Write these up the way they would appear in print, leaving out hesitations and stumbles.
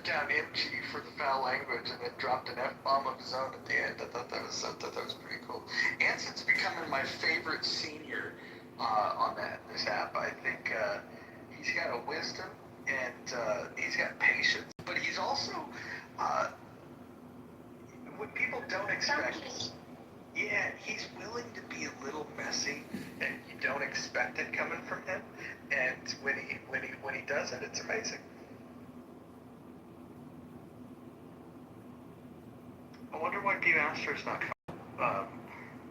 shut down MG for the foul language and then dropped an F-bomb of his own at the end. I thought that was pretty cool. Anson's becoming my favorite senior on this app. I think he's got a wisdom and he's got patience, but he's also when people don't expect. Yeah, he's willing to be a little messy, and you don't expect it coming from him. And when he does it, it's amazing. I wonder why B Master's not coming.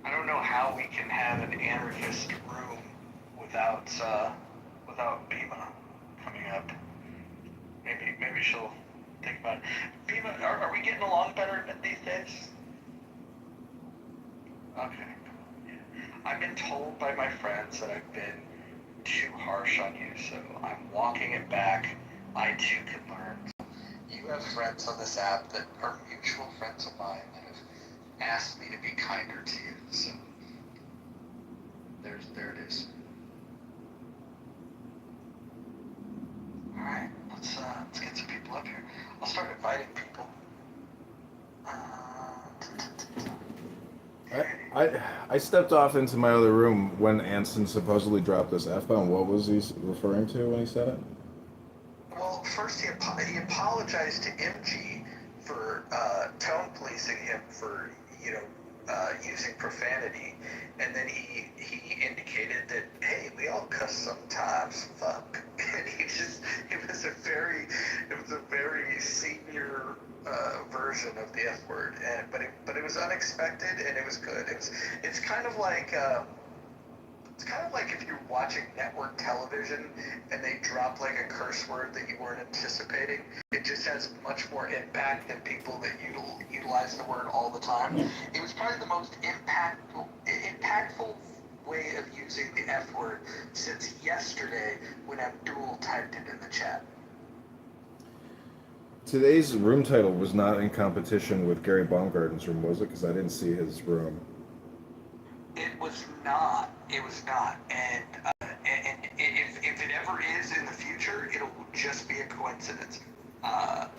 I don't know how we can have an anarchist room without Bima coming up. Maybe she'll think about it. Bima, are we getting along better these days? Okay. Yeah. I've been told by my friends that I've been too harsh on you, so I'm walking it back. I too can learn. You have friends on this app that are mutual friends of mine that have asked me to be kinder to you, so there it is. All right, let's get some people up here. I'll start inviting people. I stepped off into my other room when Anson supposedly dropped this F-bomb. What was he referring to when he said it? Well, first he apologized to MG for tone policing him for, using profanity, and then he indicated that, hey, we all cuss sometimes, fuck. And it was a very senior version of the F word, but it was unexpected and it was good. It's kind of like if you're watching network television and they drop like a curse word that you weren't anticipating. It just has much more impact than people that utilize the word all the time. It was probably the most impactful way of using the F word since yesterday when Abdul typed it in the chat. Today's room title was not in competition with Gary Baumgarten's room, was it? Because I didn't see his room. It was not. And if it ever is in the future, it'll just be a coincidence.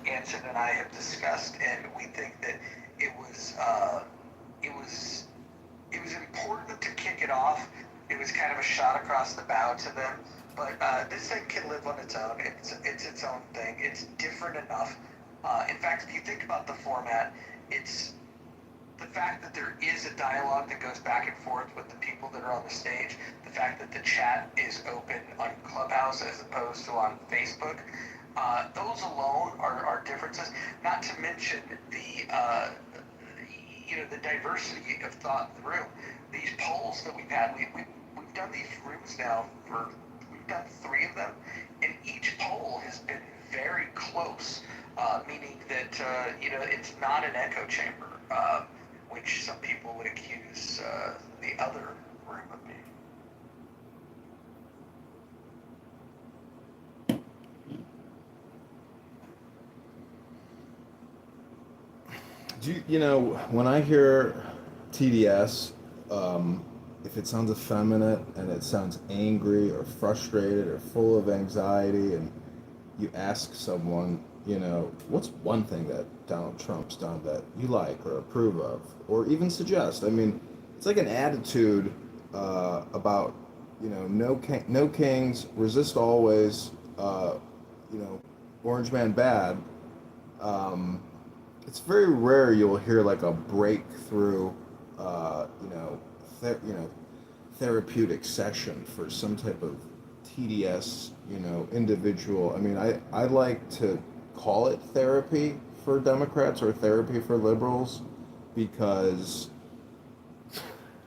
Anson and I have discussed, and we think that it was important to kick it off. It was kind of a shot across the bow to them. But this thing can live on its own. It's its own thing. It's different enough. In fact, if you think about the format, it's the fact that there is a dialogue that goes back and forth with the people that are on the stage, the fact that the chat is open on Clubhouse as opposed to on Facebook, those alone are differences. Not to mention the diversity of thought in the room. These polls that we've had, we've done these rooms now we've done 3 of them, and each poll has been very close, meaning that it's not an echo chamber. Which some people would accuse the other room of being. When I hear TDS, if it sounds effeminate and it sounds angry or frustrated or full of anxiety, and you ask someone, what's one thing that Donald Trump's done that you like or approve of, or even suggest? I mean, it's like an attitude about, no kings, resist always, Orange Man bad. It's very rare you'll hear like a breakthrough, therapeutic session for some type of TDS, individual. I mean, I like to call it therapy for Democrats or therapy for liberals because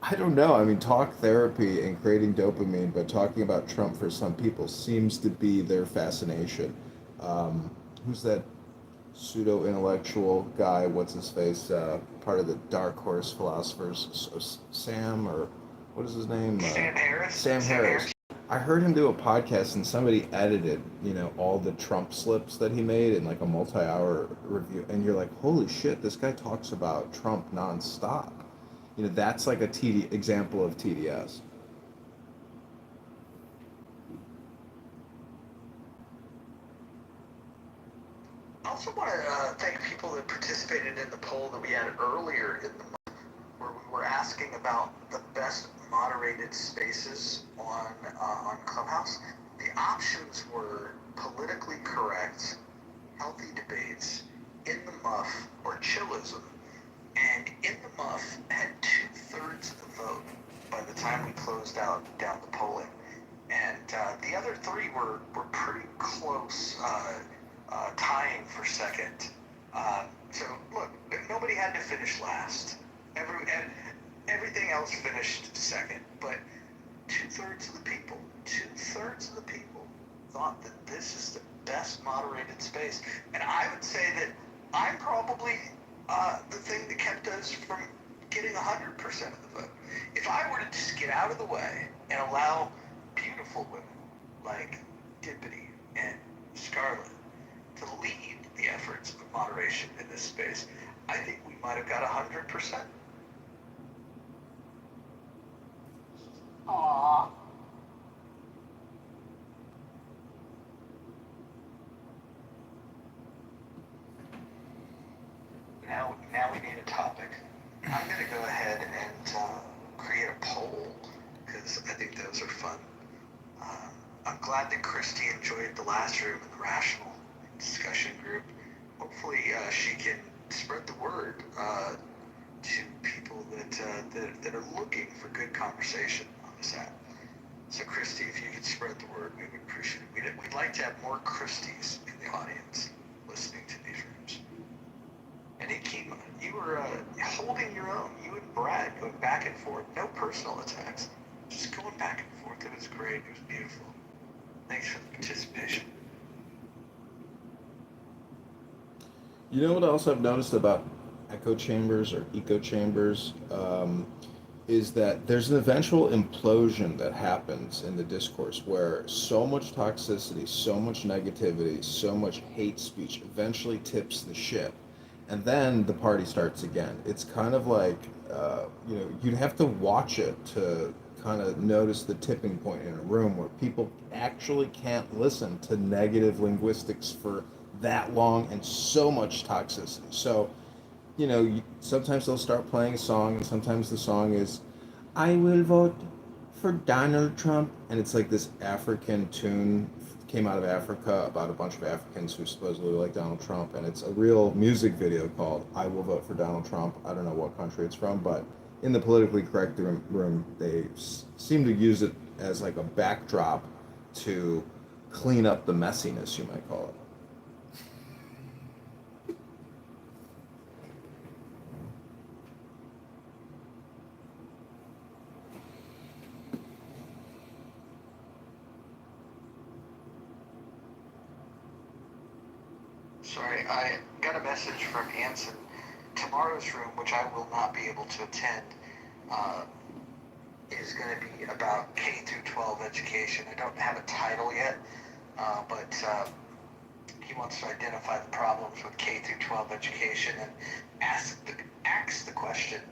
I don't know. I mean, talk therapy and creating dopamine, but talking about Trump for some people seems to be their fascination. Who's that pseudo-intellectual guy? What's his face? Part of the Dark Horse philosophers, Sam, or what is his name? Sam Harris. Sam Harris. I heard him do a podcast and somebody edited, all the Trump slips that he made in like a multi-hour review. And you're like, holy shit, this guy talks about Trump nonstop. That's like a example of TDS. I also want to thank people that participated in the poll that we had earlier in the month, where we were asking about the best moderated spaces on Clubhouse. The options were politically correct, healthy debates, in the muff, or chillism. And in the muff had 2/3 of the vote by the time we closed out down the polling. And the other three were pretty close, tying for second. So look, nobody had to finish last. Everything else finished second, but 2/3 of the people, 2/3 of the people thought that this is the best moderated space. And I would say that I'm probably the thing that kept us from getting 100% of the vote. If I were to just get out of the way and allow beautiful women like Dippity and Scarlett to lead the efforts of moderation in this space, I think we might have got 100%. Aww. Now we need a topic. I'm going to go ahead and create a poll because I think those are fun. I'm glad that Christy enjoyed the last room in the rational discussion group. Hopefully she can spread the word to people that are looking for good conversation on this app. So Christy, if you could spread the word, we would appreciate it. We'd like to have more Christies in the audience listening to these rooms. And Ikema, you were holding your own. You and Brad going back and forth. No personal attacks. Just going back and forth. It was great. It was beautiful. Thanks for the participation. You know what else I've noticed about echo chambers or eco chambers is that there's an eventual implosion that happens in the discourse where so much toxicity, so much negativity, so much hate speech eventually tips the ship. And then the party starts again. It's kind of like, you'd have to watch it to kind of notice the tipping point in a room where people actually can't listen to negative linguistics for that long and so much toxicity. So, sometimes they'll start playing a song, and sometimes the song is, I will vote for Donald Trump. And it's like this African tune came out of Africa about a bunch of Africans who supposedly like Donald Trump, and it's a real music video called "I Will Vote for Donald Trump." I don't know what country it's from, but in the politically correct room, they seem to use it as like a backdrop to clean up the messiness, you might call it. Sorry, I got a message from Anson. Tomorrow's room, which I will not be able to attend, is going to be about K through 12 education. I don't have a title yet, but he wants to identify the problems with K through 12 education and ask the question,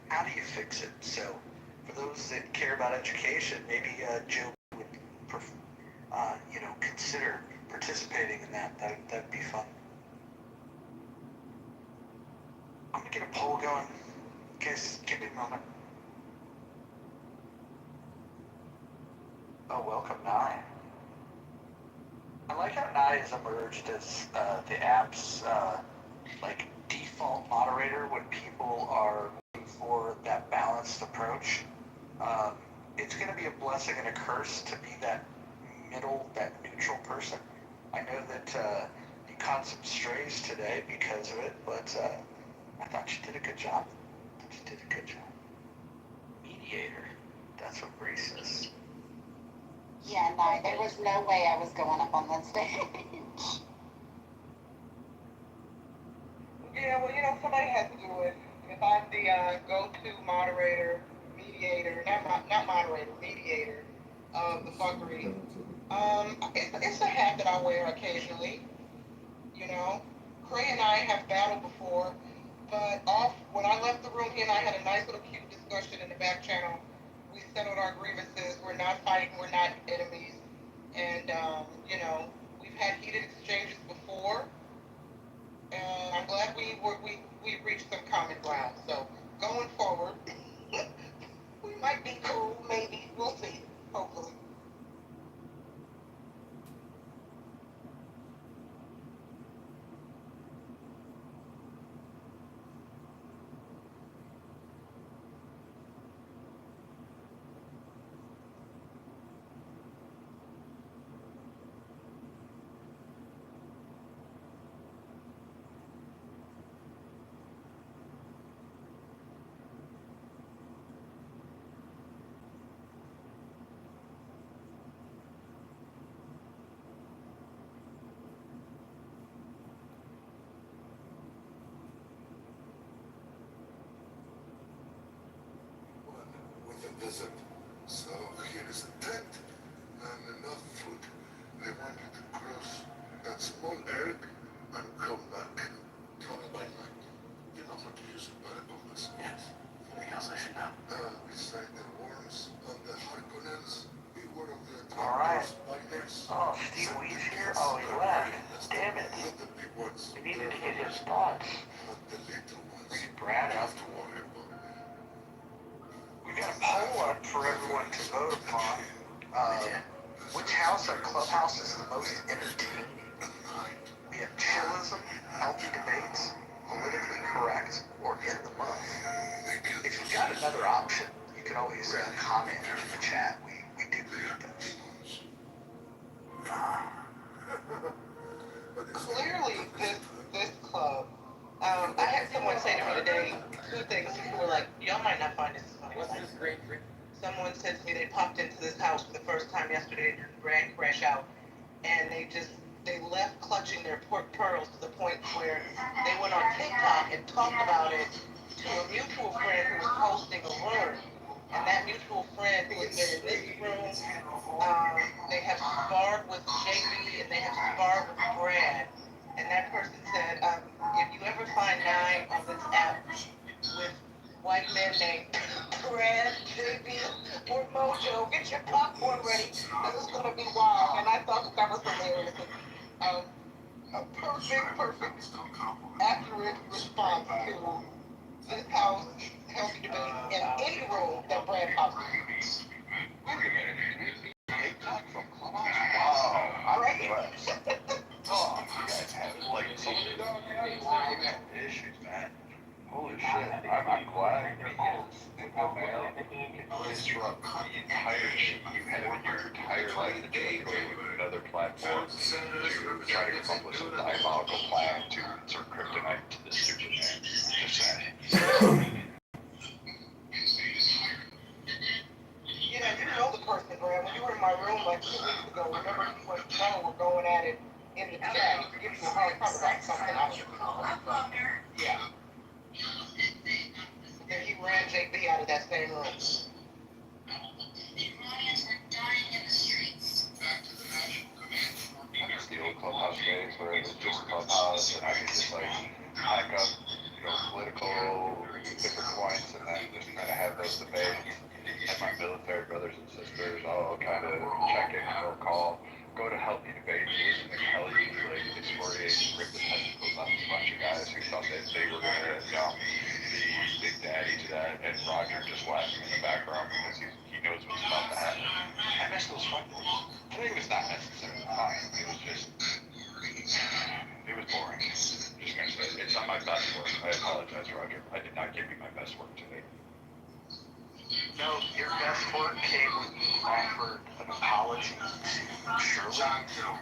how do you fix it? So, for those that care about education, maybe Joe would, consider participating in that. That'd be fun. I'm gonna get a poll going. Guys, give me a moment. Oh, welcome, Nye. I like how Nye has emerged as the app's default moderator when people are looking for that balanced approach. It's gonna be a blessing and a curse to be that middle, that neutral person. I know that you caught some strays today because of it, but I thought you did a good job. Mediator. That's what Bree says. Yeah, no, there was no way I was going up on that stage. Yeah, well, somebody has to do it. If I'm the go-to moderator, mediator, not moderator, mediator of the fuckery, it's a hat that I wear occasionally. Cray and I have battled before, but when I left the room, he and I had a nice little cute discussion in the back channel. We settled our grievances. We're not fighting. We're not enemies. And, we've had heated exchanges before. we reached some common ground. So going forward, we might be cool, maybe. We'll see. Hopefully. With a visit. So here is a tent and enough food. I want you to cross that small area and come back. Tell me by night. You know how to use a paracompass? Yes. Anything else I should know? Beside the worms on the Harkonnens, be one of the All right. spiders. Oh, Steve Weed's here? Oh, he left. Damn it. Not the big ones. We needed to get his thoughts. Not the little ones. We Brad You up. have to worry about. We got a poll up for everyone to vote upon. Which house or clubhouse is the most entertaining? We have chillism, healthy debates, politically correct, or in the month. If you've got another option, you can always comment in the chat. We do read those. Clearly, this club. I had someone say to me today two things. People were like, "Y'all might not find this funny." What's this great drink? Someone said to me they popped into this house for the first time yesterday during the Grand Crash Out, and they left clutching their pork pearls to the point where they went on TikTok and talked about it to a mutual friend who was hosting a room. And that mutual friend who has been in this room, they have sparred with JB and they have sparred with Brad. And that person said, if you ever find 9 on this app with white men named Brad, JB, or Mojo, get your popcorn ready, because it's going to be wild. And I thought that was hilarious. A perfect, accurate response to this house healthy debate in any room that Brad pops in. TikTok from Clubhouse? Wow. I Right? Oh, you guys have like so many issues, man. Holy shit. I'm glad disrupt the entire shit you have in your entire life to go to another platform to try to come up with some diabolical plan to insert kryptonite to the stupid man. Just saying. Yeah, you know the person, Brad. When you were in my room like 2 weeks ago, remember you and Joe were going at it in the chat. He gave you a hard time about something. Yeah. And he ran JB out of that same room. I miss the old Clubhouse days where it was just Clubhouse and I could just like hack up, political different points and then just kind of have those debates. And my military brothers and sisters all kind of check in or call, go to healthy debates, listen to Kelly like excoriate and rip the testicles off a bunch of guys who thought that they were gonna be big daddy to that, and Roger just laughing in the background because he knows what's about to happen. I miss those fun days. Today was not necessarily fine. It was just, it was boring. Just gonna say, it's not my best work. I apologize, Roger. I did not give you my best work today. No, your best work came when you offered an apology to Shirley,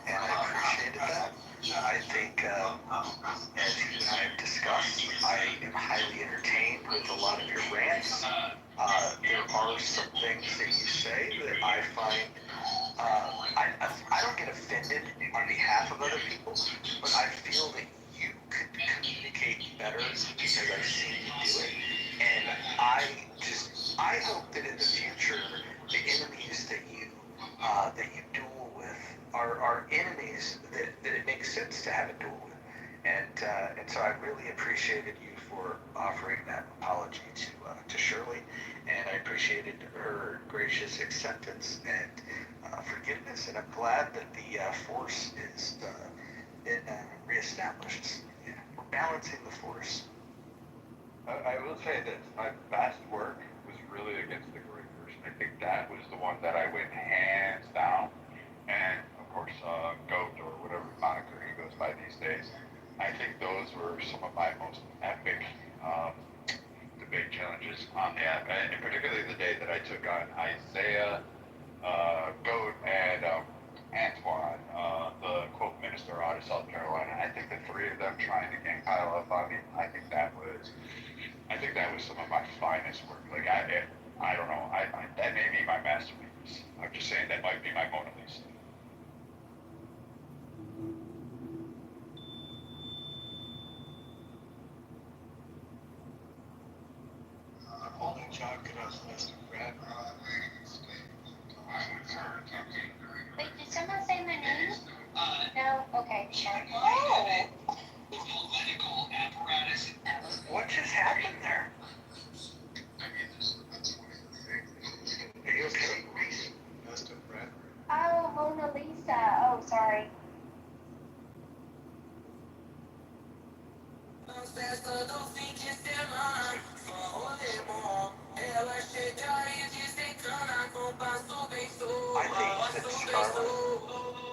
and I appreciated that. I think, as you and I have discussed, I am highly entertained with a lot of your rants. There are some things that you say that I find, I don't get offended on behalf of other people, but I feel that you could communicate better because I've seen you do it. And I hope that in the future, the enemies that you duel with are enemies that it makes sense to have a duel with. And so I really appreciated you for offering that apology to Shirley, and I appreciated her gracious acceptance and forgiveness, and I'm glad that the force is been reestablished. Yeah, we're balancing the force. I will say this, my best work was really against the Great version. I think that was the one that I went hands down. And of course, Goat or whatever moniker he goes by these days. I think those were some of my most epic debate challenges on the app. And particularly the day that I took on Isaiah, Goat, and Antoine, the quote minister out of South Carolina. I think the three of them trying to gang pile up on me, I think that was some of my finest work. Like I don't know, that may be my masterpiece. I'm just saying that might be my Mona Lisa. Only John could ask Mr. Brad. Wait, did someone say my name? No? Okay. Oh, What just happened there? Are you okay? Mr. Brad. Oh, Mona Lisa. Oh, sorry. I think that Scarlet.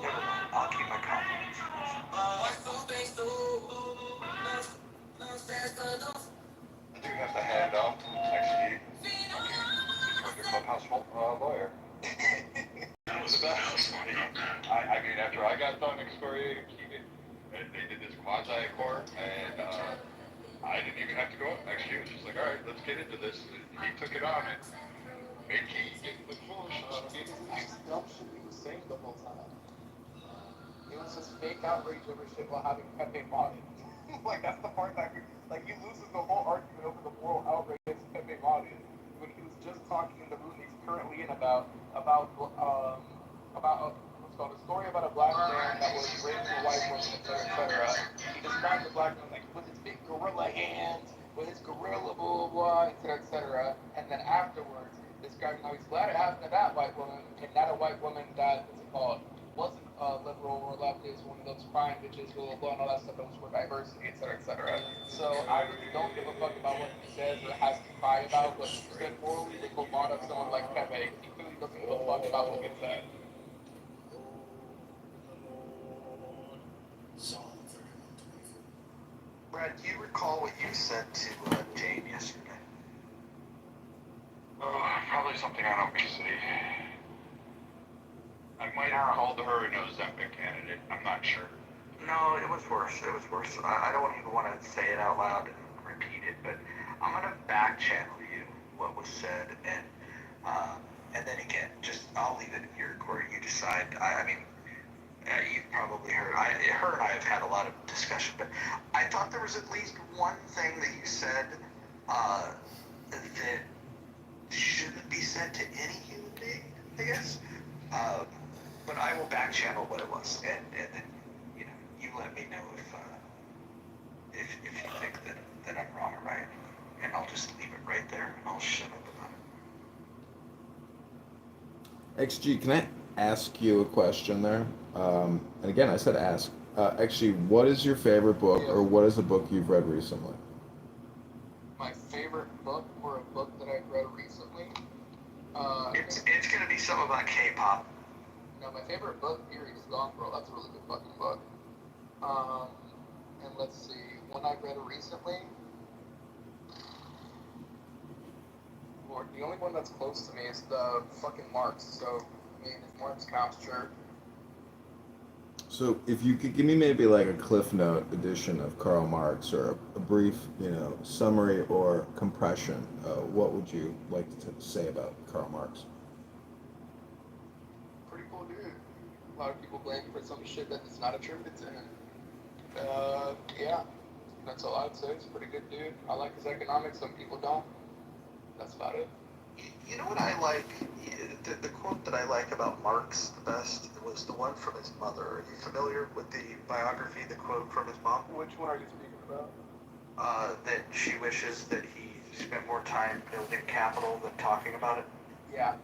Never mind. I'll keep my confidence. I do have to hand off to XG. Okay, the clubhouse lawyer. That was about how funny. I mean, after I got done excoriating Keegan, they did this quasi-court, and I didn't even have to go up. XG was just like, all right, let's get into this. And he took it on and made Keegan look foolish. Dumb shit he was saying the whole time. It was just fake outrage over shit while having Pepe modded. Like, that's the part that, like, he loses the whole argument over the moral outrage against Pepe modded when he was just talking in the room he's currently in about what's called a story about a black man that was raped a white woman, etc., etc. He described the black man like with his big gorilla hands, with his gorilla blah blah, etc., etc. And then afterwards, describing how he's glad it happened to that white woman and not a white woman that what's it called wasn't liberal or leftist, one of those crime bitches, blah blah blah, and all that stuff that was for diversity, etc., etc. So I really don't give a fuck about what he says or has to cry about what he said morally. They go mod up someone like Pepe. He clearly doesn't give a fuck about what gets said. Brad, do you recall what you said to Jane yesterday? Probably something on obesity. I might have called her an Ozempic candidate. I'm not sure. No, it was worse. It was worse. I don't even want to say it out loud and repeat it, but I'm gonna back channel you what was said, and then again, just I'll leave it in your court. You decide. I mean, you've probably heard. Her and I have had a lot of discussion, but I thought there was at least one thing that you said that shouldn't be said to any human being, I guess. But I will back channel what it was, and then you let me know if you think that I'm wrong or right, and I'll just leave it right there, and I'll shut up about it. XG, can I ask you a question there? And again, I said ask. Actually, what is your favorite book, or what is a book you've read recently? My favorite book, or a book that I've read recently. It's gonna be something about K-pop. No, my favorite book, period, is Gone Girl. That's a really good fucking book. And let's see, one I've read recently. Lord, the only one that's close to me is the fucking Marx. So, I mean, if Marx counts, sure. So, if you could give me maybe like a Cliff Note edition of Karl Marx, or a brief, summary or compression, what would you like to say about Karl Marx? Pretty cool dude. A lot of people blame him for some shit that is not attributed to him. Yeah, that's all I'd say. He's a pretty good dude. I like his economics. Some people don't. That's about it. You know what I like? The quote that I like about Marx the best was the one from his mother. Are you familiar with the biography, the quote from his mom? Which one are you speaking about? That she wishes that he spent more time building capital than talking about it. Yeah.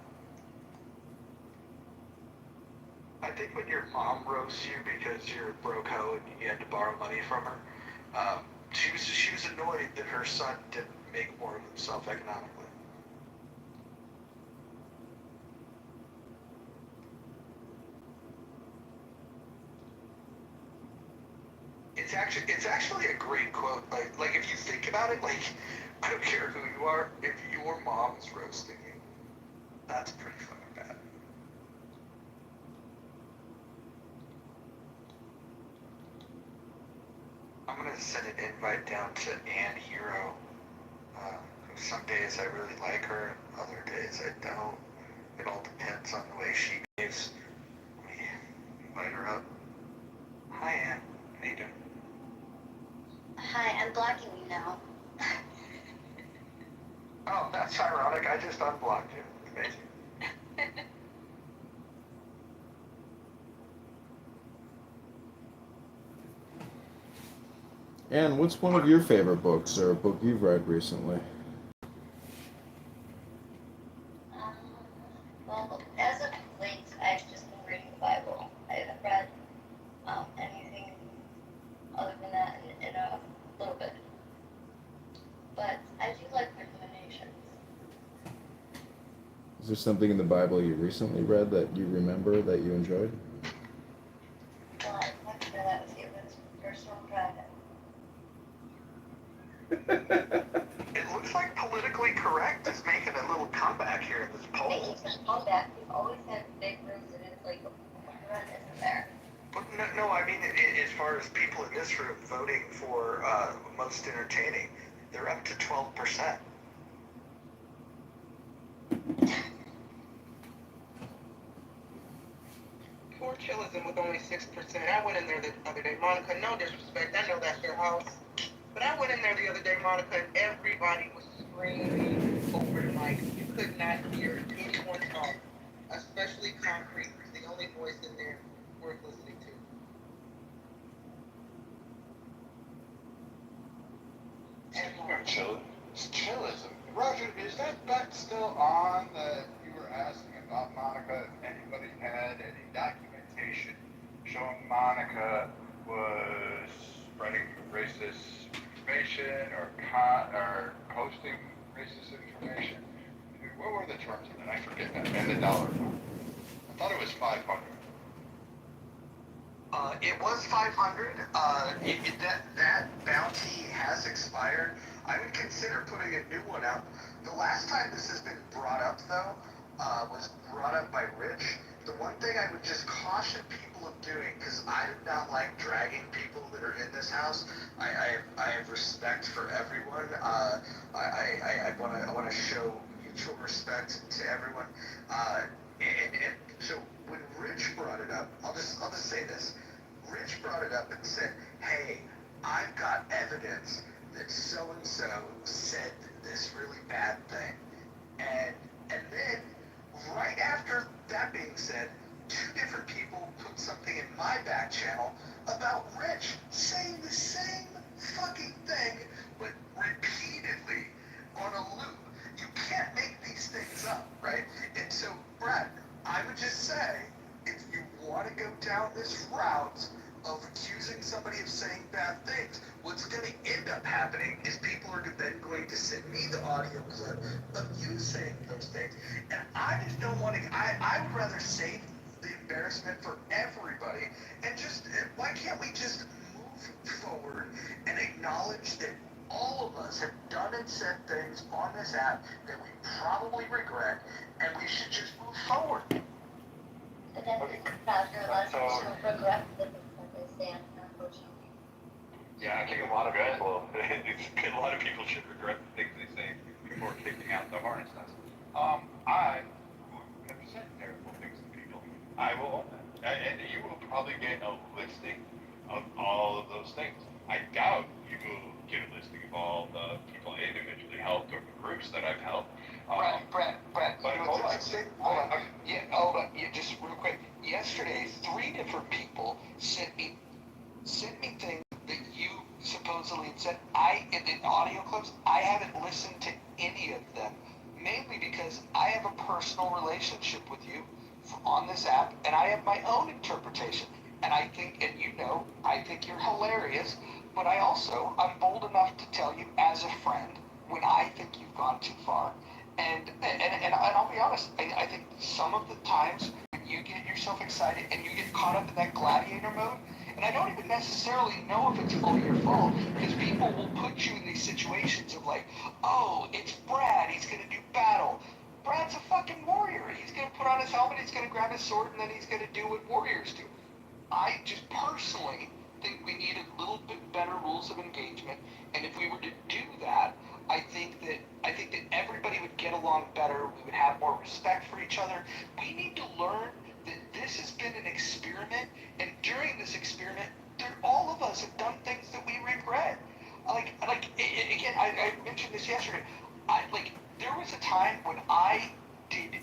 I think when your mom roasts you because you're a broke hoe and you had to borrow money from her, She was annoyed that her son didn't make more of himself economically. It's actually a great quote. Like if you think about it, like I don't care who you are, if your mom is roasting you, that's pretty fucking bad. I'm gonna send an invite down to Ann Hero. Some days I really like her, and other days I don't. It all depends on the way she behaves. Let me invite her up. Hi, Ann. How you doing? Hi, I'm blocking you now. Oh, that's ironic. I just unblocked you. Amazing. And what's one of your favorite books or a book you've read recently? Well, as of late, I've just been reading the Bible. I haven't read anything other than that in a little bit. But I do like recommendations. Is there something in the Bible you recently read that you remember that you enjoyed? Well, I'd like to share that with you, but it's personal private. It looks like politically correct is making a little comeback here in this poll. Making some comeback, we've always had big rooms and it's like, run isn't there? But no, I mean, as far as people in this room voting for most entertaining, they're up to 12%. Poor chillism with only 6%. I went in there the other day. Monica, no disrespect. I know that's your house. But I went in there the other day, Monica, and everybody was screaming over the mic. You could not hear anyone talk, especially Concrete, who's the only voice in there worth listening to. Chillism. Roger, is that bet still on that you were asking about Monica? If anybody had any documentation showing Monica was spreading racist information or posting racist information? What were the terms of that? I forget that. And the dollar amount. I thought it was 500. It was 500. That bounty has expired. I would consider putting a new one out. The last time this has been brought up, though, was brought up by Rich. The one thing I would just caution people of doing, because I do not like dragging people that are in this house. I have respect for everyone. I want to show mutual respect to everyone. And so when Rich brought it up, I'll just say this. Rich brought it up and said, "Hey, I've got evidence that so and so said this really bad thing," and then right after that being said, two different people put something in my back channel about Rich saying the same fucking thing, but repeatedly on a loop. You can't make these things up, right? And so, Brad, I would just say, if you want to go down this route of accusing somebody of saying bad things, what's going to end up happening is people are then going to send me the audio clip of you saying those things. And I just don't want to, I would rather save the embarrassment for everybody and just, why can't we just move forward and acknowledge that all of us have done and said things on this app that we probably regret, and we should just move forward. But then after a lot of people regret the things that they stand, unfortunately. Yeah, I think a lot of people, a lot of people should regret the things they say before kicking out the hornet's nest. I have said terrible things to people. I will own that. And you will probably get a listing of all of those things. I doubt you will get a listing of all the people I individually helped or the groups that I've helped. Brett, but you know hold what's on. interesting? Hold on. Yeah, just real quick. Yesterday, 3 different people sent me things that you supposedly had said. In audio clips, I haven't listened to any of them, mainly because I have a personal relationship with you on this app, and I have my own interpretation. And I think, and you know, I think you're hilarious, But I'm bold enough to tell you as a friend when I think you've gone too far. And I'll be honest, I think some of the times when you get yourself excited and you get caught up in that gladiator mode, and I don't even necessarily know if it's fully your fault, because people will put you in these situations of like, oh, it's Brad, he's gonna do battle. Brad's a fucking warrior. He's gonna put on his helmet, he's gonna grab his sword, and then he's gonna do what warriors do. I just personally think we need a little bit better rules of engagement, and if we were to do that, I think that everybody would get along better. We would have more respect for each other. We need to learn that this has been an experiment, and during this experiment, all of us have done things that we regret. Again, I mentioned this yesterday. There was a time when I treated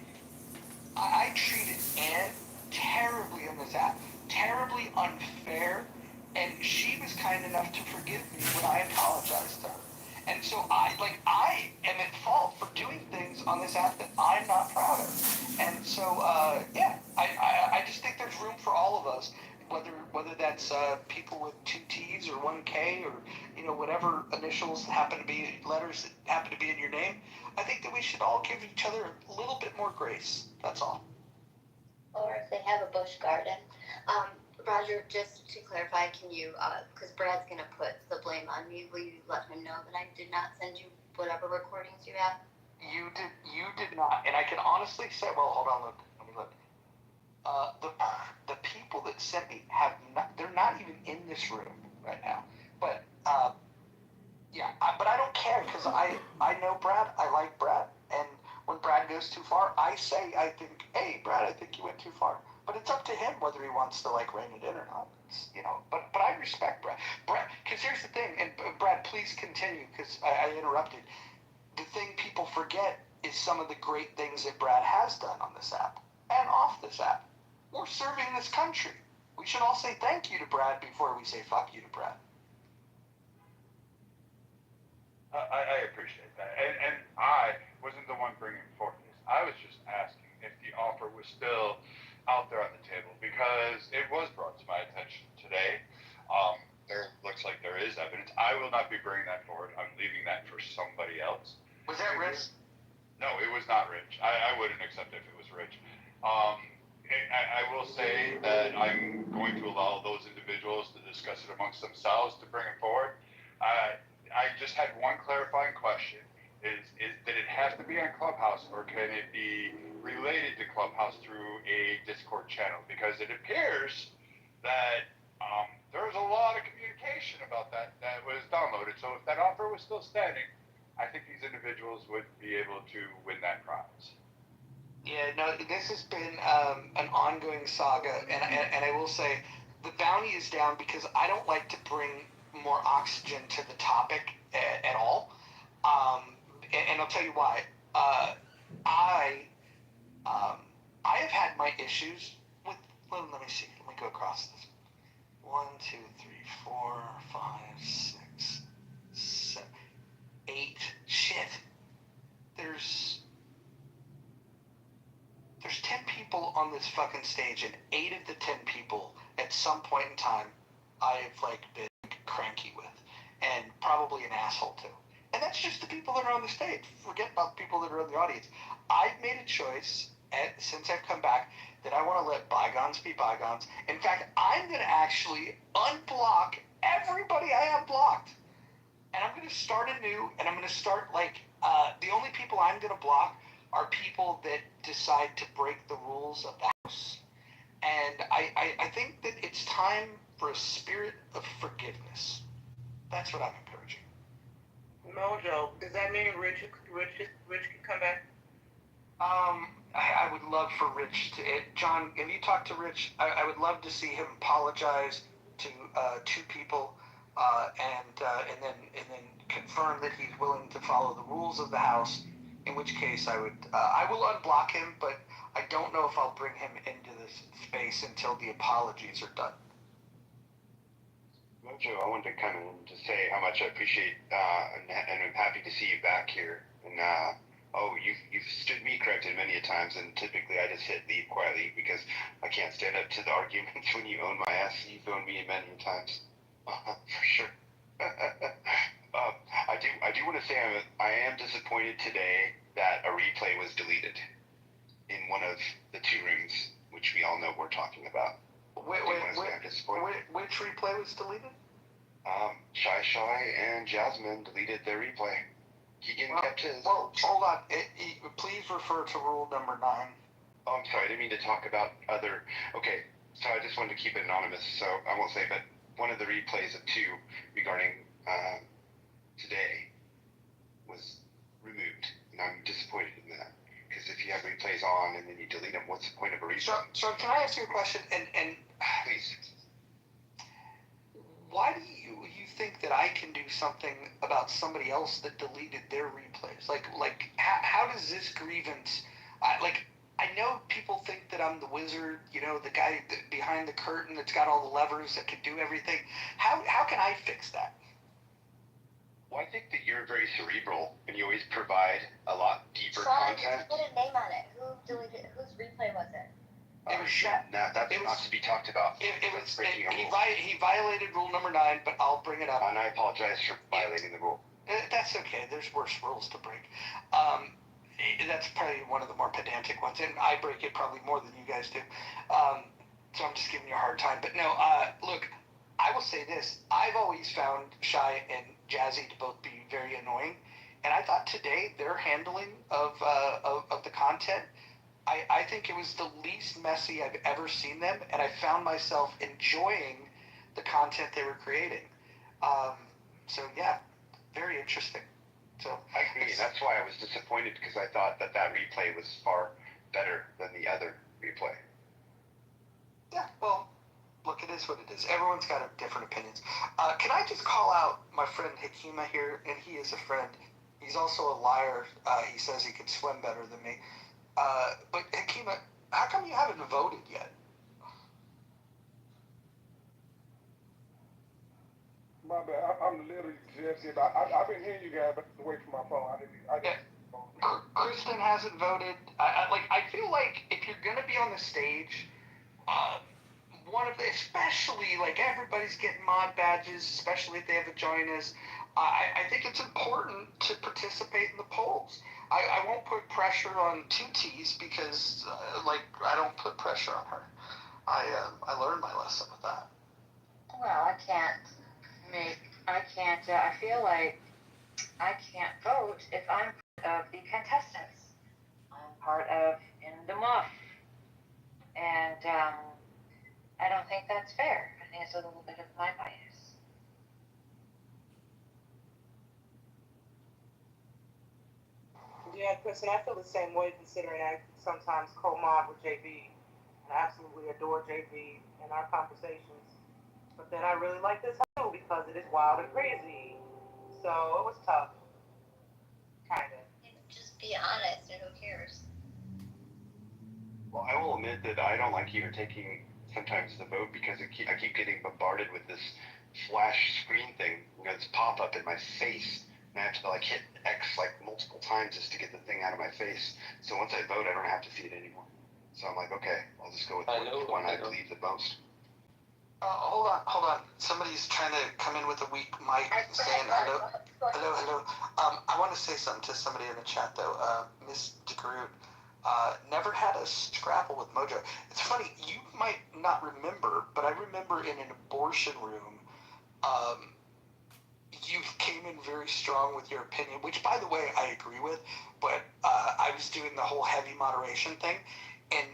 Anne terribly on this app, terribly unfair, and she was kind enough to forgive me when I apologized to her. And so I am at fault for doing things on this app that I'm not proud of. And so I just think there's room for all of us, whether that's people with 2 T's or 1 K or whatever initials happen to be letters that happen to be in your name. I think that we should all give each other a little bit more grace. That's all. Or if they have a bush garden. Roger, just to clarify, can you, because Brad's going to put the blame on me, will you let him know that I did not send you whatever recordings you have? You did not. And I can honestly say, well, hold on, let me look. The people that sent me they're not even in this room right now. But, but I don't care, because I know Brad, I like Brad, and when Brad goes too far, I think, hey, Brad, I think you went too far. But it's up to him whether he wants to rein it in or not. But I respect Brad. Because here's the thing, and Brad, please continue, because I interrupted. The thing people forget is some of the great things that Brad has done on this app and off this app. We're serving this country. We should all say thank you to Brad before we say fuck you to Brad. I appreciate that. And I wasn't the one bringing forth this. I was just asking if the offer was still out there on the table, because it was brought to my attention today. There looks like there is evidence. I will not be bringing that forward. I'm leaving that for somebody else. Was that Rich? No, it was not Rich. I wouldn't accept it if it was Rich. I will say that I'm going to allow those individuals to discuss it amongst themselves to bring it forward. I just had one clarifying question. Is that it has to be on Clubhouse, or can it be related to Clubhouse through a Discord channel? Because it appears that there was a lot of communication about that was downloaded. So if that offer was still standing, I think these individuals would be able to win that prize. Yeah, no, this has been an ongoing saga, and I will say the bounty is down because I don't like to bring more oxygen to the topic at all. And I'll tell you why. I have had my issues with. Let me see. Let me go across this. 1, 2, 3, 4, 5, 6, 7, 8. Shit. There's 10 people on this fucking stage, and 8 of the 10 people at some point in time I've been cranky with, and probably an asshole too. And that's just the people that are on the stage. Forget about the people that are in the audience. I've made a choice since I've come back that I want to let bygones be bygones. In fact, I'm going to actually unblock everybody I have blocked. And I'm going to start anew, and I'm going to start the only people I'm going to block are people that decide to break the rules of the house. And I think that it's time for a spirit of forgiveness. That's what I'm encouraging. Mojo, does that mean Rich can come back? I would love for Rich to. John, have you talked to Rich? I would love to see him apologize to 2 people, and then confirm that he's willing to follow the rules of the house. In which case, I will unblock him, but I don't know if I'll bring him into this space until the apologies are done. Mojo, I wanted to come in to say how much I appreciate and I'm happy to see you back here. And you've stood me corrected many a times, and typically I just hit leave quietly because I can't stand up to the arguments when you own my ass. You've owned me many times, for sure. I do want to say I am disappointed today that a replay was deleted in one of the two rooms, which we all know we're talking about. Which replay was deleted? Shy and Jasmine deleted their replay. Keegan kept his. Well, hold on. Please refer to rule number 9. Oh, I'm sorry. I didn't mean to talk about other. Okay, so I just wanted to keep it anonymous, so I won't say. But one of the replays of 2 regarding today was removed, and I'm disappointed in that. Because if you have replays on and then you delete them, what's the point of a replay? So can I ask you a question? And Please. why do you think that I can do something about somebody else that deleted their replays? Like how does this grievance? I know people think that I'm the wizard, the guy behind the curtain that's got all the levers that can do everything. How can I fix that? Well, I think that you're very cerebral and you always provide a lot deeper Sean, content. just put a name on it. Who deleted it? Whose replay was it? It was That's not to be talked about. He violated rule number 9, but I'll bring it up. And I apologize for violating the rule. That's okay. There's worse rules to break. That's probably one of the more pedantic ones, and I break it probably more than you guys do. So I'm just giving you a hard time. But no, look, I will say this. I've always found Shy and Jazzy to both be very annoying, and I thought today their handling of the content, I think it was the least messy I've ever seen them, and I found myself enjoying the content they were creating. So yeah, very interesting. So I agree. That's why I was disappointed, because I thought that replay was far better than the other replay. Yeah, well, look, it is what it is. Everyone's got different opinions. Can I just call out my friend Hakima here? And he is a friend. He's also a liar. He says he can swim better than me. But Hakima, how come you haven't voted yet? My bad. I'm literally just here. I've been hearing you guys, but away from my phone. Kristen hasn't voted. I feel like if you're gonna be on the stage, especially like everybody's getting mod badges, especially if they have a join us. I think it's important to participate in the polls. I won't put pressure on 2T's because I don't put pressure on her. I learned my lesson with that. Well, I feel like I can't vote if I'm part of the contestants. I'm part of In the Muff. And I don't think that's fair. I think it's a little bit of my bias. Yeah, Kristen, I feel the same way, considering I sometimes co-mod with JB, and I absolutely adore JB in our conversations. But then I really like this show because it is wild and crazy. So it was tough. Kinda. Just be honest, and who cares? Well, I will admit that I don't like even taking sometimes the vote, because I keep getting bombarded with this flash screen thing. It's pop up in my face, and I have to hit X multiple times just to get the thing out of my face. So once I vote, I don't have to see it anymore. So I'm like, okay, I'll just go with the one I believe the most. Hold on. Somebody's trying to come in with a weak mic saying hello. I want to say something to somebody in the chat though. Miss DeGroot, never had a scrapple with Mojo. It's funny, you might not remember, but I remember in an abortion room, you came in very strong with your opinion, which by the way, I agree with, but I was doing the whole heavy moderation thing, and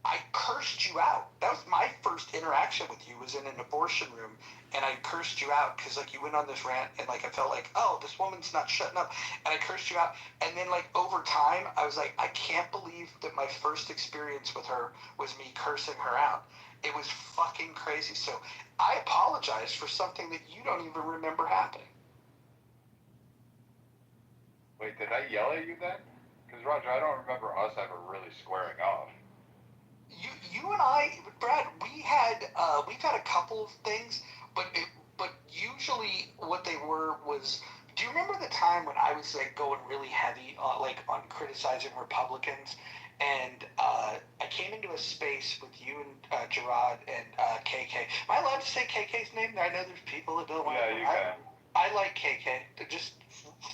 I cursed you out. That was my first interaction with you, was in an abortion room, and I cursed you out because you went on this rant, and I felt like, oh, this woman's not shutting up, and I cursed you out. And then over time, I was like, I can't believe that my first experience with her was me cursing her out. It was fucking crazy. So I apologize for something that you don't even remember happening. Wait, did I yell at you then? Because Roger, I don't remember us ever really squaring off. You and I, Brad, we've had a couple of things, but usually what they were was, do you remember the time when I was going really heavy on criticizing Republicans, and I came into a space with you and Gerard and KK. Am I allowed to say KK's name? I know there's people that don't want to. Yeah, you can. I like KK. Just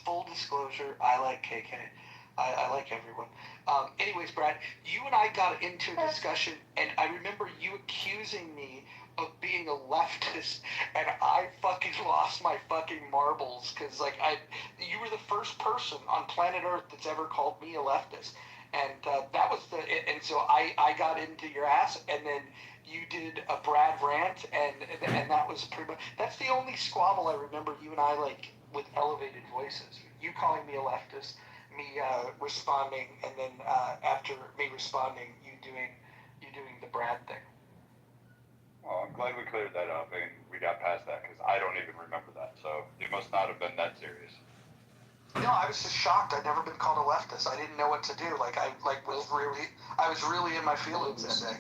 full disclosure, I like KK. I like everyone. Anyways, Brad, you and I got into a discussion, and I remember you accusing me of being a leftist, and I fucking lost my fucking marbles because, like, you were the first person on planet Earth that's ever called me a leftist, and that was and so I got into your ass, and then you did a Brad rant, and that was pretty much, that's the only squabble I remember you and I, like, with elevated voices. You calling me a leftist, me responding, and then after me responding, you doing the Brad thing. Well, I'm glad we cleared that up and we got past that because I don't even remember that. So it must not have been that serious. No, I was just shocked. I'd never been called a leftist. I didn't know what to do. I was really in my feelings that day.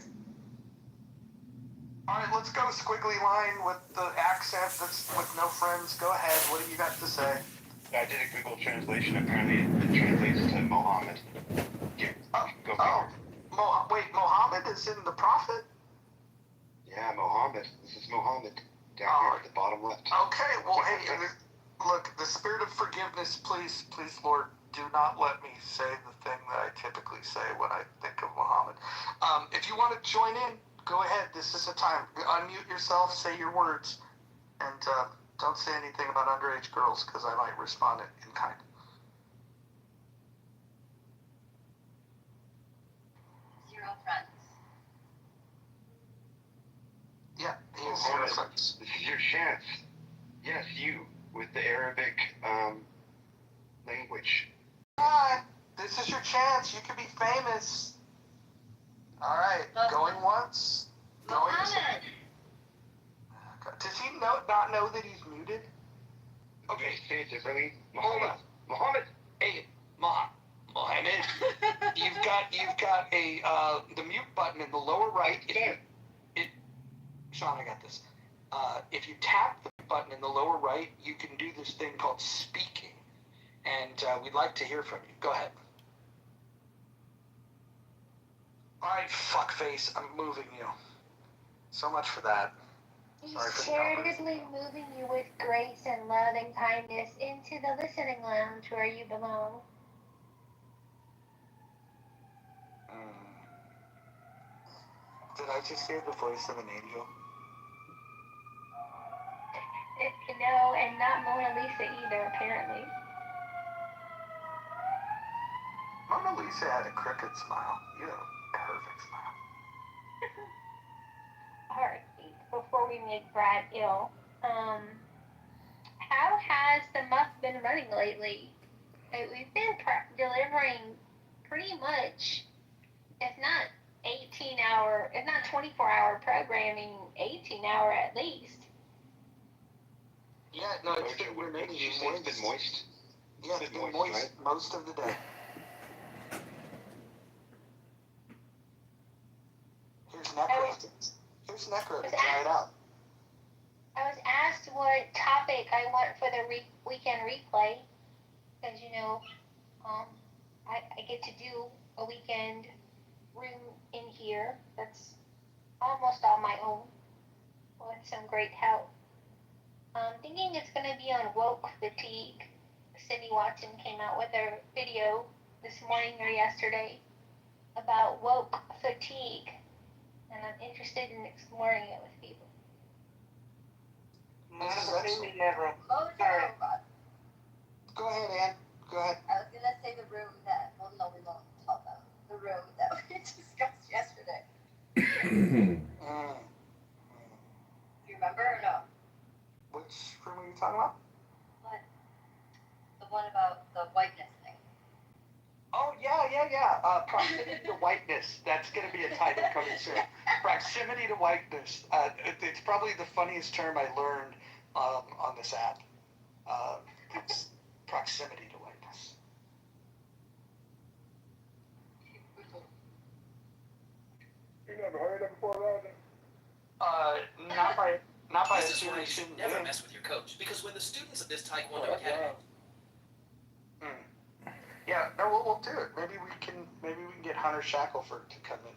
All right, let's go squiggly line with the accent that's with no friends. Go ahead. What do you got to say? I did a Google translation. Apparently, it translates to Mohammed. Here, go figure. Wait, Mohammed is in the Prophet? Yeah, Mohammed. This is Mohammed down here at the bottom left. Okay, well, hey, look, the spirit of forgiveness, please, Lord, do not let me say the thing that I typically say when I think of Muhammad. If you want to join in, go ahead. This is the time. Unmute yourself, say your words, and don't say anything about underage girls because I might respond in kind. Zero friends. Yeah, he has zero friends. This is your chance. Yes, you, with the Arabic language. Hi, this is your chance. You could be famous. All right, going once. Mohammed! Does he not know that he's muted? Okay, say it differently. Hold on. Mohammed. Hey, Mohammed. You've got a the mute button in the lower right. Sean, I got this. If you tap the button in the lower right, you can do this thing called speaking, and we'd like to hear from you. Go ahead. All right, fuckface, I'm moving you. So much for that. He's charitably moving you with grace and love and kindness into the listening lounge where you belong. Did I just hear the voice of an angel? No, and not Mona Lisa either, apparently. Mona Lisa had a crooked smile. You have a perfect smile. Alright, before we make Brad ill, how has the muff been running lately? We've been delivering pretty much, if not 18-hour, if not 24-hour programming, 18-hour at least. Yeah, no, it's been remaining Did you say it's been moist? Yeah, it's been moist right? Most of the day. Here's Necro to try it out. I was asked what topic I want for the weekend replay, because, I get to do a weekend room in here that's almost all my own, with some great help. I'm thinking it's going to be on woke fatigue. Cindy Watson came out with a video this morning or yesterday about woke fatigue, and I'm interested in exploring it with people. Cindy never. Oh, Sorry. no. Go ahead, Ann. Go ahead. I was gonna say the room that, well, no, we won't talk about the room that we discussed yesterday. Do you remember or no? Which room are you talking about? What? The one about the whiteness thing. Oh, yeah. Proximity to whiteness. That's going to be a title coming soon. Proximity to whiteness. It's probably the funniest term I learned on this app. It's proximity to whiteness. You never heard that before, Roger? Not by This is why you should never mess with your coach, because when the students of this Taekwondo Academy... Yeah, no, we'll do it. Maybe we can get Hunter Shackelford to come in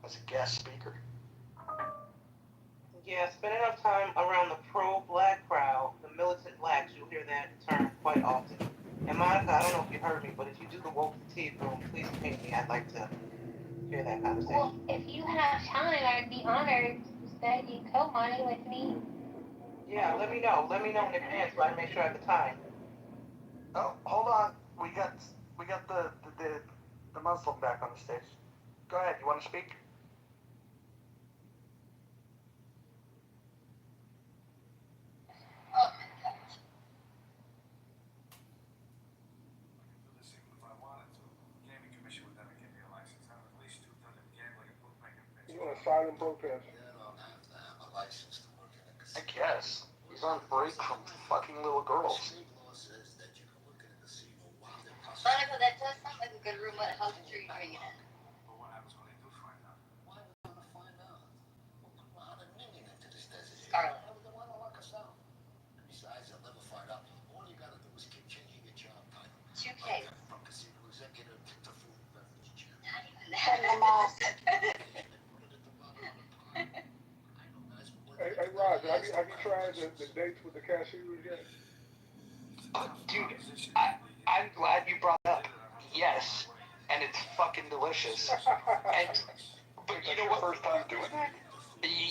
as a guest speaker. Yeah, spend enough time around the pro-black crowd, the militant blacks, you'll hear that term quite often. And Monica, I don't know if you heard me, but if you do the woke fatigue room, please ping me. I'd like to hear that conversation. Well, if you have time, I'd be honored that you co-mine with me. Yeah, let me know. Let me know in advance so I make sure I have the time. Oh, hold on. We got the Muslim back on the stage. Go ahead. You want to speak? You want a silent protest? I guess. He's on break from fucking little girls. Monica, that does sound like a good room. What house are you bringing in? Scarlet. Two Ks. Not even that. Hey, Roger, have you tried the dates with the cashiers yet? Dude, I'm glad you brought it up. Yes, and it's fucking delicious. And but you know what? First time doing that?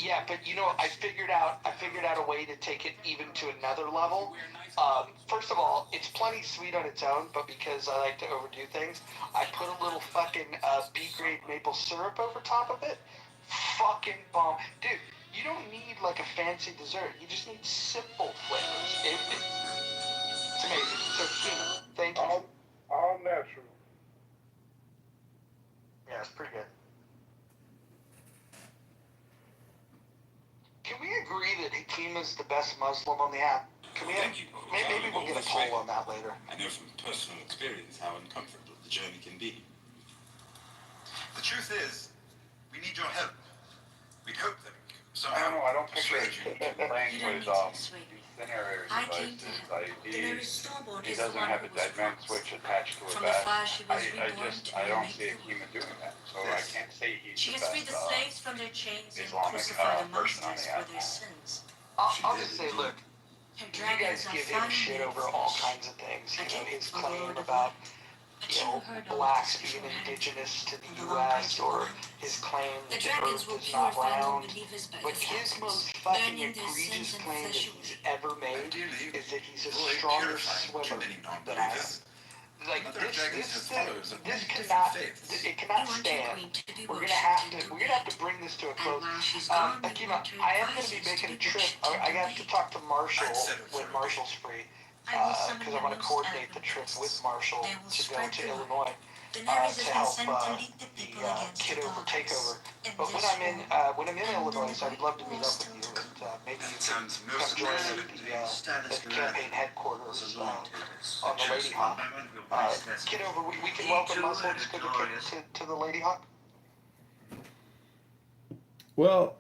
Yeah, but you know, I figured out a way to take it even to another level. First of all, it's plenty sweet on its own, but because I like to overdo things, I put a little fucking B-grade maple syrup over top of it. Fucking bomb, dude. You don't need like a fancy dessert. You just need simple flavors. It's amazing. So, Keenan, thank you. All natural. Yeah, it's pretty good. Can we agree that Hakeem is the best Muslim on the app? Can we? Maybe we'll get a poll on that later. I know from personal experience how uncomfortable the journey can be. The truth is, we need your help. We'd hope that somehow. I don't think they're playing with scenarios he doesn't have a dead man switch attached to a bat. I don't see Akima doing that, so I can't say he's She the has freed the best slaves from their chains and Islamic crucified the person on monsters the for app. their sins. I'll just say, look, Her you guys dragons are give him fine shit made over of all fish. kinds of things. You know, his A claim lord of about, But you you know, heard all blacks of this being beforehand. indigenous to the In the long U.S. page of or Lord. his claim The that the dragons earth will is not purify round. non-believers by But the his thousands, most fucking burning their egregious sins and claim that flesh he's away. ever made Ideally, is that he's a avoid stronger purifying swimmer too many than I am. non-believers. Like Mother of Dragons has followers of many different cannot, faiths. it cannot You want your stand. queen to be We're gonna worshipped and have to bring this to a And close. while she's gone, we Akima, want her I am gonna be advisors to making a be trip. worshipped I and got to obeyed. talk to Marshall I'd settle for when a Marshall's free. I will summon Because I your want to most coordinate the eloquent trip with priests. Marshall They will to go spread to the word. Illinois Daenerys has to been help sent to lead the people against the Kitover gods. takeover. In But when this I'm in war, Illinois, and I would love to meet war up with still you, to and come. maybe you That can sounds come most join me specifically at the campaign headquarters on the Lady chosen Hawk. by one of your predecessors. Kitover, we can welcome Muslims to the Lady Hawk. Well,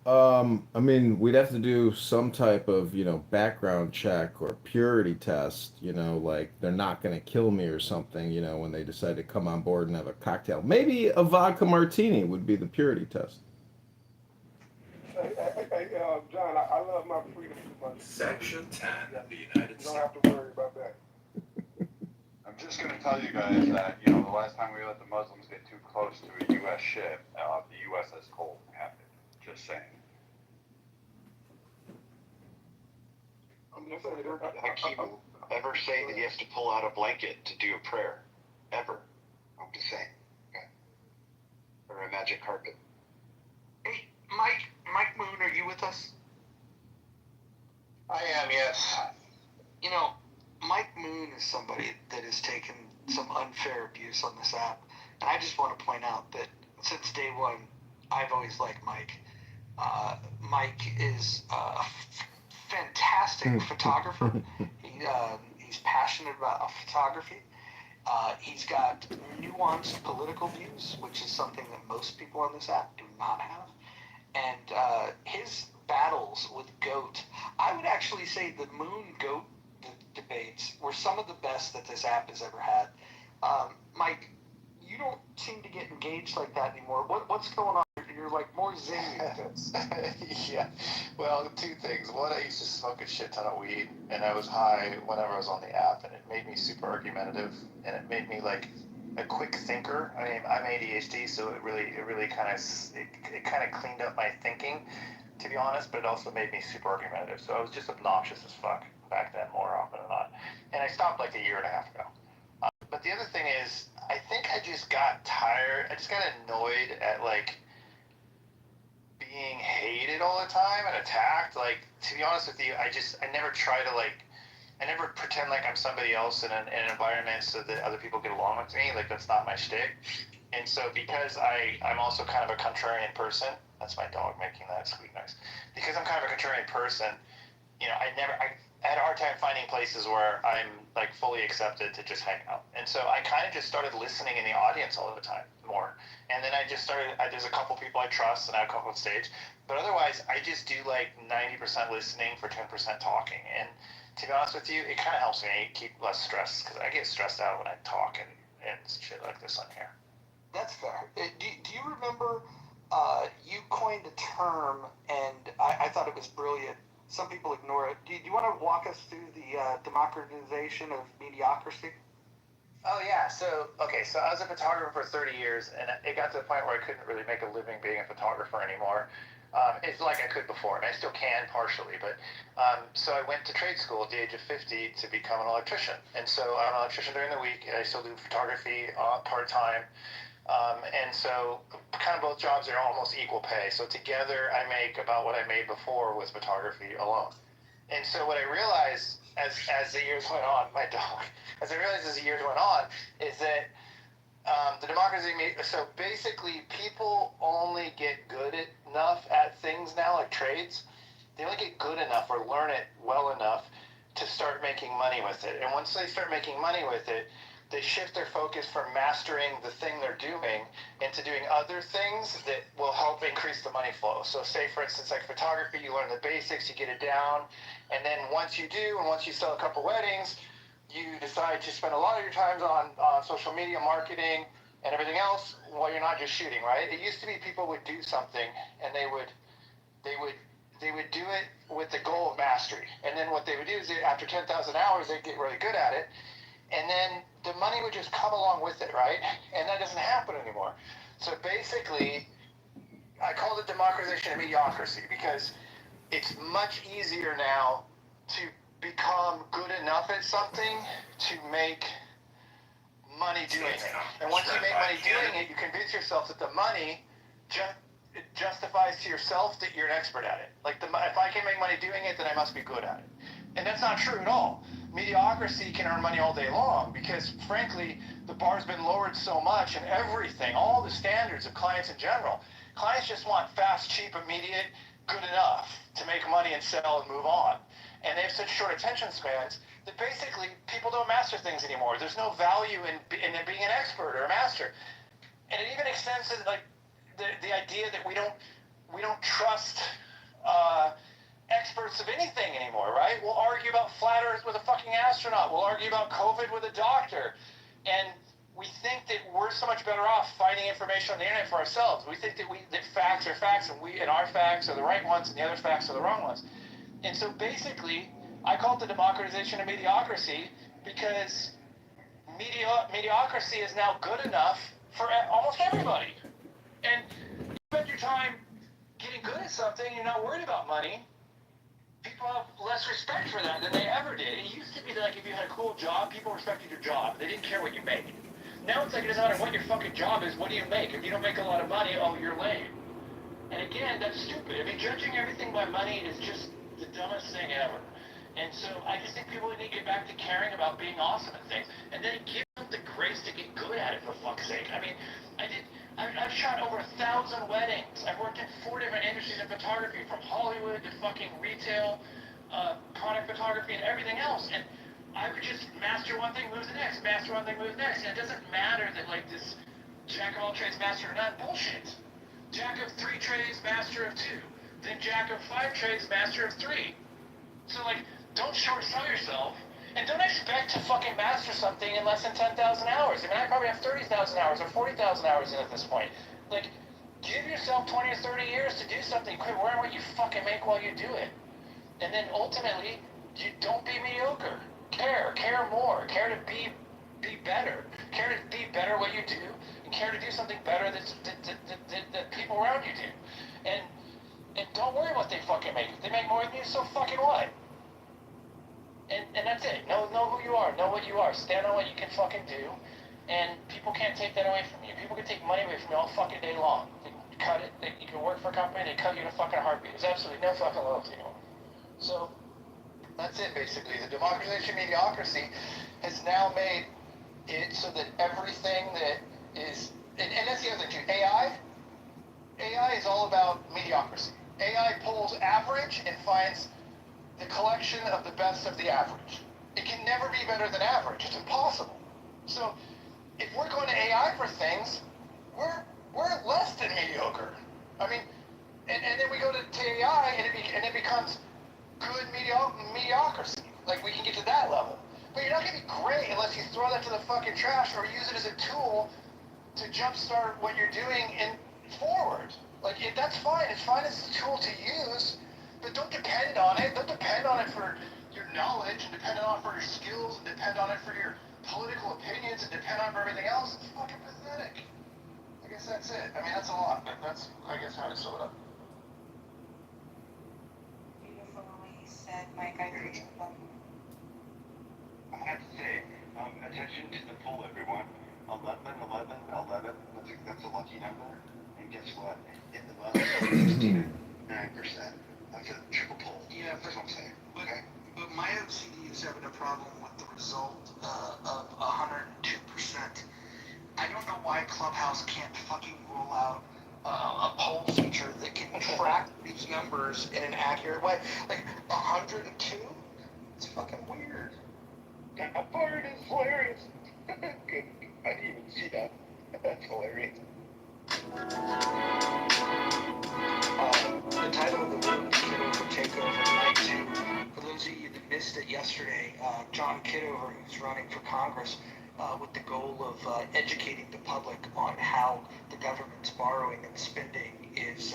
I mean, we'd have to do some type of, background check or purity test, like they're not going to kill me or something, when they decide to come on board and have a cocktail. Maybe a vodka martini would be the purity test. Hey, John, I love my freedom too much. Section 10 of the United You States. don't have to worry about that. I'm just going to tell you guys that, the last time we let the Muslims get too close to a U.S. ship, the USS Cole happened. Just saying. I'm just saying. Hakeem ever say that he has to pull out a blanket to do a prayer? Ever. I'm just saying. Okay. Or a magic carpet. Hey, Mike Moon, are you with us? I am, yes. Mike Moon is somebody that has taken some unfair abuse on this app. And I just want to point out that since day one, I've always liked Mike. Mike is a fantastic photographer. He's passionate about photography. He's got nuanced political views, which is something that most people on this app do not have. And his battles with Goat, I would actually say the Moon Goat debates were some of the best that this app has ever had. Mike, you don't seem to get engaged like that anymore. What's going on? You're like more zany with this. Yeah. Well, two things. One, I used to smoke a shit ton of weed, and I was high whenever I was on the app, and it made me super argumentative, and it made me like a quick thinker. I mean, I'm ADHD, so it really kind of it kind of cleaned up my thinking, to be honest. But it also made me super argumentative. So I was just obnoxious as fuck back then, more often than not. And I stopped like a year and a half ago. But the other thing is, I think I just got tired. I just got annoyed at like being hated all the time and attacked. Like, to be honest with you, I never try to like, I never pretend like I'm somebody else in an environment so that other people get along with me. Like, that's not my shtick. And so because I'm also kind of a contrarian person, that's my dog making that squeak noise. Because I'm kind of a contrarian person, you know, I had a hard time finding places where I'm like fully accepted to just hang out. And so I kind of just started listening in the audience all the time more. And then I just started, there's a couple people I trust and I have a couple on stage. But otherwise, I just do like 90% listening for 10% talking. And to be honest with you, it kind of helps me keep less stressed because I get stressed out when I talk and shit like this on here. That's fair. Do you remember you coined a term, and I thought it was brilliant. Some people ignore it. Do you want to walk us through the democratization of mediocrity? Oh yeah, so I was a photographer for 30 years, and it got to the point where I couldn't really make a living being a photographer anymore. It's like I could before, and I still can partially, but so I went to trade school at the age of 50 to become an electrician. And so I'm an electrician during the week, and I still do photography part-time. And so kind of both jobs are almost equal pay. So together I make about what I made before with photography alone. And so what I realized as the years went on, as the years went on, is that the democracy, so basically people only get good enough at things now, like trades. They only get good enough or learn it well enough to start making money with it. And once they start making money with it, they shift their focus from mastering the thing they're doing into doing other things that will help increase the money flow. So say, for instance, like photography, you learn the basics, you get it down, and then once you sell a couple weddings, you decide to spend a lot of your time on social media marketing and everything else while you're not just shooting, right? It used to be people would do something and they would do it with the goal of mastery. And then what they would do is after 10,000 hours, they'd get really good at it. And then the money would just come along with it, right? And that doesn't happen anymore. So basically, I call it democratization of mediocrity because it's much easier now to become good enough at something to make money doing it. And once you make money doing it, you convince yourself that the money justifies to yourself that you're an expert at it. Like, if I can make money doing it, then I must be good at it. And that's not true at all. Mediocrity can earn money all day long because, frankly, the bar's been lowered so much and everything, all the standards of clients in general. Clients just want fast, cheap, immediate, good enough to make money and sell and move on. And they have such short attention spans that basically people don't master things anymore. There's no value in being an expert or a master. And it even extends to like the idea that we don't trust experts of anything anymore, right? We'll argue about flat earth with a fucking astronaut. We'll argue about COVID with a doctor. And we think that we're so much better off finding information on the internet for ourselves. We think that facts are facts and our facts are the right ones and the other facts are the wrong ones. And so basically, I call it the democratization of mediocrity because mediocrity is now good enough for almost everybody. And you spend your time getting good at something, you're not worried about money, people have less respect for that than they ever did. It used to be that, like, if you had a cool job, people respected your job. They didn't care what you made. Now it's like it doesn't matter what your fucking job is, what do you make? If you don't make a lot of money, oh, you're lame. And again, that's stupid. I mean, judging everything by money is just the dumbest thing ever. And so I just think people need to get back to caring about being awesome at things. And then give them the grace to get good at it, for fuck's sake. I mean, I've shot over 1,000 weddings. I've worked in 4 different industries of photography, from Hollywood to fucking retail, product photography, and everything else. And I would just master one thing, move to the next, master one thing, move to the next. And it doesn't matter that, like, this jack of all trades, master of none, bullshit. Jack of 3 trades, master of 2. Then jack of 5 trades, master of 3. So, like, don't short sell yourself. And don't expect to fucking master something in less than 10,000 hours. I mean, I probably have 30,000 hours or 40,000 hours in at this point. Like, Give yourself 20 or 30 years to do something. Quit worrying what you fucking make while you do it. And then ultimately, you don't be mediocre. Care more. Care to be better. Care to be better what you do, and care to do something better that people around you do. And don't worry what they fucking make. If they make more than you, so fucking what? And that's it. Know who you are. Know what you are. Stand on what you can fucking do. And people can't take that away from you. People can take money away from you all fucking day long. They can cut it. You can work for a company. They cut you in a fucking heartbeat. There's absolutely no fucking loyalty anymore. So that's it, basically. The democratization of mediocrity has now made it so that everything that is, and that's the other thing too. AI is all about mediocrity. AI pulls average and finds the collection of the best of the average. It can never be better than average. It's impossible. So if we're going to AI for things, we're less than mediocre. I mean, and then we go to AI and it becomes good mediocrity. Like, we can get to that level. But you're not going to be great unless you throw that to the fucking trash or use it as a tool to jumpstart what you're doing forward. Like, that's fine. It's fine as a tool to use, but don't depend on it. Don't depend on it for your knowledge, and depend on it for your skills, and depend on it for your political opinions, and depend on it for everything else. It's fucking pathetic. I guess that's it. I mean, that's a lot, but that's, I guess, how to sum it up. Beautifully said, Mike. I agree. I have to say, attention to the poll, everyone. 11, 11, 11. That's a lucky number. And guess what? In the month, 69%. That's a triple poll. Yeah, that's what I'm saying. Okay. But my OCD is having a problem with the result of 102%. I don't know why Clubhouse can't fucking roll out a poll feature that can track these numbers in an accurate way. Like 102? It's fucking weird. That part is hilarious. Good. I didn't even see that. That's hilarious. The title of the room is Kitover Takeover Night 2. For those of you that missed it yesterday, John Kitover, who's running for Congress with the goal of educating the public on how the government's borrowing and spending is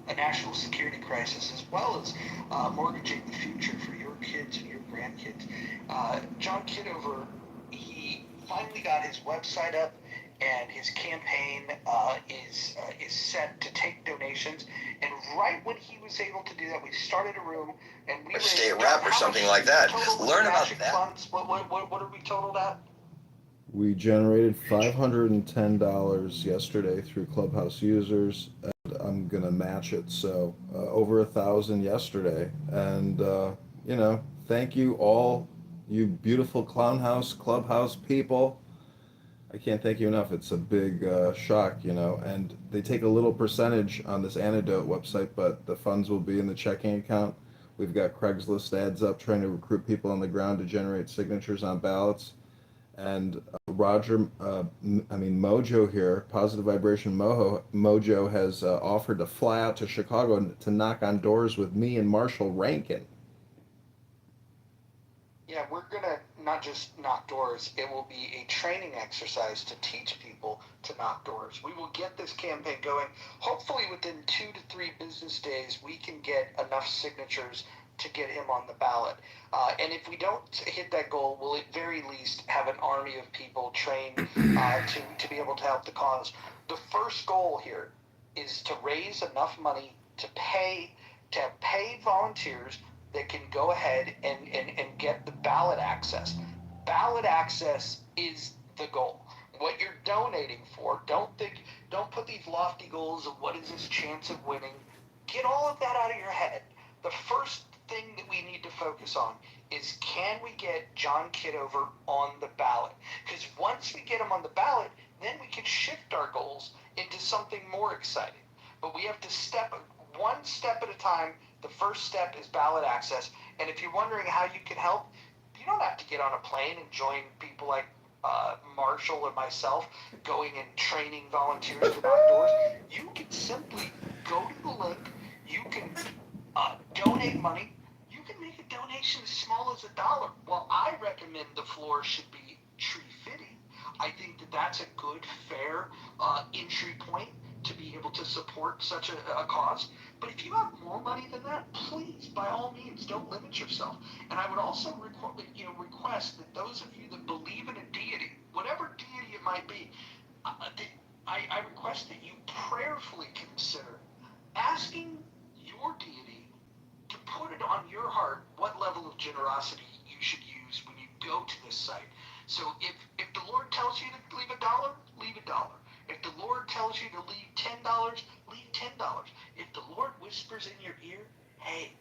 a national security crisis, as well as mortgaging the future for your kids and your grandkids. John Kitover, he finally got his website up, and his campaign is set to take donations. And right when he was able to do that, we started a room, and we stay rep or something like that. Learn about that. Funds. What are we totaled at? We generated $510 yesterday through Clubhouse users, and I'm gonna match it. So over 1,000 yesterday, and thank you all, you beautiful Clubhouse people. I can't thank you enough. It's a big shock, and they take a little percentage on this antidote website, but the funds will be in the checking account. We've got Craigslist ads up trying to recruit people on the ground to generate signatures on ballots. And Mojo here, Positive Vibration Mojo has offered to fly out to Chicago to knock on doors with me and Marshall Rankin. Yeah, we're gonna not just knock doors, it will be a training exercise to teach people to knock doors. We will get this campaign going. Hopefully within 2 to 3 business days, we can get enough signatures to get him on the ballot. And if we don't hit that goal, we'll at very least have an army of people trained to be able to help the cause. The first goal here is to raise enough money to have paid volunteers that can go ahead and get the ballot access. Ballot access is the goal. What you're donating for, don't put these lofty goals of what is this chance of winning. Get all of that out of your head. The first thing that we need to focus on is, can we get John Kitover on the ballot? Because once we get him on the ballot, then we can shift our goals into something more exciting. But we have to step one step at a time. The first step is ballot access. And if you're wondering how you can help, you don't have to get on a plane and join people like Marshall or myself going and training volunteers to knock doors. You can simply go to the link. You can donate money. You can make a donation as small as $1. Well, I recommend the floor should be tree fitting. I think that that's a good, fair entry point to be able to support such a cause. But if you have more money than that, please, by all means, don't limit yourself. And I would also request that those of you that believe in a deity, whatever deity it might be, I request that you prayerfully consider asking your deity to put it on your heart what level of generosity you should use when you go to this site. So if the Lord tells you to leave $1, leave $1. If the Lord tells you to leave $10, leave $10. If the Lord whispers in your ear, hey,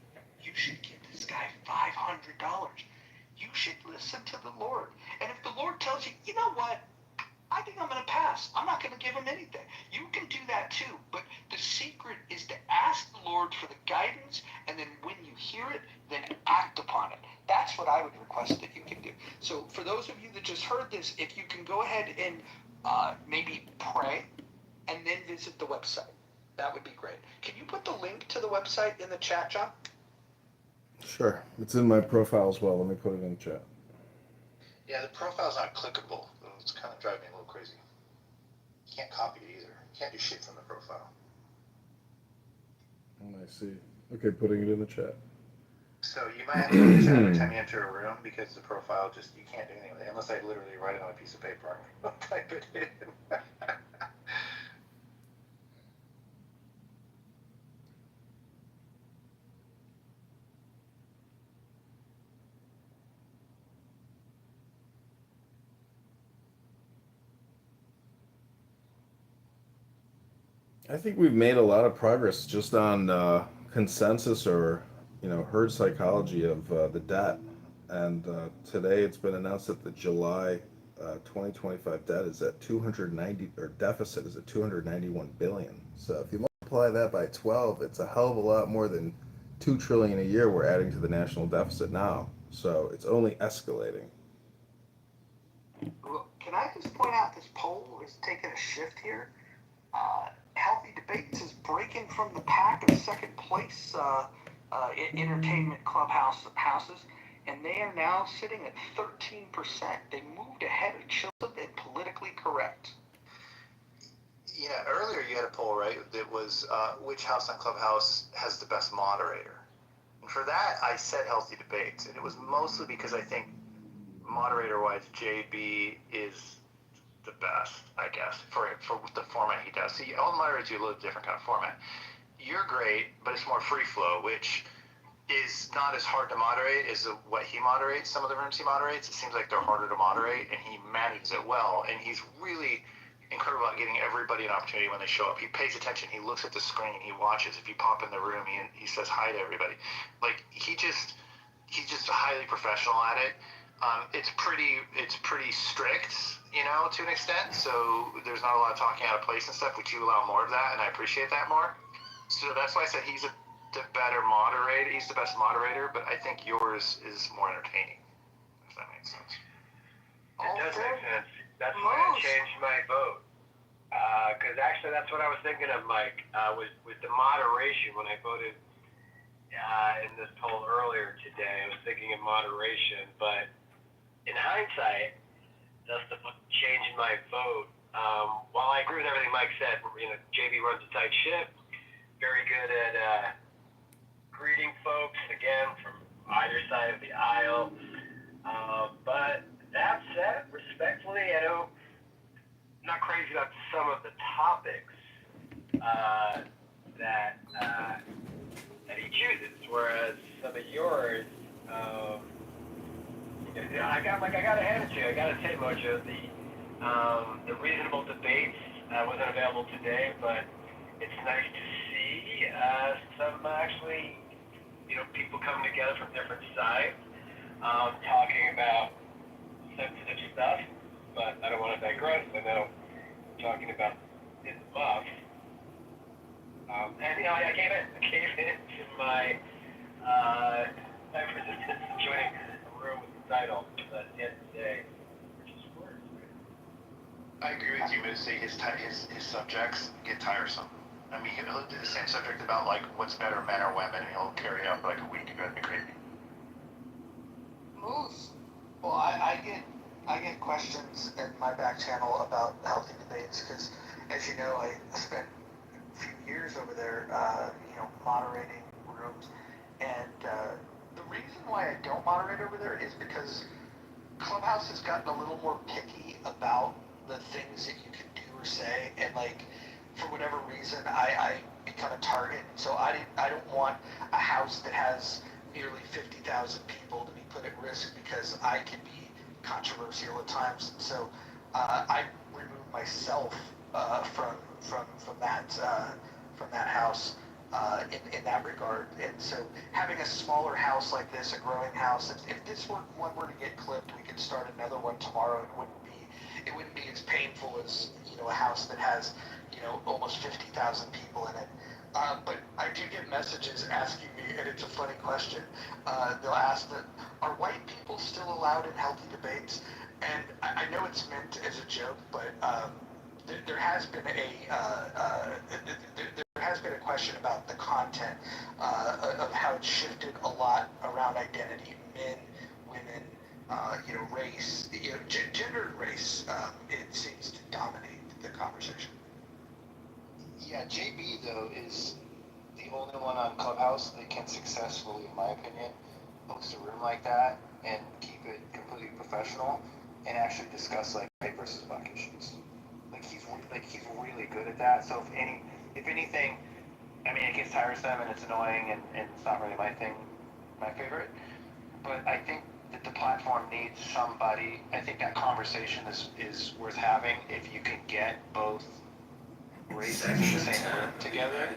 you should give this guy $500, you should listen to the Lord. And if the Lord tells you, you know what, I think I'm going to pass, I'm not going to give him anything, you can do that too. But the secret is to ask the Lord for the guidance, and then when you hear it, then act upon it. That's what I would request that you can do. So for those of you that just heard this, if you can go ahead and maybe pray and then visit the website, that would be great. Can you put the link to the website in the chat, John? Sure. It's in my profile as well. Let me put it in the chat. Yeah, the profile's not clickable. It's kind of driving me a little crazy. You can't copy it either. You can't do shit from the profile. Oh, I see. Okay, putting it in the chat. So you might have to do the chat every time you enter a room because the profile just, you can't do anything with it unless I literally write it on a piece of paper and type it in. I think we've made a lot of progress just on consensus or, herd psychology of the debt. And today it's been announced that the July 2025 debt is at 290, or deficit is at 291 billion. So if you multiply that by 12, it's a hell of a lot more than 2 trillion a year we're adding to the national deficit now. So it's only escalating. Well, can I just point out this poll is taking a shift here? Healthy Debates is breaking from the pack of second place entertainment houses, and they are now sitting at 13%. They moved ahead of Chilton and Politically Correct. Yeah, earlier you had a poll, right, that was which house on Clubhouse has the best moderator. And for that, I said Healthy Debates, and it was mostly because I think moderator-wise, JB is the best, I guess, for the format he does. See, all moderators do a little different kind of format. You're great, but it's more free flow, which is not as hard to moderate as what he moderates. Some of the rooms he moderates, it seems like they're harder to moderate, and he manages it well. And he's really incredible at getting everybody an opportunity when they show up. He pays attention. He looks at the screen. He watches. If you pop in the room, he says hi to everybody. Like he's just highly professional at it. It's pretty strict, to an extent. So there's not a lot of talking out of place and stuff, which you allow more of that, and I appreciate that more. So that's why I said he's the better moderator. He's the best moderator, but I think yours is more entertaining, if that makes sense. It does make sense. That's why I changed my vote. Because actually, that's what I was thinking of, Mike. With the moderation when I voted in this poll earlier today, I was thinking of moderation, but in hindsight, that's the change in my vote. While I agree with everything Mike said, JB runs a tight ship, very good at greeting folks, again, from either side of the aisle. But that said, respectfully, I'm not crazy about some of the topics that he chooses, whereas some of yours, I gotta hand it to you. I gotta say, Mojo, the reasonable debates wasn't available today, but it's nice to see some actually, people coming together from different sides, talking about sensitive stuff. But I don't want to digress. I know we're talking about in the muff. And I gave it to my resistance to joining a room with the title at the end of the day, which is words. I agree with you, Missy. His subjects get tiresome. I mean, he'll do the same subject about like what's better, men or women, and he'll carry it up for like a week. It'd be crazy. Moose. Well, I get questions in my back channel about Healthy Debates because, as you know, I spent few years over there, moderating rooms. And the reason why I don't moderate over there is because Clubhouse has gotten a little more picky about the things that you can do or say, and like for whatever reason, I become a target. So I don't want a house that has nearly 50,000 people to be put at risk because I can be controversial at times. And so I remove myself from that house. In that regard, and so having a smaller house like this, a growing house, if this one were to get clipped, we could start another one tomorrow. It wouldn't be as painful as a house that has almost 50,000 people in it. But I do get messages asking me, and it's a funny question. They'll ask that, are white people still allowed in healthy debates? And I know it's meant as a joke, but there has been a question about the content of how it's shifted a lot around identity, men, women, race, gender and race. It seems to dominate the conversation. Yeah, JB though is the only one on Clubhouse that can successfully, in my opinion, host a room like that and keep it completely professional and actually discuss like right versus black issues. He's really good at that. So if anything, I mean, it gets tiresome and it's annoying and it's not really my favorite. But I think that the platform needs somebody. I think that conversation is worth having if you can get both races in the same room together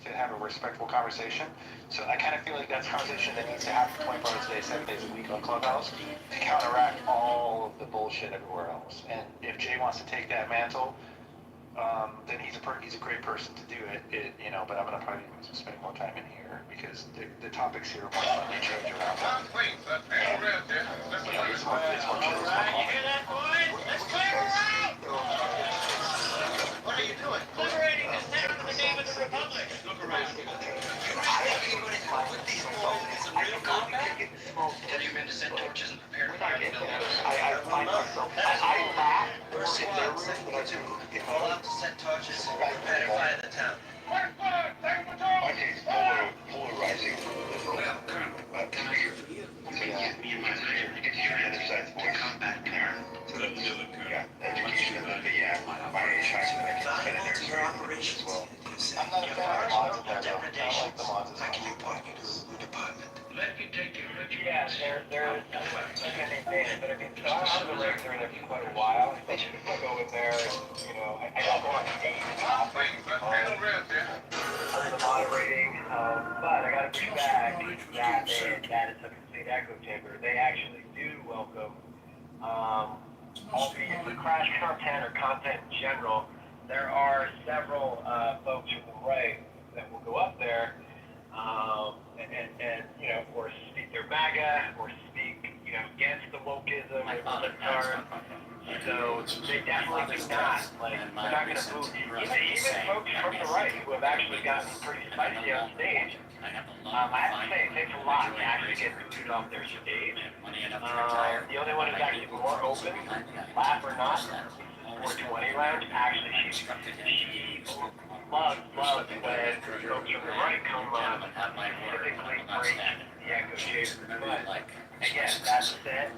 to have a respectful conversation. So I kind of feel like that's a conversation that needs to happen 24 hours a day, 7 days a week on Clubhouse to counteract all of the bullshit everywhere else. And if Jay wants to take that mantle, then he's a great person to do it. But I'm gonna probably spend more time in here because the topics here are more fun to change around. It's more chill. You hear that, boys? Let's clear her out! What are you doing? Liberating this town in the name of the Republic. Look around. Anybody who put these boys in some real combat? Have you been to send torches and prepared fire to build I find myself. I laugh. First squad, second platoon, all out to set torches and prepare to fire the town. My taste polarizing. Well, Colonel, what can I do for you? Me and my leader get to the other side's voice. Combat parent. Couldn't do it, Colonel. Yeah, education of the my age, I can spend it there Your operation as well. I'm not a fan of mods there though. I don't like the mods as I much. can report you to your department. Let me take your ritual. Yeah, they're like I maintain it, but I mean, so I was a regular there for quite a while. They should go in there, I got more engaged on the moderating, but I got to get back that it's a complete echo chamber. They actually do welcome, albeit the crash content or content in general. There are several folks from the right that will go up there and or speak their MAGA or speak, against the wokeism or the libtard. So they definitely do not, they're not going to boo. Even folks from the right who have actually gotten pretty spicy on stage, I have to say, it takes a lot to actually get booted off their stage. The only one who's actually more open, laugh or not, 420 Lounge, actually, she loves when folks from the right come on, typically break the echo chamber. But again, that said,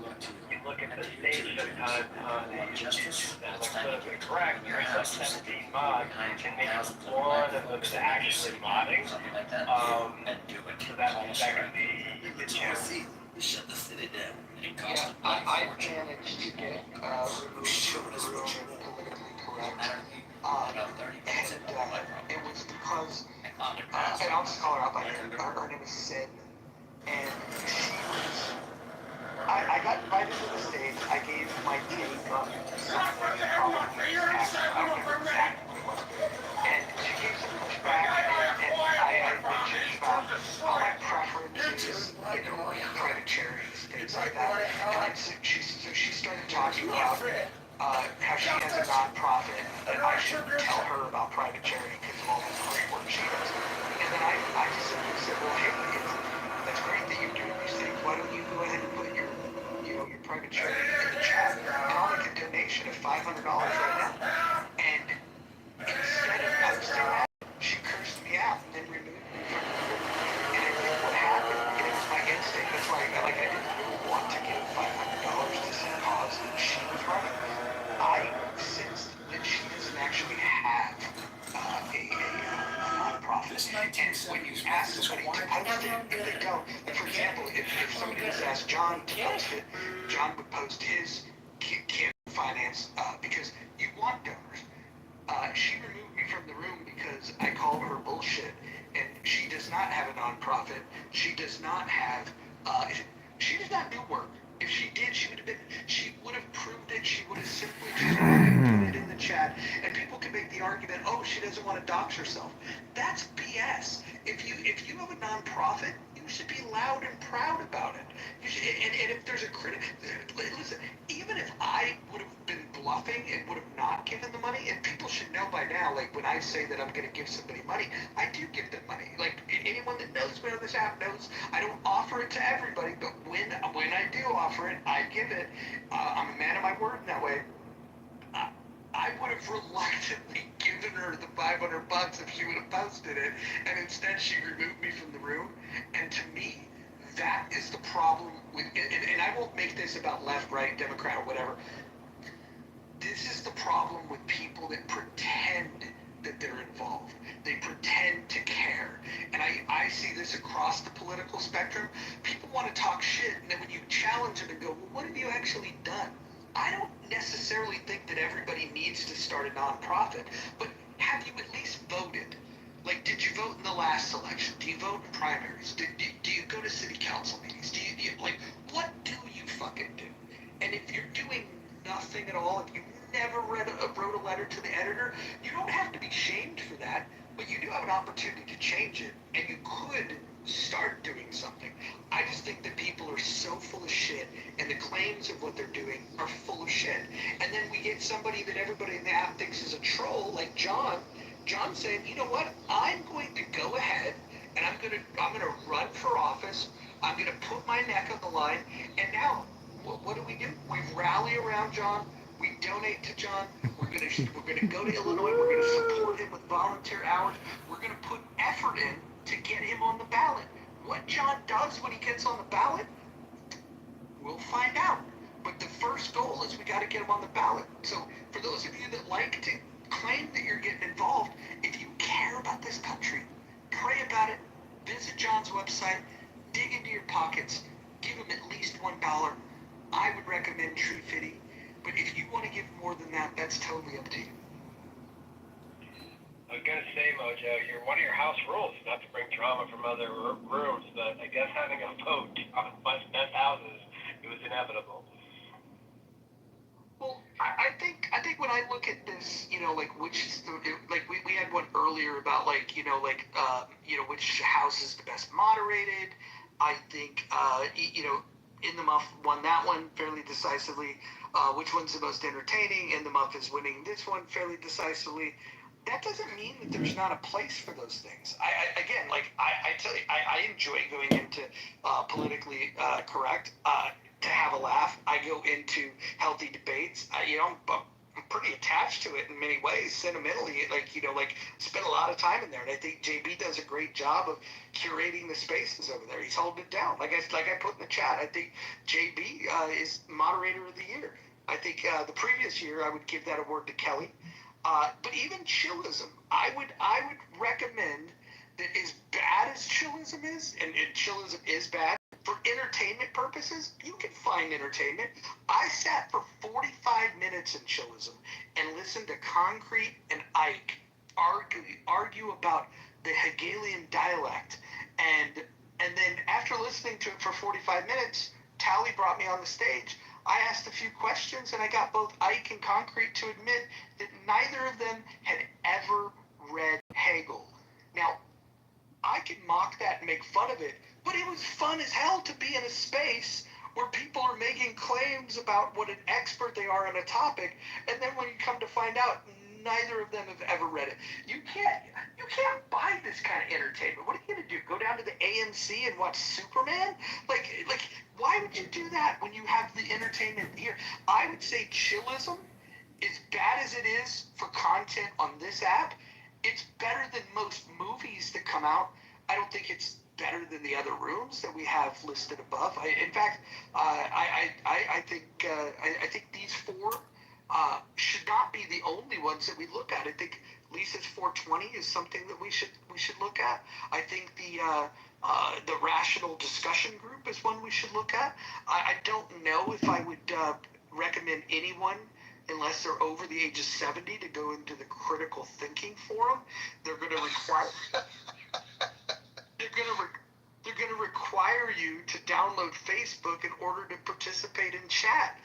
you look at the stage sometimes on politically correct, there's like 17 mods, and maybe one of them is actually modding. So that could be the chance. Shut the city down. Yeah, I managed to get removed from the room politically correct. And it was because, and I'll just call her out by name. Her name is Sid, and she was. I got invited to the stage. I gave my take on something that probably happened. I don't remember exactly what it was. And she gave some pushback, and I mentioned about how my preference is, private charities, things like that. And she started talking about how she has a nonprofit, and I should tell her about private charity because of all this great work she does. And then I just simply said, well, hey, that's great that you're doing these things. Why don't you go ahead and put your private charity in the chat, and I'll make a donation of $500 right now. And instead of, I was so asked John to post it, John would post his campaign finance because you want donors. She removed me from the room because I called her bullshit, and she does not have a nonprofit. She does not have. She does not do work. If she did, she would have proved it. She would have simply just put it in the chat, and people can make the argument, oh, she doesn't want to dox herself. That's BS. If you have a nonprofit, you should be loud and proud about it. And if there's a critic, listen, even if I would have been bluffing and would have not given the money, and people should know by now, like when I say that I'm going to give somebody money, I do give them money. Like anyone that knows me on this app knows I don't offer it to everybody, but when I do offer it, I give it. I'm a man of my word in that way. I would have reluctantly given her the $500 if she would have posted it, and instead she removed me from the room. And to me, that is the problem with, and I won't make this about left, right, Democrat, or whatever. This is the problem with people that pretend that they're involved. They pretend to care. And I see this across the political spectrum. People want to talk shit, and then when you challenge them and go, well, what have you actually done? I don't necessarily think that everybody needs to start a nonprofit, but have you at least voted? Like, did you vote in the last election? Do you vote in primaries? Do you go to city council meetings? Do you like, what do you fucking do? And if you're doing nothing at all, if you never wrote a letter to the editor, you don't have to be shamed for that, but you do have an opportunity to change it, and you could start doing something. I just think that people are so full of shit, and the claims of what they're doing are full of shit. And then we get somebody that everybody in the app thinks is a troll, like John saying, you know what, I'm going to go ahead and I'm gonna run for office. I'm gonna put my neck on the line. And now, what do? We rally around John. We donate to John. We're gonna go to Illinois. We're gonna support him with volunteer hours. We're gonna put effort in to get him on the ballot. What John does when he gets on the ballot, we'll find out. But the first goal is we got to get him on the ballot. So for those of you that like to claim that you're getting involved, if you care about this country, pray about it, visit John's website, dig into your pockets, give him at least $1. I would recommend Tree Fitty, but if you want to give more than that, that's totally up to you. I was gonna say, Mojo, one of your house rules is not to bring drama from other rooms, but I guess having a vote on best houses, it was inevitable. Well, I think when I look at this, like we had one earlier about which house is the best moderated. I think In the Muff won that one fairly decisively. Which one's the most entertaining? In the Muff is winning this one fairly decisively. That doesn't mean that there's not a place for those things. I tell you, I enjoy going into politically correct to have a laugh. I go into healthy debates. I'm pretty attached to it in many ways, sentimentally. Spend a lot of time in there, and I think JB does a great job of curating the spaces over there. He's holding it down. Like I put in the chat, I think JB is moderator of the year. I think the previous year I would give that award to Kelly. But even chillism, I would recommend that as bad as chillism is, and chillism is bad, for entertainment purposes, you can find entertainment. I sat for 45 minutes in chillism and listened to Concrete and Ike argue about the Hegelian dialect. And then after listening to it for 45 minutes, Tally brought me on the stage. I asked a few questions, and I got both Ike and Concrete to admit that neither of them had ever read Hegel. Now, I could mock that and make fun of it, but it was fun as hell to be in a space where people are making claims about what an expert they are on a topic, and then when you come to find out, neither of them have ever read it. You can't buy this kind of entertainment. What are you gonna do? Go down to the AMC and watch Superman? Like, why would you do that when you have the entertainment here? I would say chillism, as bad as it is for content on this app, it's better than most movies that come out. I don't think it's better than the other rooms that we have listed above. In fact, I think these four should not be the only ones that we look at. I think Lisa's 420 is something that we should look at. I think the The rational discussion group is one we should look at. I don't know if I would recommend anyone, unless they're over the age of 70, to go into the critical thinking forum. They're going to require they're going to require you to download Facebook in order to participate in chat.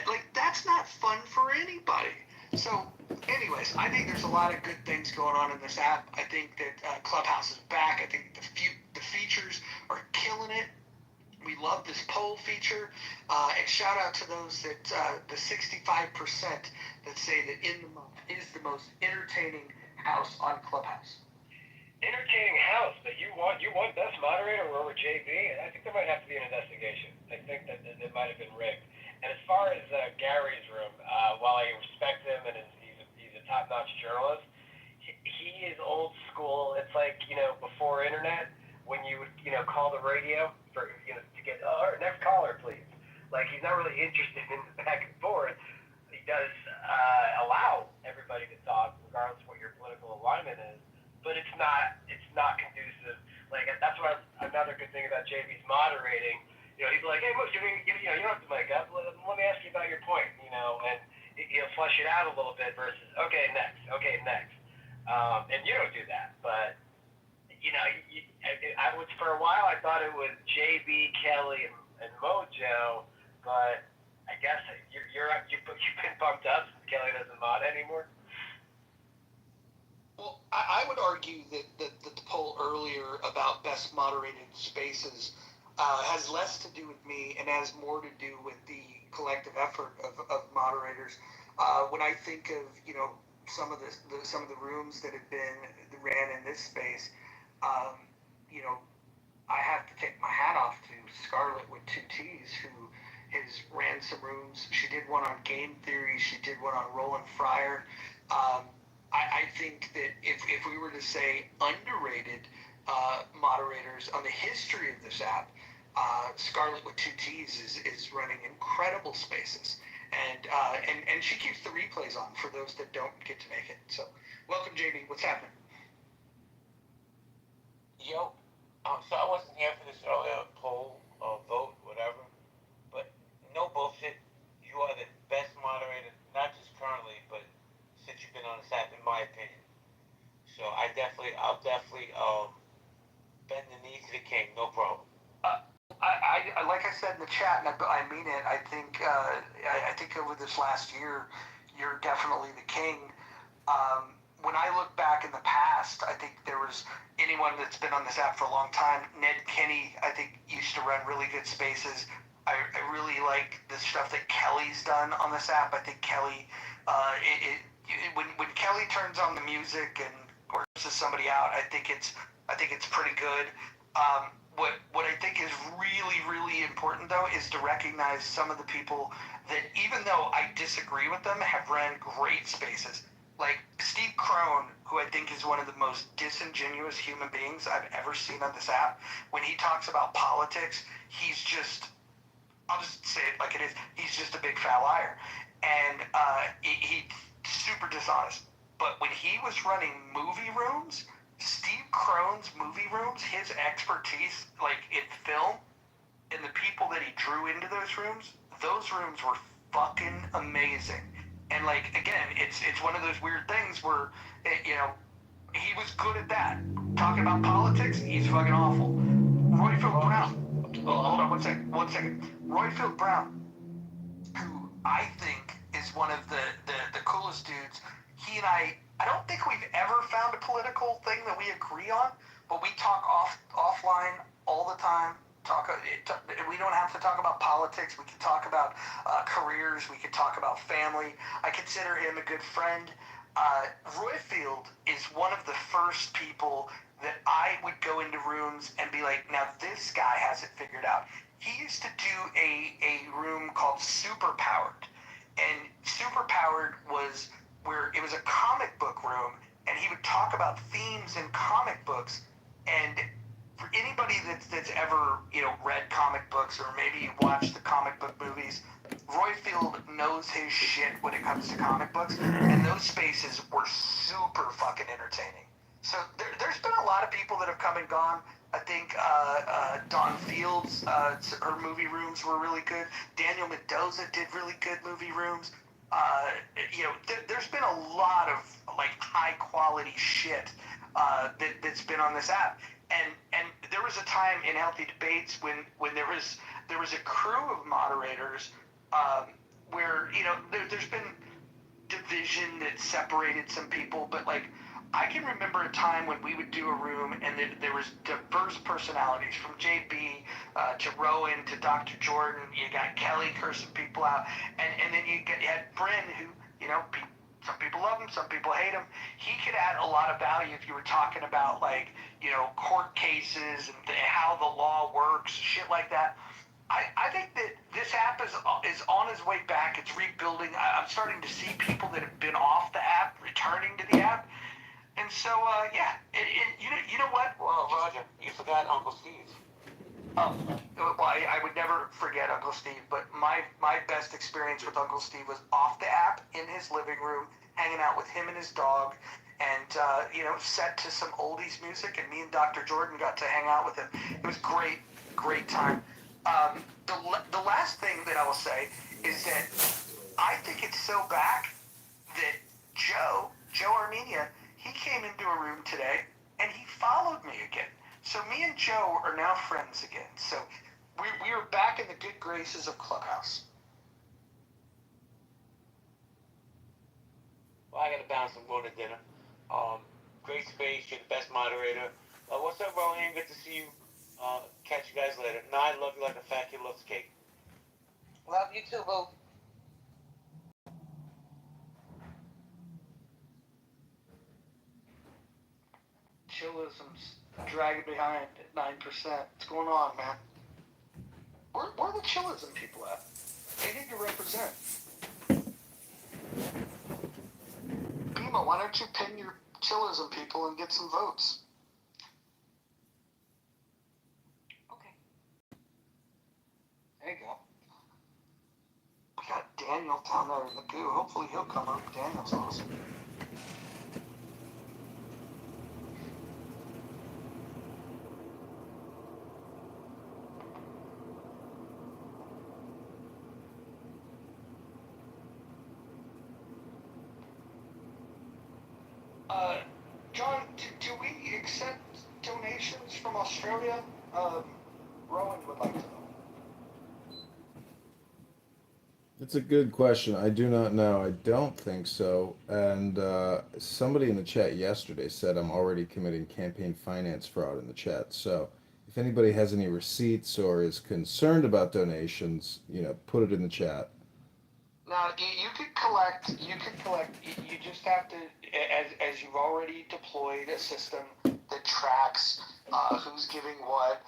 Like, that's not fun for anybody. So, anyways, I think there's a lot of good things going on in this app. I think that Clubhouse is back. I think the features are killing it. We love this poll feature. And shout out to those that, the 65% that say that In the Month is the most entertaining house on Clubhouse. Entertaining house, but you want best moderator over JB? I think there might have to be an investigation. I think that it might have been rigged. And as far as Gary's room, while I respect him and he's a top-notch journalist, he is old school. It's like, before internet, when you would, call the radio for, to get, next caller, please. Like, he's not really interested in the back and forth. He does allow everybody to talk, regardless of what your political alignment is. But it's not conducive. Like, that's what another good thing about JB's moderating. He'd be like, hey, look, you don't have to mic up. Let me ask you about your point, and he'll flesh it out a little bit versus, okay, next. And you don't do that. But, I was, for a while, I thought it was JB, Kelly, and Mojo, but I guess you've been bumped up since Kelly doesn't mod anymore. Well, I would argue that the poll earlier about best moderated spaces has less to do with me and has more to do with the collective effort of moderators. When I think of some of the rooms that have been ran in this space, I have to take my hat off to Scarlett with 2 T's, who has ran some rooms. She did one on game theory. She did one on Roland Fryer. I think that if we were to say underrated moderators on the history of this app, Scarlett with 2 T's is running incredible spaces, and she keeps the replays on for those that don't get to make it. So, welcome, JB. What's happening? Yo, so I wasn't here for this earlier poll or vote, whatever, but no bullshit. You are the best moderator, not just currently, but since you've been on this app, in my opinion. So I'll definitely bend the knee to the king, no problem. I like I said in the chat, and I mean it. I think over this last year, you're definitely the king. When I look back in the past, I think there was anyone that's been on this app for a long time. Ned Kinney, I think, used to run really good spaces. I really like the stuff that Kelly's done on this app. I think Kelly, when Kelly turns on the music and forces somebody out, I think it's pretty good. What I think is really, really important, though, is to recognize some of the people that, even though I disagree with them, have ran great spaces. Like Steve Crone, who I think is one of the most disingenuous human beings I've ever seen on this app. When he talks about politics, he's just, I'll just say it like it is, he's just a big fat liar. And he's super dishonest. But when he was running movie rooms, Steve Crone's movie rooms, his expertise, like in film, and the people that he drew into those rooms were fucking amazing. And like, again, it's one of those weird things where, he was good at that. Talking about politics, he's fucking awful. Royfield Brown. Hold on one second. Royfield Brown, who I think is one of the coolest dudes. He and I don't think we've ever found a political thing that we agree on, but we talk offline all the time. We don't have to talk about politics. We can talk about careers. We can talk about family. I consider him a good friend. Royfield is one of the first people that I would go into rooms and be like, now this guy has it figured out. He used to do a room called Superpowered. And Superpowered was where it was a comic book room, and he would talk about themes in comic books. And for anybody that's ever read comic books, or maybe watched the comic book movies, Royfield knows his shit when it comes to comic books, and those spaces were super fucking entertaining. So there's been a lot of people that have come and gone. I think Dawn Fields, her movie rooms were really good. Daniel Mendoza did really good movie rooms. There's been a lot of like high quality shit that's been on this app. And there was a time in Healthy Debates when there was a crew of moderators where there's been division that separated some people, but like I can remember a time when we would do a room and there was diverse personalities from JB to Rowan to Dr. Jordan. You got Kelly cursing people out, and then you had Bryn, who some people love him, some people hate him. He could add a lot of value if you were talking about like court cases and how the law works, shit like that. I think that this app is on its way back. It's rebuilding. I'm starting to see people that have been off the app returning to the app. And so, you know what? Well, Roger, you forgot Uncle Steve. Oh, well, I would never forget Uncle Steve, but my best experience with Uncle Steve was off the app in his living room, hanging out with him and his dog, and, set to some oldies music, and me and Dr. Jordan got to hang out with him. It was great, great time. The last thing that I will say is that I think it's so back that Joe Armenia, he came into a room today and he followed me again. So me and Joe are now friends again. So we are back in the good graces of Clubhouse. Well, I gotta bounce and go to dinner. Great space, you're the best moderator. What's up, Rohan? Good to see you. Catch you guys later. No, I love you like a fat kid loves cake. Love you too, boo. Chillism's dragging behind at 9%. What's going on, man? Where are the chillism people at? They need to represent. Bima, why don't you pin your chillism people and get some votes? Okay. There you go. We got Daniel down there in the goo. Hopefully he'll come up. Daniel's awesome. John, do we accept donations from Australia? Rowan would like to know. It's a good question. I do not know. I don't think so. And somebody in the chat yesterday said I'm already committing campaign finance fraud in the chat. So if anybody has any receipts or is concerned about donations, put it in the chat. Now, you could collect, you just have to, as you've already deployed a system that tracks who's giving what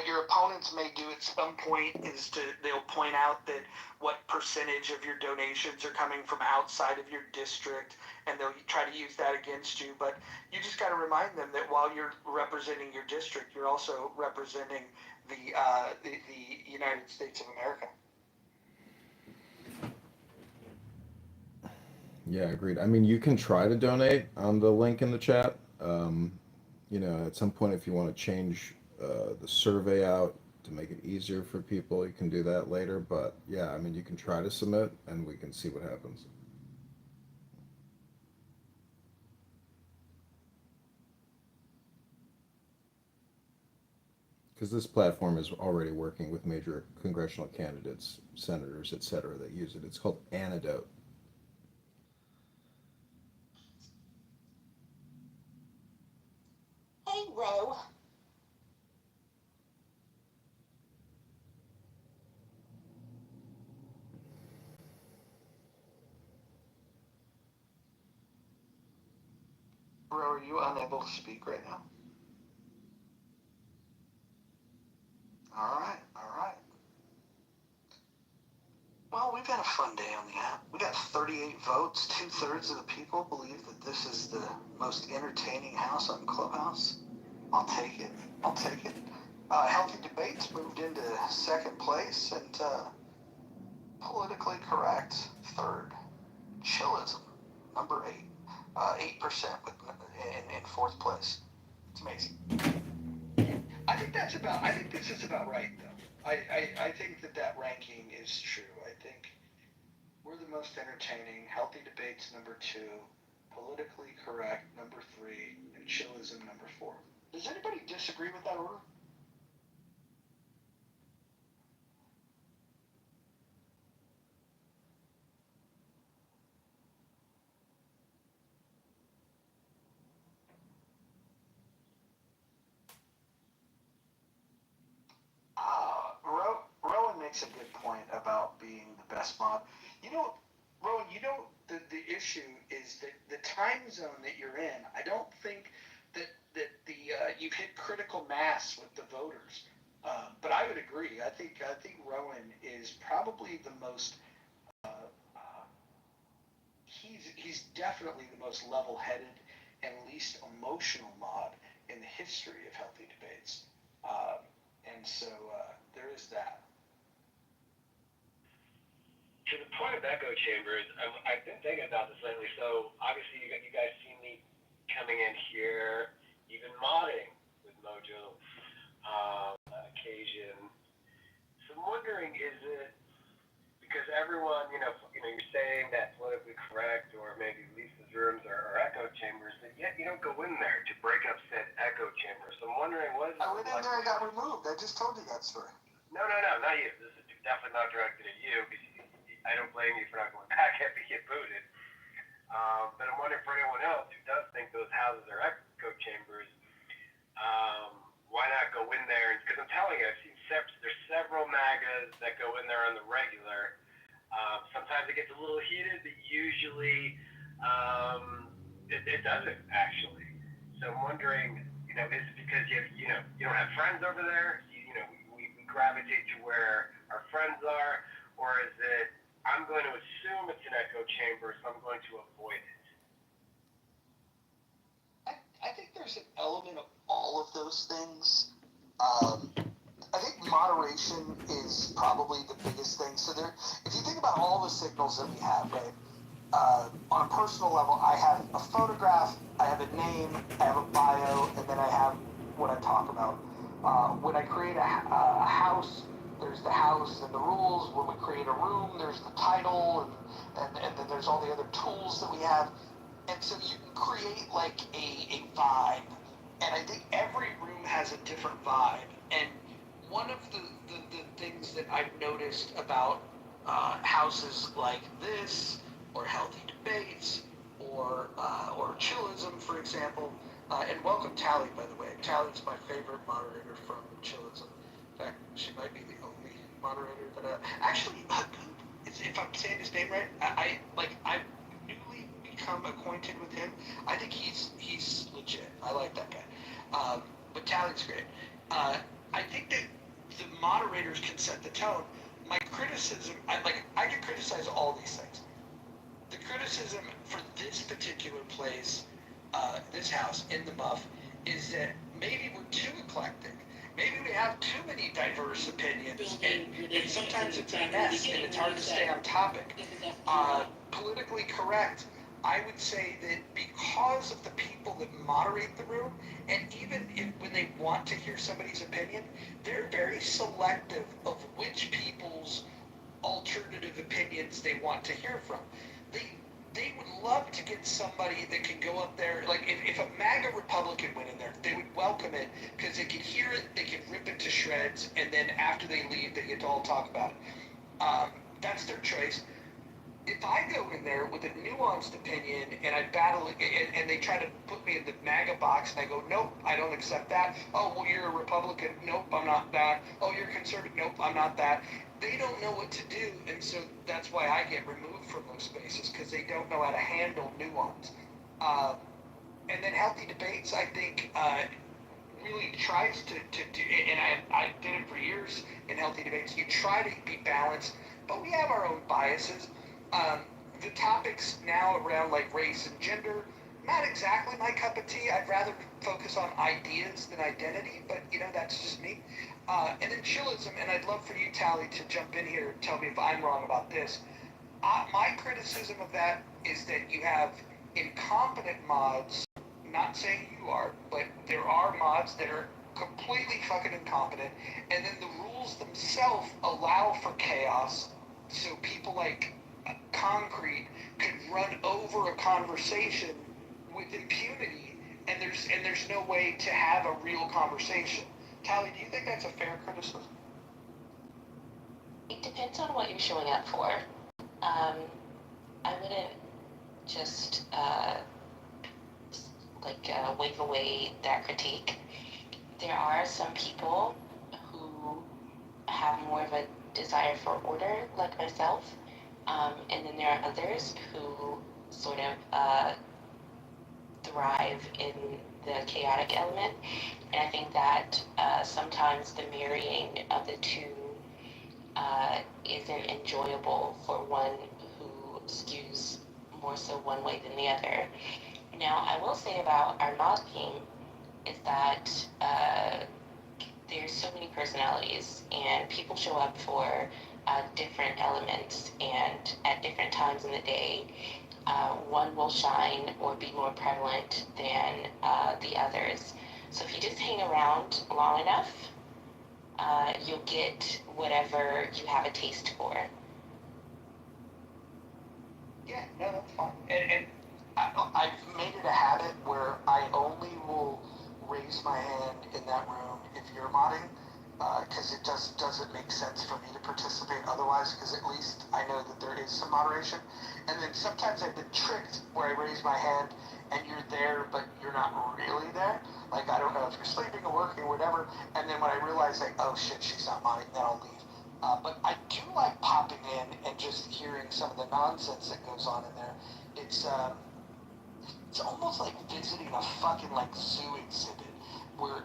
your opponents may do at some point is they'll point out that what percentage of your donations are coming from outside of your district, and they'll try to use that against you, but you just got to remind them that while you're representing your district, you're also representing the United States of America. Yeah, agreed. I mean, you can try to donate on the link in the chat. At some point, if you want to change the survey out to make it easier for people, you can do that later. But yeah, I mean, you can try to submit and we can see what happens. Because this platform is already working with major congressional candidates, senators, etc., that use it. It's called Antidote. Hey, Ro. Ro, are you unable to speak right now? All right. Well, we've had a fun day on the app. We got 38 votes. 2/3 of the people believe that this is the most entertaining house on Clubhouse. I'll take it. Healthy Debates moved into second place, and politically correct third. Chillism, number 8, 8% in fourth place. It's amazing. I think this is about right, though. I think that ranking is true. I think we're the most entertaining, healthy debates number 2, politically correct number 3, and chillism number 4. Does anybody disagree with that order? Rowan makes a good point about being the best mod. Rowan, the issue is that the time zone that you're in, I don't think that you've hit critical mass with the voters. But I would agree. I think Rowan is probably the most. He's definitely the most level-headed and least emotional mod in the history of healthy debates. And so there is that. To the point of echo chambers, I've been thinking about this lately. So obviously you guys see me coming in here, even modding with Mojo on occasion. So I'm wondering, is it because everyone, you're saying that politically correct or maybe Lisa's rooms are echo chambers, but yet you don't go in there to break up said echo chamber. So I'm wondering, what is it? I went in there and got removed. I just told you that story. No, not you. This is definitely not directed at you, because I don't blame you for not going back after you get booted. But I'm wondering for anyone else who does think those houses are echo chambers, why not go in there? Because I'm telling you, I've seen there's several MAGAs that go in there on the regular. Sometimes it gets a little heated, but usually it doesn't actually. So I'm wondering, is it because you don't have friends over there? We gravitate to where our friends are, or is it I'm going to assume it's an echo chamber, so I'm going to avoid it? I think there's an element of all of those things. I think moderation is probably the biggest thing. So if you think about all the signals that we have, right? On a personal level, I have a photograph, I have a name, I have a bio, and then I have what I talk about. When I create a house, there's the house and the rules. When we create a room, there's the title, and then there's all the other tools that we have. And so you can create like a vibe. And I think every room has a different vibe. And one of the things that I've noticed about houses like this, or healthy debates, or chillism, for example, and welcome Tally, by the way. Tally's my favorite moderator from chillism. In fact, she might be the only moderator that actually, if I'm saying his name right, I've newly become acquainted with him. I think he's legit. I like that guy. But Tally's great. I think that the moderators can set the tone. My criticism, I can criticize all these things. The criticism for this particular place, this house in the Muff, is that maybe we're too eclectic. Maybe we have too many diverse opinions, and sometimes it's a mess, and it's hard to stay on topic. Politically correct, I would say that because of the people that moderate the room, and even when they want to hear somebody's opinion, they're very selective of which people's alternative opinions they want to hear from. They would love to get somebody that can go up there, like if a MAGA Republican went in there, they would welcome it because they could hear it, they could rip it to shreds, and then after they leave, they get to all talk about it. That's their choice. If I go in there with a nuanced opinion and I battle it, and they try to put me in the MAGA box, and I go, nope, I don't accept that. Oh, well, you're a Republican. Nope, I'm not that. Oh, you're conservative. Nope, I'm not that. They don't know what to do, and so that's why I get removed from those spaces, because they don't know how to handle nuance. And then healthy debates, I think, really tries to and I did it for years in healthy debates. You try to be balanced, but we have our own biases. The topics now around like race and gender, not exactly my cup of tea. I'd rather focus on ideas than identity, but that's just me. And then chillism, and I'd love for you, Tally, to jump in here and tell me if I'm wrong about this. My criticism of that is that you have incompetent mods, not saying you are, but there are mods that are completely fucking incompetent, and then the rules themselves allow for chaos, so people like Concrete could run over a conversation with impunity, and there's no way to have a real conversation. Tally, do you think that's a fair criticism? It depends on what you're showing up for. I wouldn't just wave away that critique. There are some people who have more of a desire for order, like myself, and then there are others who sort of thrive in the chaotic element. And I think that sometimes the marrying of the two isn't enjoyable for one who skews more so one way than the other. Now, I will say about our mod team is that there's so many personalities, and people show up for different elements, and at different times in the day, one will shine or be more prevalent than the others. So if you just hang around long enough, you'll get whatever you have a taste for. Yeah, no, that's fine. And I've made it a habit where I only will raise my hand in that room if you're modding, because it just doesn't make sense for me to participate otherwise, because at least I know that there is some moderation. And then sometimes I've been tricked where I raise my hand and you're there, but you're not really there. Like, I don't know if you're sleeping or working or whatever, and then when I realize, like, oh shit, she's not modding, then I'll leave. But I do like popping in and just hearing some of the nonsense that goes on in there. It's almost like visiting a fucking like zoo exhibit where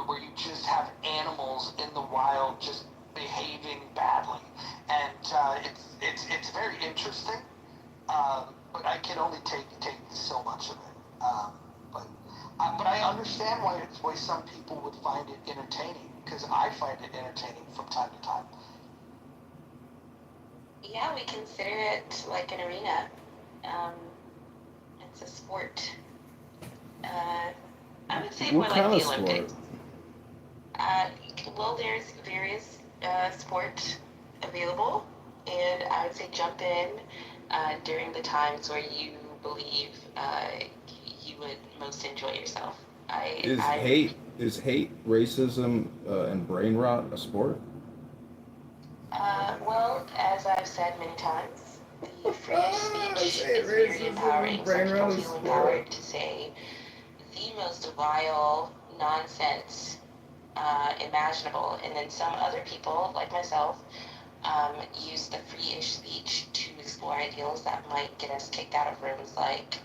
where you just have animals in the wild just behaving badly, and it's very interesting. But I can only take so much of it. But I understand why some people would find it entertaining, because I find it entertaining from time to time. Yeah, we consider it like an arena. It's a sport. I would say more What like kind the of sport? Olympics. Well, there's various sports available, and I would say jump in during the times where you believe you would most enjoy yourself. Is hate, racism, and brain rot a sport? Well, as I've said many times, the freedom of speech is very empowering. Some people feel empowered to say the most vile nonsense imaginable, and then some other people, like myself, use the free-ish speech to explore ideals that might get us kicked out of rooms like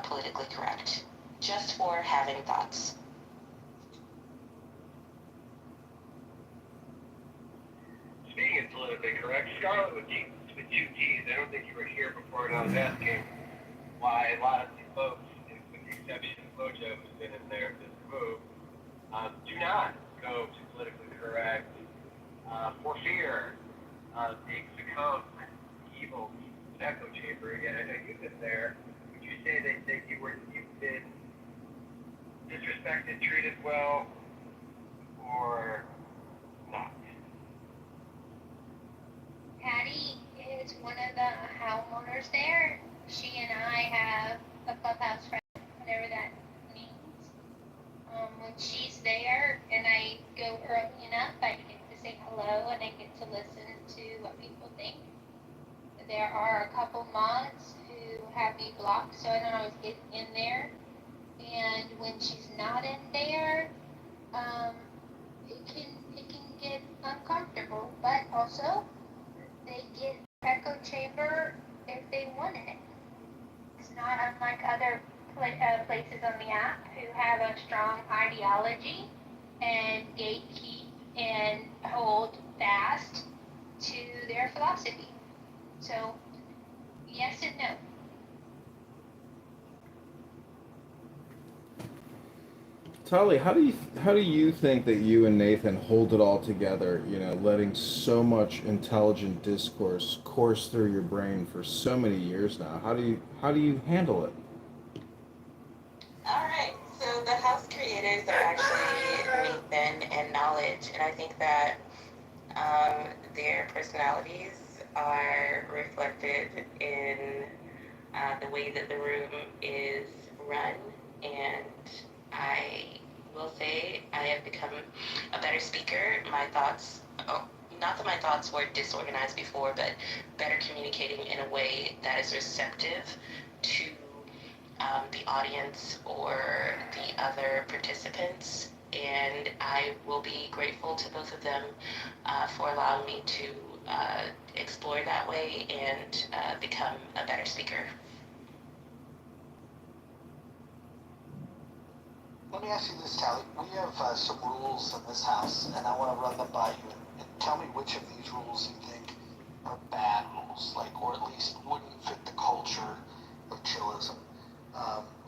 politically correct, just for having thoughts. Speaking of politically correct, Scarlett with two T's. I don't think you were here before, and I was asking why a lot of these folks, with the exception of Mojo, who's been in there this move, do not go to politically correct for fear of being succumb evil echo chamber. Again, I know you've been there. Would you say that you've been disrespected, treated well, or not? Patty is one of the homeowners there. She and I have a clubhouse friend, whatever that means. When she's there and I go early enough, I get to say hello and I get to listen to what people think. There are a couple mods who have me blocked, so I don't always get in there. And when she's not in there, it can get uncomfortable. But also, they get echo chamber if they want it. It's not unlike other places on the app who have a strong ideology and gatekeep and hold fast to their philosophy. So, yes and no. Tali, how do you think that you and Nathan hold it all together? You know, letting so much intelligent discourse course through your brain for so many years now. How do you handle it? All right, so the house creators are actually knowledge, and I think that their personalities are reflected in the way that the room is run, and I will say I have become a better speaker. My thoughts, oh, not that my thoughts were disorganized before, but better communicating in a way that is receptive to the audience or the other participants. And I will be grateful to both of them for allowing me to explore that way and become a better speaker. Let me ask you this, Tally. We have some rules in this house, and I want to run them by you and tell me which of these rules you think are bad rules, like, or at least wouldn't fit the culture of chillism.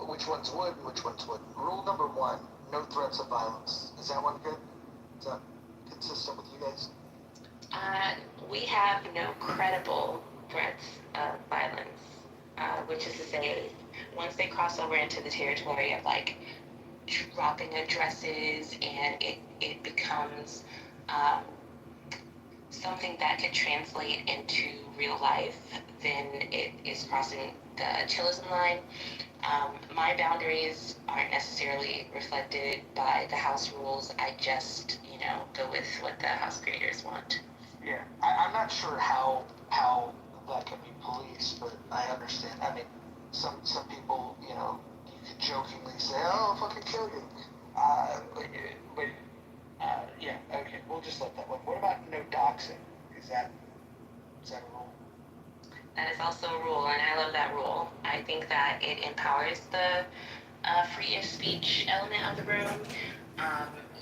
Which ones would and which ones wouldn't. Rule number 1, no threats of violence. Is that one good? Is that consistent with you guys? We have no credible threats of violence, which is to say, once they cross over into the territory of like dropping addresses and it becomes something that could translate into real life, then it is crossing the chillism line. My boundaries aren't necessarily reflected by the house rules. I just, go with what the house creators want. Yeah, I'm not sure how that can be policed, but I understand. I mean, some people, you could jokingly say, "Oh, I'll fucking kill you." Yeah, okay, we'll just let that one. What about no doxing? Is that a rule? That is also a rule, and I love that rule. I think that it empowers the free speech element of the room.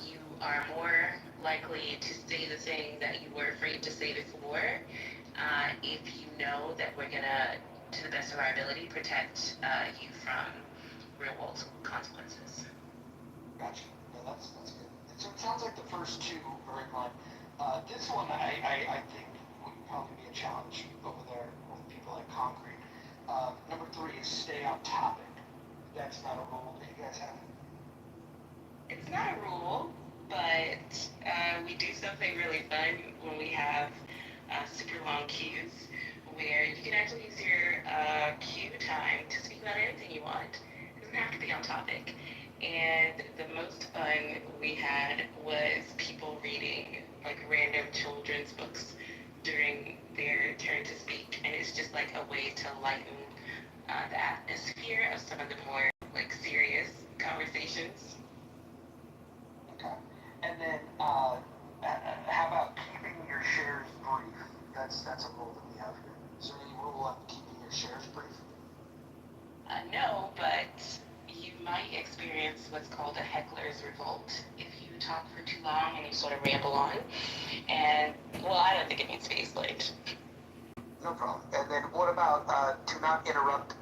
You are more likely to say the thing that you were afraid to say before if you know that we're gonna, to the best of our ability, protect you from real world consequences. Gotcha. Yeah, that's good. So it sounds like the first two are in line. This one, I think, would probably be a challenge over there with people like Concrete. Number 3 is stay on topic. That's not a rule that you guys have. It's not a rule, but we do something really fun when we have super long queues where you can actually use your queue time to speak about anything you want. It doesn't have to be on topic. And the most fun we had was people reading like random children's books during their turn to speak. And it's just like a way to lighten the atmosphere of some of the more like serious conversations. Okay. And then, how about keeping your shares brief? That's a rule that we have here. Is there any rule on keeping your shares brief? No, but you might experience what's called a heckler's revolt if you talk for too long and you sort of ramble on. And, well, I don't think it needs to be explained. No problem. And then what about do not interrupt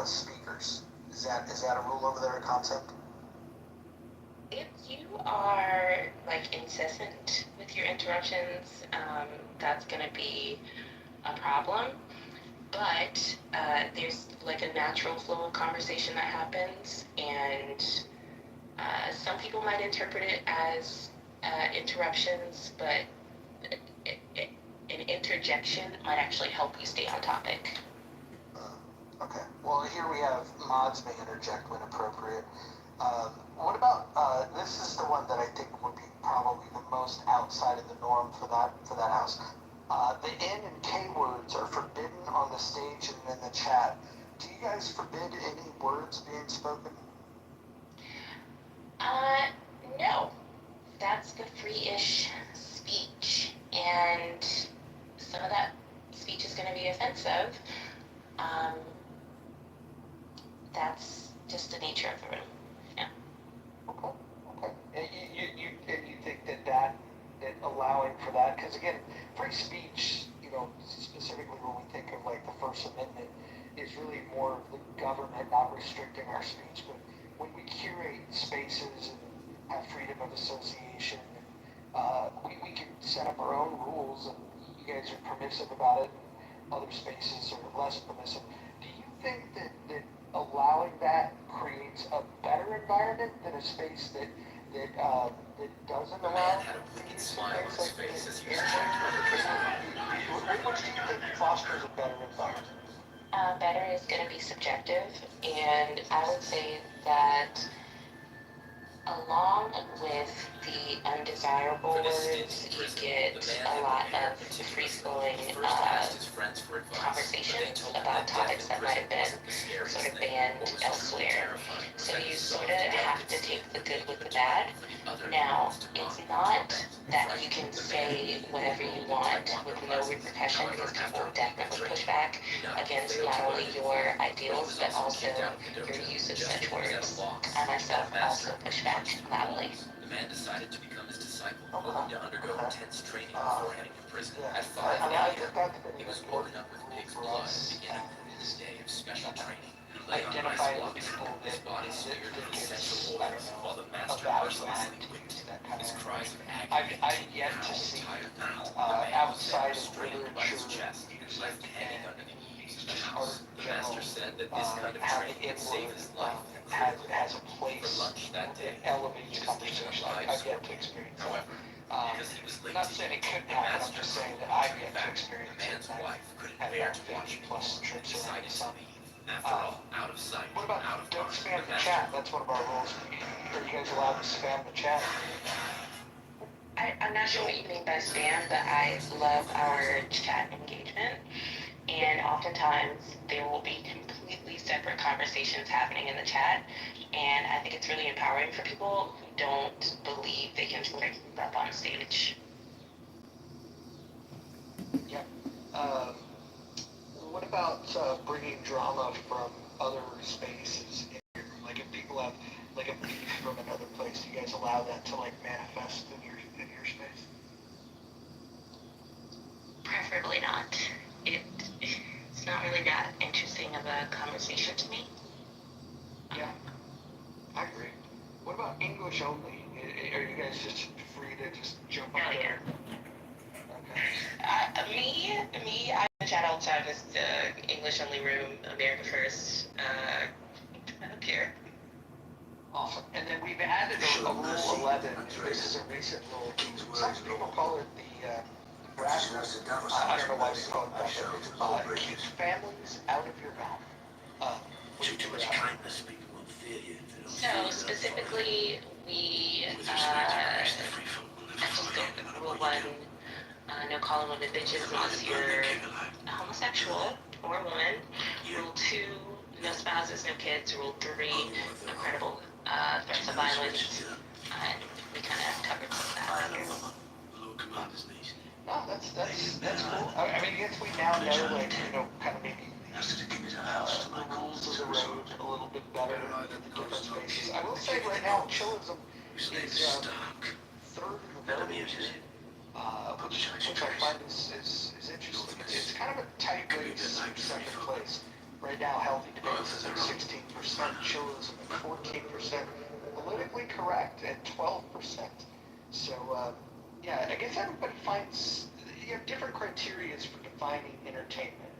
speakers? Is that a rule over there, a concept? If you are like incessant with your interruptions, that's going to be a problem. But there's like a natural flow of conversation that happens, and some people might interpret it as interruptions, but an interjection might actually help you stay on topic. Okay. Well, here we have mods may interject when appropriate. What about this is the one that I think would be probably the most outside of the norm for that house. The N and K words are forbidden on the stage and in the chat. Do you guys forbid any words being spoken? No. That's the free-ish speech, and some of that speech is going to be offensive. That's just the nature of the room. Yeah. Okay. And you think that allowing for that, because again, free speech, specifically when we think of like the First Amendment, is really more of the government not restricting our speech, but when we curate spaces and have freedom of association, we can set up our own rules, and you guys are permissive about it, and other spaces are less permissive. Do you think that allowing that creates a better environment than a space that that doesn't allow the use of things like the which do you think fosters a better environment? Better is going to be subjective, and I would say that along with the undesirable words, you get a lot of free-flowing conversations about topics that might have been sort of banned elsewhere. So you sort of have to take the good with the bad. Now, it's not that you can say whatever you want with no repercussion, because people will definitely push back against not only your ideals, but also your use of such words. I myself also push back loudly. The man decided to become his disciple, willing to undergo intense training before heading to prison. At 5 a.m., he was woken up with pig's blood, beginning his day of special training. He lay on ice blocks, his body smeared with essential oils, while the master mercilessly whipped him. His cries of agony I've yet to see outside of literature chest, left hanging under the eaves of the or house. The master said that this kind of how the training would save his life. has a place lunch that day, that elevates conversation. I've yet to experience that. However, because he was late Not to saying it eat, couldn't the happen, I'm master, just saying that I've yet to the experience man's it. wife couldn't I've bear had to watch 50 plus and trips around decided the to sun. leave. After all, out of sight, What about out of don't mind, spam the master chat? That's one of our rules. Are you guys allowed to spam the chat? I'm not sure what you mean by spam, but I love our chat engagement. And oftentimes there will be completely separate conversations happening in the chat. And I think it's really empowering for people who don't believe they can sort of keep up on stage. Yep. What about bringing drama from other spaces in here? Like if people have like a beef from another place, do you guys allow that to like manifest in your space? Preferably not. It's not really that interesting of a conversation to me. Yeah, I agree. What about English only? Are you guys just free to just jump up there? Me, I chat all the time. It's the English only room, America First. I don't care. Awesome. And then we've added a rule 11. This is a recent rule. Some people call it the brass rule. I don't know why they call it that. Keep families out of your mouth. Too much kindness, people will fear you. So specifically, we rule 1, no calling women bitches unless you're homosexual or a woman. Rule 2, no spouses, no kids. Rule 3, no credible threats of violence. And we kind of covered that here. No, that's cool. I mean, I guess we now know, like, you know, kind of maybe the rules of the road a little bit better in the different spaces. I will say right now, chillism is third in the voting, which I find is interesting. It's kind of a tight race for second place. Right now, healthy debates is at 16%, chillism at 14%, politically correct at 12%. So, yeah, I guess everybody finds, you have different criteria for defining entertainment.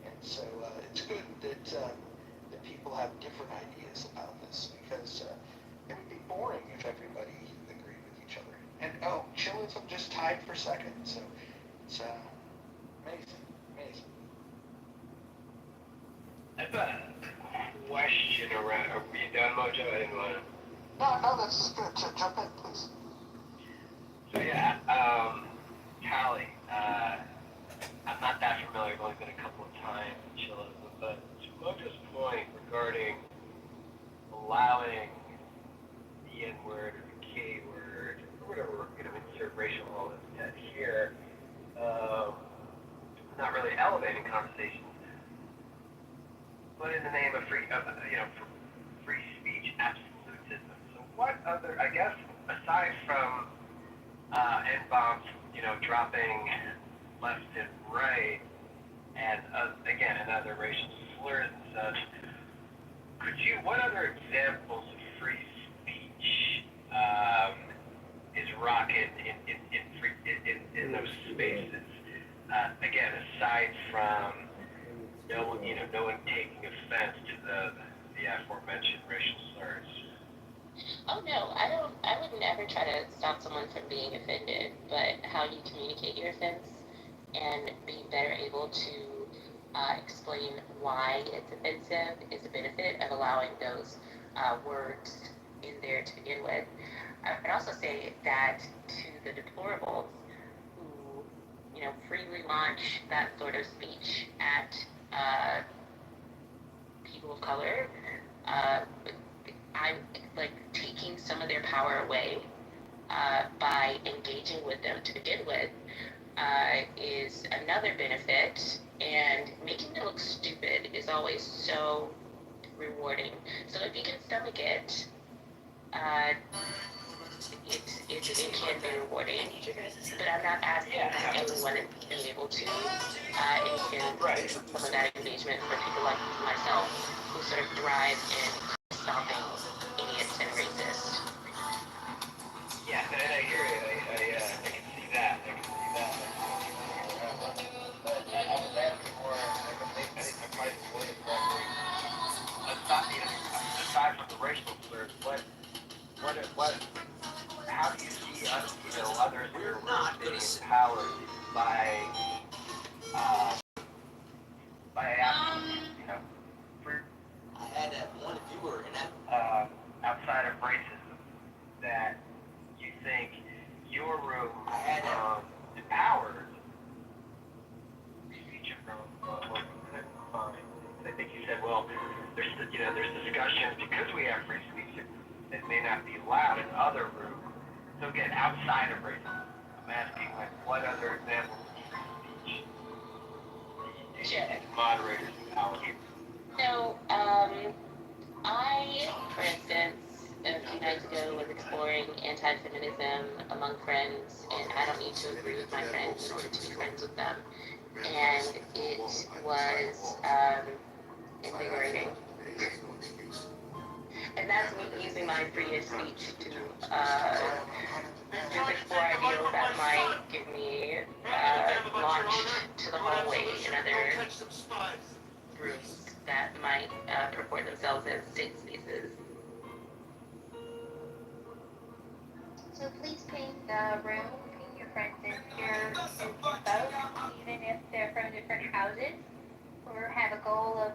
And so it's good that people have different ideas about this, because it would be boring if everybody agreed with each other. And chillism just tied for second, so it's amazing. I have a question around. Are we done, Mojo? I didn't want to. No, that's just good. Jump in, please. So yeah, Callie, I'm not that familiar. I've only been a couple of times in chillism, but to Mojo's point regarding allowing the N-word or the K-word or whatever, insert racial element here, not really elevating conversations, but in the name of free speech absolutism. So what other, I guess, aside from N-bombs, dropping left and right, and again, and other racial slurs and such, what other examples of free speech is rocking in those spaces? Again, aside from no one taking offense to the aforementioned racial slurs. Oh no, I would never try to stop someone from being offended, but how you communicate your offense and being better able to explain why it's offensive is a benefit of allowing those words in there to begin with. I would also say that to the deplorables who, freely launch that sort of speech at people of color, uh, I'm like taking some of their power away by engaging with them to begin with is another benefit, and making them look stupid is always so rewarding. So if you can stomach it, uh, it can be rewarding. But I'm not asking that everyone be able to, and you can some of that engagement for people like myself who sort of thrive in stomping idiots and racists. Yeah, and I hear it. I can see that. I can see that. But I was asking more, I think I might have put it correctly. Aside from the racial slurs, how do you see others in your room being empowered by, uh, for, I had that one viewer and that. outside of racism, that you think your room, empowers speech from fine. I think you said, well, there's discussions because we have free speech that may not be allowed in other rooms. So again, outside of racism, I'm asking what other examples of free speech do you think moderators empower you? So, I, for instance, a few nights ago was exploring anti-feminism among friends, and I don't need to agree with my friends in order to be friends with them. And it was invigorating. And that's me using my freedom of speech to just explore ideals that might give me launch to the hallway in other groups that might purport themselves as safe spaces. So please paint the room, paint your friends in here as both, even if they're from different houses, or have a goal of,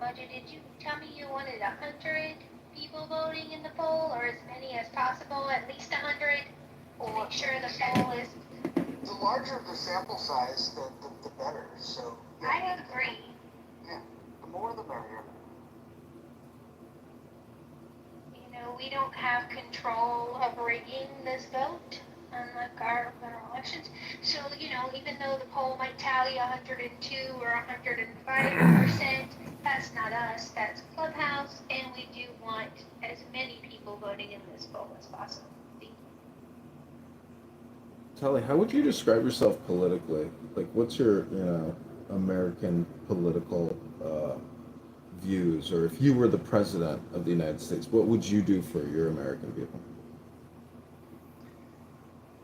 Mojo, did you tell me you wanted 100 people voting in the poll, or as many as possible, at least 100, to make sure the poll is... The larger the sample size, the better, so. Yeah. I agree. Yeah, the more the merrier. We don't have control of rigging this vote, unlike our federal elections. So, even though the poll might tally 102 or 105%, that's not us, that's Clubhouse, and we do want as many people voting in this poll as possible. Tali, how would you describe yourself politically? Like, what's your, American political views? Or if you were the president of the United States, what would you do for your American people?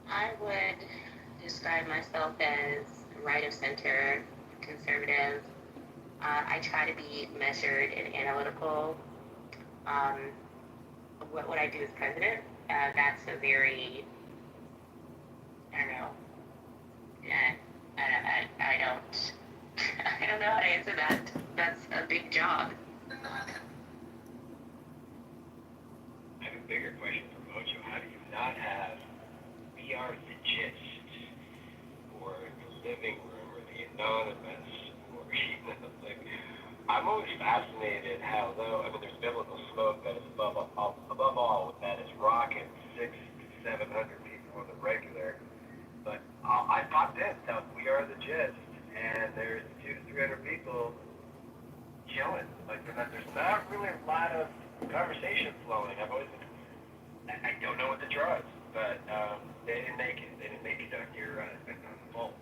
I would describe myself as right of center, conservative. I try to be measured and analytical. What would I do as president? That's a very, I don't know. I don't. I don't know how to answer that. That's a big job. I have a bigger question for Mojo. How do you not have We Are the Gist, or the Living Room, or the Anonymous, or I'm always fascinated how, though, there's biblical smoke that is above all, that is rocking 600-700 people on the regular. But I popped in, so We Are the Gist, and there's 200-300 people chilling. There's not really a lot of conversation flowing. I don't know what the draw is, but they didn't make it. They didn't make it on your poll.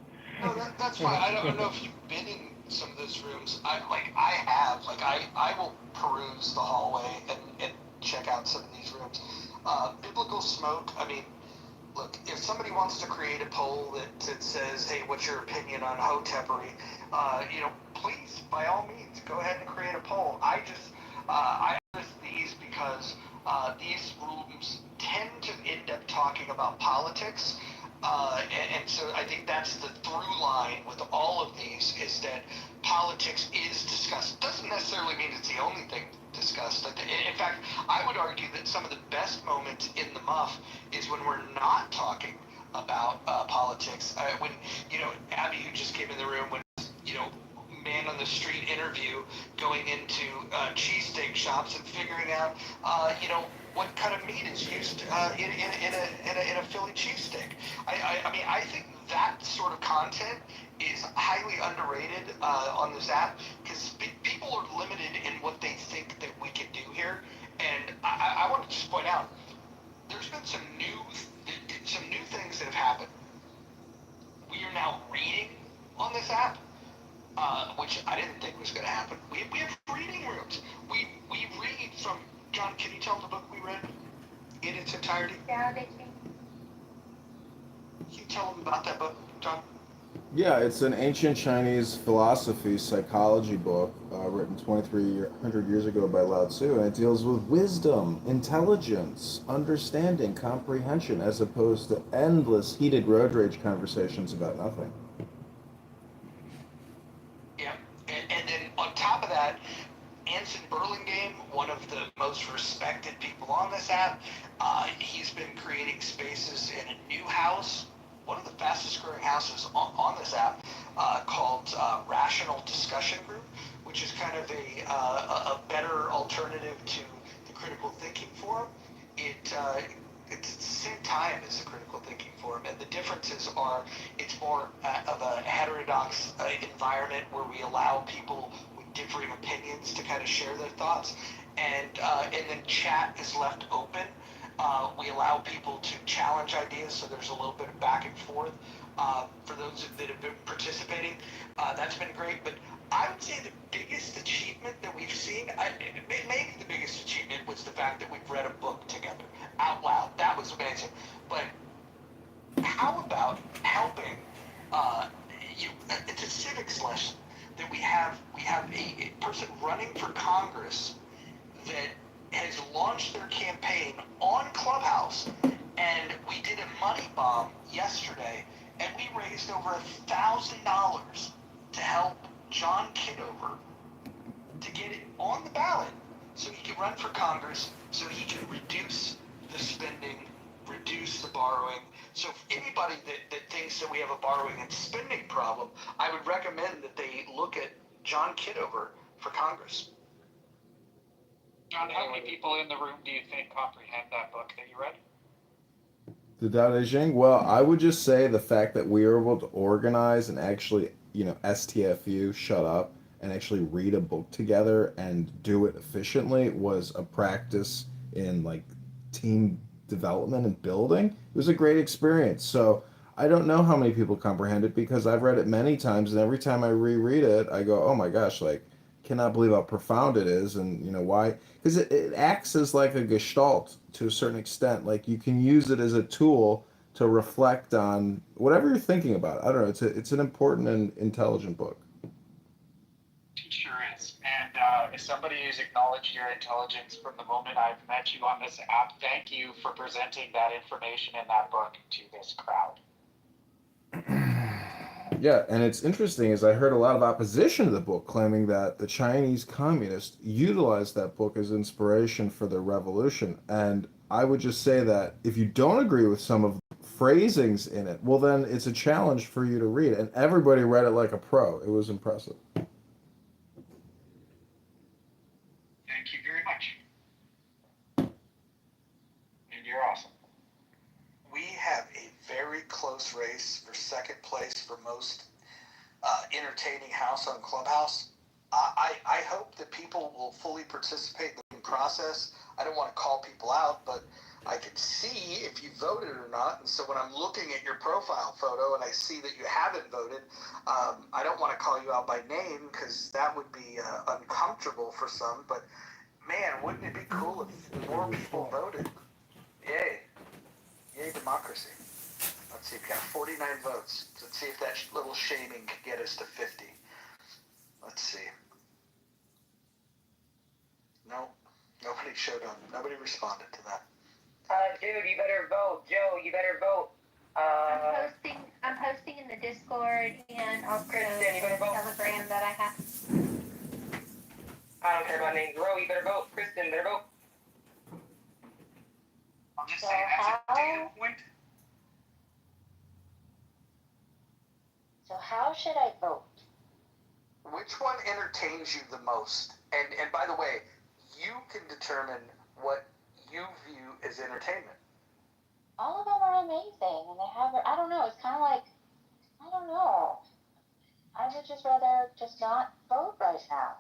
No, that's fine. I don't know if you've been in some of those rooms. I have. I will peruse the hallway and check out some of these rooms. Biblical smoke, look, if somebody wants to create a poll that says, hey, what's your opinion on Hotepery, please, by all means, go ahead and create a poll. I list these because these rooms tend to end up talking about politics. And so I think that's the through line with all of these, is that politics is discussed. Doesn't necessarily mean it's the only thing discussed. In fact, I would argue that some of the best moments in the muff is when we're not talking about politics. When, Abby, who just came in the room, when, man on the street interview, going into cheesesteak shops and figuring out, what kind of meat is used in a Philly cheesesteak. I mean, I think that sort of content is highly underrated on this app, because people are limited in what they think that we can do here. And I want to just point out, there's been some new things that have happened. We are now reading on this app, which I didn't think was going to happen. We have reading rooms. We read from, John, can you tell them the book we read in its entirety? Yeah, they can. Can you tell them about that book, John? Yeah, it's an ancient Chinese philosophy, psychology book written 2,300 years ago by Lao Tzu, and it deals with wisdom, intelligence, understanding, comprehension, as opposed to endless heated road rage conversations about nothing. Yeah, and then on top of that, Anson Burlingame, one of the most respected people on this app, he's been creating spaces in a new house, one of the fastest growing houses on this app, called Rational Discussion Group, which is kind of a better alternative to the Critical Thinking Forum. It's at the same time as the Critical Thinking Forum, and the differences are, it's more of a heterodox environment where we allow people with differing opinions to kind of share their thoughts, and then chat is left open. We allow people to challenge ideas, so there's a little bit of back and forth for those that have been participating. That's been great, but I would say the biggest achievement that we've seen, maybe the biggest achievement, was the fact that we've read a book together out loud. That was amazing. But how about helping? It's a civics lesson that we have a person running for Congress that has launched their campaign on Clubhouse, and we did a money bomb yesterday, and we raised over $1,000 to help John Kitover to get it on the ballot so he can run for Congress, so he can reduce the spending, reduce the borrowing. So if anybody that thinks that we have a borrowing and spending problem, I would recommend that they look at John Kitover for Congress. John, how many people in the room do you think comprehend that book that you read? The Tao Te Ching? Well, I would just say the fact that we were able to organize and actually, STFU, shut up, and actually read a book together and do it efficiently was a practice in team development and building. It was a great experience. So I don't know how many people comprehend it, because I've read it many times, and every time I reread it, I go, oh my gosh, cannot believe how profound it is, and why, because it acts as like a gestalt to a certain extent. You can use it as a tool to reflect on whatever you're thinking about. I don't know, it's an important and intelligent book. It sure is. And if somebody has acknowledged your intelligence from the moment I've met you on this app, thank you for presenting that information in that book to this crowd. Yeah, and it's interesting, is I heard a lot of opposition to the book, claiming that the Chinese communists utilized that book as inspiration for their revolution. And I would just say that if you don't agree with some of the phrasings in it, well, then it's a challenge for you to read it. And everybody read it like a pro. It was impressive. Thank you very much. And you're awesome. We have a very close race for second place for most entertaining house on Clubhouse. I hope that people will fully participate in the process. I don't want to call people out, but I can see if you voted or not. And so when I'm looking at your profile photo and I see that you haven't voted, I don't want to call you out by name, because that would be uncomfortable for some. But man, wouldn't it be cool if more people voted? Yay. Yay, democracy. Let's see, we've got 49 votes. Let's see if that little shaming can get us to 50. Let's see. No, nobody nobody showed up. Nobody responded to that. Dude, you better vote. Joe, you better vote. I'm posting in the Discord and also Kristen, you better vote. Telegram that I have. I don't care about names. Ro, you better vote. Kristen, better vote. I'll just say that's a data point. So how should I vote? Which one entertains you the most? And by the way, you can determine what you view as entertainment. All of them are amazing, and they have, I don't know, it's kind of like, I don't know. I would just rather just not vote right now.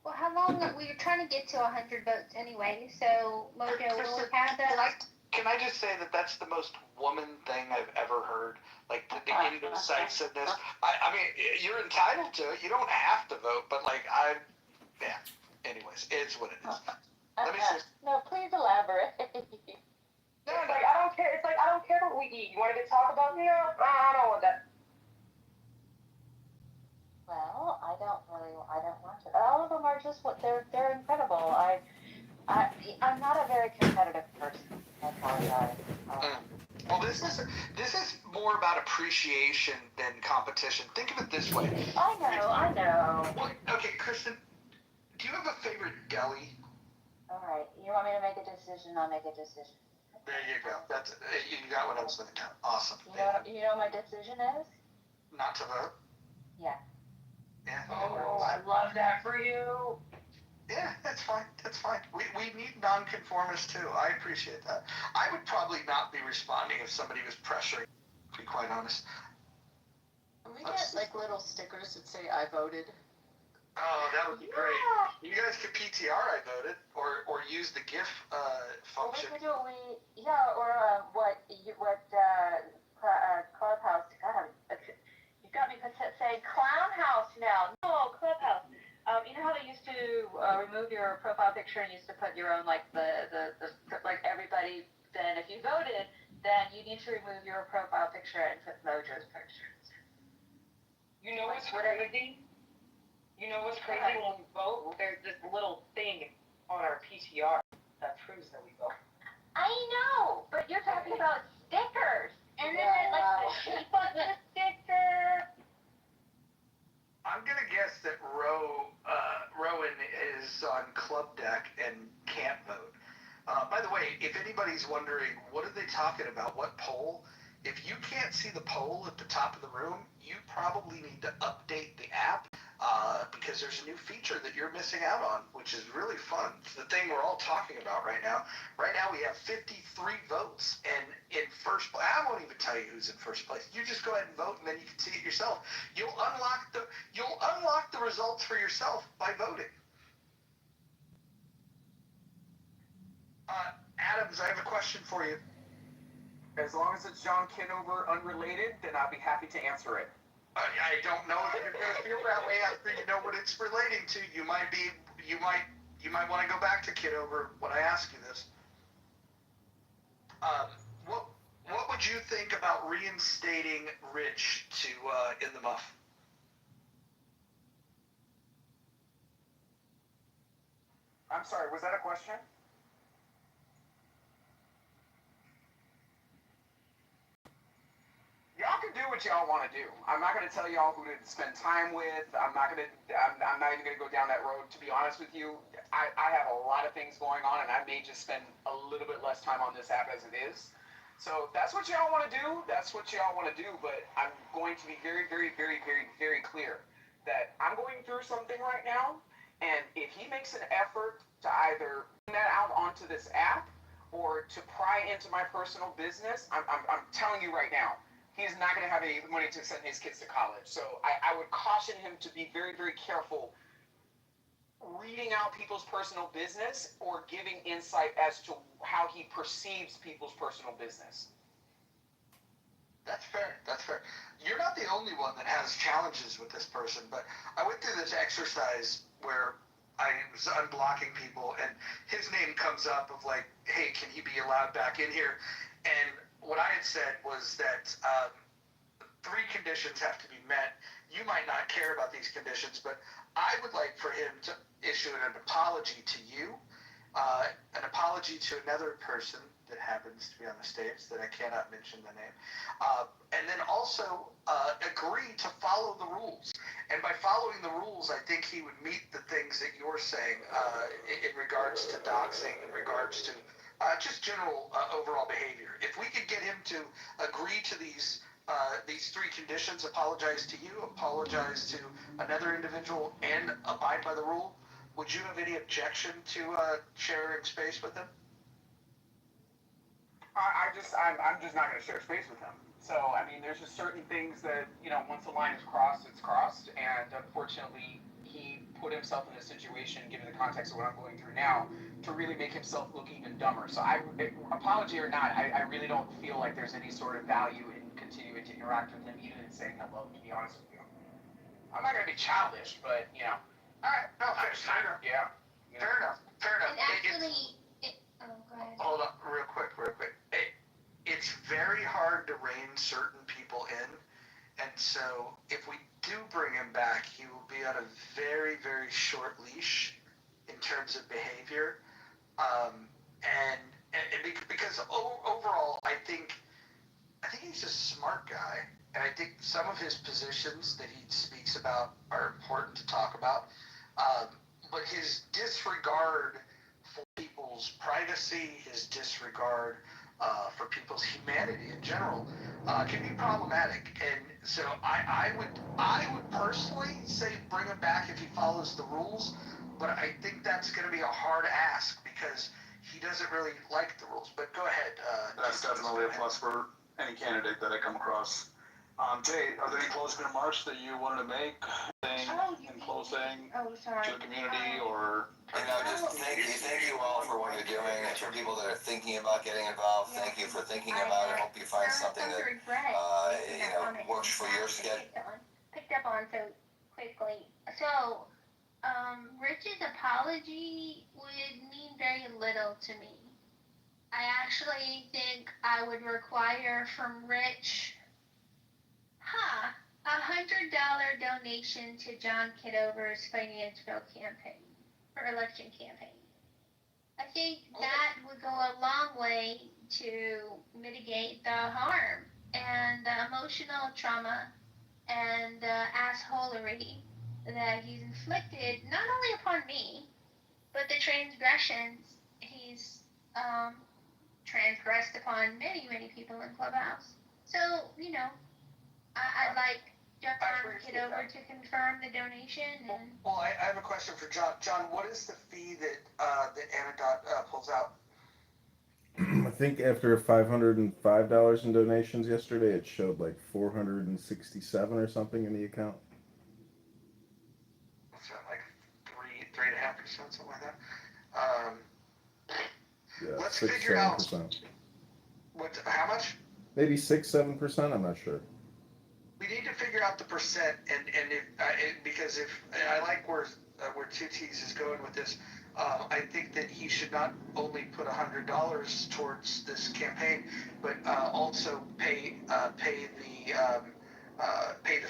Well, how long we were trying to get to 100 votes anyway, so Mojo will have that. Can I just say that that's the most woman thing I've ever heard? Like the indecisiveness. I mean, you're entitled to it. You don't have to vote, but like yeah. Anyways, it's what it is. Let me see. No, please elaborate. No, it's like, I don't care. It's like, I don't care what we eat. You wanted to talk about me? I don't want that. Well, I don't want to. All of them are just they're incredible. I'm not a very competitive person. I apologize. Well, this is more about appreciation than competition. Think of it this way. I know. Well, okay, Kristen, do you have a favorite deli? All right. You want me to make a decision? I'll make a decision. There you go. That's you got what I was looking at. Awesome. You know what my decision is? Not to vote. Yeah. Yeah. Oh, I love that for you. Yeah, that's fine. That's fine. We need nonconformists too. I appreciate that. I would probably not be responding if somebody was pressuring, to be quite honest. Can we get like little stickers that say I voted? Oh, that would be great. You guys could PTR I voted or use the GIF function. Well, we could do Clubhouse. God, you got me saying Clown House now. No, Clubhouse. You know how they used to remove your profile picture and used to put your own like the like everybody. Then if you voted, then you need to remove your profile picture and put Mojo's pictures. You know what's crazy? You know what's crazy? When we vote, there's this little thing on our PTR that proves that we vote. I know, but you're talking about stickers, and then like the shape of the sticker. I'm gonna guess that Rowan is on club deck and can't vote. By the way, if anybody's wondering, what are they talking about? What poll? If you can't see the poll at the top of the room, you probably need to update the app because there's a new feature that you're missing out on, which is really fun. It's the thing we're all talking about right now. Right now we have 53 votes, and in first place, I won't even tell you who's in first place. You just go ahead and vote, and then you can see it yourself. You'll unlock the results for yourself by voting. Adams, I have a question for you. As long as it's John Kitover unrelated, then I'll be happy to answer it. I don't know if you're going to feel that way after you know what it's relating to. You might want to go back to Kitover when I ask you this. What would you think about reinstating Rich to In the Muff? I'm sorry, was that a question? Y'all can do what y'all want to do. I'm not going to tell y'all who to spend time with. I'm not even going to go down that road. To be honest with you, I have a lot of things going on, and I may just spend a little bit less time on this app as it is. So that's what y'all want to do. That's what y'all want to do. But I'm going to be very, very, very, very, very clear that I'm going through something right now, and if he makes an effort to either bring that out onto this app or to pry into my personal business, I'm telling you right now, he's not going to have any money to send his kids to college. So I would caution him to be very, very careful reading out people's personal business or giving insight as to how he perceives people's personal business. That's fair. That's fair. You're not the only one that has challenges with this person, but I went through this exercise where I was unblocking people, and his name comes up of like, hey, can he be allowed back in here? And what I had said was that 3 conditions have to be met, you might not care about these conditions, but I would like for him to issue an apology to you, an apology to another person that happens to be on the stage that I cannot mention the name, and then also agree to follow the rules. And by following the rules, I think he would meet the things that you're saying in regards to doxing, in regards to just general overall behavior. If we could get him to agree to these three conditions: apologize to you, apologize to another individual, and abide by the rule, would you have any objection to sharing space with him? I'm just not going to share space with him. So, I mean, there's just certain things that, you know, once the line is crossed, it's crossed. And unfortunately, he put himself in this situation, given the context of what I'm going through now, to really make himself look even dumber. So, apology or not, I really don't feel like there's any sort of value in continuing to interact with him, even in saying hello, to be honest with you. I'm not going to be childish, but, you know. All right, no, fair enough. Yeah. You know. Fair enough. And actually, go ahead. Hold on, real quick. It's very hard to rein certain people in, and so if we do bring him back, he will be on a very, very short leash in terms of behavior, and because overall, I think he's a smart guy, and I think some of his positions that he speaks about are important to talk about, but his disregard for people's privacy, his disregard for people's humanity in general, can be problematic. And so I would personally say bring him back if he follows the rules, but I think that's going to be a hard ask because he doesn't really like the rules. But go ahead. That's definitely a plus for any candidate that I come across. Jay, are there any closing remarks that you wanted to make in closing to the community or? Just thank you all for what you're doing, and for people that are thinking about getting involved. Thank you for thinking about it. Hope you find something that works for your schedule. Picked up on so quickly. So, Rich's apology would mean very little to me. I actually think I would require from Rich, $100 donation to John Kitover's financial campaign, or election campaign. I think that would go a long way to mitigate the harm and the emotional trauma and the assholery that he's inflicted, not only upon me, but the transgressions he's transgressed upon many, many people in Clubhouse. So, you know, I'd like John Kitover to confirm the donation. And well, I have a question for John. John, what is the fee that Anadot pulls out? I think after $505 in donations yesterday, it showed like 467 or something in the account. What's that, like 3.5%, something like that? Yeah, let's 6, figure 7%. out how much. Maybe 6, 7%. I'm not sure. We need to figure out the percent, and because if I like where 2T's is going with this, I think that he should not only put $100 towards this campaign, but also pay the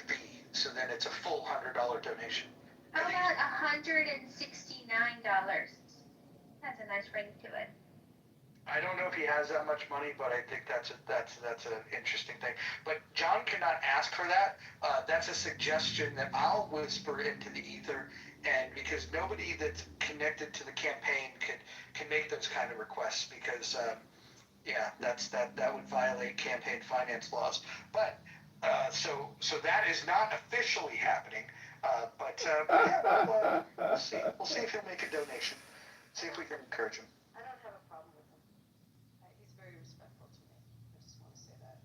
fee. So then it's a full $100 donation. How about $169? That's a nice ring to it. I don't know if he has that much money, but I think that's an interesting thing. But John cannot ask for that. That's a suggestion that I'll whisper into the ether, and because nobody that's connected to the campaign can make those kind of requests, because that would violate campaign finance laws. But so that is not officially happening. But we'll see. We'll see if he'll make a donation. See if we can encourage him. I don't have a problem with him. He's very respectful to me. I just want to say that.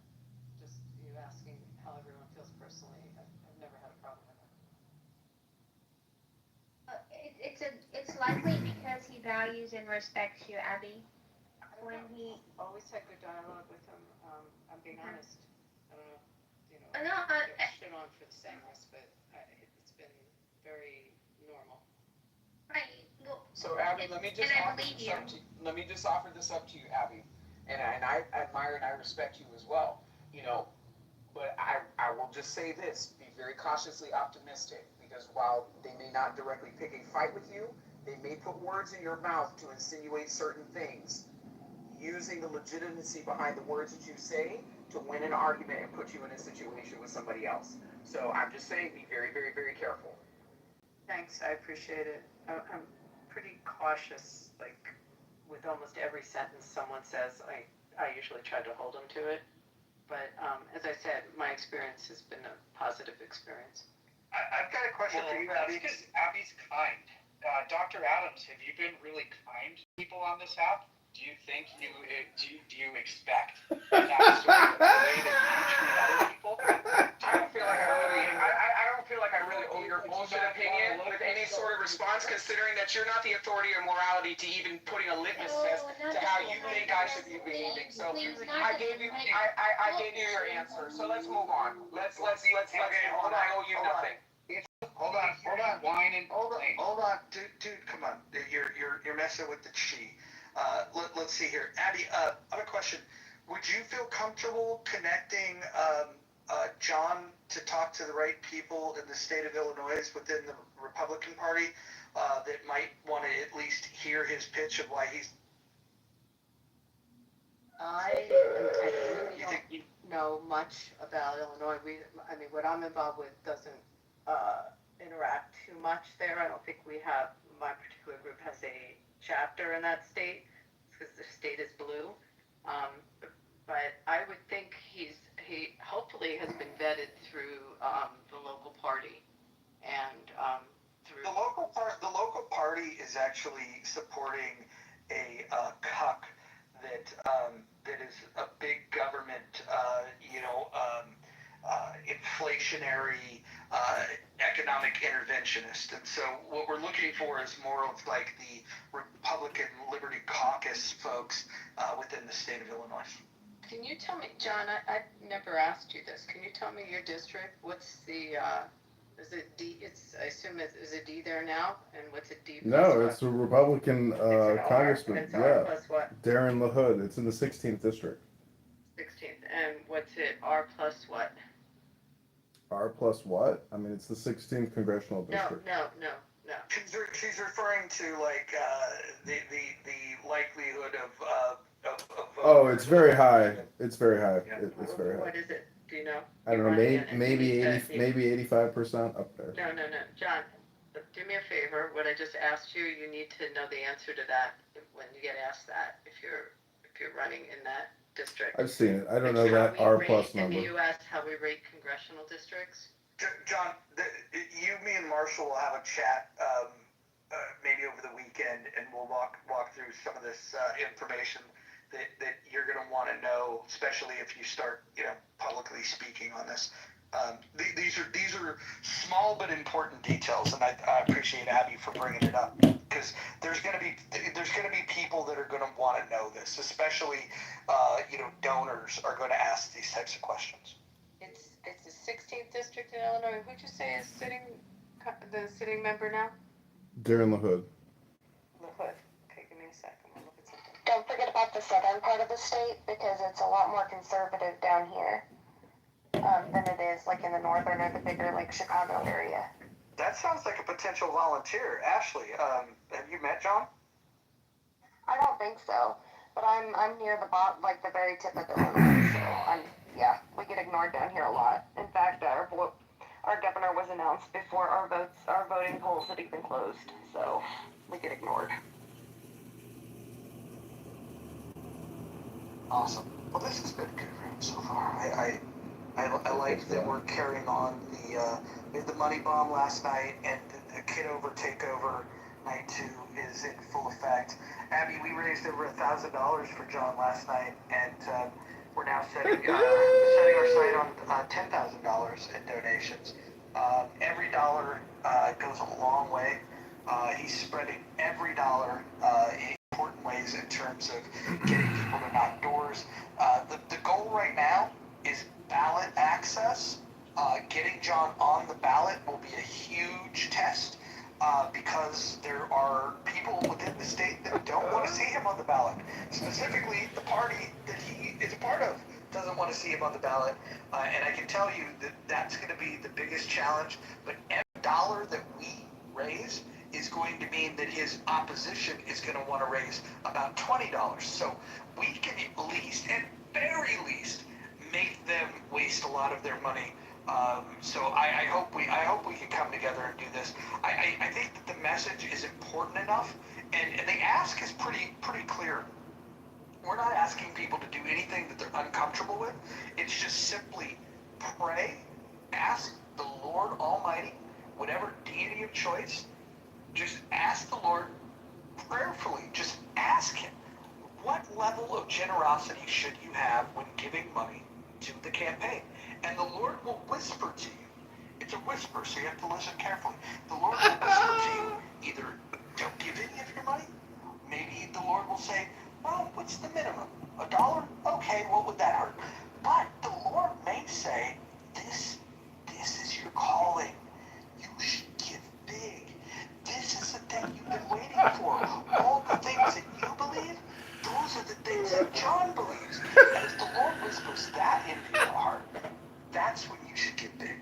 Just you asking how everyone feels personally, I've never had a problem with him. It's likely because he values and respects you, Abby. When he always had good dialogue with him. I'm being honest. I don't know. Get shit on for the saying this, but it's been very normal. Right. Well, so Abby, let me just offer this up to you, Abby, and I admire and I respect you as well. You know, but I will just say this very cautiously optimistic, because while they may not directly pick a fight with you, they may put words in your mouth to insinuate certain things, using the legitimacy behind the words that you say to win an argument and put you in a situation with somebody else. So I'm just saying, be very, very, very careful. Thanks, I appreciate it. I'm pretty cautious, like, with almost every sentence someone says, I usually try to hold them to it. But as I said, my experience has been a positive experience. I've got a question for you, Abby. Because Abby's kind. Dr. Adams, have you been really kind to people on this app? Do you think do you expect that sort of way that you treat other people? I don't feel like I really owe your bullshit opinion with any sort of response, considering that you're not the authority or morality to even putting a litmus test to how you think I should be behaving. So I gave you your answer. So let's move on. Let's move on. I owe you nothing. Hold on. Hold on, dude, come on. You're messing with the chi. Let's see here, Abby. I have a question. Would you feel comfortable connecting John to talk to the right people in the state of Illinois within the Republican Party that might want to at least hear his pitch of why he's? I really don't know much about Illinois. What I'm involved with doesn't interact too much there. I don't think my particular group has a chapter in that state because the state is blue. But I would think he hopefully has been vetted through the local party and through The local party is actually supporting a cuck that is a big government, inflationary economic interventionist. And so what we're looking for is more of like the Republican Liberty Caucus folks within the state of Illinois. Can you tell me, John, I never asked you this. Can you tell me your district? What's the, is it D? I assume is it D there now? And what's it D plus No, what? it's a Republican Congressman. It's R plus what? Darren LaHood. It's in the 16th district. 16th. And what's it? R plus what? R plus what? I mean, it's the 16th congressional district. No. She's referring to like the likelihood of Oh, it's very high. It's very high. It's very high. What is it? Do you know? I don't know. Maybe 85% up there. No. John, do me a favor. What I just asked you, you need to know the answer to that when you get asked that. If you're running in that district. I've seen it. I don't know that R plus number. In the U.S., how we rate congressional districts. John, me and Marshall will have a chat maybe over the weekend, and we'll walk through some of this information that you're going to want to know, especially if you start, publicly speaking on this. These are small but important details, and I appreciate Abby for bringing it up, because there's going to be people that are going to want to know this, especially donors are going to ask these types of questions. It's the 16th district in Illinois. Who'd you say is the sitting member now? Darren LaHood. LaHood. Okay, give me a sec. I'm gonna look at something. Don't forget about the southern part of the state, because it's a lot more conservative down here than it is like in the northern or the bigger like Chicago area. That sounds like a potential volunteer. Ashley, have you met John? I don't think so, but I'm near the like the very tip of Illinois, so we get ignored down here a lot. In fact, our governor was announced before our voting polls had even closed, so we get ignored. Awesome. Well, this has been a good room so far. I like that we're carrying on we had the money bomb last night, and the Kitover takeover night 2 is in full effect. Abby, we raised over $1,000 for John last night, and we're now setting our sight on $10,000 in donations. Every dollar goes a long way. He's spreading every dollar in important ways in terms of getting people to knock doors. The goal right now is ballot access. Getting John on the ballot will be a huge test because there are people within the state that don't want to see him on the ballot, specifically the party that he is a part of. doesn't want to see him on the ballot. And I can tell you that that's going to be the biggest challenge. But every dollar that we raise is going to mean that his opposition is going to want to raise about $20. So we can at least, at very least, make them waste a lot of their money. So I hope we can come together and do this. I think that the message is important enough, and the ask is pretty clear. We're not asking people to do anything that they're uncomfortable with. It's just simply pray, ask the Lord Almighty, whatever deity of choice, just ask the Lord prayerfully. Just ask Him, what level of generosity should you have when giving money to the campaign? And the Lord will whisper to you. It's a whisper, so you have to listen carefully. The Lord will whisper to you, either don't give any of your money. Maybe the Lord will say, well, what's the minimum? $1? Okay, what would that hurt? But the Lord may say, this is your calling. You should give big. This is the thing you've been waiting for. All the things that you believe, those are the things that John believes. And if the Lord whispers that into your heart, that's when you should give big.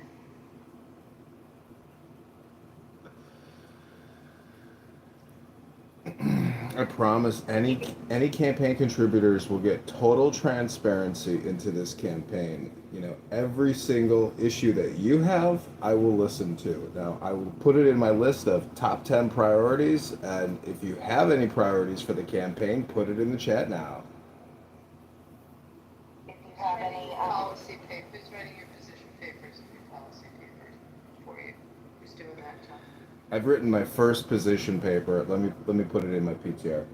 I promise any campaign contributors will get total transparency into this campaign. You know, every single issue that you have, I will listen to. Now, I will put it in my list of top 10 priorities, and if you have any priorities for the campaign, put it in the chat now. If you have any policy papers, writing your position papers and your policy papers for you. Who's doing that, Tom? I've written my first position paper. Let me put it in my PTR.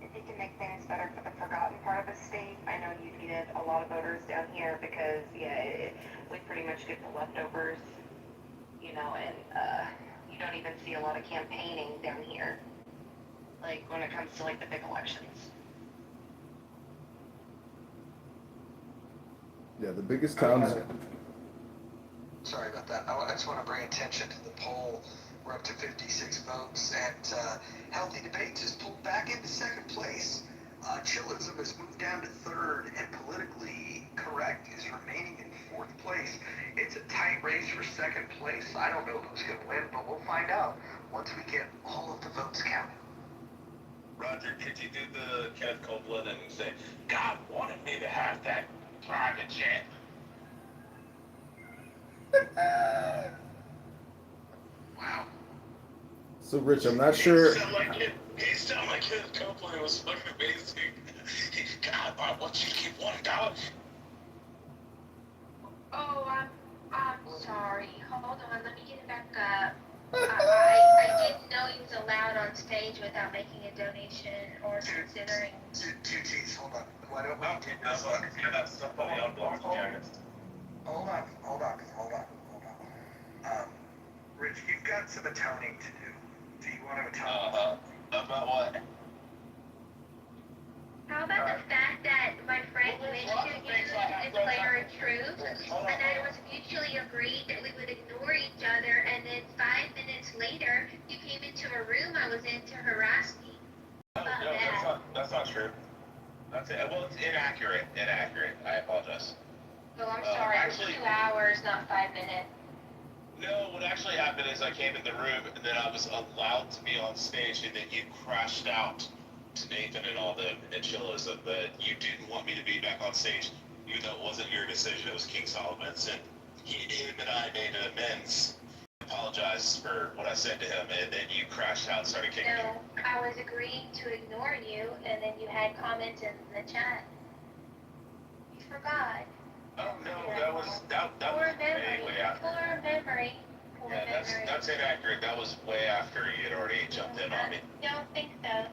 If you can make things better for the forgotten part of the state, I know you needed a lot of voters down here because, we pretty much get the leftovers, and you don't even see a lot of campaigning down here, like when it comes to like the big elections. Yeah, the biggest towns. Sorry about that. I just want to bring attention to the poll. We're up to 56 votes, and Healthy Debates is pulled back into second place. Chillism has moved down to third, and Politically Correct is remaining in fourth place. It's a tight race for second place. I don't know who's going to win, but we'll find out once we get all of the votes counted. Roger, could you do the Kenneth Copeland and say, God wanted me to have that private jet? Wow. So, Rich, I'm not sure. He sounded like Kenneth Copeland. It was fucking amazing. God, I want you to keep $1. Oh, I'm sorry. Hold on, let me get it back up. I didn't know he was allowed on stage without making a donation or considering. Geez, hold on. Why don't we do this? Hold on. Rich, you've got some atoning to do. Do you want to atone? About what? How about the fact that my friend mentioned you is Layer of Truth, and that it was mutually agreed that we would ignore each other, and then 5 minutes later, you came into a room I was in to harass me? That's not true. That's it. Well, it's inaccurate. I apologize. Oh, I'm sorry. Actually, it was 2 hours, not 5 minutes. No, what actually happened is I came in the room and then I was allowed to be on stage, and then you crashed out to Nathan and all them and Chillism that you didn't want me to be back on stage, even though it wasn't your decision, it was King Solomon's, and him and I made an amends. Apologize for what I said to him, and then you crashed out and started kicking me. No, I was agreeing to ignore you, and then you had comments in the chat. You forgot. Oh no, that was way after. Poor memory. Yeah, that's inaccurate. That was way after you had already jumped in on me. Don't think so.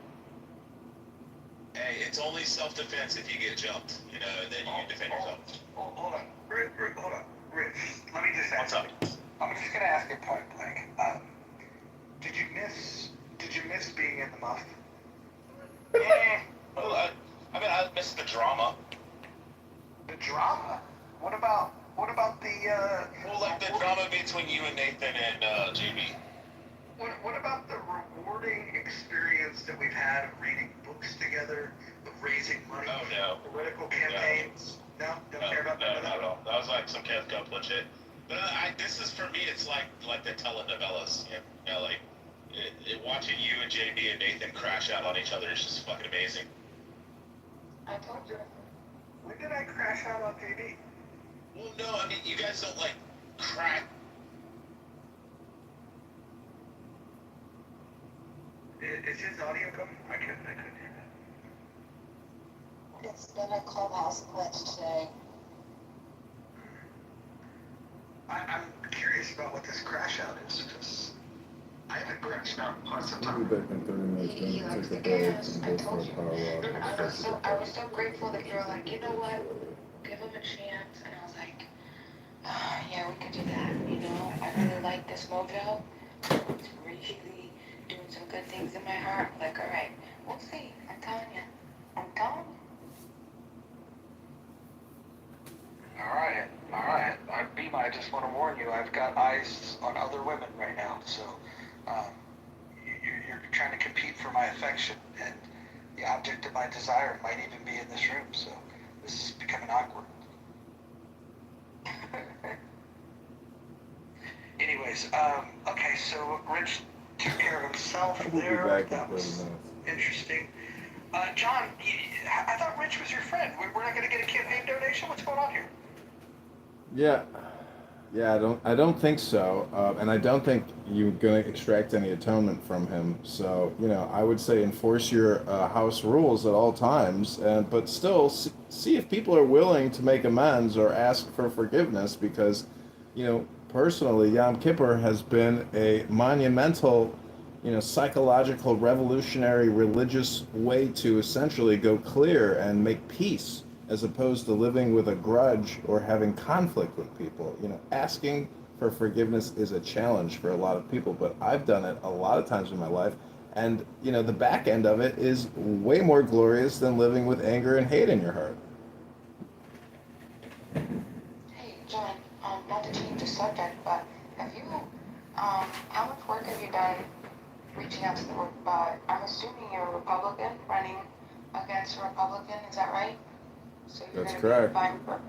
Hey, it's only self-defense if you get jumped, and then you can defend yourself. Hold on. Rich, let me just ask. What's up? I'm just going to ask you point blank. Did you miss being in the muff? Well, I missed the drama. The drama? What about the Well, like the drama between you and Nathan and JB. What about the rewarding experience that we've had of reading books together, of raising money for political campaigns? No, don't care about that. Not at all. That was like some Kenneth Copeland shit. But this is for me. It's like the telenovelas. You know, like watching you and JB and Nathan crash out on each other is just fucking amazing. I told you. When did I crash out on JB? Well, no, I mean you guys don't like crack. Is his audio coming? I couldn't hear that. It's been a clubhouse glitch today. I'm curious about what this crash out is, because I haven't crashed out in quite some We'll time. be back in 30 minutes. We're going to take a break and go for a power walk. I was so grateful that you were like, you know what, give him a chance. And I was like, yeah, we could do that. You know, I really like this mojo. It's really doing some good things in my heart. Like, all right, we'll see. I'm telling you. I'm telling you. All right. Bima, I just want to warn you, I've got eyes on other women right now, so you're trying to compete for my affection, and the object of my desire might even be in this room, so this is becoming awkward. Anyways, okay, so Rich took care of himself We'll be there. back in That 30 was minutes. interesting. John, I thought Rich was your friend. We're not going to get a campaign donation? What's going on here? Yeah, I don't think so, and I don't think you're going to extract any atonement from him. So, I would say enforce your house rules at all times, but still see if people are willing to make amends or ask for forgiveness, because, personally, Yom Kippur has been a monumental, psychological, revolutionary, religious way to essentially go clear and make peace, as opposed to living with a grudge or having conflict with people. Asking for forgiveness is a challenge for a lot of people, but I've done it a lot of times in my life. And, the back end of it is way more glorious than living with anger and hate in your heart. Hey, John, not to change the subject, but have you, how much work have you done reaching out to the, I'm assuming you're a Republican running against a Republican, is that right? So you're That's gonna correct. be fine.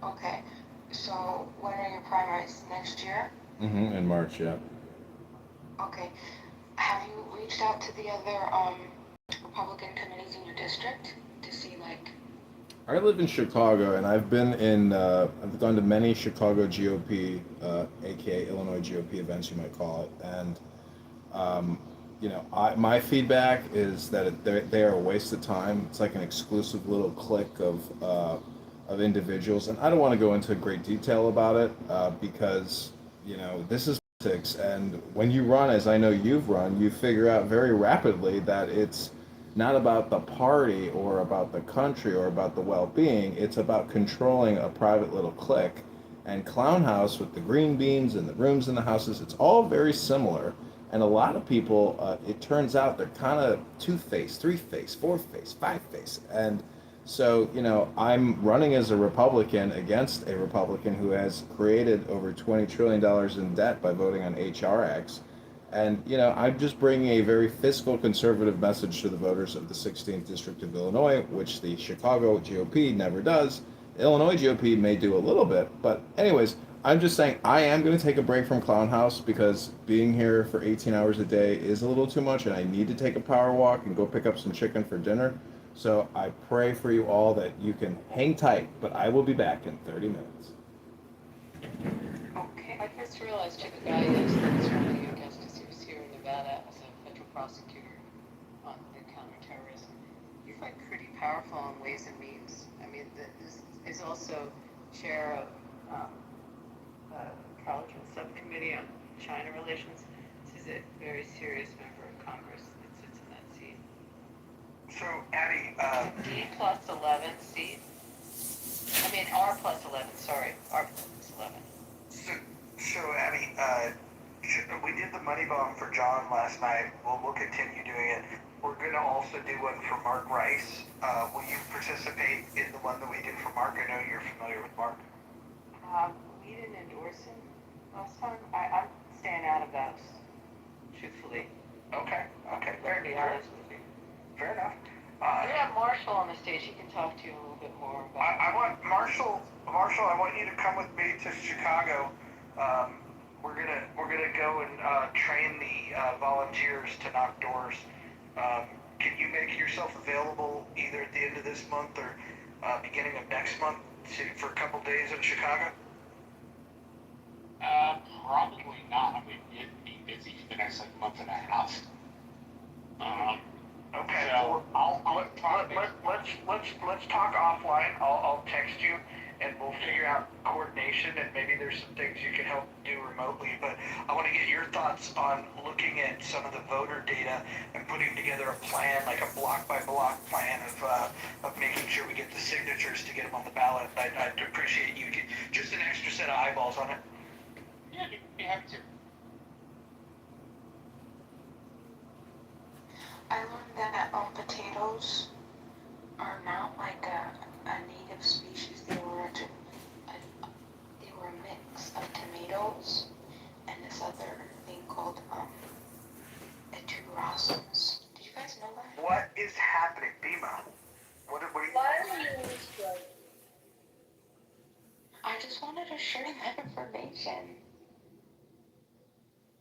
Okay. So when are your primaries? Next year? In March, yeah. Okay. Have you reached out to the other Republican committees in your district to see I live in Chicago, and I've gone to many Chicago GOP, aka Illinois GOP events, you might call it, and my feedback is that they are a waste of time. It's like an exclusive little clique of individuals, and I don't want to go into great detail about it because this is politics, and when you run, as I know you've run, you figure out very rapidly that it's not about the party or about the country or about the well-being. It's about controlling a private little clique. And Clown House, with the green beans and the rooms in the houses, it's all very similar. And a lot of people, it turns out, they're kind of two-faced, three-faced, four-faced, five-faced. And so, I'm running as a Republican against a Republican who has created over $20 trillion in debt by voting on HR acts. And, I'm just bringing a very fiscal conservative message to the voters of the 16th District of Illinois, which the Chicago GOP never does. The Illinois GOP may do a little bit, but anyways, I'm just saying I am going to take a break from Clown House because being here for 18 hours a day is a little too much, and I need to take a power walk and go pick up some chicken for dinner. So I pray for you all that you can hang tight, but I will be back in 30 minutes. Okay. I just realized too, the guy that's running against us, he was here in Nevada as a federal prosecutor on the counterterrorism. He's pretty powerful in Ways and Means. I mean, this is also chair of the Intelligence Subcommittee on China Relations. This is a very serious member of Congress that sits in that seat. So, Abby, D plus 11 seat. I mean, R plus 11, sorry. R plus 11. So Abby, we did the money bomb for John last night. We'll continue doing it. We're going to also do one for Mark Rice. Will you participate in the one that we did for Mark? I know you're familiar with Mark. We didn't endorse him last time. I'm staying out of those, truthfully. Okay. To be honest with you. Fair enough. We have Marshall on the stage. He can talk to you a little bit more about. I want Marshall. I want you to come with me to Chicago. We're gonna go and train the volunteers to knock doors. Can you make yourself available either at the end of this month or beginning of next month for a couple days in Chicago? Probably not. I mean, it'd be busy for the next like month and a half. Okay. So Let's talk offline. I'll text you and we'll figure out coordination and maybe there's some things you can help do remotely. But I want to get your thoughts on looking at some of the voter data and putting together a plan, like a block by block plan of making sure we get the signatures to get them on the ballot. I'd appreciate you just an extra set of eyeballs on it. yeah, you'd be happy to. I learned that potatoes are not like a native species. They were a mix of tomatoes and this other thing called tuberosums. Did you guys know that? What is happening, Bima? What are you? I just wanted to share that information.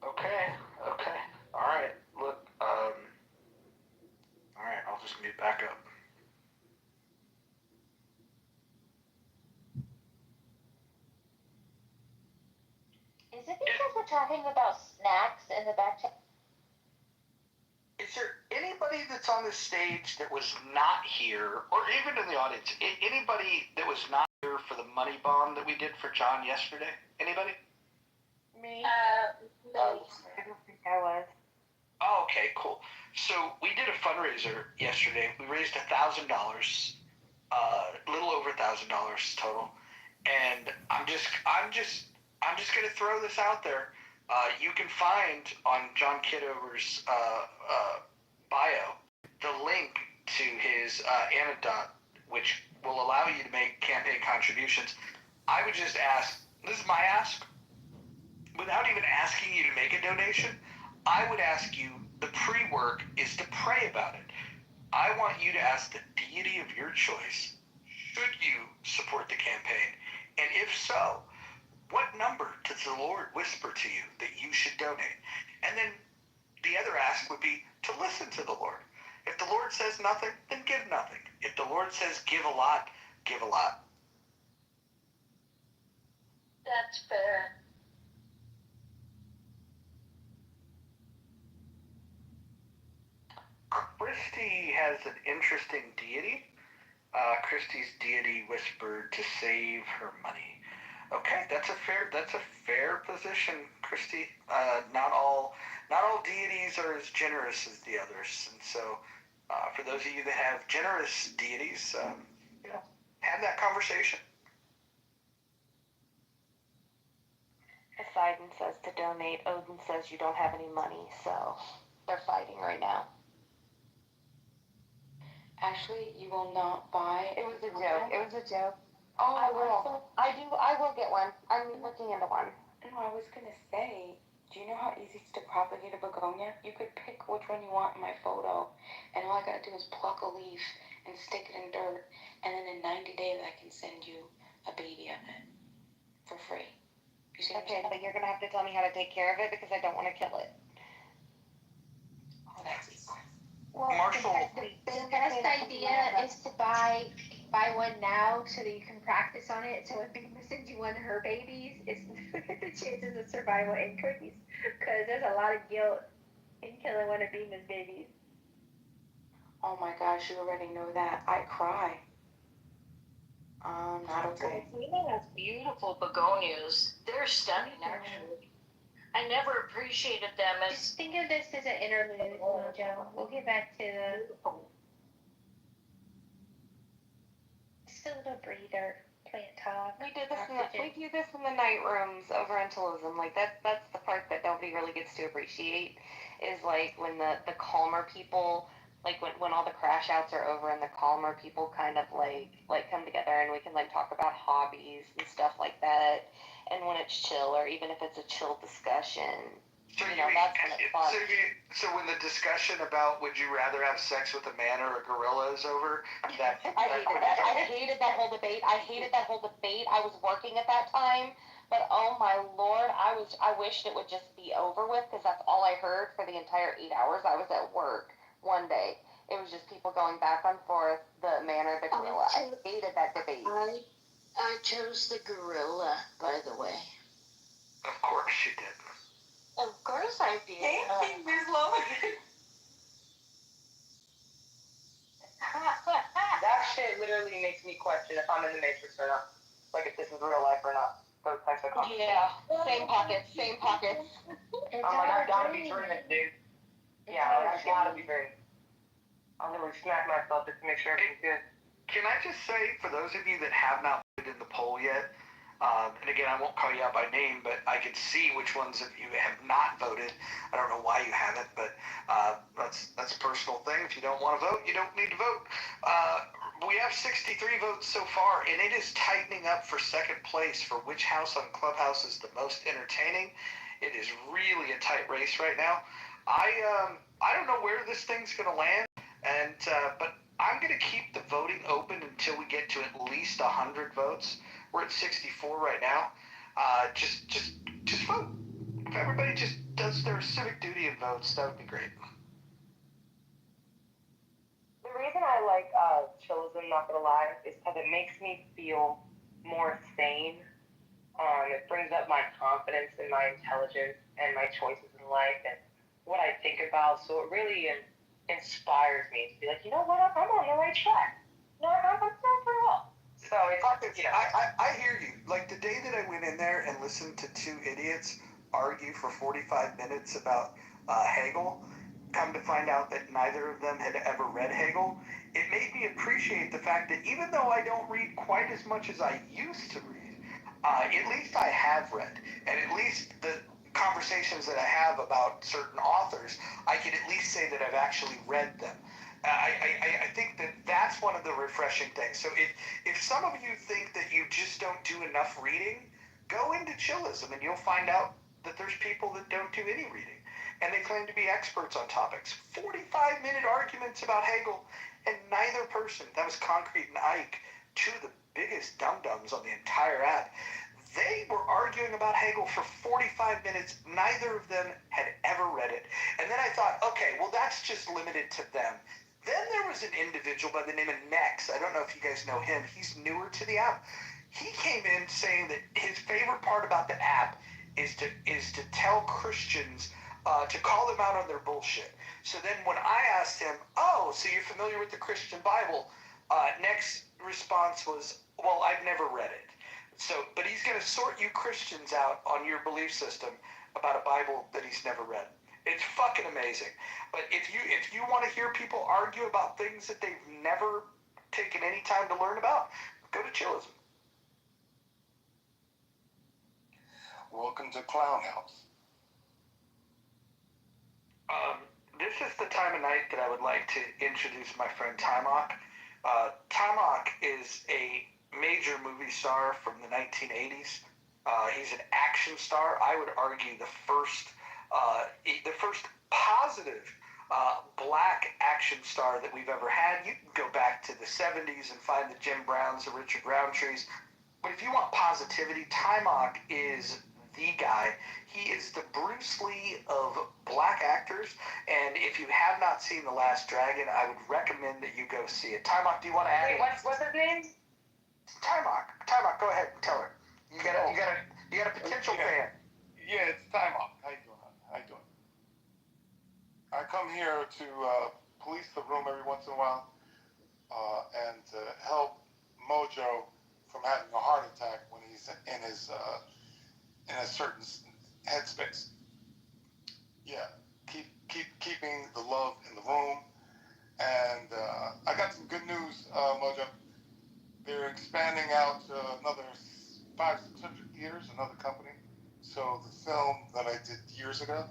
Okay. All right. Look. All right. I'll just mute back up. Is it because we're talking about snacks in the back chat? Is there anybody that's on the stage that was not here, or even in the audience, anybody that was not here for the money bomb that we did for John yesterday? Anybody? Me? No. I don't think I was. Oh, okay, cool. So we did a fundraiser yesterday. We raised $1,000, a little over $1,000 total. And I'm just gonna throw this out there. You can find on John Kitover's bio the link to his anecdote, which will allow you to make campaign contributions. I would just ask, this is my ask, without even asking you to make a donation, I would ask you, the pre-work is to pray about it. I want you to ask the deity of your choice, should you support the campaign? And if so, what number does the Lord whisper to you that you should donate? And then the other ask would be to listen to the Lord. If the Lord says nothing, then give nothing. If the Lord says give a lot, give a lot. That's fair. Christy has an interesting deity. Christy's deity whispered to save her money. Okay, that's a fair position, Christy. Not all deities are as generous as the others, and so for those of you that have generous deities, have that conversation. Poseidon says to donate. Odin says you don't have any money, so they're fighting right now. Actually, you will not buy. It was a joke. Oh, I will. I will get one. I'm looking into one. No, I was gonna say, do you know how easy it's to propagate a begonia? You could pick which one you want in my photo, and all I gotta do is pluck a leaf and stick it in dirt, and then in 90 days I can send you a baby of it for free. You see? Okay, but you're gonna have to tell me how to take care of it because I don't want to kill it. Oh, that's easy. Well, Marshall. The best idea is to buy one now so that you can practice on it. So when Bima sends you one of her babies, the chances of survival increase because there's a lot of guilt in killing one of Bima's babies. Oh my gosh, you already know that. I cry. Not okay. Bima has beautiful begonias. They're stunning, actually. I never appreciated them as... Just think of this as an interlude, Mojo. We'll get back to the... Just a little breather, plant talk. We do this in the night rooms over in Toulouse. Like that's the part that nobody really gets to appreciate is like when the calmer people, like when all the crash outs are over and the calmer people kind of like come together and we can like talk about hobbies and stuff like that. And when it's chill, or even if it's a chill discussion, So you know, that's when it's fun. So when the discussion about would you rather have sex with a man or a gorilla is over, I hated that. I hated that whole debate. I was working at that time, but oh my lord, I wished it would just be over with, because that's all I heard for the entire 8 hours I was at work one day. It was just people going back and forth, the man or the gorilla. I hated that debate. I chose the gorilla, by the way. Of course you did. Of course I did. Thank you, Ms. Lois. That shit literally makes me question if I'm in the Matrix or not. Like, if this is real life or not. Those types of conversations. Yeah, same pockets. I'm like, I gotta be dreaming, dude. Yeah, I gotta be dreaming. I'll literally smack myself just to make sure everything's good. Can I just say, for those of you that have not voted in the poll yet, and again, I won't call you out by name, but I can see which ones of you have not voted. I don't know why you haven't, but that's a personal thing. If you don't want to vote, you don't need to vote. We have 63 votes so far, and it is tightening up for second place for which house on Clubhouse is the most entertaining. It is really a tight race right now. I don't know where this thing's going to land, and but I'm going to keep the voting open until we get to at least 100 votes. We're at 64 right now. Just vote. If everybody just does their civic duty and votes, that would be great. The reason I like chillism, not gonna lie, is because it makes me feel more sane. It brings up my confidence in my intelligence and my choices in life and what I think about. So it really inspires me to be like, you know what, I'm on the right track. No, I'm doing pretty well. So it's, you know. I hear you. Like the day that I went in there and listened to two idiots argue for 45 minutes about Hegel, come to find out that neither of them had ever read Hegel, it made me appreciate the fact that even though I don't read quite as much as I used to read, at least I have read. And at least the conversations that I have about certain authors, I can at least say that I've actually read them. I think that that's one of the refreshing things. So if some of you think that you just don't do enough reading, go into chillism and you'll find out that there's people that don't do any reading. And they claim to be experts on topics. 45-minute arguments about Hegel, and neither person, that was Concrete and Ike, two of the biggest dum-dums on the entire app, they were arguing about Hegel for 45 minutes. Neither of them had ever read it. And then I thought, okay, well, that's just limited to them. Then there was an individual by the name of Nex. I don't know if you guys know him. He's newer to the app. He came in saying that his favorite part about the app is to tell Christians to call them out on their bullshit. So then when I asked him, oh, so you're familiar with the Christian Bible? Nex's response was, well, I've never read it. So, but he's going to sort you Christians out on your belief system about a Bible that he's never read. It's fucking amazing. But if you want to hear people argue about things that they've never taken any time to learn about, go to chillism. Welcome to Clown House. This is the time of night that I would like to introduce my friend Timok. Timok is a major movie star from the 1980s. He's an action star. I would argue the first positive black action star that we've ever had. You can go back to the 70s and find the Jim Browns, the Richard Roundtrees. But if you want positivity, Timok is the guy. He is the Bruce Lee of black actors. And if you have not seen The Last Dragon, I would recommend that you go see it. Timok, do you want to add? Wait, what's his name? Timok, go ahead, tell her. You got a potential fan. Yeah, it's Timok. How you doing? I come here to police the room every once in a while and to help Mojo from having a heart attack when he's in a certain headspace. Yeah, keeping the love in the room. And I got some good news, Mojo. They're expanding out to another 500-600 theaters, another company. So the film that I did years ago,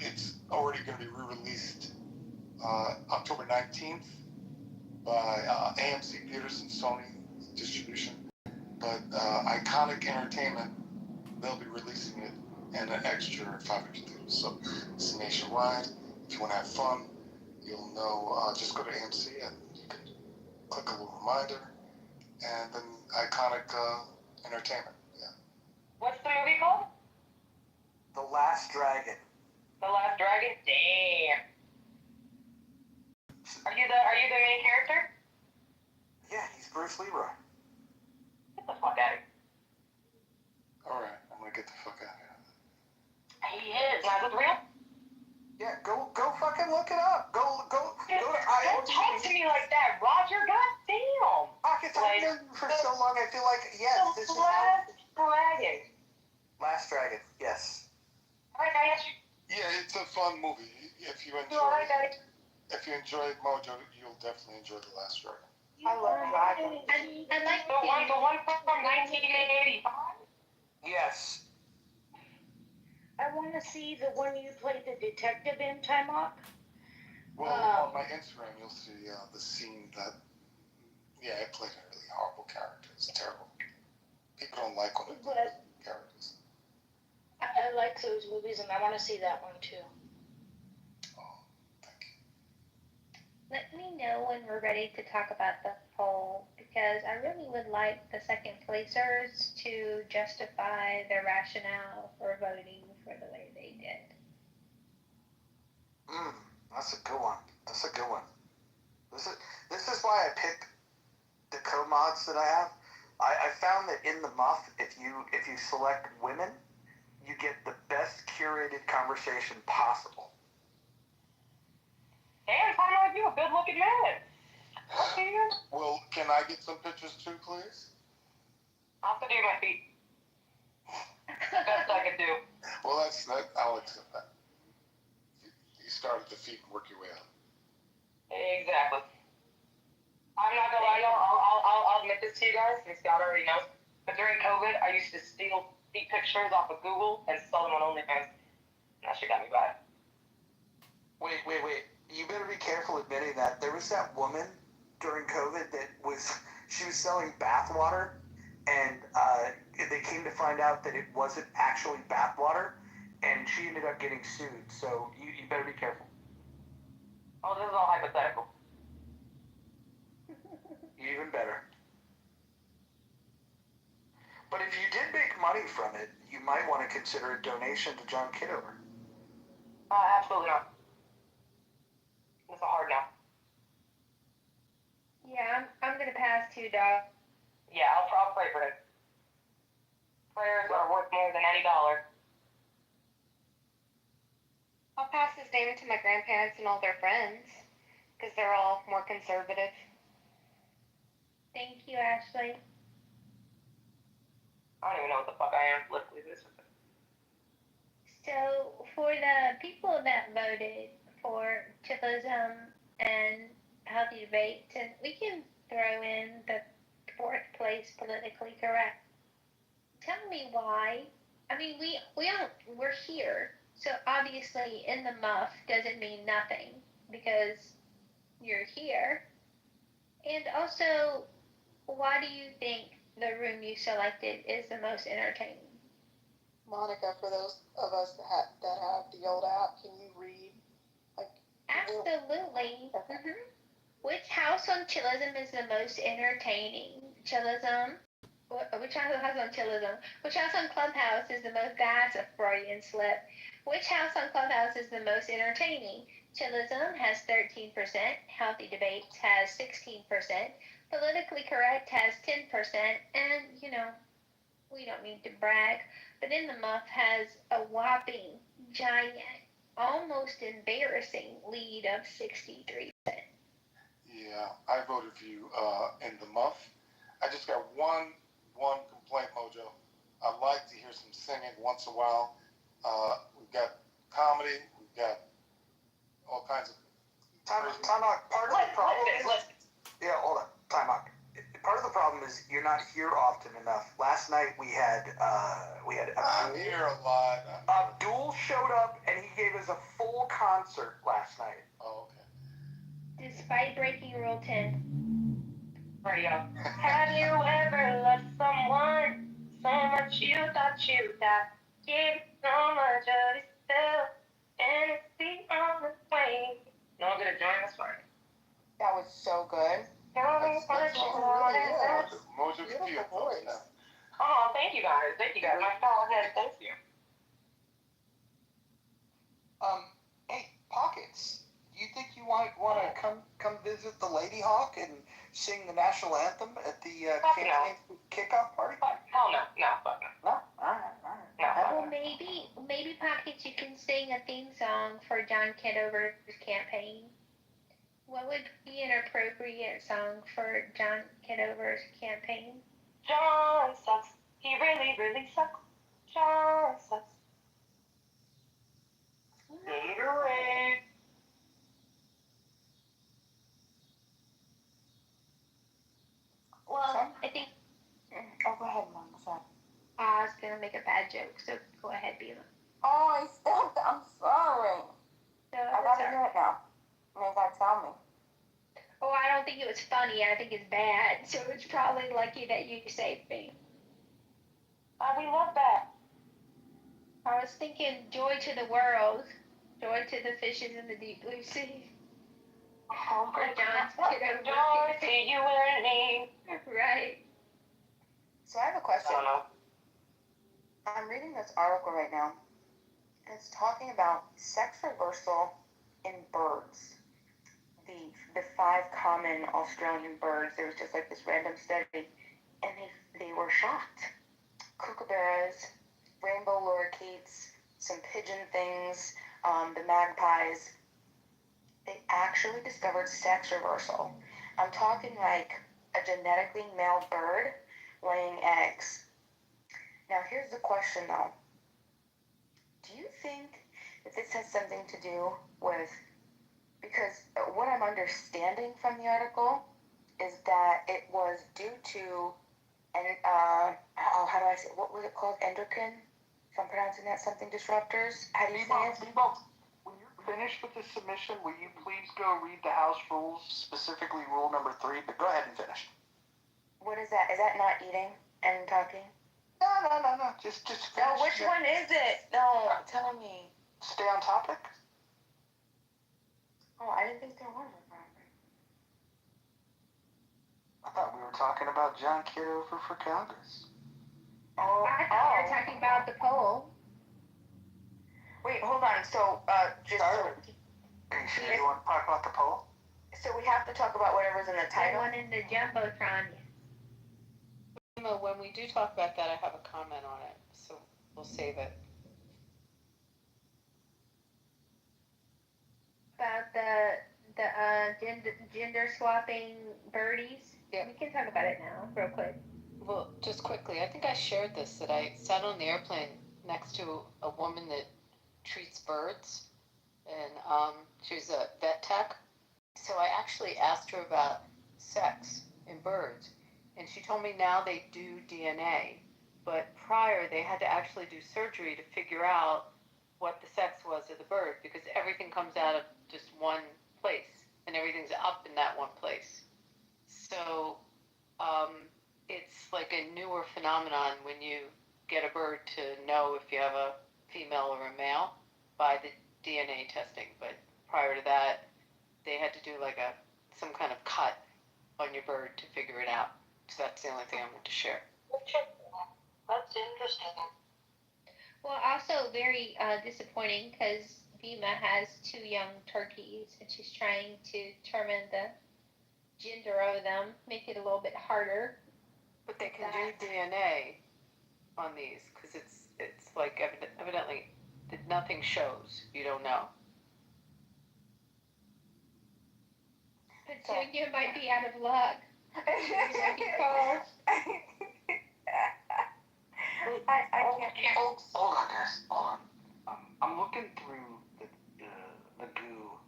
it's already going to be re-released October 19th by AMC Theaters and Sony Distribution. But Iconic Entertainment, they'll be releasing it and an extra 500 dues. So it's nationwide. If you want to have fun, you'll know. Just go to AMC and you can click a little reminder, and then iconic entertainment. Yeah. What's the movie called? The Last Dragon. The Last Dragon? Damn. Are you the main character? Yeah, he's Bruce Leroy. Get the fuck out of here. All right, I'm gonna get the fuck out of here. He is. Now, is it real? Yeah, go fucking look it up. Go to Don't talk to me like that, Roger. God damn. I've known you for so long. I feel like this is Last Dragon. Last Dragon. Yes. Alright, I asked you. Yeah, it's a fun movie. If you enjoyed Mojo, you'll definitely enjoy The Last Dragon. I love Dragon. I like the one from 1985. Yes. I want to see the one you played the detective in, Timok. Well, on my Instagram, you'll see the scene that, I played a really horrible character. It's terrible. People don't like when I play characters. I like those movies, and I want to see that one too. Let me know when we're ready to talk about the poll, because I really would like the second placers to justify their rationale for voting for the way they did. That's a good one. This is why I picked the co-mods that I have. I found that in the muff, if you select women, you get the best curated conversation possible. Damn, Timok, you a good-looking man. Okay. Well, can I get some pictures too, please? I'll have to do my feet. Best I can do. Well, I'll accept that. You start at the feet and work your way up. Exactly. I'm not gonna lie, I'll admit this to you guys, since God already knows. But during COVID, I used to steal feet pictures off of Google and sell them on OnlyFans. That shit got me by. Wait. You better be careful admitting that. There was that woman during COVID that she was selling bath water, and they came to find out that it wasn't actually bath water, and she ended up getting sued. So you better be careful. Oh, this is all hypothetical. Even better. But if you did make money from it, you might want to consider a donation to John Kitover. Absolutely not. It's a hard no. Yeah, I'm gonna pass too, dog. Yeah, I'll pray for him. Prayers are worth more than any dollar. I'll pass his name to my grandparents and all their friends, because they're all more conservative. Thank you, Ashley. I don't even know what the fuck I am politically this. So, for the people that voted for chillism and healthy debates, and we can throw in the fourth place politically correct. Tell me why. I mean, we're here, so obviously in the muff doesn't mean nothing because you're here. And also, why do you think the room you selected is the most entertaining? Monica, for those of us that have the old app, can you read? Absolutely. Mm-hmm. Which house on chillism is the most entertaining? Chillism? Which house on chillism? Which house on Clubhouse is the most... That's a Freudian slip. Which house on Clubhouse is the most entertaining? Chillism has 13%. Healthy Debates has 16%. Politically Correct has 10%. And, we don't need to brag, but In the Muff has a whopping, giant, almost embarrassing lead of 63%. Yeah, I voted for you in the muff. I just got one complaint, Mojo. I like to hear some singing once in a while. We've got comedy. We've got all kinds of... Time out. Part of the problem is... Yeah, hold on. Time out. Part of the problem is you're not here often enough. Last night we had I'm here a lot. Abdul showed up and he gave us a full concert last night. Oh, okay. Despite breaking Rule 10. Radio. Have you ever loved someone so much you thought you'd give So much of it still, and it's the only way. No one gonna join this one. That was so good. That's all really good. Mojo Beautiful voice. now. Oh, thank you guys. Thank you guys. My fellow head, thank you. Hey, Pockets, do you think you might want to come visit the Lady Hawk and sing the national anthem at the campaign kickoff party? Hell no, fuck no. No? All right. Well, maybe Pockets, you can sing a theme song for John Kitover's campaign. What would be an appropriate song for John Kitover's campaign? John sucks. He really, really sucks. John sucks. Fade away. Well, I think Oh, go ahead, Mom. Sorry. I was gonna make a bad joke, so go ahead, Bima. Oh, I stopped. I'm sorry. So, I gotta do it now. You gotta tell me. Oh, I don't think it was funny. I think it's bad. So it's probably lucky that you saved me. We love that. I was thinking joy to the world, joy to the fishes in the deep blue sea. Oh, For John's Kitover. Joy to you and me. Right. So I have a question. I don't know. I'm reading this article right now, and it's talking about sex reversal in birds. The 5 common Australian birds. There was just like this random study, and they were shocked. Kookaburras, rainbow lorikeets, some pigeon things, the magpies. They actually discovered sex reversal. I'm talking like a genetically male bird laying eggs. Now here's the question though. Do you think that this has something to do with, because what I'm understanding from the article is that it was due to, how do I say, what was it called, endocrine? If I'm pronouncing that, something disruptors? How do you say it? When you're finished with the submission, will you please go read the House rules, specifically rule number 3? But go ahead and finish. What is that? Is that not eating and talking? No. Just finish. No, which one is it? No, tell me. Stay on topic. Oh, I didn't think there was a problem. I thought we were talking about John Kitover for Congress. Oh, I thought we were talking about the poll. Wait, hold on. So, just Are you sure you want to talk about the poll? so we have to talk about whatever's in the The title. one in the Jumbotron. When we do talk about that, I have a comment on it, so we'll save it. About the gender swapping birdies. Yeah. We can talk about it now, real quick. Well, just quickly, I think I shared this, that I sat on the airplane next to a woman that treats birds, and she's a vet tech. So I actually asked her about sex in birds, and she told me now they do DNA, but prior they had to actually do surgery to figure out what the sex was of the bird, because everything comes out of just one place, and everything's up in that one place. So it's like a newer phenomenon when you get a bird to know if you have a female or a male by the DNA testing. But prior to that, they had to do like some kind of cut on your bird to figure it out. So that's the only thing I wanted to share. That's interesting. Well, also very disappointing because Bima has 2 young turkeys and she's trying to determine the gender of them, make it a little bit harder. But they can do DNA on these, because it's like evidently that nothing shows. You don't know. But you might be out of luck. You might be cold. I can't. Hold on, guys. Hold on. I'm looking through the goo,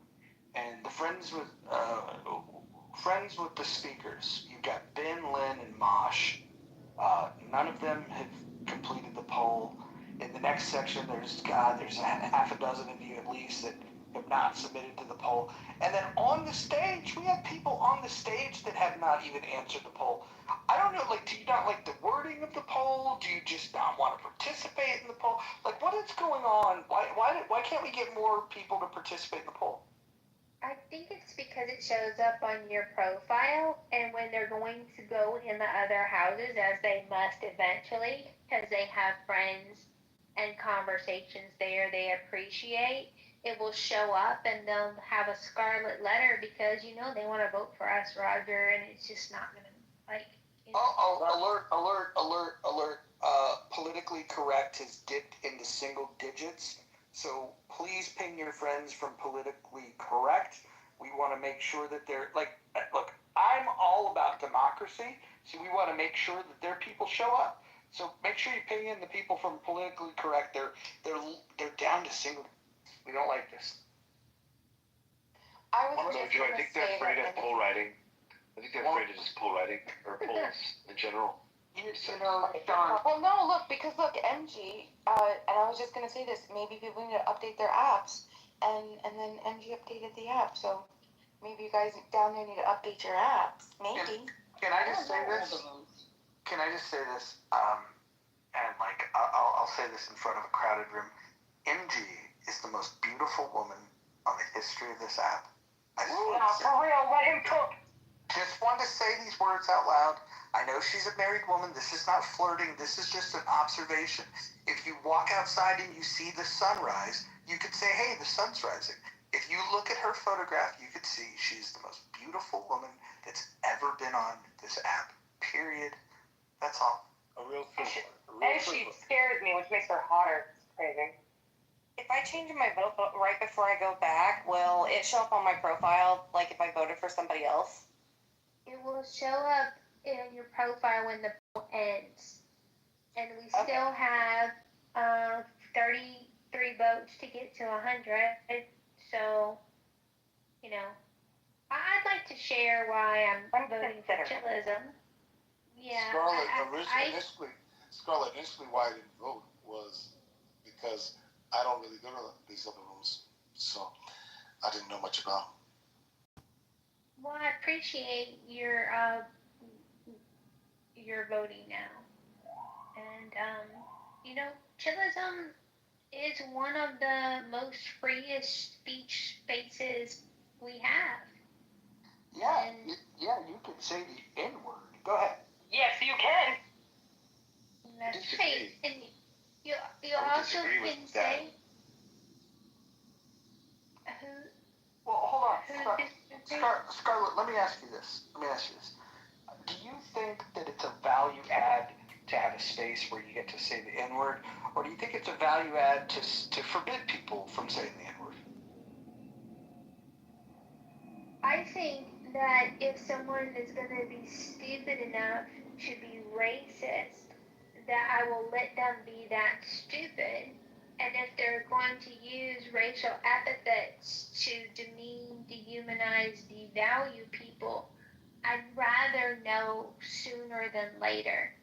and the friends with the speakers. You've got Ben, Lynn, and Mosh. None of them have completed the poll. In the next section, there's a half a dozen of you at least that have not submitted to the poll. And then on the stage, we have people on the stage that have not even answered the poll. I don't know, do you not like the wording of the poll? Do you just not want to participate in the poll? What is going going on? Why can't we get more people to participate in the poll? I think it's because it shows up on your profile, and when they're going to go in the other houses, as they must eventually, because they have friends and conversations there they appreciate, it will show up and they'll have a scarlet letter because, you know, they want to vote for us, Roger, and it's just not going to, like... Alert. Politically correct has dipped into single digits. So please ping your friends from politically correct. We want to make sure that they're look, I'm all about democracy, so we want to make sure that their people show up. So make sure you ping in the people from politically correct. They're down to single. We don't like this. I think they're afraid of poll writing. I think they're afraid of just poll writing or polls in general. Well, no, because MG, and I was just gonna say this, maybe people need to update their apps, and then MG updated the app, so maybe you guys down there need to update your apps, maybe. Can I just say this? And I'll say this in front of a crowded room. MG is the most beautiful woman on the history of this app. For real, let him cook. Just wanted to say these words out loud. I know she's a married woman. This is not flirting. This is just an observation. If you walk outside and you see the sunrise, you could say, hey, the sun's rising. If you look at her photograph, you could see she's the most beautiful woman that's ever been on this app. Period. That's all. And she scares me, which makes her hotter. It's crazy. If I change my vote right before I go back, will it show up on my profile, like if I voted for somebody else? It will show up in your profile when the poll ends. And we still have 33 votes to get to 100. So, you know, I'd like to share why I'm voting for chillism. Yeah. Scarlett, initially why I didn't vote was because I don't really go to these other rooms, so I didn't know much about them. Well, I appreciate your voting now. And, you know, chillism is one of the most freest speech spaces we have. Yeah, you can say the N-word. Go ahead. Yes, you can. That's right. And you also can say... Well, hold on. Scarlett, let me ask you this. Do you think that it's a value add to have a space where you get to say the N-word, or do you think it's a value add to forbid people from saying the N-word? I think that if someone is going to be stupid enough to be racist, that I will let them be that stupid. And if they're going to use racial epithets to demean, dehumanize, devalue people, I'd rather know sooner than later.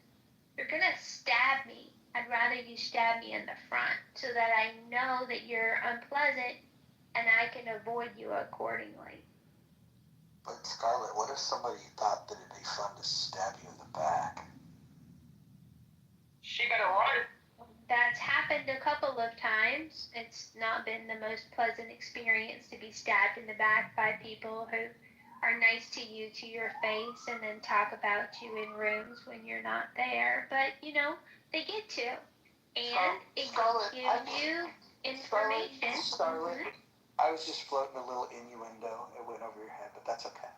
You're going to stab me. I'd rather you stab me in the front so that I know that you're unpleasant and I can avoid you accordingly. But Scarlett, what if somebody thought that it'd be fun to stab you in the back? She better run. That's happened a couple of times. It's not been the most pleasant experience to be stabbed in the back by people who are nice to you to your face and then talk about you in rooms when you're not there. But, you know, they get to. And it gives you information. Scarlett, I was just floating a little innuendo. It went over your head, but that's okay.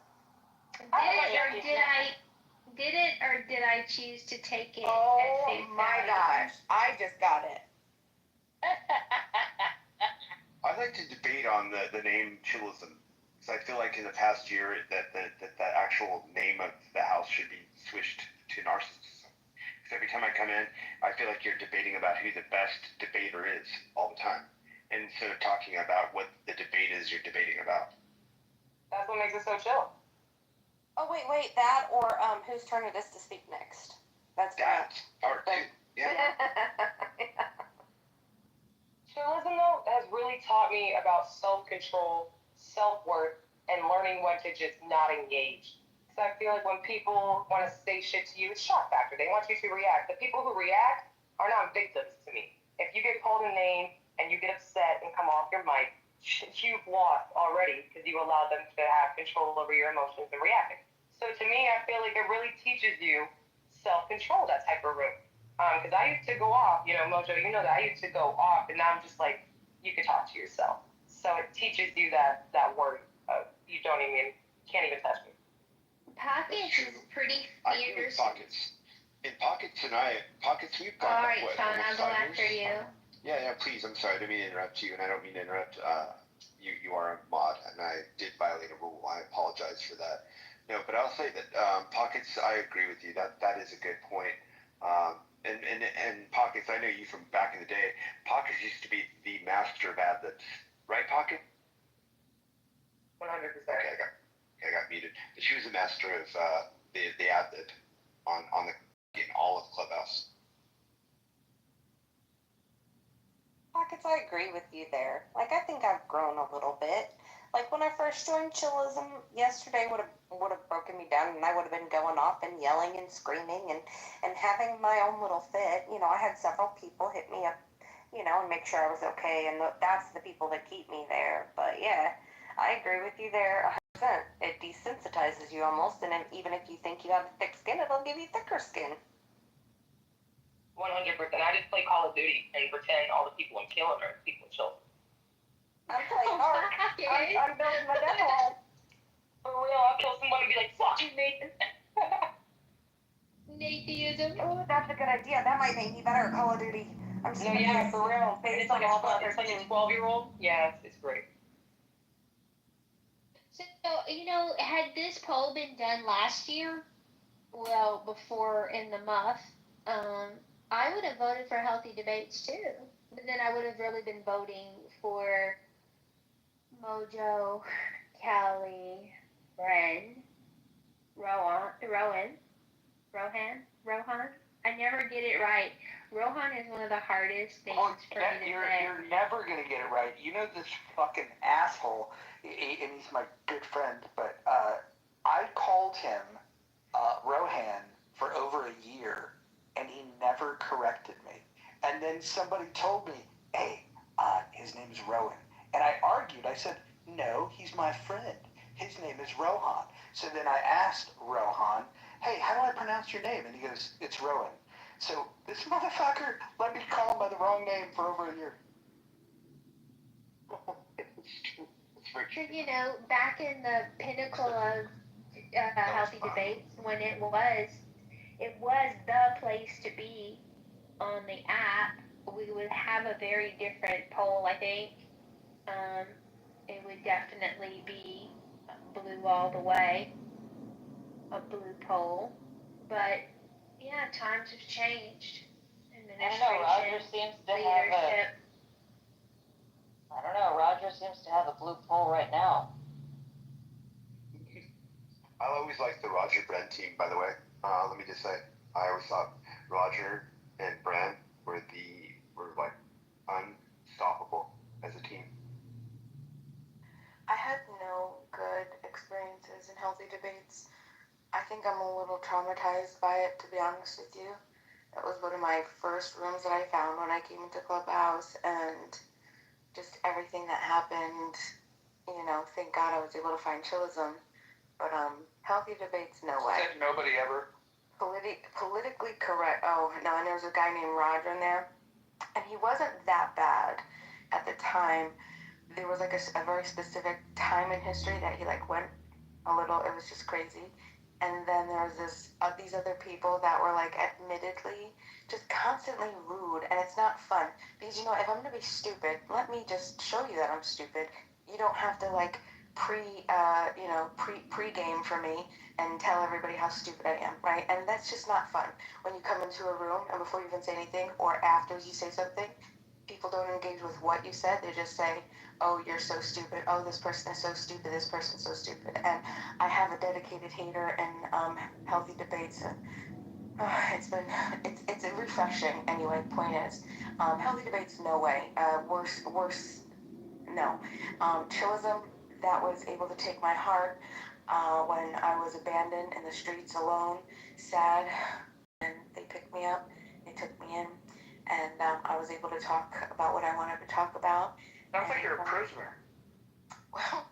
Did I choose to take it? Oh my gosh, I just got it. I'd like to debate on the name chillism, because I feel like in the past year that the actual name of the house should be switched to narcissism. Because every time I come in, I feel like you're debating about who the best debater is all the time, instead of talking about what the debate is you're debating about. That's what makes it so chill. Oh, wait, that or whose turn it is to speak next. That's that. Part two. Yeah. Chillism, though, has really taught me about self-control, self-worth, and learning when to just not engage. So I feel like when people want to say shit to you, it's shock factor. They want you to react. The people who react are not victims to me. If you get called a name and you get upset and come off your mic, you've lost already because you allowed them to have control over your emotions and reacting. So to me, I feel like it really teaches you self-control, that type of room. Because I used to go off, Mojo, you know that I used to go off, and now I'm just like, you can talk to yourself. So it teaches you that word of you can't even touch me. Pockets is pretty fierce. Pockets, we've got Alright, Sean, I'll go after you. Yeah, please. I'm sorry. I didn't mean to interrupt you, and I don't mean to interrupt you. You are a mod, and I did violate a rule. I apologize for that. No, but I'll say that Pockets, I agree with you. That is a good point. And Pockets, I know you from back in the day. Pockets used to be the master of ad-libs. Right, Pocket? 100%. Okay, I got muted. But she was the master of the ad-lib on in all of Clubhouse. Pockets, I agree with you there. Like, I think I've grown a little bit. Like, when I first joined Chillism, yesterday would have broken me down, and I would have been going off and yelling and screaming and having my own little fit. I had several people hit me up, and make sure I was okay, and that's the people that keep me there. But yeah, I agree with you there 100%. It desensitizes you almost, and even if you think you have thick skin, it'll give you thicker skin. 100%. I just play Call of Duty and pretend all the people I'm killing are people in children. I'm playing hard. I'm building my death wall. For real, I'll kill somebody and be like, fuck you, Nathan. Nathanism. Oh, that's a good idea. That might make me better at Call of Duty. No, yeah, for real. It's like a 12-year-old. Yeah, it's great. So, had this poll been done last year, well, before in the muff, I would have voted for healthy debates too. But then I would have really been voting for Mojo, Callie, Ren, Rohan. I never get it right. Rohan is one of the hardest things for me to say. You're never gonna get it right. You know this fucking asshole, and he's my good friend, but I called him Rohan for over a year, and he never corrected me. And then somebody told me, hey, his name's Rowan. And I argued. I said, no, he's my friend. His name is Rohan. So then I asked Rohan, hey, how do I pronounce your name? And he goes, it's Rowan. So this motherfucker let me call him by the wrong name for over a year. Back in the pinnacle of healthy debates, when it was the place to be on the app, we would have a very different poll, I think. It would definitely be blue all the way, a blue poll. But yeah, times have changed. Administration, Roger seems to leadership. Roger seems to have a blue poll right now. I always liked the Roger Brand team, by the way. Let me just say, I always thought Roger and Brand were like unstoppable as a team. I had no good experiences in healthy debates. I think I'm a little traumatized by it, to be honest with you. It was one of my first rooms that I found when I came into Clubhouse, and just everything that happened, thank God I was able to find Chillism. But healthy debates, no way. Said nobody ever. Politically correct. Oh, no, and there was a guy named Roger in there, and he wasn't that bad at the time. There was like a very specific time in history that he went a little, it was just crazy. And then there was these other people that were admittedly just constantly rude, and it's not fun. Because, if I'm gonna be stupid, let me just show you that I'm stupid. You don't have to pre-game for me and tell everybody how stupid I am, right? And that's just not fun. When you come into a room and before you even say anything or after you say something, people don't engage with what you said. They just say, oh, you're so stupid. Oh, this person is so stupid. This person's so stupid. And I have a dedicated hater in healthy debates. And it's refreshing anyway. Point is, healthy debates, no way. Worse, no. Chillism, that was able to take my heart when I was abandoned in the streets alone, sad, and they picked me up. They took me in. and I was able to talk about what I wanted to talk about. Sounds like you're a prisoner. Well,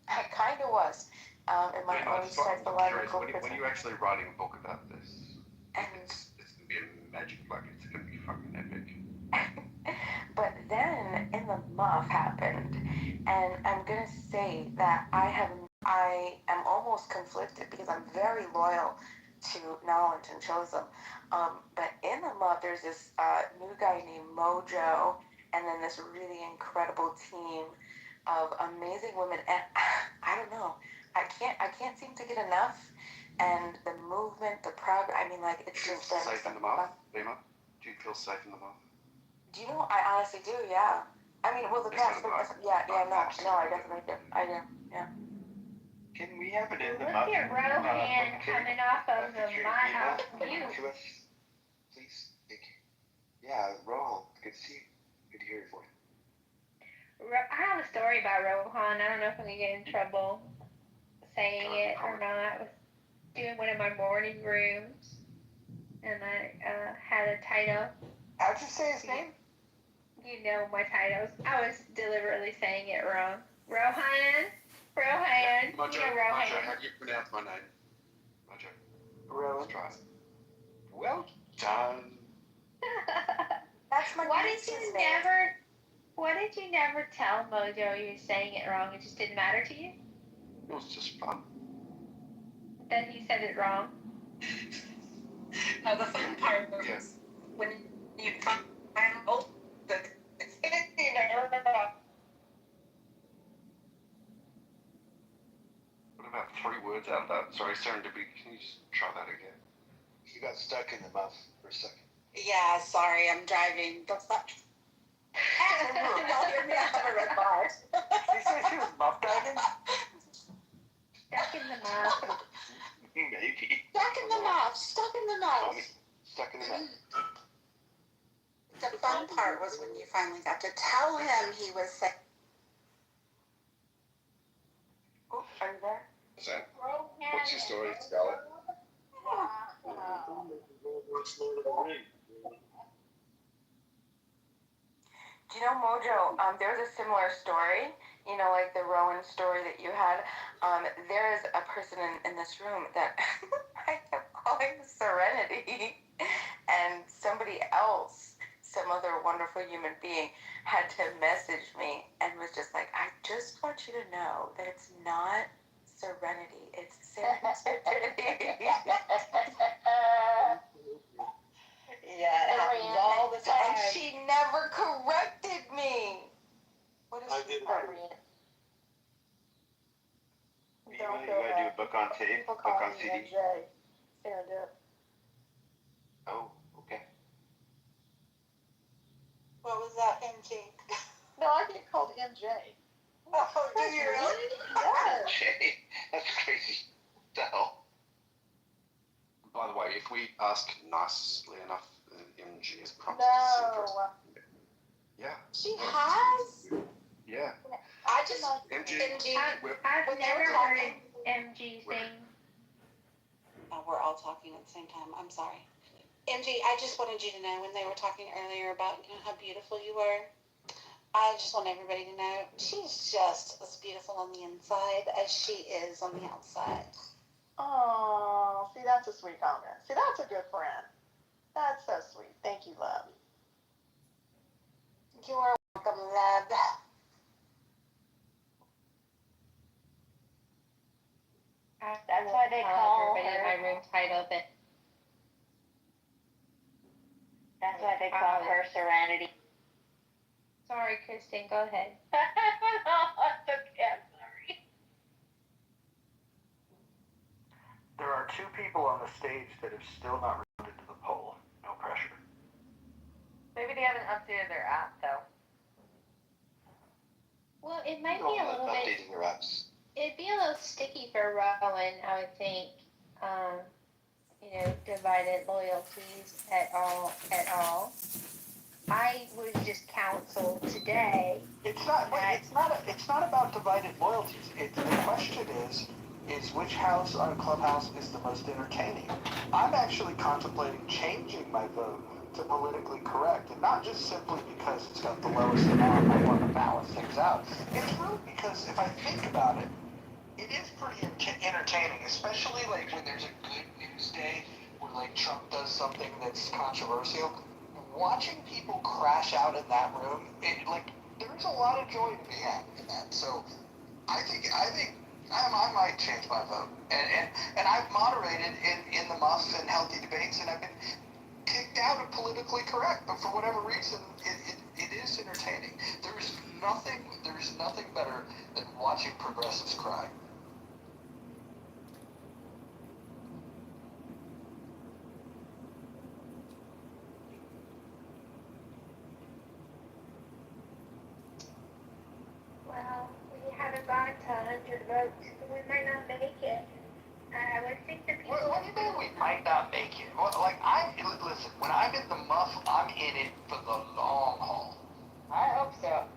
I kind of was. In my own psychological prison. When are you actually writing a book about this? And it's gonna be a magic book. It's gonna be fucking epic. but then in the muff happened, and I'm gonna say that I am almost conflicted because I'm very loyal to knowledge and chillism. But in the muff, there's this new guy named Mojo, and then this really incredible team of amazing women, and I don't know. I can't seem to get enough, and the movement, the progress. I mean, like it's just safe in the muff, Lima? Do you feel safe in the muff? Do you know? I honestly do. Yeah. I mean, well, the past. Yeah. No. I definitely do. I do. Yeah. Can we have it in the Look muff? at Rohan coming off of the My House View. To us, please. Thank you. Yeah, Rohan, good to see you. Good to hear your voice. I have a story about Rohan. I don't know if I'm gonna get in trouble saying it or not. I was doing one of my morning rooms, and I had a title. How'd you say his name? You know my titles. I was deliberately saying it wrong. Rohan. Mojo, You know Rohan. Mojo, how do you pronounce my name? Mojo. Rohan. Let's try it. Well done. That's my Why did you never tell Mojo you were saying it wrong? It just didn't matter to you? It was just fun. That he said it wrong? The fun part was when you find out that it's What about 3 words out of that? Sorry, serendipity. Can you just try that again? You got stuck in the muff for a second. Yeah, sorry, I'm driving. Don't stop. Y'all hear me? I have a red bar. Did you say she was muff diving? Stuck in the muff. Maybe. Stuck in the muff. Stuck in the muff. Stuck in the muff. The fun part was when you finally got to tell him he was sick. Oh, are you there? What's that? What's your story, Scarlett? Do you know, Mojo, there's a similar story, you know, like the Rowan story that you had. There is a person in this room that I kept calling Serenity, and somebody else, some other wonderful human being, had to message me and was just like, I just want you to know that it's not Serenity, it's Serenity. Yeah, it happens all the time. And she never corrected me. What is she doing? You gotta do a book on tape, book on CD. Oh, okay. What was that, MJ? No, I get called MJ. Oh, do you really? Yes. Okay, that's crazy. What the hell? By the way, if we ask nicely enough, MG is prompted No. Yeah. She has? Yeah. I just MG. I've never heard MG sing. We're all talking at the same time. I'm sorry. MG, I just wanted you to know when they were talking earlier about how beautiful you were. I just want everybody to know she's just as beautiful on the inside as she is on the outside. Oh, see, that's a sweet comment. See, that's a good friend. That's so sweet. Thank you, love. You're welcome, love. That's why they call everybody in my room titled it. That's why they call her Serenity. Sorry, Kristen, go ahead. No, it's okay, I'm sorry. There are 2 people on the stage that have still not responded to the poll. No pressure. Maybe they haven't updated their app, though. Well, it might be a little bit. Updating your apps. It'd be a little sticky for Rowan, I would think. Divided loyalties at all. I was just counseled today. It's not about divided loyalties. The question is which house on Clubhouse is the most entertaining. I'm actually contemplating changing my vote to politically correct, and not just simply because it's got the lowest amount and I want to balance things out. It's really because if I think about it, it is pretty entertaining, especially like when there's a good news day where like Trump does something that's controversial. Watching people crash out in that room, there's a lot of joy to be had in that. So I think I might change my vote, and I've moderated in the muff and healthy debates, and I've been kicked out of politically correct, but for whatever reason, it is entertaining. There is nothing better than watching progressives cry. Well, we haven't gotten to 100 votes. We might not make it. I would think that people... What do you mean we might not make it? Well, listen, when I'm in the muff, I'm in it for the long haul. I hope so.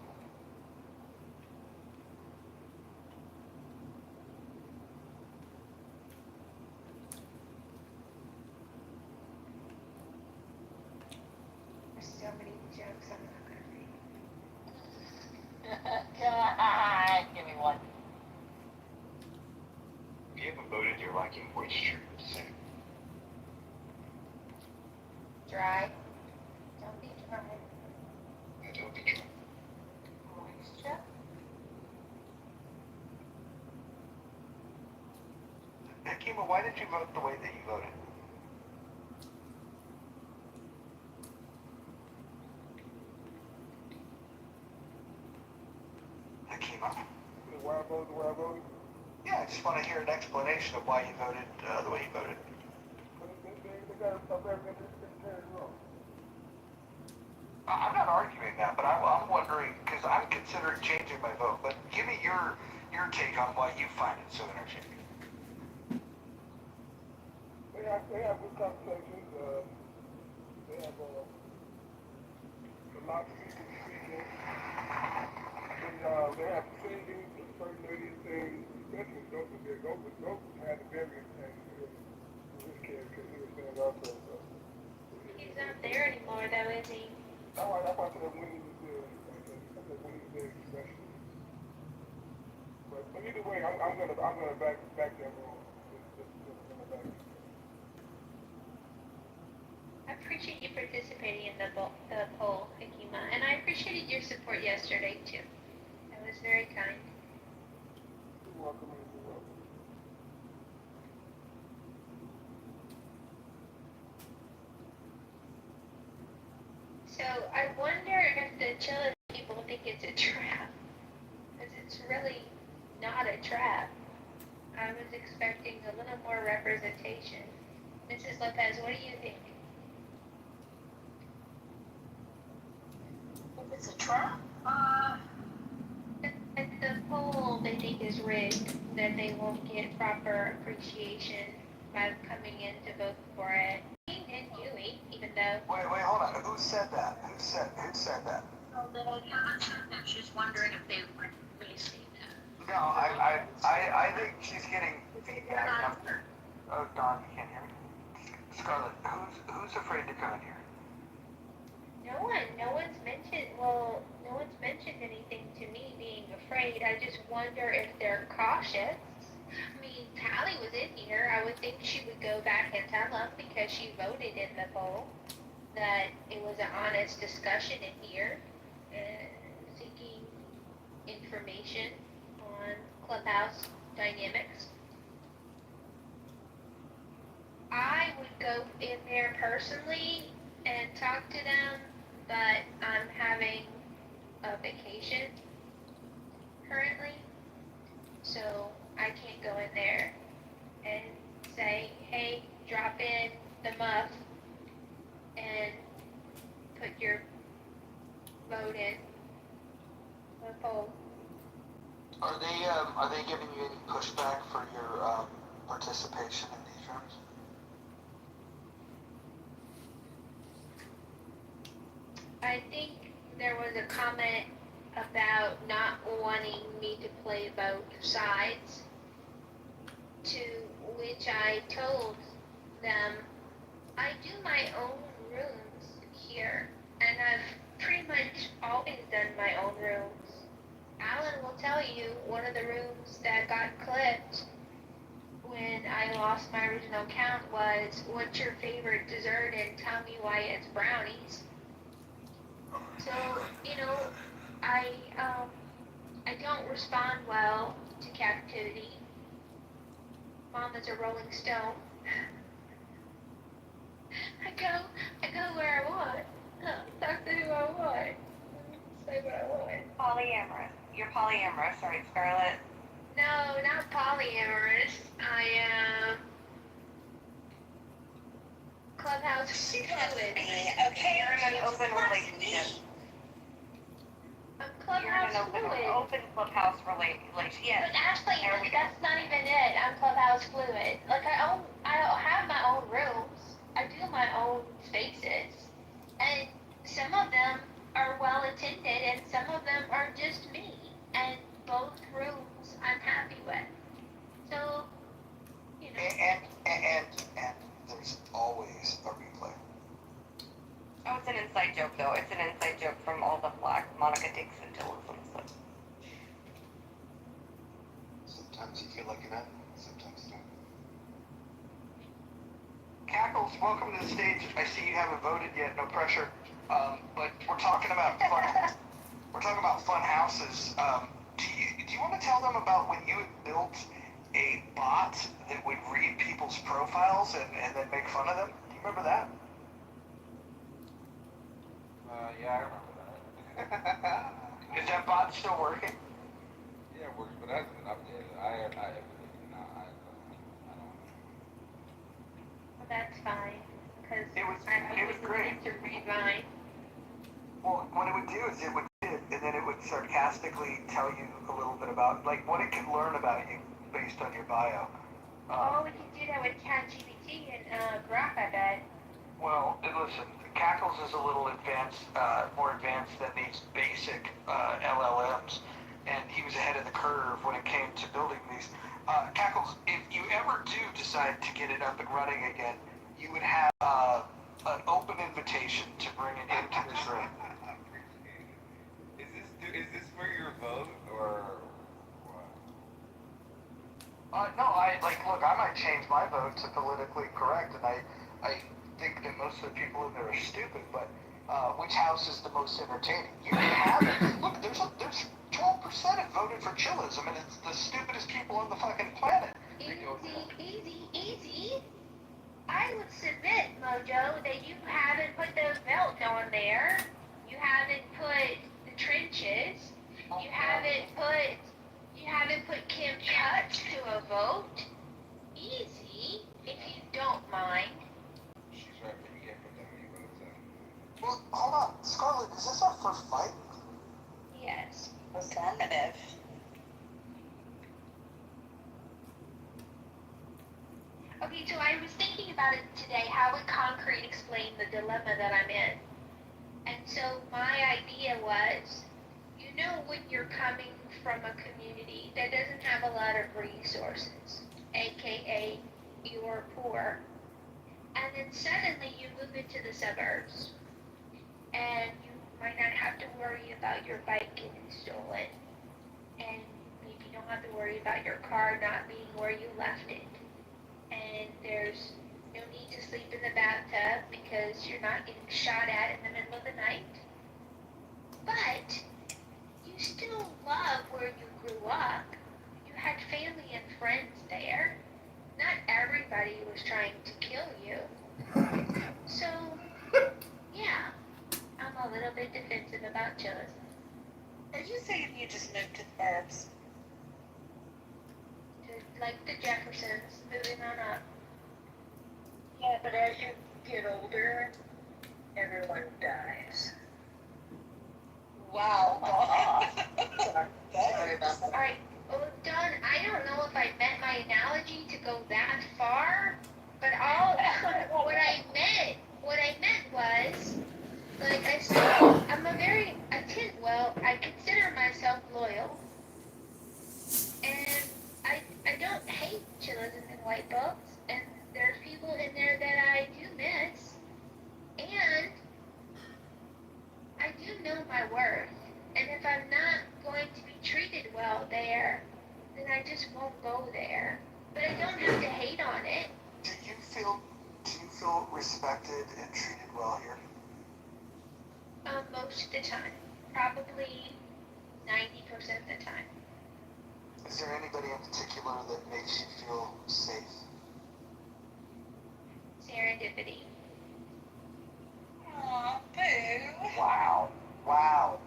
There's so many jokes I'm not going to make. Give me one. If you haven't voted, you're liking moisture. Dry. Don't be dry. Don't be dry. Moisture. Akima, why did you vote the way that you voted? Akima? Why I voted the way I voted? Yeah, I just want to hear an explanation of why you voted the way you voted. They got a very good wrong. I'm not arguing that, but I'm wondering, because I'm considering changing my vote, but give me your take on why you find it so entertaining. They have good conversations. They have a lot of people speaking. They have singing, a certain lady saying, especially Goku had a very entertaining in his case because he was saying also. So. He's not there anymore, though, is he? That's why I said when he was there, when he was there especially. But either way, I'm gonna back that wrong. I appreciate you participating in the poll, Akima, and I appreciated your support yesterday, too. That was very kind. You're welcome. You're welcome. So I wonder if the Chile people think it's a trap, because it's really not a trap. I was expecting a little more representation. Mrs. Lopez, what do you think? If it's a trap, The poll they think is rigged, that they won't get proper appreciation by coming in to vote for it. And Huey, even though... Wait, hold on. Who said that? Who said that? well, the Hammond said that she's wondering if they would really say that. No, I think she's getting feedback. Oh, Don, you can't hear me. Scarlett, who's afraid to come in here? No one's mentioned anything to me being afraid. I just wonder if they're cautious. I mean, Callie was in here. I would think she would go back and tell them because she voted in the poll that it was an honest discussion in here and seeking information on Clubhouse dynamics. I would go in there personally and talk to them, but I'm having a vacation currently, so I can't go in there and say, hey, drop in the muff and put your vote in the poll. Are they giving you any pushback for your participation in these rooms? I think there was a comment about not wanting me to play both sides, to which I told them I do my own rooms here, and I've pretty much always done my own rooms. Alan will tell you one of the rooms that got clipped when I lost my original count was, what's your favorite dessert and tell me why it's brownies. So, you know, I don't respond well to captivity. Mom is a rolling stone. I go where I want. Talk to who I want. Say what I want. Polyamorous. You're polyamorous, right, Scarlett? No, not polyamorous. I am Clubhouse fluid. Okay, you're in an open relationship. I'm You're in Clubhouse an fluid. open Clubhouse relationship. Yes. But actually, There we go. that's not even it. I'm Clubhouse fluid. Like I don't have my own rooms. I do my own spaces, and some of them are well attended, and some of them are just me. And both rooms I'm happy with. So, you know. And there's always a replay. Oh, it's an inside joke, though. It's an inside joke from all the black Monica Dixon Tillisms. Sometimes you feel like an animal, sometimes you don't. Cackles, welcome to the stage. I see you haven't voted yet. No pressure. But we're talking about fun houses. Do you want to tell them about when you had built a bot that would read people's profiles and then make fun of them? Do you remember that? Yeah, I remember that. Is that bot still working? Yeah, it works, but it hasn't been updated. I don't. Well, that's fine, because It was great. to read mine. Well, what it would do is it would sit, and then it would sarcastically tell you a little bit about, like, what it could learn about you based on your bio. We can do that with ChatGPT and Grok, I bet. Well, listen, Cackles is a little advanced, more advanced than these basic LLMs, and he was ahead of the curve when it came to building these. Cackles, if you ever do decide to get it up and running again, you would have an open invitation to bring it into this room. Is this for your vote or what? No, look, I might change my vote to politically correct, and I think that most of the people in there are stupid, but which house is the most entertaining? You can have it. Look, there's 12% have voted for chillism, and it's the stupidest people on the fucking planet. Easy. I would submit, Mojo, that you haven't put those belts on there. You haven't put the trenches. You haven't put Kim Touch to a vote. Easy, if you don't mind. She's right, but you can't put that many votes in. Well, hold on, Scarlett, is this our first fight? Yes. Affirmative. Okay, so I was thinking about it today, how would concrete explain the dilemma that I'm in? And so my idea was, you know, when you're coming from a community that doesn't have a lot of resources, aka you're poor, and then suddenly you move into the suburbs, and you might not have to worry about your bike getting stolen, and maybe you don't have to worry about your car not being where you left it. And there's no need to sleep in the bathtub because you're not getting shot at in the middle of the night. But you still love where you grew up. You had family and friends there. Not everybody was trying to kill you. So, yeah, I'm a little bit defensive about chillism. Are you saying you just moved to the burbs? Like the Jeffersons, moving on up. Yeah, but as you get older, everyone dies. Wow. Sorry about that. Alright, well, Don, I don't know if I meant my analogy to go that far, but what I meant was, like I said, I consider myself loyal, and I don't hate chillism and white belts, and there's people in there that I do miss, and well there, then I just won't go there. But I don't have to hate on it. Do you feel respected and treated well here? Most of the time. Probably 90% of the time. Is there anybody in particular that makes you feel safe? Serendipity. Aw, boo. Wow. Wow.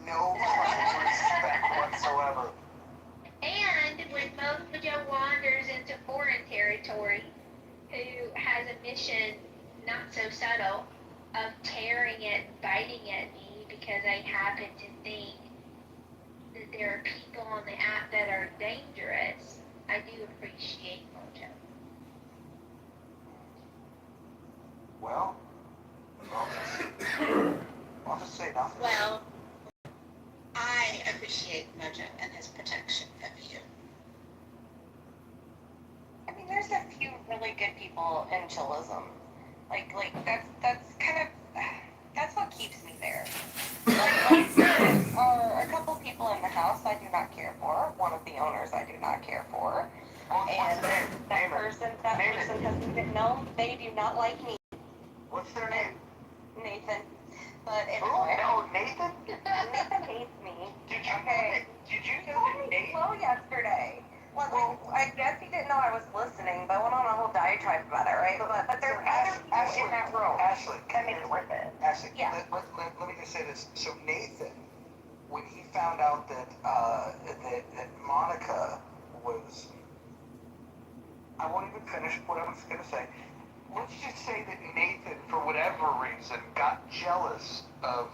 No fucking respect whatsoever. And when Mojo wanders into foreign territory, who has a mission not so subtle of tearing it, biting at me because I happen to think that there are people on the app that are dangerous, I do appreciate Mojo. Well, I'll just say nothing. Well, I appreciate Mojo and his protection of you. I mean, there's a few really good people in chillism. Like that's kind of that's what keeps me there. Like there are a couple people in the house I do not care for. One of the owners I do not care for, and that person doesn't even know they do not like me. What's their name? Nathan. But anyway. Oh, Nathan? Nathan hates me. Did you know that Nathan? Hello yesterday. Well, I guess he didn't know I was listening, but went on a whole diatribe about it, right? But there's other people in that room Ashley, that make it worth it. Ashley, Yeah. let me just say this. So Nathan, when he found out that that Monica was, I won't even finish what I was going to say. Let's just say that Nathan, for whatever reason, got jealous of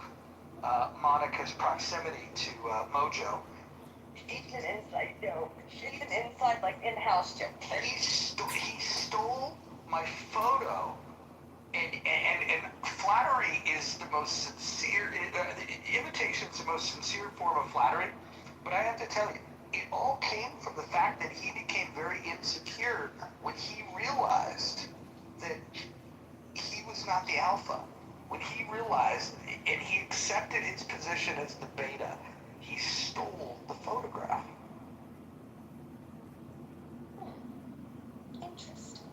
Monica's proximity to Mojo. It's an inside joke. It's an inside, like, in-house joke. He stole my photo, and flattery is the most sincere, imitation is the most sincere form of flattery, but I have to tell you, it all came from the fact that he became very insecure when he realized that he was not the alpha. When he realized, and he accepted his position as the beta, he stole the photograph. Interesting.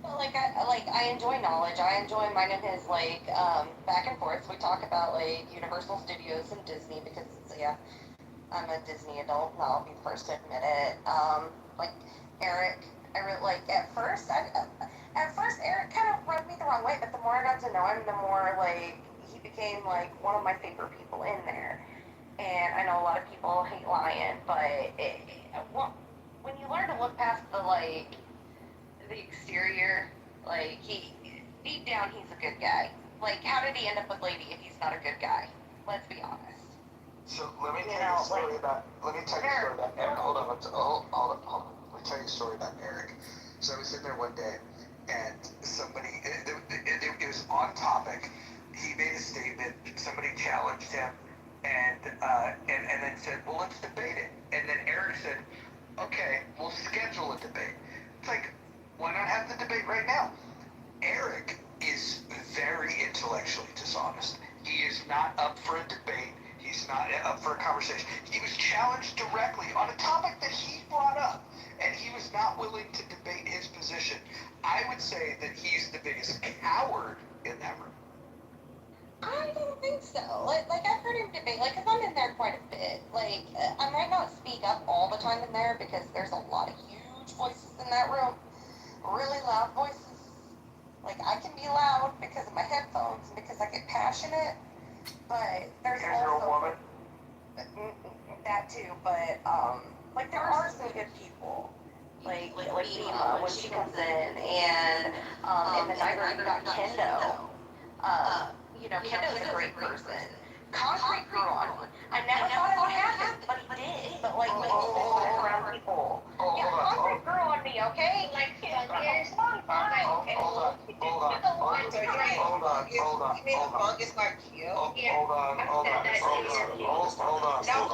Well, I enjoy knowledge. I enjoy mine and his, back and forth. We talk about, Universal Studios and Disney because, I'm a Disney adult, and I'll be the first to admit it. Eric, I really, at first, Eric kind of rubbed me the wrong way, but the more I got to know him, the more, he became, one of my favorite people in there. And I know a lot of people hate lying, but when you learn to look past the exterior, he, deep down, he's a good guy. How did he end up with Lady if he's not a good guy? Let's be honest. So let me tell you a story about Eric. Hold on. Let me tell you a story about Eric. So I was sitting there one day, and somebody, it was on topic. He made a statement. Somebody challenged him, and then said, "Well, let's debate it." And then Eric said, "Okay, we'll schedule a debate." It's like, why not have the debate right now? Eric is very intellectually dishonest. He is not up for a debate. He's not up for a conversation. He was challenged directly on a topic that he brought up, and he was not willing to debate his position. I would say that he's the biggest coward in that room. I don't think so. I've heard him debate, because I'm in there quite a bit. I might not speak up all the time in there because there's a lot of huge voices in that room. Really loud voices. I can be loud because of my headphones and because I get passionate, but there's also... a woman? That too, but, there are some good people. Like Nima, when she comes in, and, in the night room, you got Kendo. Kendo's a great person. Concrete grew on me. I never thought it would happen, but he did. But around people. Yeah, concrete grew on me, okay? Fungus like you? Hold on. Now for real, that's how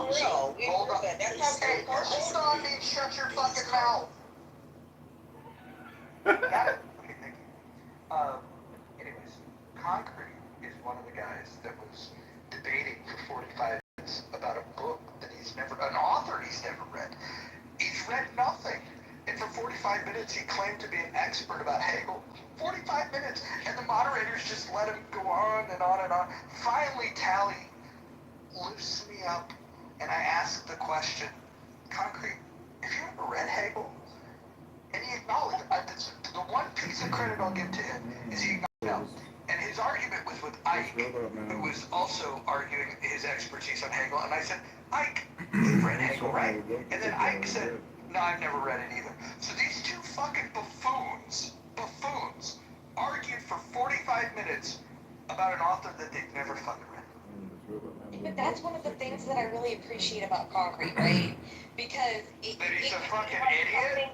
Hold on, man, shut your fucking mouth. Got it? Okay, thank you. Anyways, Concrete is one of the guys that was debating for 45 minutes about a book that an author he's never minutes he claimed to be an expert about Hegel. 45 minutes, and the moderators just let him go on and on and on. Finally, Tally lifts me up, and I ask the question, Concrete, have you ever read Hegel? And he acknowledged, the one piece of credit I'll give to him is he acknowledged no. And his argument was with Ike, who was also arguing his expertise on Hegel. And I said, Ike, you've read Hegel, right? And then Ike said, no, I've never read it either. So these two fucking buffoons, argued for 45 minutes about an author that they've never fucking read. But that's one of the things that I really appreciate about Concrete, right? Because that he's a fucking idiot?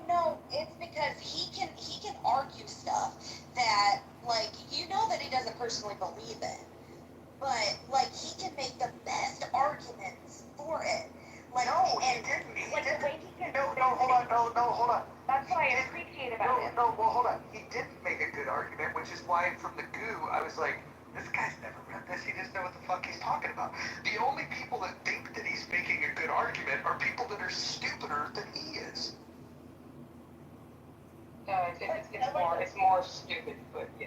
No, it's because he can argue stuff that, like, you know that he doesn't personally believe in, but, like, he can make the best arguments for it. Like, no, he didn't. Hold on. That's what I appreciate about him. Hold on. He didn't make a good argument, which is why from the goo, I was like, this guy's never read this. He doesn't know what the fuck he's talking about. The only people that think that he's making a good argument are people that are stupider than he is. It's more stupid, but yeah.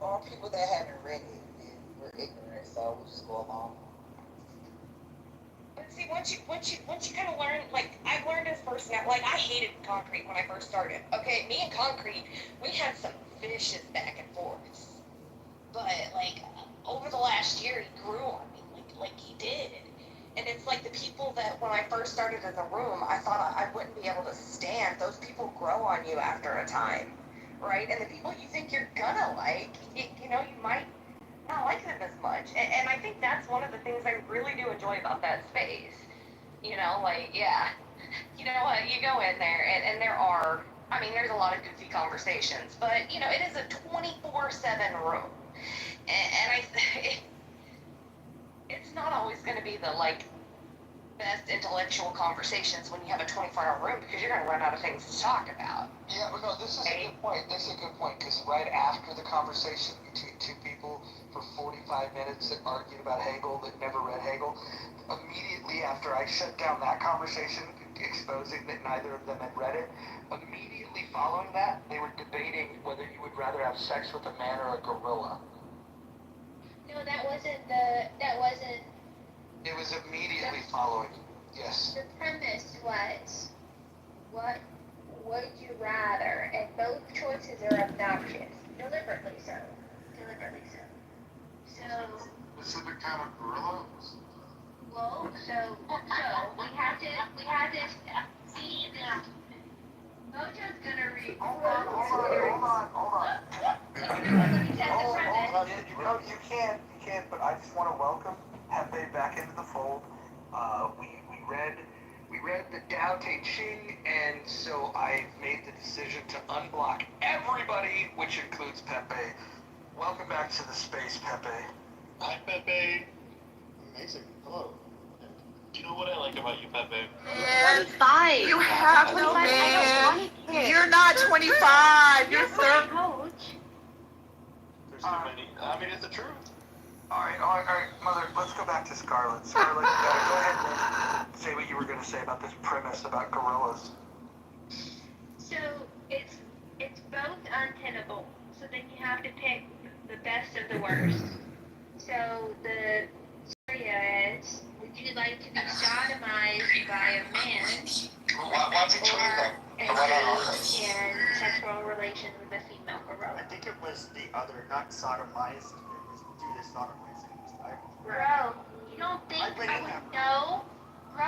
All people that haven't read it and we're ignorant, so we'll just go along. But see, once you kind of learn, like, I've learned his personality. Like, I hated Concrete when I first started. Okay, me and Concrete, we had some vicious back and forths. But, like, over the last year, he grew on me, like he did. And it's like the people that, when I first started in the room, I thought I wouldn't be able to stand. Those people grow on you after a time, right? And the people you think you're gonna like, you know, you might not like them as much. And I think that's one of the things I really do enjoy about that space. You know, like, yeah, you know what, you go in there, and there are, I mean, there's a lot of goofy conversations, but, you know, it is a 24/7 room. And it's not always going to be the, like, best intellectual conversations when you have a 24-hour room, because you're going to run out of things to talk about. Yeah, but no, this is a good point. This is a good point, because right after the conversation between two people for 45 minutes that argued about Hegel, that never read Hegel, immediately after I shut down that conversation, exposing that neither of them had read it, immediately following that, they were debating whether you would rather have sex with a man or a gorilla. No, that wasn't. It was immediately following. Yes. The premise was, what would you rather? And both choices are obnoxious. Deliberately so. So. Specific kind of gorilla? Well, so we have to see that Mojo's gonna read. Hold on. Let me test the premise. No, you can't, but I just want to welcome Pepe back into the fold. We read the Tao Te Ching, and so I made the decision to unblock everybody, which includes Pepe. Welcome back to the space, Pepe. Hi, Pepe. Amazing. Hello. You know what I like about you, Pepe? Man, 25. you have no man. You're not 25. You're 30. There's too many. I mean, it's the truth. All right, Mother, let's go back to Scarlet. Scarlet, go ahead and say what you were going to say about this premise about gorillas. So it's both untenable. So then you have to pick the best of the worst. So the scenario is, would you like to be sodomized by a man or in sexual relations with a female gorilla? I think it was the other, not sodomized. It was do the sodomizing. Bro, you don't think I would know? Bro,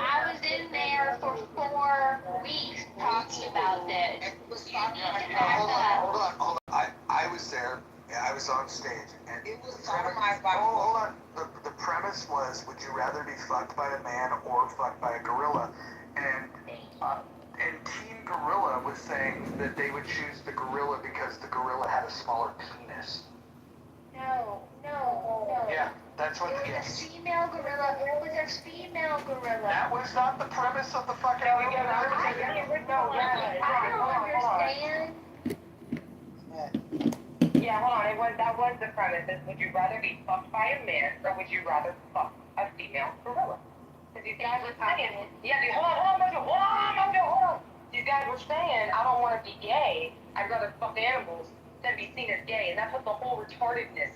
I was in there for 4 weeks talking about this. Hold on. I was there. I was on stage. And it was sodomized by hold on. The premise was, would you rather be fucked by a man or fucked by a gorilla? And Team Gorilla was saying that they would choose the gorilla because the gorilla had a smaller penis. No. Yeah, that's what it was a female gorilla. That was not the premise of the fucking movie. I don't understand. Yeah, hold on. That was the premise. Would you rather be fucked by a man or would you rather fuck a female gorilla? Because you guys were saying, yeah, hold on. these guys were saying, I don't want to be gay. I'd rather fuck animals than be seen as gay. And that's what the whole retardedness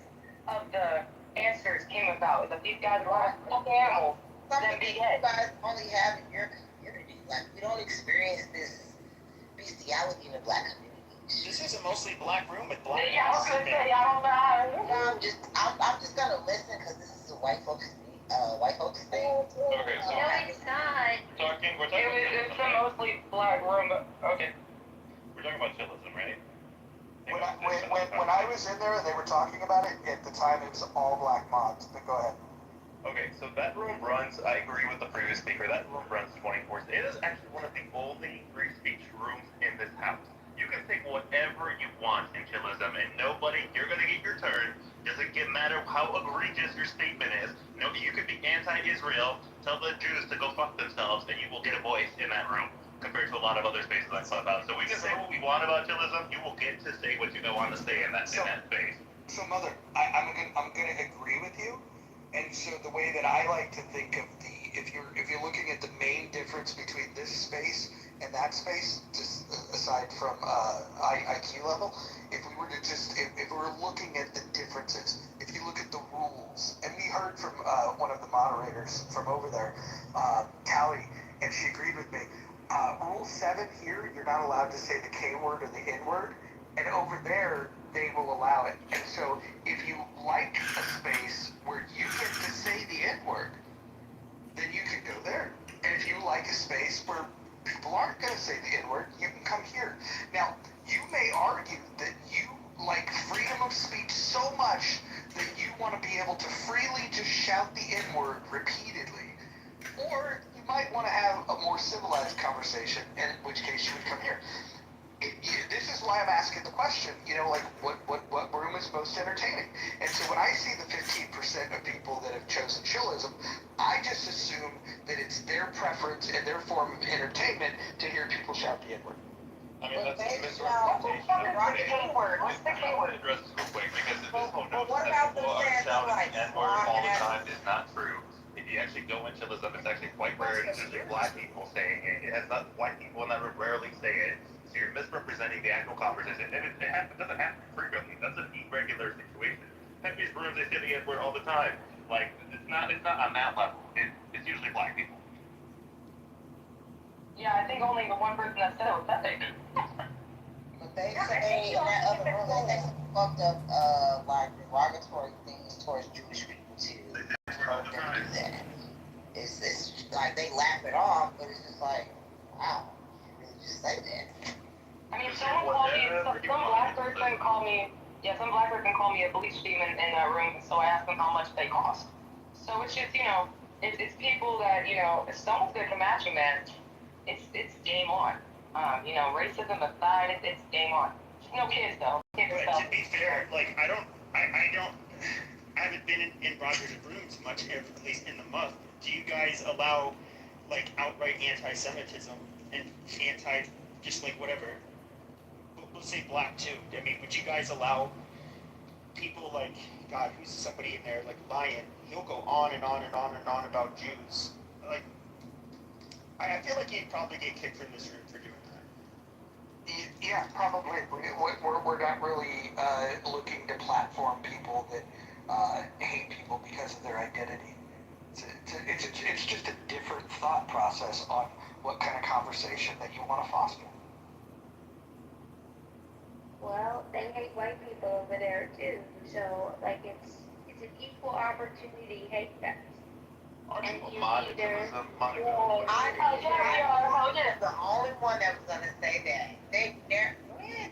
of the answers came about. That these guys would rather fuck animals than be gay. You guys only have in your community. Like, we don't experience this bestiality in the black community. This is a mostly black room with black. Yeah, I was gonna say, I don't know. No, I'm just gonna listen because this is a white folks thing. Okay, so No, it's not. we're talking It's a mostly black room, but okay. we're talking about chillism, right? When I was in there and they were talking about it, at the time it was all black mods, but go ahead. Okay, so that room runs, I agree with the previous speaker, that room runs 24/7. It is actually one of the only free speech rooms in this house. You can think whatever you want in chillism, and nobody, you're going to get your turn. Doesn't matter how egregious your statement is. No, you could be anti-Israel, tell the Jews to go fuck themselves, and you will get a voice in that room, compared to a lot of other spaces I thought about. So we can say what we want about chillism, you will get to say what you want to say in that space. So, Mother, I'm gonna agree with you. And so the way that I like to think of if you're looking at the main difference between this space and that space, just aside from IQ level, if we were looking at the differences, if you look at the rules, and we heard from one of the moderators from over there, Callie, and she agreed with me. Rule 7 here, you're not allowed to say the K word or the N word, and over there, they will allow it. And so if you like a space where you get to say the N word, then you can go there. And if you like a space where people aren't going to say the N word, you can come here. Now, you may argue that you like freedom of speech so much that you want to be able to freely just shout the N word repeatedly. Or you might want to have a more civilized conversation, in which case you would come here. This is why I'm asking the question, like what room is most entertaining? And so when I see the 15% of people that have chosen chillism, I just assume that it's their preference and their form of entertainment to hear people shout the N-word. I mean, that's a misrepresentation. What's the K word? What's the K word? Address this real quick, because this whole But notion what that about the people are fans shouting like the N-word all the walking time is not true. If you actually go into chillism, it's actually quite rare. It's usually black people saying it. It has not white people in that room rarely say it. So you're misrepresenting the actual conversation. And it doesn't happen frequently. That's an irregular situation. These rooms, they say the N-word all the time. Like, it's not on that level. It's usually black people. Yeah, I think only the one person that said it was epic. But they say in that other room, they say some fucked up, like, derogatory things towards Jewish people, too. It's like they laugh it off, but it's just like, wow, you really just say that. I mean, some black person called me a bleach demon in that room, so I asked them how much they cost. So it's just, it's people that, if someone's gonna come at you, man, it's game on. Racism aside, it's game on. No kids though. But to be fair, like I haven't been in Roger's rooms much, at least in the month. Do you guys allow like outright anti-Semitism and just like whatever? We'll say black too. I mean, would you guys allow people like, God, who's somebody in there like Lion? He'll go on and on and on and on about Jews. Like, I feel like he'd probably get kicked from this room for doing that. Yeah, probably. We're not really looking to platform people that hate people because of their identity. It's just a different thought process on what kind of conversation that you want to foster. Well, they hate white people over there too, so like it's an equal opportunity hate fest. And you either the only one that was gonna say that.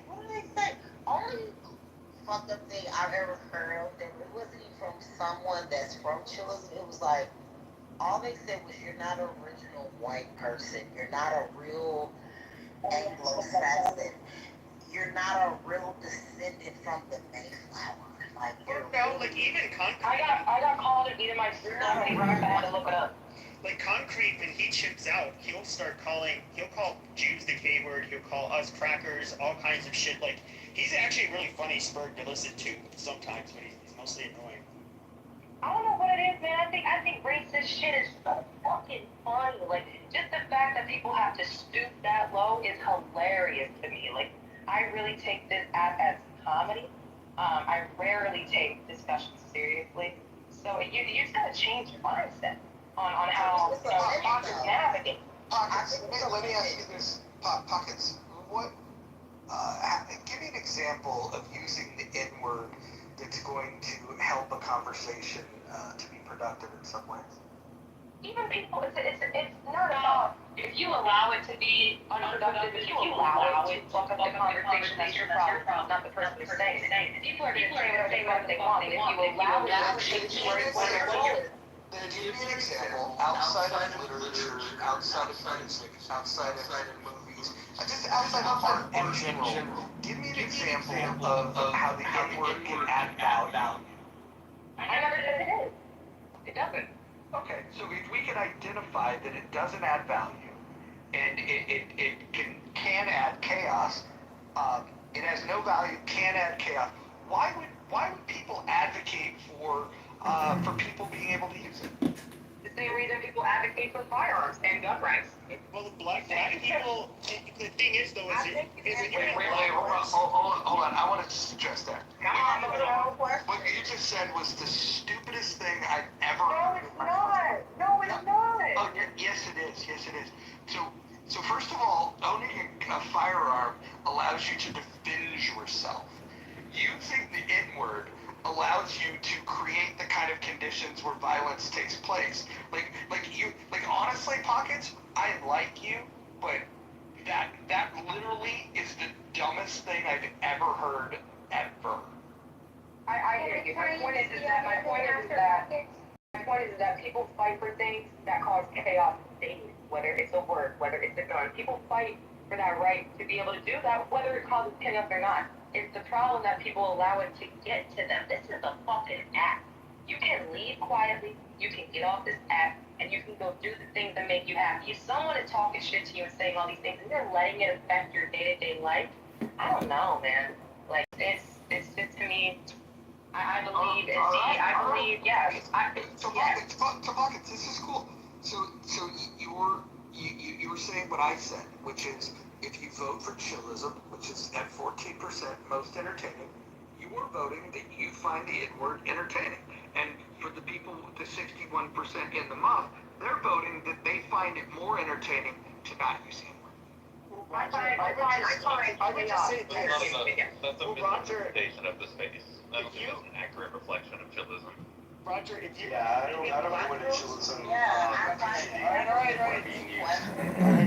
What did they say? Only fucked up thing I've ever heard of, that it wasn't even from someone that's from chillism. It was like, all they said was, you're not an original white person. You're not a real Anglo-Saxon. You're not a real descendant from the Mayflower. Like, even Concrete. I got called and eating my food. I had to look it up. Like Concrete, when he chips out, he'll call Jews the K word, he'll call us crackers, all kinds of shit. Like, he's actually a really funny spurg to listen to sometimes, but he's mostly annoying. I don't know what it is, man. I think racist shit is so fucking funny. Like, just the fact that people have to stoop that low is hilarious to me. Like, I really take this app as comedy. I rarely take discussions seriously. So you just gotta change your mindset on how you navigate. Pockets, let me ask you this, Pockets, what, give me an example of using the N-word that's going to help a conversation to be productive in some ways. Even people, it's not about, if you allow it to be unproductive, if you allow it to fuck up the conversation, that's your problem, not the person who's saying it. People are going to say whatever they want, and if you allow it to change your Give me an example, outside of literature, outside of music, outside of movies, just outside of art in general, give me an example of how the N-word can add value. I never said it is. It doesn't. Okay, so if we can identify that it doesn't add value, and it can add chaos, it has no value, can add chaos, why would people advocate for people being able to use it? The same reason people advocate for firearms and gun rights. Well, black people, the thing is though, is that you're hold on, I want to just address that. What you just said was the stupidest thing I've ever heard. No, it's not. Oh, yes it is. So first of all, owning a firearm allows you to defend yourself. Using the N-word allows you to create the kind of conditions where violence takes place. Like honestly, Pockets, I like you, but that literally is the dumbest thing I've ever heard, ever. I hear you. My point is that people fight for things that cause chaos daily, whether it's a word, whether it's a gun. People fight for that right to be able to do that, whether it causes chaos or not. It's the problem that people allow it to get to them. This is a fucking app. You can leave quietly, you can get off this app, and you can go do the things that make you happy. If someone is talking shit to you and saying all these things, and you're letting it affect your day-to-day life, I don't know, man. Like, it's just, to me, I believe, yes. Pockets, this is cool. So you were saying what I said, which is, if you vote for chillism, which is at 14% most entertaining, you are voting that you find the N-word entertaining. And for the people, the 61% in the mob, they're voting that they find it more entertaining to not use the N-word. I would just say this. That's a misinterpretation of the space. I don't think it's an accurate reflection of chillism. Roger, if you... Yeah, I don't know what chillism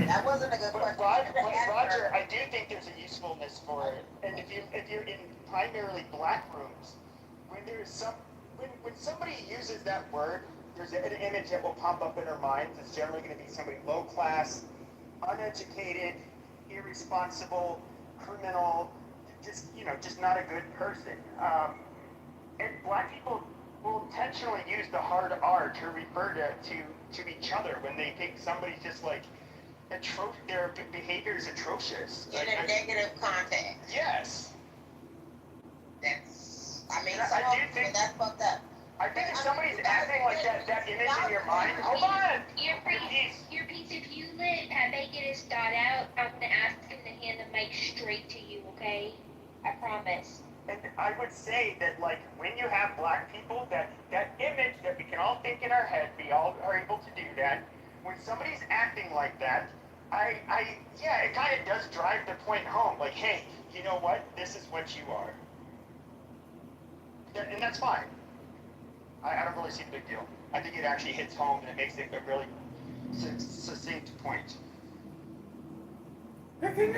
That wasn't a good question. Roger, I do think there's a usefulness for it. And if you're in primarily black rooms, when somebody uses that word, there's an image that will pop up in their minds. It's generally going to be somebody low class, uneducated, irresponsible, criminal, just not a good person. And black people will intentionally use the hard R to refer to each other when they think somebody's just like their behavior is atrocious. In a negative context. Yes. That's fucked up. I think if somebody's acting like that image in your mind, hold on. Your piece of hewlett, make it is thought out. I'm gonna ask him to hand the mic straight to you, okay? I promise. And I would say that, like, when you have black people, that image that we can all think in our head, we all are able to do that. When somebody's acting like that, it kind of does drive the point home. Like, hey, you know what? This is what you are. And that's fine. I don't really see the big deal. I think it actually hits home and it makes it a really succinct point. No, you're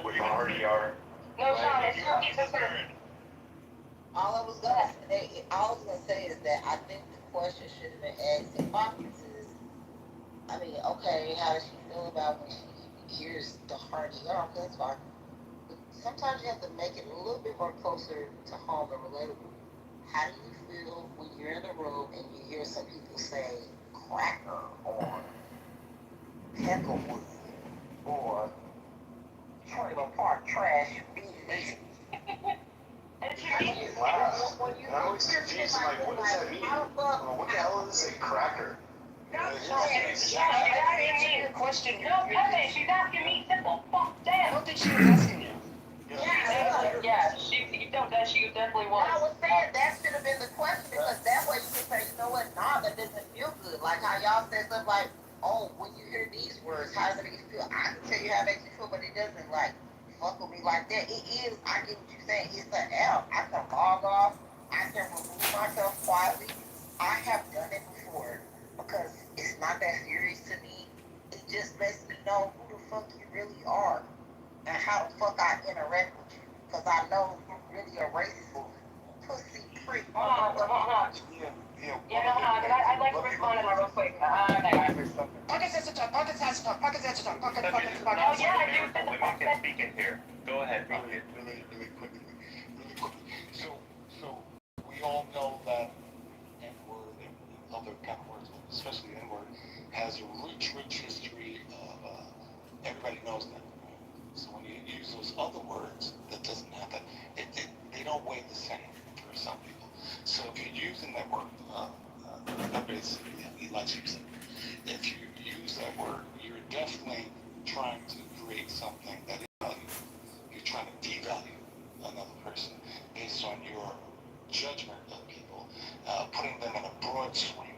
what you already are. No, Sean, it's your piece of All I was gonna say is that I think the question should have been asked in Pockets is, I mean, okay, how does she feel about when she hears the hard ER? That's fine. But sometimes you have to make it a little bit more closer to home and relatable. How do you feel when you're in a room and you hear some people say cracker or Picklewood or trailer park trash beans? Wow. I'm always confused. I'm like, what does that mean? What the hell is a cracker? She's asking me. Question. No, Pepe, she's asking me simple. Fuck I damn. don't think she was asking you. Yeah, she definitely was. I was saying that should have been the question because that way you can say, you know what, nah, that doesn't feel good. Like how y'all said stuff like, oh, when you hear these words, how does it make you feel? I can tell you how it makes you feel, but it doesn't like fuck with me like that. It is, I get what you're saying, it's an app. I can log off, I can remove myself quietly. I have done it before because it's not that serious to me. It just lets me know who the fuck you really are and how the fuck I interact with you. Because I know you're really a racist pussy prick. Hold on. I'd like to respond to that real quick. Pockets has to talk. Pockets has to talk. Pockets has to talk. Pockets. Oh, yeah, I do. Women can speak in here. Go ahead, Pocket. Really quickly. So we all know that N-word and other kind of words, especially N-word, has a rich history of, everybody knows that. So when you use those other words, that doesn't have that, they don't weigh the same for some people. So if you're using that word, he likes using it. If you use that word, you're definitely trying to create something that is valuable. You're trying to devalue another person based on your judgment of people, putting them in a broad swing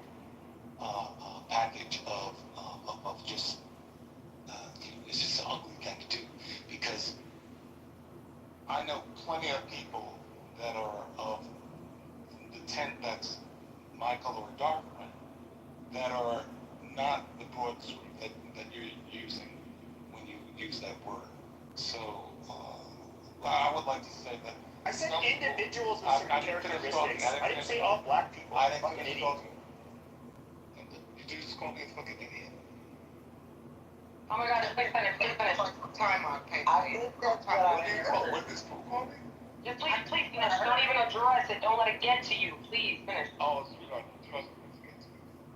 package of just, it's just an ugly thing to do. Because I know plenty of people that are of the tint that's my color or darker, that are not the broad sweep that you're using when you use that word. So I would like to say that I said individuals with certain characteristics. I didn't say all black people. I didn't fucking finish idiots. talking. You just called me a fucking idiot. Oh my God, please finish. Time on, Kate. I think that's what I What do you call? What is who called me? Just please finish. Don't even address it. Don't let it get to you. Please finish. Oh, sweetheart, trust me.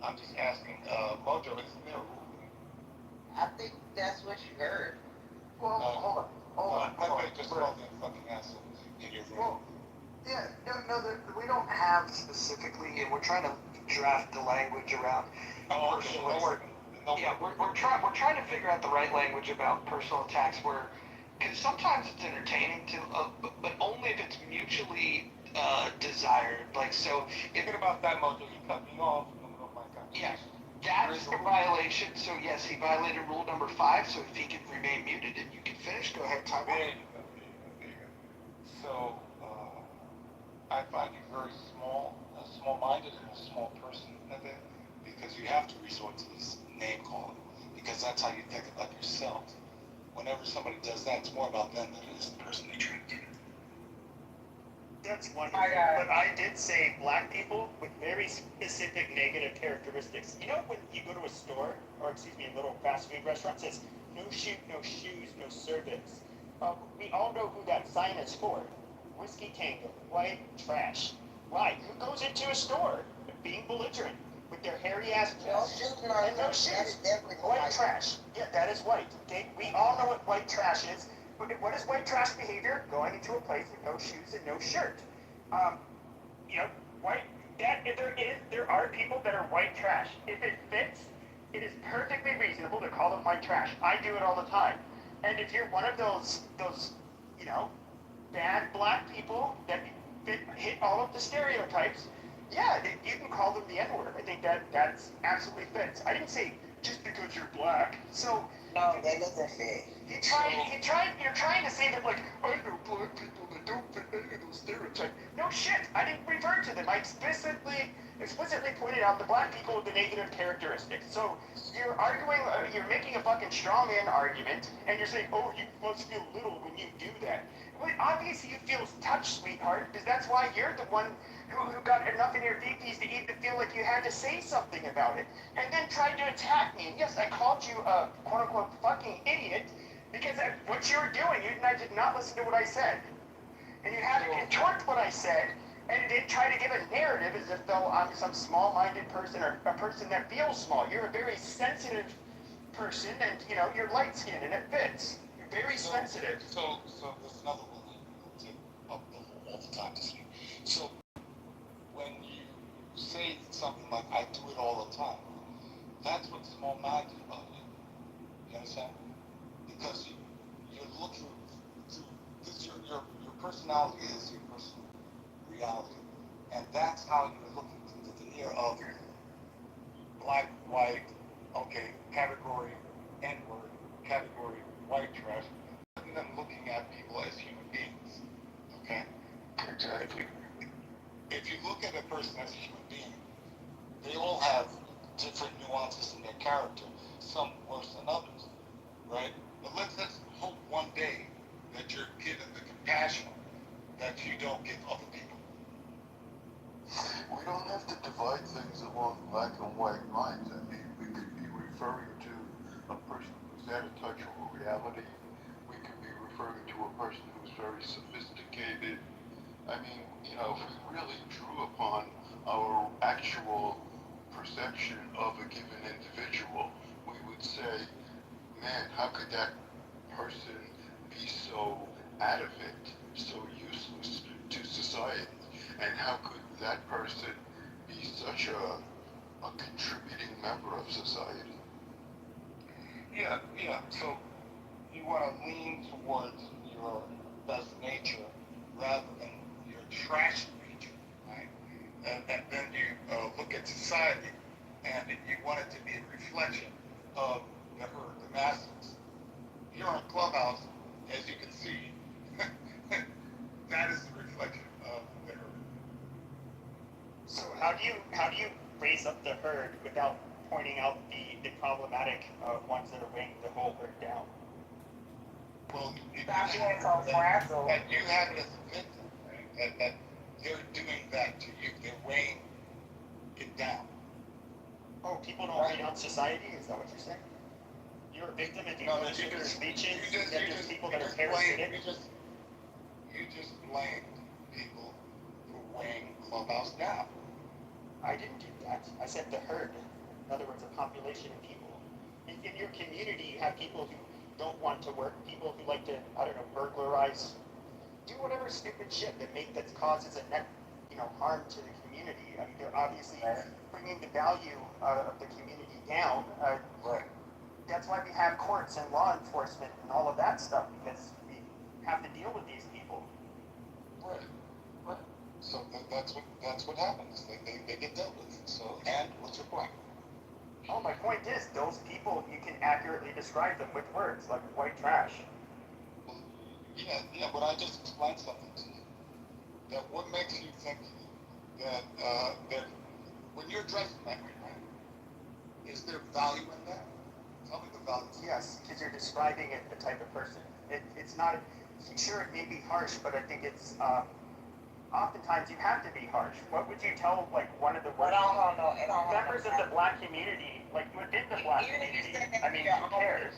I'm just asking, Mojo, is there a rule? I think that's what you heard. Well, hold on. Pepe just called me a fucking asshole in your room. Well, yeah, no, we don't have specifically, and we're trying to draft the language around personal. Yeah, we're trying to figure out the right language about personal attacks where, because sometimes it's entertaining to, but only if it's mutually desired. Like so, if Thinking about that, Mojo, you cut me off. yeah, that is a violation. So yes, he violated rule number 5. So if he can remain muted and you can finish, go ahead, Tom. There you go. So, I find you very small-minded and a small person, Pepe, because you have to resort to this name calling, because that's how you think about yourself. Whenever somebody does that, it's more about them than it is the person they treat. That's wonderful. But I did say black people with very specific negative characteristics. You know when you go to a store, or excuse me, a little fast food restaurant, it says, no shoot, no shoes, no service. We all know who that sign is for. Whiskey Tango, white trash. Why? Who goes into a store being belligerent with their hairy ass chest and no shoes? White trash. Yeah, that is white. Okay? We all know what white trash is. What is white trash behavior? Going into a place with no shoes and no shirt. White. There are people that are white trash. If it fits, it is perfectly reasonable to call them white trash. I do it all the time. And if you're one of those bad black people that hit all of the stereotypes, yeah, you can call them the N-word. I think that's absolutely fits. I didn't say just because you're black. So no, that doesn't fit. You're trying to say that like I know black people that don't fit any of those stereotypes. No shit. I didn't refer to them. I explicitly pointed out the black people with the negative characteristics. So you're arguing, you're making a fucking straw man argument, and you're saying, oh, you must feel little when you do that. Well, obviously you feel touched, sweetheart, because that's why you're the one who got enough in your VPs to even feel like you had to say something about it, and then tried to attack me. And yes, I called you a quote-unquote fucking idiot, because what you were doing, you did not listen to what I said. And you had to contort what I said, and then try to give a narrative as if though I'm some small-minded person or a person that feels small. You're a very sensitive person, and you're light-skinned, and it fits. You're very sensitive. So there's another one that take up all the time to speak. So when you say something like, I do it all the time, That's what's so magic about you. You understand? Because you're looking through, because your personality is your personal reality. And that's how you're looking through the veneer of black, white, okay, category N-word, category white trash, rather than looking at people as human beings. Okay? Exactly. If you look at a person as a human being, they all have different nuances in their character, some worse than others, right? But let's hope one day that you're given the compassion that you don't give other people. We don't have to divide things along black and white lines. I mean, we could be referring to a person who's out of touch with reality. We could be referring to a person who's very sophisticated. I mean, you know, if we really drew upon our actual perception of a given individual, we would say, man, how could that person be so out of it, so useless to society? And how could that person be such a contributing member of society? Yeah. So you want to lean towards your best nature rather than your trash nature, right? And then you look at society, and you want it to be a reflection of the herd, the masses. Here on Clubhouse, as you can see, that is the reflection of the herd. So how do you raise up the herd without pointing out the problematic ones that are weighing the whole herd down? Well, Stop being so frazzled. that you have it as a victim, right? That they're doing that to you. They're weighing it down. Oh, people don't weigh down society? Is that what you're saying? You're a victim and you go to their speeches, and there's people that are parasitic? You just blamed people for weighing Clubhouse down. I didn't do that. I said the herd. In other words, a population of people. In your community, you have people who don't want to work, people who like to, I don't know, burglarize, do whatever stupid shit that causes a net, harm to the community. I mean, they're obviously bringing the value of the community down. Right. That's why we have courts and law enforcement and all of that stuff, because we have to deal with these people. Right. So that's what happens. They get dealt with. So, and what's your point? Oh, my point is, those people, you can accurately describe them with words, like white trash. Well, yeah, but I just explained something to you. That what makes you think that when you're dressed that way, right? Is there value in that? Tell me the value. Yes, because you're describing it, the type of person. It's not, sure, it may be harsh, but I think it's, oftentimes you have to be harsh. What would you tell, one of the worst members of the black community, within the black community? I mean, who cares?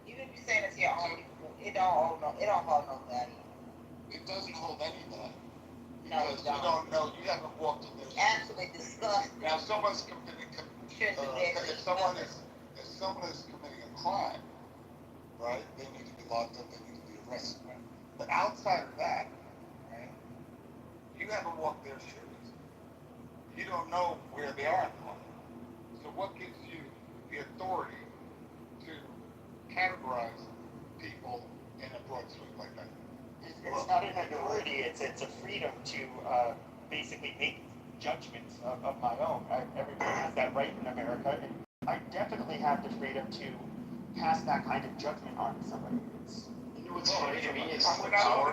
Even if you say it's your own, it don't hold no value. It doesn't hold any value. No, because you don't know, you haven't walked in there. Absolutely disgusting. Now, if someone's committing, if someone is committing a crime, right, they need to be locked up, they need to be arrested, right? But outside of that, right, you haven't walked their shoes. You don't know where they are in the moment. So what gives you the authority to categorize people in a broad sweep like that? It's not an authority, it's a freedom to basically make judgments of my own. Everybody has that right in America, and I definitely have the freedom to pass that kind of judgment on somebody. You know what's funny to me is the power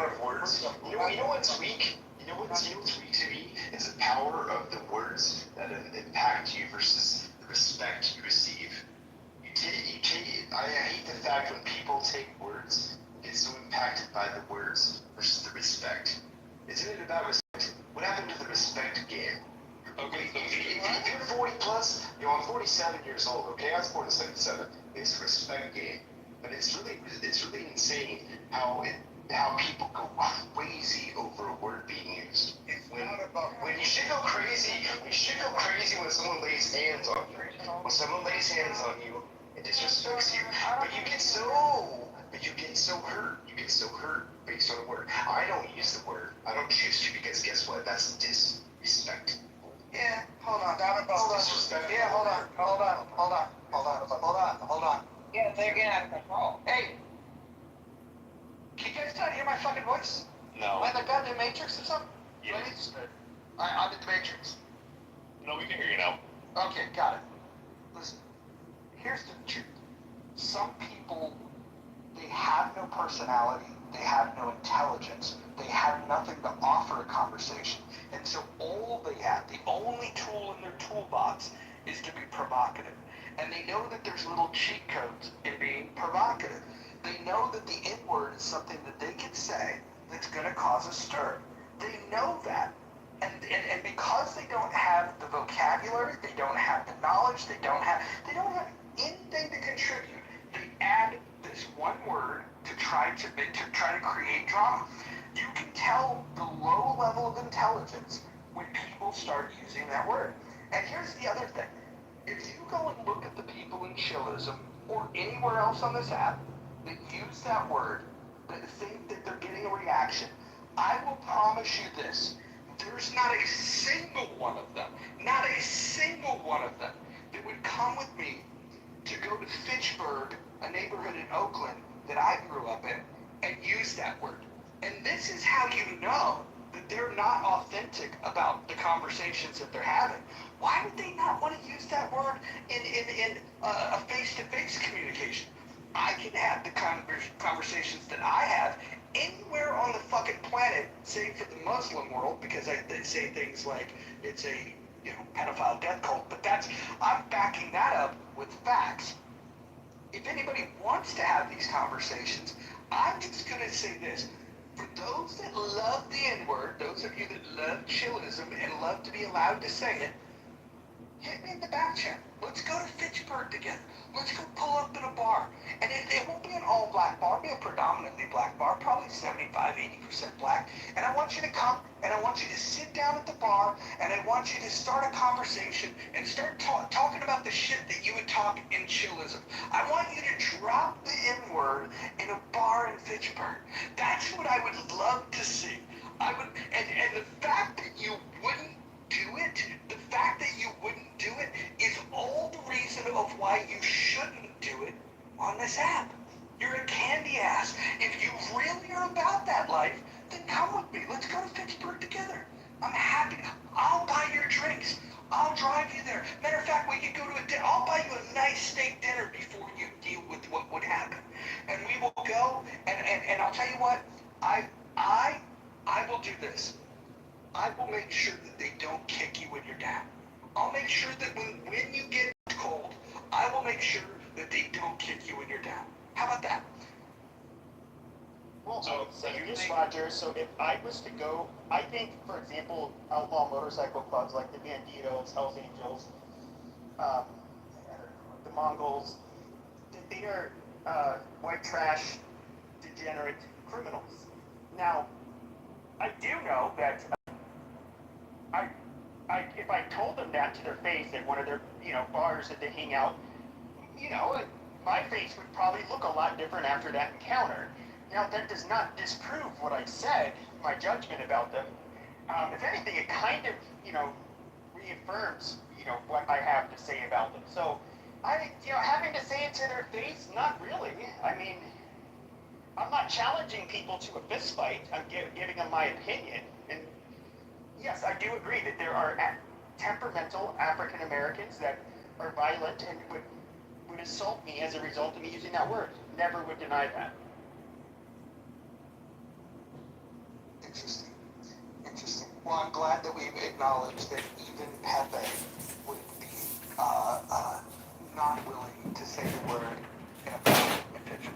of words. You know what's weak? You know what's weak to me is the power of the words that impact you versus the respect you receive. I hate the fact when people take words and get so impacted by the words versus the respect. Isn't it about respect? What happened to the respect game? Okay, if you're 40 plus, I'm 47 years old, okay? I was born in 77. It's a respect game. But it's really insane how people go crazy over a word being used. When you should go crazy, when someone lays hands on you. When someone lays hands on you, it disrespects you. But you get so hurt. You get so hurt based on a word. I don't use the word. I don't choose to because guess what? That's disrespect. Yeah, hold on. Not about disrespect. Yeah, hold on. we can hear you now. Okay, got it. Listen, here's the truth. Some people, they have no personality, they have no intelligence, they have nothing to offer a conversation, and so all they have, the only tool in their toolbox is to be provocative. And they know that there's little cheat codes in being provocative. They know that the N-word is something that they can say that's going to cause a stir. They know that. And because they don't have the vocabulary, they don't have the knowledge, they don't have anything to contribute, they add this one word to try to create drama. You can tell the low level of intelligence when people start using that word. And here's the other thing. If you go and look at the people in chillism or anywhere else on this app that use that word, that think that they're getting a reaction, I will promise you this. There's not a single one of them, not a single one of them that would come with me to go to Fitchburg, a neighborhood in Oakland that I grew up in, and use that word. And this is how you know that they're not authentic about the conversations that they're having. Why would they not want to use that word in a face-to-face communication? I can have the conversations that I have anywhere on the fucking planet, save for the Muslim world, because they say things like it's a pedophile death cult. But I'm backing that up with facts. If anybody wants to have these conversations, I'm just going to say this. For those that love the N-word, those of you that love chillism and love to be allowed to say it, hit me in the back channel. Let's go to Fitchburg together. Let's go pull up in a bar. And it won't be an all-black bar. It'll be a predominantly black bar, probably 75-80% black. And I want you to come, and I want you to sit down at the bar, and I want you to start a conversation and start talking about the shit that you would talk in chillism. I want you to drop the N-word in a bar in Fitchburg. That's what I would love to see. And the fact that you wouldn't do it, the fact that you wouldn't do it is all the reason of why you shouldn't do it on this app. You're a candy ass. If you really are about that life, then come with me. Let's go to Fitchburg together. I'm happy. I'll buy your drinks. I'll drive you there. Matter of fact, we can go to a dinner. I'll buy you a nice steak dinner before you deal with what would happen. And we will go, and I'll tell you what, I will do this. I will make sure that they don't kick you when you're down. I'll make sure that when you get cold, I will make sure that they don't kick you when you're down. How about that? Well, so here's Roger. So if I was to go, I think, for example, outlaw motorcycle clubs like the Banditos, Hells Angels, the Mongols, they are white trash, degenerate criminals. Now, I do know that if I told them that to their face at one of their bars that they hang out, my face would probably look a lot different after that encounter. Now, that does not disprove what I said, my judgment about them. If anything, it kind of, reaffirms, what I have to say about them. So, having to say it to their face, not really. I mean, I'm not challenging people to a fist fight. I'm giving them my opinion. And yes, I do agree that there are temperamental African Americans that are violent and would assault me as a result of me using that word. Never would deny that. Interesting. Well, I'm glad that we've acknowledged that even Pepe would be not willing to say the word in a public picture.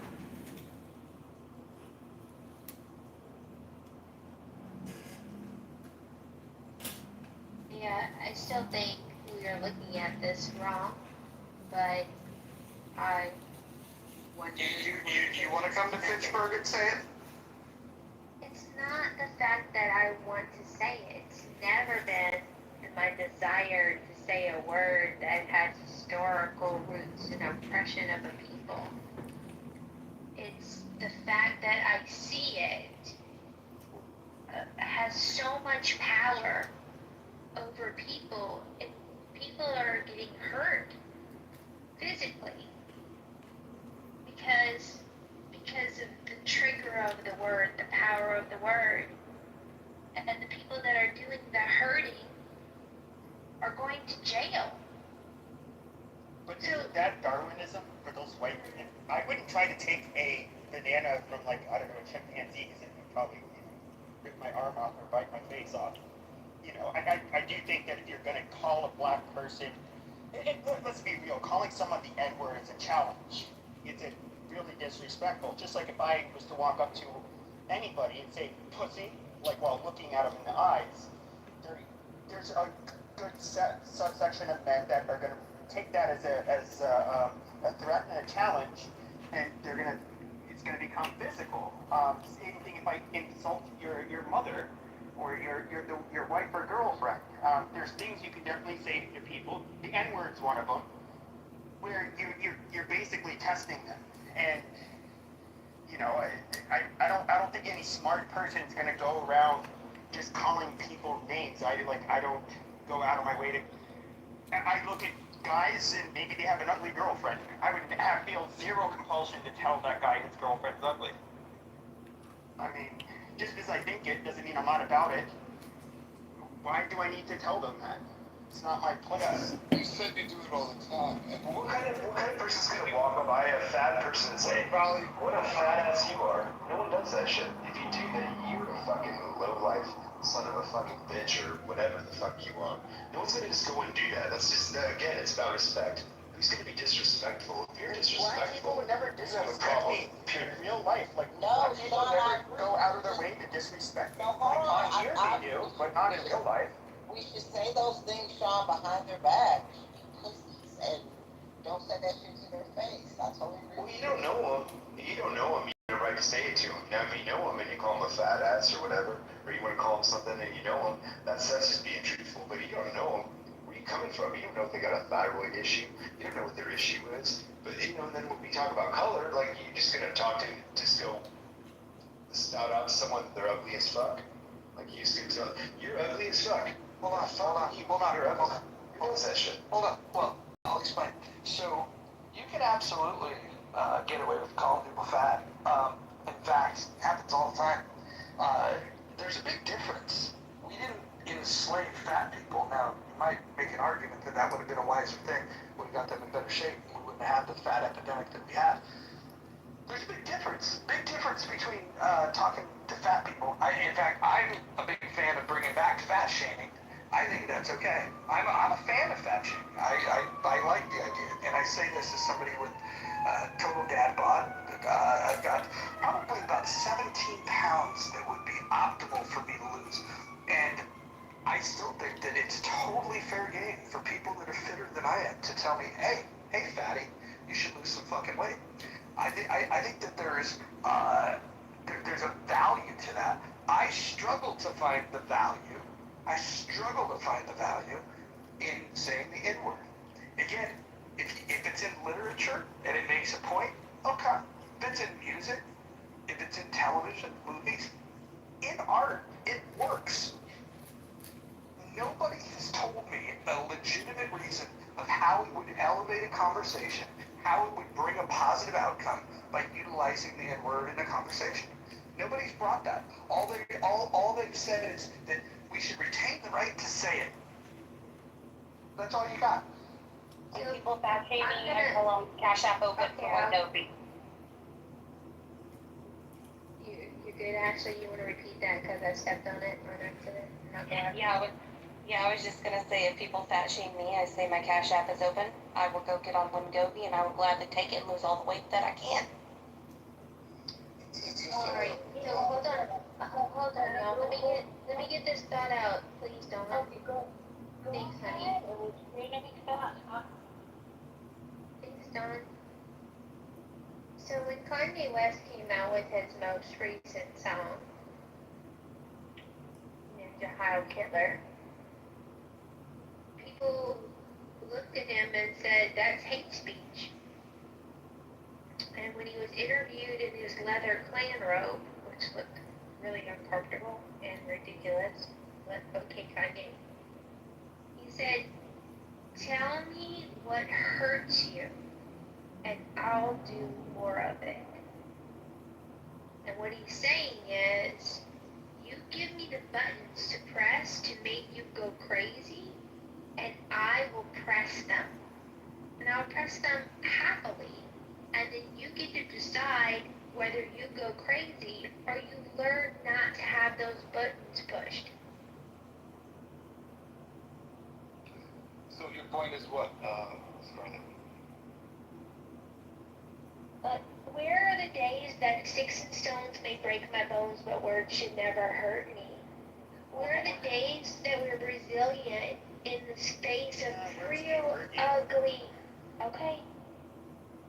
Yeah, I still think we are looking at this wrong, but I wonder. You want to come to Fitchburg and say it? It's not the fact that I want to say it. It's never been my desire to say a word that has historical roots in oppression of a people. It's the fact that I see it has so much power over people, and people are getting hurt physically because of the trigger of the word, the power of the word, and the people that are doing the hurting are going to jail. But isn't that Darwinism for those white men? I wouldn't try to take a banana from, like, I don't know, a chimpanzee, because it would probably, rip my arm off or bite my face off. I do think that if you're going to call a black person, let's be real, calling someone the N-word is a challenge. It's really disrespectful. Just like if I was to walk up to anybody and say pussy, like while looking at them in the eyes, there's a good subsection of men that are going to take that as a threat and a challenge, and it's going to become physical. Same thing if I insult your mother or your wife or girlfriend. There's things you can definitely say to people. The N-word's one of them, where you're basically testing them. And I don't think any smart person is going to go around just calling people names. I don't go out of my way to. I look at guys and maybe they have an ugly girlfriend. I would feel zero compulsion to tell that guy his girlfriend's ugly. I mean, just because I think it doesn't mean I'm not about it. Why do I need to tell them that? It's not my place. You said you do it all the time. What kind of person's gonna walk by a fat person and say, what a fat ass you are? No one does that shit. If you do that, you're a fucking low-life son of a fucking bitch or whatever the fuck you are. No one's gonna just go and do that. That's just, again, it's about respect. Who's gonna be disrespectful? If you're disrespectful, Black people would never disrespect me in real life. Like, No, black people never go out of their way to disrespect me. No, hold on. On here they do, but not in real life. We should say those things, Sean, behind their back. Pussies, and don't say that shit to their face. I totally agree. Well, you don't know them. You don't know them. You have the right to say it to them. Now, if you know them and you call them a fat ass or whatever, or you want to call them something and you know them, that's just being truthful. But you don't know them. Where are you coming from? You don't know if they got a thyroid issue. You don't know what their issue is. But, and then when we talk about color, like, you're just going to just go shout out to someone that they're ugly as fuck. Like, you just go, you're ugly as fuck. Hold on. What was that shit? Hold on. Well, I'll explain. So, you can absolutely get away with calling people fat. In fact, it happens all the time. There's a big difference. We didn't enslave fat people. Now, you might make an argument that that would have been a wiser thing. Would have got them in better shape. We wouldn't have had the fat epidemic that we have. There's a big difference. Big difference between talking to fat people. In fact, I'm a big fan of bringing back fat shaming. I think that's okay. I'm a fan of fat shaming. I like the idea. And I say this as somebody with total dad bod. I've got probably about 17 pounds that would be optimal for me to lose. And I still think that it's totally fair game for people that are fitter than I am to tell me, hey fatty, you should lose some fucking weight. I think that there's a value to that. I struggle to find the value in saying the N-word. Again, if it's in literature and it makes a point, okay. If it's in music, if it's in television, movies, in art, it works. Nobody has told me a legitimate reason of how it would elevate a conversation, how it would bring a positive outcome by utilizing the N-word in a conversation. Nobody's brought that. All they've said is that we should retain the right to say it. That's all you got. People fat shaming and Cash App open for one Novi. You good, Ashley? You want to repeat that because I stepped on it on accident? Yeah, I was just gonna say, if people fat shame me, I say my Cash App is open. I will go get on Wingobi and I will gladly take it and lose all the weight that I can. Alright, hold on, y'all. Let me get this thought out. Please don't. Thanks, honey. Thanks, Dawn. So when Kanye West came out with his most recent song, Ninja Heil Killer, people looked at him and said, that's hate speech. And when he was interviewed in his leather Klan robe, which looked really uncomfortable and ridiculous, but okay, Kanye, he said, tell me what hurts you, and I'll do more of it. And what he's saying is, you give me the buttons to press to make you go crazy, and I'll press them happily, and then you get to decide whether you go crazy or you learn not to have those buttons pushed. So your point is what, Scarlett? But where are the days that sticks and stones may break my bones, but words should never hurt me? Where are the days that we're resilient in the space of real ugly? Okay.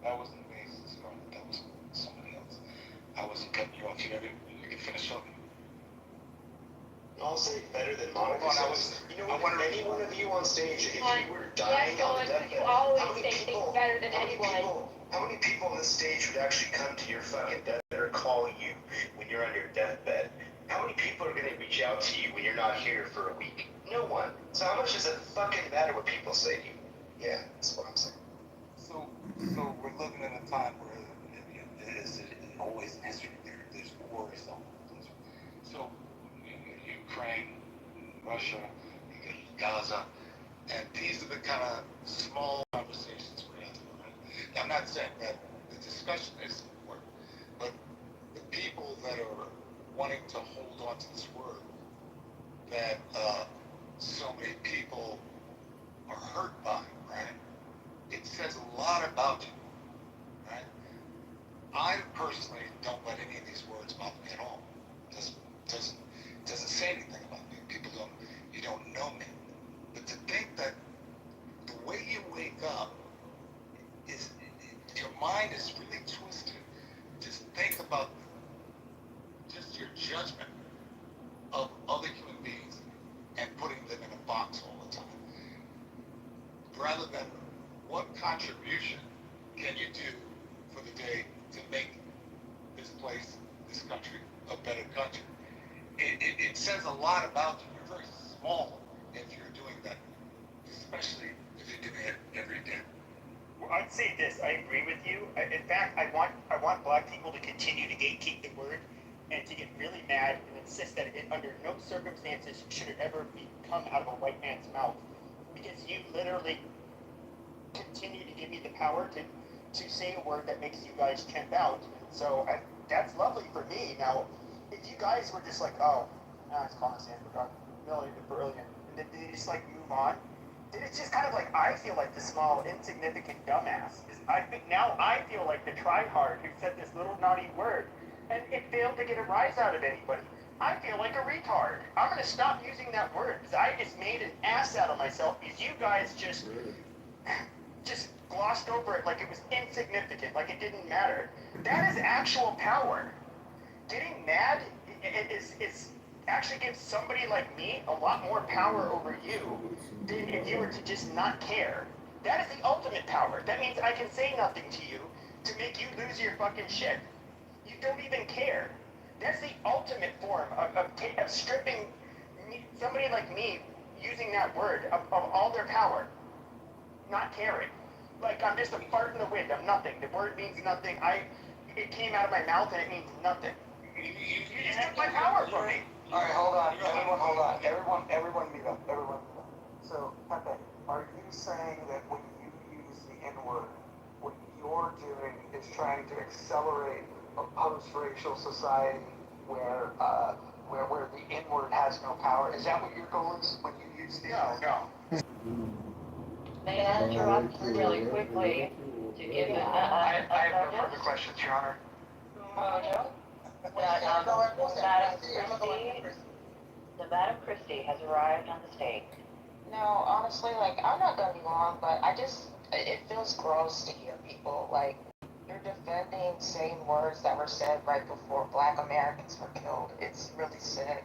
That wasn't me, Scarlett. That was somebody else. I wasn't cutting you off. You can finish up. I'll say better than Monica says. You know what? Any one of you on stage, if you were dying yes, on the Dawn, you deathbed, always say things better than anyone. how many people on the stage would actually come to your fucking deathbed or call you when you're on your deathbed? How many people are going to reach out to you when you're not here for a week? No one. So how much does it fucking matter what people say to you? Yeah, that's what I'm saying. So we're living in a time where it is always in history. There's wars all over the place. So Ukraine, Russia, you get Gaza, and these are the kind of small conversations we're having, right? I'm not saying that the discussion is important, but the people that are wanting to hold on to this word that so many people are hurt by, right? It says a lot about you, right? I personally don't let any of these words bother me at all. Doesn't say anything about me. You don't know me. But to think that the way you wake up is, your mind is really twisted. Just think about just your judgment of other human beings and putting them in a box all the time. Rather than what contribution can you do for the day to make this place, this country, a better country. It says a lot about you. You're very small if you're doing that, especially if you're doing it every day. Well, I'd say this. I agree with you. In fact, I want black people to continue to gatekeep the word and to get really mad and insist that it, under no circumstances should it ever come out of a white man's mouth, because you literally continue to give me the power to say a word that makes you guys champ out. So that's lovely for me. Now, if you guys were just like, oh, it's calling us million to brilliant, and then they just like move on, then it's just kind of like I feel like the small, insignificant dumbass. Now I feel like the tryhard who said this little naughty word, and it failed to get a rise out of anybody. I feel like a retard. I'm gonna stop using that word because I just made an ass out of myself because you guys just glossed over it like it was insignificant, like it didn't matter. That is actual power. Getting mad is actually gives somebody like me a lot more power over you than if you were to just not care. That is the ultimate power. That means I can say nothing to you to make you lose your fucking shit. You don't even care. That's the ultimate form of stripping somebody like me, using that word, of all their power. Not caring. Like I'm just a fart in the wind. I'm nothing. The word means nothing. It came out of my mouth and it means nothing. You just took my power from me. All right, hold on. Everyone, hold on. Everyone mute up. Everyone mute up. So, Pepe, are you saying that when you use the N-word, what you're doing is trying to accelerate a post-racial society where the N-word has no power? Is that what your goal is when you use the N-word? No. May I interrupt really quickly to give I have no further questions, Your Honor. Mojo? Madam Christie has arrived on the stage. No, honestly, like, I'm not gonna be long, but it feels gross to hear people, like, you're defending saying words that were said right before Black Americans were killed. It's really sick.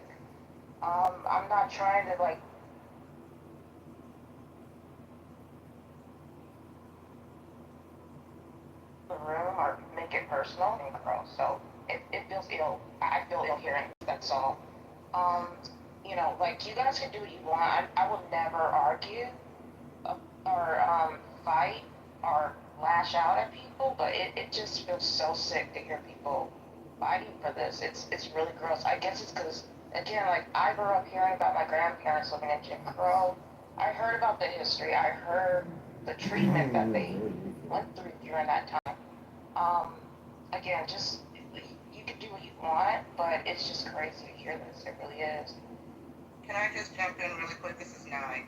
I'm not trying to, like, the room or make it personal, so it feels ill. I feel ill hearing, that's all. You know, like, you guys can do what you want. I will never argue or fight or lash out at people, but it just feels so sick to hear people fighting for this. It's really gross. I guess it's because, again, like, I grew up hearing about my grandparents living in Jim Crow. I heard about the history. I heard the treatment that they went through during that time. Again, just you can do what you want, but it's just crazy to hear this. It really is. Can I just jump in really quick? This is Nye.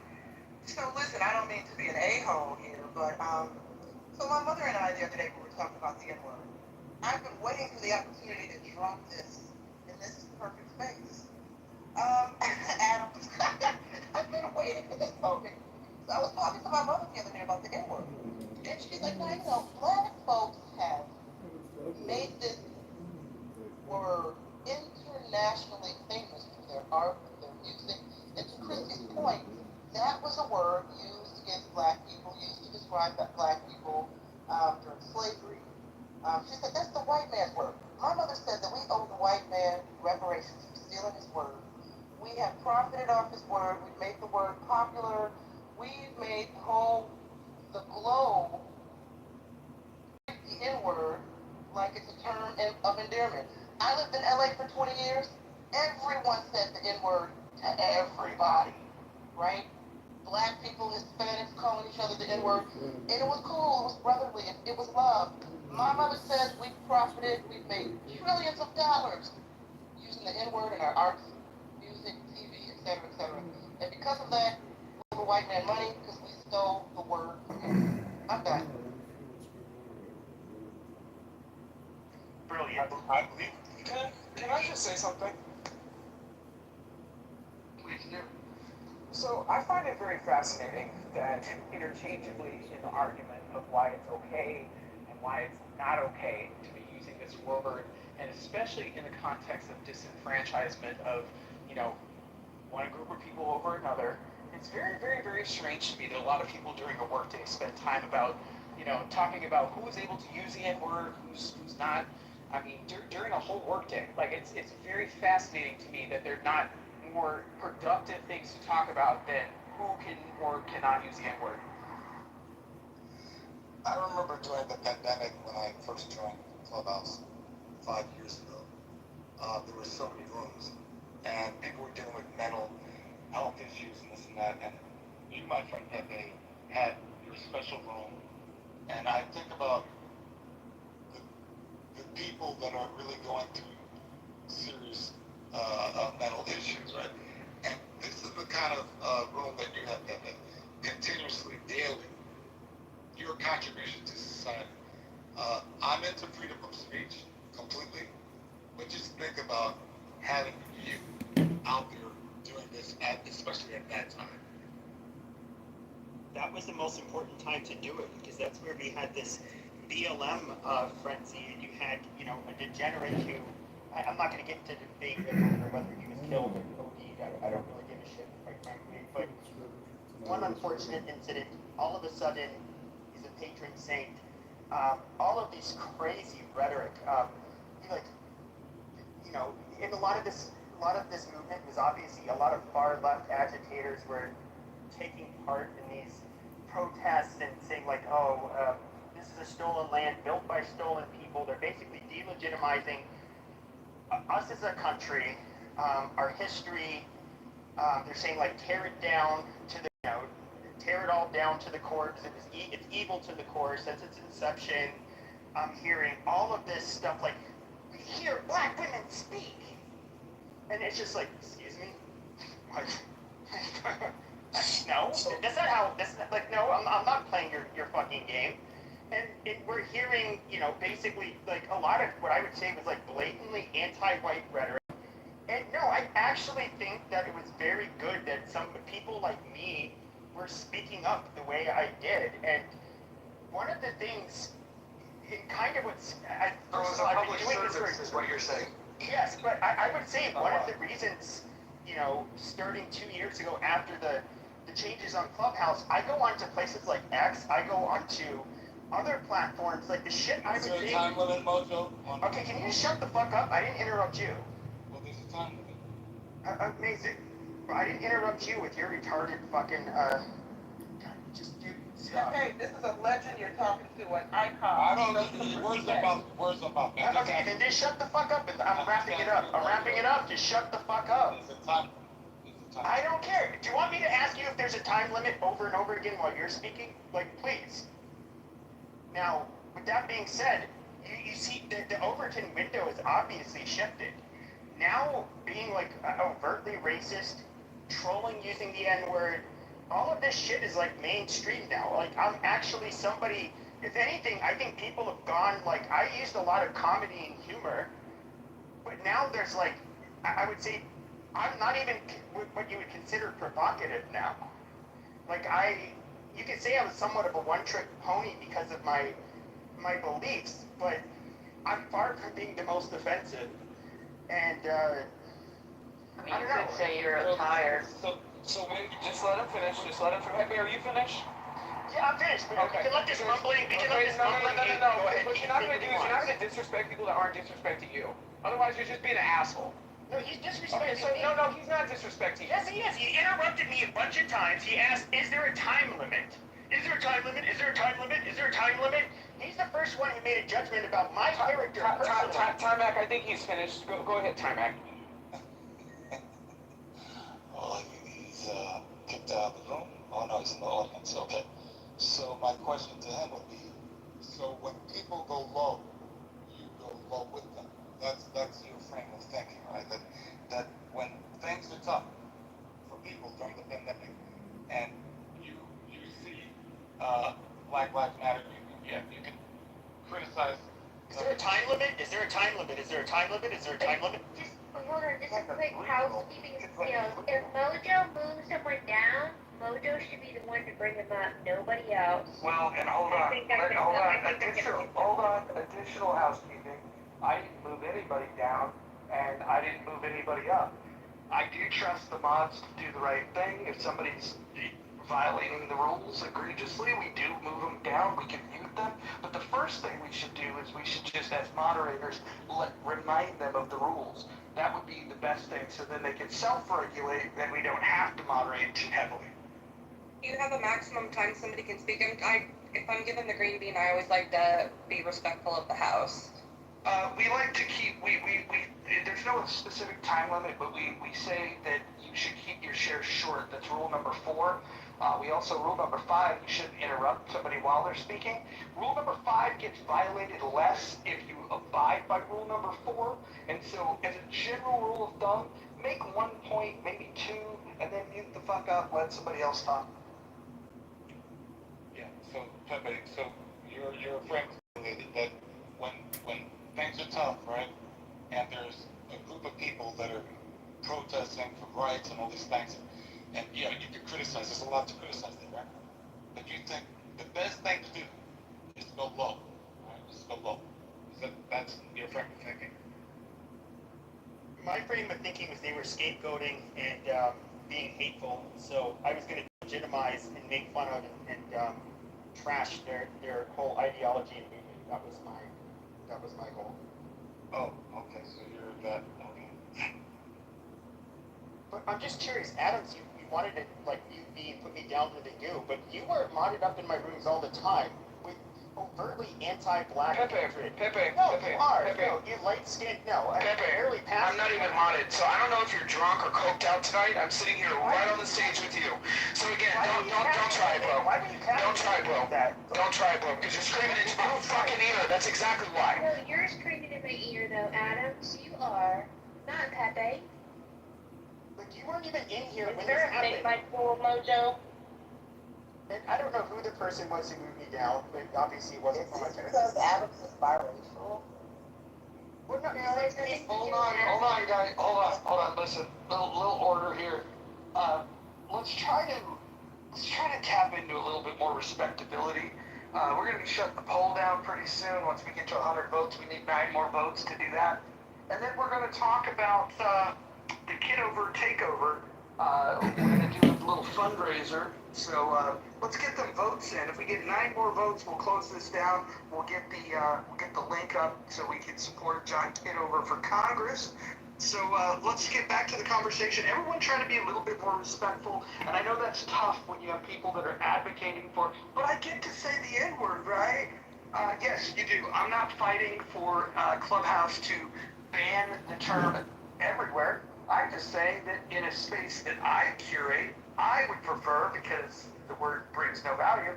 So listen, I don't mean to be an a-hole here, but so my mother and I the other day we were talking about the N-word. I've been waiting for the opportunity to drop this, and this is perfect space. Adam, I've been waiting for this moment. So I was talking to my mother the other day about the N-word, and she's like, "Now you know, black folks have made this word internationally famous through their art, through their music, and to Christy's point, that was a word used against black people, used to describe black people during slavery. She said that's the white man's word. My mother said that we owe the white man reparations for stealing his word. We have profited off his word. We've made the word popular. We've made the globe, the N-word, like it's a term of endearment. I lived in LA for 20 years. Everyone said the N-word to everybody, right? Black people, Hispanics calling each other the N-word. And it was cool, it was brotherly, it was love. My mother says we've profited, we've made trillions of dollars using the N-word in our arts, music, TV, etc., etc. And because of that, we owe the white man money because we stole the word from him. I'm done. Brilliant. I believe. Can I just say something? Please do. So I find it very fascinating that interchangeably in the argument of why it's okay and why it's not okay to be using this word, and especially in the context of disenfranchisement of, you know, one group of people over another, it's very, very, very strange to me that a lot of people during a workday spend time about, you know, talking about who is able to use the N-word, who's not. I mean, during a whole workday, like it's very fascinating to me that they're not more productive things to talk about than who can or cannot use the N-word. I remember during the pandemic when I first joined Clubhouse 5 years ago, there were so many rooms, and people were dealing with mental health issues and this and that, and you, my friend Pepe, had your special room, and I think about the people that are really going through serious mental issues, right? And this is the kind of room that you have, Pepe, continuously, daily, your contribution to society. I'm into freedom of speech completely, but just think about having you out there doing this, especially at that time. That was the most important time to do it, because that's where we had this BLM frenzy, and you had, you know, a degenerate who, I'm not going to get into the debate over whether he was killed or OD'd, I don't really give a shit, quite frankly, but one unfortunate incident, all of a sudden, he's a patron saint. All of this crazy rhetoric, like, you know, in a lot of this movement was obviously a lot of far left agitators were taking part in these protests and saying like, oh, this is a stolen land built by stolen people. They're basically delegitimizing us as a country, our history. They're saying like tear it down to the, you know, tear it all down to the core because it's evil to the core since its inception. I'm hearing all of this stuff like, we hear black women speak, and it's just like, excuse me, like, no, that's not how. That's not, like, no, I'm not playing your fucking game. And we're hearing, you know, basically like a lot of what I would say was like blatantly anti-white rhetoric. And no, I actually think that it was very good that some people like me were speaking up the way I did. And one of the things, it kind of what's, first of all, I've been doing this for, is what you're saying. Yes, but I would say one of the reasons, you know, starting 2 years ago after the changes on Clubhouse, I go onto places like X, I go onto other platforms, like the shit I would say. Is there a time limit, Mojo? Okay, can you just shut the fuck up? I didn't interrupt you. Well, there's a time limit. Amazing. I didn't interrupt you with your retarded fucking, just dude, stop. Hey, this is a legend you're talking to, an icon. I don't, words about that. Okay, then just shut the fuck up. I'm wrapping it up. I'm wrapping it up. Just shut the fuck up. There's a time I don't care. Do you want me to ask you if there's a time limit over and over again while you're speaking? Like, please. Now, with that being said, you see the Overton window is obviously shifted. Now, being like overtly racist, trolling using the N-word, all of this shit is like mainstream now. Like, I'm actually somebody, if anything, I think people have gone, like, I used a lot of comedy and humor, but now there's like, I would say, I'm not even what you would consider provocative now. Like, you could say I was somewhat of a one-trick pony because of my beliefs, but I'm far from being the most offensive. And, I mean, you could say you're tired. So maybe just let him finish. Hey, are you finished? Yeah, I'm finished. But okay. We can let this mumbling. We can let this mumbling. No. What you're not going to do is you're not going to disrespect people that aren't disrespecting you. Otherwise, you're just being an asshole. No, he's disrespecting me. No, he's not disrespecting you. Yes, he is. He interrupted me a bunch of times. He asked, "Is there a time limit? Is there a time limit? Is there a time limit? Is there a time limit?" He's the first one who made a judgment about my character. Timac, I think he's finished. Go ahead, Timac. Well, he's kicked out of the room. Oh no, he's in the audience. Okay. So my question to him would be: so when people go low, you go low with them. That's your frame of thinking, right? That when things are tough for people during the pandemic, and you see Black Lives Matter, you can criticize. Is there a time limit? Is there a time limit? Is there a time limit? Is there a time limit? Just hold on, just a quick housekeeping skills. If Mojo moves someone down, Mojo should be the one to bring him up, nobody else. Well, and hold on. Additional housekeeping. I didn't move anybody down, and I didn't move anybody up. I do trust the mods to do the right thing. If somebody's violating the rules egregiously, we do move them down. We can mute them. But the first thing we should do is we should just, as moderators, remind them of the rules. That would be the best thing, so then they can self-regulate, and we don't have to moderate too heavily. You have a maximum time somebody can speak. If I'm given the green bean, I always like to be respectful of the house. We like to keep, there's no specific time limit, but we say that you should keep your shares short. That's rule number 4. Rule number 5, you shouldn't interrupt somebody while they're speaking. Rule number 5 gets violated less if you abide by rule number 4. And so, as a general rule of thumb, make 1 point, maybe 2, and then mute the fuck up, let somebody else talk. Yeah, so Pepe, you're a friend that when things are tough, right, and there's a group of people that are protesting for rights and all these things, and yeah, you can criticize, there's a lot to criticize there, right? But you think the best thing to do is to go low, right? Just go low. That's your frame of thinking. My frame of thinking was they were scapegoating and being hateful, so I was going to legitimize and make fun of and trash their whole ideology and movement. That was my goal. Oh, okay, so you're that, okay. But I'm just curious, Adams, you wanted to, like, put me down for the goo, but you were modded up in my rooms all the time with overtly anti-black hatred. Pepe. No, you are. No, you light-skinned. No, I barely passed. I'm not even modded, so I don't know if you're drunk or coked out tonight. I'm sitting here right on the stage with you. So again, don't try, bro. Why would you Don't try, bro. Don't try, bro, because you're screaming into my fucking ear. That's exactly why. No, you're screaming in my ear, though, Adams. You are. Not Pepe. Like, you weren't even in here when this Is there a happened. fake by pool, Mojo? And I don't know who the person was who moved me down, but obviously it wasn't from my parents. Because Adams is biracial. Well, no, Hold on, guys. Hold on. Listen, little order here. Let's try to tap into a little bit more respectability. We're going to be shutting the poll down pretty soon. Once we get to 100 votes, we need 9 more votes to do that. And then we're going to talk about the Kitover takeover. We're going to do a little fundraiser. So let's get them votes in. If we get 9 more votes, we'll close this down. We'll get the link up so we can support John Kitover for Congress. So let's get back to the conversation. Everyone try to be a little bit more respectful. And I know that's tough when you have people that are advocating for, but I get to say the N-word, right? Yes, you do. I'm not fighting for Clubhouse to ban the term everywhere. I'm just saying that in a space that I curate, I would prefer, because the word brings no value,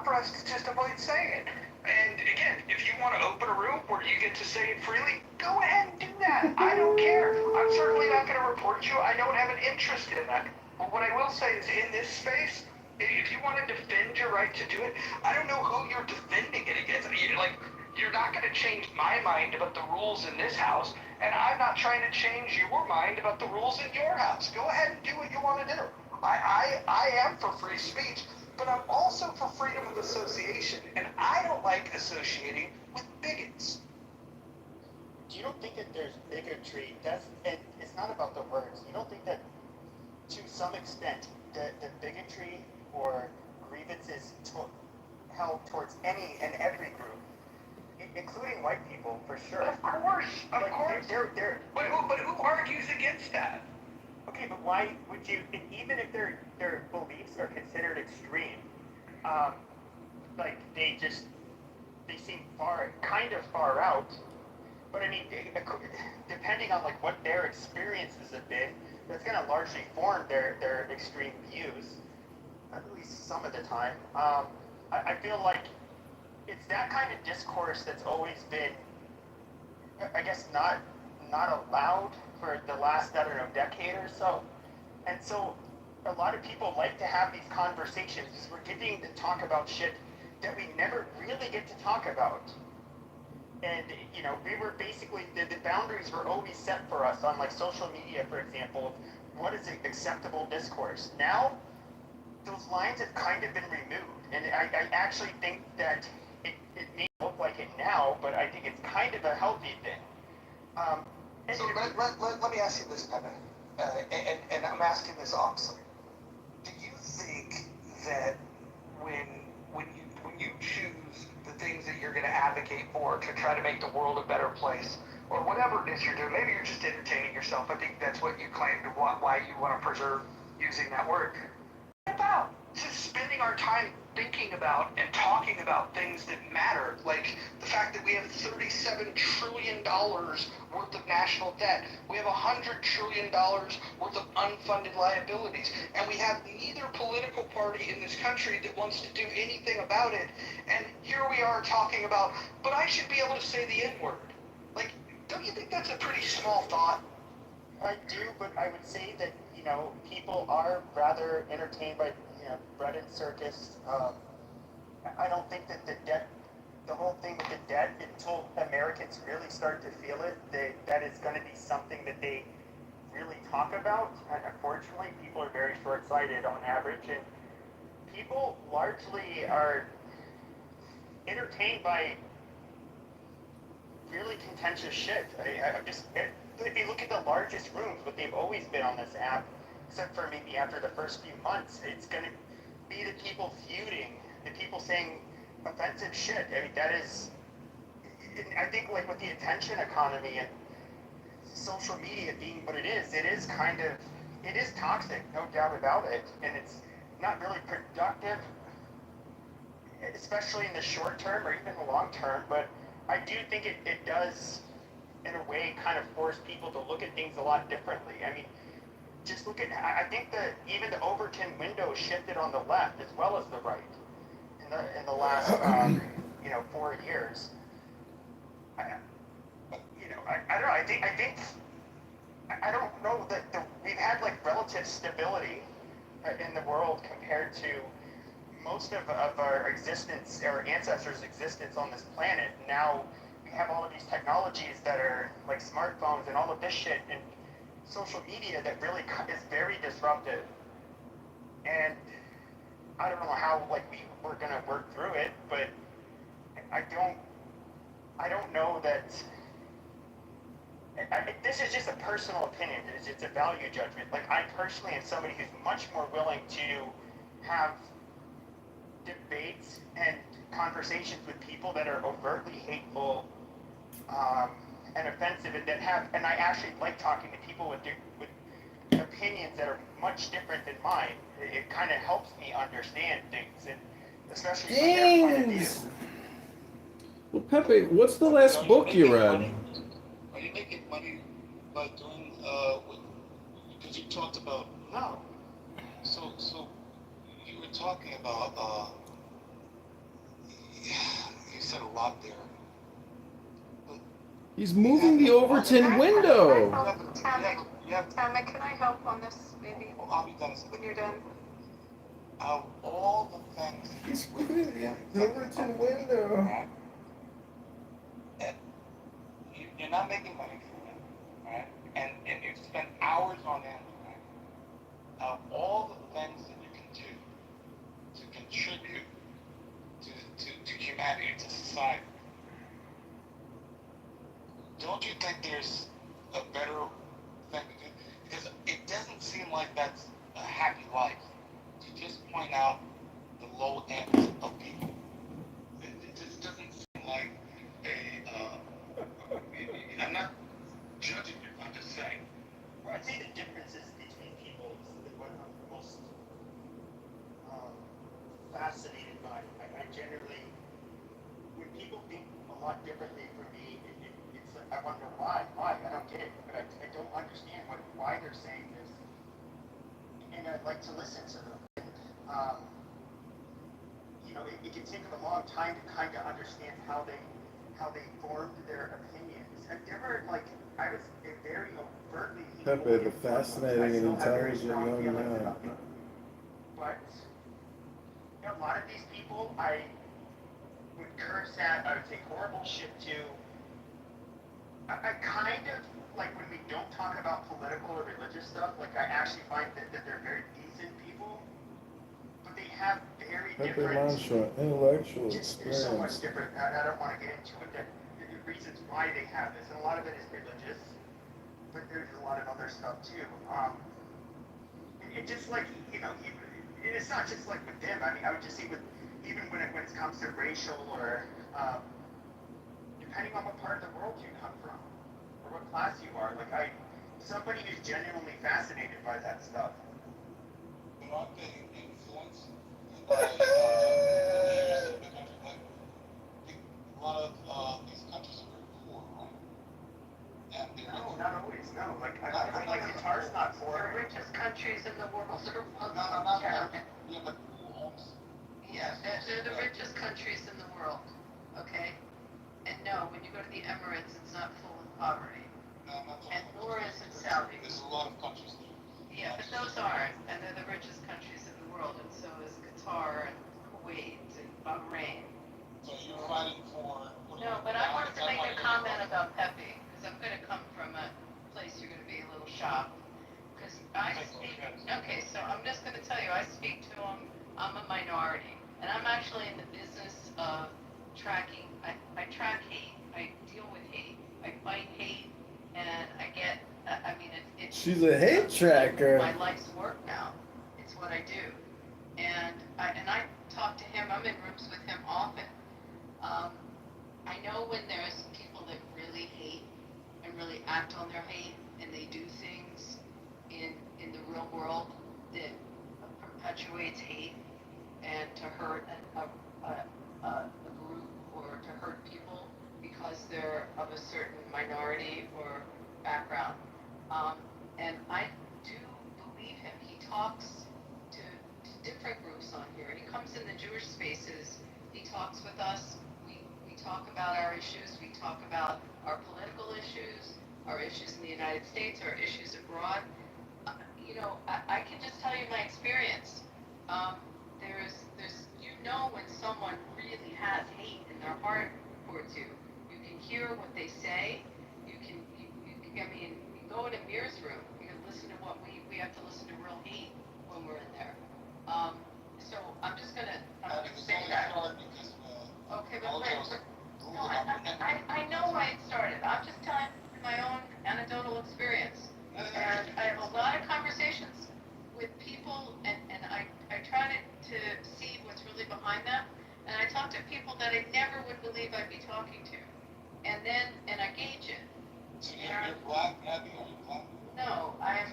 for us to just avoid saying it. And again, if you want to open a room where you get to say it freely, go ahead and do that. I don't care. I'm certainly not going to report you. I don't have an interest in that. But what I will say is, in this space, if you want to defend your right to do it, I don't know who you're defending it against. You're not going to change my mind about the rules in this house, and I'm not trying to change your mind about the rules in your house. Go ahead and do what you want to do. I am for free speech, but I'm also for freedom of association, and I don't like associating with bigots. Do you don't think that there's bigotry? And it's not about the words. You don't think that, to some extent, the bigotry or grievances held towards any and every group, including white people, for sure. Of course. They're but who argues against that? Okay, but why would you, even if their beliefs are considered extreme, like they seem kind of far out, but I mean, depending on like what their experiences have been, that's going to largely form their extreme views, at least some of the time. I feel like it's that kind of discourse that's always been, I guess, not allowed for the last, I don't know, decade or so. And so a lot of people like to have these conversations because we're getting to talk about shit that we never really get to talk about. And, you know, we were basically, the boundaries were always set for us on like social media, for example, what is acceptable discourse. Now, those lines have kind of been removed. And I actually think that it may look like it now, but I think it's kind of a healthy thing. So let me ask you this, Pepe, and I'm asking this honestly. Do you think that when you choose the things that you're going to advocate for to try to make the world a better place, or whatever it is you're doing, maybe you're just entertaining yourself. I think that's what you claim to want, why you want to preserve using that word. What about just spending our time thinking about and talking about things that matter, like the fact that we have $37 trillion worth of national debt, we have $100 trillion worth of unfunded liabilities, and we have neither political party in this country that wants to do anything about it, and here we are talking about, but I should be able to say the N-word. Like, don't you think that's a pretty small thought? I do, but I would say that, you know, people are rather entertained by, you know, bread and circus. I don't think that the whole thing with the debt, until Americans really start to feel it, that is going to be something that they really talk about. And unfortunately, people are very short-sighted on average, and people largely are entertained by really contentious shit. If you look at the largest rooms, what they've always been on this app, except for maybe after the first few months, it's going to be the people feuding, the people saying offensive shit. I mean, that is, I think, like with the attention economy and social media being what it is toxic, no doubt about it, and it's not really productive, especially in the short term or even the long term, but I do think it does, in a way, kind of force people to look at things a lot differently. I mean, just look at, I think that even the Overton window shifted on the left as well as the right in the last, 4 years. I don't know, I don't know that we've had like relative stability in the world compared to most of our existence, our ancestors' existence on this planet. Now we have all of these technologies that are like smartphones and all of this shit and social media that really is very disruptive. And I don't know how we're gonna work through it, but I don't know that. This is just a personal opinion. It's a value judgment. Like, I personally am somebody who's much more willing to have debates and conversations with people that are overtly hateful and offensive, and I actually like talking to people with opinions that are much different than mine. It kind of helps me understand things, and especially from their point of view. Well, Pepe, what's the last book you read? Are you making money by doing talked about no. So you were talking about you said a lot there. He's moving the Overton window. Tammy, can I help on this, maybe? Well, I'll be done when you're done. Of all the things He's moving the Overton window. You're not making money from it, right? And you spend hours on end, right? Of all the things that you can do to contribute to humanity, to society, don't you think there's a better thing to do? Because it doesn't seem like that's a happy life to just point out the low ends of people. It just doesn't seem like I'm not judging you, I'm just saying. Well, I'd say the differences between people is what I'm most fascinated by. I generally, when people think a lot differently from me, it's like, I wonder why. I don't get it, but I don't understand why they're saying this, and I'd like to listen to them. You know, it can take them a long time to kind of understand how they formed their opinions. I've never, like, I was a very overtly Pepe, the fascinating and intelligent young man. But you know, a lot of these people I would curse at, I would say horrible shit to. I kind of, like, when we don't talk about political or religious stuff, like, I actually find that they're very decent people, but they have very Pepe different... Mantra, intellectual There's so much experience. different, I don't want to get into it, the reasons why they have this, and a lot of it is religious, but there's a lot of other stuff too. It just, like, you know, it's not just like with them. I mean, I would just say with, even when it comes to racial or, depending on what part of the world you come from, or what class you are, like, somebody who's genuinely fascinated by that stuff. But aren't they influenced by leaders in the country? Like, a lot of these countries are very poor, right? And No, not always, no. Like, Qatar's not poor. The richest countries in the world are not yeah, but who owns? Yeah, they're the richest countries in the world, okay? And no, when you go to the Emirates, it's not full of poverty. No, I'm not talking And nor is it Saudi. There's a lot of countries there. Yeah, but those aren't, and they're the richest countries in the world, and so is Qatar and Kuwait and Bahrain. So you're fighting for... No, but I wanted to make a comment about Pepe, because I'm going to come from a place you're going to be a little shocked. Because I speak, okay, so I'm just going to tell you, I speak to him, I'm a minority, and I'm actually in the business of tracking, I track hate, I deal with hate, I fight hate, and I get, I mean, it's... She's a hate tracker. My life's work now. It's what I do. And I talk to him, I'm in rooms with him often. I know when there's people that really hate and really act on their hate, and they do things in the real world that perpetuates hate and to hurt a group or to hurt people because they're of a certain minority or background. And I do believe him. He talks to different groups on here. He comes in the Jewish spaces. He talks with us. We talk about our issues. We talk about our political issues, our issues in the United States, our issues abroad. You know, I can just tell you my experience. There's you know when someone really has hate in their heart towards you. You can hear what they say. You can I mean, you go in Amir's room. You can listen to what we have to listen to real hate when we're in there. So I'm just gonna say that. Okay, but no, I know why it started. I'm just telling my own anecdotal experience. And I have a lot of conversations with people, and I try to see what's really behind them. And I talk to people that I never would believe I'd be talking to. And I gauge it. So you're black, Abby? Are you black? No, I'm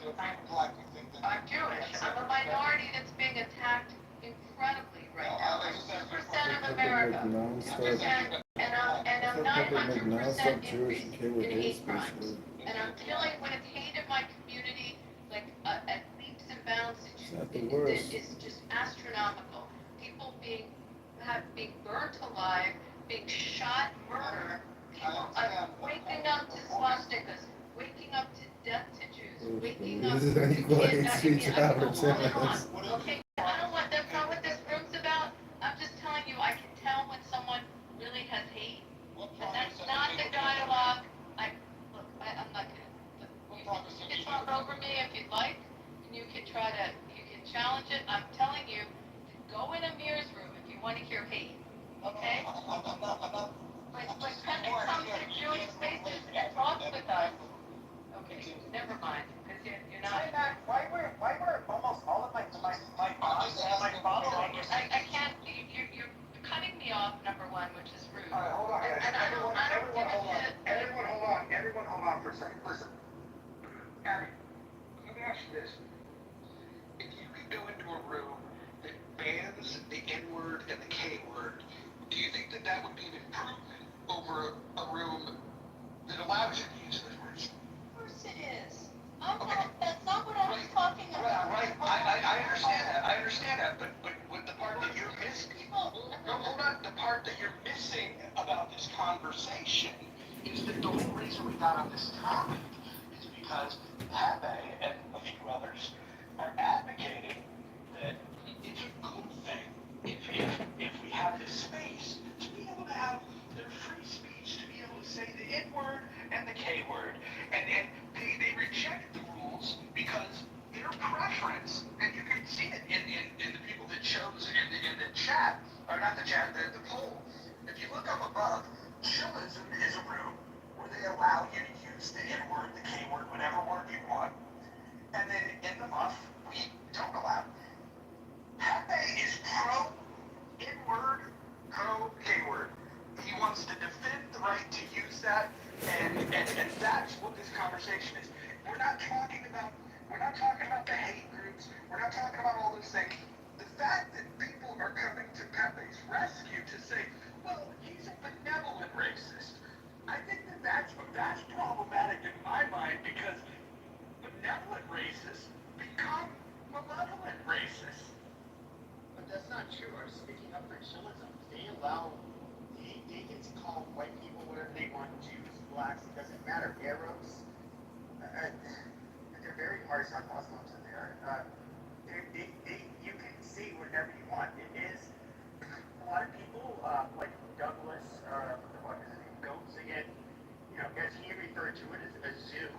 Jewish. I'm a minority that's being attacked incredibly right now. I'm 2% of America. 2%, and I'm 900% increase in hate crimes. And I'm dealing with hate in my community, like the worst. It's just astronomical. People being burnt alive, being shot, murdered. People are waking up to swastikas, waking up to death to Jews, waking up This is to an equal hate speech I mean, opportunity. okay, I don't want that's not what this room's about. I'm just telling you, I can tell when someone really has hate. And that's not the dialogue. I'm not gonna. You can talk over me if you'd like, and you can challenge it. I'm telling you, go in Amir's room if you want to hear hate, okay? But can you come to the Jewish spaces and talk with us? Okay, never mind, because you're not. Why were almost all of my following? I can't. You're cutting me off. Number one, which is rude. All right, hold on, guys. And I don't give a shit. Everyone hold on for a second. Listen, Abby, let me ask you this. If you could go into a room that bans the N-word and the K-word, do you think that would be an improvement over a room that allows you to use those words? Of course it is. That's not what I was talking about. Right. I understand that. But the part that you're missing, hold on. The part that you're missing about this conversation is that the whole reason we got on this topic is because Pepe and a few others are advocating that it's a good thing if we have this space to be able to have their free speech, to be able to say the N-word and the K-word. And they reject the rules because their preference, and you can see it in the people that chose in the chat, or not the chat, the poll. If you look up above, chillism is a room where they allow you to use the N-word, the K-word, whatever word you want. And then in the muff, we don't allow. Pepe is pro N-word, pro K-word. He wants to defend the right to use that, and that's what this conversation is. We're not talking about the hate groups. We're not talking about all those things. The fact that people are coming to Pepe's rescue to say, well, he's a benevolent racist. I think that's problematic in my mind, because benevolent racists become malevolent racists. But that's not true. Speaking up for chillism, they get to call white people whatever they want, Jews, blacks, it doesn't matter, Arabs. They're very harsh on Muslims in there. You can say whatever you want. It is a lot of people like Douglas, what is his name, Goats again. As he referred to it as a zoo,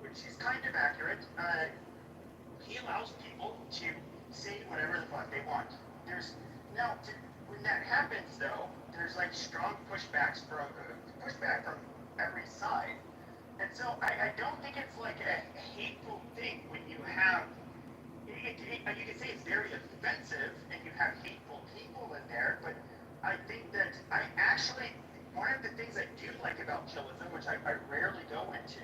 which is kind of accurate. He allows people to say whatever the fuck they want. When that happens, though, there's like strong pushback from every side. And so I don't think it's like a hateful thing when you have, you can say it's very offensive and you have hateful people in there, but I think that one of the things I do like about chillism, which I rarely go into,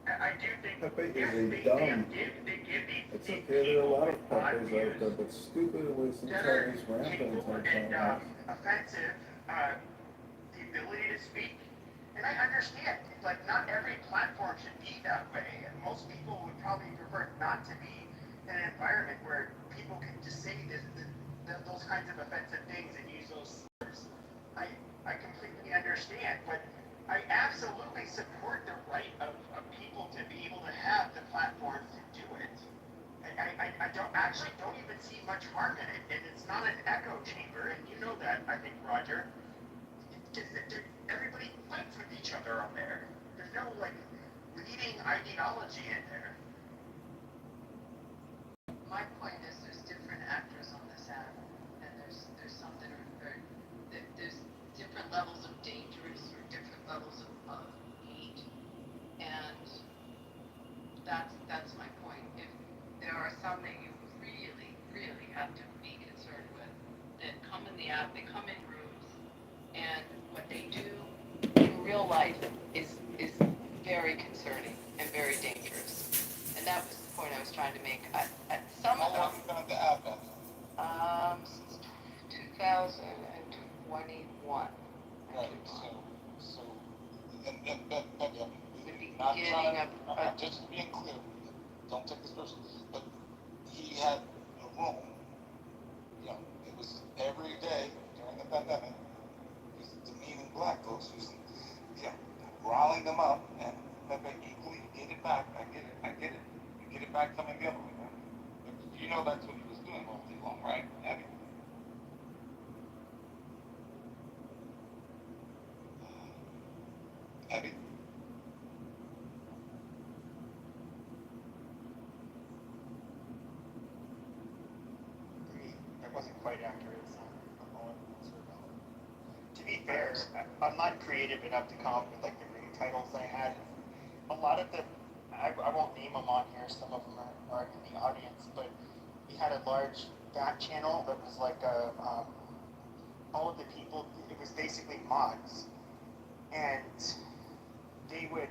I do think Pepe is dumb. It's okay, there are a lot of Pepes out there, but stupid with some Chinese rampant and offensive, the ability to speak. And I understand, like, not every platform should be that way, and most people would probably prefer not to be in an environment where people can just say those kinds of offensive things and use those slurs. I completely understand, but I absolutely support the right of people to be able to have the platforms to do it. I don't even see much harm in it, and it's not an echo chamber, and you know that, I think, Roger. Everybody fights with each other on there. There's no, like, leading ideology in there. My point is there's different actors on this app, and there's some that are there's different levels of dangerous or different levels of hate, and that's my point. If there are some that you really, really have to be concerned with that come in the app, they come in rooms, and what they do in real life is very concerning and very dangerous. And that was the point I was trying to make. Some of them. How long have you been at the app? Since 2021. Right. So, and Beginning of just being clear, don't take this personally, but he had a room, you know, it was every day during the pandemic, he was demeaning black folks, he was, you know, riling them up, and Pepe equally get it back. I get it. You get it back coming the other way, man. But you know that's what he was doing all day long, right, Abby? Abby? That wasn't quite accurate. To be fair, I'm not creative enough to come up with like the room titles I had. A lot of the, I won't name them on here, some of them are in the audience, but we had a large back channel that was like all of the people, it was basically mods. And we would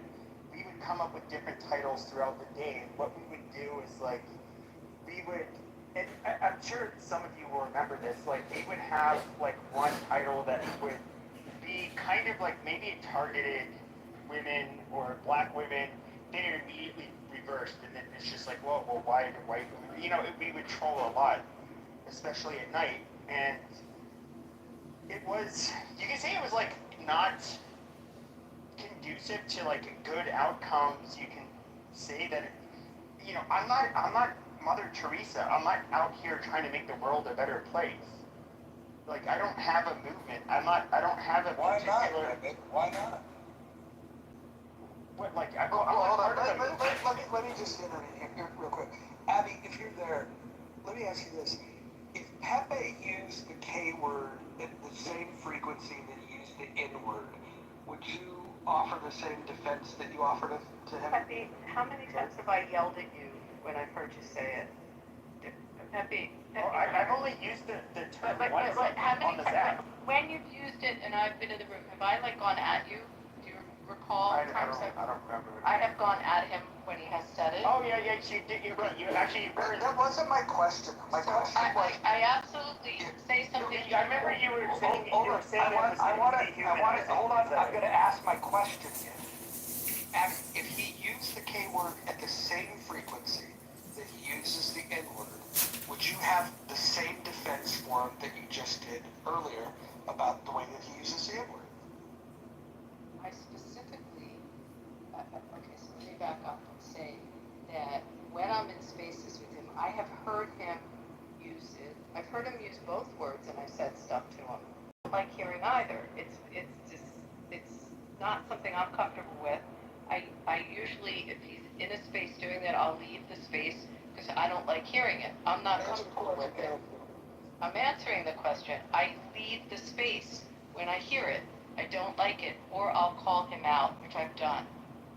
come up with different titles throughout the day. And what we would do is like, and I'm sure some of you will remember this, like we would have like one title that would be kind of like maybe it targeted women or black women, then it immediately reversed, and then it's just like, well, why do white women? You know, we would troll a lot, especially at night, and it was, you can say it was like not conducive to like good outcomes. You can say that, you know, I'm not Mother Teresa. I'm not out here trying to make the world a better place. Like, I don't have a movement. I don't have a particular... Why not? What, like, let me just intervene here real quick. Abby, if you're there, let me ask you this. If Pepe used the K word at the same frequency that he used the N word, would you offer the same defense that you offered to him? Pepe, how many times have I yelled at you when I've heard you say it? Pepe, I've only used the term once how on many this app. When you've used it and I've been in the room, have I like gone at you? Do you recall? I don't remember. I have gone at him when he has said it. Oh yeah, you did. You actually. That wasn't my question. My question was. I absolutely say something. I remember you were saying. Hold on. Hold on. I'm going to ask my question again. And if he used the K word at the same frequency that he uses the N word, would you have the same defense for him that you just did earlier about the way that he uses the N word? I specifically, okay, so let me back up and say that when I'm in spaces with him, I have heard him use it. I've heard him use both words, and I've said stuff to him. I don't like hearing either. It's not something I'm comfortable with. I usually, if he's in a space doing that, I'll leave the space because I don't like hearing it. I'm not comfortable with it. I'm answering the question. I leave the space when I hear it. I don't like it, or I'll call him out, which I've done.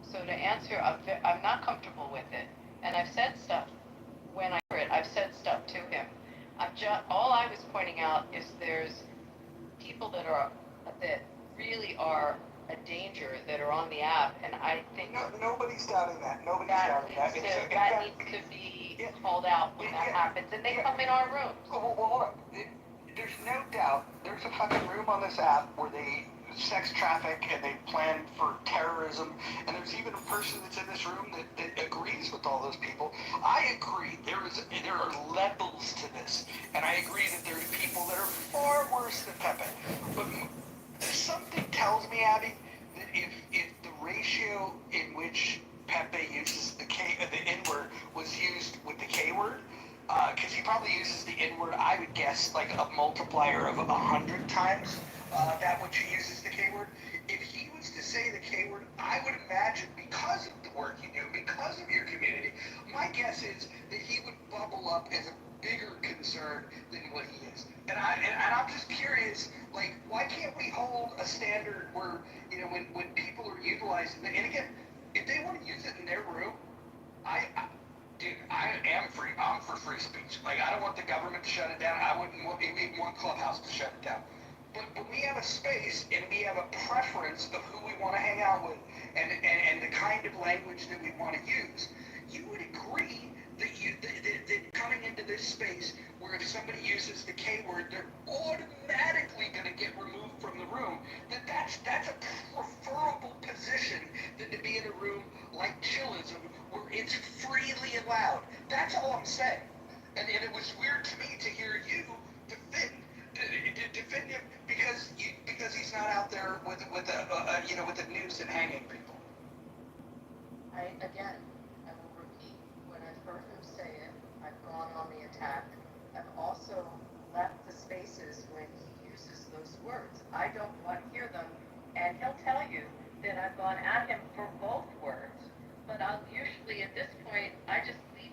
So to answer, I'm not comfortable with it, and I've said stuff when I hear it. I've said stuff to him. All I was pointing out is there's people that really are a danger that are on the app, and I think nobody's doubting that. Nobody's doubting that. That needs to be called out when that happens, and they come in our rooms. Well, hold on. There's no doubt. There's a fucking room on this app where they sex traffic and they plan for terrorism, and there's even a person that's in this room that agrees with all those people. I agree. There are levels to this, and I agree that there's people that are far worse than Pepe. But something tells me, Abby, that if the ratio in which Pepe uses the N word was used with the K word, because he probably uses the N word, I would guess like a multiplier of 100 times that which he uses the K word. If he was to say the K word, I would imagine, because of the work you do, because of your community, my guess is that he would bubble up as a bigger concern than what he is. And I'm just curious, like, why can't we hold a standard where, you know, when people are utilizing it, and again, if they want to use it in their room, dude, I'm for free speech. Like, I don't want the government to shut it down. I wouldn't even want Clubhouse to shut it down. But we have a space, and we have a preference of who we want to hang out with, and the kind of language that we want to use. You would agree that coming into this space, where if somebody uses the K word, they're automatically going to get removed from the room, that's a preferable position than to be in a room like Chillism, where it's freely allowed. That's all I'm saying. And it was weird to me to hear you defend him because he's not out there with a noose and hanging people. I will repeat, when I've heard him say it, I've gone on the attack. I've also left the spaces when he uses those words. I don't want to hear them, and he'll tell you that I've gone at him for both words. But I'll usually, at this point, I just leave.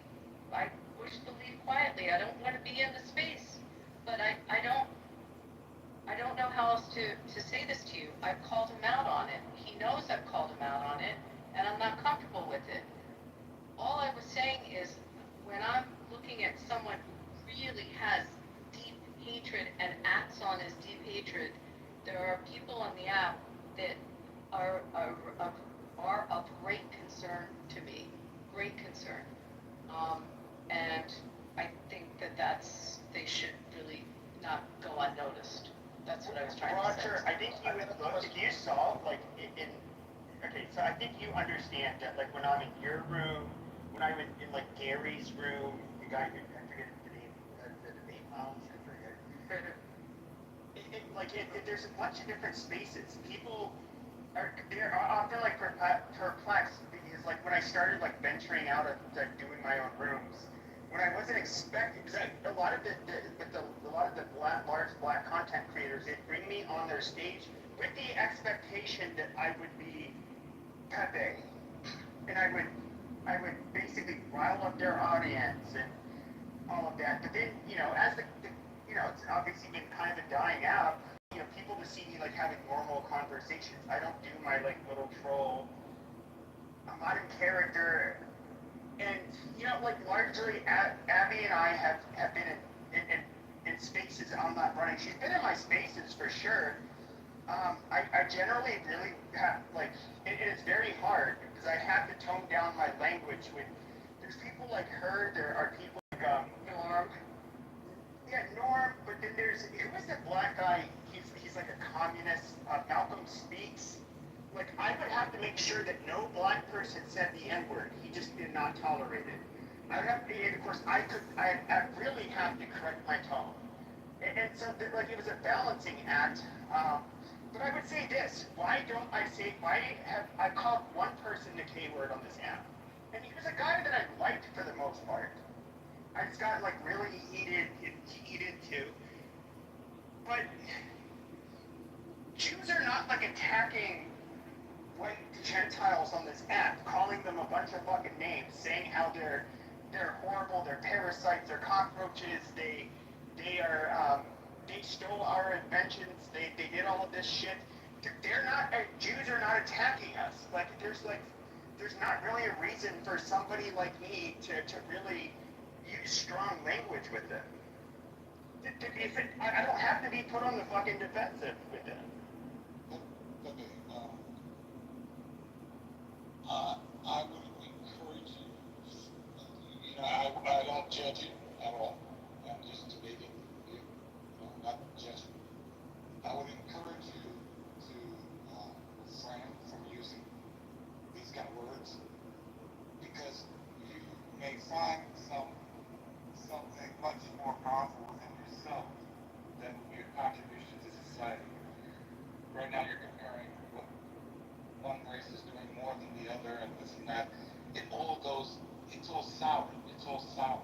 I wish to leave quietly. I don't want to be in the space. But I don't know how else to say this to you. I've called him out on it. He knows I've called him out on it, and I'm not comfortable with it. All I was saying is, when I'm looking at someone who really has deep hatred and acts on his deep hatred, there are people on the app that are of great concern to me. Great concern. And I think they should really not go unnoticed. That's what I was trying to say. Roger, I think you would look, if you saw, like, okay, so I think you understand that, like, when I'm in your room, when I'm in like, Gary's room, the guy who, I forget the name, the debate lounge, I forget. There's a bunch of different spaces. People they're often, like, perplexed, because, like, when I started, like, venturing out of, like, doing my own rooms, when I wasn't expecting, because a lot of the large black content creators, they bring me on their stage with the expectation that I would be Pepe, and I would basically rile up their audience and all of that. But then, as it's obviously been kind of dying out. People to see me, like, having normal conversations. I don't do my, like, little troll. I'm not in character. And, like, largely, Abby and I have been in spaces I'm not running. She's been in my spaces for sure. I generally really have, like, it is very hard because I have to tone down my language when there's people like her, there are people like Norm. Yeah, Norm, but then who was the black guy? He's like a communist. Malcolm Speaks. Like, I would have to make sure that no black person said the N-word. He just did not tolerate it. And of course, I really have to correct my tone. And so, like, it was a balancing act. But I would say this: why have I called one person the K-word on this app? And he was a guy that I liked for the most part. I just got, like, really heated too. But Jews are not, like, attacking white Gentiles on this app, calling them a bunch of fucking names, saying how they're horrible, they're parasites, they're cockroaches, they stole our inventions, they did all of this shit. They're not, Jews are not attacking us. Like, there's not really a reason for somebody like me to really use strong language with them. I don't have to be put on the fucking defensive with them. Okay, I would encourage you, I don't judge you at all. I'm just debating you, not judging. I would encourage you to refrain from using these kind of words because you may find something much more powerful within yourself that will be a contribution to society. Right now you're comparing what one race is doing more than the other and this and that. It's all sour. It's all sour.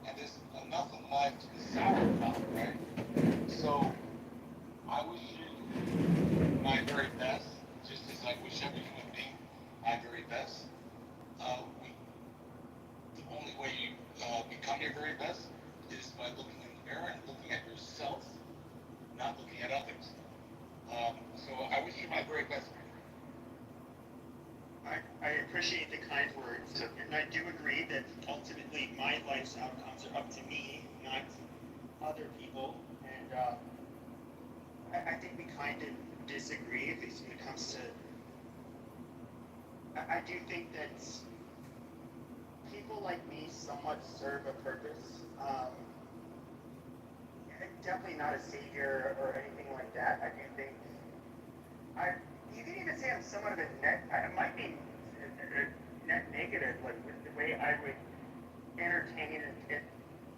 And there's enough in life to be sour about, right? So I wish you my very best, just as I wish every human being my very best. The only way you become your very best is by looking in the mirror and looking at yourself, not looking at others. So I wish you my very best, my friend. I appreciate the kind words, and I do agree that ultimately my life's outcomes are up to me, not other people. And I think we kind of disagree, at least when it comes to. I do think that people like me somewhat serve a purpose. Definitely not a savior or anything like that. I do think you can even say I'm somewhat of a net. I might be net negative, like with the way I would entertain it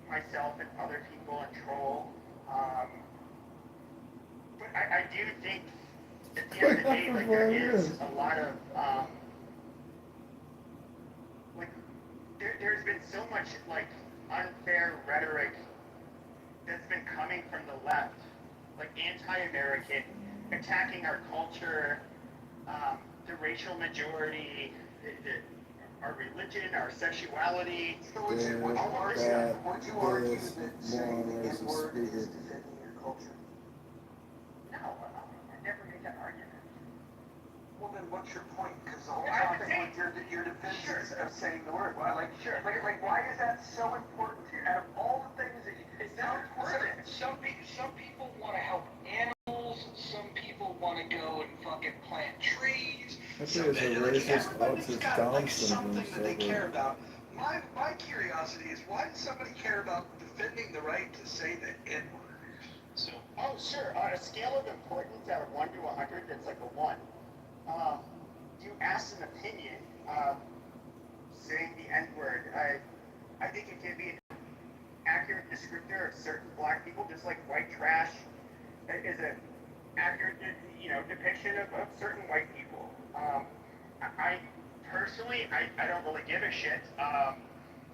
myself and other people and troll. But I do think at the end of the day, like there is a lot of like there's been so much like unfair rhetoric that's been coming from the left, like anti-American, attacking our culture, the racial majority, our religion, our sexuality. That is more or less a speaker. No, I never made that argument. Well, then what's your point? Because the whole topic with your defense of saying the word. Why, like why is that so important to you? Out of all the things that you, it's not important. Some people want to help animals. Some people want to go and fucking plant trees. I think it's a racist, Everybody's autist, got Down like syndrome something that they suburb. care about. My curiosity is, why does somebody care about defending the right to say the N-word? So, oh sure, on a scale of importance out of 1 to 100, that's like a 1. You asked an opinion, saying the N-word. I think it can be an accurate descriptor of certain black people, just like white trash is an accurate, depiction of certain white people. I personally, I don't really give a shit.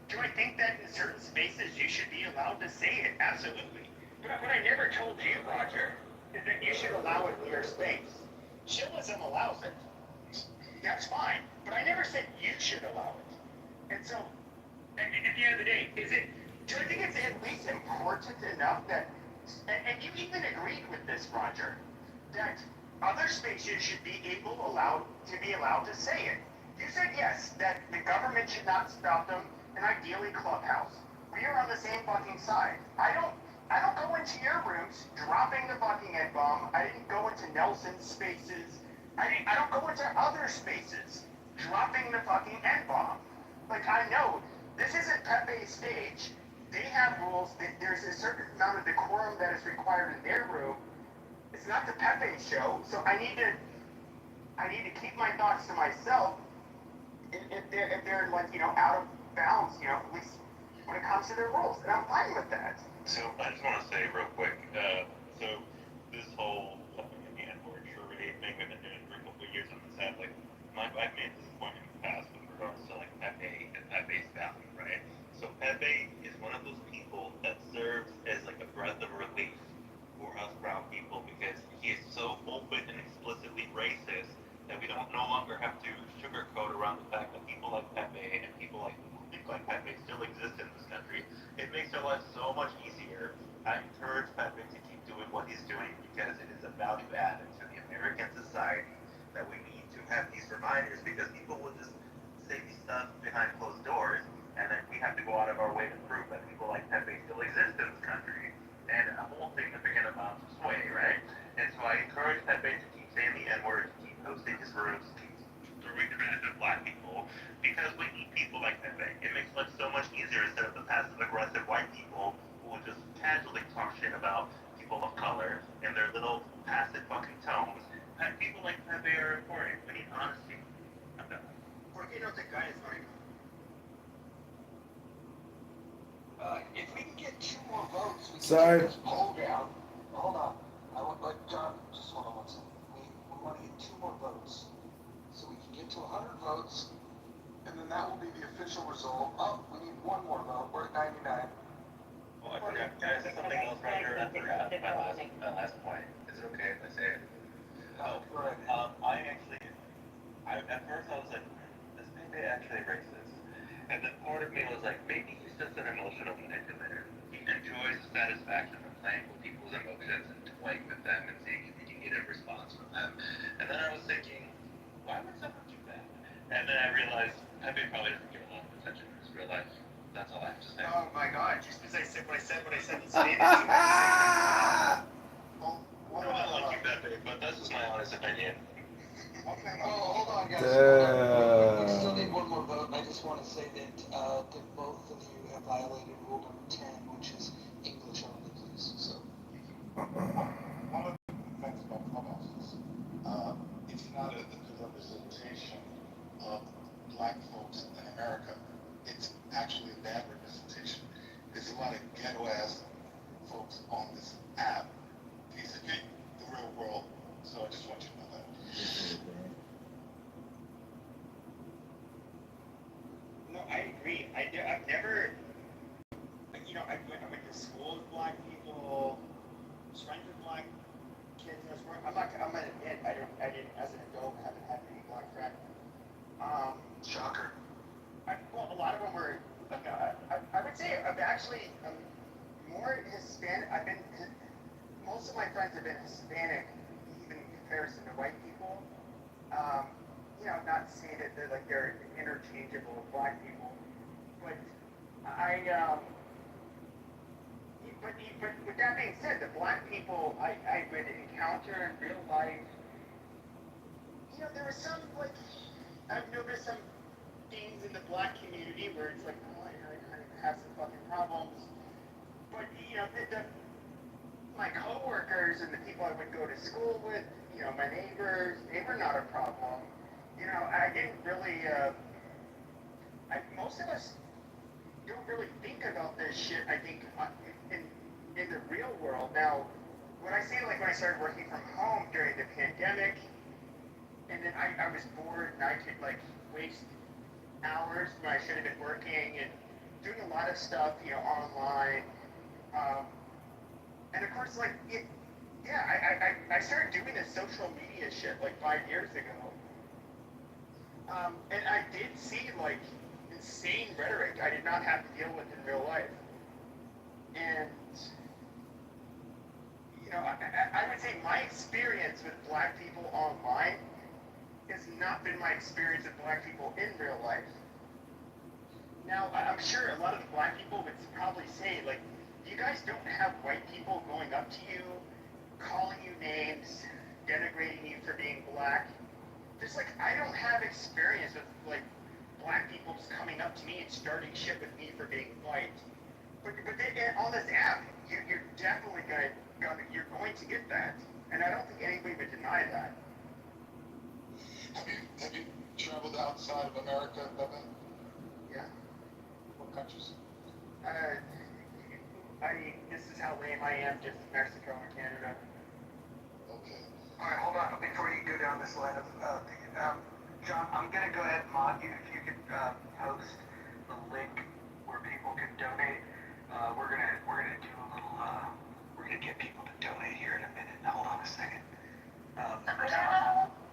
Do I think that in certain spaces you should be allowed to say it? Absolutely. But what I never told you, Roger, is that you should allow it in your space. Chillism allows it. That's fine. But I never said you should allow it. And so, at the end of the day, do I think it's at least important enough that, and you even agreed with this, Roger, that other spaces should be allowed to say it. You said yes, that the government should not stop them, and ideally Clubhouse. We are on the same fucking side. I don't go into your rooms dropping the fucking N-bomb. I didn't go into Nelson's spaces. I don't go into other spaces dropping the fucking N-bomb. Like, I know this isn't Pepe's stage. They have rules. There's a certain amount of decorum that is required in their room. It's not the Pepe show, so I need to keep my thoughts to myself. If they're like out of bounds, at least when it comes to their rules, and I'm fine with that. So I just want to say real quick, so this whole N-word charade thing we've been doing for a couple of years on this app, like I've made this point in the past with regards to like Pepe and Pepe's value, right? So Pepe is one of those people that serves as like a breath of relief for us brown people because he is so open and explicitly racist that we don't no longer have to sugarcoat around the fact that people like Pepe and people like who think like Pepe still exist in this country. It makes their life so much easier. I encourage Pepe to keep doing what he's doing because it is a value added to the American society that we need to have these reminders because people will just say these stuff behind closed doors and then we have to go out of our way to prove that people like Pepe still exist in this country and a whole significant amount of sway, right? And so I encourage Pepe to keep saying the N-word, keep hosting his rooms, keep throwing trash at black people because we need people like Pepe. It makes life so much easier instead of the passive-aggressive white people who will just casually talk shit about people of color in their little passive fucking tones. And people like Pepe are important. We need honesty. I'm done. Porque no te caes, Marino? If we can get 2 more votes, we can Sorry. get this poll down. Hold on. I want, John, just hold on one second. We want to get 2 more votes. So we can get to 100 votes, and then that will be the official result. Oh, we need 1 more vote. We're at 99. Well, I forgot. Can I say something else right here? I forgot my last point. Is it okay if I say it? Oh, right. At first I was like, this Pepe actually racist. And then part of me was like, maybe he's just an emotional manipulator. He enjoys the satisfaction of playing with people's emotions and toying with them and seeing if he can get a response from them. And then I was thinking, why would someone do that? And then I realized Pepe probably doesn't get a lot of attention in his real life. That's all I have to say. Oh my god, just because I said what I said in Spanish. I like you, Pepe, but that's just my honest opinion. Okay. Oh, hold on, guys. Damn. We still need 1 more vote. I just want to say that both of you have violated rule number 10, which is English only, please. So. One of the things about Clubhouse is it's not a good representation of black folks in America. It's actually a bad friends have been Hispanic, even in comparison to white people. Not to say that they're interchangeable with black people, but but with that being said, the black people I would encounter in real life, there was some I've noticed some things in the black community where it's I have some fucking problems, but my coworkers and the people I would go to school with, my neighbors, they were not a problem. I didn't really, most of us don't really think about this shit, I think, in the real world. Now, when I say, when I started working from home during the pandemic, and then I was bored and I could, waste hours when I should have been working and doing a lot of stuff, online. And of course, I started doing this social media shit 5 years ago. And I did see insane rhetoric I did not have to deal with in real life. And I would say my experience with black people online has not been my experience with black people in real life. Now, I'm sure a lot of the black people would probably say, you guys don't have white people going up to you, calling you names, denigrating you for being black. Just I don't have experience with black people just coming up to me and starting shit with me for being white. But on this app, you're definitely you're going to get that, and I don't think anybody would deny that. Have you traveled outside of America, Bebe? Yeah. What countries? This is how lame I am, just Mexico and Canada. Okay. All right, hold on. Before you go down this line of thinking, John, I'm gonna go ahead and mod you if you could post the link where people can donate. We're gonna do a little. We're gonna get people to donate here in a minute. Hold on a second.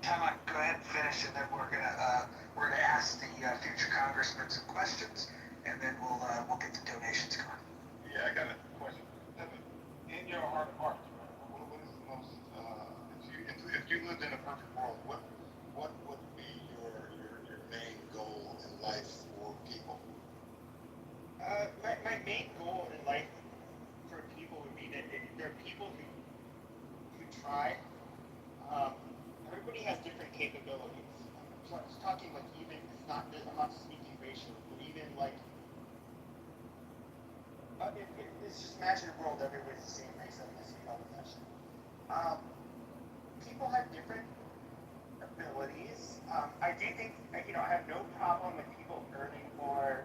Time out. Go ahead and finish, and then we're gonna ask the future congressmen some questions, and then we'll get the donations going. Yeah, I got a question. In your heart of hearts, what is the most, if you lived in a perfect world, what would be your main goal in life for people? My main goal in life for people would be that there are people who try. Everybody has different capabilities. So I was talking even, I'm not speaking racially, but even it's just imagine a world everybody's the same race. I'm gonna speak all of that shit. People have different abilities. I do think, I have no problem with people earning more.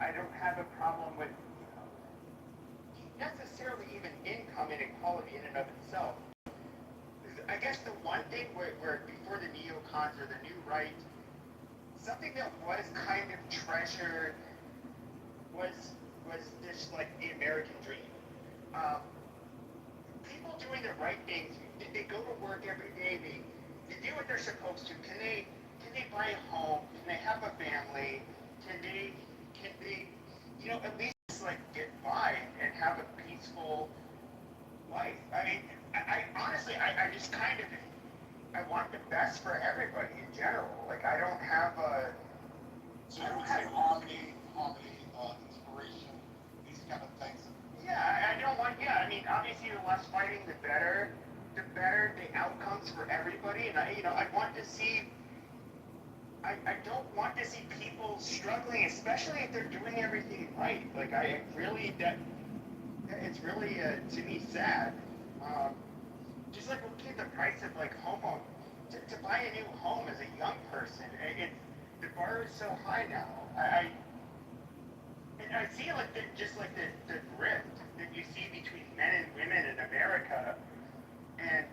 I don't have a problem with, necessarily even income inequality in and of itself. I guess the one thing where before the neocons or the new right, something that was kind of treasured was this the American dream. People doing the right things. They go to work every day. They do what they're supposed to. Can they buy a home? Can they have a family? Can they at least get by and have a peaceful life? I mean, I honestly just kind of I want the best for everybody in general. I don't have a. So you would say harmony, inspiration, these kind of things. Yeah, I don't want. Yeah, I mean, obviously, the less fighting, the better the outcomes for everybody. And I want to see. I don't want to see people struggling, especially if they're doing everything right. It's really to me sad. Just look at the price of home to buy a new home as a young person. The bar is so high now. I see the rift that you see between men and women in America, and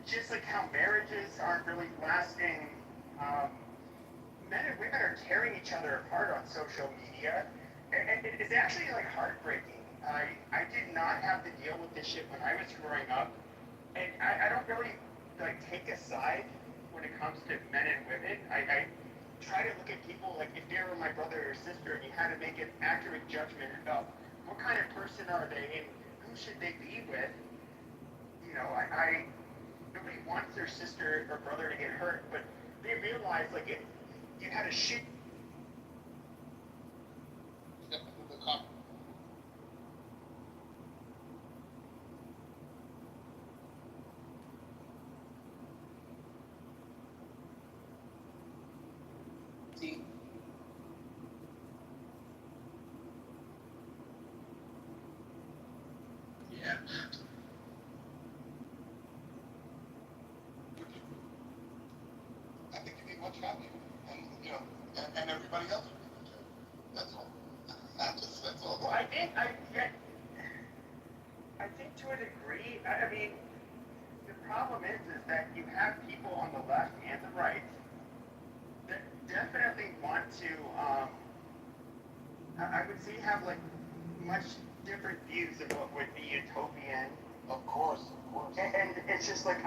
just how marriages aren't really lasting. Men and women are tearing each other apart on social media, and it's actually heartbreaking. I did not have to deal with this shit when I was growing up, and I don't really take a side when it comes to men and women. I try to look at people if they were my brother or sister, and you had to make an accurate judgment about what kind of person are they and who should they be with? You know, nobody wants their sister or brother to get hurt, but they realize like you had a shoot. The cop. See. Yeah. I think you'd be much happier, and you know, and everybody else would be much happier. That's all. That's all. Well, I think to a degree. I mean, the problem is that you have people on the left and the right that definitely want to. I would say have like much different views of what would be utopian. Of course. And it's just like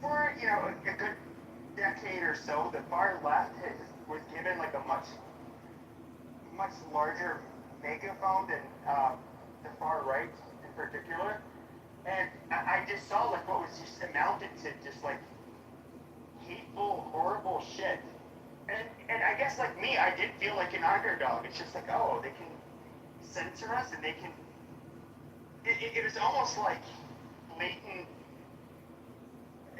for you know a good decade or so, the far left was given like a much larger megaphone than the far right in particular, and I just saw like what was just amounted to just like hateful, horrible shit. And I guess like me, I did feel like an underdog. It's just like, oh, they can censor us and they can. It was almost like blatant,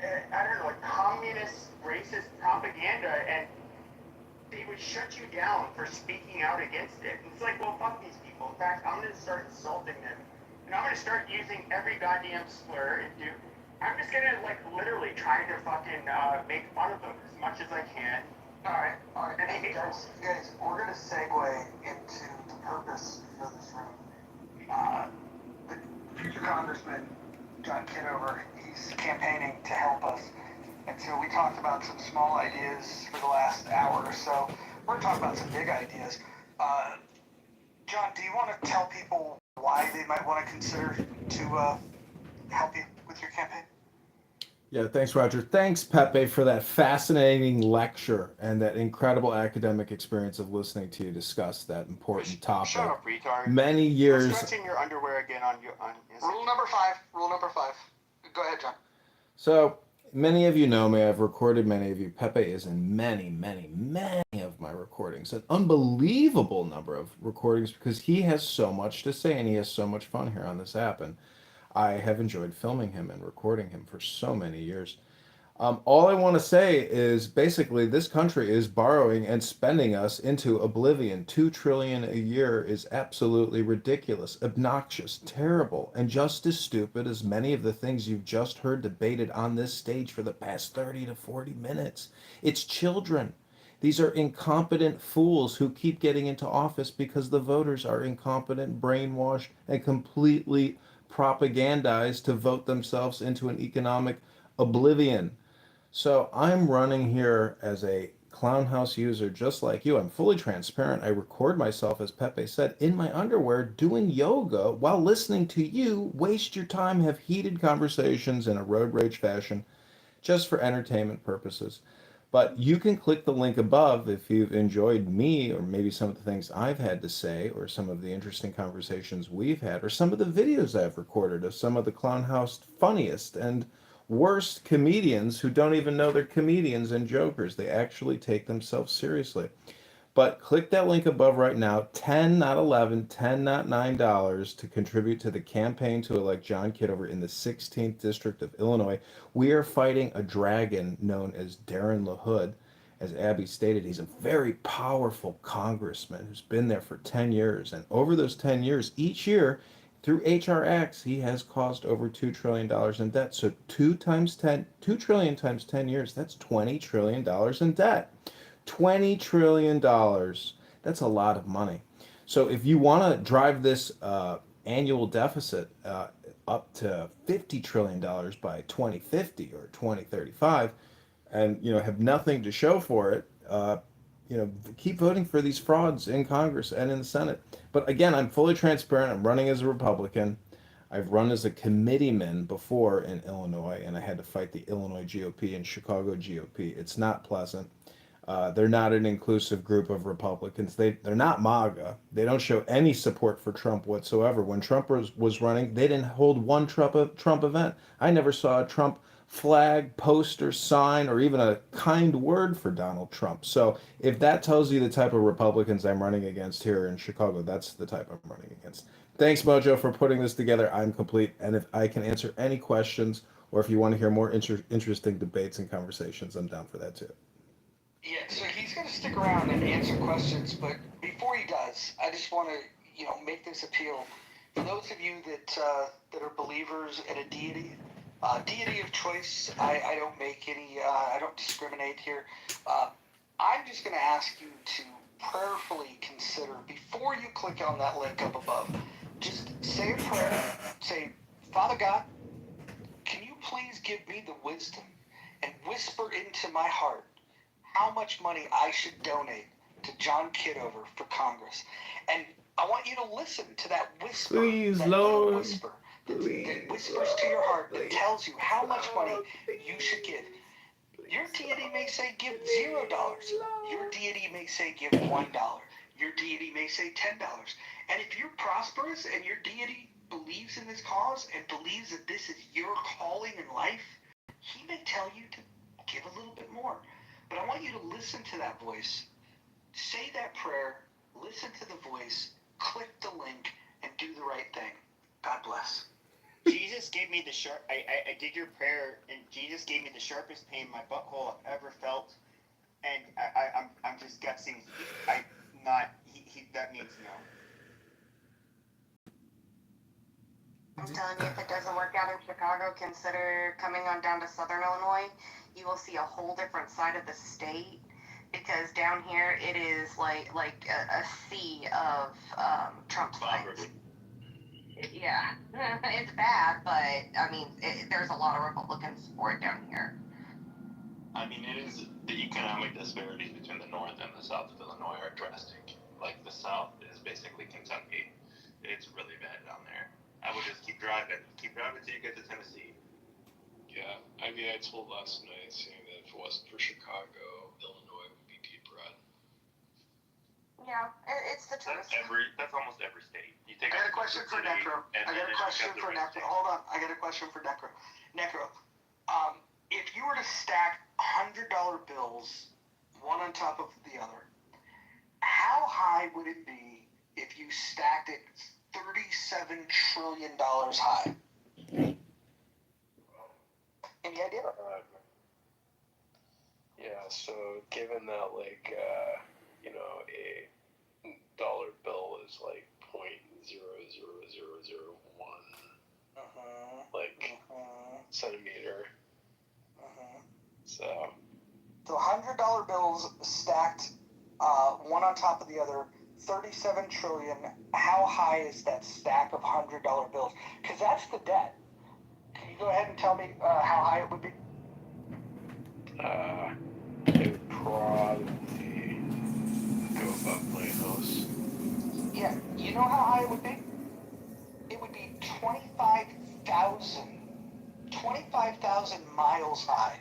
I don't know, like communist, racist propaganda, and they would shut you down for speaking out against it. And it's like, well, fuck these people. In fact, I'm going to start insulting them. And I'm going to start using every goddamn slur and I'm just going to, like, literally try to fucking make fun of them as much as I can. Alright. Hey, guys, we're going to segue into the purpose for this room. The future Congressman, John Kitover, he's campaigning to help us. And so we talked about some small ideas for the last hour or so. We're going to talk about some big ideas. John, do you want to tell people why they might want to consider to help you with your campaign? Yeah, thanks, Roger. Thanks, Pepe, for that fascinating lecture and that incredible academic experience of listening to you discuss that important topic. Shut up, retard. Many years. You're stretching your underwear again on Rule number 5. Go ahead, John. So, many of you know me. I've recorded many of you. Pepe is in many, many, many of my recordings. An unbelievable number of recordings because he has so much to say and he has so much fun here on this app. And I have enjoyed filming him and recording him for so many years. All I want to say is basically this country is borrowing and spending us into oblivion. $2 trillion a year is absolutely ridiculous, obnoxious, terrible, and just as stupid as many of the things you've just heard debated on this stage for the past 30 to 40 minutes. It's children. These are incompetent fools who keep getting into office because the voters are incompetent, brainwashed, and completely propagandized to vote themselves into an economic oblivion. So I'm running here as a Clownhouse user just like you. I'm fully transparent. I record myself, as Pepe said, in my underwear doing yoga while listening to you waste your time, have heated conversations in a road rage fashion just for entertainment purposes. But you can click the link above if you've enjoyed me or maybe some of the things I've had to say or some of the interesting conversations we've had or some of the videos I've recorded of some of the Clownhouse funniest and worst comedians who don't even know they're comedians and jokers. They actually take themselves seriously. But click that link above right now, 10, not 11, 10, not $9 to contribute to the campaign to elect John Kitover in the 16th District of Illinois. We are fighting a dragon known as Darren LaHood. As Abby stated, he's a very powerful congressman who's been there for 10 years. And over those 10 years, each year, through HR Acts, he has caused over $2 trillion in debt. So 2 trillion times 10 years, that's $20 trillion in debt. $20 trillion. That's a lot of money. So if you want to drive this annual deficit up to $50 trillion by 2050 or 2035 and have nothing to show for it, keep voting for these frauds in Congress and in the Senate. But again, I'm fully transparent. I'm running as a Republican. I've run as a committeeman before in Illinois, and I had to fight the Illinois GOP and Chicago GOP. It's not pleasant. They're not an inclusive group of Republicans. They're not MAGA. They don't show any support for Trump whatsoever. When Trump was running, they didn't hold one Trump event. I never saw a Trump flag, poster, sign, or even a kind word for Donald Trump. So if that tells you the type of Republicans I'm running against here in Chicago, that's the type I'm running against. Thanks, Mojo, for putting this together. I'm complete. And if I can answer any questions, or if you want to hear more interesting debates and conversations, I'm down for that too. Yeah, so he's going to stick around and answer questions, but before he does, I just want to, make this appeal. For those of you that are believers in a deity, deity of choice, I don't make any, I don't discriminate here. I'm just going to ask you to prayerfully consider, before you click on that link up above, just say a prayer. Say, Father God, can you please give me the wisdom and whisper into my heart how much money I should donate to John Kitover for Congress? And I want you to listen to that whisper, Please, that Lord. little whisper that whispers to your heart, that tells you how much money you should give. Your deity may say give $0. Your deity may say give $1. Your deity may say $10. And if you're prosperous and your deity believes in this cause and believes that this is your calling in life, he may tell you to give a little bit more. But I want you to listen to that voice. Say that prayer, listen to the voice, click the link, and do the right thing. God bless. Jesus gave me the I did your prayer, and Jesus gave me the sharpest pain my butthole I've ever felt, and I'm just guessing. That means no. I'm telling you, if it doesn't work out in Chicago, consider coming on down to Southern Illinois. You will see a whole different side of the state, because down here it is like a sea of Trump signs. Yeah, it's bad, but I mean, there's a lot of Republican support down here. I mean, it is the economic disparities between the north and the south of Illinois are drastic. Like, the south is basically Kentucky. It's really bad down there. I would just keep driving till you get to Tennessee. Yeah, I mean, I told last night saying that if it wasn't for Chicago, Illinois would be deep red. Yeah, it's the truth. That's almost every state. I got a question for Necro. Hold on. I got a question for Necro. Necro, if you were to stack $100 bills, one on top of the other, how high would it be if you stacked it $37 trillion high? Any idea? Yeah, so given that, like, a dollar bill is like 0.00001 centimeter. So $100 bills stacked one on top of the other, 37 trillion. How high is that stack of $100 bills? Because that's the debt. Can you go ahead and tell me how high it would be? It would probably go above my house. Yeah, you know how high it would be? It would be 25,000 miles high.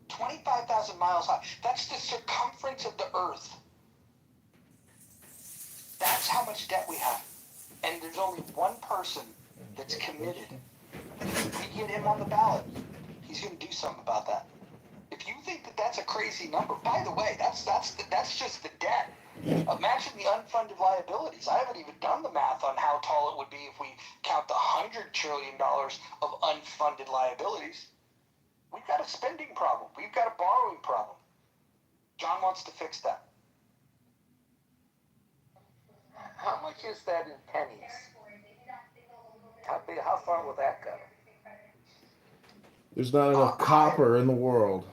25,000 miles high. That's the circumference of the Earth. That's how much debt we have. And there's only one person that's committed. If we get him on the ballot, he's going to do something about that. If you think that that's a crazy number, by the way, that's just the debt. Imagine the unfunded liabilities. I haven't even done the math on how tall it would be if we count the $100 trillion of unfunded liabilities. We've got a spending problem. We've got a borrowing problem. John wants to fix that. How much is that in pennies? How far will that go? There's not enough copper in the world.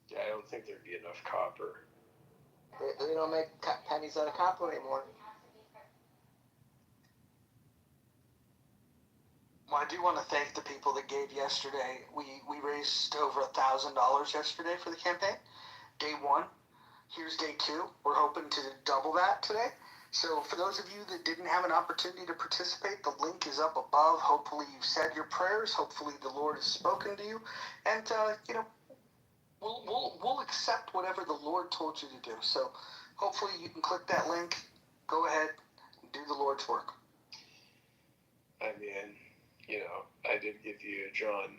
Yeah, I don't think there'd be enough copper. They don't make pennies out of copper anymore. Well, I do want to thank the people that gave yesterday. We raised over $1,000 yesterday for the campaign. Day one. Here's day two. We're hoping to double that today. So for those of you that didn't have an opportunity to participate, the link is up above. Hopefully you've said your prayers. Hopefully the Lord has spoken to you. And, we'll accept whatever the Lord told you to do. So hopefully you can click that link. Go ahead and do the Lord's work. I mean, I did give you, John,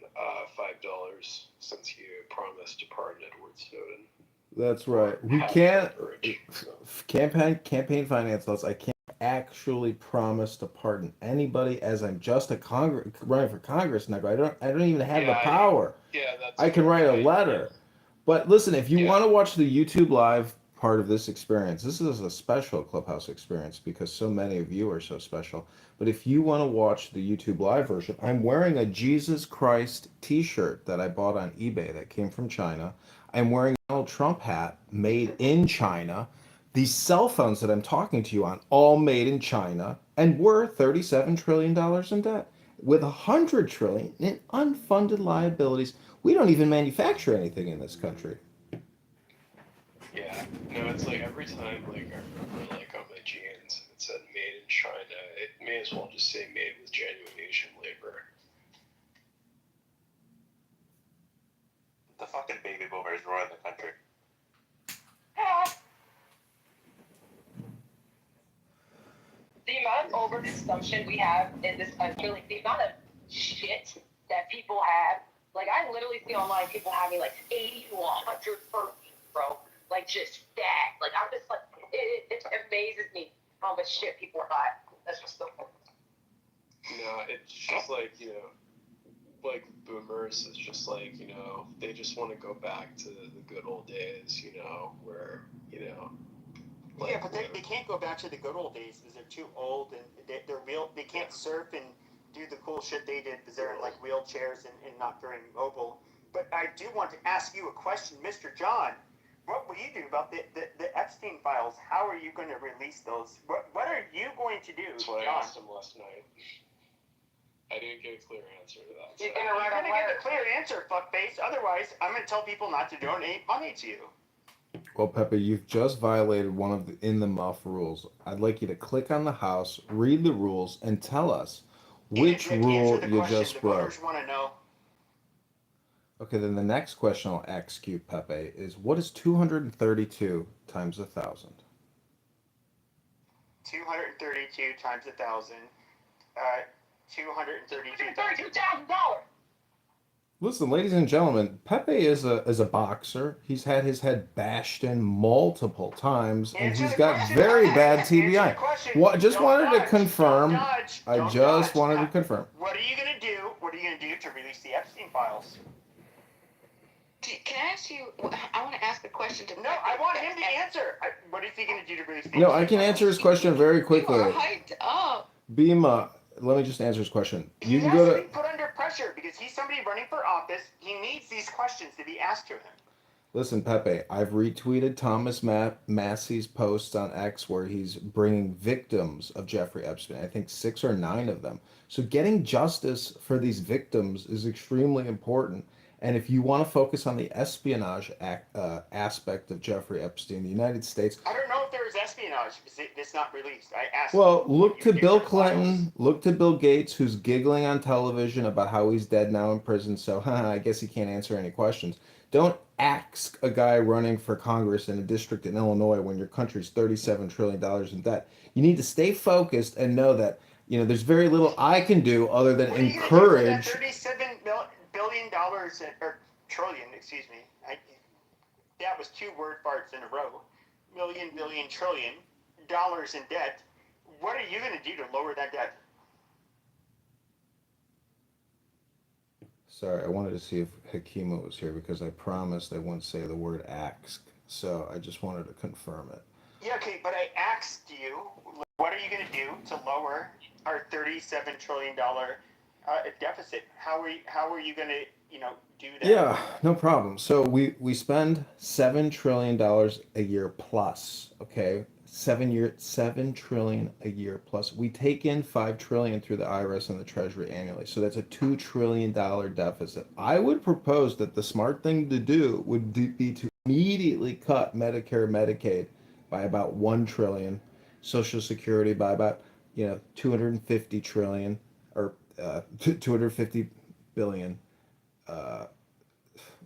$5 since you promised to pardon Edward Snowden. That's right. We can't campaign finance laws. I can't actually promise to pardon anybody, as I'm just a running for Congress now. I don't even have the power. I can write a letter. But listen, if you want to watch the YouTube live part of this experience, this is a special Clubhouse experience because so many of you are so special. But if you want to watch the YouTube live version, I'm wearing a Jesus Christ t-shirt that I bought on eBay that came from China. I'm wearing a Donald Trump hat made in China. These cell phones that I'm talking to you on, all made in China, and we're $37 trillion in debt with $100 trillion in unfunded liabilities. We don't even manufacture anything in this country. Yeah, no, it's like every time, I remember, on my jeans, it said made in China. It may as well just say made with genuine Asian labor. The fucking baby boomers ruin the country. The amount of overconsumption we have in this country, the amount of shit that people have, I literally see online people having 80 to 100 per week, bro. Just that. I'm just it amazes me how much shit people buy. That's just so cool. No, it's just boomers, it's just they just want to go back to the good old days, where, Yeah, but they can't go back to the good old days because they're too old and they can't surf and do the cool shit they did because they're in wheelchairs and not very mobile. But I do want to ask you a question, Mr. John. What will you do about the Epstein files? How are you going to release those? What are you going to do, John? I asked him last night. I didn't get a clear answer to that. You're going to get a clear answer, fuckface. Otherwise, I'm going to tell people not to donate money to you. Well, Pepe, you've just violated one of the In the Muff rules. I'd like you to click on the house, read the rules, and tell us which rule you just broke. The voters want to know. Okay, then the next question I'll ask you, Pepe, is what is 232 times 1,000? 232 times 1,000. $232,000. Listen, ladies and gentlemen, Pepe is a boxer. He's had his head bashed in multiple times, and he's got very bad TBI. Just wanted to confirm. I just wanted to confirm. What are you going to do? What are you going to do to release the Epstein files? Can I ask you? I want to ask a question to. No, I want him to answer. What is he going to do to release the? No, I can answer his question very quickly. You are hyped up. Bima, let me just answer his question. You can go to. Be put under pressure because he's somebody running for office. He needs these questions to be asked to him. Listen, Pepe, I've retweeted Thomas Massey's posts on X where he's bringing victims of Jeffrey Epstein. I think 6 or 9 of them. So getting justice for these victims is extremely important. And if you want to focus on the espionage aspect of Jeffrey Epstein, the United States. I don't know if there is espionage because it's not released. I asked. Well, look to Bill Clinton, look to Bill Gates, who's giggling on television about how he's dead now in prison. So I guess he can't answer any questions. Don't ask a guy running for Congress in a district in Illinois when your country's $37 trillion in debt. You need to stay focused and know that there's very little I can do other than encourage. $37 billion or trillion, excuse me. That was 2 word farts in a row. Million, billion, trillion dollars in debt. What are you going to do to lower that debt? Sorry, I wanted to see if Hakima was here because I promised I wouldn't say the word ask. So I just wanted to confirm it. Yeah, okay, but I asked you, what are you going to do to lower our $37 trillion deficit? How are you going to, do that? Yeah, no problem. So we spend $7 trillion a year plus, okay? 7 trillion a year plus. We take in 5 trillion through the IRS and the Treasury annually. So that's a $2 trillion deficit. I would propose that the smart thing to do would be to immediately cut Medicare, Medicaid by about 1 trillion Social Security by about 250 trillion or 250 billion. No,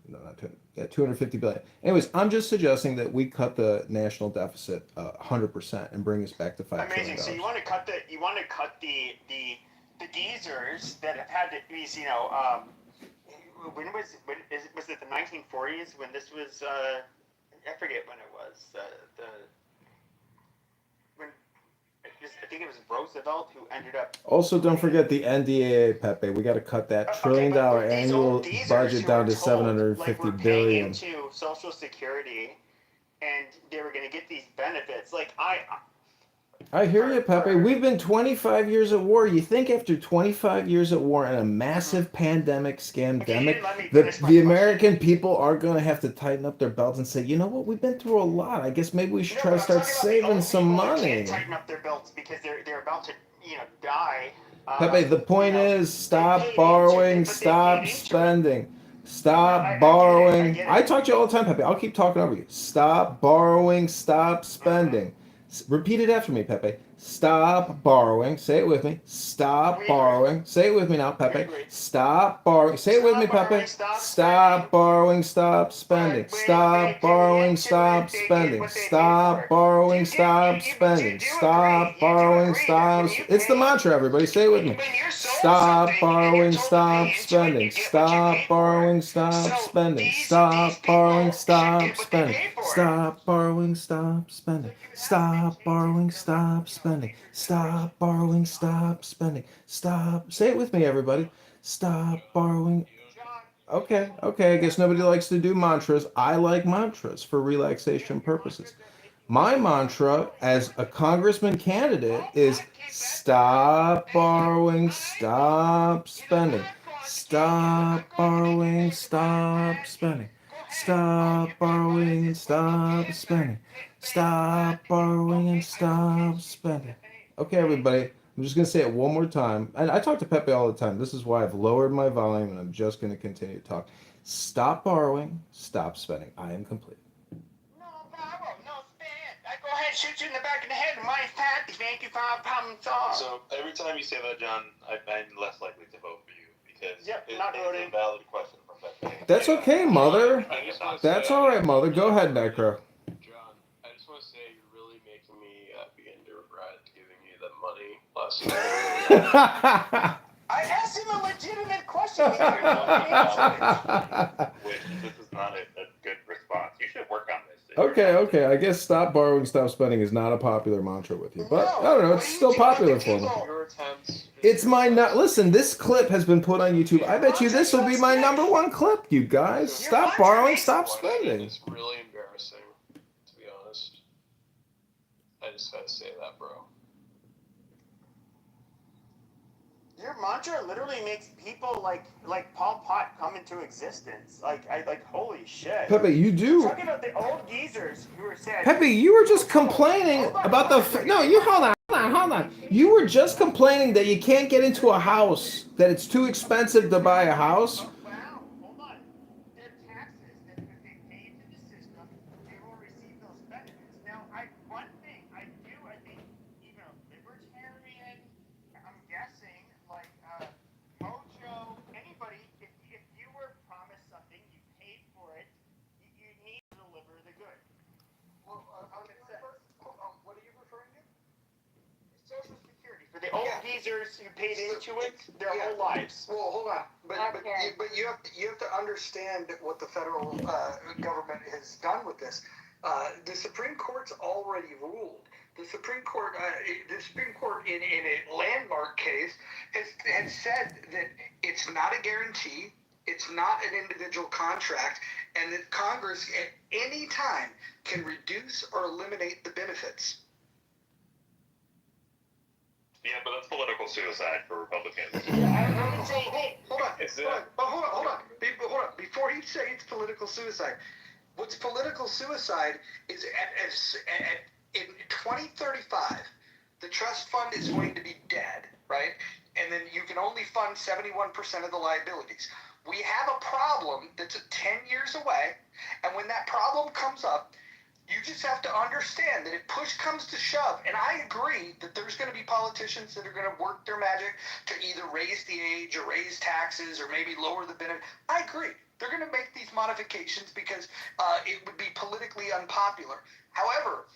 not 200, yeah, 250 billion. Anyways, I'm just suggesting that we cut the national deficit 100% and bring us back to $5 trillion. Amazing. So you want to cut the geezers that have had to be, when was it the 1940s when this was I forget when it was I think it was Roosevelt who ended up. Also, don't forget the NDAA, Pepe. We got to cut that $1 trillion annual budget down to 750 billion. Into Social Security, and they were going to get these benefits. I hear you, Pepe. We've been 25 years at war. You think after 25 years at war and a massive pandemic, scamdemic, the American people are going to have to tighten up their belts and say, you know what, we've been through a lot. I guess maybe we should try to start saving some money. Tighten up their belts because they're about to, die. Pepe, the point is stop borrowing, stop spending. Stop borrowing. I talk to you all the time, Pepe. I'll keep talking over you. Stop borrowing, stop spending. Repeat it after me, Pepe. Stop borrowing. Say it with me. Stop borrowing. Say it with me now, Pepe. Stop borrowing. Say it with me, Pepe. Stop borrowing. Stop spending. Stop borrowing. Stop spending. Stop borrowing. Stop spending. Stop borrowing. Stop. It's the mantra, everybody. Say it with me. Stop borrowing. Stop spending. Stop borrowing. Stop spending. Stop borrowing. Stop spending. Stop borrowing. Stop spending. Stop borrowing. Stop spending. Stop borrowing. Stop spending. Stop. Say it with me, everybody. Stop borrowing. Okay. I guess nobody likes to do mantras. I like mantras for relaxation purposes. My mantra as a congressman candidate is stop borrowing, stop spending. Stop borrowing, stop spending. Stop borrowing and stop spending. Stop borrowing and stop spending. Okay, everybody, I'm just going to say it one more time. And I talk to Pepe all the time. This is why I've lowered my volume and I'm just going to continue to talk. Stop borrowing, stop spending. I am complete. Go ahead, shoot you in the back of the head. My fat, thank you for our problem solved. So every time you say that, John, I'm less likely to vote for you because not voting. It's a valid question from Pepe. That's okay, Mother. That's all right, Mother. Go ahead, Necro. John, I just want to say you're really making me begin to regret giving you the money last night. I asked him a legitimate question. Which this is not a good response. You should work on this. Okay. I guess stop borrowing, stop spending is not a popular mantra with you. But I don't know, it's still popular for me. It's my listen, this clip has been put on YouTube. I bet you this will be my #1 clip, you guys. Stop borrowing, stop spending. It's really embarrassing, to be honest. I just had to say that, bro. Your mantra literally makes people like Pol Pot come into existence. Holy shit. Pepe, you do. Talking about the old geezers who were said. Pepe, you were just complaining about the. No, you hold on. You were just complaining that you can't get into a house, that it's too expensive to buy a house. Hold on. Their taxes that they pay into the system, they will receive those benefits. Now, one thing I think even a libertarian, I'm guessing, Mojo, anybody, if you were promised something, you paid for it, you need to deliver the good. Well, what are you referring to? Social Security. For the old geezers who paid into it their whole lives. Well, hold on. But you have to understand what the federal government has done with this. The Supreme Court's already ruled. The Supreme Court in a landmark case has said that it's not a guarantee, it's not an individual contract, and that Congress at any time can reduce or eliminate the benefits. Yeah, but that's political suicide for Republicans. Hold on. Before you say it's political suicide, what's political suicide is in 2035, the trust fund is going to be dead, right? And then you can only fund 71% of the liabilities. We have a problem that's 10 years away, and when that problem comes up, You just have to understand that if push comes to shove, and I agree that there's going to be politicians that are going to work their magic to either raise the age or raise taxes or maybe lower the benefit. I agree. They're going to make these modifications because it would be politically unpopular. However,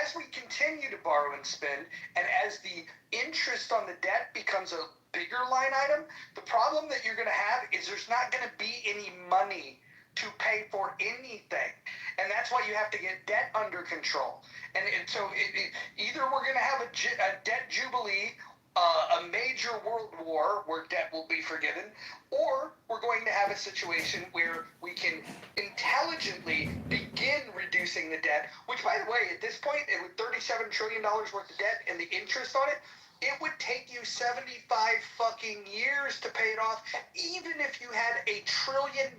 as we continue to borrow and spend, and as the interest on the debt becomes a bigger line item, the problem that you're going to have is there's not going to be any money to pay for anything. And that's why you have to get debt under control. And so either we're going to have a debt jubilee, a major world war where debt will be forgiven, or we're going to have a situation where we can intelligently begin reducing the debt, which, by the way, at this point, with $37 trillion worth of debt and the interest on it, it would take you 75 fucking years to pay it off, even if you had $1 trillion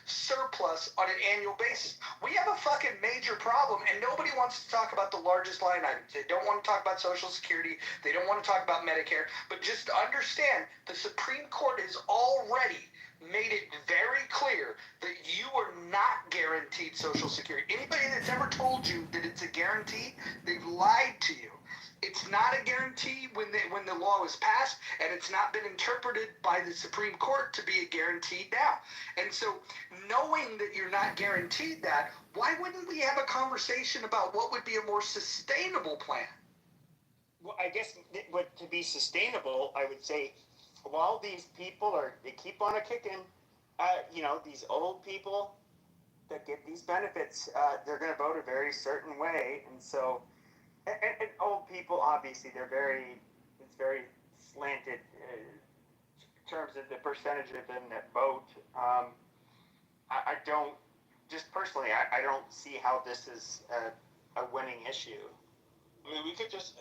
surplus on an annual basis. We have a fucking major problem, and nobody wants to talk about the largest line items. They don't want to talk about Social Security. They don't want to talk about Medicare. But just understand, the Supreme Court has already made it very clear that you are not guaranteed Social Security. Anybody that's ever told you that it's a guarantee, they've lied to you. It's not a guarantee when the law was passed, and it's not been interpreted by the Supreme Court to be a guarantee now. And so, knowing that you're not guaranteed that, why wouldn't we have a conversation about what would be a more sustainable plan? Well, I guess to be sustainable, I would say, while these people they keep on a kicking, these old people that get these benefits, they're going to vote a very certain way, and so. And old people, obviously, it's very slanted in terms of the percentage of them that vote. I don't, just personally, I don't see how this is a winning issue. I mean, we could just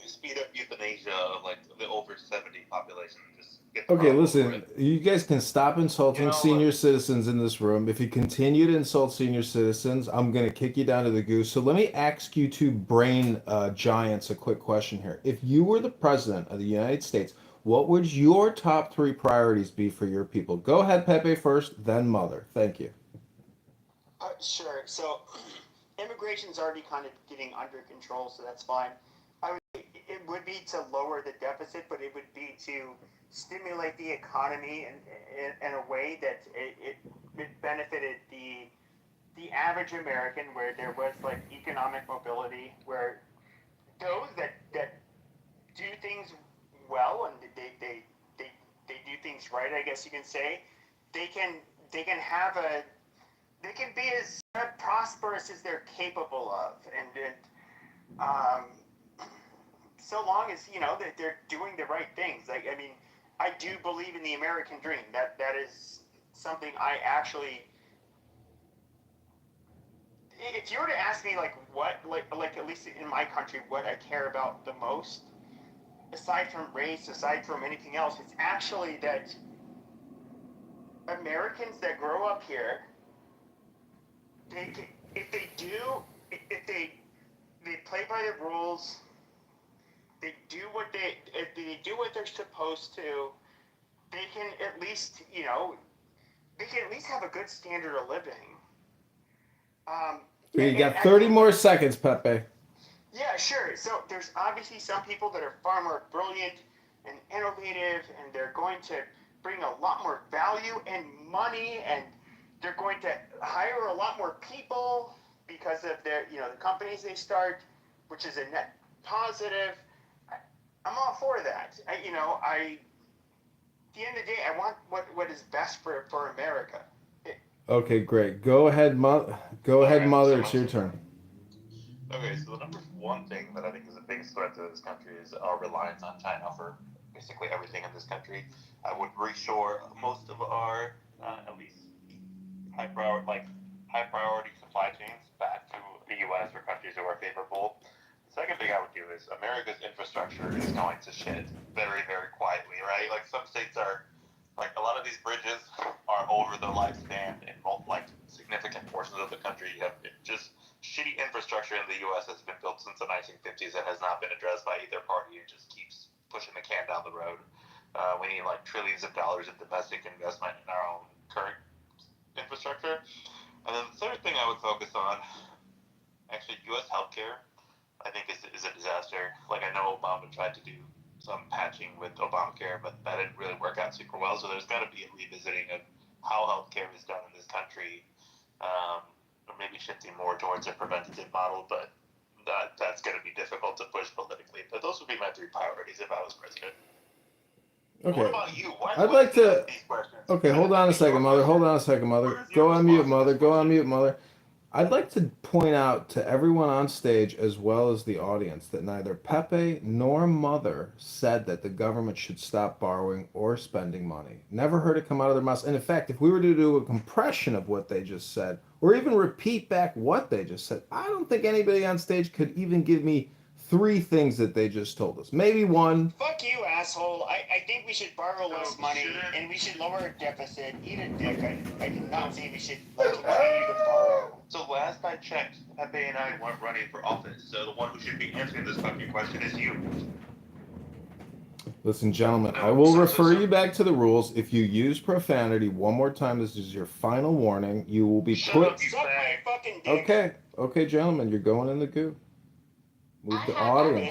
speed up euthanasia of the over 70 population and just get the Okay, problem over listen, with. you guys can stop insulting senior citizens in this room. If you continue to insult senior citizens, I'm going to kick you down to the goose. So let me ask you two brain giants a quick question here. If you were the president of the United States, what would your top 3 priorities be for your people? Go ahead, Pepe first, then Mother. Thank you. Sure. So immigration's already kind of getting under control, so that's fine. It would be to lower the deficit, but it would be to stimulate the economy in a way that it benefited the average American, where there was economic mobility, where those that do things well and they do things right, I guess you can say, they can be as prosperous as they're capable of, and so long as that they're doing the right things. I do believe in the American dream. That is something I actually. If you were to ask me what at least in my country, what I care about the most, aside from race, aside from anything else, it's actually that Americans that grow up here, if they play by the rules, if they do what they're supposed to, they can at least have a good standard of living. You got 30 more seconds, Pepe. Yeah, sure. So there's obviously some people that are far more brilliant and innovative, and they're going to bring a lot more value and money, and they're going to hire a lot more people because of their, the companies they start, which is a net positive. I'm all for that. At the end of the day, I want what is best for America. Okay, great. Go ahead, Mother. It's your turn. Okay, so the number one thing that I think is the biggest threat to this country is our reliance on China for basically everything in this country. I would reshore most of our, at least high priority supply chains back to the U.S. or countries who are favorable. The second thing I would do is America's infrastructure is going to shit very, very quietly, right? Some states are, a lot of these bridges are over their lifespan in both, significant portions of the country. You have just shitty infrastructure in the U.S. that's been built since the 1950s that has not been addressed by either party. It just keeps pushing the can down the road. We need trillions of dollars in domestic investment in our own current infrastructure. And then the third thing I would focus on Actually, U.S. healthcare, I think, is a disaster. Like, I know Obama tried to do some patching with Obamacare, but that didn't really work out super well. So there's got to be a revisiting of how healthcare is done in this country, or maybe shifting more towards a preventative model. But that's going to be difficult to push politically. But those would be my 3 priorities if I was president. Okay. What about you? I'd like to. Okay, hold on a second, mother. Hold on a second, mother. Go on mute, mother. Go on mute, mother. I'd like to point out to everyone on stage as well as the audience that neither Pepe nor Mother said that the government should stop borrowing or spending money. Never heard it come out of their mouths. And in fact, if we were to do a compression of what they just said, or even repeat back what they just said, I don't think anybody on stage could even give me 3 things that they just told us. Maybe 1. Fuck you, asshole. I think we should borrow less money and we should lower our deficit. Eat a dick. I do not think we should continue to borrow. So last I checked, Pepe and I weren't running for office. So the one who should be answering this fucking question is you. Listen, gentlemen, I will refer you back to the rules. If you use profanity one more time, this is your final warning. You will be put. Suck my fucking dick. Okay, gentlemen, you're going in the goo. Move the I would audience.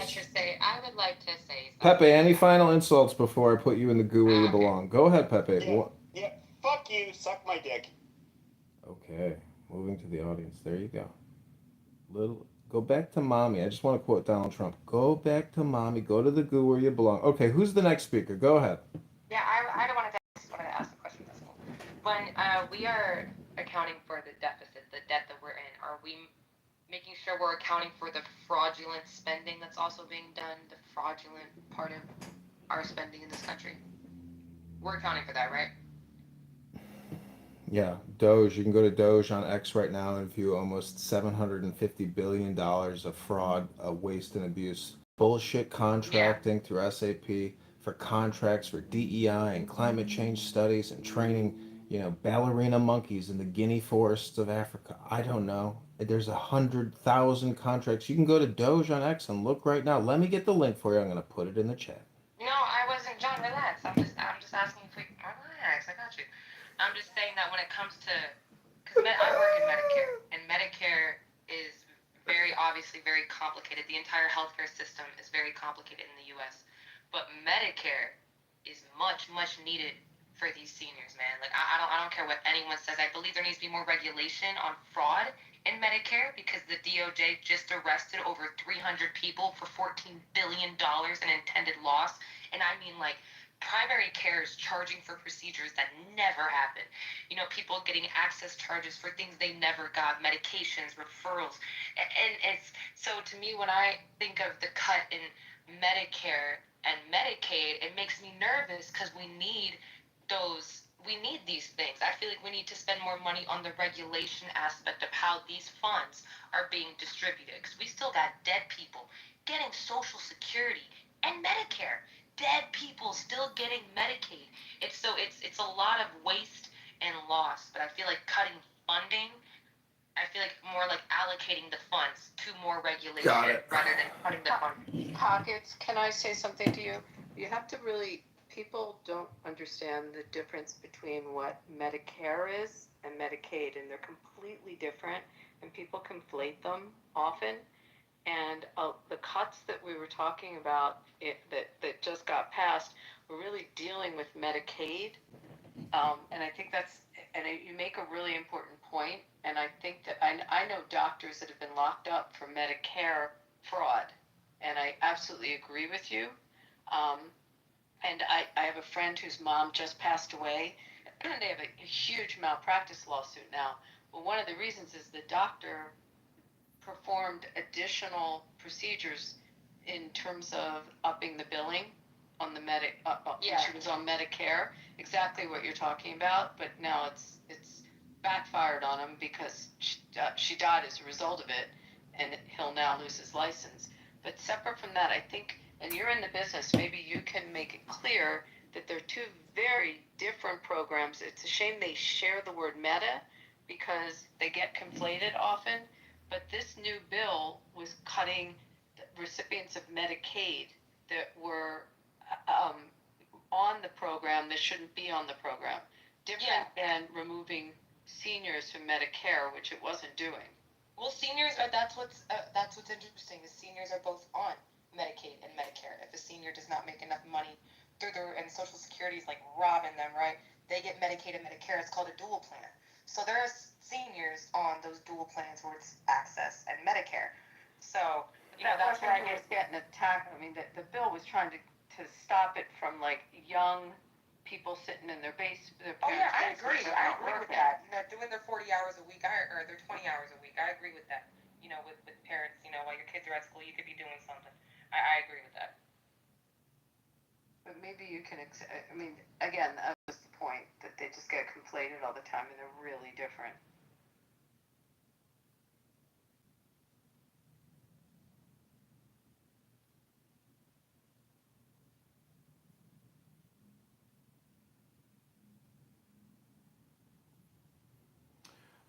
like to say something. Pepe, any final insults before I put you in the goo where you belong? Go ahead, Pepe. Yeah, fuck you, suck my dick. Okay, moving to the audience. There you go. Go back to mommy. I just want to quote Donald Trump. Go back to mommy. Go to the goo where you belong. Okay, who's the next speaker? Go ahead. Yeah, I don't want to ask the question. When we are accounting for the deficit, the debt that we're in, are we making sure we're accounting for the fraudulent spending that's also being done, the fraudulent part of our spending in this country? We're accounting for that, right? Yeah, Doge. You can go to Doge on X right now and view almost $750 billion of fraud, waste, and abuse. Bullshit contracting through SAP for contracts for DEI and climate change studies and training, ballerina monkeys in the Guinea forests of Africa. I don't know. There's 100,000 contracts. You can go to Doge on X and look right now. Let me get the link for you. I'm going to put it in the chat. No, I wasn't, John. Relax. I'm just asking if we relax. I got you. I'm just saying that when it comes to, because I work in Medicare, and Medicare is very obviously very complicated. The entire healthcare system is very complicated in the U.S. But Medicare is much needed for these seniors, man. Like I don't care what anyone says. I believe there needs to be more regulation on fraud in Medicare because the DOJ just arrested over 300 people for $14 billion in intended loss, and I mean like. Primary care is charging for procedures that never happen. People getting access charges for things they never got, medications, referrals. And it's so to me, when I think of the cut in Medicare and Medicaid, it makes me nervous because we need these things. I feel like we need to spend more money on the regulation aspect of how these funds are being distributed because we still got dead people getting Social Security and Medicare. Dead people still getting Medicaid. It's a lot of waste and loss. But I feel like cutting funding. I feel like more like allocating the funds to more regulation rather than cutting the funds. Pockets, can I say something to you? You have to really. People don't understand the difference between what Medicare is and Medicaid, and they're completely different. And people conflate them often. And the cuts that we were talking about that just got passed were really dealing with Medicaid. And I think you make a really important point. And I think that I know doctors that have been locked up for Medicare fraud. And I absolutely agree with you. And I have a friend whose mom just passed away. They have a huge malpractice lawsuit now. But one of the reasons is the doctor performed additional procedures in terms of upping the billing on the she was on Medicare, exactly what you're talking about, but now it's backfired on him because she died as a result of it, and he'll now lose his license. But separate from that, I think, and you're in the business, maybe you can make it clear that they're 2 very different programs. It's a shame they share the word meta because they get conflated often. But this new bill was cutting the recipients of Medicaid that were on the program that shouldn't be on the program. Different than removing seniors from Medicare, which it wasn't doing. Well, seniors are that's what's interesting is seniors are both on Medicaid and Medicare. If a senior does not make enough money through their and Social Security is like robbing them, right? They get Medicaid and Medicare. It's called a dual plan. So there are seniors on those dual plans where it's access and Medicare. So that's where I was getting attacked. I mean, the bill was trying to stop it from like young people sitting in their Oh yeah, I agree. I agree with that. Doing their 40 hours a week, or their 20 hours a week. I agree with that. With parents, while your kids are at school, you could be doing something. I agree with that. But maybe you can. I mean, again, that was the point that they just get conflated all the time, and they're really different.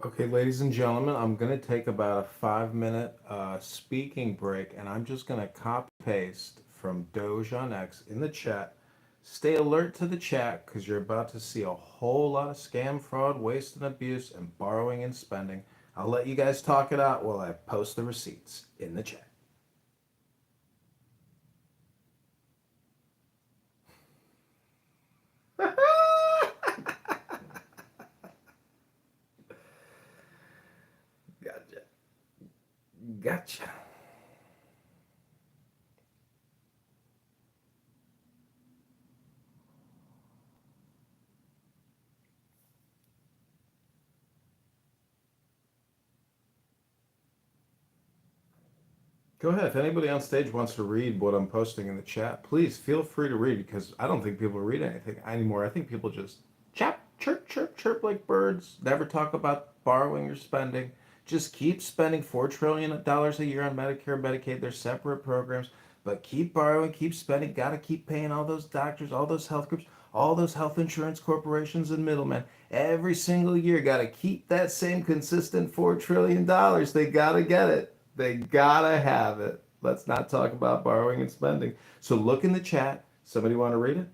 Okay, ladies and gentlemen, I'm going to take about a 5 minute speaking break, and I'm just going to copy paste from Doge on X in the chat. Stay alert to the chat because you're about to see a whole lot of scam, fraud, waste, and abuse, and borrowing and spending. I'll let you guys talk it out while I post the receipts in the chat. Gotcha. Gotcha. Go ahead. If anybody on stage wants to read what I'm posting in the chat, please feel free to read because I don't think people read anything anymore. I think people just chap, chirp, chirp, chirp like birds, never talk about borrowing or spending. Just keep spending $4 trillion a year on Medicare, Medicaid. They're separate programs, but keep borrowing, keep spending. Got to keep paying all those doctors, all those health groups, all those health insurance corporations and middlemen. Every single year, got to keep that same consistent $4 trillion. They got to get it. They gotta have it. Let's not talk about borrowing and spending. So look in the chat. Somebody want to read it?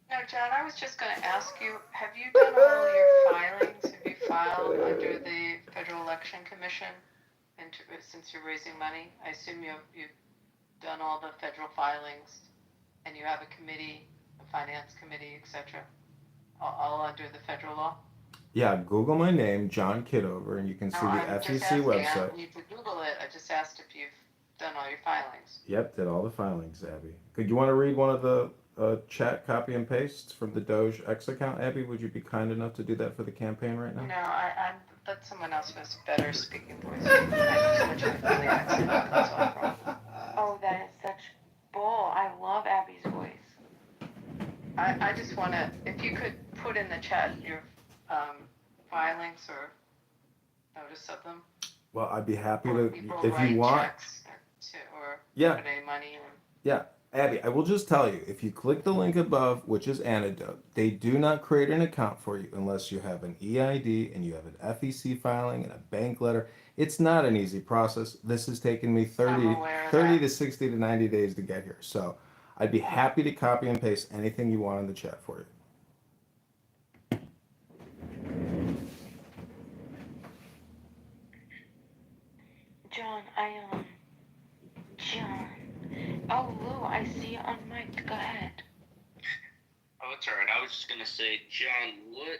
No, John, I was just going to ask you, have you done all your filings? Have you filed under the Federal Election Commission since you're raising money? I assume you've done all the federal filings and you have a committee, a finance committee, etc., all under the federal law? Yeah, Google my name, John Kitover, and you can see the FEC website. I don't need to Google it. I just asked if you've done all your filings. Yep, did all the filings, Abby. Could you want to read one of the chat copy and pastes from the Doge X account, Abby? Would you be kind enough to do that for the campaign right now? No, I let someone else who has better speaking voice. I switch my Philly accent. That's all problem. Oh, that is such bull. I love Abby's voice. I just want to, if you could put in the chat your filings or notice of them. Well, I'd be happy to, if you want. Checks or Yeah. put any money in. Yeah, Abby, I will just tell you, if you click the link above, which is Antidote, they do not create an account for you unless you have an EID and you have an FEC filing and a bank letter. It's not an easy process. This has taken me 30 to 60 to 90 days to get here. So I'd be happy to copy and paste anything you want in the chat for you. John, John. Oh, Lou, I see you on mic. Go ahead. Oh, it's alright. I was just gonna say, John, what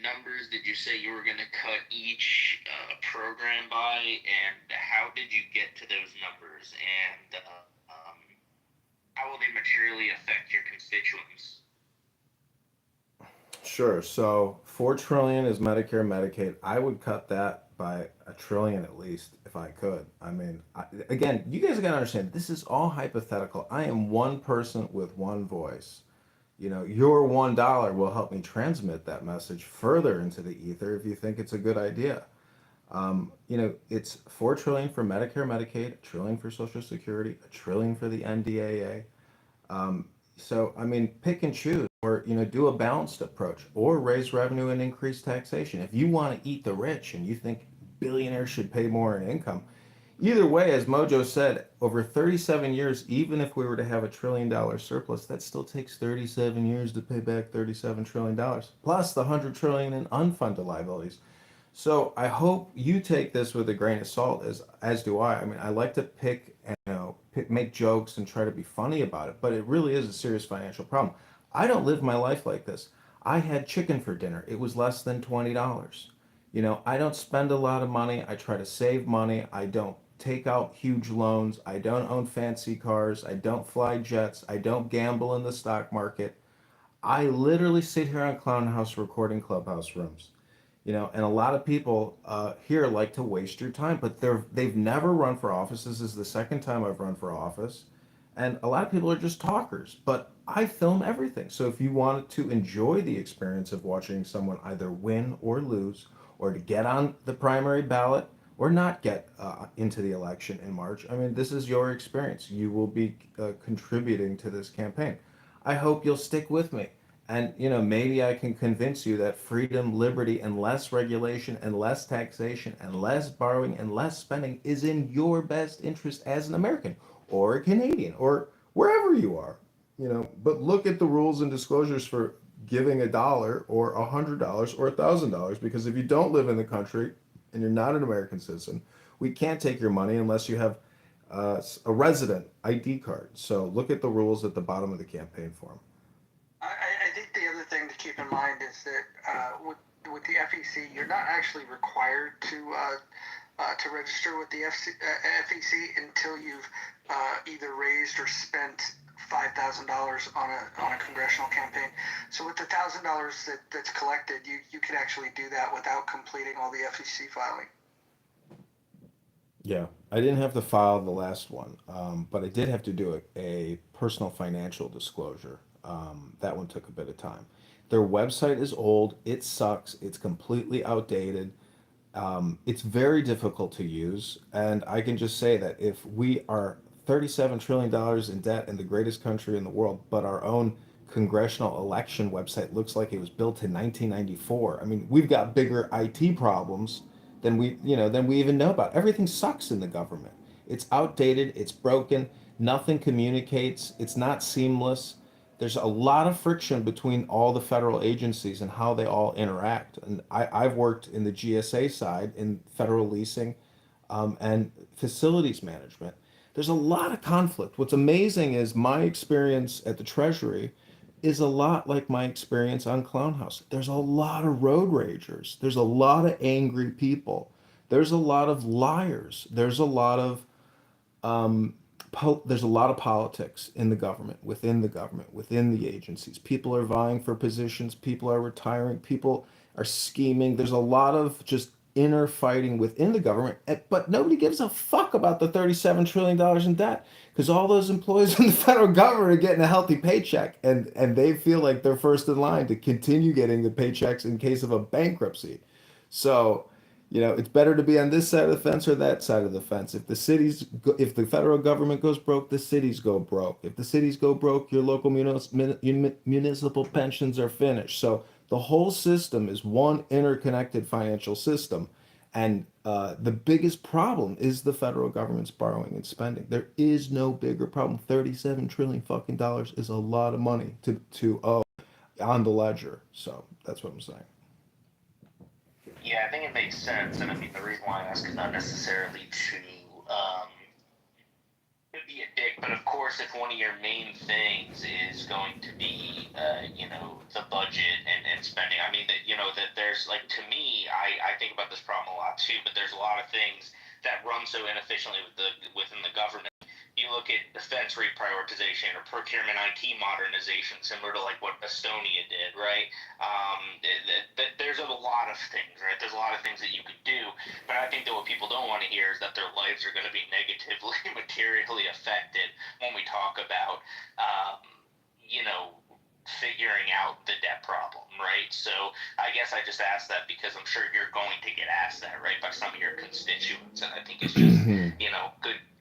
numbers did you say you were gonna cut each program by, and how did you get to those numbers, and how will they materially affect your constituents? Sure. So 4 trillion is Medicare, Medicaid. I would cut that by $1 trillion at least if I could. I mean, again, you guys got to understand this is all hypothetical. I am one person with one voice. Your $1 will help me transmit that message further into the ether if you think it's a good idea. It's 4 trillion for Medicare, Medicaid, $1 trillion for Social Security, $1 trillion for the NDAA. So, I mean, pick and choose or, do a balanced approach or raise revenue and increase taxation. If you want to eat the rich and you think billionaires should pay more in income, either way, as Mojo said, over 37 years, even if we were to have $1 trillion surplus, that still takes 37 years to pay back $37 trillion, plus the $100 trillion in unfunded liabilities. So I hope you take this with a grain of salt, as do I. I mean, I like to pick and make jokes and try to be funny about it, but it really is a serious financial problem. I don't live my life like this. I had chicken for dinner. It was less than $20. I don't spend a lot of money. I try to save money. I don't take out huge loans. I don't own fancy cars. I don't fly jets. I don't gamble in the stock market. I literally sit here on Clown House recording clubhouse rooms. And a lot of people here like to waste your time, but they've never run for office. This is the second time I've run for office, and a lot of people are just talkers. But I film everything, so if you wanted to enjoy the experience of watching someone either win or lose, or to get on the primary ballot or not get into the election in March, I mean, this is your experience. You will be contributing to this campaign. I hope you'll stick with me. And maybe I can convince you that freedom, liberty, and less regulation, and less taxation, and less borrowing, and less spending is in your best interest as an American or a Canadian or wherever you are. But look at the rules and disclosures for giving $1 or $100 or $1,000, because if you don't live in the country and you're not an American citizen, we can't take your money unless you have a resident ID card. So look at the rules at the bottom of the campaign form. I think the other thing to keep in mind is that with the FEC, you're not actually required to register with the FEC until you've either raised or spent $5,000 on a congressional campaign. So with the $1,000 that's collected, you can actually do that without completing all the FEC filing. Yeah, I didn't have to file the last one, but I did have to do a personal financial disclosure. That one took a bit of time. Their website is old. It sucks. It's completely outdated. It's very difficult to use. And I can just say that if we are $37 trillion in debt in the greatest country in the world, but our own congressional election website looks like it was built in 1994. I mean, we've got bigger IT problems than we even know about. Everything sucks in the government. It's outdated, it's broken, nothing communicates, it's not seamless. There's a lot of friction between all the federal agencies and how they all interact. And I've worked in the GSA side in federal leasing and facilities management. There's a lot of conflict. What's amazing is my experience at the Treasury is a lot like my experience on Clown House. There's a lot of road ragers. There's a lot of angry people. There's a lot of liars. Um, there's a lot of politics in the government, within the agencies. People are vying for positions. People are retiring. People are scheming. There's a lot of just inner fighting within the government, but nobody gives a fuck about the $37 trillion in debt, because all those employees in the federal government are getting a healthy paycheck, and they feel like they're first in line to continue getting the paychecks in case of a bankruptcy. So it's better to be on this side of the fence or that side of the fence. If the federal government goes broke, the cities go broke. If the cities go broke, your local municipal pensions are finished. So the whole system is one interconnected financial system, and the biggest problem is the federal government's borrowing and spending. There is no bigger problem. 37 trillion fucking dollars is a lot of money to owe on the ledger. So that's what I'm saying. Yeah, I think it makes sense, and I mean the reason why I ask is not necessarily to be a dick, but of course, if one of your main things is going to be, the budget and spending, I mean that there's like, to me, I think about this problem a lot too, but there's a lot of things that run so inefficiently within the government. You look at defense reprioritization or procurement IT modernization, similar to like what Estonia did, right? There's a lot of things, right? There's a lot of things that you could do, but I think that what people don't want to hear is that their lives are going to be negatively, materially affected when we talk about, figuring out the debt problem, right? So I guess I just asked that because I'm sure you're going to get asked that, right, by some of your constituents, and I think it's just,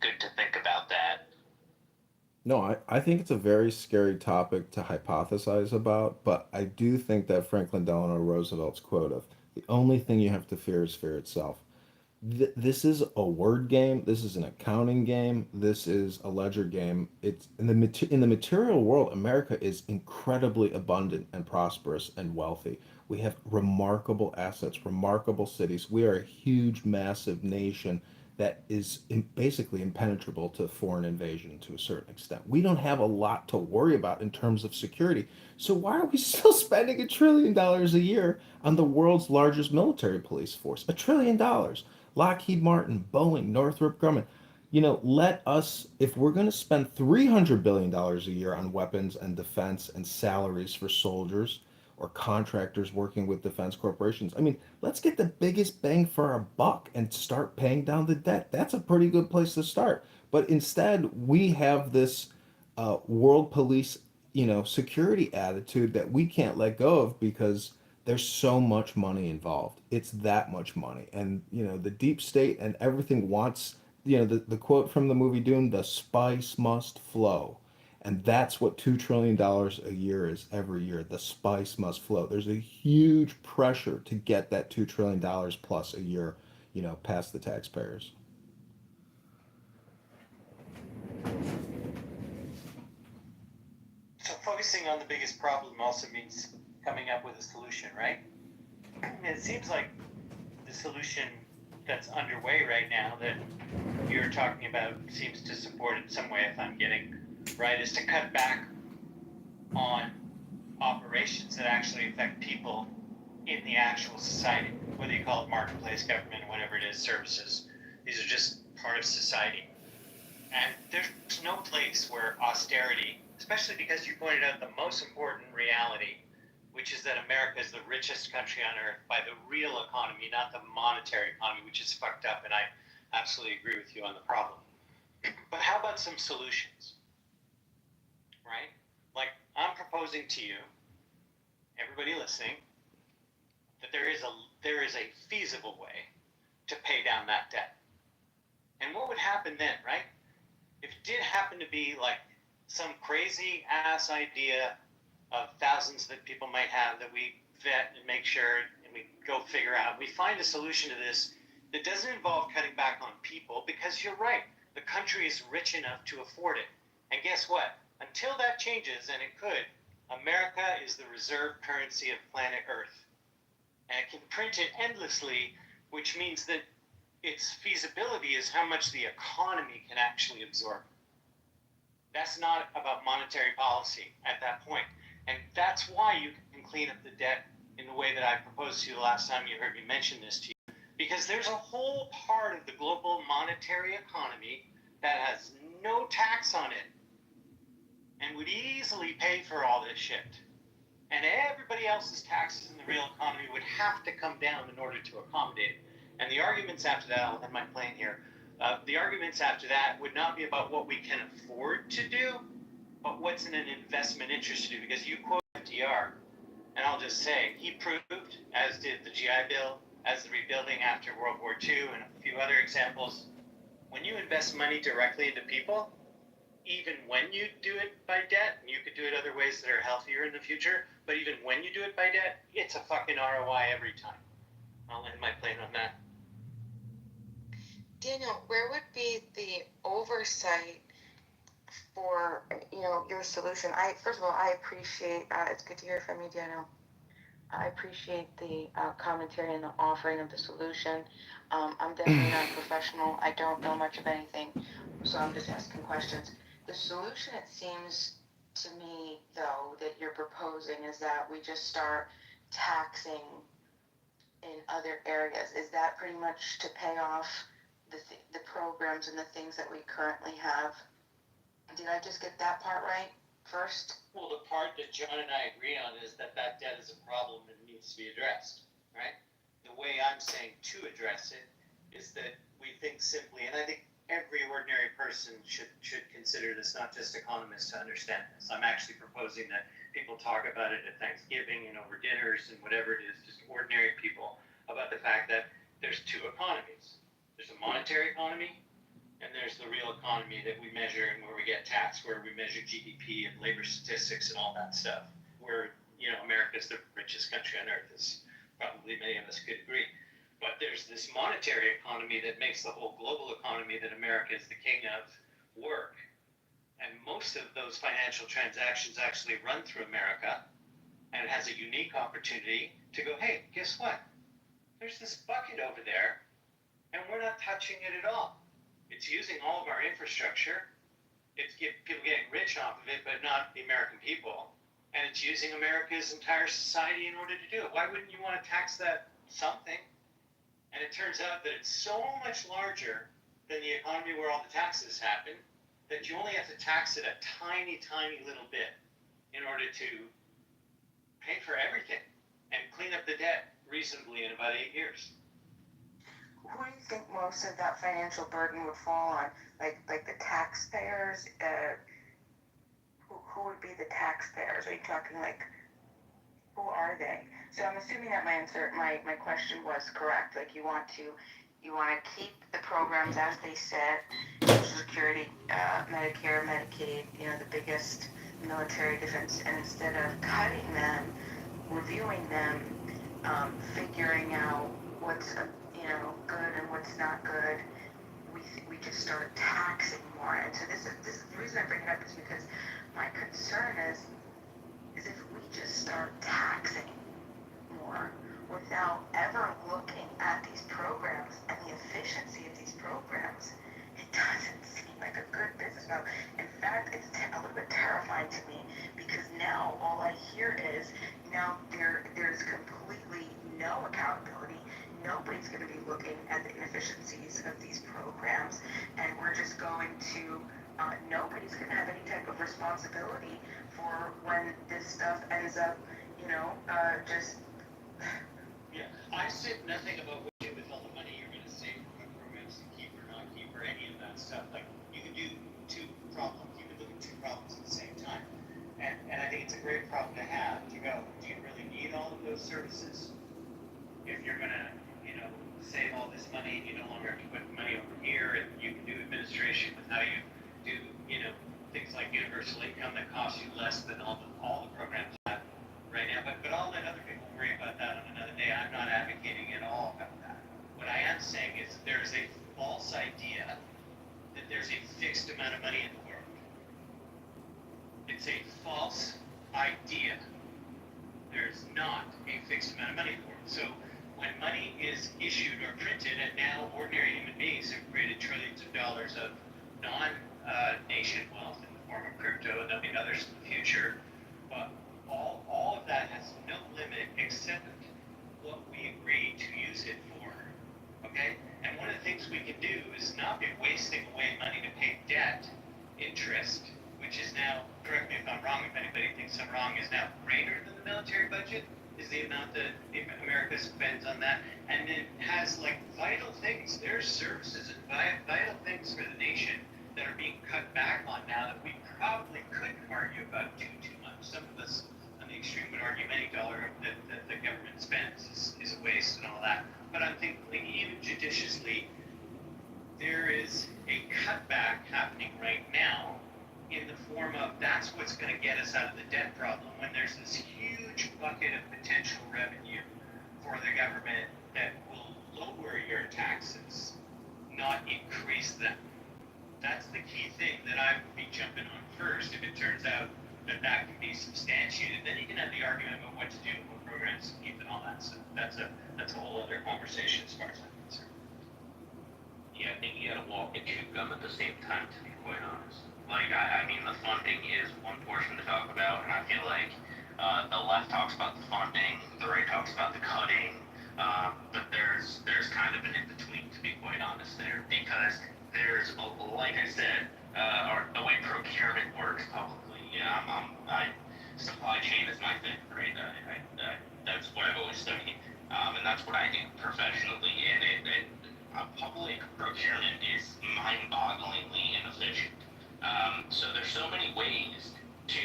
good to think about that. No, I think it's a very scary topic to hypothesize about, but I do think that Franklin Delano Roosevelt's quote of the only thing you have to fear is fear itself. This is a word game. This is an accounting game. This is a ledger game. It's in the material world. America is incredibly abundant and prosperous and wealthy. We have remarkable assets, remarkable cities. We are a huge, massive nation that is basically impenetrable to foreign invasion to a certain extent. We don't have a lot to worry about in terms of security. So why are we still spending $1 trillion a year on the world's largest military police force? $1 trillion. Lockheed Martin, Boeing, Northrop Grumman. Let us, if we're going to spend $300 billion a year on weapons and defense and salaries for soldiers or contractors working with defense corporations, I mean, let's get the biggest bang for our buck and start paying down the debt. That's a pretty good place to start. But instead, we have this world police, security attitude that we can't let go of because there's so much money involved. It's that much money. And, the deep state and everything wants, the quote from the movie Dune, the spice must flow. And that's what $2 trillion a year is every year. The spice must flow. There's a huge pressure to get that $2 trillion plus a year, past the taxpayers. So focusing on the biggest problem also means coming up with a solution, right? It seems like the solution that's underway right now that you're talking about seems to support in some way, if I'm getting right, is to cut back on operations that actually affect people in the actual society, whether you call it marketplace, government, whatever it is, services. These are just part of society. And there's no place where austerity, especially because you pointed out the most important reality, which is that America is the richest country on earth by the real economy, not the monetary economy, which is fucked up, and I absolutely agree with you on the problem. But how about some solutions, right? Like, I'm proposing to you, everybody listening, that there is a feasible way to pay down that debt. And what would happen then, right? If it did happen to be like some crazy ass idea of thousands that people might have that we vet and make sure and we go figure out, we find a solution to this that doesn't involve cutting back on people, because you're right, the country is rich enough to afford it. And guess what? Until that changes, and it could, America is the reserve currency of planet Earth. And it can print it endlessly, which means that its feasibility is how much the economy can actually absorb. That's not about monetary policy at that point. And that's why you can clean up the debt in the way that I proposed to you the last time you heard me mention this to you. Because there's a whole part of the global monetary economy that has no tax on it and would easily pay for all this shit. And everybody else's taxes in the real economy would have to come down in order to accommodate it. And the arguments after that, I'll end my plane here, the arguments after that would not be about what we can afford to do, but what's in an investment interest to do. Because you quote FDR, and I'll just say, he proved, as did the GI Bill, as the rebuilding after World War II, and a few other examples, when you invest money directly into people, even when you do it by debt, and you could do it other ways that are healthier in the future, but even when you do it by debt, it's a fucking ROI every time. I'll end my plane on that. Daniel, where would be the oversight for your solution? First of all, I appreciate. It's good to hear from you, Daniel. I appreciate the commentary and the offering of the solution. I'm definitely not a professional. I don't know much of anything, so I'm just asking questions. The solution, it seems to me, though, that you're proposing is that we just start taxing in other areas. Is that pretty much to pay off the programs and the things that we currently have? Did I just get that part right first? Well, the part that John and I agree on is that debt is a problem and needs to be addressed, right? The way I'm saying to address it is that we think simply, and I think every ordinary person should consider this, not just economists, to understand this. I'm actually proposing that people talk about it at Thanksgiving and over dinners and whatever it is, just ordinary people, about the fact that there's two economies. There's a monetary economy, and there's the real economy that we measure and where we get taxed, where we measure GDP and labor statistics and all that stuff, where, America's the richest country on earth, as probably many of us could agree. But there's this monetary economy that makes the whole global economy that America is the king of work. And most of those financial transactions actually run through America, and it has a unique opportunity to go, hey, guess what? There's this bucket over there, and we're not touching it at all. It's using all of our infrastructure. It's people getting rich off of it, but not the American people. And it's using America's entire society in order to do it. Why wouldn't you want to tax that something? And it turns out that it's so much larger than the economy where all the taxes happen that you only have to tax it a tiny, tiny little bit in order to pay for everything and clean up the debt reasonably in about 8 years. Who do you think most of that financial burden would fall on? Like the taxpayers? Who would be the taxpayers? Are you talking like, who are they? So I'm assuming that my question was correct. Like you want to keep the programs as they sit, Social Security, Medicare, Medicaid, the biggest military defense, and instead of cutting them, reviewing them, figuring out what's good and what's not good, we just start taxing more. And so this is the reason I bring it up is because my concern is if we just start taxing more without ever looking at these programs and the efficiency of these programs, it doesn't seem like a good business model. In fact, it's a little bit terrifying to me because now all I hear is now there's completely no accountability. Nobody's going to be looking at the inefficiencies of these programs, and we're just going to, nobody's going to have any type of responsibility for when this stuff ends up, just... Yeah, I said nothing about what you do with all the money you're going to save from the programs, to keep or not keep or any of that stuff. Like, you can do two problems. You can look at two problems at the same time. And I think it's a great problem to have, to go, do you really need all of those services? If you're going to, save all this money and you no longer have to put money over here, and you can do administration with how you do, things like universal income that cost you less than all the programs have right now. But I'll let other people worry about that on another day. I'm not advocating at all about that. What I am saying is there's a false idea that there's a fixed amount of money in the world. It's a false idea. There's not a fixed amount of money in the world. So when money is issued or printed, and now ordinary human beings have created trillions of dollars of non-nation wealth in the form of crypto, and there'll be others in the future, but all of that has no limit except what we agree to use it for, okay? And one of the things we can do is not be wasting away money to pay debt interest, which is now, correct me if I'm wrong, if anybody thinks I'm wrong, is now greater than the military budget, is the amount that America spends on that, and it has vital things. There's services and vital things for the nation that are being cut back on now that we probably couldn't argue about too much. Some of us on the extreme would argue any dollar that the government spends is a waste and all that. But I'm thinking even judiciously, there is a cutback happening right now in the form of that's what's going to get us out of the debt problem when there's this huge bucket of potential revenue for the government that will lower your taxes, not increase them. That's the key thing that I would be jumping on first. If it turns out that can be substantiated, then you can have the argument about what to do, what programs to keep, and all that stuff. That's a whole other conversation as far as I'm concerned. Yeah, I think you gotta walk and chew gum at the same time, to be quite honest. I mean, the funding is one portion to talk about, and I feel like the left talks about the funding, the right talks about the cutting, but there's kind of an in-between, to be quite honest there, because there's, like I said, the way procurement works publicly, supply chain is my thing, right? That's what I've always studied, and that's what I do professionally, and public procurement is mind-bogglingly inefficient. So there's so many ways to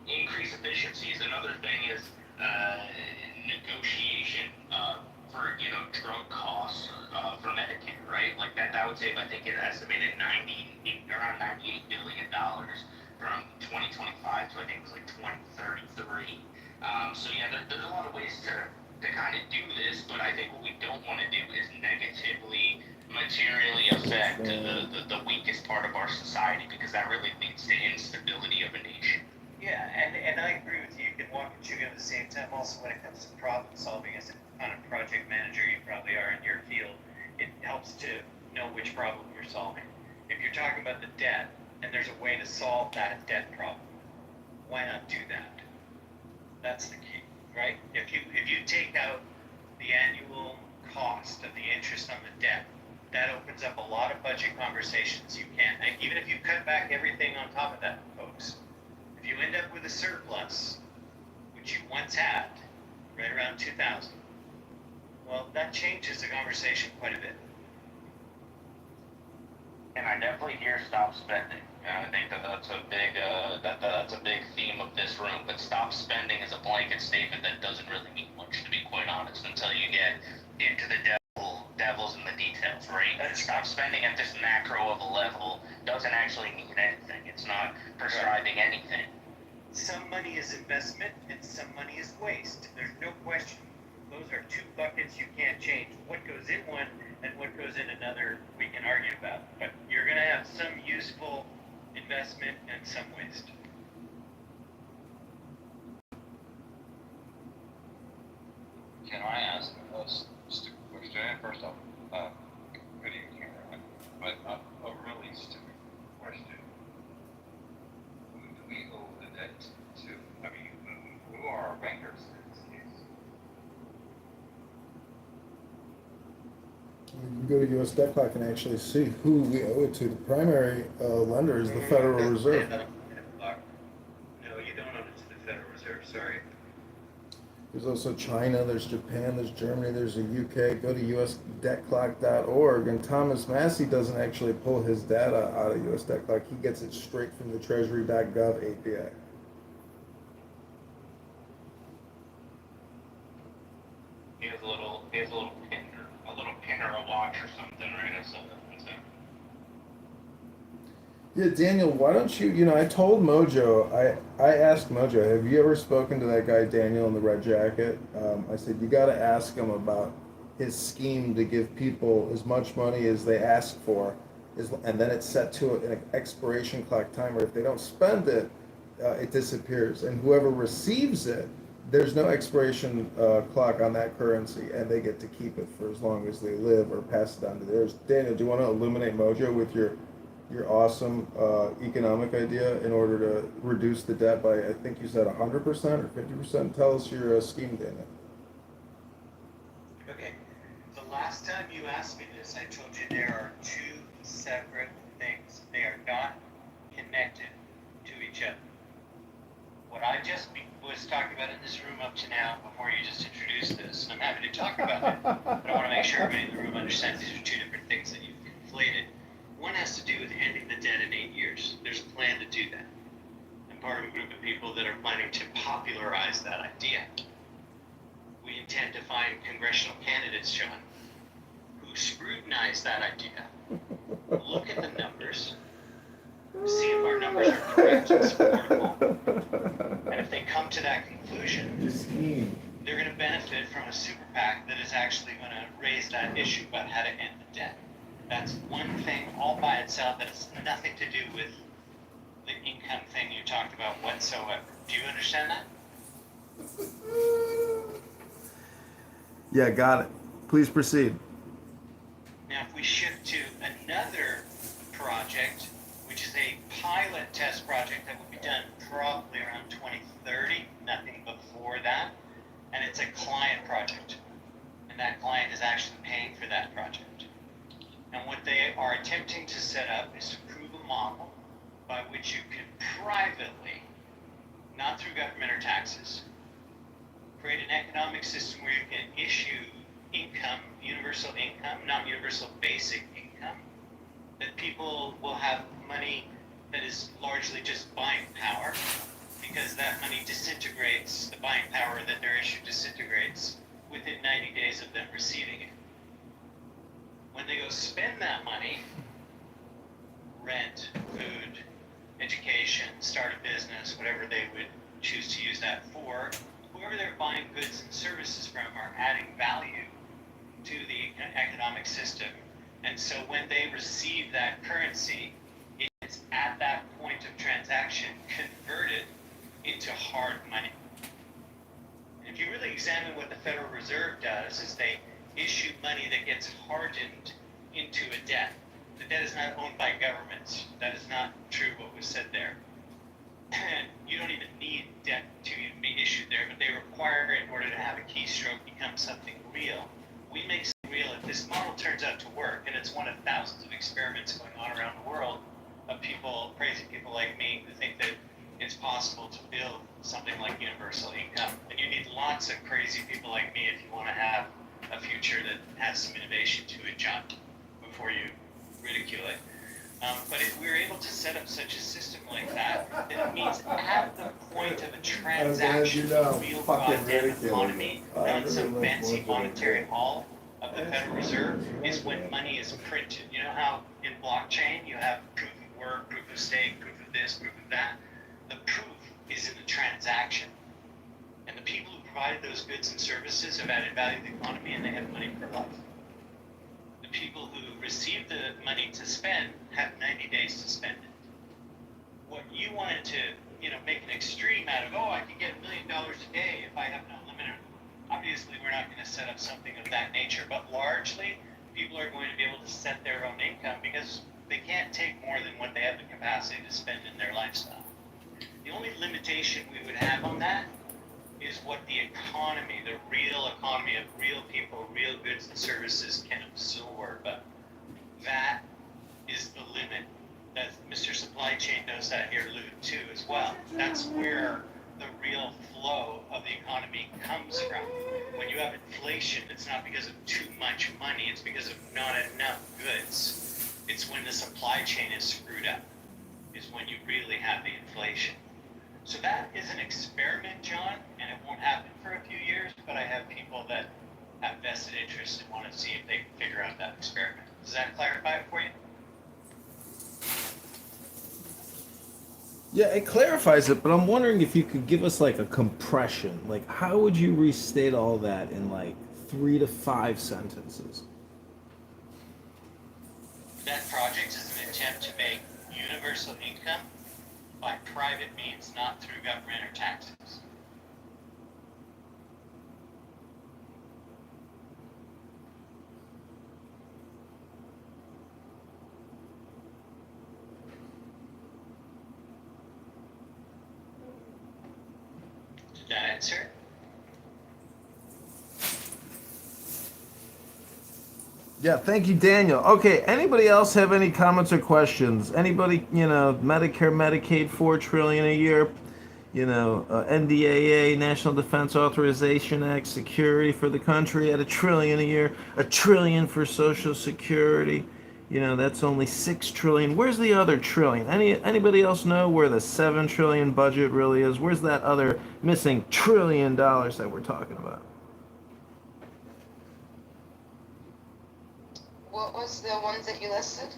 increase efficiencies. Another thing is negotiation for drug costs for Medicare, right? Like that would save, I think, it estimated around $98 billion from 2025 to I think it was like 2033. So yeah, there's a lot of ways to kind of do this, but I think what we don't want to do is negatively materially affect the weakest part of our society, because that really leads to instability of a nation. Yeah, and I agree with you. You can walk and chew to you at the same time, also when it comes to problem solving as a kind of project manager, you probably are in your field, it helps to know which problem you're solving. If you're talking about the debt, and there's a way to solve that debt problem, why not do that? That's the key, right? If you take out the annual cost of the interest on the debt, that opens up a lot of budget conversations. You can't, even if you cut back everything on top of that, folks, if you end up with a surplus, which you once had, right around 2000, well, that changes the conversation quite a bit. And I definitely hear stop spending. I think that's a big that's a big theme of this room. But stop spending is a blanket statement that doesn't really mean much, to be quite honest, until you get into the devils in the details, right? Stop spending at this macro of a level doesn't actually mean anything. It's not prescribing anything. Some money is investment and some money is waste. There's no question. Those are two buckets you can't change. What goes in one and what goes in another, we can argue about. But you're going to have some useful investment and some waste. Can I ask just a question? First off, good evening, everyone. But a really stupid question. Who do we owe the debt to? I mean, who are our bankers in this case? You can go to US Debt Clock and actually see who we owe it to. The primary lender is the Federal Reserve. No, you don't owe it to the Federal Reserve, sorry. There's also China, there's Japan, there's Germany, there's the UK. Go to usdebtclock.org, and Thomas Massey doesn't actually pull his data out of US Debt Clock. He gets it straight from the treasury.gov API. He has a little pin or a watch or something, right? Yeah, Daniel, why don't you, I told Mojo, I asked Mojo, have you ever spoken to that guy Daniel in the red jacket? I said, you got to ask him about his scheme to give people as much money as they ask for, and then it's set to an expiration clock timer. If they don't spend it, it disappears. And whoever receives it, there's no expiration clock on that currency, and they get to keep it for as long as they live or pass it on to theirs. Daniel, do you want to illuminate Mojo with your awesome economic idea in order to reduce the debt by, I think you said 100% or 50%? Tell us your scheme, Daniel. Okay. The last time you asked me this, I told you there are two separate things. They are not connected to each other. What I just was talking about in this room up to now, before you just introduced this, and I'm happy to talk about it, but I want to make sure everybody in the room understands these are two different things that you've conflated. One has to do with ending the debt in 8 years. There's a plan to do that. I'm part of a group of people that are planning to popularize that idea. We intend to find congressional candidates, Sean, who scrutinize that idea, look at the numbers, see if our numbers are correct and supportable, and if they come to that conclusion, they're going to benefit from a super PAC that is actually going to raise that issue about how to end the debt. That's one thing all by itself that has nothing to do with the income thing you talked about whatsoever. Do you understand that? Yeah, got it. Please proceed. Now, if we shift to another project, which is a pilot test project that will be done probably around 2030, nothing before that, and it's a client project, and that client is actually paying for that project. And what they are attempting to set up is to prove a model by which you can privately, not through government or taxes, create an economic system where you can issue income, universal income, not universal basic income, that people will have money that is largely just buying power, because that money disintegrates, the buying power that they're issued disintegrates within 90 days of them receiving it. When they go spend that money, rent, food, education, start a business, whatever they would choose to use that for, whoever they're buying goods and services from are adding value to the economic system. And so when they receive that currency, it's at that point of transaction converted into hard money. if you really examine what the Federal Reserve does, is they issue money that gets hardened into a debt. The debt is not owned by governments. That is not true what was said there. You don't even need debt to even be issued there, but they require it in order to have a keystroke become something real. We make something real if this model turns out to work, and it's one of thousands of experiments going on around the world of people, crazy people like me, who think that it's possible to build something like universal income. And you need lots of crazy people like me if you want to have a future that has some innovation to it, John, before you ridicule it. But if we're able to set up such a system like that, then it means at the point of a transaction, the real goddamn economy, not some fancy monetary hall of the Federal Reserve, is when money is printed. You know how in blockchain you have proof of work, proof of stake, proof of this, proof of that? The proof is in the transaction. And the people who provided those goods and services have added value to the economy, and they have money for life. The people who receive the money to spend have 90 days to spend it. What you wanted to, make an extreme out of, I can get $1 million a day if I have no limit. Obviously, we're not going to set up something of that nature, but largely, people are going to be able to set their own income because they can't take more than what they have the capacity to spend in their lifestyle. The only limitation we would have on that is what the economy, the real economy of real people, real goods and services can absorb. That is the limit. That Mr. Supply Chain knows that here, Lou, too, as well. That's where the real flow of the economy comes from. When you have inflation, it's not because of too much money, it's because of not enough goods. It's when the supply chain is screwed up, is when you really have the inflation. So that is an experiment, John, and it won't happen for a few years, but I have people that have vested interest and want to see if they can figure out that experiment. Does that clarify it for you? Yeah, it clarifies it, but I'm wondering if you could give us like a compression. Like, how would you restate all that in like 3 to 5 sentences? That project is an attempt to make universal income by private means, not through government or taxes. Did that answer? Yeah, thank you, Daniel. Okay, anybody else have any comments or questions? Anybody, Medicare, Medicaid, $4 trillion a year, NDAA, National Defense Authorization Act, security for the country at $1 trillion a year, $1 trillion for Social Security. That's only $6 trillion. Where's the other trillion? Anybody else know where the $7 trillion budget really is? Where's that other missing $1 trillion that we're talking about? What was the ones that you listed?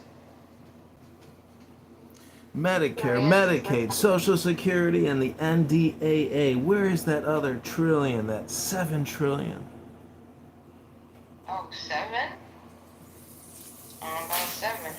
Medicare, Medicaid, Social Security, and the NDAA. Where is that other trillion, that $7 trillion? Oh, 7? About 7.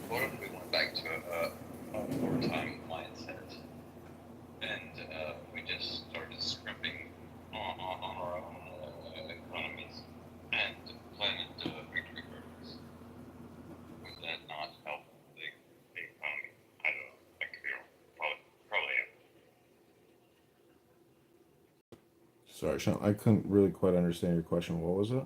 What if we went back to a wartime mindset and we just started scrimping on our own economies and planted victory gardens? Would that not help the economy? I don't know. I could be wrong. Probably am. Sorry, Sean, I couldn't really quite understand your question. What was it?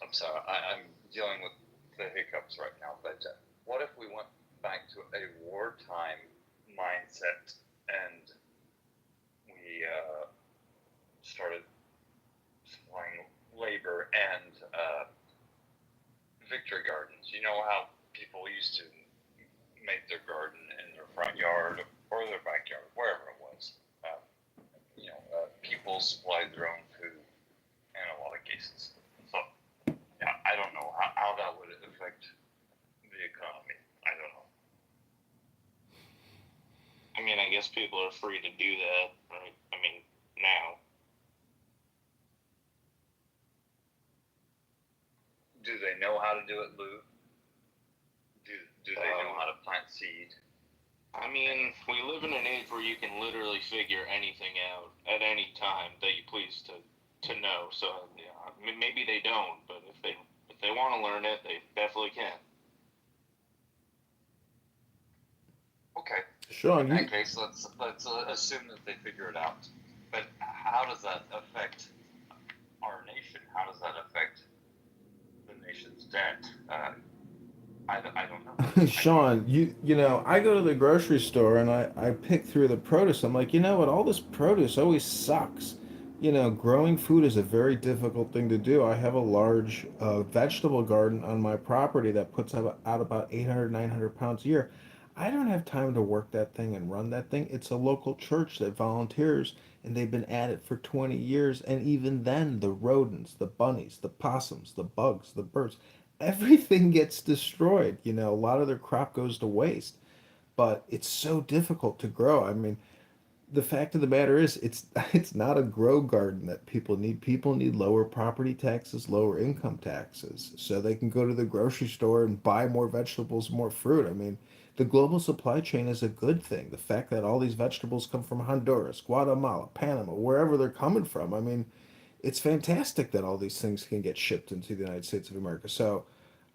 I'm sorry. I'm dealing with the hiccups right now, but what if we went back to a wartime mindset and we started supplying labor and victory gardens? You know how people used to make their garden in their front yard or their backyard, wherever it was. People supplied their own food in a lot of cases. So, yeah, I don't know how that would affect the economy. I don't know. guess people are free to do that, right? I mean, now. Do they know how to do it, Lou? Do they know how to plant seed? I mean, we live in an age where you can literally figure anything out at any time that you please to know. So yeah, maybe they don't, but if they want to learn it, they definitely can. Okay. Sean, in that case, let's assume that they figure it out. But how does that affect our nation? How does that affect the nation's debt? I don't know. Sean, you know, I go to the grocery store and I pick through the produce. I'm like, you know what? All this produce always sucks. You know, growing food is a very difficult thing to do. I have a large vegetable garden on my property that puts out about 800, 900 pounds a year. I don't have time to work that thing and run that thing. It's a local church that volunteers, and they've been at it for 20 years. And even then, the rodents, the bunnies, the possums, the bugs, the birds, everything gets destroyed. You know, a lot of their crop goes to waste, but it's so difficult to grow. I mean, the fact of the matter is it's not a grow garden that people need. People need lower property taxes, lower income taxes, so they can go to the grocery store and buy more vegetables, more fruit. I mean, the global supply chain is a good thing. The fact that all these vegetables come from Honduras, Guatemala, Panama, wherever they're coming from, I mean, it's fantastic that all these things can get shipped into the United States of America. So,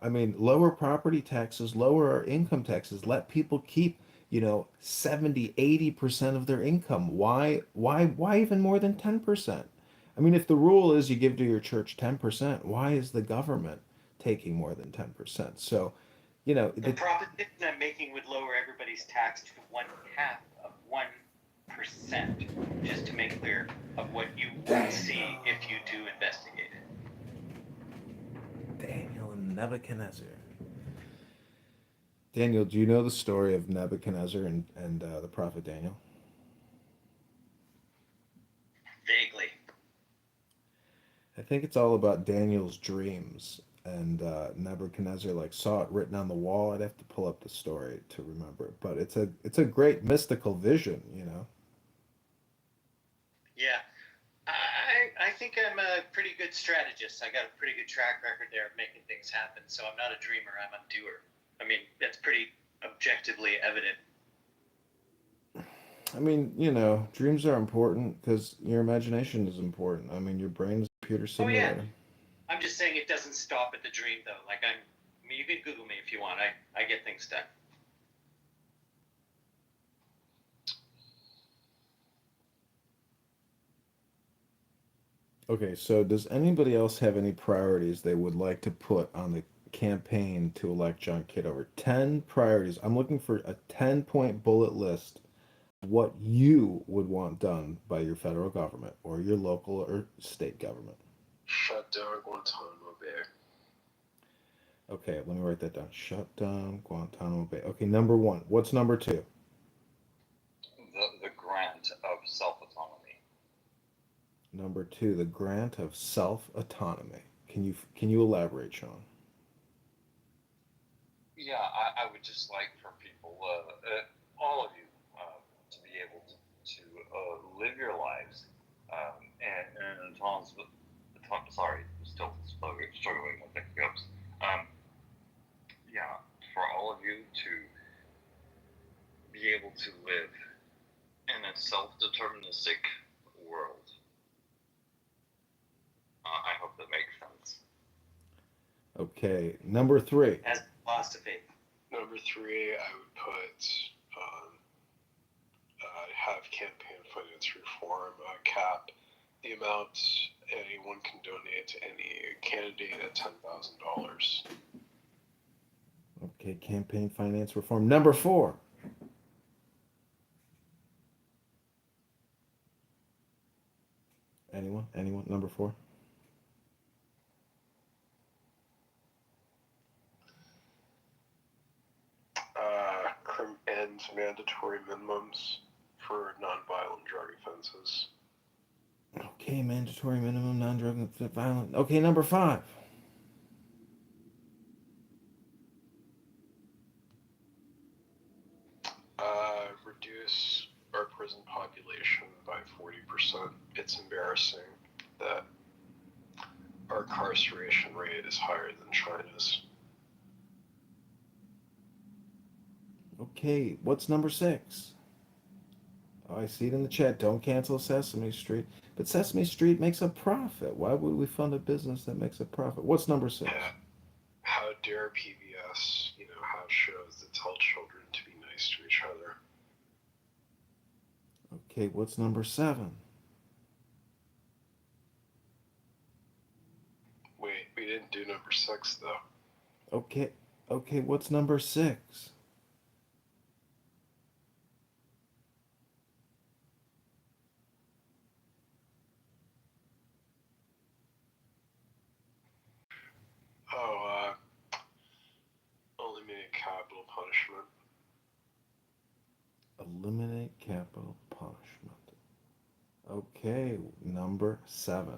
I mean, lower property taxes, lower our income taxes, let people keep, you know, 70, 80% of their income. Why even more than 10%? I mean, if the rule is you give to your church 10%, why is the government taking more than 10%? So, you know, The proposition I'm making would lower everybody's tax to 1/2 of 1%, just to make clear of what you would see if you do investigate it. Daniel and Nebuchadnezzar. Daniel, do you know the story of Nebuchadnezzar and the prophet Daniel? Vaguely. I think it's all about Daniel's dreams, and Nebuchadnezzar like saw it written on the wall. I'd have to pull up the story to remember it, but it's a great mystical vision, you know. Yeah. I think I'm a pretty good strategist. I got a pretty good track record there of making things happen. So I'm not a dreamer, I'm a doer. I mean, that's pretty objectively evident. I mean, you know, dreams are important because your imagination is important. I mean, your brain is a computer Oh yeah. simulator. I'm just saying it doesn't stop at the dream though. Like I mean, you can Google me if you want. I get things done. Okay, so does anybody else have any priorities they would like to put on the campaign to elect John Kitover? 10 priorities. I'm looking for a 10-point bullet list of what you would want done by your federal government or your local or state government. Shut down Guantanamo Bay. Okay, let me write that down. Shut down Guantanamo Bay. Okay, number 1. What's number 2? The grant of self-autonomy. Number 2, the grant of self-autonomy. Can you elaborate, Sean? Yeah, I would just like for people, all of you, to be able to live your lives. And Tom's, sorry, still struggling with the hiccups. Yeah, for all of you to be able to live in a self-deterministic world. I hope that makes sense. Okay, number 3. As philosophy. Number 3, I would put have campaign finance reform, cap the amount anyone can donate to any candidate at $10,000. Okay, campaign finance reform. Number 4. Anyone? Anyone? Number 4. And mandatory minimums for nonviolent drug offenses. Okay, mandatory minimum non-drug violent. Okay, number 5. Reduce or 100%. It's embarrassing that our incarceration rate is higher than China's. Okay, what's number 6? Oh, I see it in the chat. Don't cancel Sesame Street. But Sesame Street makes a profit. Why would we fund a business that makes a profit? What's number 6? How dare PBS, have shows that tell children to be nice to each other? Okay, what's number 7? Wait, we didn't do number 6 though. Okay, what's number 6? Oh, eliminate capital punishment. Eliminate capital punishment. Okay, number 7.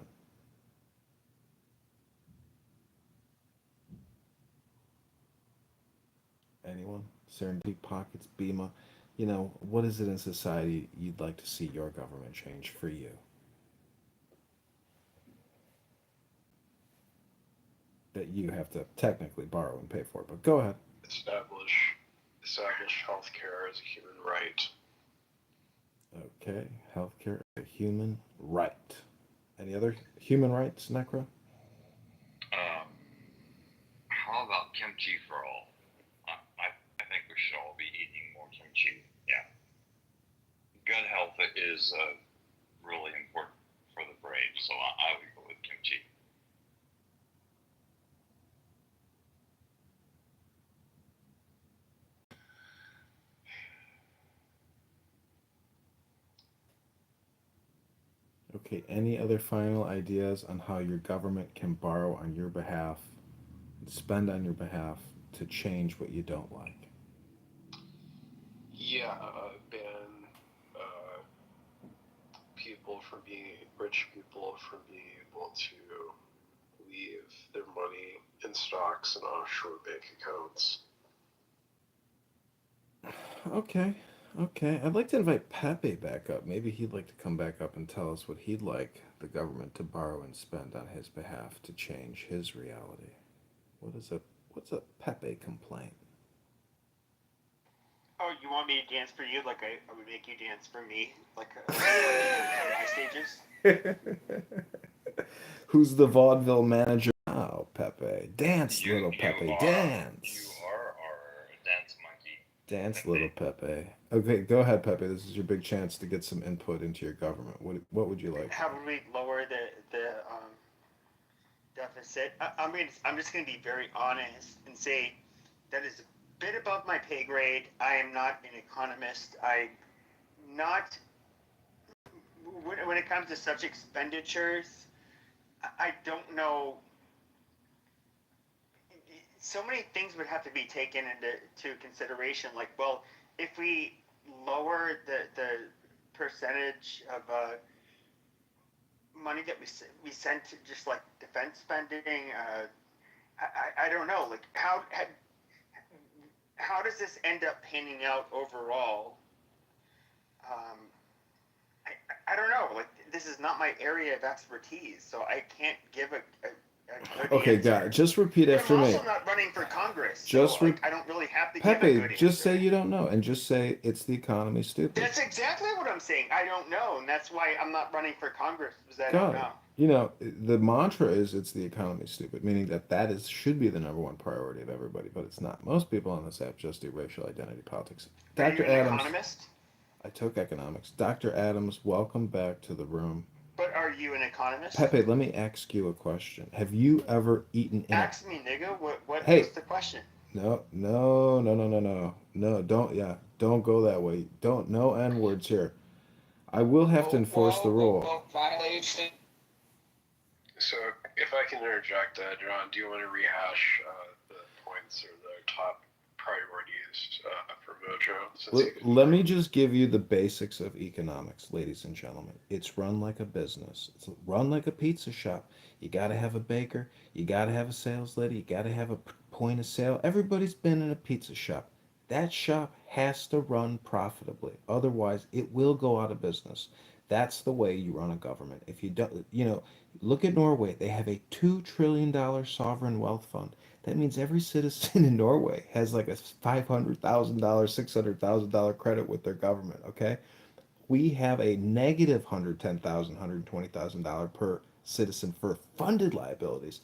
Anyone? Serenity Pockets, Bima. What is it in society you'd like to see your government change for you? That you have to technically borrow and pay for, but go ahead. Establish healthcare as a human right. Okay, healthcare, a human right. Any other human rights, Necro? How about kimchi for all? I think we should all be eating more kimchi. Yeah. Gut health is really important for the brain, so I would go with kimchi. Okay, any other final ideas on how your government can borrow on your behalf, spend on your behalf to change what you don't like? Yeah, ban rich people from being able to leave their money in stocks and offshore bank accounts. Okay. I'd like to invite Pepe back up. Maybe he'd like to come back up and tell us what he'd like the government to borrow and spend on his behalf to change his reality. What's a Pepe complaint? Oh, you want me to dance for you like I would make you dance for me? Like on my stages? Who's the vaudeville manager now, Pepe? Dance, little Pepe, dance. You are our dance monkey. Dance, little Pepe. Okay, go ahead, Pepe. This is your big chance to get some input into your government. What would you like? How would we lower the deficit? I'm just going to be very honest and say that is a bit above my pay grade. I am not an economist. When it comes to such expenditures, I don't know. So many things would have to be taken into consideration. Like, well, if we lower the percentage of money that we send to just like defense spending, I don't know. Like, how does this end up panning out overall? I don't know. Like, this is not my area of expertise, so I can't give a good Okay, answer. got it. Just repeat after I'm me. also not running for Congress, Just so I don't really have to give a Pepe, good just answer. say you don't know, and just say it's the economy, stupid. That's exactly what I'm saying. I don't know, and that's why I'm not running for Congress, because I Got don't it. know. The mantra is it's the economy, stupid, meaning that should be the number one priority of everybody, but it's not. Most people on this app just do racial identity politics. Are you Dr. an Adams, economist? I took economics. Dr. Adams, welcome back to the room. But are you an economist? Pepe, let me ask you a question. Have you ever eaten in Ask me, nigga. What's the question? No, don't go that way. No N words here. I will have to enforce the rule. Violation. So, if I can interject, John, do you want to rehash the points or the top priorities for Mojo? Let me just give you the basics of economics, ladies and gentlemen. It's run like a business. It's run like a pizza shop. You got to have a baker. You got to have a sales lady. You got to have a point of sale. Everybody's been in a pizza shop. That shop has to run profitably. Otherwise, it will go out of business. That's the way you run a government. If you don't, look at Norway. They have a $2 trillion sovereign wealth fund. That means every citizen in Norway has like a $500,000, $600,000 credit with their government. Okay, we have a negative $110,000, $120,000 per citizen for funded liabilities.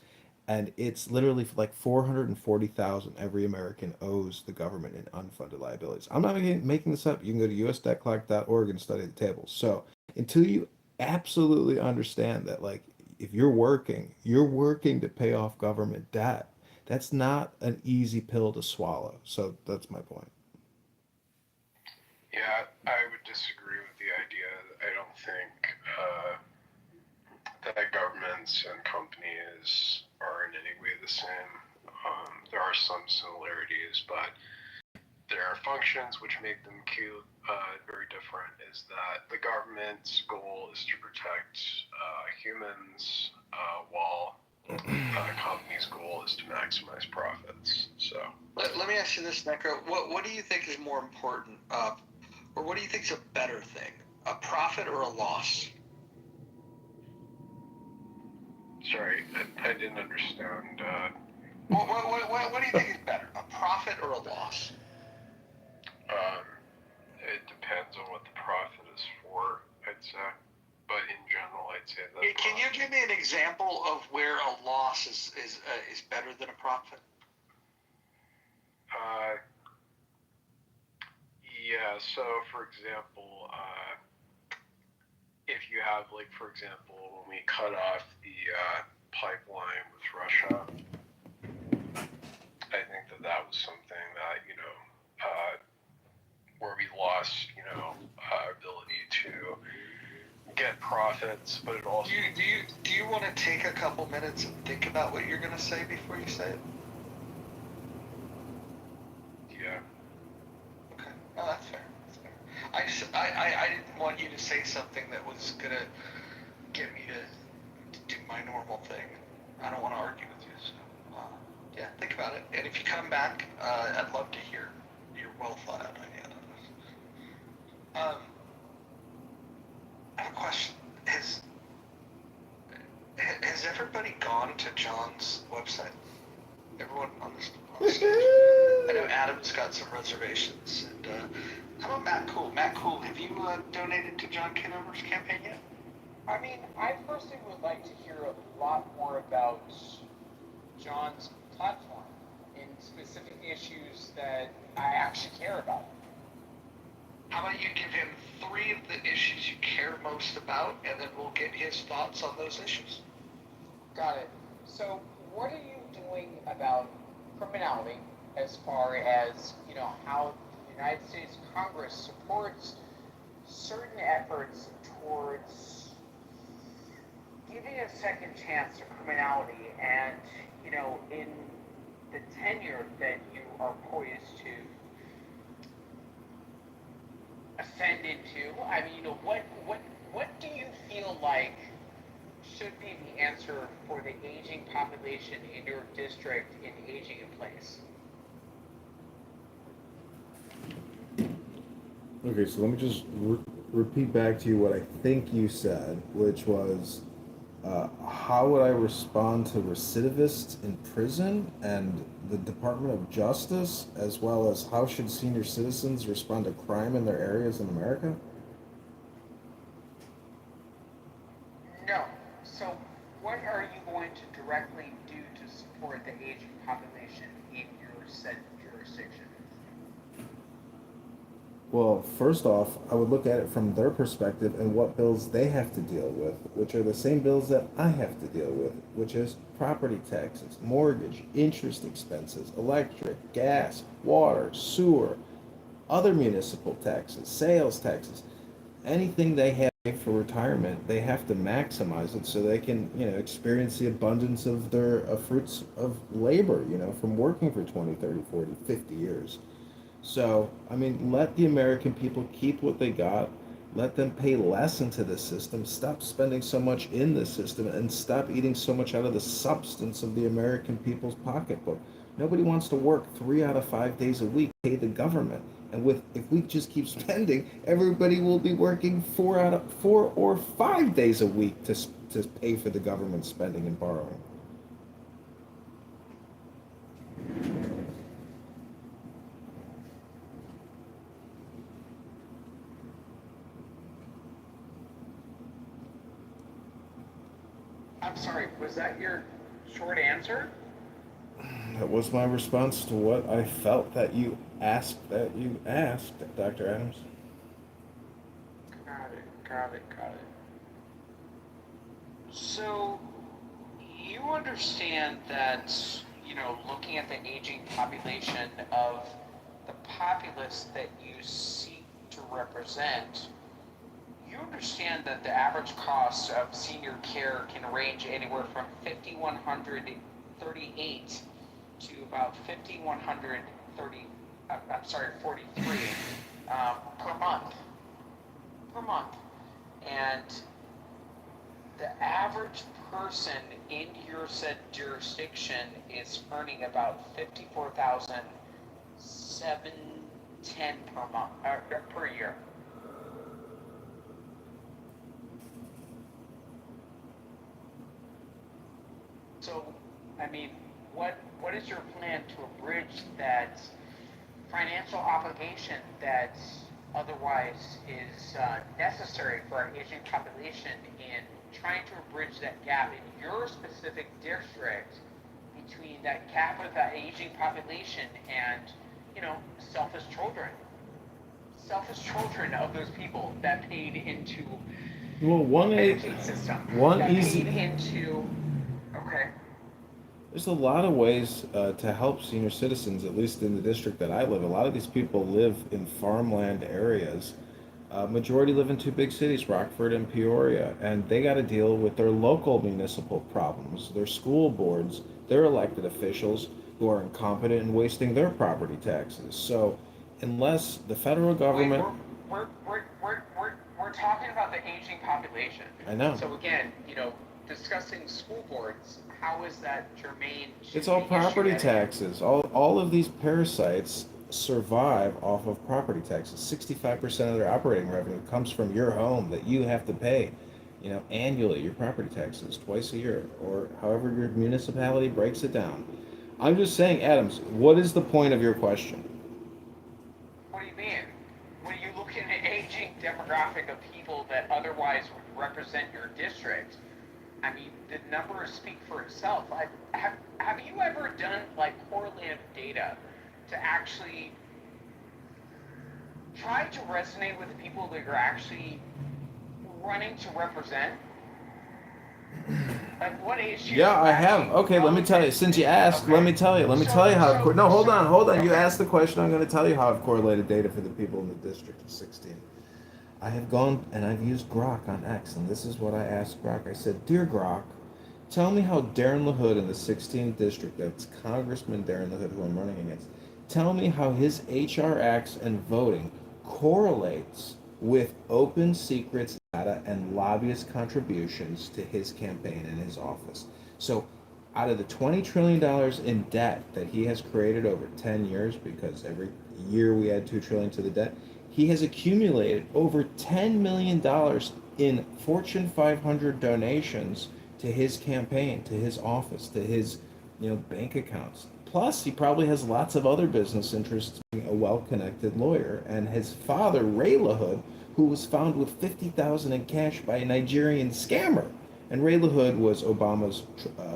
And it's literally like 440,000 every American owes the government in unfunded liabilities. I'm not making this up. You can go to usdebtclock.org and study the tables. So until you absolutely understand that, like, if you're working to pay off government debt. That's not an easy pill to swallow. So that's my point. Yeah, I would disagree with the idea. I don't think that governments and companies are in any way the same. There are some similarities, but there are functions which make them very different. Is that the government's goal is to protect humans, while a company's goal is to maximize profits. So let me ask you this, Necro. What do you think is more important, or what do you think is a better thing, a profit or a loss? Sorry, I didn't understand. What do you think is better, a profit or a loss? It depends on what the profit is for, I'd say. But in general, I'd say that. Can you give me an example of where a loss is better than a profit? Yeah. So, for example, if you have, like, for example, when we cut off the pipeline with Russia, I think that was something that, where we lost, ability to get profits, but it also. Do you want to take a couple minutes and think about what you're going to say before you say it? Yeah. Okay. No, that's fair. I didn't want you to say something that was going to get me to do my normal thing. I don't want to argue with you. So, yeah, think about it. And if you come back, I'd love to hear your well thought out idea on this. I have a question. Has everybody gone to John's website? Everyone on this stage? I know Adam's got some reservations. And how about Matt Cool? Matt Cool, have you donated to John Kitover's campaign yet? I mean, I personally would like to hear a lot more about John's platform and specific issues that I actually care about. How about you give him 3 of the issues you care most about, and then we'll get his thoughts on those issues. Got it. So, what are you doing about criminality as far as, how the United States Congress supports certain efforts towards giving a second chance to criminality and, in the tenure that you are poised to ascend into? I mean, what do you feel like should be the answer for the aging population in your district in aging in place? Okay, so let me just repeat back to you what I think you said, which was, how would I respond to recidivists in prison and the Department of Justice, as well as how should senior citizens respond to crime in their areas in America? No. So what are you going to directly do to support the aging population in your said jurisdiction? Well, first off, I would look at it from their perspective and what bills they have to deal with, which are the same bills that I have to deal with, which is property taxes, mortgage, interest expenses, electric, gas, water, sewer, other municipal taxes, sales taxes, anything they have for retirement, they have to maximize it so they can, experience the abundance of their fruits of labor, from working for 20, 30, 40, 50 years. So, I mean, let the American people keep what they got. Let them pay less into the system. Stop spending so much in the system and stop eating so much out of the substance of the American people's pocketbook. Nobody wants to work 3 out of 5 days a week, pay the government. And if we just keep spending, everybody will be working 4 or 5 days a week to pay for the government spending and borrowing. I'm sorry, was that your short answer? That was my response to what I felt that you asked, Dr. Adams. Got it. So, you understand that, looking at the aging population of the populace that you seek to represent, you understand that the average cost of senior care can range anywhere from $5,138 to about $5,143 per month. And the average person in your said jurisdiction is earning about $54,710 per year. So, what is your plan to abridge that financial obligation that otherwise is necessary for our aging population in trying to bridge that gap in your specific district between that gap of the aging population and, selfish children of those people that paid into Medicaid system. Okay. There's a lot of ways to help senior citizens, at least in the district that I live. A lot of these people live in farmland areas. Majority live in two big cities, Rockford and Peoria, and they got to deal with their local municipal problems, their school boards, their elected officials who are incompetent and wasting their property taxes. So, unless the federal government, We're talking about the aging population. I know. So again, discussing school boards, how is that germane? It's all property taxes. All of these parasites survive off of property taxes. 65% of their operating revenue comes from your home that you have to pay, annually, your property taxes twice a year, or however your municipality breaks it down. I'm just saying, Adams, what is the point of your question? What do you mean? When you look at an aging demographic of people that otherwise would represent your district, the numbers speak for itself. Have you ever done correlative data to actually try to resonate with the people that you're actually running to represent? What age? Yeah, I have. Okay, let me tell you. Since you asked, let me tell you how. No, hold on. You asked the question. I'm going to tell you how I've correlated data for the people in the district of 16. I have gone and I've used Grok on X, and this is what I asked Grok. I said, "Dear Grok, tell me how Darren LaHood in the 16th district, that's Congressman Darren LaHood, who I'm running against, tell me how his HR acts and voting correlates with open secrets data and lobbyist contributions to his campaign and his office." So out of the $20 trillion in debt that he has created over 10 years, because every year we add $2 trillion to the debt, he has accumulated over $10 million in Fortune 500 donations to his campaign, to his office, to his bank accounts. Plus, he probably has lots of other business interests, being a well-connected lawyer. And his father, Ray LaHood, who was found with $50,000 in cash by a Nigerian scammer. And Ray LaHood was Obama's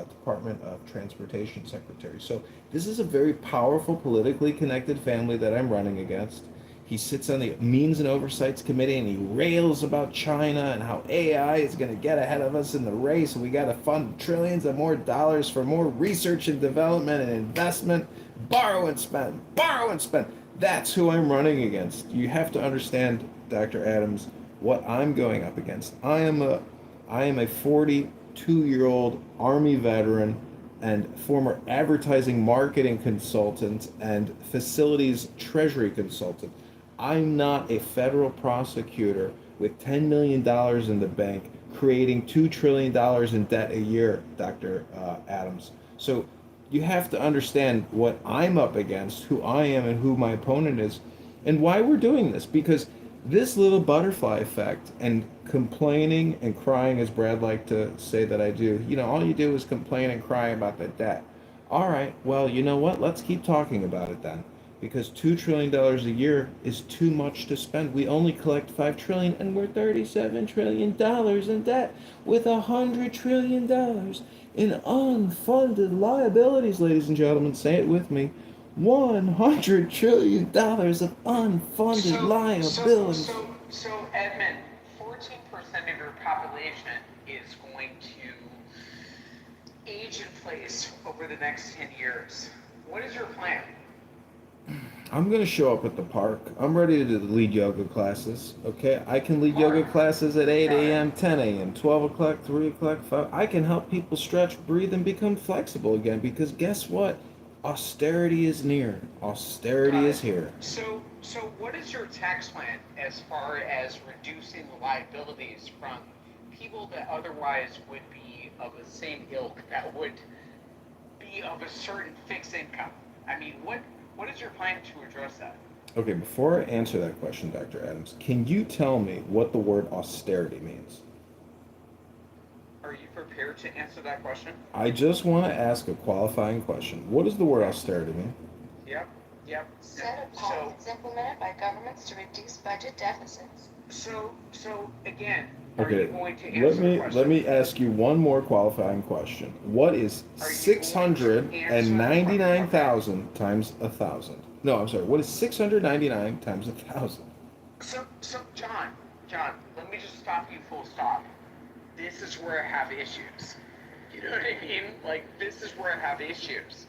Department of Transportation secretary. So this is a very powerful, politically connected family that I'm running against. He sits on the Means and Oversights Committee and he rails about China and how AI is going to get ahead of us in the race. And we got to fund trillions of more dollars for more research and development and investment. Borrow and spend. Borrow and spend. That's who I'm running against. You have to understand, Dr. Adams, what I'm going up against. I am a 42-year-old Army veteran and former advertising marketing consultant and facilities treasury consultant. I'm not a federal prosecutor with $10 million in the bank creating $2 trillion in debt a year, Dr. Adams. So you have to understand what I'm up against, who I am and who my opponent is. And why we're doing this? Because this little butterfly effect and complaining and crying, as Brad liked to say that I do, all you do is complain and cry about the debt. All right, well, you know what? Let's keep talking about it then. Because $2 trillion a year is too much to spend. We only collect $5 trillion, and we're $37 trillion in debt, with $100 trillion in unfunded liabilities, ladies and gentlemen. Say it with me. $100 trillion of unfunded liabilities. So, Edmund, 14% of your population is going to age in place over the next 10 years. What is your plan? I'm going to show up at the park. I'm ready to lead yoga classes. Okay? I can lead yoga classes at 8 a.m., 10 a.m., 12 o'clock, 3 o'clock, 5. I can help people stretch, breathe, and become flexible again, because guess what? Austerity is near. Austerity is here. So what is your tax plan as far as reducing the liabilities from people that otherwise would be of the same ilk, that would be of a certain fixed income? I mean, what is your plan to address that? Okay, before I answer that question, Dr. Adams, can you tell me what the word austerity means? Are you prepared to answer that question? I just want to ask a qualifying question. What does the word austerity mean? Yep. Set of policies implemented by governments to reduce budget deficits. So again, are you Okay, going to answer the question? let me ask you one more qualifying question. What is 699,000 times 1,000? No, I'm sorry. What is 699 times 1,000? So John, let me just stop you full stop. This is where I have issues. You know what I mean? Like, this is where I have issues.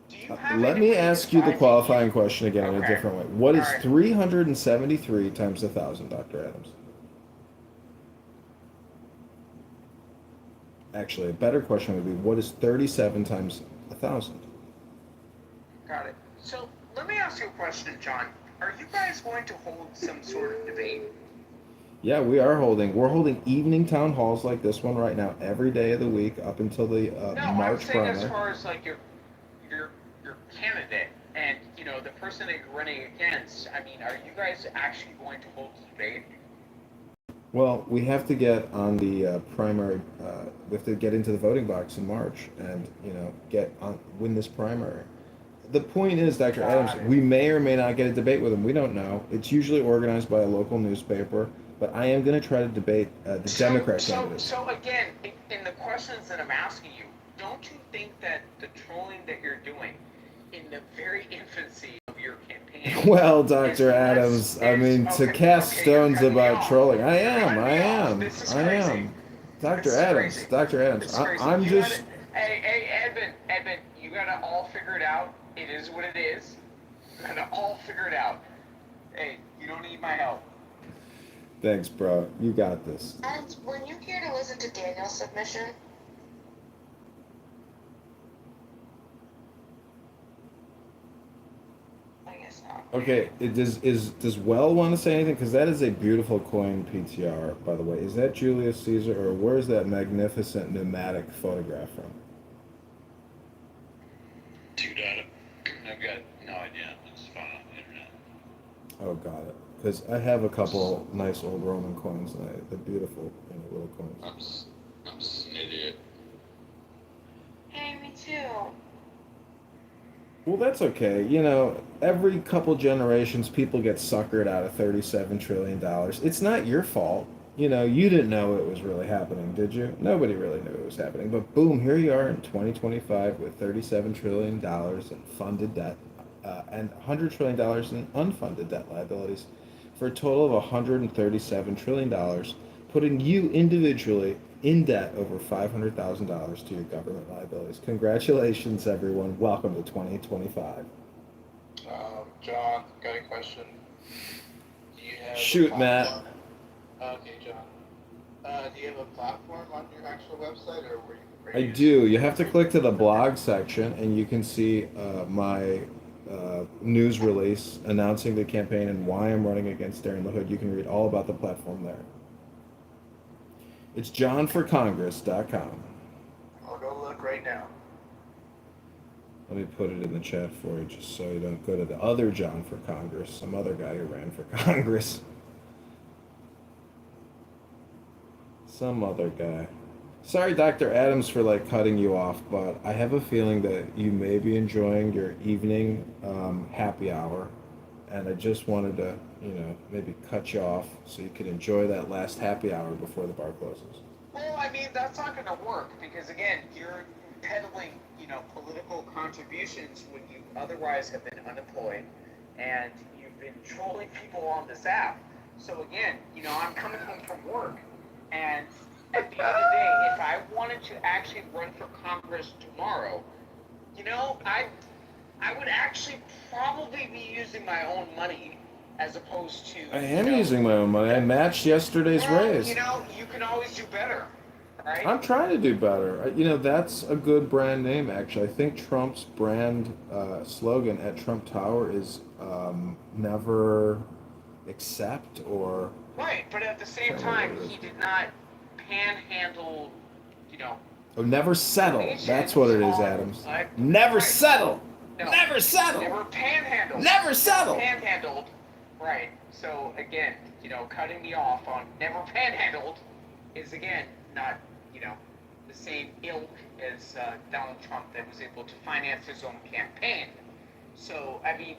Do you have Let me ask you the qualifying question again in a different way. What is 373 times 1,000, Dr. Adams? Actually, a better question would be, what is 37 times 1,000? Got it. So let me ask you a question, John. Are you guys going to hold some sort of debate? Yeah, we're holding evening town halls like this one right now every day of the week up until the March I'm saying primary. as far as like your candidate and the person that you're running against. I mean, are you guys actually going to hold the debate? Well, we have to get on the primary. We have to get into the voting box in March, and win this primary. The point is, Dr. Adams, we may or may not get a debate with him. We don't know. It's usually organized by a local newspaper, but I am going to try to debate the Democrat candidates. So again, in the questions that I'm asking you, don't you think that the trolling that you're doing in the very infancy of your campaign? Well, Dr. Adams, to cast stones about trolling, I am. Dr. Adams, I'm just. Hey, Edmund, you gotta all figure it out. It is what it is. You gotta all figure it out. Hey, you don't need my help. Thanks, bro. You got this. And were you here to listen to Daniel's submission? I guess not. Okay, does Well want to say anything? Because that is a beautiful coin PTR, by the way. Is that Julius Caesar, or where's that magnificent pneumatic photograph from? I've got no idea. It's found on the internet. Oh, got it. Because I have a couple nice old Roman coins, and they're beautiful, little coins. I'm just an idiot. Hey, me too. Well, that's okay. Every couple generations, people get suckered out of $37 trillion. It's not your fault. You didn't know it was really happening, did you? Nobody really knew it was happening. But boom, here you are in 2025 with $37 trillion in funded debt and $100 trillion in unfunded debt liabilities for a total of $137 trillion, putting you individually in debt over $500,000 to your government liabilities. Congratulations, everyone. Welcome to 2025. John, got a question. Do you have Shoot, Matt. Okay, John. Do you have a platform on your actual website, or where you can I do. You have to click to the blog section, and you can see my news release announcing the campaign and why I'm running against Darren LaHood. You can read all about the platform there. It's johnforcongress.com. I'll go look right now. Let me put it in the chat for you, just so you don't go to the other John for Congress, some other guy who ran for Congress. Some other guy. Sorry, Dr. Adams, for like cutting you off, but I have a feeling that you may be enjoying your evening happy hour, and I just wanted to, maybe cut you off so you could enjoy that last happy hour before the bar closes. Well, I mean, that's not going to work because, again, you're peddling, political contributions when you otherwise have been unemployed and you've been trolling people on this app. So, again, I'm coming home from work, and at the end of the day, if I wanted to actually run for Congress tomorrow, I would actually probably be using my own money as opposed to. I am using my own money. I matched yesterday's raise. You can always do better, right? I'm trying to do better. That's a good brand name, actually. I think Trump's brand slogan at Trump Tower is never accept or. Right, but at the same time, he did not panhandle, Oh, never settle. That's what it is, Adams. Never settle. No, never settle. Never panhandled. Never settle. Panhandled. Right. So again, cutting me off on never panhandled is again not, the same ilk as Donald Trump that was able to finance his own campaign. So I mean,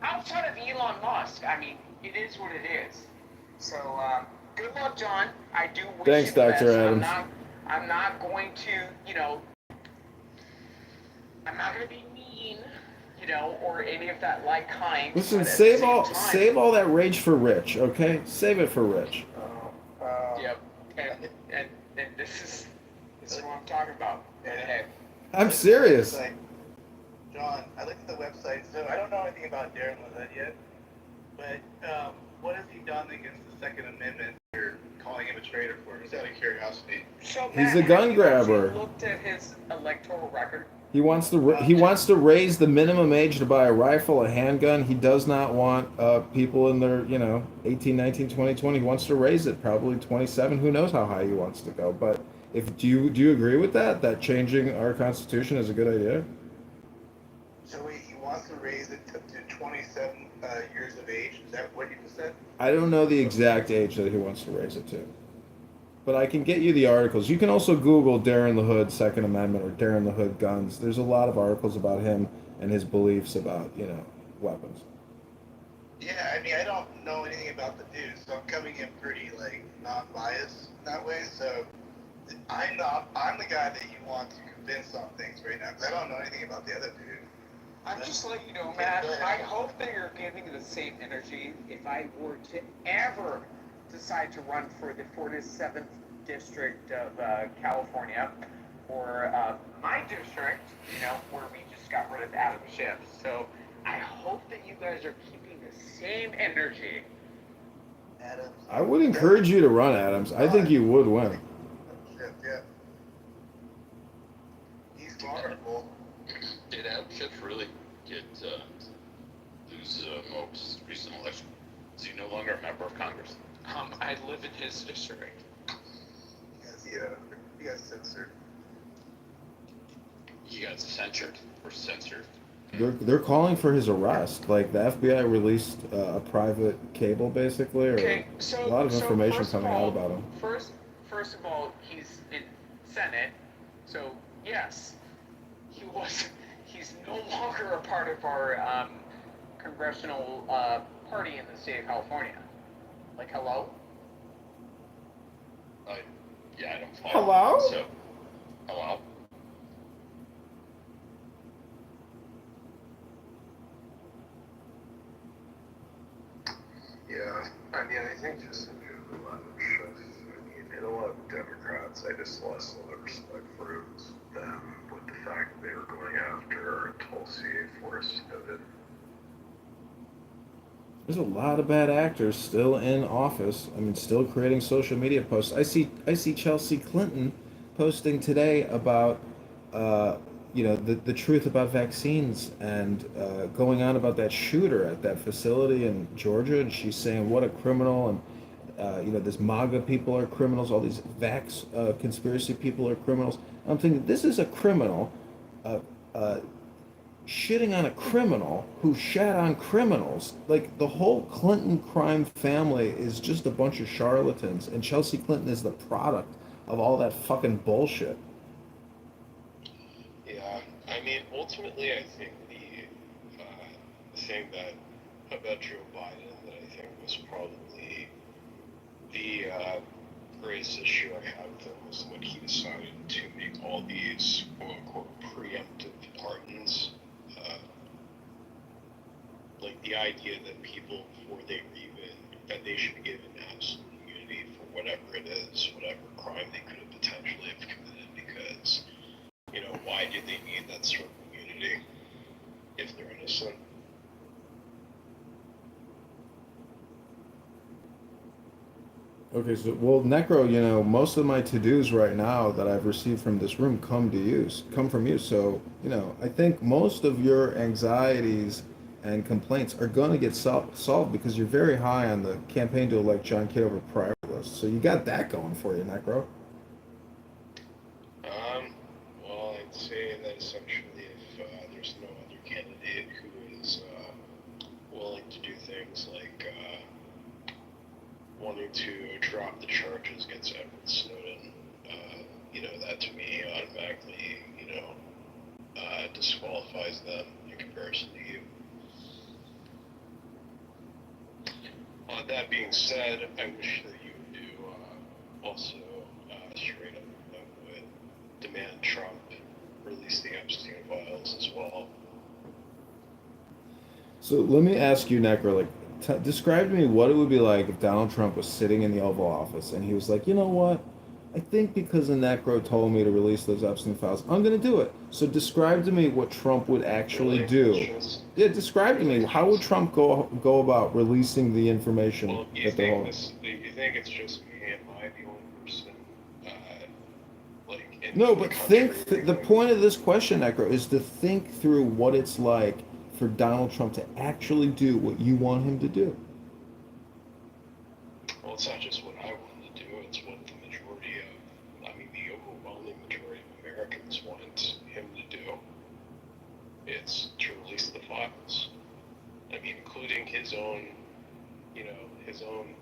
outside of Elon Musk, I mean, it is what it is. So good luck, John. I do wish Thanks, you the Dr. best. Adams. I'm not going to, I'm not going to be mean, or any of that like kind. Listen, save all that rage for Rich, okay? Save it for Rich. Yep. And this is what I'm talking about. And I'm serious. John, I looked at the website, so I don't know anything about Darren Lazette yet, but what has he done against the Second Amendment you're calling him a traitor for? Just out of curiosity. So, He's Matt, a gun have grabber. you looked at his electoral record? He wants to raise the minimum age to buy a rifle, a handgun. He does not want people in their 18, 19, 20, 20. He wants to raise it probably 27. Who knows how high he wants to go? But do you agree with that? That changing our constitution is a good idea? So wait, he wants to raise it to 27 years of age? Is that what you just said? I don't know the exact age that he wants to raise it to. But I can get you the articles. You can also Google Darren LaHood Second Amendment or Darren LaHood guns. There's a lot of articles about him and his beliefs about, weapons. Yeah, I mean, I don't know anything about the dude, so I'm coming in pretty, non-biased that way, so I'm the guy that you want to convince on things right now, because I don't know anything about the other dude. I'm just letting you know, Matt, I hope that you're giving the same energy if I were to ever decide to run for the 47th District of California, or my district, where we just got rid of Adam Schiff. So I hope that you guys are keeping the same energy. Adams. I would encourage you to run, Adams. I think you would win. Yeah. He's vulnerable. Did Adam Schiff really lose most recent election? Is he no longer a member of Congress? I live in his district. He got censored. He got censured or censored? They're calling for his arrest. Like the FBI released a private cable, basically, or a lot of information coming out about him. First of all, he's in Senate, so yes, he's no longer a part of our congressional party in the state of California. Like, hello? Yeah, I don't follow. Hello? So, hello? Yeah, I mean, I think just in general, I'm sure. I mean, in a lot of Democrats, I just lost a lot of respect for them with the fact they were going after Tulsi Forest Heaven. There's a lot of bad actors still in office. I mean, still creating social media posts. I see Chelsea Clinton posting today about, the truth about vaccines and going on about that shooter at that facility in Georgia. And she's saying what a criminal and, this MAGA people are criminals. All these vax conspiracy people are criminals. I'm thinking this is a criminal shitting on a criminal who shat on criminals. Like, the whole Clinton crime family is just a bunch of charlatans, and Chelsea Clinton is the product of all that fucking bullshit. Yeah, I mean, ultimately, I think the thing that about Joe Biden that I think was probably the greatest issue I had with him was when he decided to make all these quote-unquote preemptive pardons. Like the idea that people, before they were even, that they should be given absolute immunity for whatever it is, whatever crime they could have potentially have committed, because, you know, why do they need that sort of immunity if they're innocent? Okay, so, well, Necro, you know, most of my to-dos right now that I've received from this room come from you. So, you know, I think most of your anxieties and complaints are going to get solved because you're very high on the campaign to elect John Kitover priority list. So you got that going for you, Necro. Well, I'd say that essentially if there's no other candidate who is willing to do things like wanting to drop the charges against Edward Snowden, you know, that to me automatically, you know, disqualifies them in comparison to you. That being said, I wish that you would do also straight up would demand Trump release the Epstein files as well. So let me ask you, Necro, like, describe to me what it would be like if Donald Trump was sitting in the Oval Office and he was like, you know what? I think because the Necro told me to release those Epstein files, I'm going to do it. So describe to me what Trump would actually do. Yeah, describe to me, how would Trump go about releasing the information Well, that they're holding? you think it's just me? Am I the only person, like, in No, the but country? the point of this question, Necro, is to think through what it's like for Donald Trump to actually do what you want him to do. Well, it's not just what I want to do, it's what the majority of, I mean, the overwhelming majority of Americans want him to do. It's to release the files. I mean, including his own, you know, his own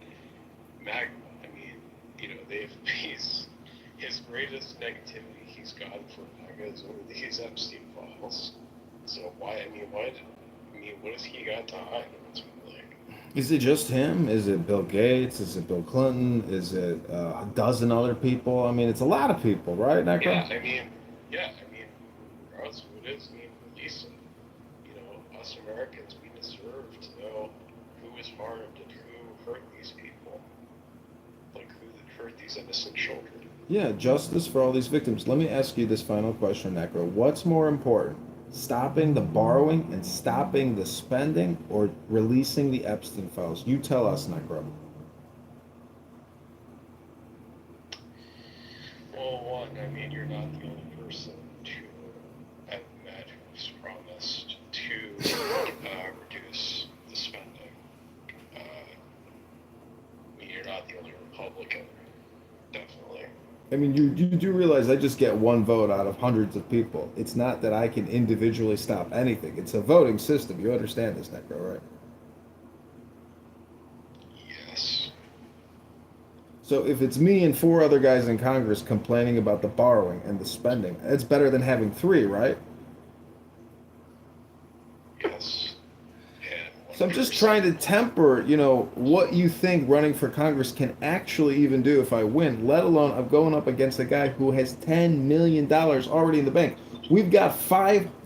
magma. I mean, you know, his greatest negativity he's gotten for MAGA is over these Epstein files. So what has he got to hide ultimately? Is it just him? Is it Bill Gates? Is it Bill Clinton? Is it a dozen other people? I mean, it's a lot of people, right, Necro? Yeah, I mean, regardless of who it is, release it. You know, us Americans, we deserve to know who is harmed and who hurt these people. Like, who hurt these innocent children. Yeah, justice for all these victims. Let me ask you this final question, Necro. What's more important? Stopping the borrowing and stopping the spending, or releasing the Epstein files? You tell us, Necro. Well, one, I mean, you're not the only person I've met who's promised to reduce the spending. I mean, you're not the only Republican, definitely. I mean, you do realize I just get one vote out of hundreds of people. It's not that I can individually stop anything. It's a voting system. You understand this, Necro, right? Yes. So if it's me and 4 other guys in Congress complaining about the borrowing and the spending, it's better than having 3, right? Yes. So I'm just trying to temper, you know, what you think running for Congress can actually even do if I win, let alone I'm going up against a guy who has $10 million already in the bank. We've got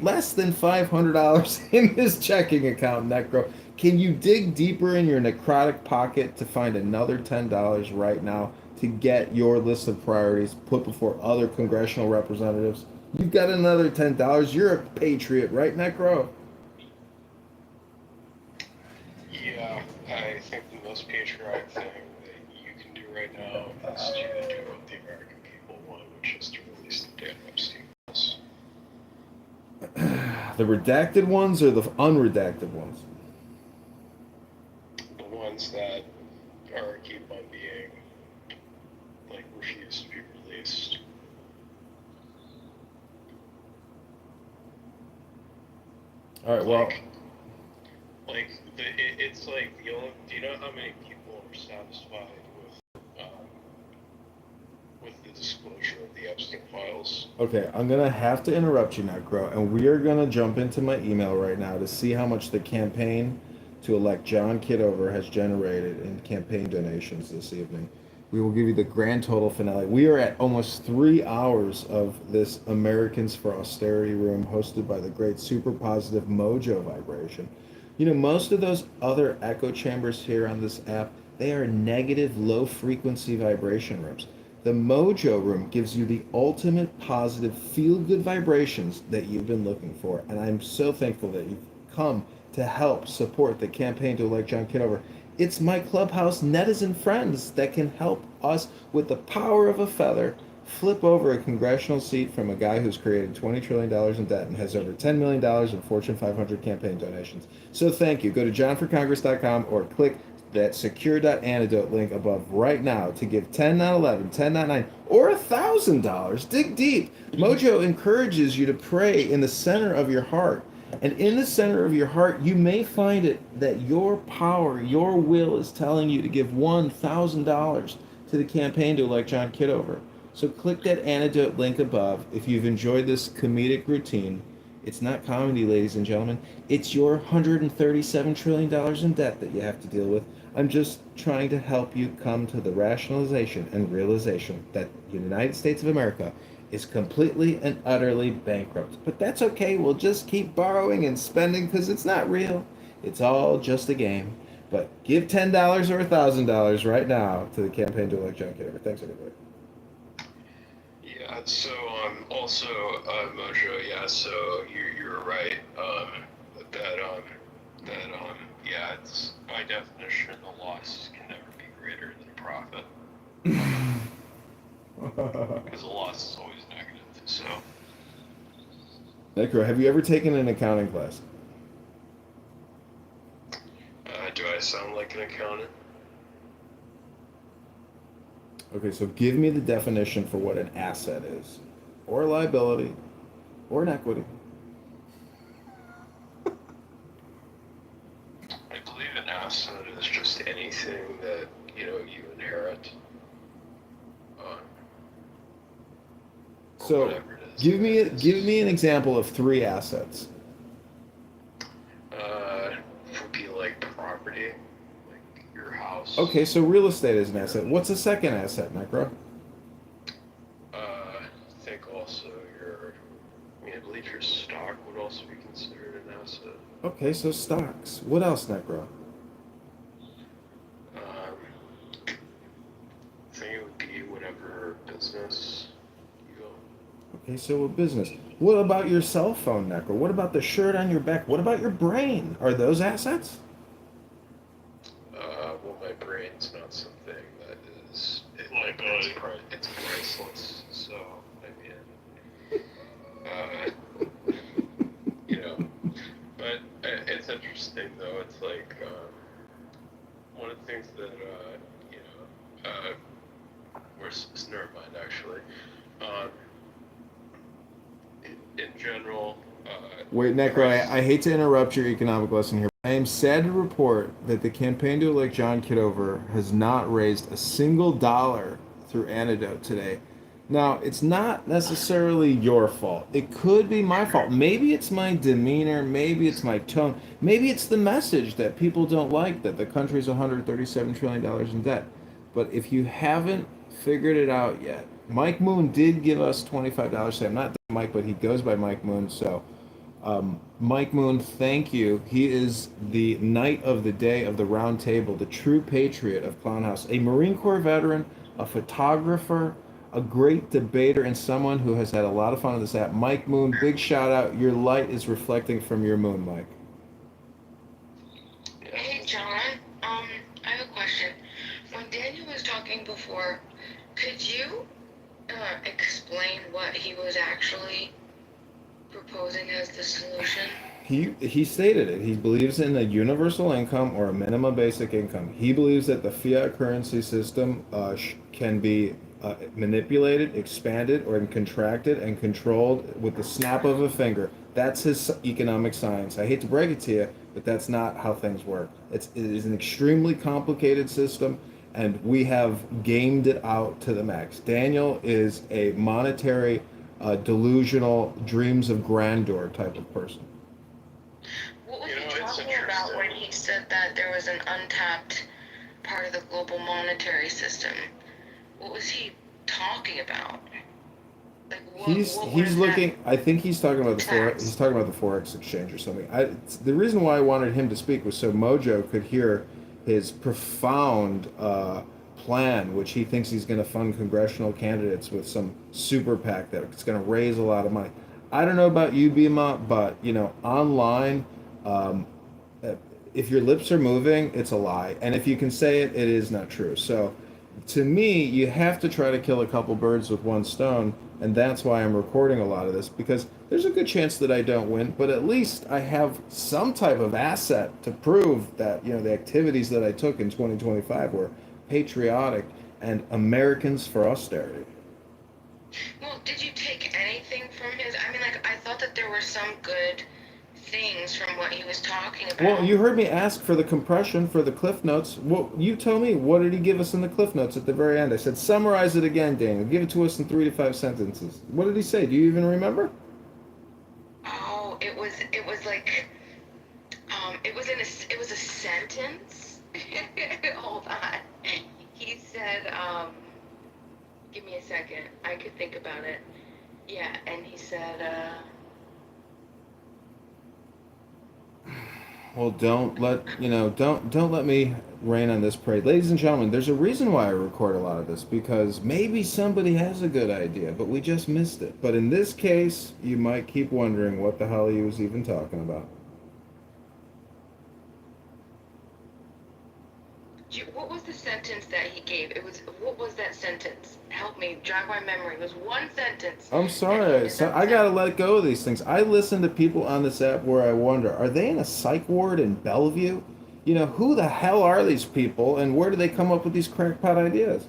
less than $500 in his checking account, Necro. Can you dig deeper in your necrotic pocket to find another $10 right now to get your list of priorities put before other congressional representatives? You've got another $10. You're a patriot, right, Necro? Yeah, I think the most patriotic thing that you can do right now is to do what the American people want, which is to release the damn Epstein files. The redacted ones or the unredacted ones? The ones that keep on being, like, refused to be released. All right. Well, it's like the only. Do you know how many people are satisfied with the disclosure of the Epstein files? okay. I'm gonna have to interrupt you now, Crow, and we are gonna jump into my email right now to see how much the campaign to elect John Kitover has generated in campaign donations this evening. We will give you the grand total finale. We are at almost 3 hours of this Americans for Austerity room hosted by the great super positive Mojo Vibration. You know, most of those other echo chambers here on this app, they are negative low frequency vibration rooms. The Mojo room gives you the ultimate positive feel good vibrations that you've been looking for. And I'm so thankful that you've come to help support the campaign to elect John Kitover. It's my clubhouse netizen friends that can help us with the power of a feather flip over a congressional seat from a guy who's created $20 trillion in debt and has over $10 million in Fortune 500 campaign donations. So thank you. Go to johnforcongress.com or click that secure.antidote link above right now to give 10, not 11, 10, not 9, or $1,000. Dig deep. Mojo encourages you to pray in the center of your heart. And in the center of your heart, you may find it that your power, your will is telling you to give $1,000 to the campaign to elect John Kitover. So click that antidote link above if you've enjoyed this comedic routine. It's not comedy, ladies and gentlemen. It's your $137 trillion in debt that you have to deal with. I'm just trying to help you come to the rationalization and realization that the United States of America is completely and utterly bankrupt. But that's okay. We'll just keep borrowing and spending because it's not real. It's all just a game. But give $10 or $1,000 right now to the campaign to elect John Kitover. Thanks, everybody. Yeah. So also Mojo. Yeah. So you're right. Yeah. It's by definition the loss can never be greater than profit. Because the loss is always negative. So. Necro, have you ever taken an accounting class? Do I sound like an accountant? Okay, so give me the definition for what an asset is, or a liability, or an equity. I believe an asset is just anything that you inherit. So give me an example of 3 assets. Would be like property, like your house. Okay, so real estate is an asset. What's a second asset, Necro? I think also I believe your stock would also be considered an asset. Okay, so stocks. What else, Necro? I think it would be whatever business you own. Okay, so a business. What about your cell phone, Necro? What about the shirt on your back? What about your brain? Are those assets? Well, my brain's not something that is. It's priceless. So But it's interesting though. It's like one of the things that never mind actually. In general. Wait, Necro, I hate to interrupt your economic lesson here. I am sad to report that the campaign to elect John Kitover has not raised a single dollar through Antidote today. Now, it's not necessarily your fault. It could be my fault. Maybe it's my demeanor. Maybe it's my tone. Maybe it's the message that people don't like, that the country's $137 trillion in debt. But if you haven't figured it out yet, Mike Moon did give us $25. So I'm not Mike, but he goes by Mike Moon. So Mike Moon, thank you. He is the knight of the day of the round table, the true patriot of Clown House, a Marine Corps veteran, a photographer, a great debater, and someone who has had a lot of fun on this app. Mike Moon, big shout out. Your light is reflecting from your moon, Mike. Hey, John. I have a question. When Daniel was talking before, could you explain what he was actually proposing as the solution? He stated it. He believes in a universal income or a minimum basic income. He believes that the fiat currency system can be manipulated, expanded, or contracted and controlled with the snap of a finger. That's his economic science. I hate to break it to you, but that's not how things work. It is an extremely complicated system, and we have gamed it out to the max. Daniel is a monetary, delusional, dreams of grandeur type of person. What was he talking about when he said that there was an untapped part of the global monetary system? What was he talking about? Like He's looking. I think he's talking about the forex. He's talking about the forex exchange or something. The reason why I wanted him to speak was so Mojo could hear his profound plan, which he thinks he's going to fund congressional candidates with some super PAC that's going to raise a lot of money. I don't know about you, Bima, but online, um, if your lips are moving, it's a lie, and if you can say it, it is not true. So, to me, you have to try to kill a couple birds with one stone, and that's why I'm recording a lot of this, because there's a good chance that I don't win, but at least I have some type of asset to prove that the activities that I took in 2025 were patriotic and Americans for austerity. Well, did you take anything from his? I mean, like, I thought that there were some good things from what he was talking about. Well, you heard me ask for the compression for the Cliff Notes. Well, you tell me, what did he give us in the Cliff Notes at the very end? I said, summarize it again, Daniel. Give it to us in 3 to 5 sentences. What did he say? Do you even remember? Oh, it was like, it was a sentence. Hold on. He said, give me a second. I could think about it. Yeah, and he said, Well, don't let me rain on this parade. Ladies and gentlemen, there's a reason why I record a lot of this, because maybe somebody has a good idea, but we just missed it. But in this case, you might keep wondering what the hell he was even talking about. what was the sentence that he gave? What was that sentence? Help me jog my memory. It was one sentence. I'm sorry. I gotta let go of these things. I listen to people on this app where I wonder, are they in a psych ward in Bellevue? Who the hell are these people, and where do they come up with these crackpot ideas?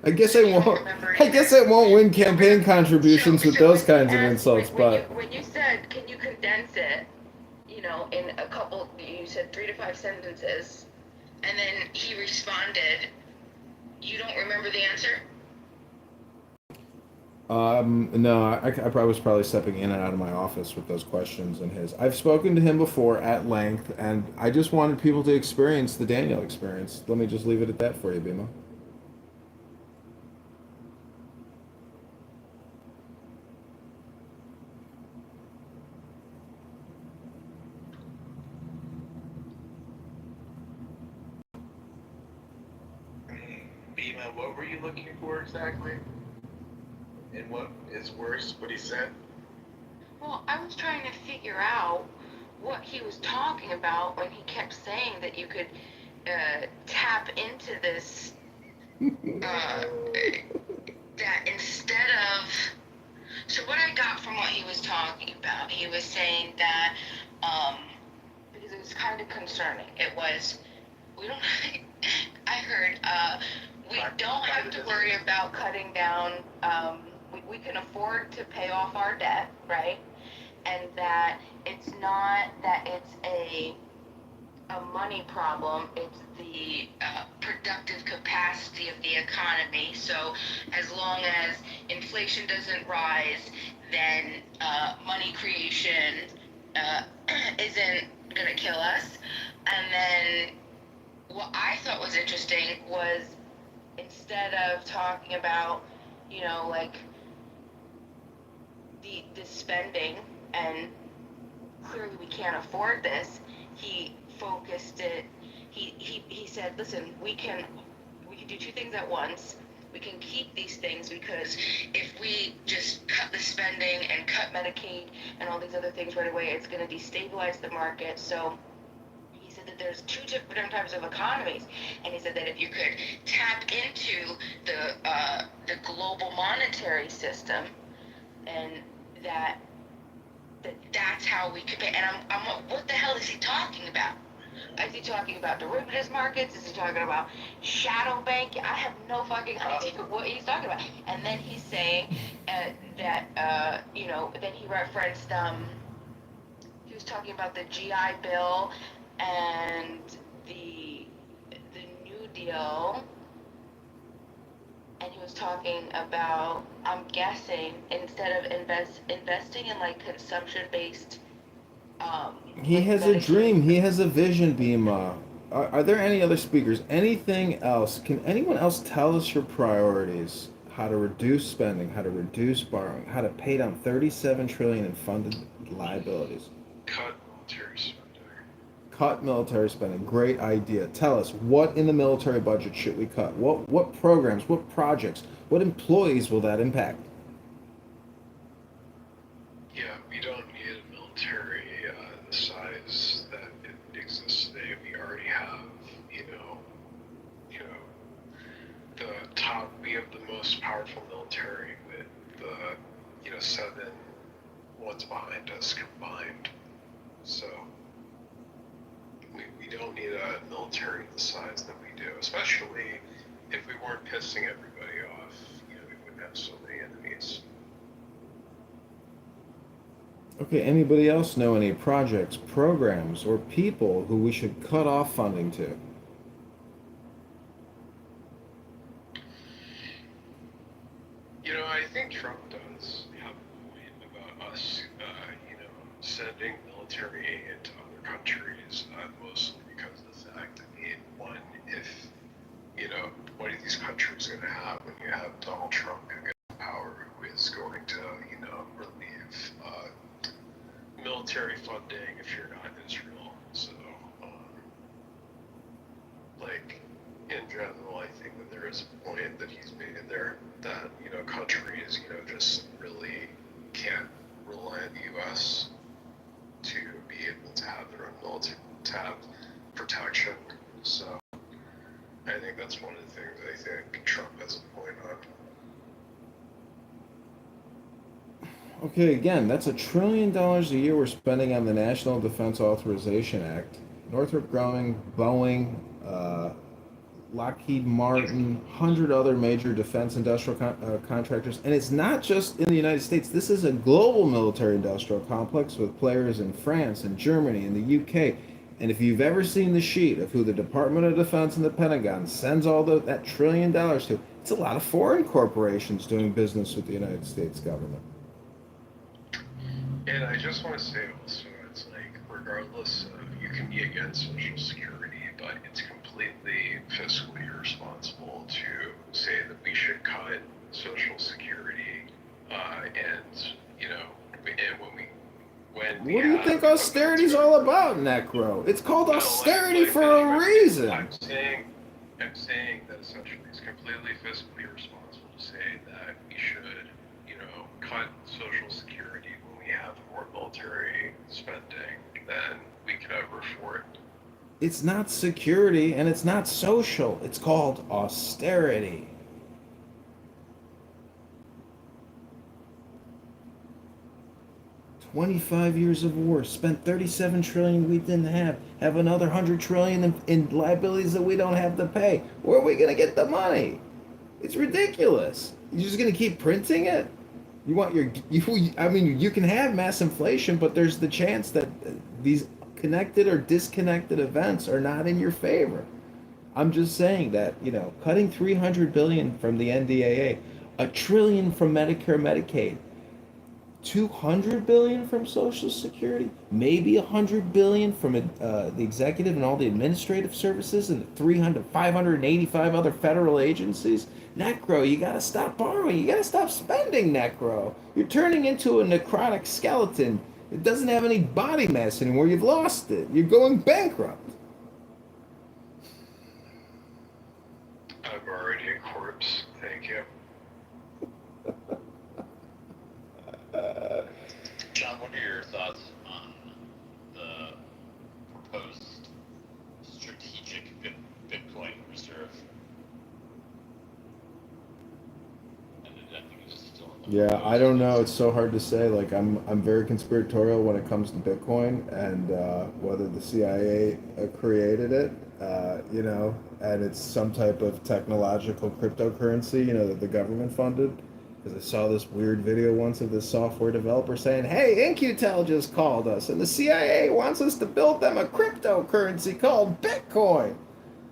I guess I won't win campaign contributions with those kinds of insults, but when you said, can you condense it, in a couple, you said 3 to 5 sentences, and then he responded, you don't remember the answer? No, I was probably stepping in and out of my office with those questions and his. I've spoken to him before at length, and I just wanted people to experience the Daniel experience. Let me just leave it at that for you, Bima. Bima, what were you looking for exactly? And what is worse, what he said? Well, I was trying to figure out what he was talking about when he kept saying that you could tap into this, that instead of, so what I got from what he was talking about, he was saying that, because it was kind of concerning, it was, we don't, I heard, we don't have to worry about cutting down, we can afford to pay off our debt, right? And that it's not that it's a money problem, it's the productive capacity of the economy. So as long as inflation doesn't rise, then money creation isn't going to kill us. And then what I thought was interesting was, instead of talking about, like the spending, and clearly we can't afford this, he focused it, he said, listen, we can do 2 things at once. We can keep these things, because if we just cut the spending and cut Medicaid and all these other things right away, it's going to destabilize the market. So he said that there's 2 different types of economies, and he said that if you could tap into the global monetary system, and that that's how we could pay. And I'm what the hell is he talking about? Is he talking about derivatives markets? Is he talking about shadow banking? I have no fucking idea what he's talking about. And then he's saying that then he referenced he was talking about the GI Bill and the New Deal, and he was talking about, I'm guessing, instead of investing in like consumption-based. He has a dream. He has a vision, Bima. Are there any other speakers? Anything else? Can anyone else tell us your priorities? How to reduce spending, how to reduce borrowing, how to pay down 37 trillion in funded liabilities. Cut military spending. Cut military spending. Great idea. Tell us, what in the military budget should we cut? What programs, what projects, what employees will that impact? Yeah, we don't need a military the size that it exists today. We already have, the top. We have the most powerful military with the, 7 ones behind us combined. So we don't need a military the size that we do, especially if we weren't pissing everybody off. We wouldn't have so many enemies. Okay, anybody else know any projects, programs, or people who we should cut off funding to? I think Trump does have a point about us, sending military aid to other countries, mostly because of the fact that, one, if, what are these countries going to have when you have Donald Trump who gets power, who is going to, relieve military funding if you're not Israel. So, in general, I think that there is a point that he's made there that, countries, just really can't rely on the U.S. to be able to have their own military, to have protection. So, I think that's one of the things I think Trump has a point on. Okay, again, that's $1 trillion a year we're spending on the National Defense Authorization Act. Northrop Grumman, Boeing, Lockheed Martin, 100 other major defense industrial contractors. And it's not just in the United States. This is a global military-industrial complex with players in France and Germany and the UK. And if you've ever seen the sheet of who the Department of Defense and the Pentagon sends all that $1 trillion to, it's a lot of foreign corporations doing business with the United States government. And I just want to say also, it's regardless of, you can be against Social Security, but it's completely fiscally irresponsible to say that we should cut Social Security, What do you think austerity's all about, Necro? It's called austerity for a reason. I'm saying that essentially it's completely fiscally irresponsible to say that we should, cut Social Security when we have more military spending than we could ever afford. It's not security and it's not social. It's called austerity. "25 years of war, spent 37 trillion we didn't have another 100 trillion in liabilities that we don't have to pay. Where are we going to get the money? It's ridiculous. You're just going to keep printing it? You want you can have mass inflation, but there's the chance that these connected or disconnected events are not in your favor. I'm just saying that, cutting 300 billion from the NDAA, $1 trillion from Medicare, Medicaid, 200 billion from Social Security, maybe 100 billion from the executive and all the administrative services and the 585 other federal agencies. Necro, you gotta stop borrowing. You gotta stop spending, Necro. You're turning into a necrotic skeleton. It doesn't have any body mass anymore. You've lost it. You're going bankrupt. I'm already a corpse. Thank you. John, what are your thoughts on the proposed strategic Bitcoin reserve? And I think it's still in Yeah, I don't know. It's so hard to say. Like I'm very conspiratorial when it comes to Bitcoin and whether the CIA created it, and it's some type of technological cryptocurrency, that the government funded. Because I saw this weird video once of this software developer saying, "Hey, InQtel just called us, and the CIA wants us to build them a cryptocurrency called Bitcoin."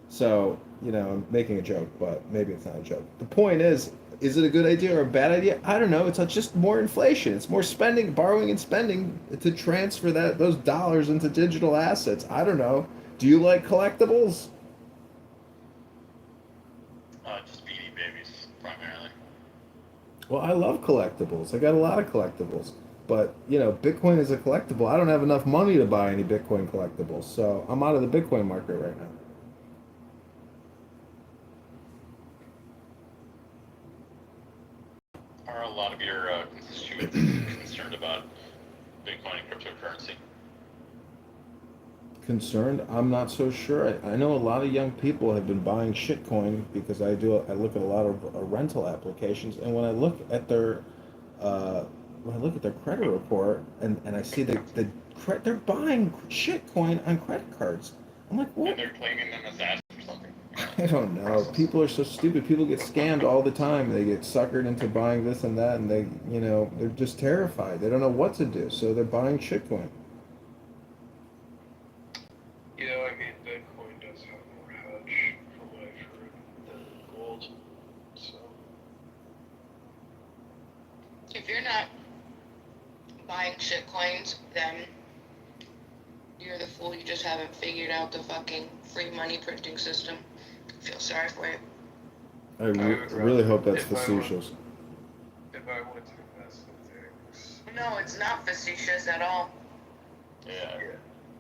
So, I'm making a joke, but maybe it's not a joke. The point is it a good idea or a bad idea? I don't know. It's just more inflation. It's more spending, borrowing and spending to transfer those dollars into digital assets. I don't know. Do you like collectibles? Just Beanie Babies primarily. Well, I love collectibles. I got a lot of collectibles. But, Bitcoin is a collectible. I don't have enough money to buy any Bitcoin collectibles. So I'm out of the Bitcoin market right now. Are a lot of your constituents concerned about Bitcoin and cryptocurrency? Concerned? I'm not so sure. I know a lot of young people have been buying shitcoin because I look at a lot of rental applications, and when I look at their credit report and I see they're buying shitcoin on credit cards. I'm like, what? And they're claiming them as assets or something. I don't know. People are so stupid. People get scammed all the time. They get suckered into buying this and that, and they're just terrified. They don't know what to do, so they're buying shitcoin. Yeah, I mean, Bitcoin does have more hedge, from what I've heard, than gold. So, If you're not buying shit coins, then you're the fool. You just haven't figured out the fucking free money printing system. I feel sorry for you. I really hope that's facetious. if I want to invest in things, No, it's not facetious at all. Yeah.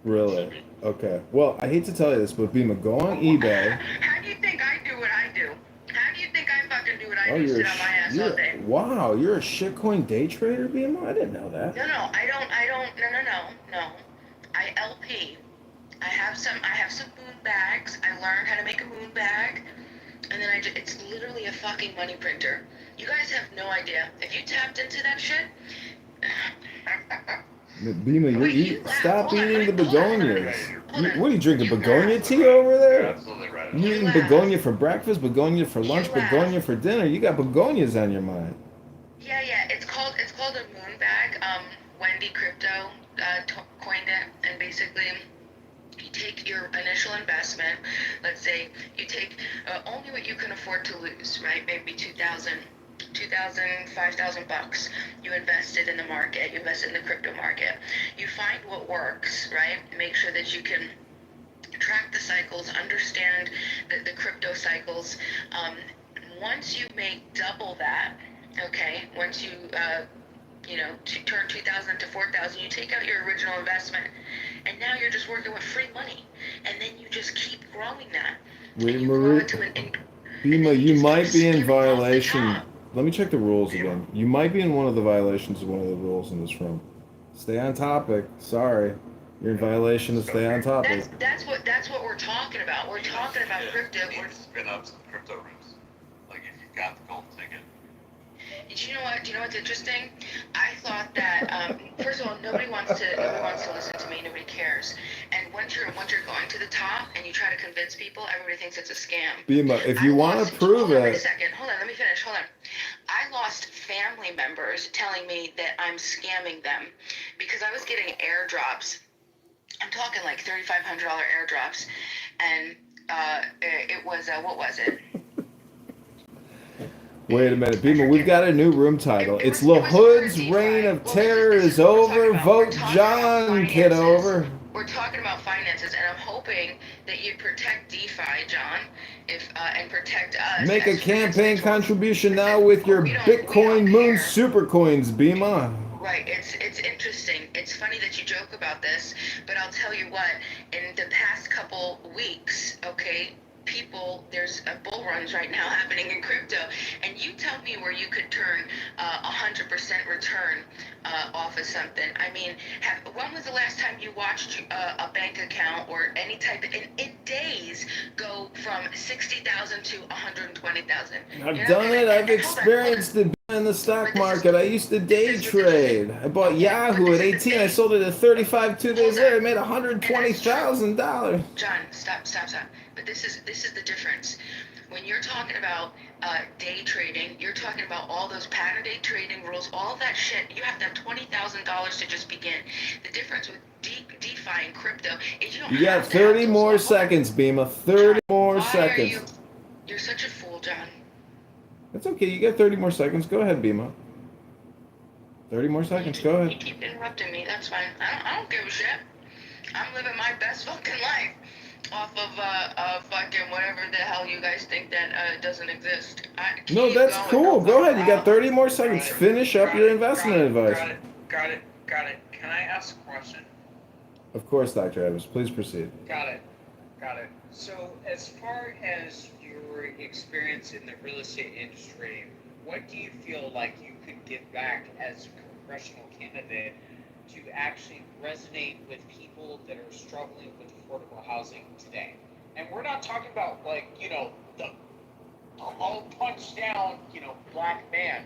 Really? Okay. Well, I hate to tell you this, but Bima, go on eBay. How do you think I do what I do? How do you think I fucking do what I Oh, do? Sit on my ass all day. Wow, you're a shitcoin day trader, Bima? I didn't know that. No, no. I LP. I have some moon bags. I learned how to make a moon bag, and then it's literally a fucking money printer. You guys have no idea. If you tapped into that shit. Bima, stop eating the begonias. What are you drinking, begonia tea over there? Absolutely right. You eating begonia for breakfast, begonia for lunch, begonia for dinner? You got begonias on your mind. Yeah. It's called a moon bag. Wendy Crypto coined it, and basically you take your initial investment. Let's say you take only what you can afford to lose, right? Maybe $2,000, $5,000. You invest it in the market. You invest it in the crypto market. You find what works, right? Make sure that you can track the cycles, understand the crypto cycles. Once you make double that, okay, once you turn 2,000 to 4,000, you take out your original investment, and now you're just working with free money, and then you just keep growing that. Wait, Marie, Bima, you might be in violation. Let me check the rules again. You might be in one of the violations of one of the rules in this room. Stay on topic. Sorry, you're in violation of stay on topic. That's what we're talking about. We're talking about crypto. We're spin up some crypto rooms. Like if you've got the golden ticket. Do you know what? Do you know what's interesting? I thought that first of all, nobody wants to listen to me. Nobody cares. And once you're going to the top and you try to convince people, everybody thinks it's a scam. Bima, if you want to prove it. Wait a second. Hold on. Let me finish. Hold on. I lost family members telling me that I'm scamming them because I was getting airdrops. I'm talking like $3,500 airdrops, and it was what was it? Wait a minute, Bima, we've got a new room title. It's LaHood's reign of terror is over. Vote John, Kitover. We're talking about finances, and I'm hoping that you protect DeFi, John, and protect us. Make a campaign contribution now with your Bitcoin Moon Supercoins, Bima. Right, it's interesting. It's funny that you joke about this, but I'll tell you what, in the past couple weeks, okay, there's bull runs right now happening in crypto, and you tell me where you could turn 100% return off of something. I mean, when was the last time you watched a bank account or any type of, in days, go from 60,000 to 120,000? I've done it. I've experienced it. in the stock market. I used to day trade. I bought Yahoo at 18. I sold it at 35 2 days later. I made $120,000. John, stop. But this is the difference. When you're talking about day trading, you're talking about all those pattern day trading rules, all that shit. You have to have $20,000 to just begin. The difference with DeFi and crypto is you don't You got 30 more seconds, Bima. 30 more seconds. You're such a fool, John. That's okay. You got 30 more seconds. Go ahead, Bima. 30 more seconds. Go ahead. You keep interrupting me. That's fine. I don't give a shit. I'm living my best fucking life off of fucking whatever the hell you guys think that doesn't exist. No, that's cool. Go ahead. You got 30 more seconds. Finish up your investment advice. Got it. Can I ask a question? Of course, Dr. Evans. Please proceed. Got it. So, as far as your experience in the real estate industry, what do you feel like you could give back as a congressional candidate to actually resonate with people that are struggling with affordable housing today? And we're not talking about, like, the all punched down, black man.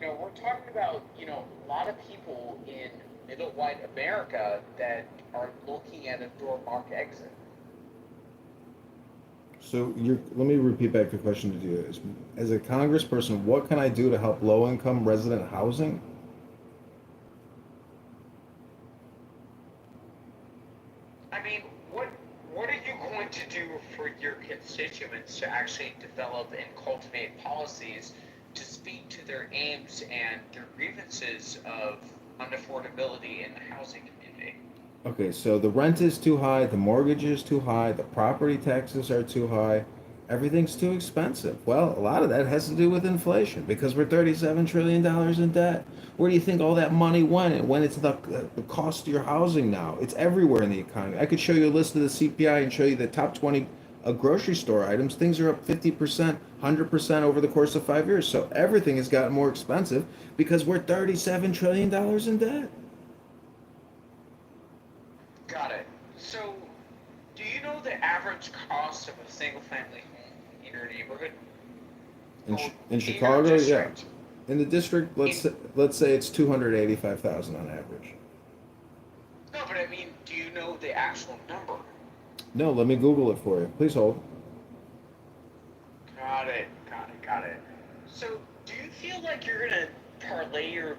We're talking about, a lot of people in middle white America that are looking at a door mark exit. So let me repeat back the question to you. As a congressperson, what can I do to help low-income resident housing? I mean, what are you going to do for your constituents to actually develop and cultivate policies to speak to their aims and their grievances of unaffordability in the housing community? Okay, so the rent is too high, the mortgage is too high, the property taxes are too high, everything's too expensive. Well, a lot of that has to do with inflation because we're $37 trillion in debt. Where do you think all that money went? It went into the cost of your housing now. It's everywhere in the economy. I could show you a list of the CPI and show you the top 20 grocery store items. Things are up 50%, 100% over the course of 5 years. So everything has gotten more expensive because we're $37 trillion in debt. Got it. So, do you know the average cost of a single-family home in your neighborhood? In Chicago, yeah. In the district, let's say it's $285,000 on average. No, but I mean, do you know the actual number? No, let me Google it for you. Please hold. Got it. So, do you feel like you're gonna parlay your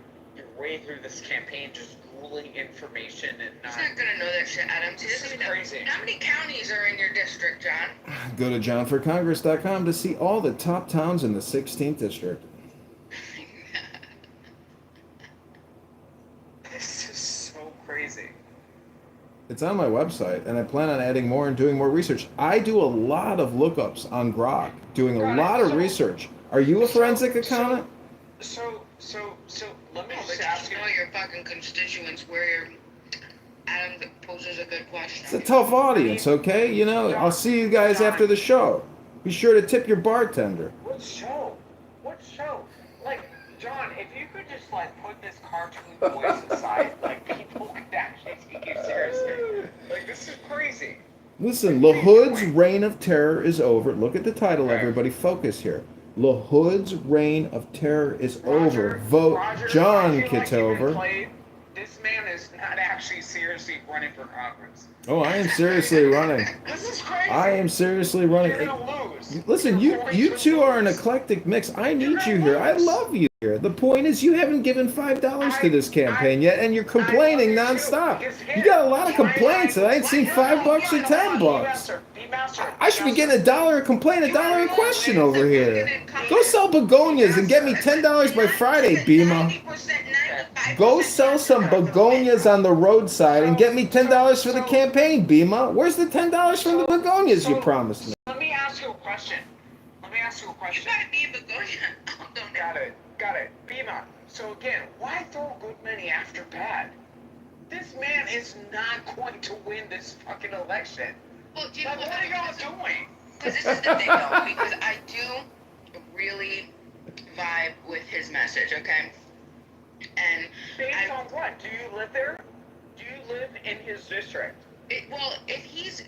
way through this campaign just Googling information and not... He's not gonna know that shit, Adam. This is crazy. How many counties are in your district, John? Go to johnforcongress.com to see all the top towns in the 16th district. This is so crazy. It's on my website, and I plan on adding more and doing more research. I do a lot of lookups on Grok, doing a lot of research. Are you a forensic accountant? So, let me just ask you. Know your fucking constituents where Adam poses a good question. It's a tough audience, okay? I'll see you guys after the show. Be sure to tip your bartender. What show? Like, John, if you could just, put this cartoon voice aside, people could actually take you seriously. This is crazy. Listen, LaHood's reign of terror is over. Look at the title, everybody. Focus here. LaHood's reign of terror is over. Vote John Kitover. This man is not actually seriously running for Congress. Oh, I am seriously running. This is crazy. I am seriously running. You're gonna lose. Listen, you two are an eclectic mix. I need you here. I love you here. The point is you haven't given $5 to this campaign yet, and you're complaining nonstop. You got a lot of complaints, and I ain't seen $5 or $10. I should be getting $1 a complaint, $1 a question over here. Go sell begonias and get me $10 by Friday, Bima. Go sell some begonias on the roadside and get me $10 for the campaign, Bima. Where's the $10 from the begonias you promised me? Let me ask you a question. You gotta be a begonia. Got it. Bima. So again, why throw good money after bad? This man is not going to win this fucking election. Well, do you what are y'all doing? Because this is the thing, though. Because I do really vibe with his message, okay? And based on what? Do you live there? Do you live in his district? Well, if he's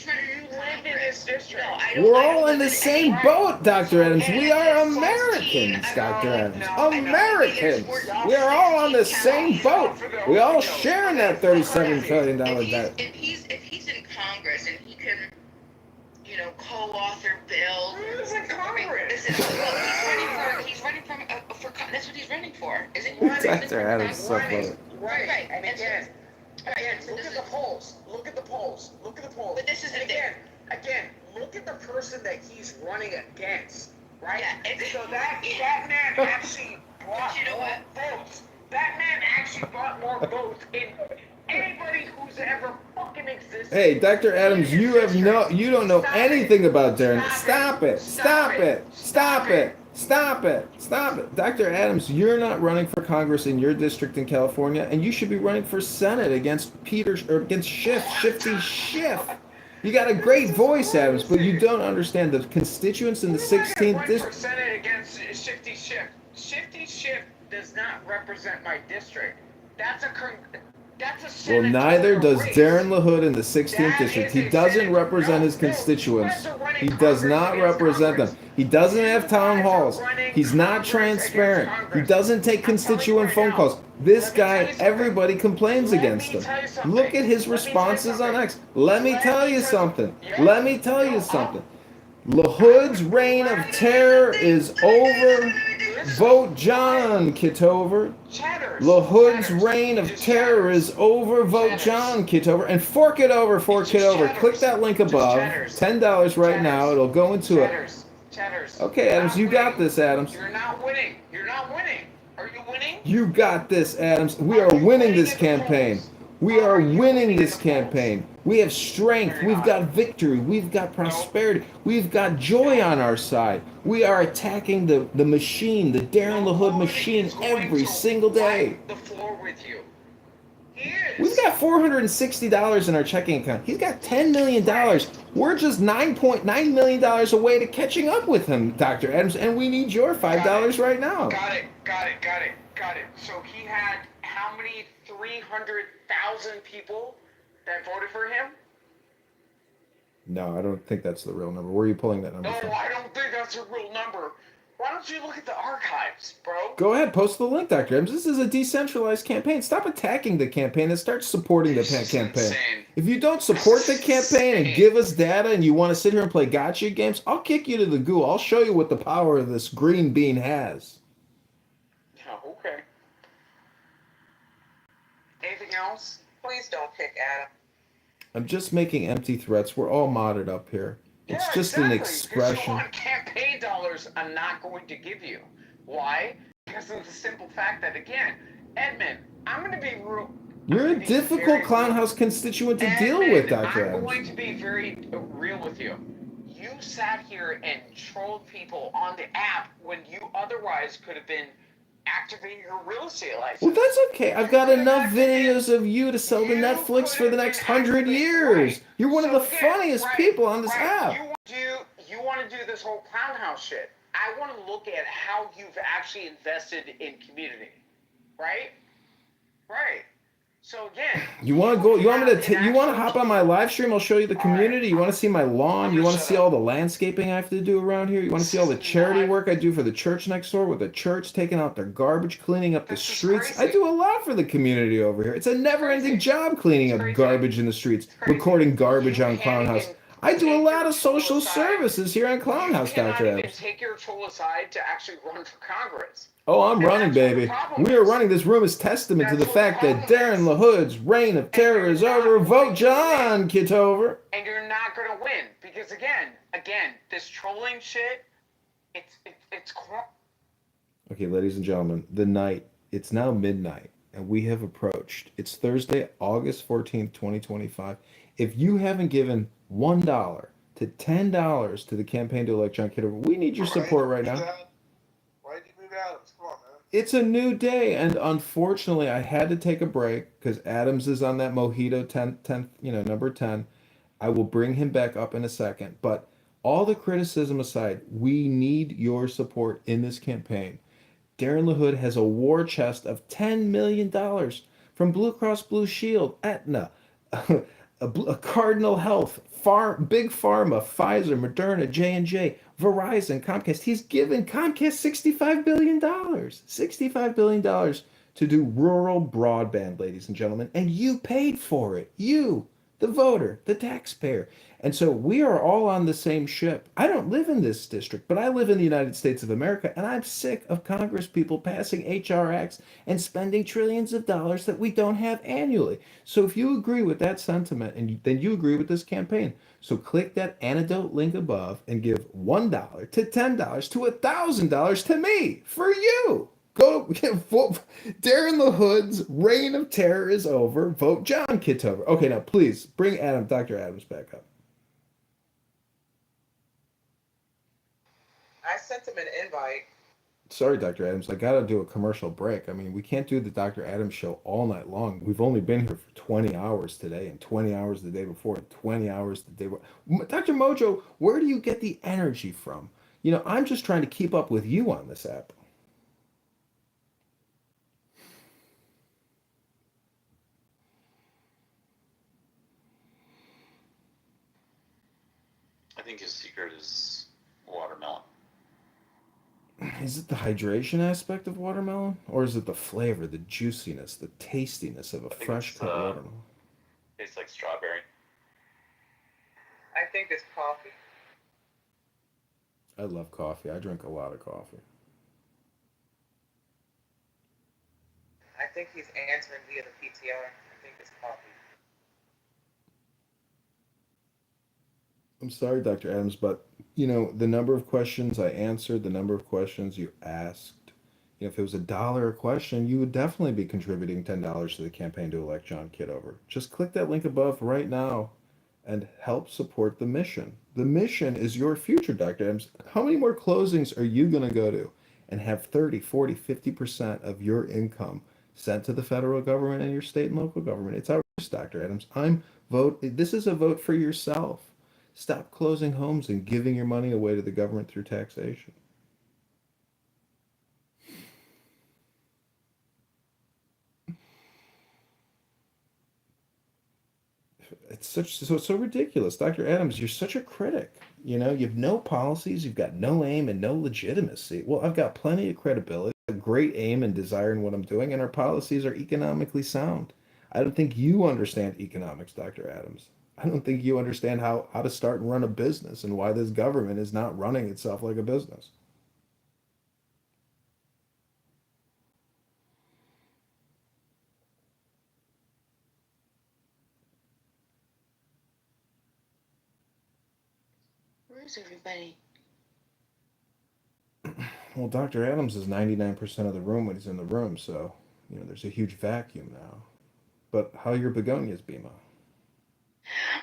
running You for live in Congress, this district. no, I don't. We're I don't all in live the in same any. boat, Dr. Adams. And We I'm are against 14. Americans, Dr. Adams. I know. I'm against Americans. 14, We are all on the 16 same counties. boat. We all share in that $37 If trillion he's debt. if he's in Congress and he can, co-author bills. Who's in Congress? Listen, well, he's running for that's what he's running for. Isn't he running Dr. for Adams is so Congress? funny. Right. And And so- again, so look this at is- the polls. Look at the polls. Look at the polls. But this is and the thing. again, look at the person that he's running against, right? Yeah, So that man actually brought you know more what? votes. That man actually brought more votes in anybody who's ever fucking existed. Hey, Dr. Adams, you don't know anything about Darren. Stop it. Dr. Adams, you're not running for Congress in your district in California, and you should be running for Senate against Shifty Schiff. You got a great voice, Adams, but you don't understand the constituents in the 16th Run for district. Senate against Shifty Schiff. Shifty Schiff does not represent my district. That's a Well, senatorial neither does race. Darren LaHood in the 16th That district. is He a doesn't senator. represent his No, constituents. you guys are running He does Congress not against represent Congress. them. He doesn't have town guys are halls. running He's not Congress transparent. against He Congress. doesn't take I'm telling you constituent right phone now. calls. This Let me tell guy, you something. everybody complains Let me against him. tell you something. Look at his Let me tell you responses on something. X. Let me tell you something. Yeah. Let me tell you No, something. LaHood's reign of terror is over. Vote John, Kitover. Chatters. LaHood's Chatters. reign of Just terror chatters. is over. Vote Chatters. John, Kitover. And fork it over, Just chatters. Click that link above. chatters. $10 right Chatters. now. It'll go into it. Chatters. Okay, You're Adams, not you got winning. this, Adams. You're not winning. You're not winning. Are you winning? You got this, Adams. We are winning this campaign. We are winning this campaign. We have strength. We've got victory. We've got prosperity. We've got joy on our side. We are attacking the machine, the Darren LaHood machine, every single day. The floor with you. He is. We've got $460 in our checking account. He's got $10 million. We're just $9.9 million away to catching up with him, Dr. Adams, and we need your $5 right now. Got it. So he had how many 300,000 people that voted for him? No, I don't think that's the real number. Where are you pulling that number No, from? I don't think that's a real number. Why don't you look at the archives, bro? Go ahead, post the link, Dr. Adams. This is a decentralized campaign. Stop attacking the campaign and start supporting the campaign. Insane. If you don't support the campaign and give us data and you want to sit here and play gotcha games, I'll kick you to the goo. I'll show you what the power of this green bean has. Oh, okay. Anything else? Please don't pick Adam. I'm just making empty threats. We're all modded up here. It's Yeah, just exactly. an expression. Because campaign dollars I'm not going to give you. Why? Because of the simple fact that, again, Edmund, I'm going to be real. You're a difficult clown house constituent to deal with, Dr. I'm Adams. going to be very real with you. You sat here and trolled people on the app when you otherwise could have been activating your real estate license. Well, that's okay. I've got enough videos of you to sell to Netflix for the next 100 years. You're one of the funniest people on this app. You want to do this whole clown house shit. I want to look at how you've actually invested in community. Right? Right. So again, You want to go? You want me to? You want to hop on my live stream? I'll show you the community. You want to see my lawn? You want to see all the landscaping I have to do around here? You want to see all the charity work I do for the church next door, with the church taking out their garbage, cleaning up the streets? I do a lot for the community over here. It's a never-ending job cleaning up garbage in the streets, recording garbage on Clown House. I do a lot of social services here on Clown House, cannot Dr. even Adams. take your tool aside to actually run for Congress. Oh, I'm running, baby. We are running. This room is testament to the fact that Darren LaHood's reign of terror is over. Vote John, Kitover. And you're not going to win because again, this trolling shit, it's Okay, ladies and gentlemen, it's now midnight, and we have approached. It's Thursday, August 14th, 2025. If you haven't given $1 to $10 to the campaign to elect John Kitover, we need your support right now. Why did you move Adams? Come on, man. It's a new day, and unfortunately, I had to take a break because Adams is on that mojito 10th, number 10. I will bring him back up in a second, but all the criticism aside, we need your support in this campaign. Darren LaHood has a war chest of $10 million from Blue Cross Blue Shield, Aetna, a Cardinal Health, Big Pharma, Pfizer, Moderna, J&J, Verizon, Comcast. He's given Comcast $65 billion. $65 billion to do rural broadband, ladies and gentlemen. And you paid for it. You, the voter, the taxpayer. And so we are all on the same ship. I don't live in this district, but I live in the United States of America, and I'm sick of Congress people passing HR acts and spending trillions of dollars that we don't have annually. So if you agree with that sentiment, then you agree with this campaign. So click that antidote link above and give $1 to $10 to $1,000 to me for you. Go vote. Darren LaHood's reign of terror is over. Vote John Kitover. Okay, now please bring Dr. Adams back up. I sent him an invite. Sorry, Dr. Adams, I gotta do a commercial break. I mean, we can't do the Dr. Adams show all night long. We've only been here for 20 hours today, and 20 hours the day before, and 20 hours the day before. Dr. Mojo, where do you get the energy from? You know, I'm just trying to keep up with you on this app. I think his secret is watermelon. Is it the hydration aspect of watermelon? Or is it the flavor, the juiciness, the tastiness of a fresh cut watermelon? Tastes like strawberry. I think it's coffee. I love coffee. I drink a lot of coffee. I think he's answering via the PTR. I think it's coffee. I'm sorry, Dr. Adams, but you know, the number of questions I answered, the number of questions you asked, you know, if it was $1 a question, you would definitely be contributing $10 to the campaign to elect John Kitover. Just click that link above right now and help support the mission. The mission is your future, Dr. Adams. How many more closings are you going to go to and have 30, 40, 50% of your income sent to the federal government and your state and local government? It's outrageous, Dr. Adams. This is a vote for yourself. Stop closing homes and giving your money away to the government through taxation. It's so ridiculous. Dr. Adams, you're such a critic. You know, you have no policies, you've got no aim and no legitimacy. Well, I've got plenty of credibility, a great aim and desire in what I'm doing, and our policies are economically sound. I don't think you understand economics, Dr. Adams. I don't think you understand how to start and run a business and why this government is not running itself like a business. Where's everybody? Well, Dr. Adams is 99% of the room when he's in the room, so, you know, there's a huge vacuum now. But how are your begonias, Bima?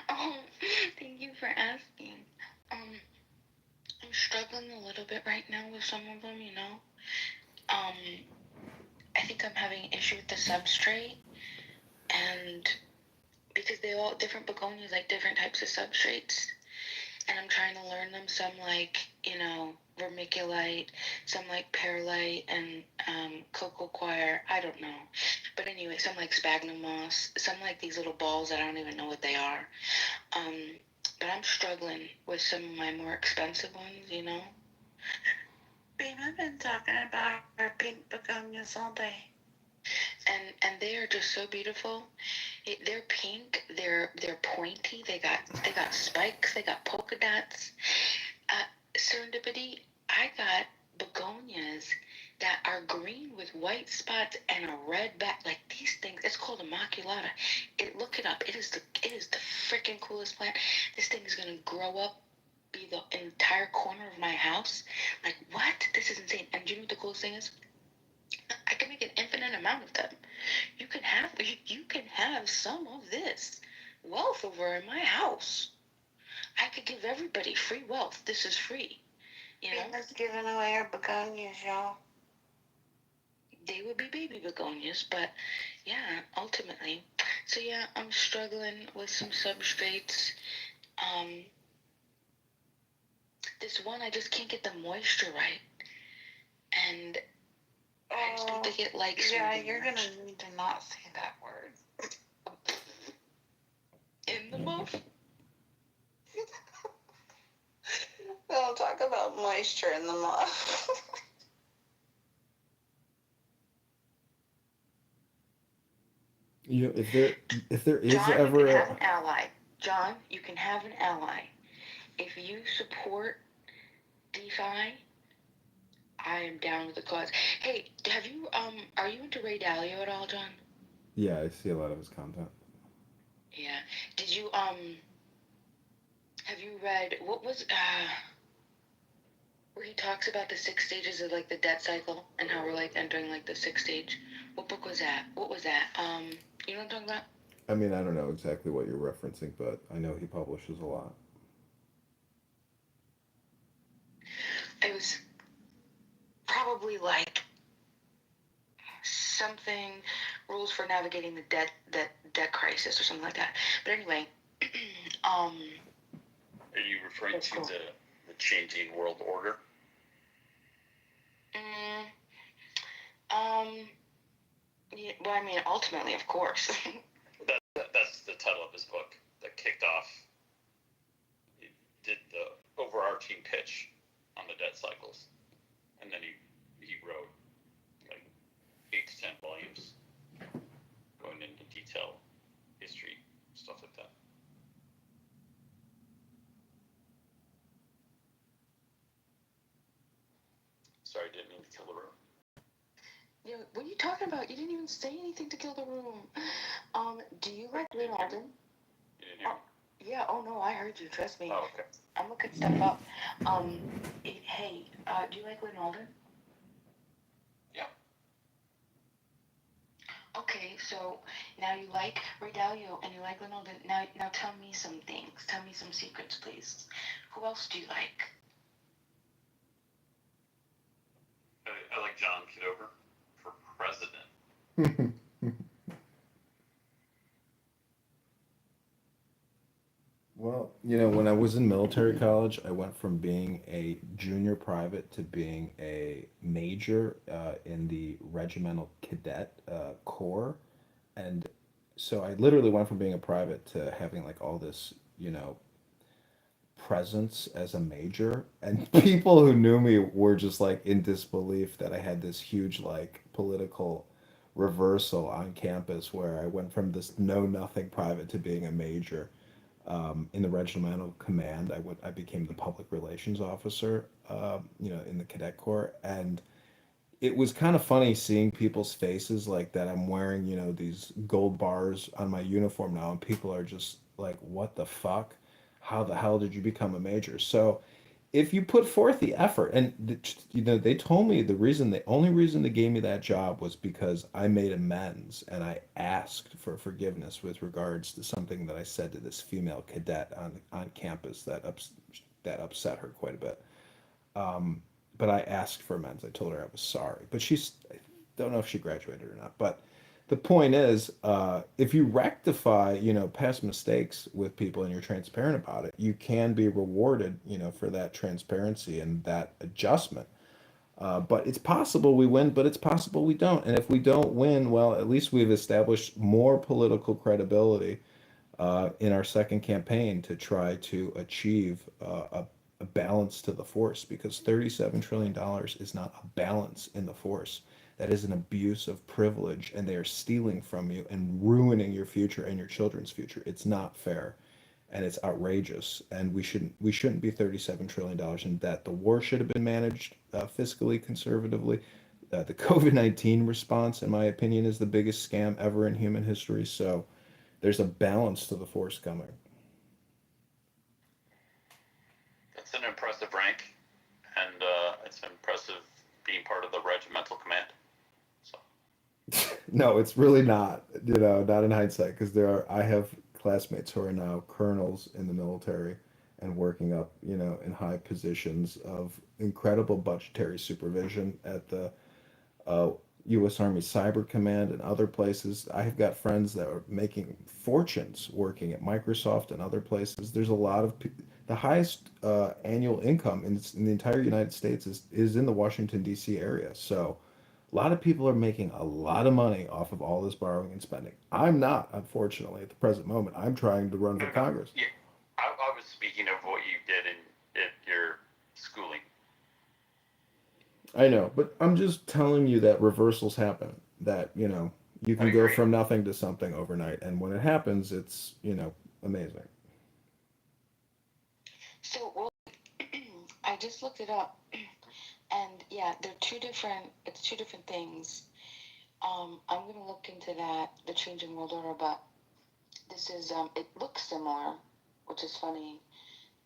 Oh, thank you for asking. I'm struggling a little bit right now with some of them, you know. I think I'm having an issue with the substrate, and because they all different begonias like different types of substrates, and I'm trying to learn them. Some like, you know, vermiculite, some like perlite and cocoa coir. I don't know, but anyway, some like sphagnum moss, some like these little balls that I don't even know what they are. But I'm struggling with some of my more expensive ones, you know. Babe, I've been talking about our pink begonias all day. And they are just so beautiful. They're pink. They're pointy. They got spikes. They got polka dots. Serendipity. I got begonias that are green with white spots and a red back. Like these things. It's called immaculata. Look it up. It is the freaking coolest plant. This thing is gonna grow up, be the entire corner of my house. Like what? This is insane. And do you know what the coolest thing is? I can make an infinite amount of them. You can have some of this wealth over in my house. I could give everybody free wealth. This is free. You know? Let's giving away our begonias, y'all. They would be baby begonias, but yeah, ultimately. So yeah, I'm struggling with some substrates. This one I just can't get the moisture right. And I just don't think it likes Yeah, me. you're gonna need to not say that word. In the muff. No, talk about moisture in the muff. You know, if there is John, you ever can have a, an ally. John, you can have an ally. If you support DeFi, I am down with the cause. Hey, have you are you into Ray Dalio at all, John? yeah, I see a lot of his content. Yeah. Did you have you read what was where he talks about the 6 stages of like the debt cycle and how we're like entering like the sixth stage? What book was that? What was that? You know what I'm talking about? I mean, I don't know exactly what you're referencing, but I know he publishes a lot. It was probably like something rules for navigating the debt crisis or something like that. But anyway, Are you referring that's to cool. the changing world order? Mm, yeah, well, I mean, ultimately, of course. That's the title of his book that kicked off. He did the overarching pitch on the debt cycles, and then he wrote like 8 to 10 volumes going into detail, history, stuff like that. Sorry, didn't mean to kill the room. Yeah, what are you talking about? You didn't even say anything to kill the room. Do you like Lynn Alden? You didn't hear me? Yeah, oh no, I heard you, trust me. Oh, okay. I'm looking stuff up. Hey, do you like Lynn Alden? Yeah. Okay, so now you like Ray Dalio and you like Lynn Alden. Now tell me some things. Tell me some secrets, please. Who else do you like? I like John Kitover for president. Well, you know, when I was in military college, I went from being a junior private to being a major in the regimental cadet corps. And so I literally went from being a private to having like all this, you know, presence as a major. And people who knew me were just like in disbelief that I had this huge like political reversal on campus where I went from this know nothing private to being a major in the regimental command. I became the public relations officer, you know, in the cadet corps, and it was kind of funny seeing people's faces like that. I'm wearing, you know, these gold bars on my uniform now, and people are just like, "What the fuck? How the hell did you become a major?" So if you put forth the effort, and you know, they told me the only reason they gave me that job was because I made amends and I asked for forgiveness with regards to something that I said to this female cadet on campus that upset her quite a bit. Um, but I asked for amends. I told her I was sorry, but I don't know if she graduated or not. But the point is, if you rectify, you know, past mistakes with people and you're transparent about it, you can be rewarded, you know, for that transparency and that adjustment. But it's possible we win, but it's possible we don't. And if we don't win, well, at least we've established more political credibility in our second campaign to try to achieve a balance to the force because $37 trillion is not a balance in the force. That is an abuse of privilege, and they are stealing from you and ruining your future and your children's future. It's not fair, and it's outrageous. And we shouldn't be $37 trillion in debt. The war should have been managed fiscally conservatively. The COVID-19 response, in my opinion, is the biggest scam ever in human history. So there's a balance to the force coming. That's an impressive rank, and it's impressive being part of the regimental command. So. No, it's really not, you know, not in hindsight, because I have classmates who are now colonels in the military and working up, you know, in high positions of incredible budgetary supervision at the uh, U.S. Army Cyber Command and other places. I have got friends that are making fortunes working at Microsoft and other places. There's a lot of the highest annual income in the entire United States is in the Washington D.C. area. So A lot of people are making a lot of money off of all this borrowing and spending. I'm not, unfortunately, at the present moment. I'm trying to run for No, no, Congress. yeah. I was speaking of what you did in your schooling. I know, but I'm just telling you that reversals happen. That, you I can go agree. from nothing to something overnight. And when it happens, it's, amazing. So, well, I just looked it up, and yeah, they're two different. It's two different things. I'm gonna look into that, the changing world order, but this is it looks similar, which is funny,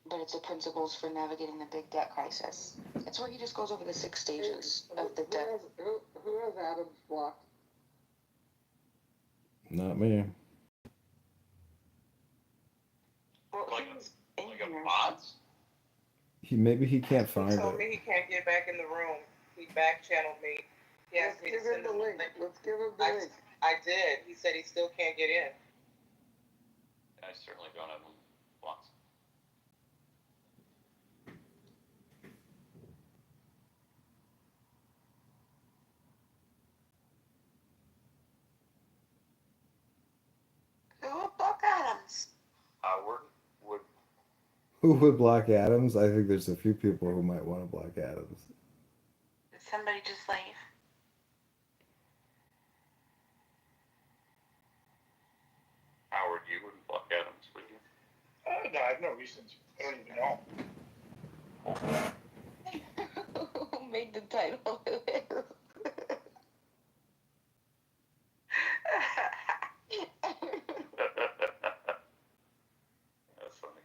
but it's the principles for navigating the big debt crisis. It's where he just goes over the 6 stages of the debt. Who has Adams blocked? Not me. Well, Like, he was in like here. a bots? Maybe he can't He find told it. me he can't get back in the room. He back channeled me. He asked me to send him the link. Let's give him the link. I did. He said he still can't get in. I certainly don't have them blocked. Who would block Adams? Howard would. Who would block Adams? I think there's a few people who might want to block Adams. Did somebody just leave? Howard, you wouldn't block Adams, would you? No, I have no reason to. I don't even know. Who made the title? That's funny.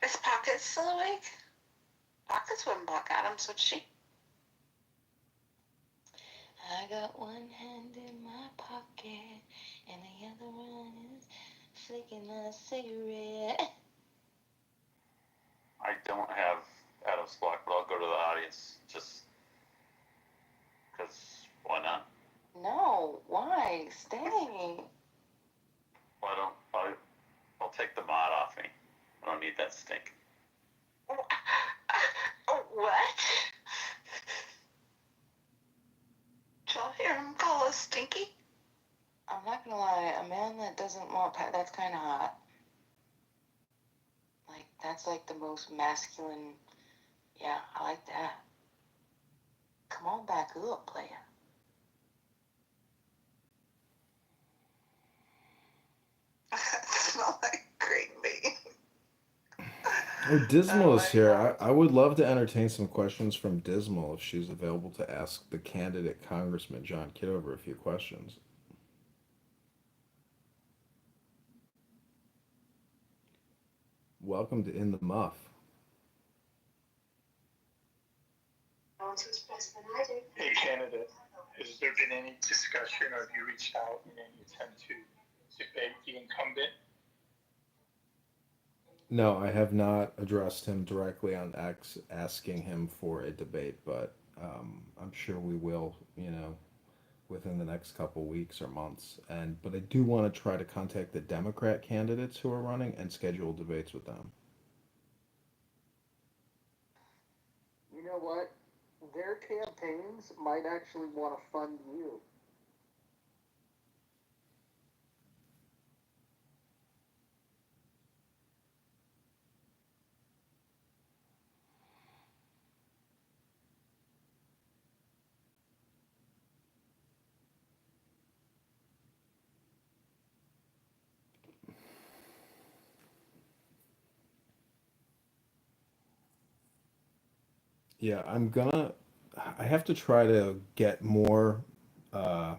Is Pocket still awake? Pockets wouldn't block Adams, would she? I got one hand in my pocket, and the other one is flicking a cigarette. I don't have Adams blocked, but I'll go to the audience just because why not? No, why? Stay. Why don't I'll take the mod off me. I don't need that stink. What? Did y'all hear him call us stinky? I'm not gonna lie, a man that doesn't want that's kind of hot. Like, that's like the most masculine. Yeah, I like that. Come on back up, player. Smell like green bean. Oh, Dismal is here. I would love to entertain some questions from Dismal if she's available to ask the candidate Congressman John Kitover a few questions. Welcome to In the Muff. Hey, candidate, has there been any discussion or have you reached out in any attempt to debate the incumbent? No, I have not addressed him directly on X asking him for a debate, but I'm sure we will, within the next couple weeks or months. But I do want to try to contact the Democrat candidates who are running and schedule debates with them. You know what? Their campaigns might actually want to fund you. Yeah, I have to try to get more. Uh,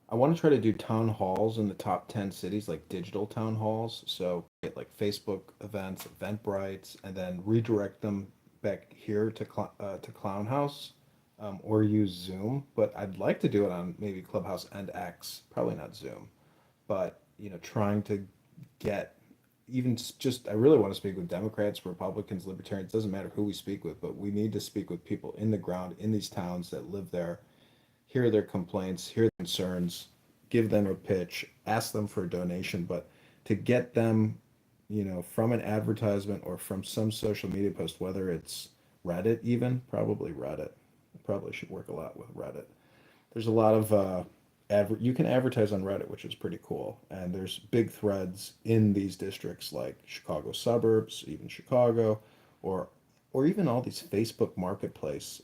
I want to try to do town halls in the top 10 cities, like digital town halls. So get like Facebook events, Eventbrites, and then redirect them back here to Clown House, or use Zoom. But I'd like to do it on maybe Clubhouse and X, probably not Zoom. But trying to get even just I really want to speak with Democrats, Republicans, Libertarians. Doesn't matter who we speak with, but we need to speak with people in the ground in these towns that live there, hear their complaints, hear their concerns, give them a pitch, ask them for a donation, but to get them, from an advertisement or from some social media post, whether it's Reddit even, probably Reddit. I probably should work a lot with Reddit. There's a lot of you can advertise on Reddit, which is pretty cool. And there's big threads in these districts like Chicago suburbs, even Chicago, or or even all these Facebook marketplace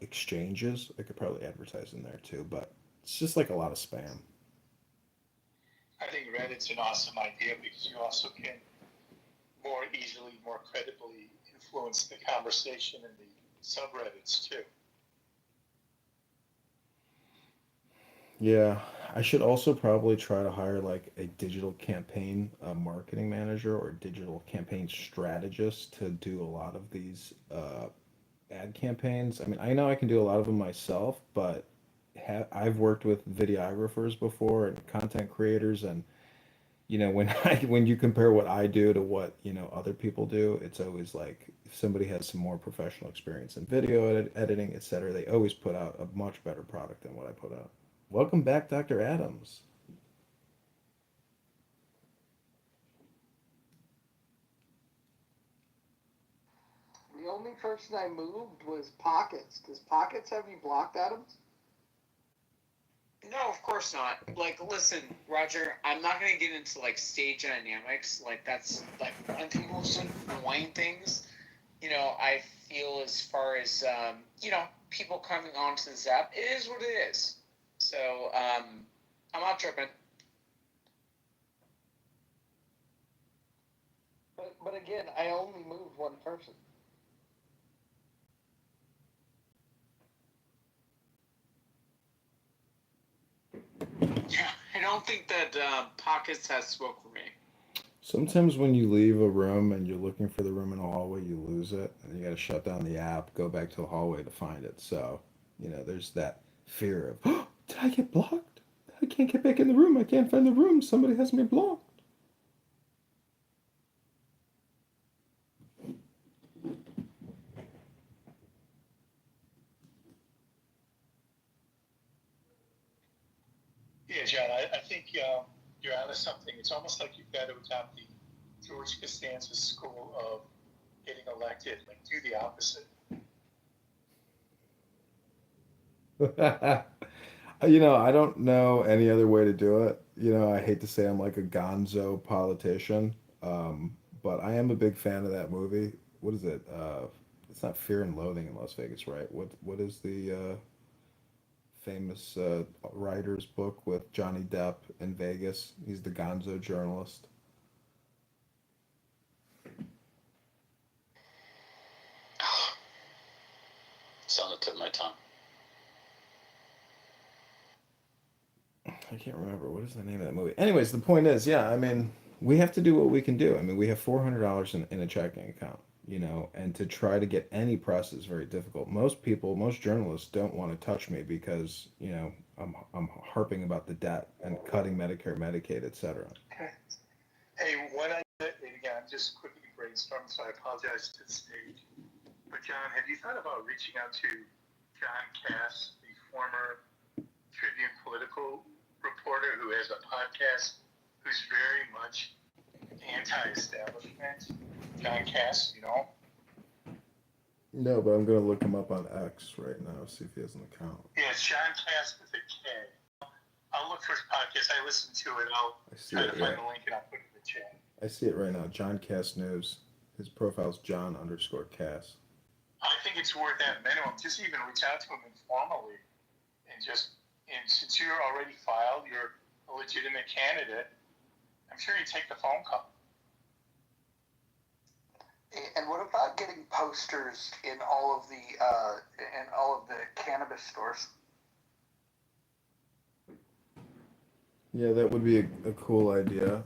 exchanges. I could probably advertise in there too, but it's just like a lot of spam. I think Reddit's an awesome idea because you also can more easily, more credibly influence the conversation in the subreddits too. Yeah, I should also probably try to hire like a digital campaign marketing manager or digital campaign strategist to do a lot of these ad campaigns. I mean, I know I can do a lot of them myself, but I've worked with videographers before and content creators, and when when you compare what I do to what other people do, it's always like if somebody has some more professional experience in video editing, etc., they always put out a much better product than what I put out. Welcome back, Dr. Adams. The only person I moved was Pockets. Does Pockets have you blocked, Adams? No, of course not. Like, listen, Roger, I'm not gonna get into like stage dynamics. Like, that's like one of the most annoying things. I feel as far as people coming onto this app, it is what it is. So, I'm not tripping. But again, I only moved one person. Yeah, I don't think that Pockets has smoke for me. Sometimes when you leave a room and you're looking for the room in the hallway, you lose it, and you got to shut down the app, go back to the hallway to find it. So, there's that fear of, oh, did I get blocked? I can't get back in the room. I can't find the room. Somebody has me blocked. Yeah, John, I think you're onto something. It's almost like you've got to adopt the George Costanza school of getting elected. Like, do the opposite. I don't know any other way to do it. I hate to say I'm like a gonzo politician, but I am a big fan of that movie. What is it? It's not Fear and Loathing in Las Vegas, right? What is the famous writer's book with Johnny Depp in Vegas? He's the gonzo journalist. It's on the tip of my tongue. I can't remember. What is the name of that movie? Anyways, the point is, yeah, I mean, we have to do what we can do. I mean, we have $400 in a checking account, and to try to get any press is very difficult. Most people, most journalists don't want to touch me because, I'm harping about the debt and cutting Medicare, Medicaid, etc. Okay. Hey, and again, I'm just quickly brainstorming, so I apologize to the stage. But John, have you thought about reaching out to John Cass, the former Tribune political reporter who has a podcast, who's very much anti-establishment? John Cass, No, but I'm gonna look him up on X right now, see if he has an account. Yeah, it's John Cass with a K. I'll look for his podcast. I listen to it. I'll try to find the link and I'll put it in the chat. I see it right now. John Cass News. His profile's John_Cass. I think it's worth that minimum. Just even reach out to him informally, and since you're already filed, you're a legitimate candidate. I'm sure you take the phone call. And what about getting posters in all of the cannabis stores? Yeah, that would be a cool idea.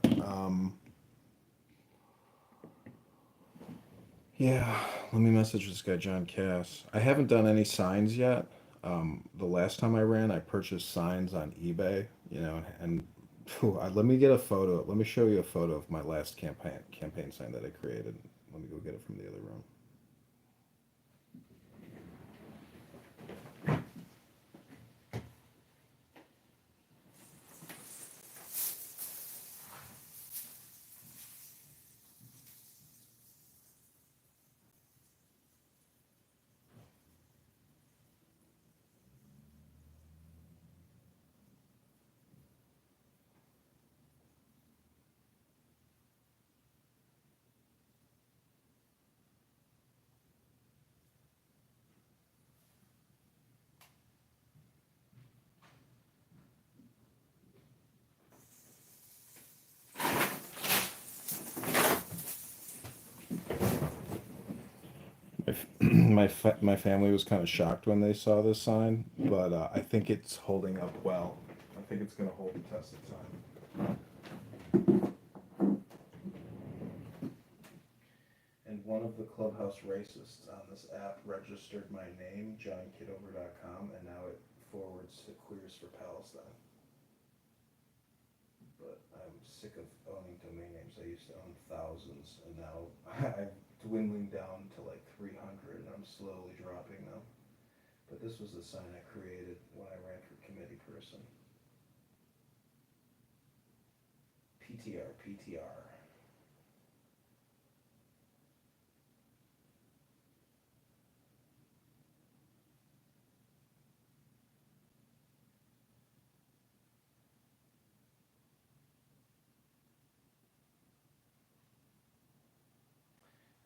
Yeah, let me message this guy, John Cass. I haven't done any signs yet. The last time I ran, I purchased signs on eBay, and let me get a photo. Let me show you a photo of my last campaign sign that I created. Let me go get it from the other room. My family was kind of shocked when they saw this sign, but I think it's holding up well. I think it's going to hold the test of time. And one of the clubhouse racists on this app registered my name, johnkitover.com, and now it forwards to Queers for Palestine. But I'm sick of owning domain names. I used to own thousands, and now I'm dwindling down to like 300, and I'm slowly dropping them. But this was the sign I created when I ran for committee person. PTR, PTR.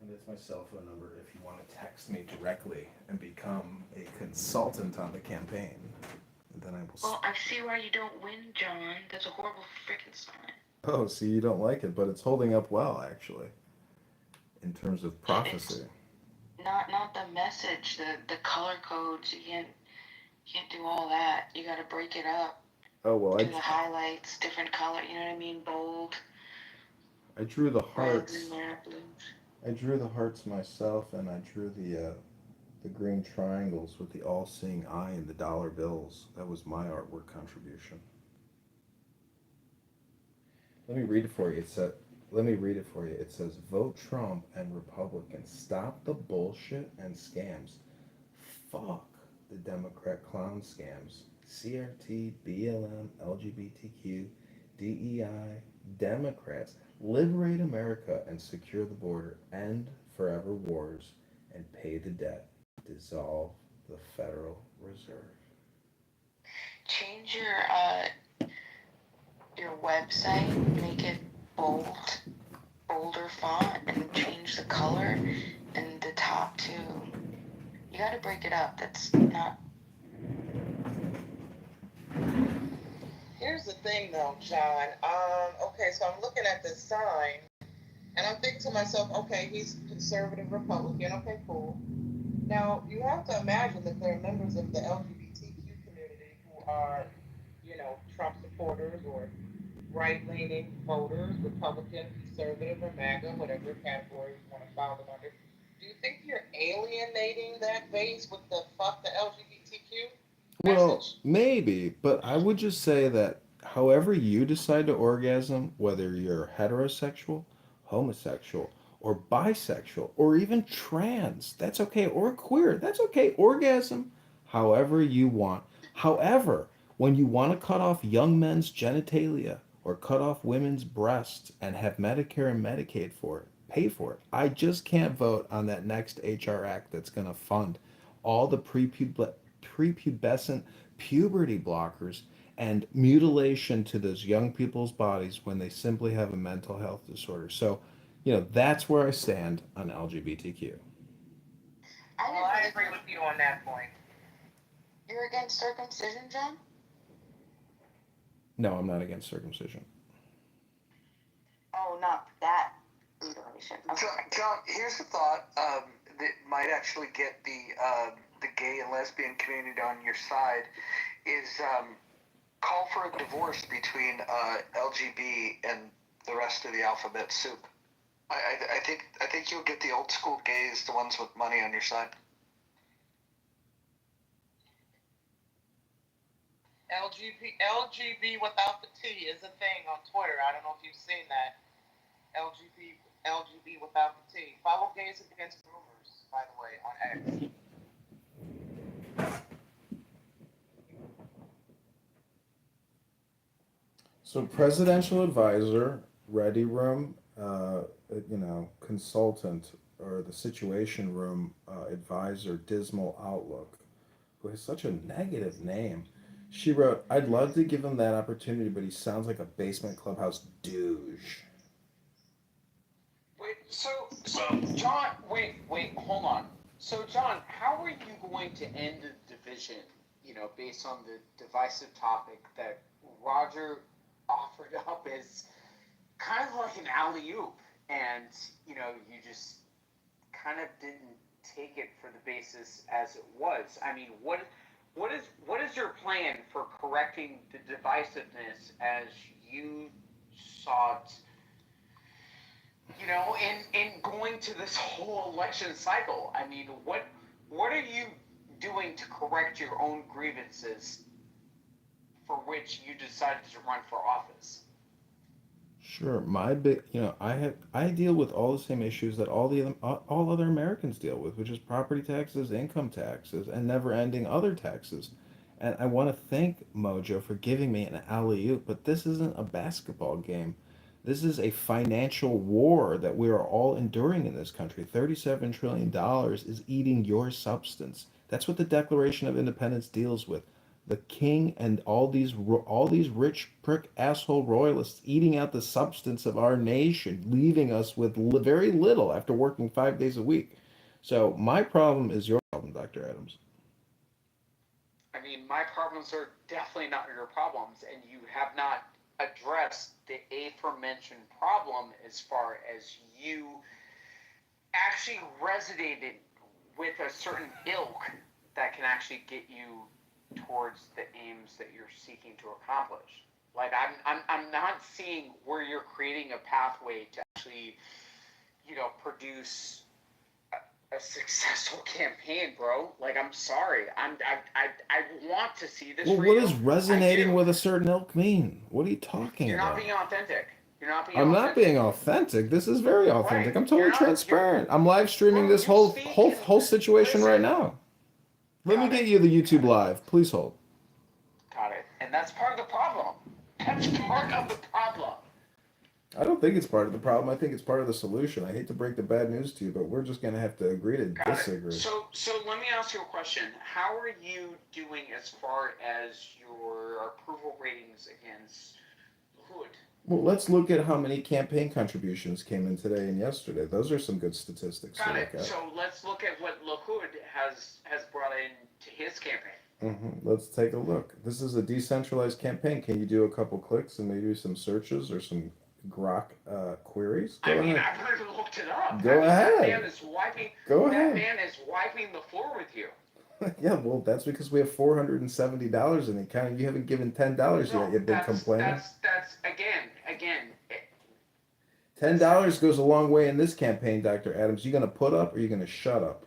And it's my cell phone number if you want to text me directly and become a consultant on the campaign. And then I will. Well, I see why you don't win, John. That's a horrible freaking sign. Oh, see, you don't like it, but it's holding up well, actually, in terms of prophecy. Not the message, the color codes. You can't do all that. You got to break it up. Oh well, do the highlights, different color. You know what I mean? Bold. I drew the hearts. Reds and rare blues. I drew the hearts myself, and I drew the green triangles with the all-seeing eye and the dollar bills. That was my artwork contribution. Let me read it for you. It says, "Vote Trump and Republicans. Stop the bullshit and scams. Fuck the Democrat clown scams. CRT, BLM, LGBTQ, DEI, Democrats. Liberate America and secure the border. End forever wars and pay the debt. Dissolve the Federal Reserve." Change your website, make it bolder font, and change the color and the top too. You got to break it up. That's not. Here's the thing, though, John. Okay, so I'm looking at this sign, and I'm thinking to myself, okay, he's conservative Republican. Okay, cool. Now you have to imagine that there are members of the LGBTQ community who are, Trump supporters or right-leaning voters, Republican, conservative, or MAGA, whatever category you want to file them under. Do you think you're alienating that base with the fuck the LGBTQ Well, message? maybe, but I would just say that however you decide to orgasm, whether you're heterosexual, homosexual, or bisexual, or even trans, that's okay, or queer, that's okay. Orgasm however you want. However, when you want to cut off young men's genitalia or cut off women's breasts and have Medicare and Medicaid for it, pay for it. I just can't vote on that next HR act that's going to fund all the prepubescent puberty blockers and mutilation to those young people's bodies when they simply have a mental health disorder. So, that's where I stand on LGBTQ. I agree with you on that point. You're against circumcision, John? No, I'm not against circumcision. Oh, not that mutilation. Okay. John, here's a thought that might actually get the gay and lesbian community on your side is call for a divorce between LGB and the rest of the alphabet soup. I think you'll get the old school gays, the ones with money on your side. LGB without the T is a thing on Twitter. I don't know if you've seen that. LGB without the T. Follow Gays Against Groomers, by the way, on X. So presidential advisor, ready room, consultant, or the situation room advisor, dismal outlook, who has such a negative name. She wrote, "I'd love to give him that opportunity, but he sounds like a basement clubhouse douche." Wait, so John, wait, hold on. So John, how are you going to end the division, based on the divisive topic that Roger offered up as kind of like an alley-oop, and, you just kind of didn't take it for the basis as it was. I mean, what is your plan for correcting the divisiveness as you sought, in going to this whole election cycle? I mean, what are you doing to correct your own grievances for which you decided to run for office? Sure, my big, I deal with all the same issues that all other Americans deal with, which is property taxes, income taxes, and never-ending other taxes. And I want to thank Mojo for giving me an alley-oop, but this isn't a basketball game. This is a financial war that we are all enduring in this country. $37 trillion is eating your substance. That's what the Declaration of Independence deals with. The king and all these rich prick asshole royalists eating out the substance of our nation, leaving us with very little after working 5 days a week. So my problem is your problem, Dr. Adams. I mean, my problems are definitely not your problems, and you have not addressed the aforementioned problem as far as you actually resonated with a certain ilk that can actually get you towards the aims that you're seeking to accomplish. Like, I'm not seeing where you're creating a pathway to actually, produce a successful campaign, bro. Like, I'm sorry. I want to see this Well, for what you. does resonating with a certain ilk mean? What are you talking You're about? not being authentic. You're not being I'm authentic. not being authentic. This is very authentic. Right. I'm totally transparent. I'm live streaming this whole situation right now. Let me get you the YouTube live. Please hold. Got it. And that's part of the problem. That's part of the problem. I don't think it's part of the problem. I think it's part of the solution. I hate to break the bad news to you, but we're just going to have to agree to disagree. So let me ask you a question. How are you doing as far as your approval ratings against Hood? Well, let's look at how many campaign contributions came in today and yesterday. Those are some good statistics to look at. So let's look at what LaHood has brought in to his campaign. Let's take a look. This is a decentralized campaign. Can you do a couple clicks and maybe some searches or some Grok queries? Go ahead. I've already looked it up. Go ahead. That man is wiping. Go ahead. That man is wiping the floor with you. Yeah, well, that's because we have $470 in the account. You haven't given $10 yet. You've been complaining. That's again. $10 goes a long way in this campaign, Dr. Adams. You gonna put up or you gonna shut up?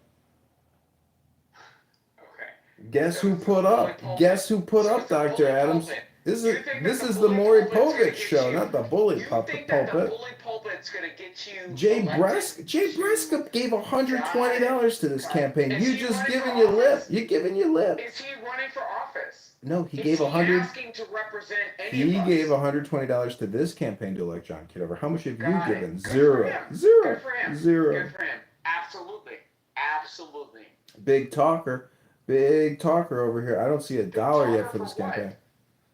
Okay. Guess who put up? Guess who put up, Dr. Adams? This is the Maury Povich show, not the bully pulpit. The bully pulpit's gonna get you. Jay Breska gave $120 to this campaign. You just giving your lip. You're giving your lip. Is he running for office? No, he gave $100. Asking to represent any He of us? gave $120 to this campaign to elect John Kitover. How much have you given? Good Zero. for him. Zero. Good for him. Zero. Good for him. Absolutely. Big talker over here. I don't see $1 yet for this campaign.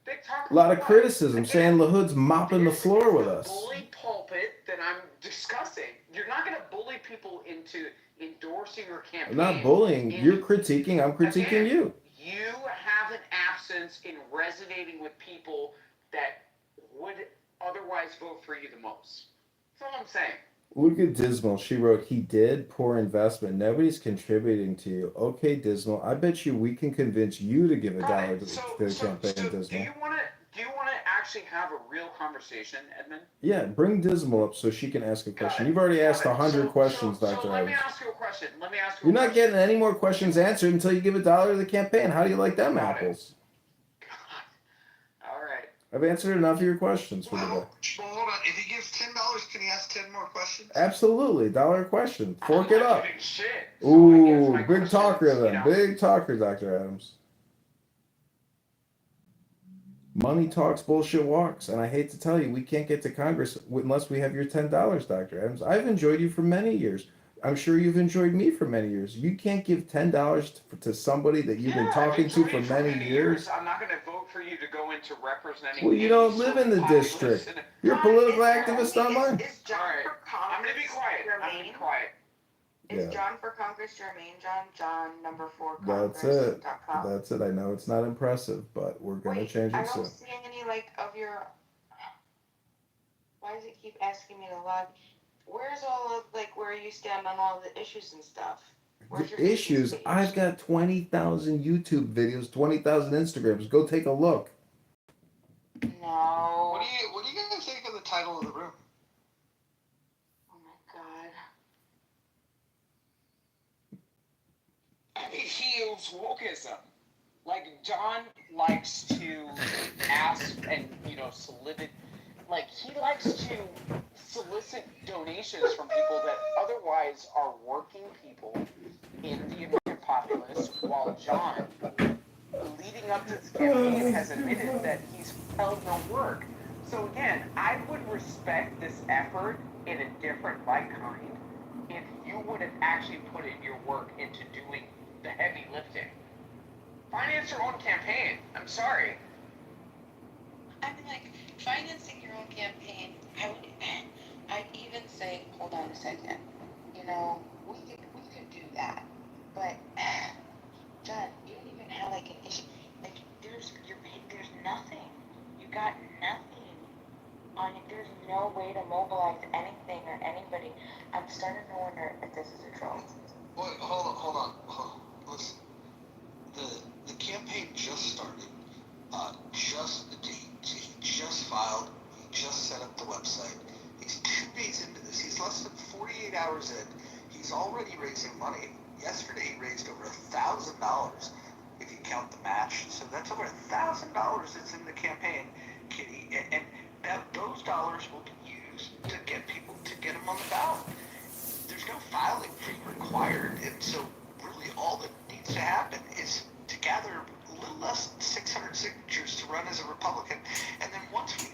Big talker. A lot of criticism saying LaHood's mopping the floor with us. Bully pulpit that I'm discussing. You're not going to bully people into endorsing your campaign. I'm not bullying. You're critiquing. I'm critiquing you. You have an absence in resonating with people that would otherwise vote for you the most. That's all I'm saying. Look at Dismal. She wrote, he did. Poor investment. Nobody's contributing to you. Okay, Dismal. I bet you we can convince you to give $1 to the campaign, Dismal. Do you want to actually have a real conversation, Edmund? Yeah, bring Dismal up so she can ask a question. You've already asked 100 questions, Dr. So Adams. let me ask you a question. You're not getting any more questions answered until you give $1 to the campaign. How do you like them apples? All right. I've answered enough of your questions for today. Well, hold on. If he gives $10, can he ask 10 more questions? Absolutely. $1 question. Fork it up. Shit. Ooh, big talker then. Big talker, Dr. Adams. Money talks, bullshit walks. And I hate to tell you, we can't get to Congress unless we have your $10, Dr. Adams. I've enjoyed you for many years. I'm sure you've enjoyed me for many years. You can't give $10 to somebody that you've been talking to for many years. I'm not going to vote for you to go into representing. Well, you don't live in the district. You're a political activist online. Is John for Congress? I'm going to be quiet. I'm going to be quiet. Is John for Congress your main John number 4 That's it. That's it. I know it's not impressive, but we're going to change it I soon. don't see any of your. Why does it keep asking me to log? Where's all of where you stand on all the issues and stuff? Where's your issues. page? I've got 20,000 YouTube videos, 20,000 Instagrams. Go take a look. No. What do you guys think of the title of the room? Oh my god. Heals wokeism. Like, John likes to ask and, solicit, he likes to solicit donations from people that otherwise are working people in the American populace, while John, leading up to this campaign, has admitted that he's held no work. So again, I would respect this effort in a different like kind if you would have actually put in your work into doing the heavy lifting. Finance your own campaign. I'm sorry. I mean, like, financing your own campaign, I'd even say, hold on a second, we could do that, but, John, you don't even have, like, an issue, like, there's nothing, you got nothing on it, there's no way to mobilize anything or anybody. I'm starting to wonder if this is a troll. Wait, hold on, listen, the campaign just started, he just filed, he just set up the website. He's 2 days into this. He's less than 48 hours in. He's already raising money. Yesterday he raised over $1,000 if you count the match. So that's over $1,000 that's in the campaign, Kitty. And those dollars will be used to get people, to get them on the ballot. There's no filing fee required. And so really all that needs to happen is to gather a little less than 600 signatures to run as a Republican, and then once we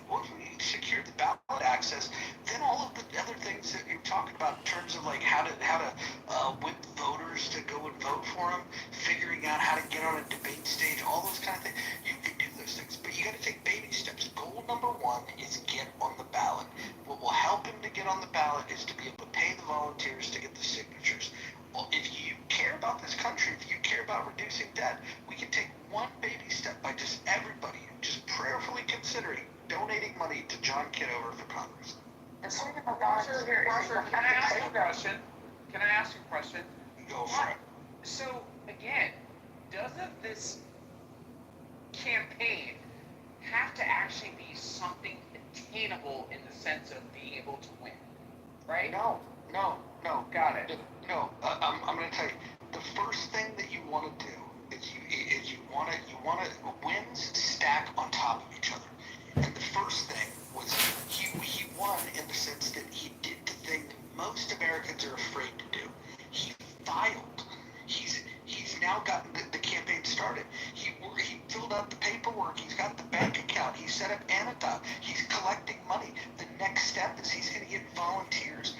secure the ballot access, then all of the other things that you're talking about in terms of like how to whip voters to go and vote for him, figuring out how to get on a debate stage, all those kind of things, you can do those things, but you got to take baby steps. Goal number one is get on the ballot. What will help him to get on the ballot is to be able to pay the volunteers to get the signatures. Well, if you care about this country, if you care about reducing debt, we can take one baby step by just everybody just prayerfully considering donating money to John Kitover for Congress. Roger, can I ask you a question? Go for it. So, again, doesn't this campaign have to actually be something attainable in the sense of being able to win, right? No. Got it. No, I'm going to tell you. The first thing that you want to do is you want to wins stack on top of each other. And the first thing was he won in the sense that he did the thing most Americans are afraid to do. He filed. He's now gotten the campaign started. He filled out the paperwork. He's got the bank account. He set up Anata. He's collecting money. The next step is he's going to get volunteers.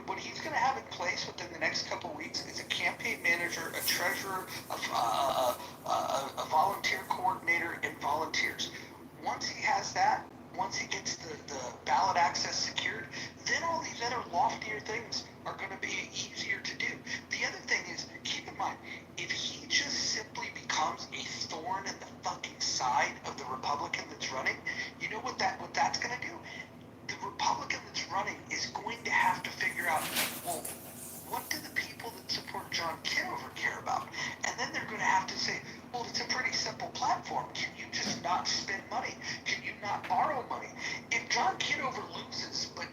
What he's going to have in place within the next couple of weeks is a campaign manager, a treasurer, a volunteer coordinator, and volunteers. Once he has that, once he gets the ballot access secured, then all these other loftier things are going to be easier to do. The other thing is, keep in mind, if he just simply becomes a thorn in the fucking side of the Republican that's running, you know what that's going to do? The Republican that's running is going to have to figure out, well, what do the people that support John Kitover care about? And then they're going to have to say, well, it's a pretty simple platform. Can you just not spend money? Can you not borrow money? If John Kitover loses, but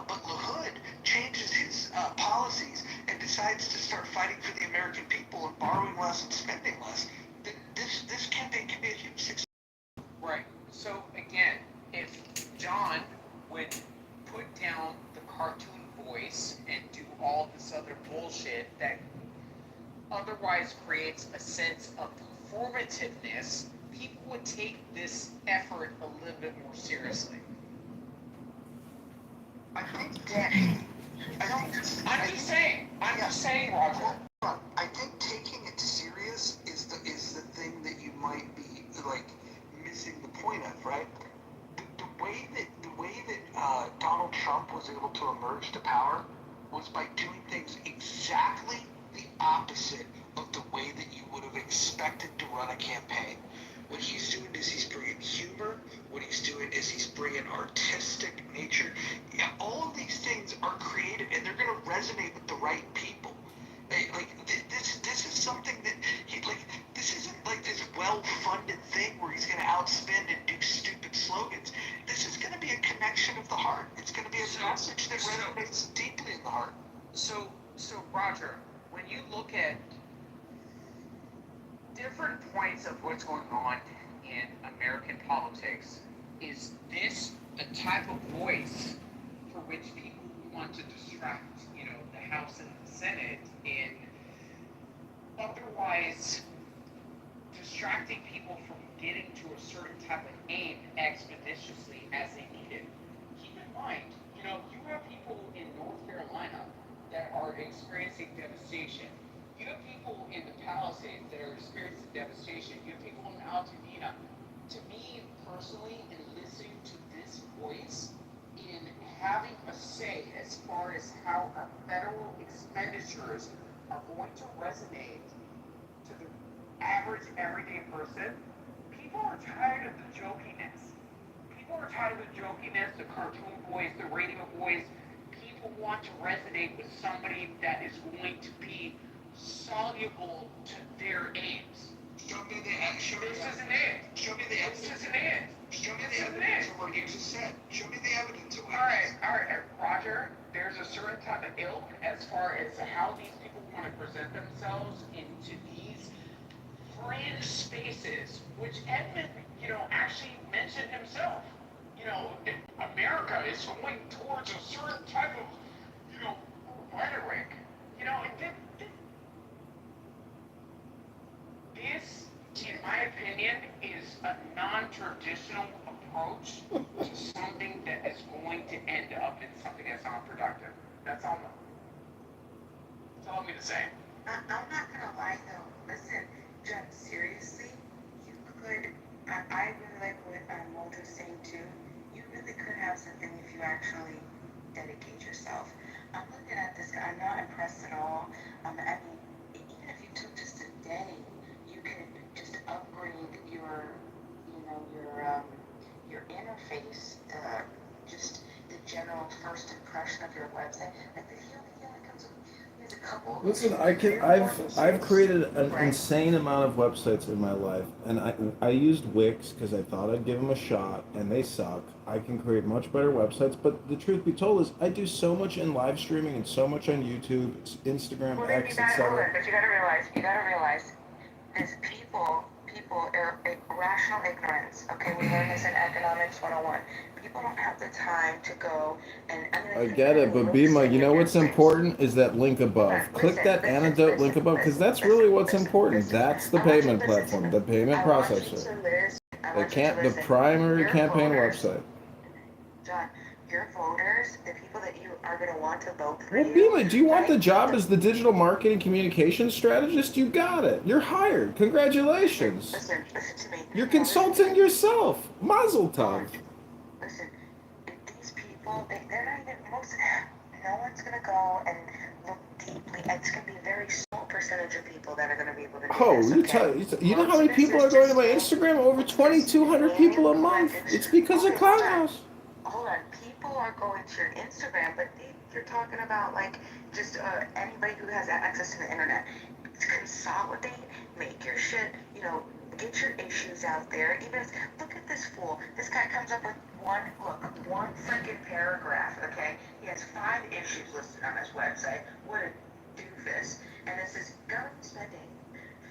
LaHood changes his policies and decides to start fighting for the American people and borrowing less and spending less, then this campaign can be a huge success. Right. So again, if John would put down the cartoon voice and do all this other bullshit that otherwise creates a sense of performativeness, people would take this effort a little bit more seriously. I'm just saying, Roger. I think taking it serious is the thing that you might be like missing the point of, right? The way that Donald Trump was able to emerge to power was by doing things exactly the opposite of the way that you would have expected to run a campaign. What he's doing is he's bringing humor. What he's doing is he's bringing artistic nature. Yeah, all of these things are creative, and they're going to resonate with the right people. So Roger, when you look at different points of what's going on in American politics, is this the type of voice for which people want to distract, the House and the Senate in otherwise distracting people from getting to a certain type of aim expeditiously as they need it? Keep in mind, you have people in North Carolina that are experiencing devastation. You have people in the Palisades that are experiencing devastation. You have people in Altadena. To me, personally, in listening to this voice, in having a say as far as how our federal expenditures are going to resonate to the average, everyday person, people are tired of the jokiness. People are tired of the jokiness, the cartoon voice, the radio voice. People want to resonate with somebody that is going to be soluble to their aims. Show me the evidence. This isn't it. Show me the evidence. This isn't it. Show me the evidence of what you just said. Show me the evidence of what All right, Roger. There's a certain type of ilk as far as how these people want to present themselves into these fringe spaces, which Edmund, actually mentioned himself. America is going towards a certain type of, rhetoric. This, in my opinion, is a non-traditional approach to something that is going to end up in something that's not productive. That's all I'm going to say. I'm not gonna lie though. Listen, Jen, seriously, you could. I really like what Mojo was saying too. You really could have something if you actually dedicate yourself. I'm looking at this guy. I'm not impressed at all. I mean, even if you took just a day, you could just upgrade your interface, just the general first impression of your website. Like the only that comes with, there's a couple. Listen, I've created an insane amount of websites in my life, and I used Wix because I thought I'd give them a shot, and they suck. I can create much better websites, but the truth be told is I do so much in live streaming and so much on YouTube, Instagram, X, etc. But you gotta realize, there's people, irrational ignorance. Okay, we learned this in Economics 101. People don't have the time to go and. I get it, but Bima, you know what's important is that link above. Click that antidote link above, because that's really what's important. That's the payment platform, the payment processor. The primary campaign website. John, your voters, the people that you are going to want to vote for Well, Bima, do you want the job as the digital marketing communications strategist? You got it. You're hired. Congratulations. Listen to me. You're consulting yourself. Mazel tov. Listen, these people, they're not even, no one's going to go and look deeply. It's going to be a very small percentage of people that are going to be able to do this, okay? You know how many people are going to my Instagram? Over 2,200 people a month. It's because of Clown House. Hold on, people are going to your Instagram, but you're talking about just anybody who has access to the internet. Consolidate, make your shit, get your issues out there. Even if, look at this fool. This guy comes up with one freaking paragraph, okay? He has 5 issues listed on his website. What a doofus. And this is government spending.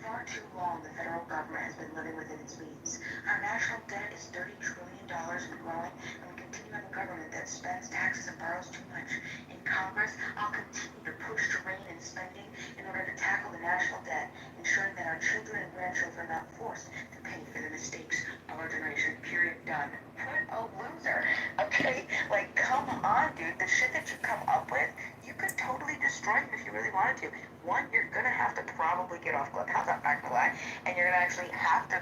Far too long, the federal government has been living within its means. Our national debt is $30 trillion and growing, and we continue to have a government that spends taxes and borrows too much. In Congress, I'll continue to push to rein in spending in order to tackle the national debt, ensuring that our children and grandchildren are not forced to pay for the mistakes of our generation. Period. Done. What a loser. Okay? Come on, dude. The shit that you come up with, you could totally destroy him if you really wanted to. One, you're gonna have to probably get off Clubhouse, I'm not gonna lie, and you're gonna actually have to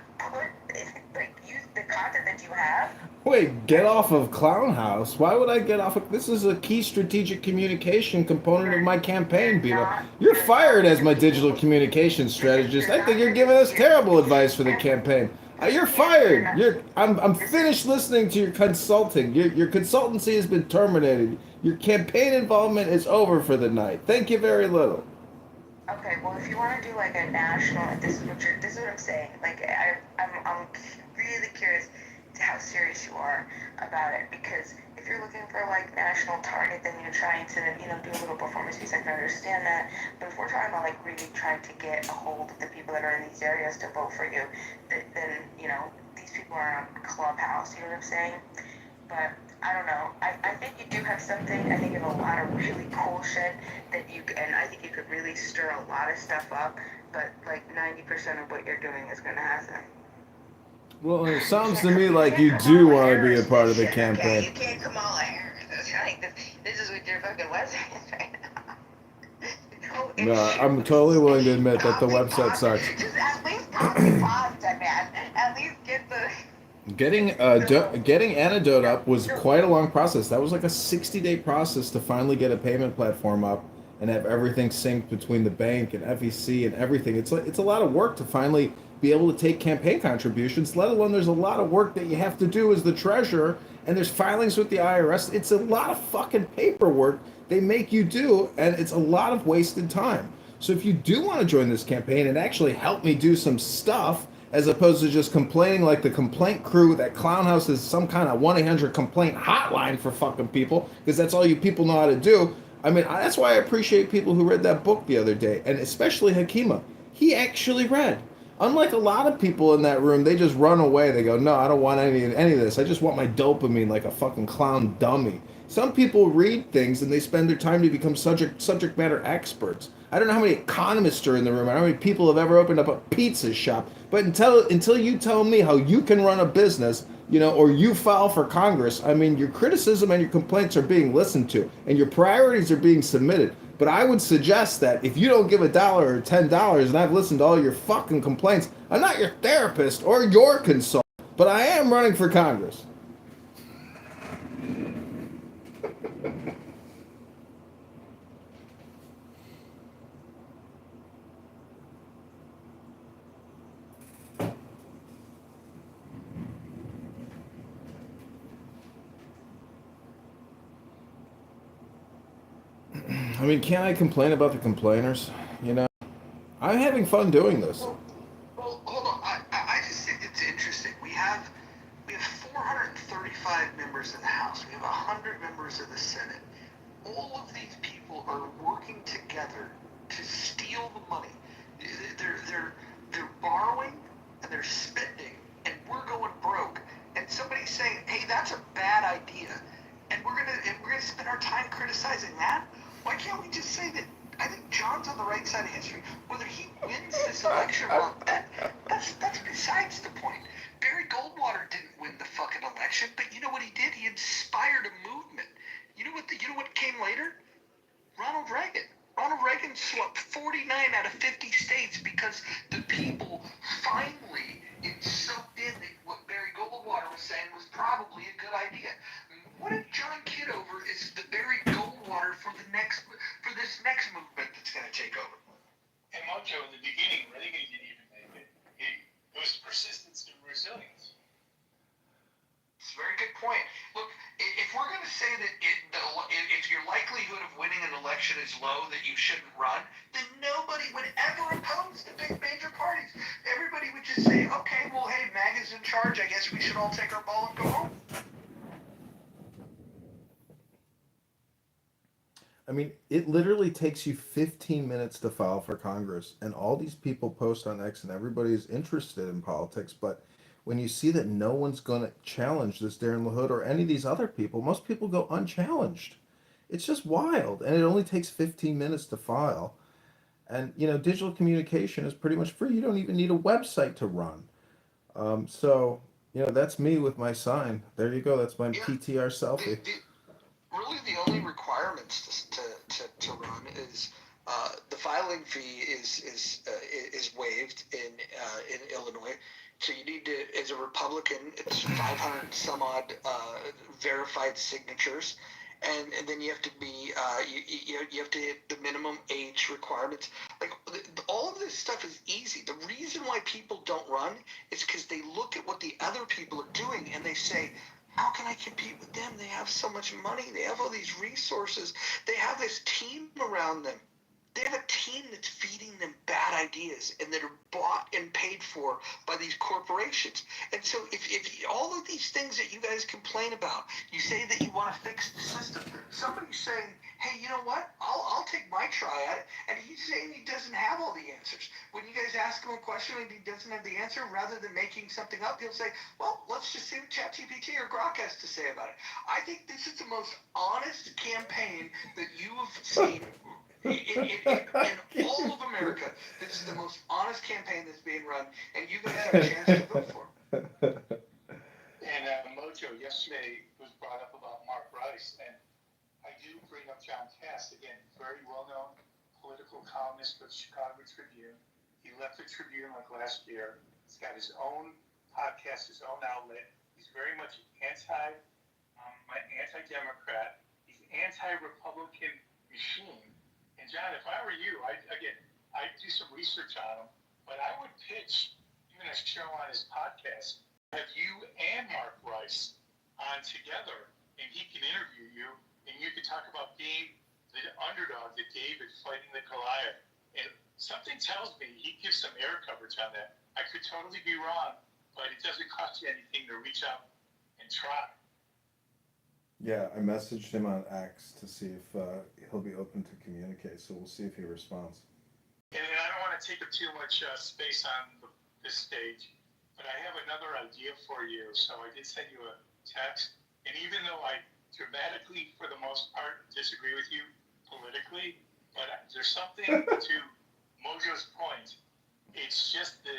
use the content that you have. Wait, get off of Clown House? Why would I get off of... This is a key strategic communication component of my campaign, Bima. You're fired as my digital communication strategist. I think you're giving us terrible advice for the campaign. You're fired. I'm finished listening to your consulting. Your consultancy has been terminated. Your campaign involvement is over for the night. Thank you very little. Okay, well, if you want to do a national, this is what I'm saying. I'm really curious to how serious you are about it, because if if you're looking for like national target, then you're trying to, you know, do a little performance piece. I can understand that. But if we're talking about like really trying to get a hold of the people that are in these areas to vote for you, then you know, these people are on Clubhouse. You know what I'm saying? But I don't know. I think you do have something. I think you have a lot of really cool shit that and I think you could really stir a lot of stuff up. But like 90% of what you're doing is gonna happen. Well, it sounds to me like you do want to be a part of the Okay, you campaign. can't Kamala Harris. Like, this is what your fucking website is right now. No, I'm totally willing to admit that the website sucks. Just at least copy pasta, man. At least get the. Getting Antidote up was quite a long process. That was like a 60-day process to finally get a payment platform up and have everything synced between the bank and FEC and everything. It's a lot of work to finally be able to take campaign contributions, let alone there's a lot of work that you have to do as the treasurer, and there's filings with the IRS. It's a lot of fucking paperwork they make you do, and it's a lot of wasted time. So if you do want to join this campaign and actually help me do some stuff, as opposed to just complaining like the complaint crew that Clown House is some kind of 1-800 complaint hotline for fucking people, because that's all you people know how to do. I mean, that's why I appreciate people who read that book the other day, and especially Hakima. He actually read. Unlike a lot of people in that room, they just run away. They go, no, I don't want any of this. I just want my dopamine like a fucking clown dummy. Some people read things and they spend their time to become subject matter experts. I don't know how many economists are in the room. I don't know how many people have ever opened up a pizza shop. But until you tell me how you can run a business, you know, or you file for Congress, I mean, your criticism and your complaints are being listened to, and your priorities are being submitted. But I would suggest that if you don't give $1 or $10, and I've listened to all your fucking complaints, I'm not your therapist or your consultant, but I am running for Congress. I mean, can't I complain about the complainers? You know, I'm having fun doing this. Well, hold on. I just think it's interesting. We have 435 members in the House. We have 100 members in the Senate. All of these people are working together to steal the money. They're borrowing and they're spending, and we're going broke. And somebody's saying, "Hey, that's a bad idea," and we're gonna spend our time criticizing that. Why can't we just say that? I think John's on the right side of history. Whether he wins this election, well, that's besides the point. Barry Goldwater didn't win the fucking election, but you know what he did? He inspired a movement. You know what came later? Ronald Reagan. Ronald Reagan swept 49 out of 50 states because the people finally soaked in that what Barry Goldwater was saying was probably a good idea. What if John Kitover is the Barry Goldwater for this next movement that's going to take over? And Mojo, in the beginning, Reagan didn't even make it. It was persistence and resilience. It's a very good point. Look, if we're going to say that if your likelihood of winning an election is low, that you shouldn't run, then nobody would ever oppose the big major parties. Everybody would just say, okay, well, hey, MAGA's in charge. I guess we should all take our ball and go home. I mean, it literally takes you 15 minutes to file for Congress, and all these people post on X, and everybody is interested in politics. But when you see that no one's going to challenge this Darren LaHood or any of these other people, most people go unchallenged. It's just wild, and it only takes 15 minutes to file. And you know, digital communication is pretty much free. You don't even need a website to run. So you know, that's me with my sign. There you go. That's my PTR selfie. Really, the only requirements to run is the filing fee is waived in Illinois. So you need to, as a Republican, it's 500 some odd verified signatures, and then you have to be you have to hit the minimum age requirements. Like all of this stuff is easy. The reason why people don't run is because they look at what the other people are doing and they say, how can I compete with them? They have so much money. They have all these resources. They have this team around them. They have a team that's feeding them back. bad ideas and that are bought and paid for by these corporations. And so if all of these things that you guys complain about, you say that you want to fix the system, somebody's saying, hey, you know what? I'll take my try at it. And he's saying he doesn't have all the answers. When you guys ask him a question and he doesn't have the answer, rather than making something up, he'll say, well, let's just see what ChatGPT or Grok has to say about it. I think this is the most honest campaign that you have seen in all of America. This is the most honest campaign that's being run, and you guys have a chance to vote for him. And Mojo yesterday was brought up about Mark Rice, and I do bring up John Cass, again, very well-known political columnist for the Chicago Tribune. He left the Tribune like last year. He's got his own podcast, his own outlet. He's very much anti-Democrat. He's anti-Republican machine. And John, if I were you, I'd do some research on him, but I would pitch even a show on his podcast, have you and Mark Rice on together, and he can interview you, and you can talk about being the underdog, the David fighting the Goliath. And something tells me he gives some air coverage on that. I could totally be wrong, but it doesn't cost you anything to reach out and try. Yeah, I messaged him on X to see if he'll be open to communicate, so we'll see if he responds. And I don't want to take up too much space on this stage, but I have another idea for you. So I did send you a text, and even though I dramatically, for the most part, disagree with you politically, but there's something to Mojo's point. It's just the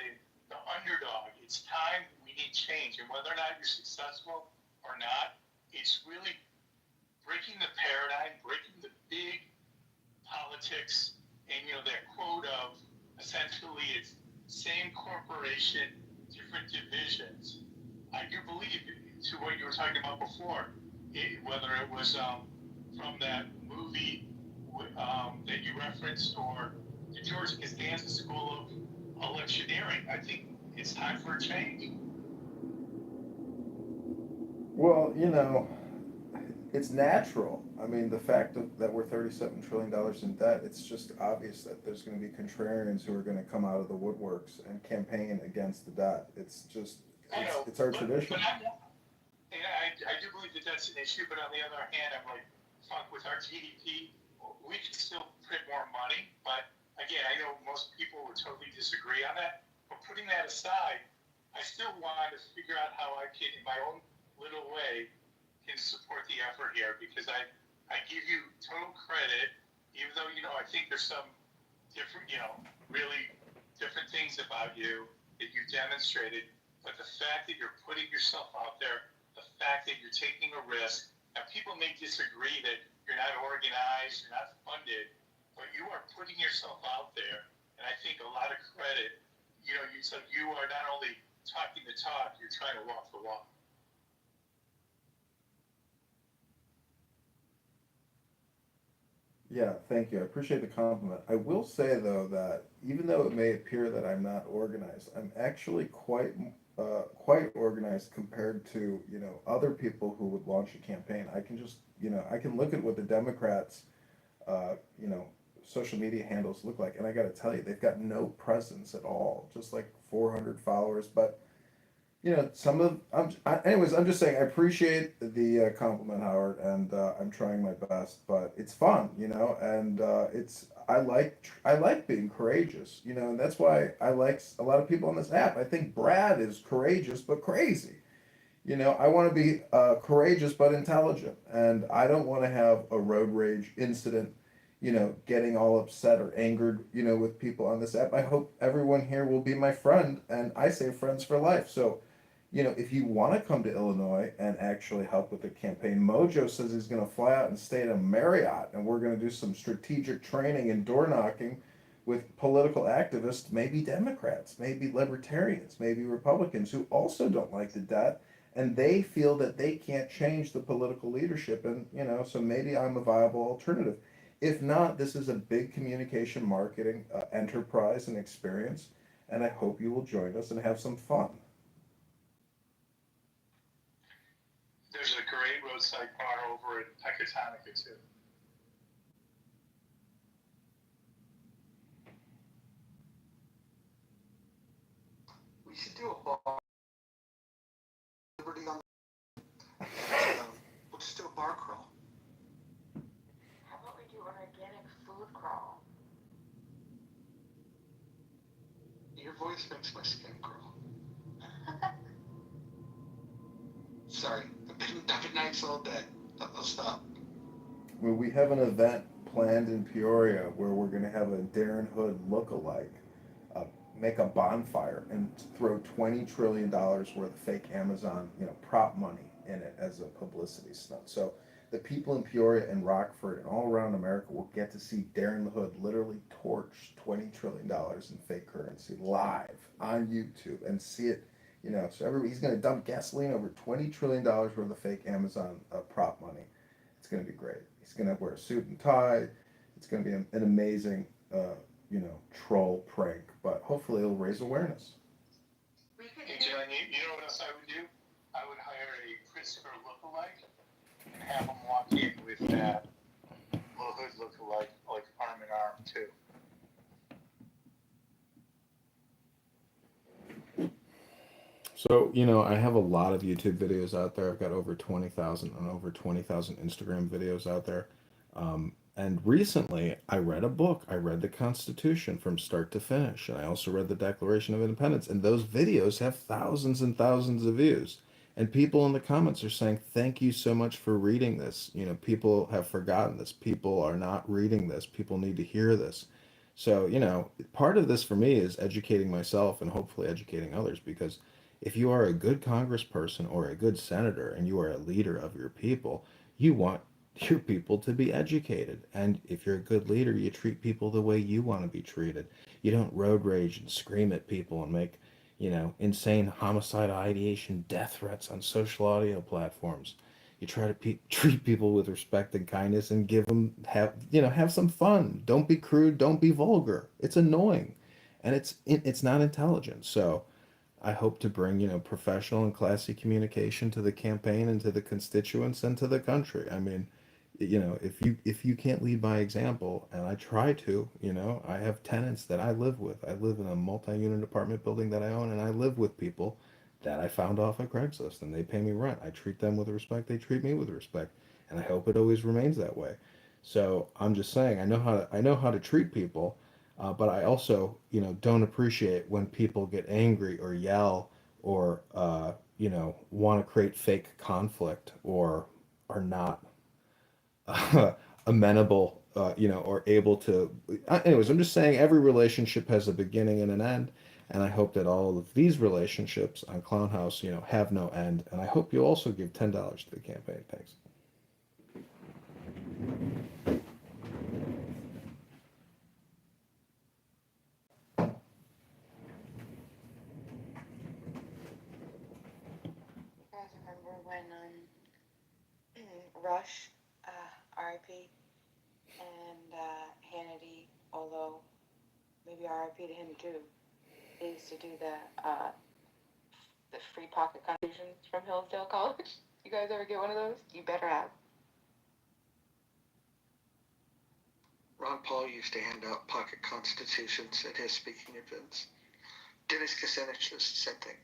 underdog. It's time we need change, and whether or not you're successful or not, it's really breaking the paradigm, breaking the big politics, and that quote of essentially it's same corporation, different divisions. I do believe, to what you were talking about before, whether it was from that movie that you referenced or the George Costanza School of Electioneering, I think it's time for a change. Well, it's natural. I mean, the fact that we're $37 trillion in debt, it's just obvious that there's going to be contrarians who are going to come out of the woodworks and campaign against the debt. It's our tradition. I do believe that that's an issue, but on the other hand, I'm like, fuck, with our GDP, we can still print more money. But again, I know most people would totally disagree on that. But putting that aside, I still want to figure out how I can, in my own little way, can support the effort here, because I give you total credit, even though, I think there's some different, really different things about you that you've demonstrated. But the fact that you're putting yourself out there, the fact that you're taking a risk, now people may disagree that you're not organized, you're not funded, but you are putting yourself out there. And I think a lot of credit, so you are not only talking the talk, you're trying to walk the walk. Yeah, thank you. I appreciate the compliment. I will say, though, that even though it may appear that I'm not organized, I'm actually quite organized compared to, other people who would launch a campaign. I can just, I can look at what the Democrats, social media handles look like, and I got to tell you, they've got no presence at all, just like 400 followers. But anyways, I'm just saying I appreciate the compliment, Howard, and I'm trying my best, but it's fun, and I like being courageous, and that's why I like a lot of people on this app. I think Brad is courageous but crazy. I want to be courageous but intelligent, and I don't want to have a road rage incident, getting all upset or angered, with people on this app. I hope everyone here will be my friend, and I say friends for life. So, if you want to come to Illinois and actually help with the campaign, Mojo says he's going to fly out and stay at a Marriott, and we're going to do some strategic training and door knocking with political activists, maybe Democrats, maybe Libertarians, maybe Republicans who also don't like the debt, and they feel that they can't change the political leadership, and so maybe I'm a viable alternative. If not, this is a big communication marketing enterprise and experience, and I hope you will join us and have some fun. There's a great roadside bar over at Pecatonica, too. should do a bar. Liberty on. We'll just do a bar crawl. How about we do an organic food crawl? Your voice makes my skin crawl. Sorry, I've been nights all day. I'll stop. Well, we have an event planned in Peoria where we're going to have a Darren Hood look-alike, make a bonfire and throw $20 trillion worth of fake Amazon, prop money in it as a publicity stunt. So the people in Peoria and Rockford and all around America will get to see Darren the Hood literally torch $20 trillion in fake currency live on YouTube and see it. So he's going to dump gasoline over $20 trillion worth of fake Amazon prop money. It's going to be great. He's going to wear a suit and tie. It's going to be an amazing, troll prank. But hopefully it'll raise awareness. Hey, John, you know what else I would do? I would hire a Pritzker lookalike and have him walk in with that little Hood lookalike, like arm in arm, too. So, I have a lot of YouTube videos out there. I've got over 20,000 and over 20,000 Instagram videos out there. And recently, I read a book. I read the Constitution from start to finish. And I also read the Declaration of Independence. And those videos have thousands and thousands of views. And people in the comments are saying, thank you so much for reading this. People have forgotten this. People are not reading this. People need to hear this. So, part of this for me is educating myself and hopefully educating others, because if you are a good congressperson or a good senator and you are a leader of your people, you want your people to be educated. And if you're a good leader, you treat people the way you want to be treated. You don't road rage and scream at people and make, insane homicide ideation death threats on social audio platforms. You try to treat people with respect and kindness and have some fun. Don't be crude, don't be vulgar. It's annoying and it's not intelligent. So I hope to bring, professional and classy communication to the campaign and to the constituents and to the country. I mean, if you can't lead by example, and I try to, I have tenants that I live with. I live in a multi-unit apartment building that I own, and I live with people that I found off of Craigslist, and they pay me rent. I treat them with respect. They treat me with respect, and I hope it always remains that way. So I'm just saying, I know how to treat people. But I also, don't appreciate when people get angry or yell or, want to create fake conflict or are not amenable, or able to. Anyways, I'm just saying every relationship has a beginning and an end. And I hope that all of these relationships on Clown House, have no end. And I hope you also give $10 to the campaign. Thanks. You guys remember when Rush, R.I.P., and Hannity, although maybe R.I.P. to him too, they used to do the free pocket contributions from Hillsdale College? You guys ever get one of those? You better have. Ron Paul used to hand out pocket constitutions at his speaking events. Dennis Kucinich does the same thing.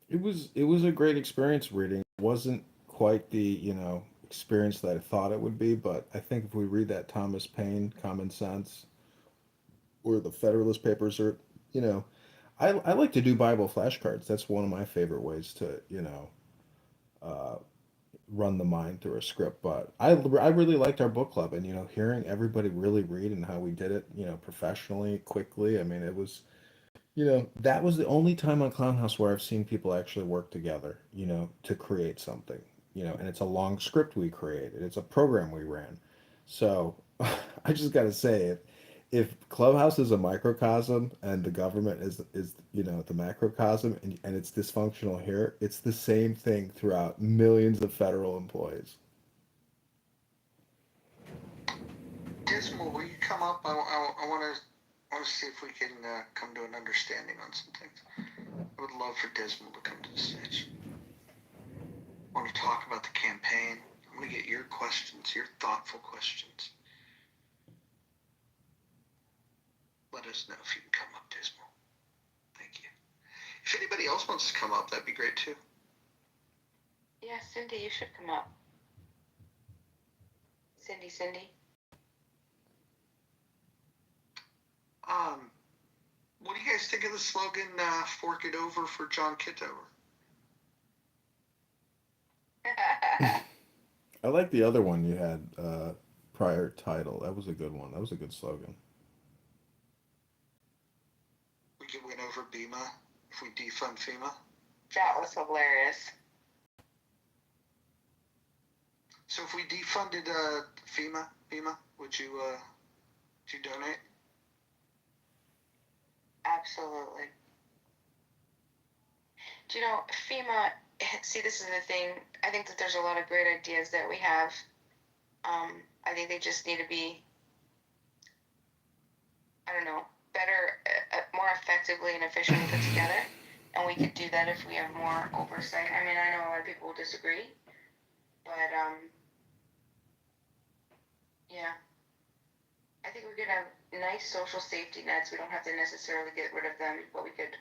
It was a great experience reading. It wasn't quite the, experience that I thought it would be, but I think if we read that Thomas Paine Common Sense or the Federalist Papers, or, I like to do Bible flashcards. That's one of my favorite ways to, uh, run the mind through a script. But I really liked our book club, and, hearing everybody really read and how we did it, professionally, quickly. I mean, it was, that was the only time on Clown House where I've seen people actually work together, to create something, and it's a long script we created. It's a program we ran. So I just got to say, if Clubhouse is a microcosm and the government is the macrocosm, and it's dysfunctional here, it's the same thing throughout millions of federal employees. Dismal, will you come up? I want to see if we can come to an understanding on some things. I would love for Dismal to come to the stage. I want to talk about the campaign. I want to get your questions, your thoughtful questions. let us know if you can come up, Dismal. Thank you. If anybody else wants to come up, that'd be great too. Yeah, Cindy, you should come up. Cindy. What do you guys think of the slogan, fork it over for John Kitover? I like the other one you had, prior title. That was a good one. That was a good slogan. We could win over BEMA if we defund FEMA. That was hilarious. So if we defunded FEMA, would you donate? Absolutely. Do you know, FEMA, see, this is the thing. I think that there's a lot of great ideas that we have. I think they just need to be, I don't know, better, more effectively and efficiently put together. And we could do that if we have more oversight. I mean, I know a lot of people will disagree, but, yeah. I think we could have nice social safety nets. We don't have to necessarily get rid of them, but we could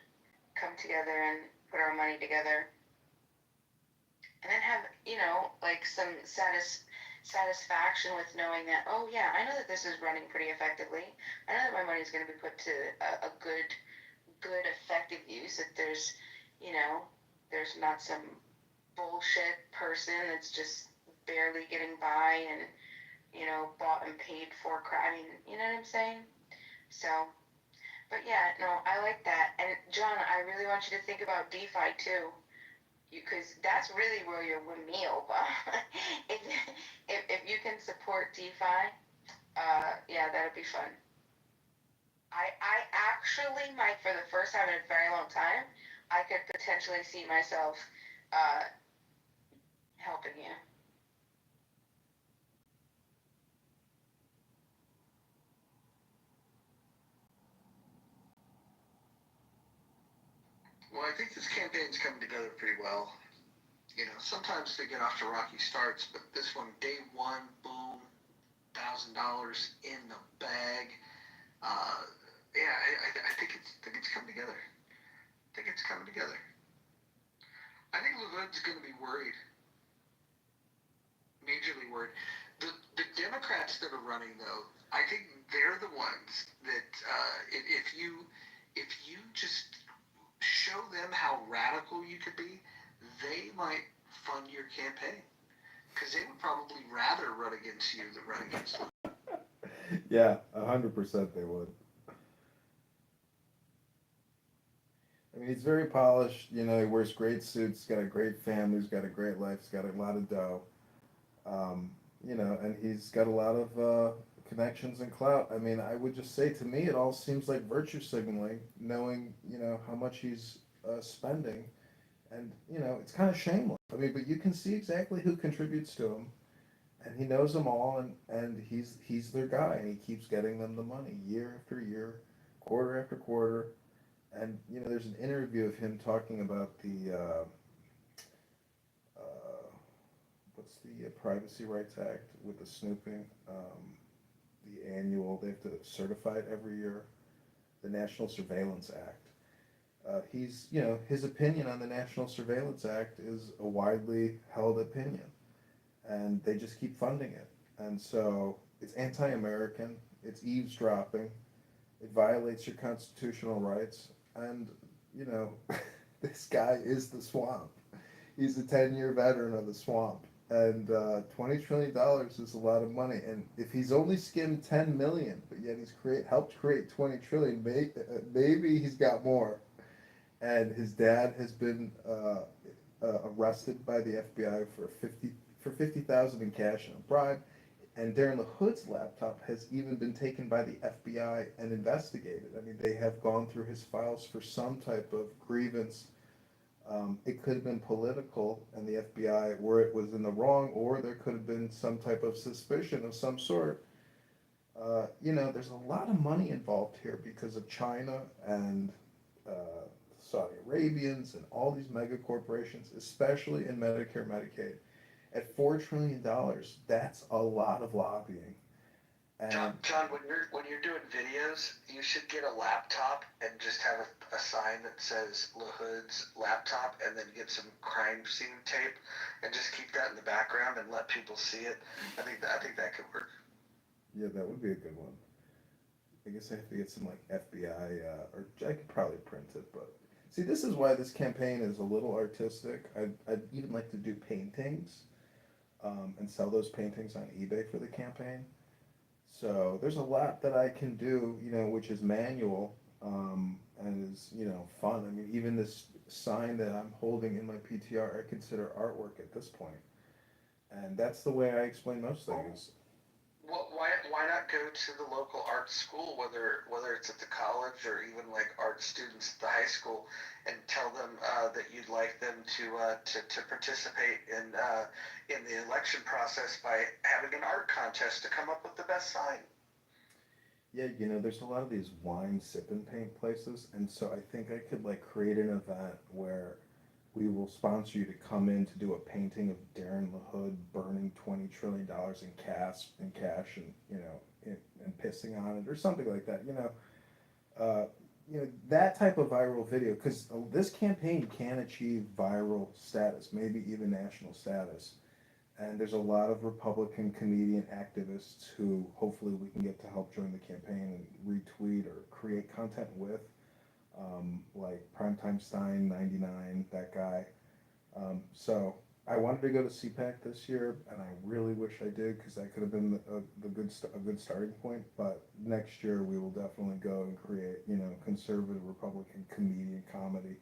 come together and put our money together. And then have, like some satisfaction with knowing that, oh yeah, I know that this is running pretty effectively. I know that my money is going to be put to a good, effective use. That there's, there's not some bullshit person that's just barely getting by and, bought and paid for crap. I mean, you know what I'm saying? So, but yeah, no, I like that. And John, I really want you to think about DeFi too, because that's really where you'll win me over. if you can support DeFi, yeah, that'd be fun. I actually might, for the first time in a very long time, I could potentially see myself helping you. Well, I think this campaign's coming together pretty well. Sometimes they get off to rocky starts, but this one, day one, boom, $1,000 in the bag. Yeah, I think it's coming together. I think it's coming together. I think LeVode's going to be worried, majorly worried. The Democrats that are running, though, I think they're the ones that if you just show them how radical you could be, they might fund your campaign, because they would probably rather run against you than run against them. Yeah, 100% they would. I mean, he's very polished. He wears great suits. He's got a great family. He's got a great life. He's got a lot of dough. And he's got a lot of connections and clout. I mean, I would just say, to me, it all seems like virtue signaling, knowing, how much he's spending. And, it's kind of shameless. I mean, but you can see exactly who contributes to him. And he knows them all, and he's their guy, and he keeps getting them the money year after year, quarter after quarter. And, there's an interview of him talking about the, what's the Privacy Rights Act with the snooping, the annual, they have to certify it every year, the National Surveillance Act. His opinion on the National Surveillance Act is a widely held opinion, and they just keep funding it. And so it's anti-American, it's eavesdropping, it violates your constitutional rights, and, this guy is the swamp. He's a 10-year veteran of the swamp. And $20 trillion is a lot of money. And if he's only skimmed 10 million, but yet he's helped create 20 trillion, maybe he's got more. And his dad has been arrested by the FBI for $50,000 in cash and a bribe. And Darren LaHood's laptop has even been taken by the FBI and investigated. I mean, they have gone through his files for some type of grievance. It could have been political, and the FBI, where it was in the wrong, or there could have been some type of suspicion of some sort. There's a lot of money involved here because of China and Saudi Arabians and all these mega corporations, especially in Medicare, Medicaid. At $4 trillion, that's a lot of lobbying. And John, when you're doing videos, you should get a laptop and just have a sign that says LaHood's laptop, and then get some crime scene tape, and just keep that in the background and let people see it. I think that could work. yeah, that would be a good one. I guess I have to get some like FBI, or I could probably print it. But see, this is why this campaign is a little artistic. I'd even like to do paintings, and sell those paintings on eBay for the campaign. So there's a lot that I can do, which is manual, and is, fun. I mean, even this sign that I'm holding in my PTR, I consider artwork at this point. And that's the way I explain most things. Well, why not go to the local art school, whether it's at the college or even like art students at the high school, and tell them that you'd like them to participate in the election process by having an art contest to come up with the best sign. Yeah, there's a lot of these wine sip and paint places, and so I think I could like create an event where we will sponsor you to come in to do a painting of Darren LaHood burning $20 trillion in cash, and and pissing on it or something like that. That type of viral video, because this campaign can achieve viral status, maybe even national status. And there's a lot of Republican comedian activists who hopefully we can get to help join the campaign and retweet or create content with, like Primetime Stein 99, that guy. So I wanted to go to CPAC this year, and I really wish I did, because that could have been a good starting point. But next year we will definitely go and create, conservative Republican comedian comedy.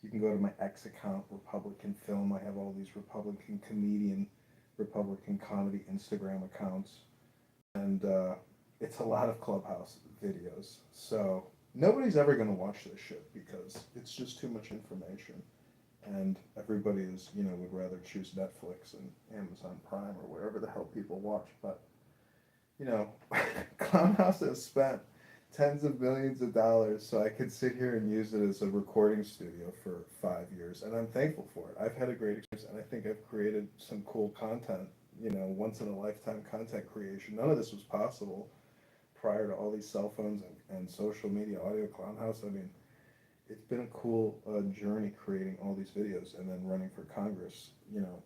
You can go to my X account, Republican Film. I have all these Republican comedian, Republican comedy Instagram accounts, and it's a lot of Clubhouse videos. So nobody's ever going to watch this shit because it's just too much information, and everybody is, would rather choose Netflix and Amazon Prime or wherever the hell people watch. But Clownhouse has spent tens of millions of dollars so I could sit here and use it as a recording studio for 5 years, and I'm thankful for it. I've had a great experience, and I think I've created some cool content, once in a lifetime content creation. None of this was possible prior to all these cell phones and social media, audio. Clownhouse, I mean, it's been a cool journey creating all these videos and then running for Congress.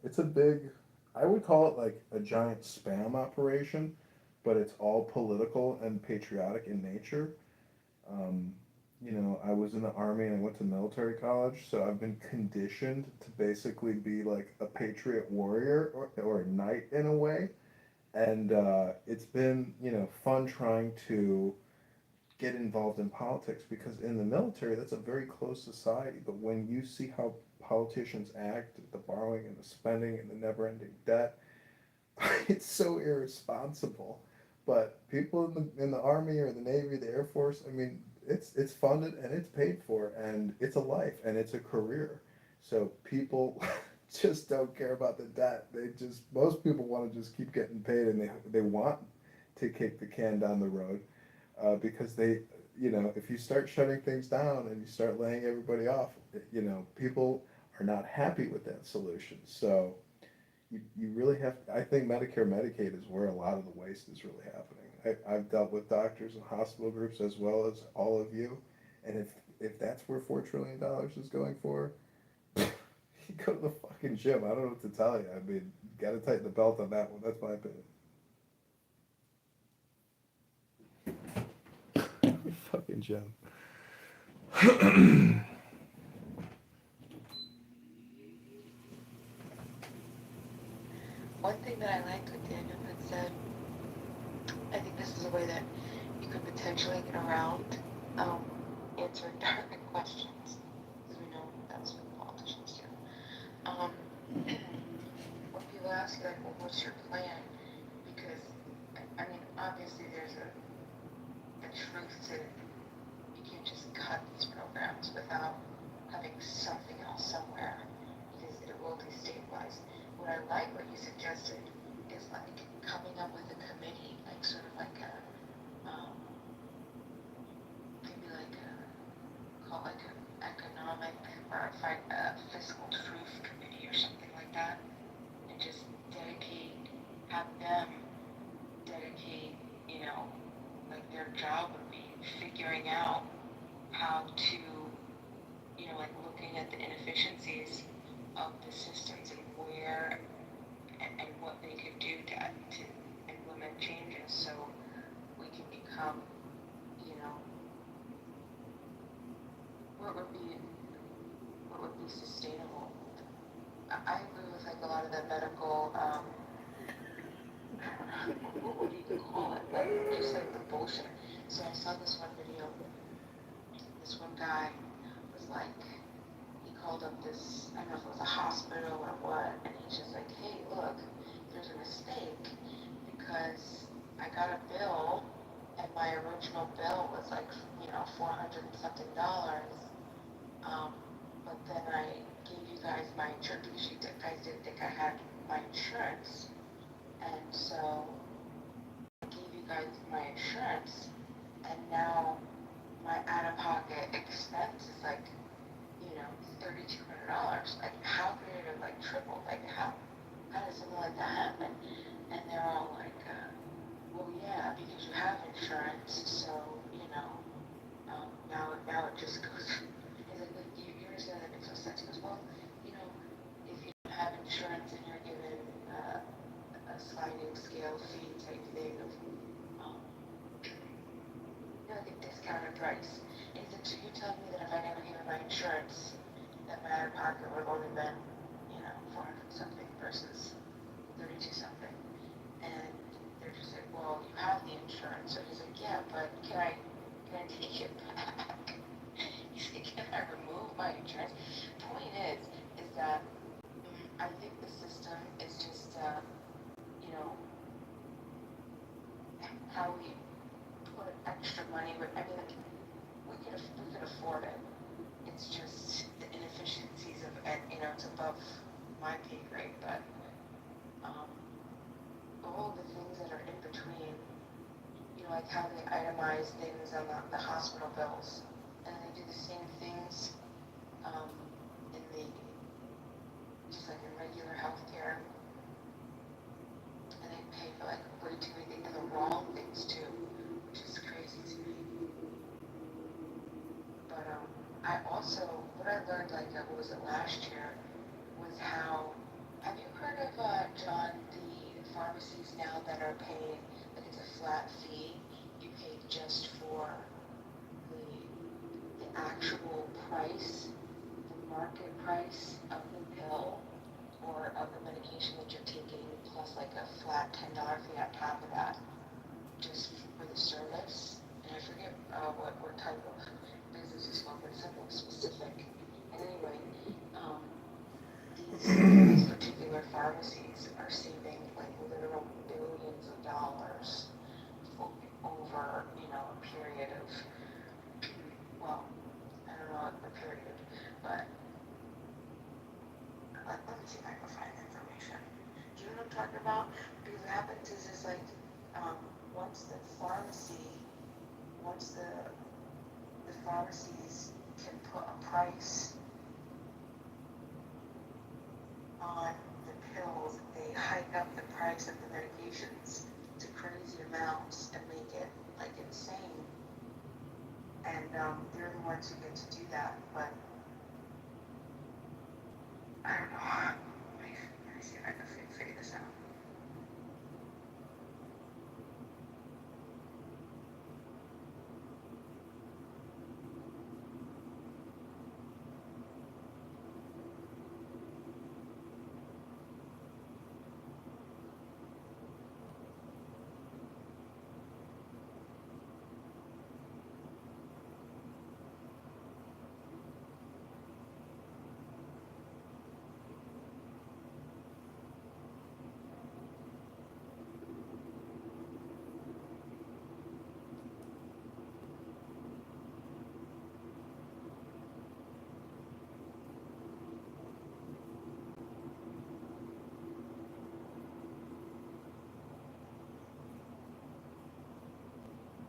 It's a big, I would call it like a giant spam operation, but it's all political and patriotic in nature. Um, I was in the Army and I went to military college, so I've been conditioned to basically be like a patriot warrior, or a knight in a way. And it's been, fun trying to get involved in politics, because in the military, that's a very closed society. But when you see how politicians act, the borrowing and the spending and the never ending debt, it's so irresponsible. But people in the Army or the Navy, the Air Force, I mean, it's funded and it's paid for, and it's a life and it's a career. So people just don't care about the debt. Most people want to just keep getting paid, and they want to kick the can down the road, because if you start shutting things down and you start laying everybody off, people are not happy with that solution. So you really have, I think Medicare, Medicaid is where a lot of the waste is really happening. I've dealt with doctors and hospital groups as well as all of you, and if that's where $4 trillion is going for, you go to the fucking gym. I don't know what to tell you. I mean, you gotta tighten the belt on that one. That's my opinion. Fucking gym. One thing that I liked what Daniel had said, I think this is a way that you could potentially get around answering dark questions, because we know that's what politicians do. When people ask you, like, well, what's your plan? Because, I mean, obviously there's a truth to, you can't just cut these programs without having something else somewhere, because it will destabilize. What I like what you suggested is like coming up with a committee, like sort of like a, maybe like a, call like an economic or fiscal truth committee or something like that, and just have them dedicate, your job would be figuring out how to, you know, like looking at the inefficiencies of the systems and where and what they could do to implement changes so we can become, you know, what would be sustainable. I agree with like a lot of the medical, what do you call it? Like just like the bullshit. So I saw this one video. This one guy was like, he called up this, I don't know if it was a hospital or what, and he's just like, hey, look, there's a mistake because I got a bill and my original bill was like, you know, $400 and something. But then I gave you guys my insurance because you guys didn't think I had my insurance. And so I gave you guys my insurance, and now my out-of-pocket expense is like, you know, $3,200. Like, how could it have like tripled? Like, how does something like that happen? And they're all like, well, yeah, because you have insurance, so you know, now it just goes. He's like, you understand that makes no sense. He goes, well, you know, if you don't have insurance and you're given a sliding scale fee type thing of, you know, like a discounted price. And he said, so you tell me that if I never gave my insurance, that my out-of-pocket would have only been, you know, 400 something versus 32 something. And they're just like, well, you have the insurance. So he's like, yeah, but can I take it back? He's like, can I remove my insurance? Point is that I think the system is just, you know, how we put extra money. I mean, like, we could afford it. It's just the inefficiencies of, and you know, it's above my pay grade, but all the things that are in between, you know, like how they itemize things on the hospital bills, and they do the same things in the, just like in regular healthcare, and they pay for like way too many things, and the wrong things too, which is crazy to me. But I also, what I learned like, what was it, last year, was how, have you heard of, John, the pharmacies now that are paying, like it's a flat fee, you pay just for the actual price, the market price of the pill or of the medication that you're taking, plus like a flat $10 fee on top of that, just for the service. And I forget what type of business it's for, but something specific. And anyway, these particular pharmacies are saving like literal billions of dollars over, you know, a period of, well, I don't know the period, but let me see if I can find the information. Do you know what I'm talking about? Because what happens is like, once the pharmacies can put a price on the pills, they hike up the price of the medications to crazy amounts and make it like insane. And they're the ones who get to do that, but I don't know. Let me see if I can figure this out.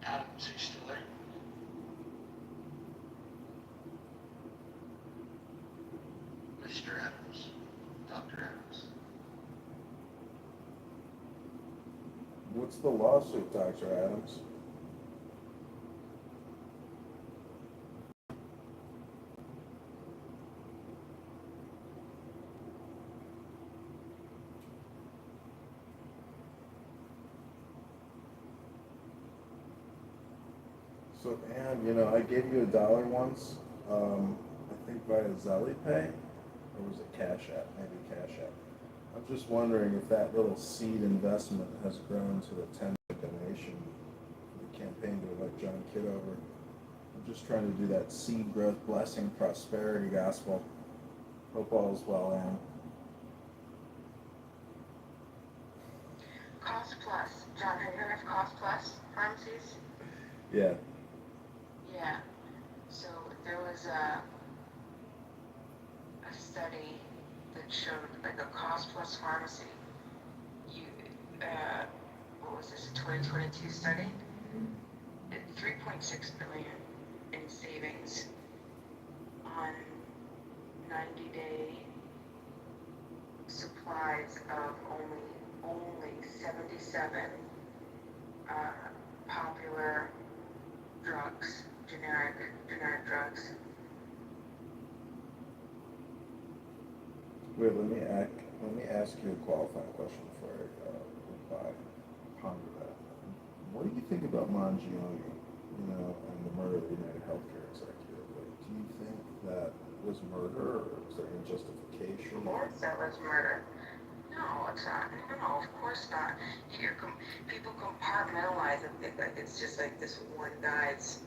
Adams, are you still there? Mr. Adams, Dr. Adams. What's the lawsuit, Dr. Adams? So, Ann, you know, I gave you $1 once, I think via Zelly Pay, or was it Cash App? Maybe Cash App. I'm just wondering if that little seed investment has grown to a $10 donation for the campaign to elect John Kitover. I'm just trying to do that seed growth, blessing, prosperity gospel. Hope all is well, Ann. Cost Plus. John, have you heard of Cost Plus pharmacies? Yeah. Yeah. So there was a study that showed like a Cost Plus pharmacy. You, what was this? A 2022 study? 3.6 billion in savings on 90-day supplies of only 77 popular drugs, generic drugs. Wait, let me ask you a qualifying question before I reply. Ponder that. What do you think about Mangione, you know, and the murder of the United Healthcare executive? Like, do you think that was murder, or was there any justification? Of course that was murder. No, it's not. No, of course not. People compartmentalize it like it's just like this one guy's.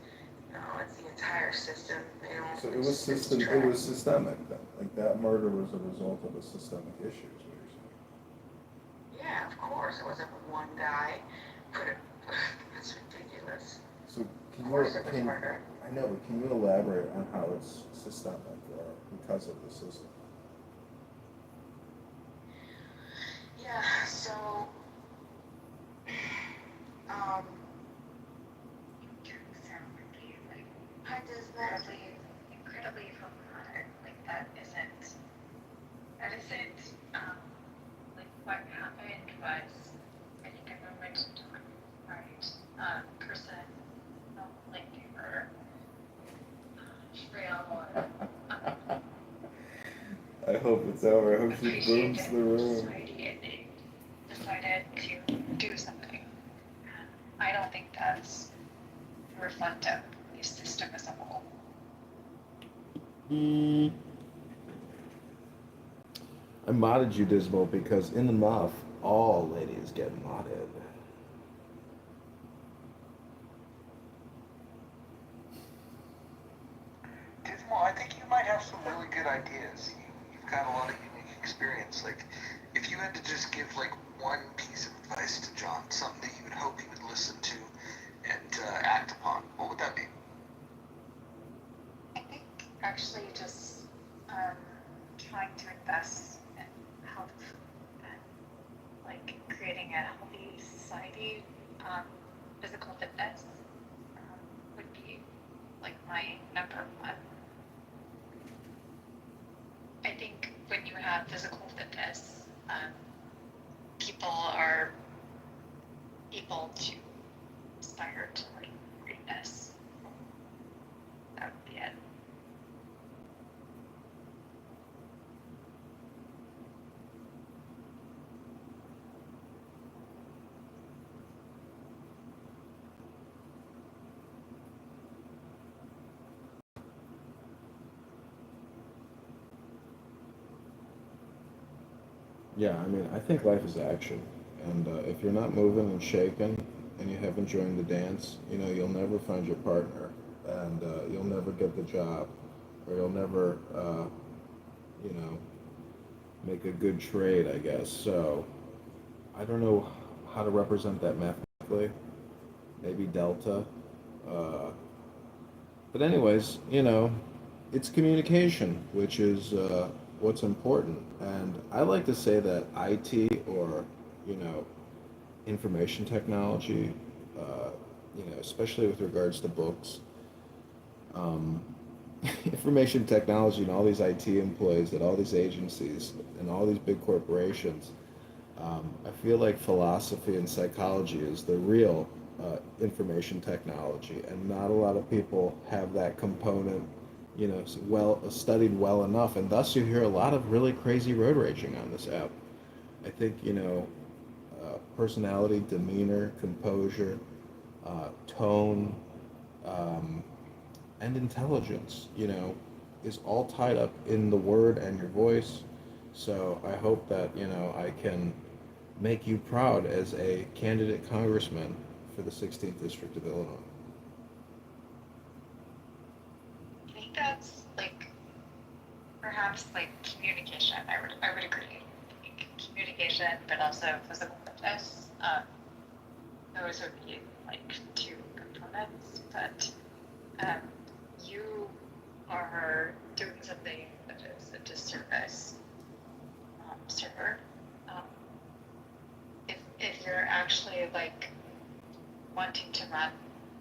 No, it's the entire system. You know. So it was It was systemic then. Like that murder was a result of a systemic issue, is what you're saying. Yeah, of course. It wasn't one guy. It's ridiculous. So can I know, but can you elaborate on how it's systemic or because of the system? Yeah. So, um, How does that incredibly problematic? Like that isn't like what happened was I think a moment in time, right? Person, like paper, trail or I hope it's over. I hope she booms the room. society and they decided to do something. I don't think that's reflective of the system as a whole. I modded you, Dismal, because in the muff, all ladies get modded. Dismal, I think you might have some really good ideas. You've got a lot of unique experience. Like, if you had to just give like one piece of advice to John, something that you would hope he would listen to and act upon, what would that be? I think actually just trying to invest in health and like creating a healthy society, physical fitness would be like my number one. I think when you have physical fitness, people are able to aspire to like greatness. That would be it. Yeah, I mean, I think life is action. And if you're not moving and shaking and you haven't joined the dance, you know, you'll never find your partner and you'll never get the job or you'll never, you know, make a good trade, I guess. So I don't know how to represent that mathematically. Maybe delta. Uh, but anyways, you know, it's communication, which is what's important. And I like to say that IT or, you know, information technology, uh, you know, especially with regards to books, um, information technology and all these IT employees at all these agencies and all these big corporations, I feel like philosophy and psychology is the real information technology, and not a lot of people have that component, you know, studied well enough, and thus you hear a lot of really crazy road raging on this app. I think, you know, personality, demeanor, composure, tone, and intelligence, is all tied up in the word and your voice. So I hope that, I can make you proud as a candidate congressman for the 16th District of Illinois. I think that's like perhaps like communication. I would agree. Like, communication, but also physical fitness. Those would be like two components. But um, you are doing something that is a disservice to her. Um, if you're actually like wanting to run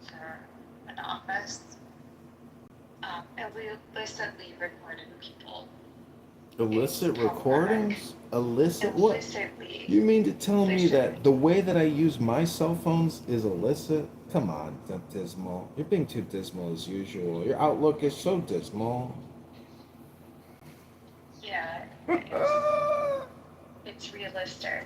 for an office, illicitly recording people. Illicit recordings? Illicit what? Illicitly. You mean to tell me that the way that I use my cell phones is illicit? Come on, dismal. You're being too dismal as usual. Your outlook is so dismal. Yeah, it's realistic.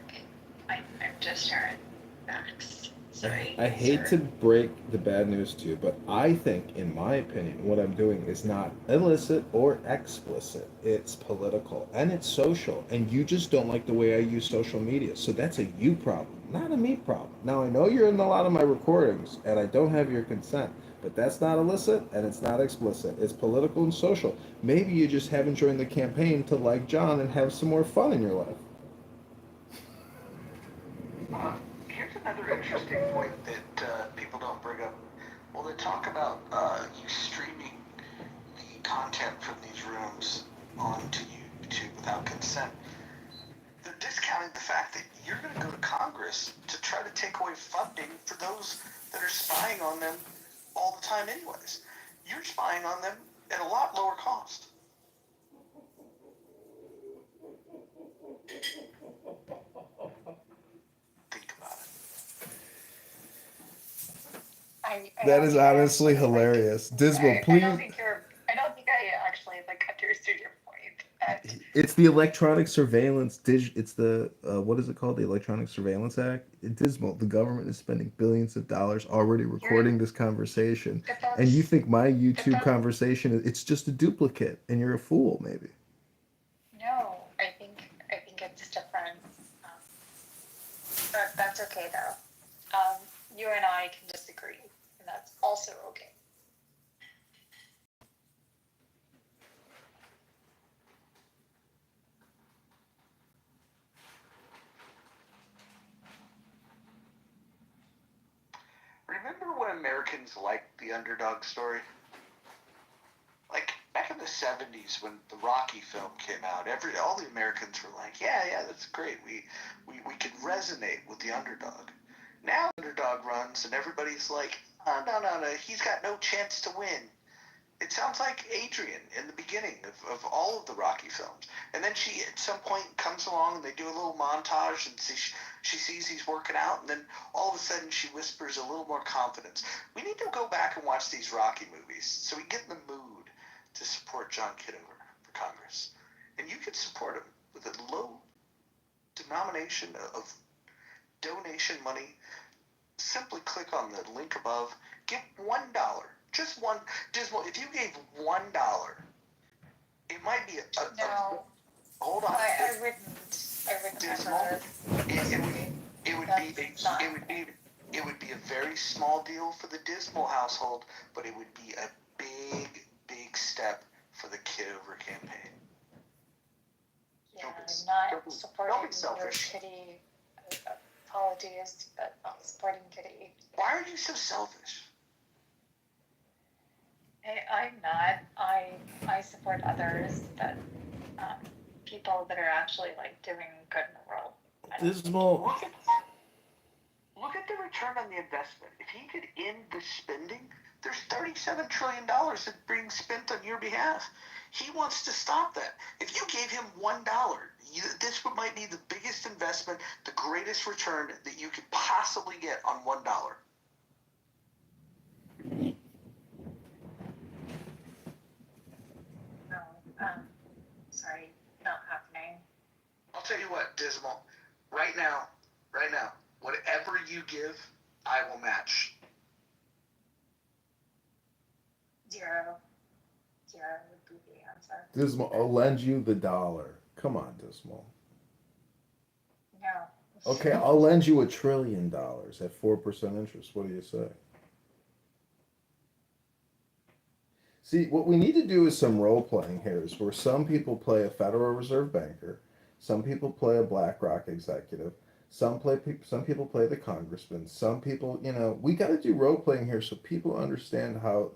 I'm just sharing facts. Sorry. I hate sir. to break the bad news to you, but I think, in my opinion, what I'm doing is not illicit or explicit. It's political and it's social. And you just don't like the way I use social media. So that's a you problem, not a me problem. Now, I know you're in a lot of my recordings and I don't have your consent, but that's not illicit and it's not explicit. It's political and social. Maybe you just haven't joined the campaign to like John and have some more fun in your life. Here's another interesting point that people don't bring up. Well, they talk about you streaming the content from these rooms onto YouTube without consent. They're discounting the fact that you're going to go to Congress to try to take away funding for those that are spying on them all the time anyways. You're spying on them at a lot lower cost. Think about it. That is honestly hilarious. Dismal, please. I don't think I actually like understood your point. It's the electronic surveillance. It's the what is it called? The Electronic Surveillance Act. Dismal. The government is spending billions of dollars already recording this conversation, and you think my YouTube conversation it's just a duplicate, and you're a fool, maybe. No, I think it's different. But that's okay though. You and I can disagree, and that's also okay. Remember when Americans liked the underdog story? Like back in the 70s when the Rocky film came out, all the Americans were like, yeah, that's great. We can resonate with the underdog. Now the underdog runs and everybody's like, oh, no, he's got no chance to win. It sounds like Adrian in the beginning of all of the Rocky films. And then she, at some point, comes along and they do a little montage and she sees he's working out. And then all of a sudden she whispers a little more confidence. We need to go back and watch these Rocky movies so we get in the mood to support John Kitover for Congress. And you can support him with a low denomination of donation money. Simply click on the link above. Give $1. Just one. Dismal, if you gave $1, it might be No. Hold on. I wouldn't Dismal. It would be a very small deal for the Dismal household, but it would be a big step for the Kitover campaign. Yeah, I'm not supporting your kitty. Apologies, but not supporting kitty. Why are you so selfish? I'm not. I support others, but people that are actually like doing good in the world. Dismal. Look at the return on the investment. If he could end the spending, there's $37 trillion that's being spent on your behalf. He wants to stop that. If you gave him $1, this might be the biggest investment, the greatest return that you could possibly get on $1. No, sorry, not happening. I'll tell you what, Dismal. Right now, whatever you give, I will match. Zero. Zero would be the answer. Dismal, I'll lend you the dollar. Come on, Dismal. No. Okay, I'll lend you $1 trillion at 4% interest. What do you say? See, what we need to do is some role playing here is where some people play a Federal Reserve banker, some people play a BlackRock executive, some people play the congressman, some people, we got to do role playing here so people understand how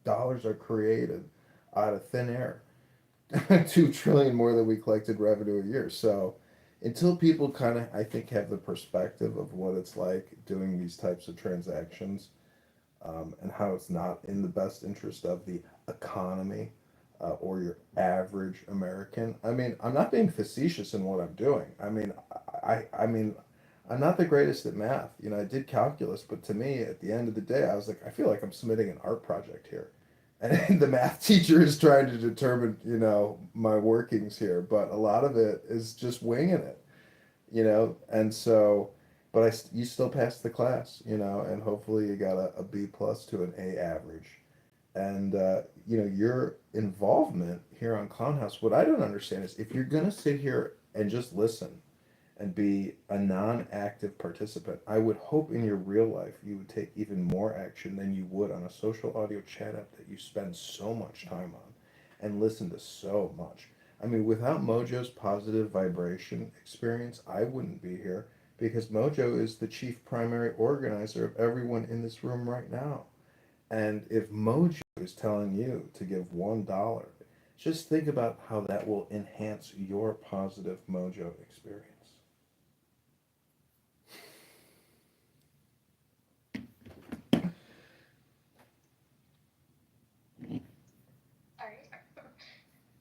dollars are created out of thin air. 2 trillion more than we collected revenue a year. So until people kind of, I think, have the perspective of what it's like doing these types of transactions, and how it's not in the best interest of the economy, or your average American. I mean, I'm not being facetious in what I'm doing. I mean, I'm not the greatest at math. I did calculus, but to me, at the end of the day, I was like, I feel like I'm submitting an art project here. And the math teacher is trying to determine, my workings here, but a lot of it is just winging it, and so, but you still passed the class, and hopefully you got a B plus to an A average. And your involvement here on Clown House, what I don't understand is if you're gonna sit here and just listen and be a non-active participant, I would hope in your real life you would take even more action than you would on a social audio chat app that you spend so much time on and listen to so much. I mean, without Mojo's positive vibration experience, I wouldn't be here because Mojo is the chief primary organizer of everyone in this room right now. And if Mojo is telling you to give $1, just think about how that will enhance your positive Mojo experience.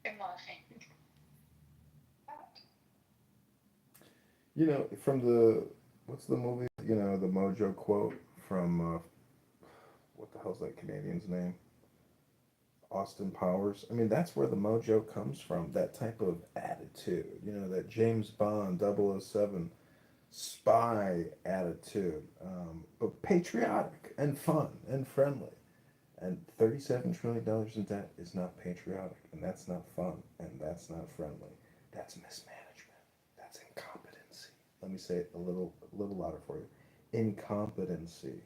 I'm laughing. From what's the movie? The Mojo quote from, what the hell's that Canadian's name? Austin Powers. I mean, that's where the mojo comes from. That type of attitude. That James Bond 007 spy attitude, but patriotic and fun and friendly. And $37 trillion in debt is not patriotic, and that's not fun, and that's not friendly. That's mismanagement. That's incompetency. Let me say it a little louder for you. Incompetency.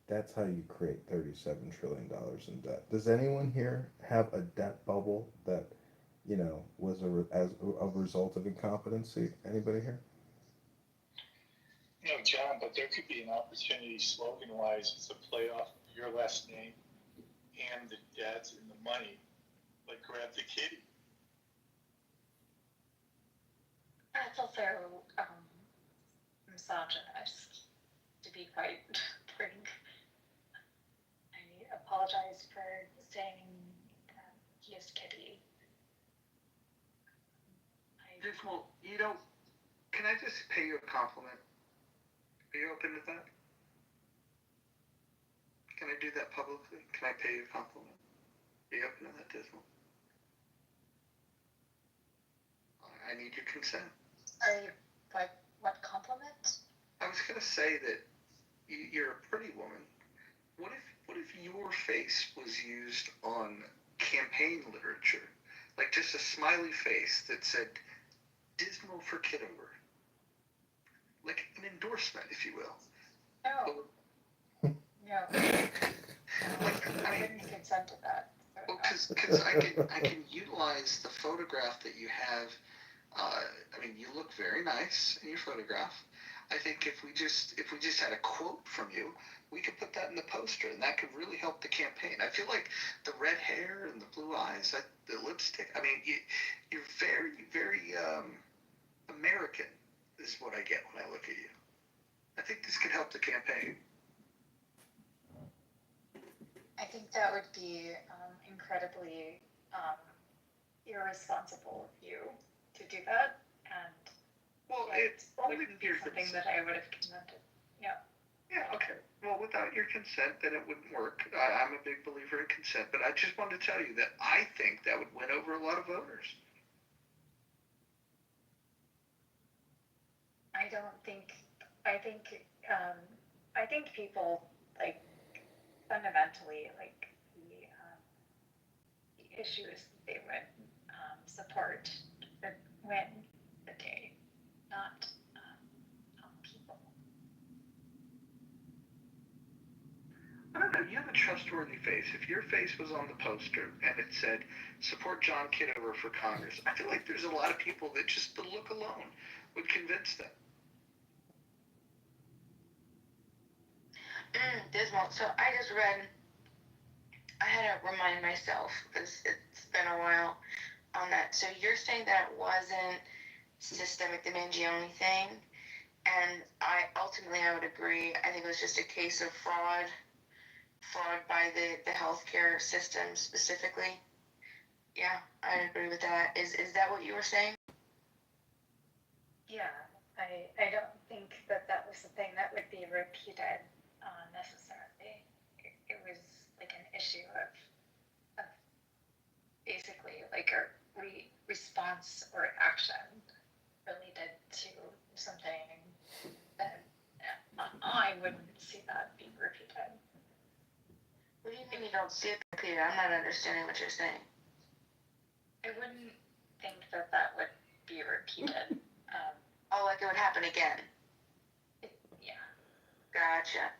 That's how you create $37 trillion in debt. Does anyone here have a debt bubble that, was as a result of incompetency? Anybody here? John, but there could be an opportunity slogan-wise to play off your last name and the debt and the money, like grab the kitty. That's also misogynist, to be quite frank. I apologize for saying that he is kitty. Dismal, can I just pay you a compliment? Are you open to that? Can I do that publicly? Can I pay you a compliment? Are you open to that, Dismal? I need your consent. What compliment? I was going to say that you're a pretty woman. What if your face was used on campaign literature? Like just a smiley face that said, Dismal for Kitover. Like an endorsement, if you will. No. No. I wouldn't consent to that. Well, because I can utilize the photograph that you have. You look very nice in your photograph. I think if we just had a quote from you, we could put that in the poster, and that could really help the campaign. I feel like the red hair and the blue eyes, the lipstick. You're very, very American. Is what I get when I look at you. I think this could help the campaign. I think that would be incredibly irresponsible of you to do that, and it wouldn't be something that I would have consented. Yeah. Yeah, okay. Well, without your consent, then it wouldn't work. I'm a big believer in consent, but I just wanted to tell you that I think that would win over a lot of voters. I think people fundamentally issues they would support or win the day, not people. I don't know, you have a trustworthy face. If your face was on the poster and it said, support John Kitover for Congress, I feel like there's a lot of people that just the look alone would convince them. Dismal. So I just read, I had to remind myself, because it's been a while on that. So you're saying that it wasn't systemic meningioma thing, and I would agree. I think it was just a case of fraud by the healthcare system specifically. Yeah, I agree with that. Is that what you were saying? Yeah, I don't think that was the thing that would be repeated necessarily. It was like an issue of basically like a response or action related to something that I wouldn't see that being repeated. What do you mean you don't see it repeated? I'm not understanding what you're saying. I wouldn't think that would be repeated. Like it would happen again? Yeah. Gotcha.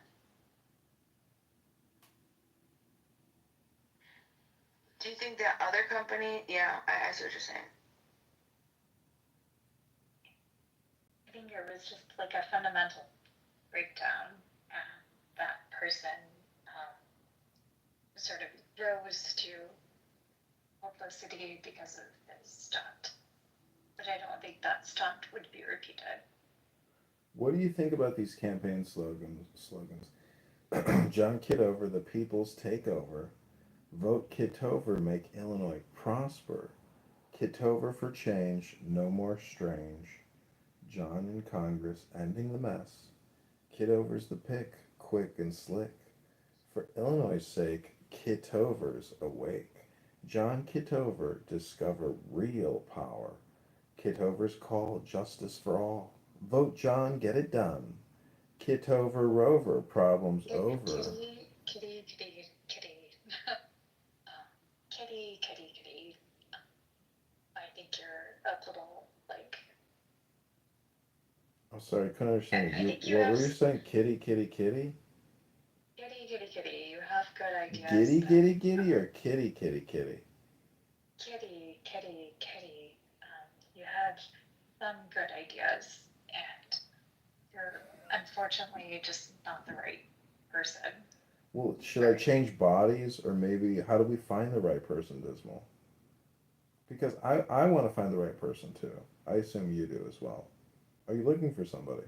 Do you think that other company, yeah, I see what you're saying. I think it was just like a fundamental breakdown, and that person sort of rose to publicity because of his stunt. But I don't think that stunt would be repeated. What do you think about these campaign slogans? John Kitover, the people's takeover. Vote Kitover, make Illinois prosper. Kitover for change, no more strange. John in Congress, ending the mess. Kitover's the pick, quick and slick. For Illinois' sake, Kitover's awake. John Kitover, discover real power. Kitover's call, justice for all. Vote John, get it done. Kitover rover, problems over. Kitty. Kitty. I think you're a little like. I'm sorry, I couldn't understand you. You What were you saying? Kitty? Kitty. You have good ideas. Giddy, or kitty? Kitty. You have some good ideas, and you're unfortunately just not the right person. Well, should I change bodies, or maybe how do we find the right person, Dismal? Because I want to find the right person too. I assume you do as well. Are you looking for somebody?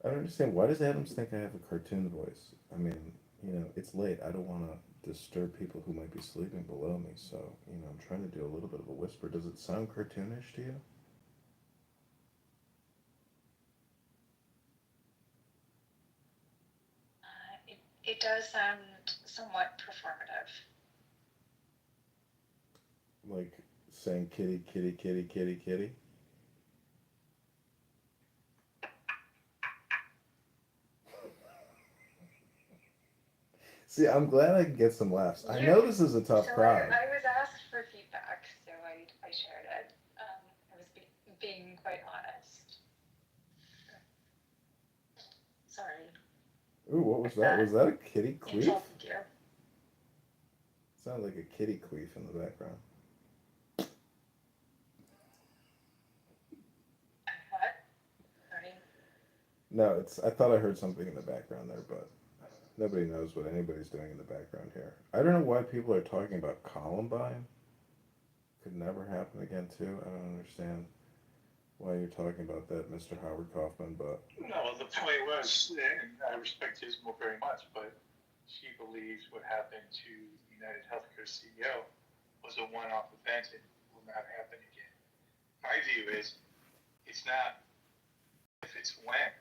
I don't understand. Why does Adams think I have a cartoon voice? I mean, it's late. I don't want to disturb people who might be sleeping below me. So, I'm trying to do a little bit of a whisper. Does it sound cartoonish to you? It does sound somewhat performative. Like saying kitty, kitty, kitty, kitty, kitty? See, I'm glad I can get some laughs. I know this is a tough crowd. I was asked for feedback, so I shared it. I was being quite honest. Sorry. Ooh, what was that? Was that a kitty queef? Insulted you. Sounded like a kitty queef in the background. What? Sorry. No, I thought I heard something in the background there, but nobody knows what anybody's doing in the background here. I don't know why people are talking about Columbine. Could never happen again, too. I don't understand why you're talking about that, Mr. Howard Kaufman, but... No, the point was, and I respect Ismo very much, but she believes what happened to United Healthcare CEO was a one-off event and will not happen again. My view is, it's not if, it's when.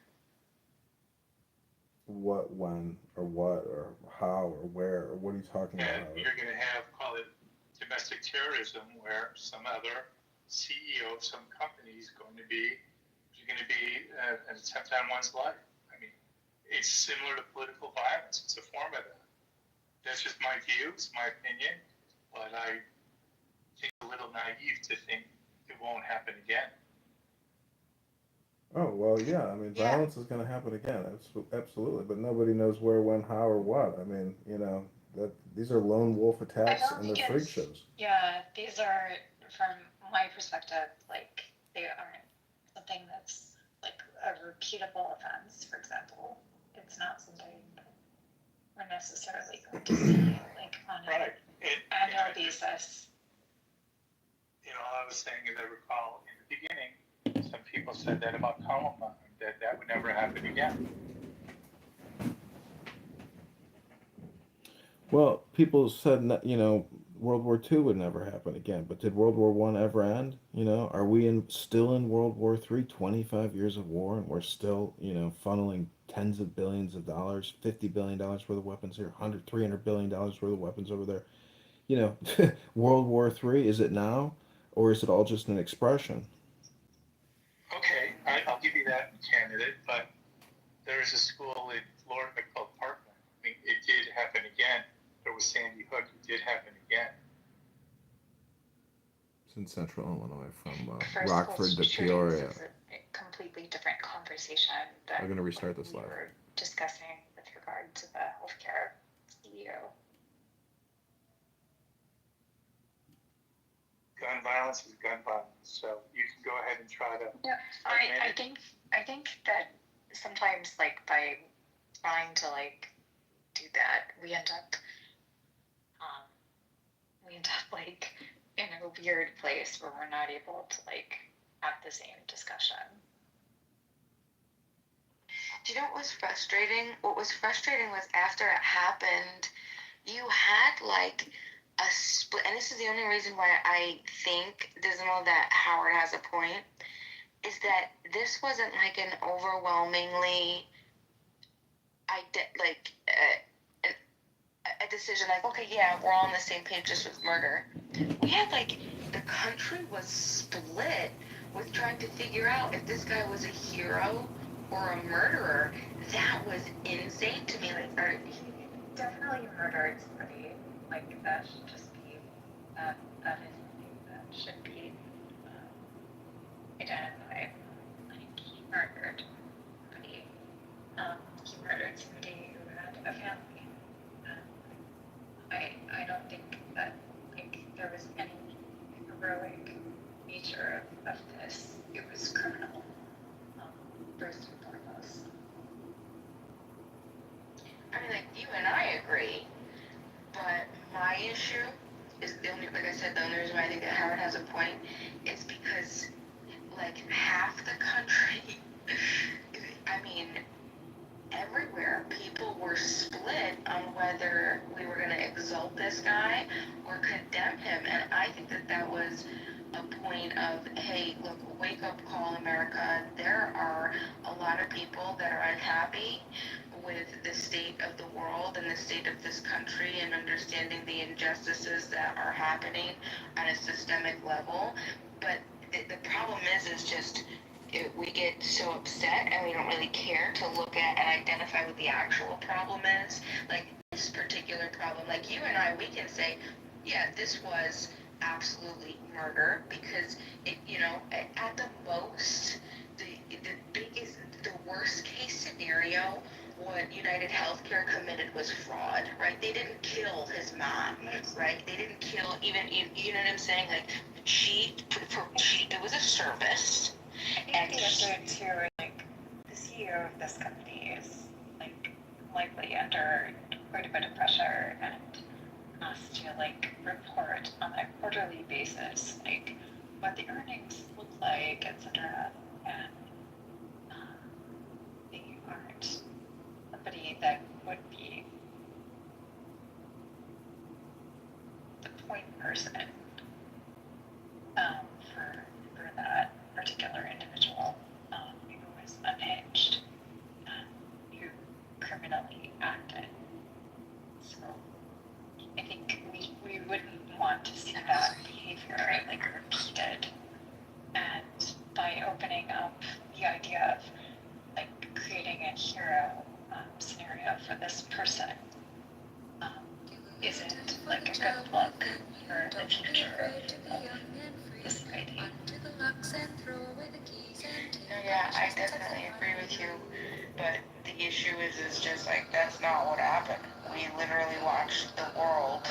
What, when, or what, or how, or where, or what are you talking about? And you're going to have, call it domestic terrorism, where some other CEO of some company is going to be an attempt on one's life. I mean, it's similar to political violence. It's a form of that. That's just my view. It's my opinion. But I think it's a little naive to think it won't happen again. Oh, well, yeah. I mean, Yeah. violence is going to happen again. Absolutely. But nobody knows where, when, how, or what. I mean, that these are lone wolf I attacks don't and think they're freak it's, shows. yeah, these are, from my perspective, like, they aren't something that's like a repeatable offense, for example. It's not something that we're necessarily going to see, like, on an Right. annual basis. All I was saying is I recall in the beginning, some people said that about Columbine, that would never happen again. Well, people said, World War II would never happen again. But did World War I ever end? Are we still in World War III, 25 years of war, and we're still, funneling tens of billions of dollars, $50 billion worth of weapons here, $300 billion worth of weapons over there? World War III, is it now? Or is it all just an expression? Okay, I'll give you that candidate, but there's a school in Florida called Parkland. I mean, it did happen again. There was Sandy Hook. It did happen again. It's in central Illinois from First Rockford school to shootings Peoria. is a completely different conversation than I'm going to restart this we live. were discussing with regard to the healthcare CEO. Gun violence is gun violence. So you can go ahead and try to. Yeah, I think that sometimes, like, by trying to, like, do that, we end up like in a weird place where we're not able to, like, have the same discussion. Do you know what was frustrating? What was frustrating was after it happened, you had like a split, and this is the only reason why I think, Dismal, that Howard has a point, is that this wasn't like an overwhelmingly, a decision like, okay, yeah, we're all on the same page just with murder. We had like, the country was split with trying to figure out if this guy was a hero or a murderer. That was insane to me. Like, He definitely murdered somebody. Like, that should just be, that is something that should be identified. Like, he murdered somebody. He murdered somebody who had a family. I don't think that, like, there was any heroic nature of this. It was criminal, first and foremost. I mean, like, you and I agree, but my issue is the only, like I said, the only reason why I think that Howard has a point is because, like, half the country, I mean, everywhere, people were split on whether we were going to exalt this guy or condemn him. And I think that that was a point of, hey, look, wake up call, America. There are a lot of people that are unhappy with the state of the world and the state of this country and understanding the injustices that are happening on a systemic level. But the problem is just, we get so upset and we don't really care to look at and identify what the actual problem is. Like, this particular problem, like, you and I, we can say, yeah, this was absolutely murder, because it, at the most, the worst case scenario, what United Healthcare committed was fraud, right? They didn't kill his mom, right? They didn't kill you know what I'm saying? Like, it was a service. I think the answer to, like, the CEO of this company is, like, likely under quite a bit of pressure and has to, like, report on a quarterly basis, like, what the earnings look like, etc. And they aren't somebody that would be the point person for that particular individual who was unhinged and who criminally acted. So I think we wouldn't want to see that behavior, like, repeated opening up the idea of like creating a hero scenario for this person isn't like a good look for the future of society. No, yeah, I definitely agree with you. But the issue is just like that's not what happened. We literally watched the world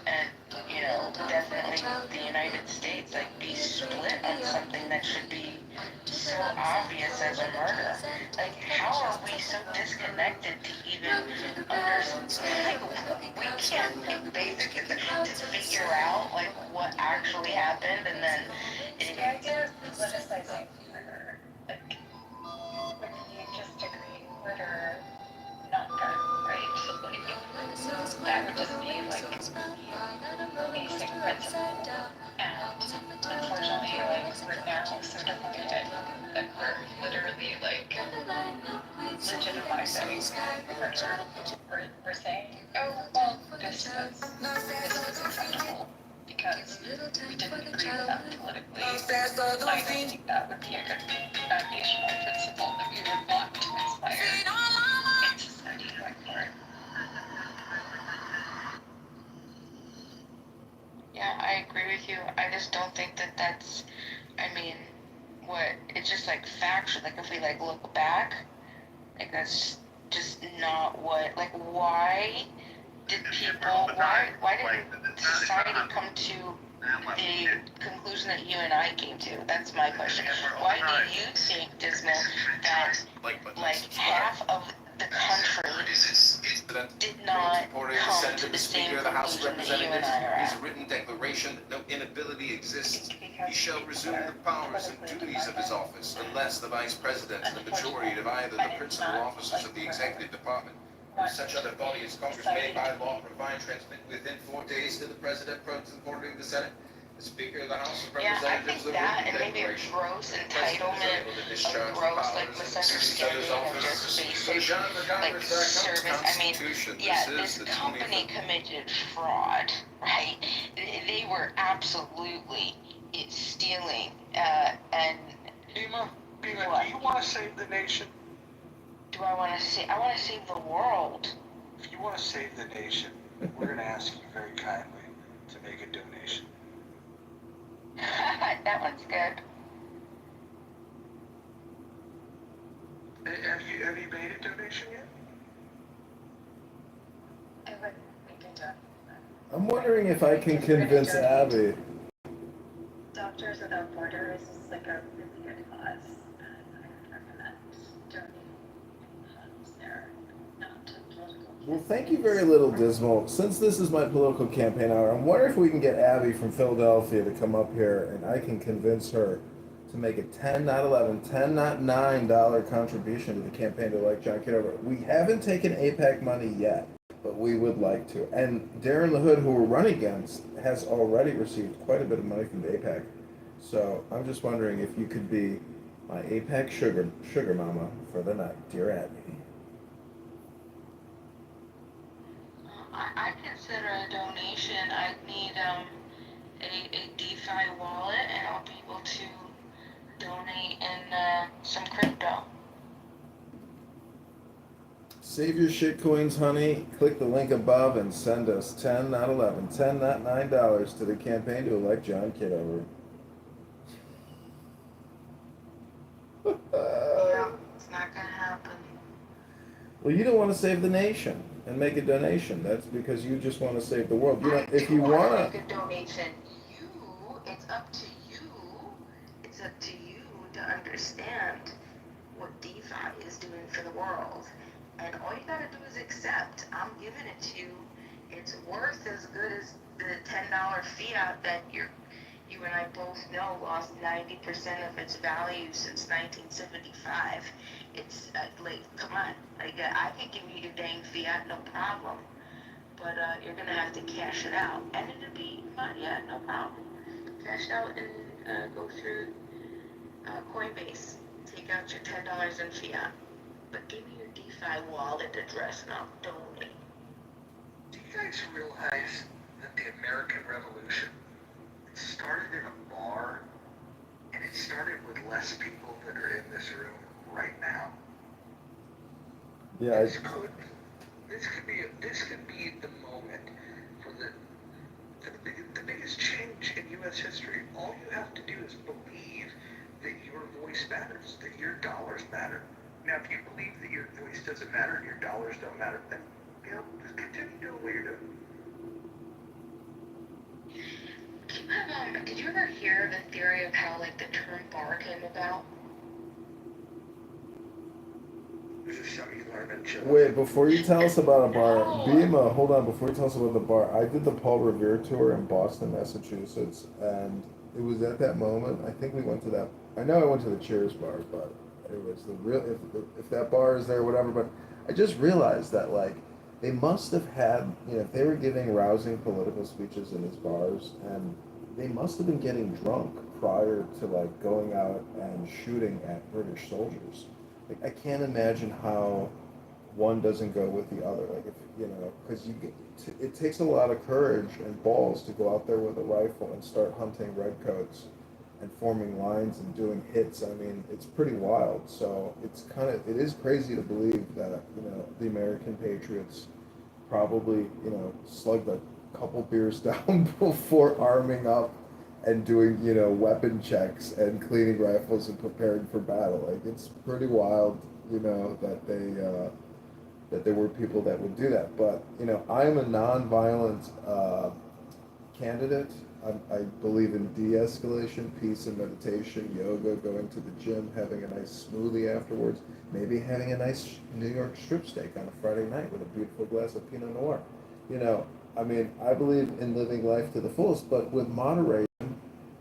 and, you know, definitely the United States like be split on something that should be so obvious as a murder. Like, how are we so disconnected to even understand? Like, we can't basically to figure out like what actually happened, and then The idea of politicizing murder, like, when you just agree murder, not gun, right? Like, that would just be like basic principle. And unfortunately, like, we're now so divided that we're literally like legitimizing murder. We're saying, oh, well, this was acceptable because we didn't agree with that politically. I don't think that would be a good foundational principle that we would want to inspire in society going forward. yeah, I agree with you. I just don't think that that's, I mean, what, it's just like factual. Like, if we like look back, like, that's just not what, like, why did people, why did society come to the conclusion that you and I came to? That's my question. Why do you think, Dismal, that like half of the country did not come to the same conclusion that you and I are at? His written declaration that no inability exists. He shall resume the powers and duties of his office unless the vice president and the majority of either the principal officers of the executive department or such other body as Congress may by law provide transmit within 4 days to the president according to the Senate. The Speaker of the House of Yeah, I Representatives think that, and maybe a gross entitlement, a gross like misunderstanding of just basic like service. I mean, yeah, this company committed fraud, right? They were absolutely stealing, and Bima, do you what? want to save the nation? Do I want to save? I want to save the world. If you want to save the nation, we're going to ask you very kindly to make a donation. That one's good. Have you made a donation yet? I wouldn't make a donation. I'm wondering if I can convince Abby. Doctors Without Borders is like a really good cause, and I would recommend donating funds there, not to political. Well, thank you very little, Dismal. Since this is my political campaign hour, I'm wondering if we can get Abby from Philadelphia to come up here and I can convince her to make a 10, not 11, 10, not $9 contribution to the campaign to elect John Kitover. We haven't taken APAC money yet, but we would like to. And Darren LaHood, who we're running against, has already received quite a bit of money from the APAC. So I'm just wondering if you could be my APAC sugar mama for the night, dear Abby. I consider a donation. I need a DeFi wallet, and I'll be able to donate in some crypto. Save your shitcoins, honey. Click the link above and send us 10, not 11, 10, not $9 to the campaign to elect John Kitover. No, it's not gonna happen. Well, you don't want to save the nation and make a donation. That's because you just want to save the world. You know, if you want to make a donation, it's up to you. It's up to you to understand what DeFi is doing for the world. And all you gotta do is accept. I'm giving it to you. It's worth as good as the $10 fiat that you and I both know lost 90% of its value since 1975. It's like, come on, like I can give you your dang fiat, no problem. But you're gonna have to cash it out, and it'll be fine, yeah, no problem. Cash it out and go through Coinbase. Take out your $10 in fiat, but give me your DeFi wallet address and I'll donate. Do you guys realize that the American Revolution started in a bar and it started with less people that are in this room right now. Yeah, This could be the moment for the biggest change in U.S. history. All you have to do is believe that your voice matters, that your dollars matter. Now, if you believe that your voice doesn't matter and your dollars don't matter, then just continue doing what you're doing. Did you ever hear the theory of how like the term bar came about? This is something you learn in children. wait, before you tell us about a bar, Bima, hold on, before you tell us about the bar, I did the Paul Revere tour in Boston, Massachusetts, and it was at that moment, I think we went to that, I know I went to the Cheers bar, but it was the real, if that bar is there, whatever, but I just realized that, like, they must have had, if they were giving rousing political speeches in these bars, and they must have been getting drunk prior to, like, going out and shooting at British soldiers. Like, I can't imagine how one doesn't go with the other. Like, if because it takes a lot of courage and balls to go out there with a rifle and start hunting redcoats and forming lines and doing hits. I mean, it's pretty wild. So it is crazy to believe that the American patriots probably slugged a couple beers down before arming up and doing weapon checks and cleaning rifles and preparing for battle. Like, it's pretty wild that there were people that would do that. But I'm a nonviolent candidate. I believe in de-escalation, peace and meditation, yoga, going to the gym, having a nice smoothie afterwards, maybe having a nice New York strip steak on a Friday night with a beautiful glass of Pinot Noir. I mean, I believe in living life to the fullest, but with moderation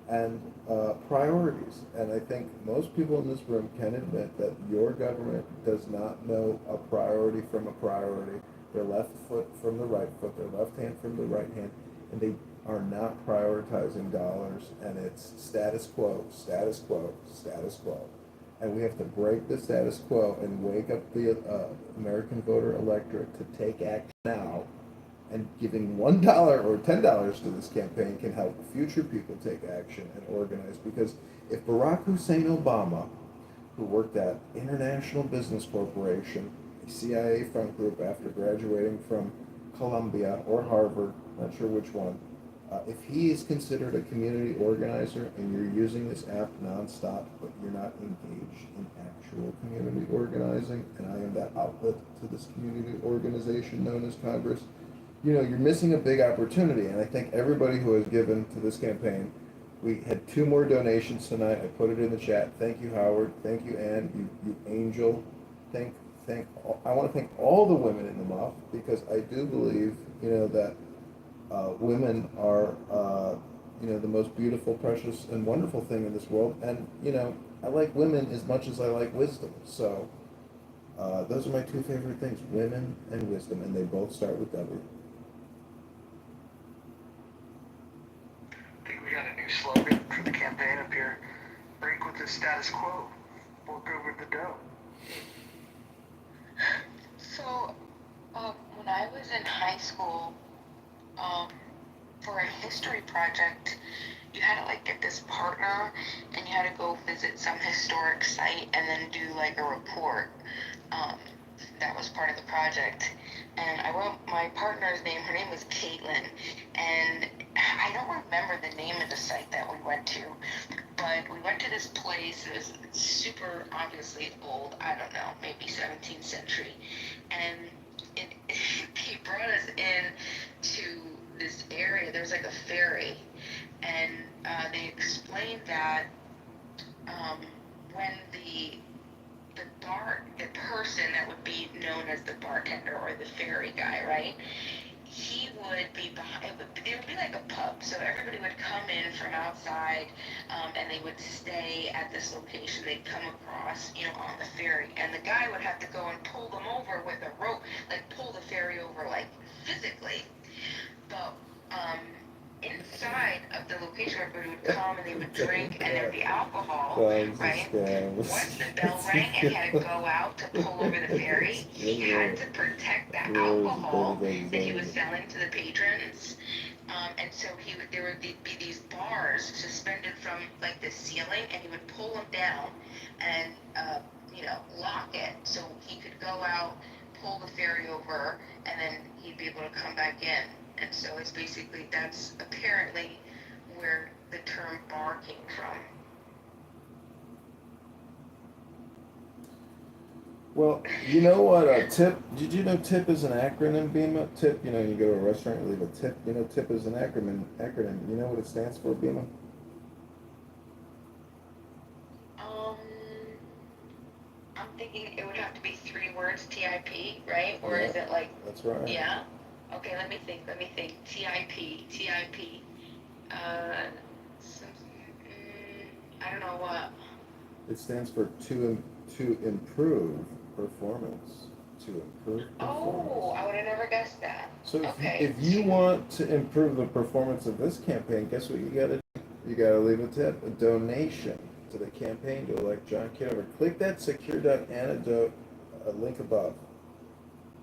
and priorities. And I think most people in this room can admit that your government does not know a priority from a priority, their left foot from the right foot, their left hand from the right hand, and they are not prioritizing dollars, and it's status quo, status quo, status quo. And we have to break the status quo and wake up the American voter electorate to take action now. And giving $1 or $10 to this campaign can help future people take action and organize. Because if Barack Hussein Obama, who worked at International Business Corporation, a CIA front group after graduating from Columbia or Harvard, not sure which one, if he is considered a community organizer and you're using this app nonstop, but you're not engaged in actual community organizing, and I am that outlet to this community organization known as Congress, you're missing a big opportunity. And I think everybody who has given to this campaign, we had 2 more donations tonight. I put it in the chat. Thank you, Howard. Thank you, Ann. You angel. I want to thank all the women in the MUF, because I do believe, that women are, the most beautiful, precious, and wonderful thing in this world. And, I like women as much as I like wisdom. So those are my 2 favorite things, women and wisdom, and they both start with W. I think we got a new slogan for the campaign up here. Break with the status quo. Work over the dough. So, when I was in high school, for a history project, you had to like get this partner and you had to go visit some historic site and then do like a report. That was part of the project. And I wrote my partner's name, her name was Caitlin, and I don't remember the name of the site that we went to, but we went to this place. It was super obviously old, I don't know, maybe 17th century, and he brought us in to this area. There was like a ferry, and they explained that when the person that would be known as the bartender or the ferry guy, right? He would be behind. It would be like a pub, so everybody would come in from outside, and they would stay at this location. They'd come across, on the ferry, and the guy would have to go and pull them over with a rope, like pull the ferry over, like physically. But inside of at the location where everybody would come and they would drink and there'd be alcohol, Bugs and right? scams. Once the bell rang and he had to go out to pull over the ferry, he had to protect the alcohol that he was selling to the patrons. And so there would be these bars suspended from like the ceiling, and he would pull them down and lock it so he could go out, pull the ferry over, and then he'd be able to come back in. And so it's basically, that's apparently where the term bar came from. Well, you know what, tip, did you know tip is an acronym, Bima? Tip, you go to a restaurant, you leave a tip, tip is an acronym, you know what it stands for, Bima? I'm thinking it would have to be 3 words, TIP, right? Or Yeah, is it like, that's right. yeah? Okay, let me think, TIP, some, I don't know what. It stands for to improve performance. To improve performance. Oh, I would have never guessed that. So Okay. if you want to improve the performance of this campaign, guess what you gotta do? You gotta leave a tip, a donation to the campaign to elect John Kitover. Click that secure.antidote link above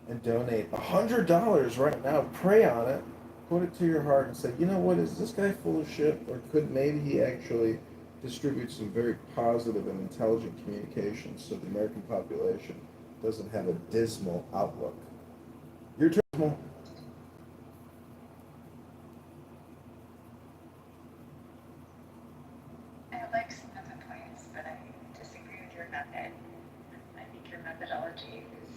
and donate $100 right now. Pray on it, put it to your heart, and say, you know what, is this guy full of shit, or could maybe he actually distribute some very positive and intelligent communications so the American population doesn't have a dismal outlook. Your turn. Dismal. I like some of the points, but I disagree with your method. I think your methodology is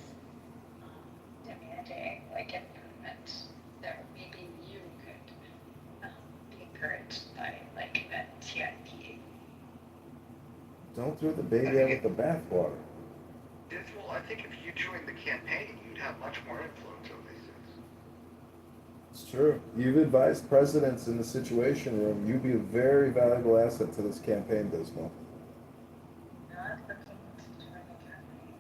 demanding like improvement that maybe you could be encouraged by like a TIP. Don't throw the baby out with the bathwater. Well, I think if you joined the campaign, you'd have much more influence over these things. It's true. You've advised presidents in the Situation Room. You'd be a very valuable asset to this campaign, Dismal. Not looking to join a campaign,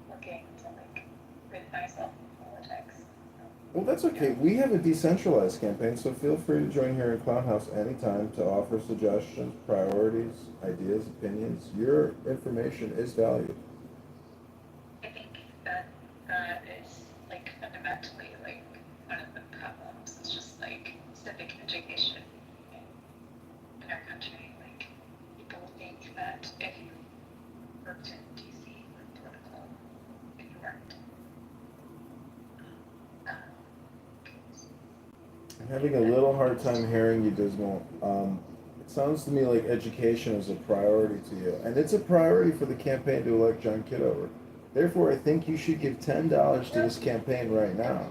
looking to like rid myself from politics. Well, that's okay. We have a decentralized campaign, so feel free to join here in Clown House anytime to offer suggestions, priorities, ideas, opinions. Your information is valued. I think that is like fundamentally like one of the problems. It's just like civic education in our country. Like people think that if you worked in DC or political, if you weren't. I'm having a little hard time hearing you, Dismal. It sounds to me like education is a priority to you, and it's a priority for the campaign to elect John Kitover. Therefore, I think you should give $10 to this campaign right now.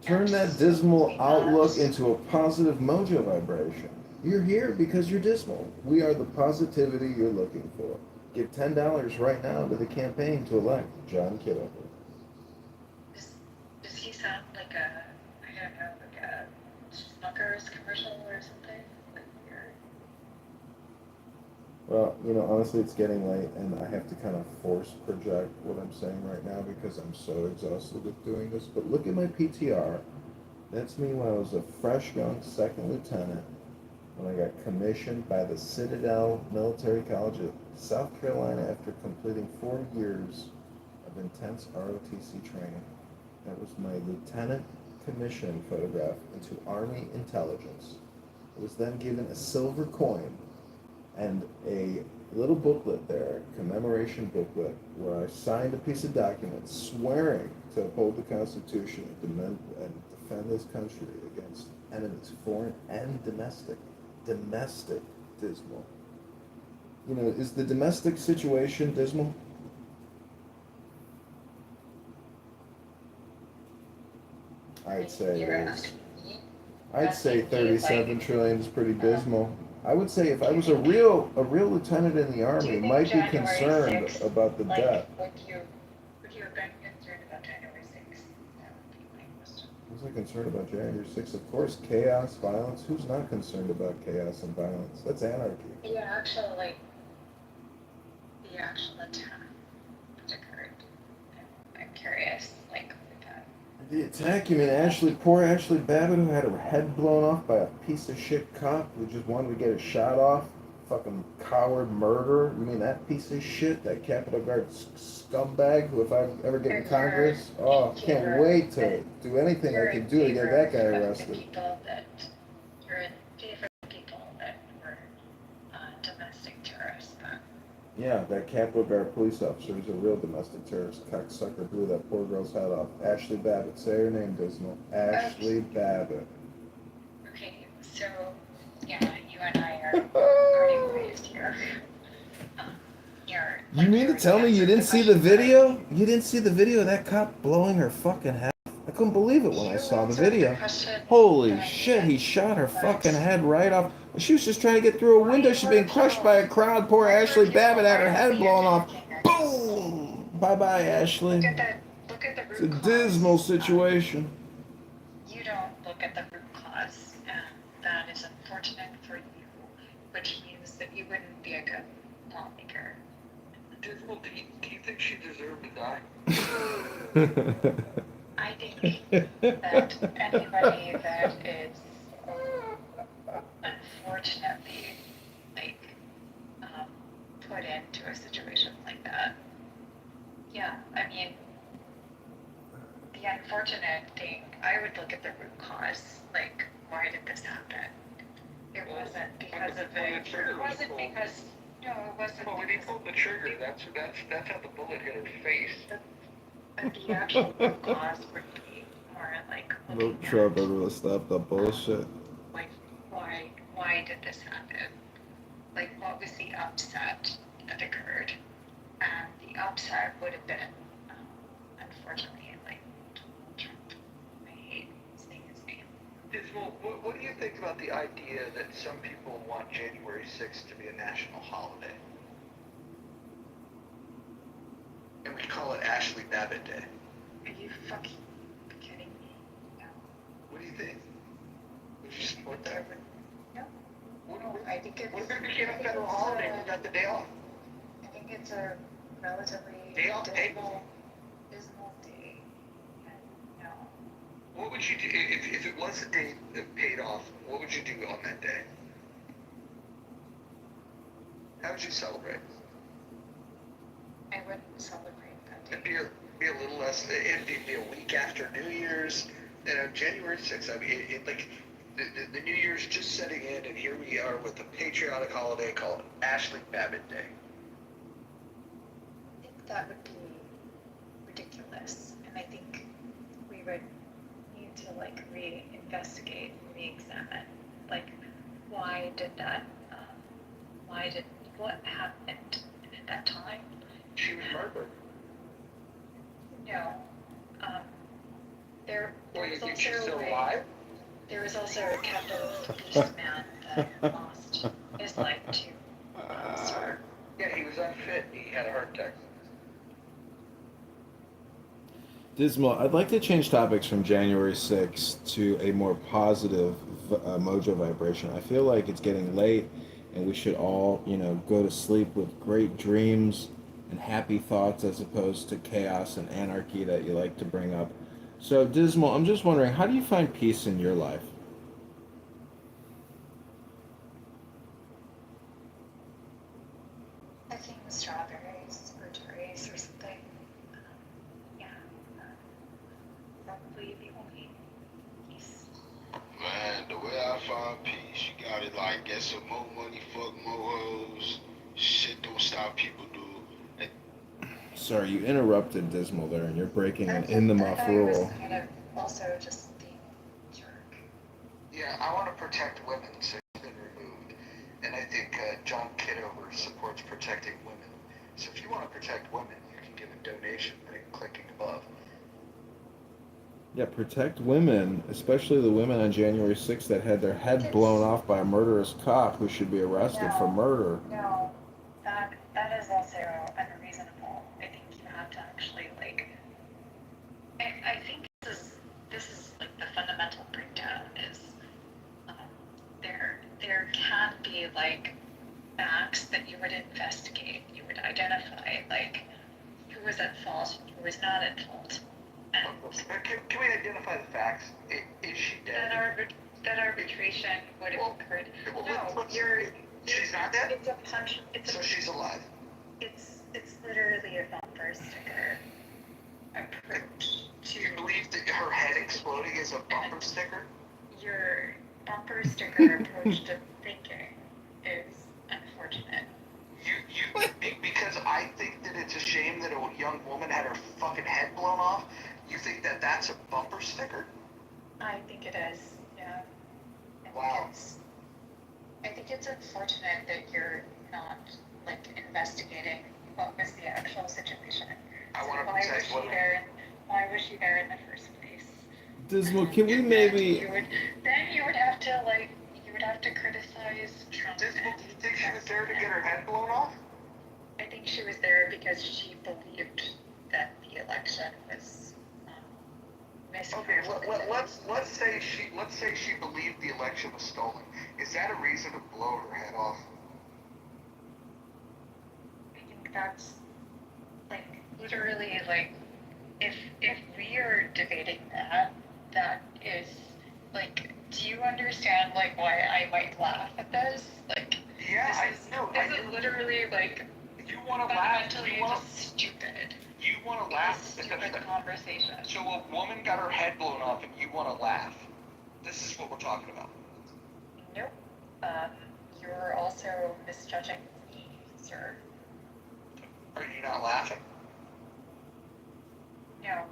Turn that dismal outlook into a positive mojo vibration. You're here because you're dismal. We are the positivity you're looking for. Give $10 right now to the campaign to elect John Kitover. Does he sound like a, I don't know, like a Smucker's commercial or something? Like weird. Well, honestly, it's getting late, and I have to kind of force project what I'm saying right now because I'm so exhausted with doing this. But look at my PTR. That's me when I was a fresh young second lieutenant, when I got commissioned by the Citadel Military College of South Carolina after completing 4 years of intense ROTC training. That was my lieutenant commission photograph into Army intelligence. I was then given a silver coin and a little booklet there, commemoration booklet, where I signed a piece of document swearing to uphold the Constitution and defend this country against enemies, foreign and domestic. Domestic, Dismal. Is the domestic situation dismal? I'd say it is. I'd say 37 trillion is pretty dismal. I would say if I was a real lieutenant in the Army, might be concerned about the debt. Would you have been concerned about January 6th? That would be my question. Was I concerned about January 6th? Of course, chaos, violence. Who's not concerned about chaos and violence? That's anarchy. The actual attack that occurred. I'm curious, with that. The attack, you mean Ashley, poor Ashley Babbitt, who had her head blown off by a piece of shit cop who just wanted to get a shot off? Fucking coward murderer? You mean that piece of shit? That Capitol Guard scumbag who, if I ever get in Congress, oh, can't wait to do anything I can do to get that guy arrested. People that you're in favor of people that were domestic terrorists. Then. Yeah, that Capitol Guard police officer was a real domestic terrorist. Cocksucker blew that poor girl's head off. Ashley Babbitt. Say her name, Dismal. Ashley Babbitt. Okay, so yeah, you and I are pretty raised here. You mean to tell me you didn't see the video? You didn't see the video of that cop blowing her fucking head? I couldn't believe it when I saw the video. Holy shit, he shot her fucking head right off. She was just trying to get through a window. She's being crushed by a crowd. Poor Ashley Babbitt had her head blown off. Boom! Bye-bye, Ashley. Look at the It's a root cause. dismal situation. You don't look at the root cause, and that is unfortunate for you, which means that you wouldn't be a good lawmaker. Dismal, do you think she deserved to die? I think that anybody that is unfortunately put into a situation like that, yeah, I mean, the unfortunate thing, I would look at the root cause, like, why did this happen? It wasn't because of it. It wasn't because, no, it wasn't. Well, when he pulled the trigger, that's how the bullet hit her face. But the actual root cause would be more like No trouble to stop the bullshit. like why did this happen? Like what was the upset that occurred? And the upset would have been unfortunately like Donald Trump. I hate saying his name. Dismal, what do you think about the idea that some people want January 6th to be a national holiday? And we call it Ashley Babbitt Day. Are you fucking kidding me? No. What do you think? Would you support that? No. I think it's. What if it became a federal holiday? We got the day off. I think it's a relatively Day off, dismal day. No. What would you do if it was a day that paid off? What would you do on that day? How would you celebrate? I wouldn't celebrate that day. It'd be a little less. It'd be a week after New Year's. January 6th. I mean, the New Year's just setting in, and here we are with a patriotic holiday called Ashley Babbitt Day. I think that would be ridiculous, and I think we would need to like re-investigate, re-examine, like why did that? What happened at that time? She was murdered. No. There was think she's also still alive? There was also a Capitol Police man that lost his life to sir. Yeah, he was unfit. He had a heart attack. Dismal, I'd like to change topics from January 6th to a more positive mojo vibration. I feel like it's getting late and we should all, go to sleep with great dreams and happy thoughts as opposed to chaos and anarchy that you like to bring up. So, Dismal, I'm just wondering, how do you find peace in your life? I think strawberries or cherries or something. Yeah. Probably the only piece. Man, the way I find peace, you gotta like get some more money, fuck more hoes. Shit don't stop people, dude. Sorry, you interrupted Dismal there, and you're breaking an in-the-muff rule. Kind of also just being a jerk. Yeah, I want to protect women, so it's been removed. And I think John Kitover supports protecting women. So if you want to protect women, you can give a donation by clicking above. Yeah, protect women, especially the women on January 6th that had their head blown off by a murderous cop who should be arrested for murder. No, that is also unreasonable. I think you have to actually I think this is like the fundamental breakdown is there can be like acts that you would investigate, you would identify like who was at fault, who was not at fault, and Can we identify the facts? Is she dead? That arbitration would have occurred. No, she's not dead? It's a punch. So she's alive. It's literally a bumper sticker approach to. You believe that her head exploding is a bumper sticker? Your bumper sticker approach to thinking is unfortunate. Because I think that it's a shame that a young woman had her fucking head blown off. You think that that's a bumper sticker? I think it is. Yeah. Wow. I think it's unfortunate that you're not like investigating what was the actual situation. I want to why was protect she women. there? Why was she there in the first place? Dismal, can we maybe? Then you would have to criticize Trump. Dismal, do you think she was there to get her head blown off? I think she was there because she believed that the election was Okay, let's say she believed the election was stolen. Is that a reason to blow her head off? I think that's like literally like if we are debating that is like, do you understand like why I might laugh at this? Like, yeah, this is literally like you want to laugh. Fundamentally just stupid. You want to laugh. Stupid conversation. So a woman got her head blown off, and you want to laugh. This is what we're talking about. Nope. You're also misjudging me, sir. Are you not laughing? No.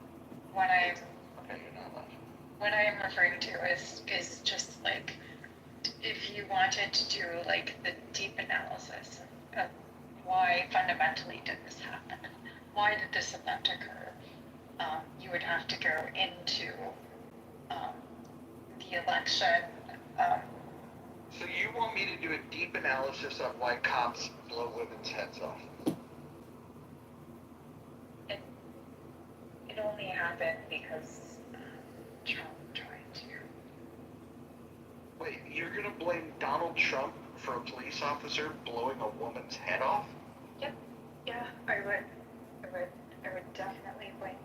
What I'm Okay, you're not laughing. What I am referring to is just like if you wanted to do like the deep analysis of why fundamentally did this happen, why did this event occur, you would have to go into the election. So you want me to do a deep analysis of why cops blow women's heads off? It only happened because Trump tried to. Wait, you're gonna blame Donald Trump for a police officer blowing a woman's head off? Yep. Yeah, I would definitely blame him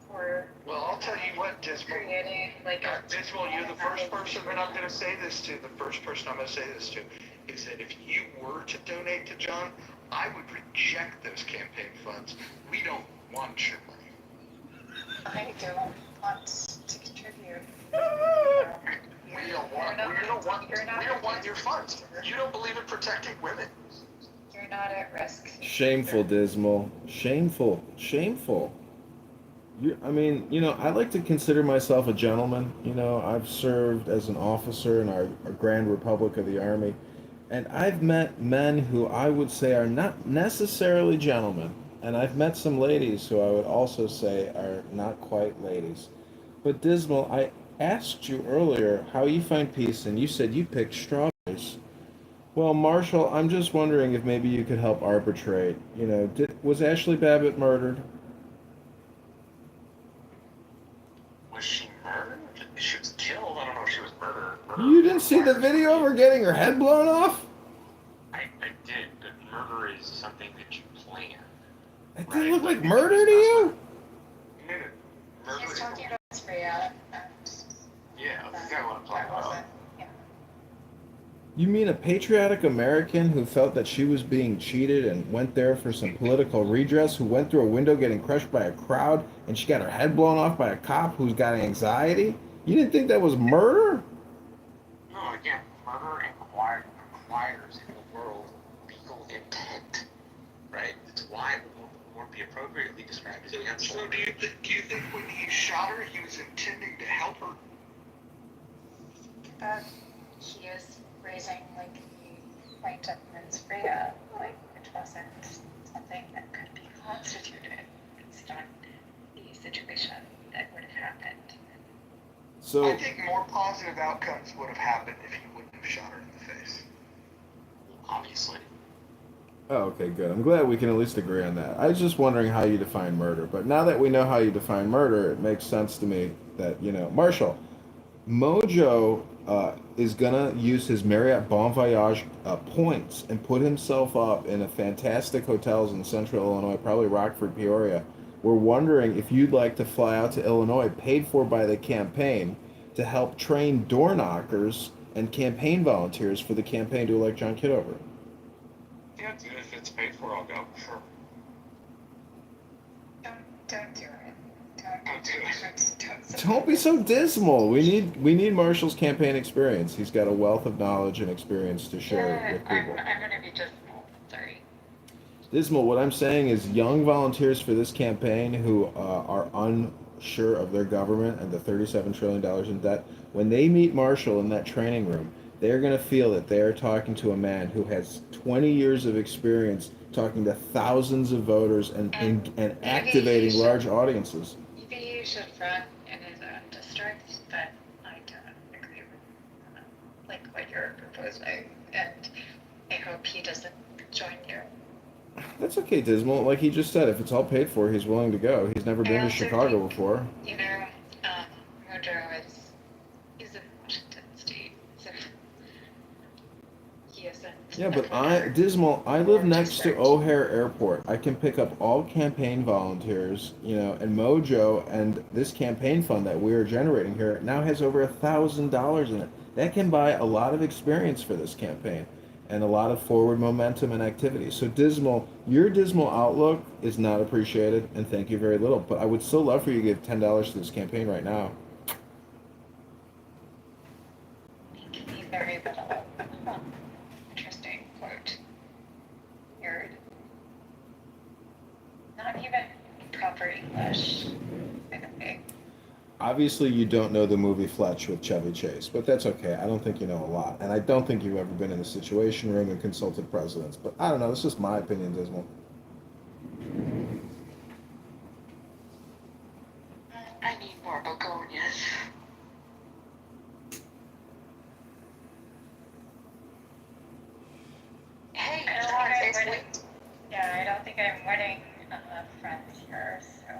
for. Well, I'll tell you what, Dismal. Creating like a. Dismal, you're the first person that I'm gonna say this to. The first person I'm gonna say this to is that if you were to donate to John, I would reject those campaign funds. We don't want your money. I don't want to contribute. We don't want your funds. You don't believe in protecting women. You're not at risk. Shameful, Dismal. Shameful. Shameful. I mean, I like to consider myself a gentleman. I've served as an officer in our Grand Republic of the Army, and I've met men who I would say are not necessarily gentlemen, and I've met some ladies who I would also say are not quite ladies. But Dismal, I asked you earlier how you find peace, and you said you picked strawberries. Well, Marshall, I'm just wondering if maybe you could help arbitrate. Was Ashley Babbitt murdered? Was she murdered? She was killed. I don't know if she was murdered. You didn't see the video of her getting her head blown off? I did, but murder is something that you plan. That didn't look like murder to you? He's talking about Freya. Yeah, that's kind of what I'm talking about. You mean a patriotic American who felt that she was being cheated and went there for some political redress, who went through a window getting crushed by a crowd, and she got her head blown off by a cop who's got anxiety? You didn't think that was murder? No, again, murder requires in the world legal intent, right? It's why it won't be appropriately described as manslaughter. So do you think when he shot her, he was intending to help her? That he is raising like the point of mens rea, which wasn't something that could be constituted based on the situation that would have happened. So I think more positive outcomes would have happened if he wouldn't have shot her in the face. Obviously. Oh, okay, good. I'm glad we can at least agree on that. I was just wondering how you define murder, but now that we know how you define murder, it makes sense to me that, Marshall, Mojo is gonna use his Marriott Bon Voyage points and put himself up in a fantastic hotels in Central Illinois, probably Rockford, Peoria, we're wondering if you'd like to fly out to Illinois, paid for by the campaign, to help train door knockers and campaign volunteers for the campaign to elect John Kitover. Yeah, dude, if it's paid for, I'll go. Sure. Don't do it. Don't do it. Don't be so dismal. We need Marshall's campaign experience. He's got a wealth of knowledge and experience to share with people. I'm gonna be dismal. Sorry. Dismal. What I'm saying is, young volunteers for this campaign who are unsure of their government and the $37 trillion in debt, when they meet Marshall in that training room, they're going to feel that they're talking to a man who has 20 years of experience talking to thousands of voters and activating large audiences. Maybe you should run in his own district, but I don't agree with like what you're proposing, and I hope he doesn't join you. That's okay, Dismal. Like he just said, if it's all paid for, he's willing to go. He's never been to Chicago before. You know, Mojo is in Washington State, so he isn't. Yeah, but I live next to O'Hare Airport. I can pick up all campaign volunteers, and Mojo and this campaign fund that we are generating here now has over $1,000 in it. That can buy a lot of experience for this campaign and a lot of forward momentum and activity. So Dismal, your dismal outlook is not appreciated, and thank you very little. But I would still love for you to give $10 to this campaign right now. Thank you very little. Interesting quote. You're not even proper English, in a way. Obviously, you don't know the movie Fletch with Chevy Chase, but that's okay. I don't think you know a lot. And I don't think you've ever been in the Situation Room and consulted presidents. But I don't know. It's just my opinion, Dismal. I need more begonias. Hey, I don't think I'm winning friends here, so.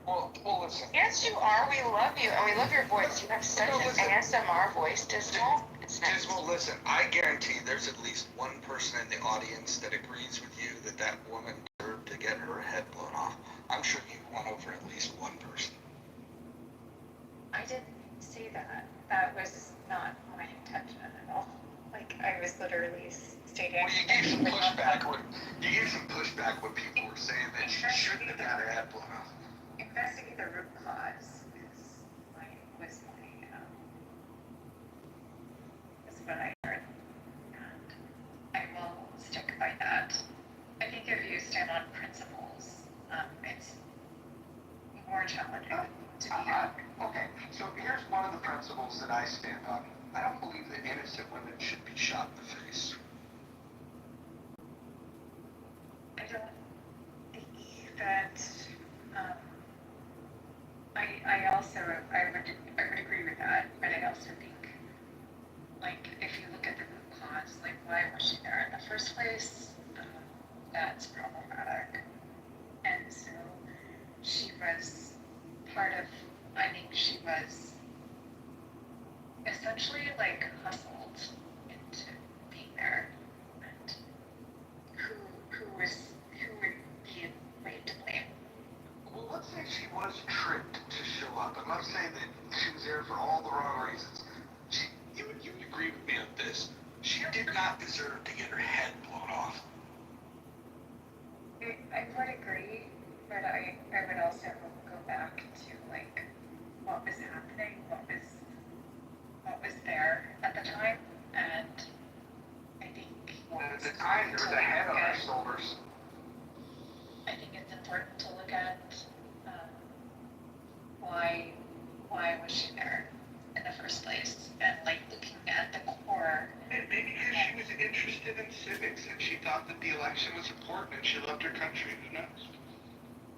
Well, listen. Yes, you are. We love you, and we love your voice. You have such an ASMR voice, Dismal. It's nice. Dismal, listen, I guarantee there's at least one person in the audience that agrees with you that woman deserved to get her head blown off. I'm sure you won over at least one person. I didn't say that. That was not my intention at all. Like, I was literally stating. Well, you gave some pushback when people were saying that she shouldn't have had her head blown off. Investigate the root cause was what I heard, and I will stick by that. I think if you stand on principles, it's more challenging to be Okay, so here's one of the principles that I stand on. I don't believe that innocent women should be shot in the face. I don't think that. I would agree with that, but I also think, like, if you look at the root cause, like, why was she there in the first place? That's problematic. And so she was she was essentially, like, hustled into being there. And who would be laid to blame? Well, let's say she was tricked to show up. I'm not saying that she was there for all the wrong reasons. You would agree with me on this. She did not deserve to get her head blown off. I would agree, but I would also go back to, like, what was happening, what was there at the time, and I think. Well, at the time, there was a head on her shoulders. I think it's important to look at why was she there in the first place, and, like, looking at the core. Maybe because she was interested in civics and she thought that the election was important and she loved her country. Who knows?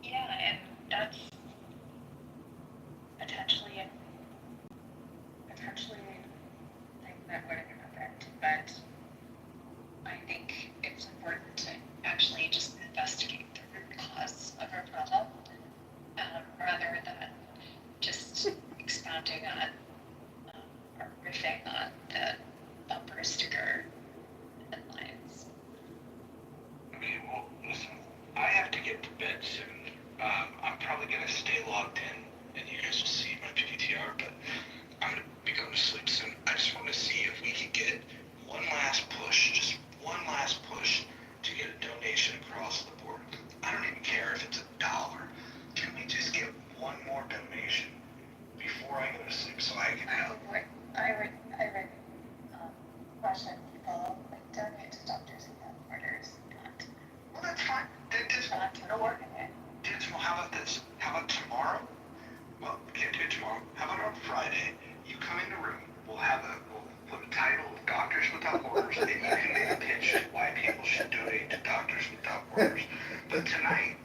Yeah, and that's potentially a thing that would have happened, but I think it's important to actually just investigate the root cause of our problem, rather than just expounding on or riffing on the bumper sticker headlines. Okay, well, listen, I have to get to bed soon. we'll put a title of Doctors Without Borders, and you can make a pitch to why people should donate to Doctors Without Borders. But tonight,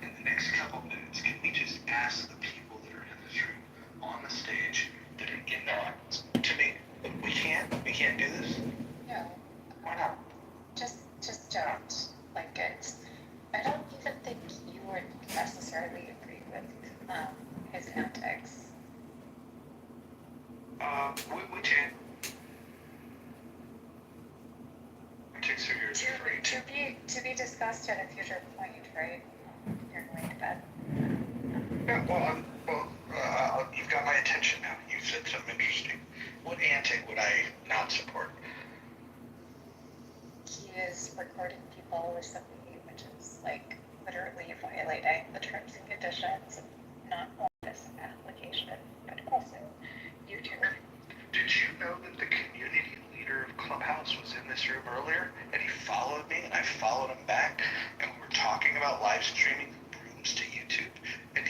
in the next couple minutes, can we just ask the people that are in this room, on the stage, that are in the audience, to make, we can't do this? No. Why not? Just don't. Like, I don't even think you would necessarily agree with his antics. Which antics are yours referring to? To be discussed at a future point, right? You're going to bed. Yeah, you've got my attention now. You said something interesting. What antic would I not support? He is recording people with something which is like literally violating the terms and conditions of not only this application, but also YouTube. Did you know that the community leader of Clubhouse was in this room earlier, and he followed me, and I followed him back, and we were talking about live streaming rooms to YouTube, and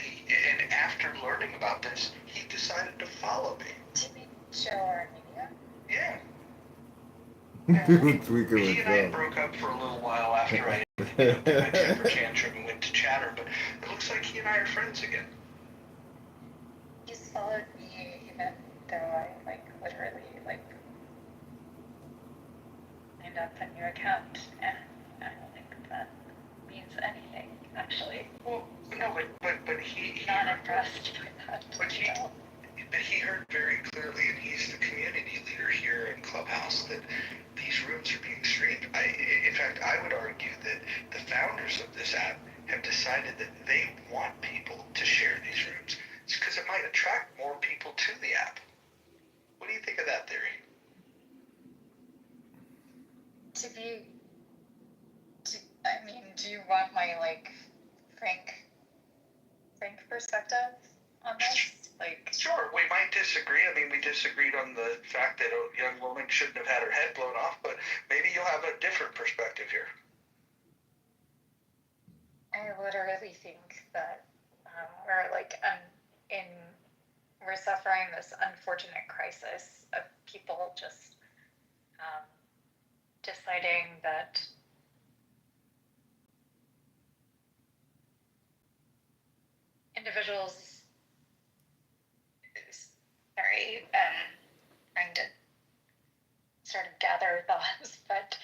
after learning about this, he decided to follow me. To be show our media? Yeah. Tweaker He and I was broke up for a little while after I did my temper tantrum and went to Chatter, but it looks like he and I are friends again. He's followed me even though I literally signed up a new account, and I don't think that means anything actually. Well, no, but he not impressed by that. But he heard very clearly, and he's the community leader here in Clubhouse, that these rooms are being streamed. In fact, I would argue that the founders of this app have decided that they want people to share these rooms. It's because it might attract more people to the app. What do you think of that theory? Do you want my frank perspective on this? Sure, we might disagree. I mean, we disagreed on the fact that a young woman shouldn't have had her head blown off, but maybe you'll have a different perspective here. I literally think that we're suffering this unfortunate crisis of people just deciding that individuals. Sorry, trying to sort of gather thoughts, but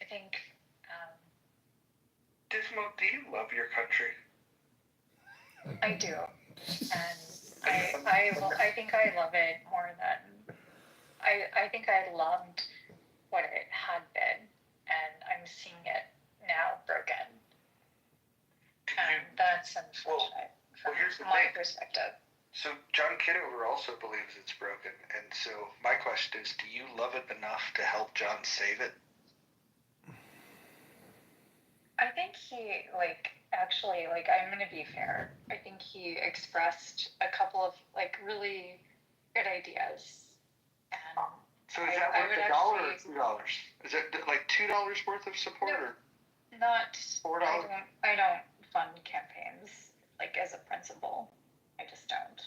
I think. Dismo, do you love your country? I do, and I think I love it more than I think I loved what it had been, and I'm seeing it now broken, and that's unfortunate from my perspective. So John Kitover also believes it's broken, and so my question is, do you love it enough to help John save it? I think he, actually, I'm going to be fair. I think he expressed a couple of, really good ideas. And so is that worth $1 or $2? Is it $2 worth of support? No, or not $4? I don't fund campaigns, as a principle. I just don't.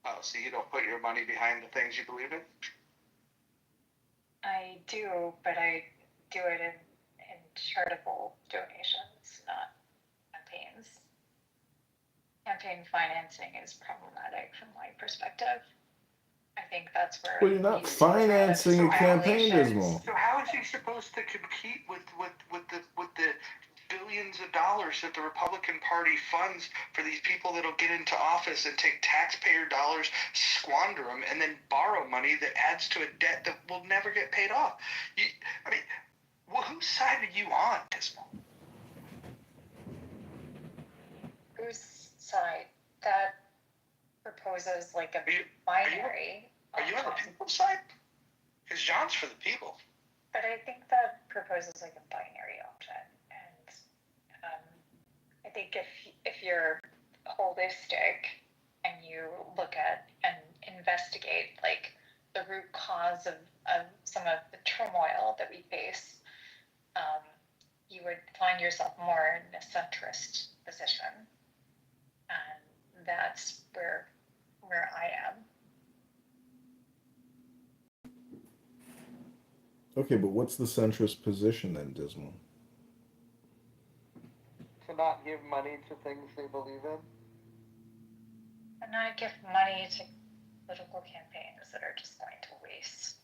Oh, so you don't put your money behind the things you believe in? I do, but I do it in charitable donations, not campaigns. Campaign financing is problematic from my perspective. I think that's where. Well, you're not financing a campaign, Dismal. So how is he supposed to compete with the billions of dollars that the Republican Party funds for these people that'll get into office and take taxpayer dollars, squander them, and then borrow money that adds to a debt that will never get paid off? Well, whose side are you on, Dismal? Whose side? That proposes a binary. Are you on the people's side? Because John's for the people. But I think that proposes a binary option, and I think if you're holistic and you look at and investigate the root cause of some of the turmoil that we face, you would find yourself more in a centrist position, and that's where I am. Okay, but what's the centrist position then, Dismal? To not give money to things they believe in. And not give money to political campaigns that are just going to waste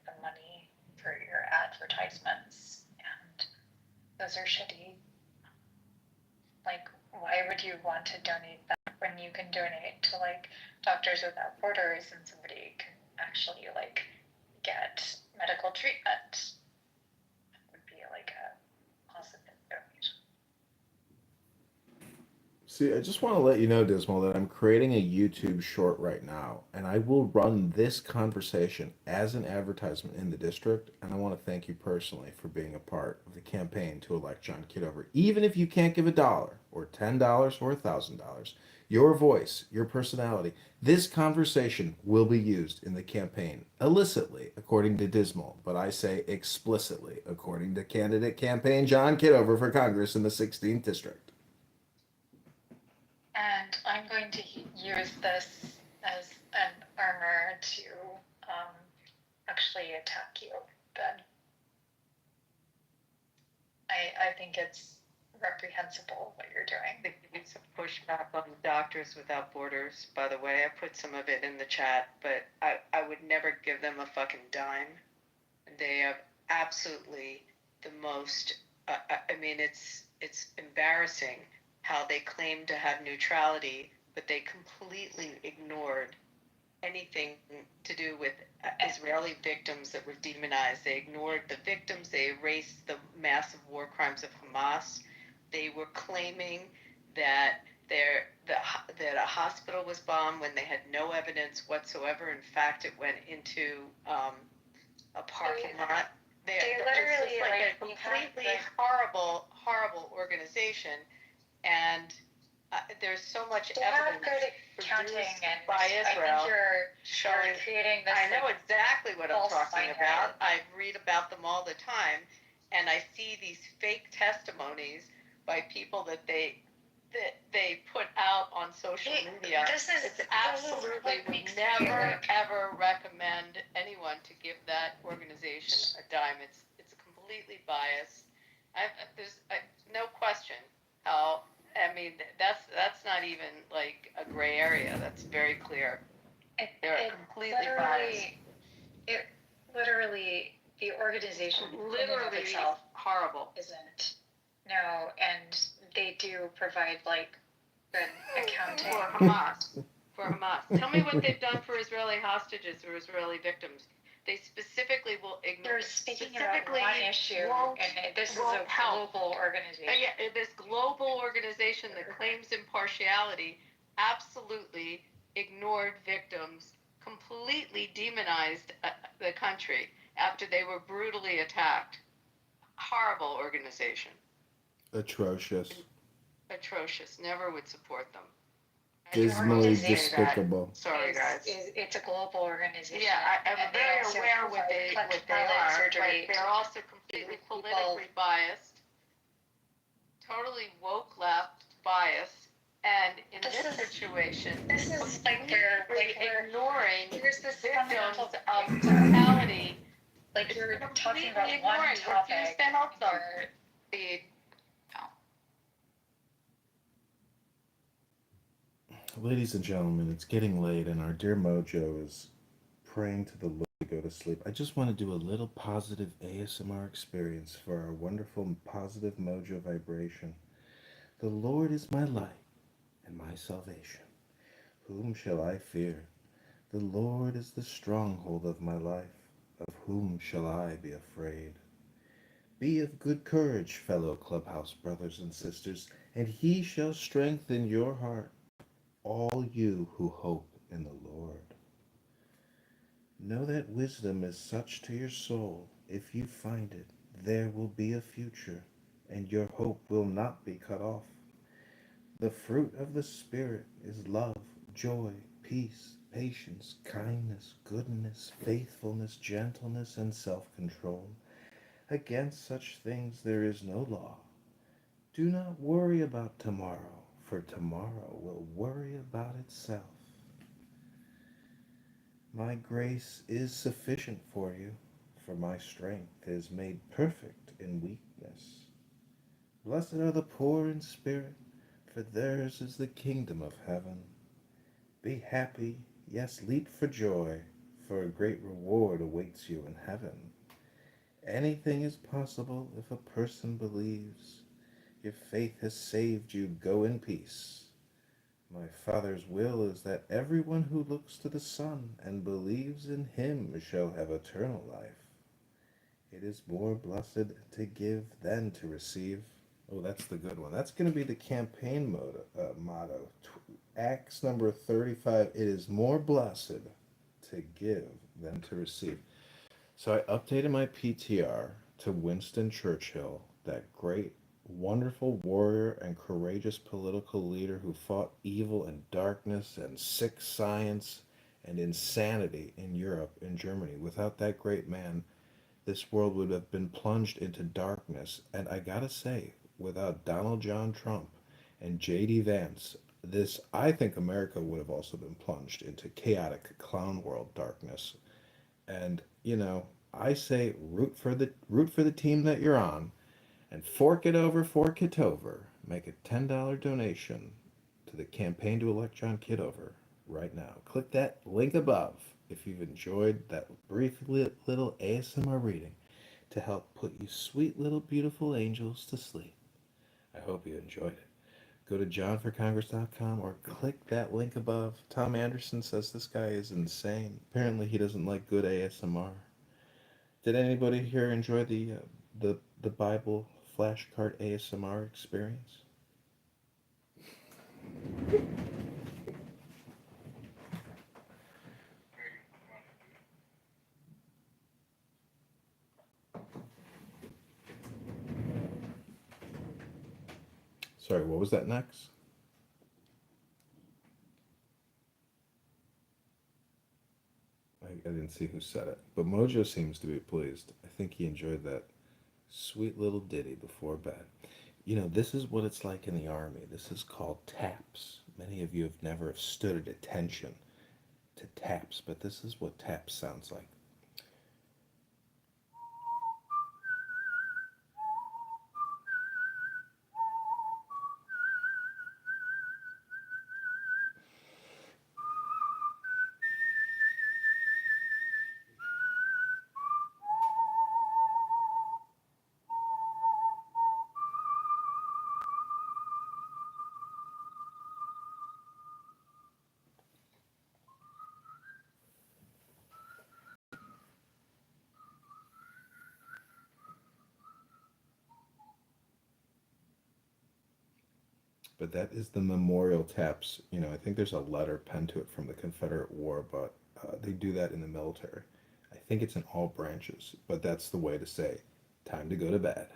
the money for your advertisements, and those are shitty. Like, why would you want to donate that when you can donate to like Doctors Without Borders and somebody can actually like get medical treatment? That would be like a positive donation. See, I just want to let you know, Dismal, that I'm creating a YouTube short right now, and I will run this conversation as an advertisement in the district. And I want to thank you personally for being a part of the campaign to elect John Kitover. Even if you can't give $1 or $10 or $1,000, your voice, your personality, this conversation will be used in the campaign illicitly, according to Dismal, but I say explicitly, according to candidate campaign John Kitover for Congress in the 16th district. And I'm going to use this as an armor to actually attack you, Ben. I think it's reprehensible what you're doing. I think we need some pushback on Doctors Without Borders. By the way, I put some of it in the chat, but I would never give them a fucking dime. They have absolutely the most. I mean, it's embarrassing how they claim to have neutrality, but they completely ignored anything to do with Israeli victims that were demonized. They ignored the victims. They erased the massive war crimes of Hamas. They were claiming that that a hospital was bombed when they had no evidence whatsoever. In fact, it went into a parking lot. They literally it's like a completely horrible organization, and there's so much evidence produced by Israel showing. Creating this, I know exactly what I'm talking about. I read about them all the time, and I see these fake testimonies by people that they put out on social media. It's absolutely would never ever recommend anyone to give that organization a dime. It's completely biased. There's no question how. I mean, that's not even like a gray area. That's very clear. They're completely biased. It literally, the organization literally itself horrible. Isn't. No, and they do provide like good accounting. For Hamas. Tell me what they've done for Israeli hostages or Israeli victims. They specifically will ignore. You're speaking about one issue, and this is a global organization. Yeah, this global organization that claims impartiality absolutely ignored victims, completely demonized the country after they were brutally attacked. Horrible organization. Atrocious. Atrocious. Never would support them. Dismally despicable. Sorry, guys. It's a global organization. Yeah, I'm very aware what they are, but they're also completely politically biased, totally woke left biased, and in this situation, this is like they're ignoring victims of brutality. brutality. Like you're talking about one topic. Ladies and gentlemen, it's getting late, and our dear Mojo is praying to the Lord to go to sleep. I just want to do a little positive ASMR experience for our wonderful and positive Mojo vibration. The Lord is my light and my salvation. Whom shall I fear? The Lord is the stronghold of my life. Of whom shall I be afraid? Be of good courage, fellow clubhouse brothers and sisters, and he shall strengthen your heart, all you who hope in the Lord. Know that wisdom is such to your soul. If you find it, there will be a future, and your hope will not be cut off. The fruit of the Spirit is love, joy, peace, patience, kindness, goodness, faithfulness, gentleness, and self-control. Against such things there is no law. Do not worry about tomorrow, for tomorrow will worry about itself. My grace is sufficient for you, For my strength is made perfect in weakness. Blessed are the poor in spirit, for theirs is the kingdom of heaven. Be happy, yes, leap for joy, for a great reward awaits you in heaven. Anything is possible if a person believes. Your faith has saved you. Go in peace. My Father's will is that everyone who looks to the Son and believes in him shall have eternal life. It is more blessed to give than to receive. Oh, that's the good one. That's going to be the campaign motto. Acts number 35. It is more blessed to give than to receive. So I updated my PTR to Winston Churchill, that great, wonderful warrior and courageous political leader who fought evil and darkness and sick science and insanity in Europe and Germany. Without that great man, this world would have been plunged into darkness. And I gotta say, without Donald John Trump and J.D. Vance, I think America would have also been plunged into chaotic clown world darkness. And I say root for the team that you're on, and fork it over for Kitover. Make a $10 donation to the campaign to elect John Kitover right now. Click that link above if you've enjoyed that brief little ASMR reading to help put you sweet little beautiful angels to sleep. I hope you enjoyed it. Go to johnforcongress.com or click that link above. Tom Anderson says this guy is insane. Apparently he doesn't like good ASMR. Did anybody here enjoy the Bible flashcard ASMR experience? Sorry, what was that next? I didn't see who said it, but Mojo seems to be pleased. I think he enjoyed that sweet little ditty before bed. This is what it's like in the Army. This is called taps. Many of you have never stood at attention to taps, but this is what taps sounds like. But that is the memorial taps. I think there's a letter penned to it from the Confederate War, but they do that in the military. I think it's in all branches, but that's the way to say, time to go to bed.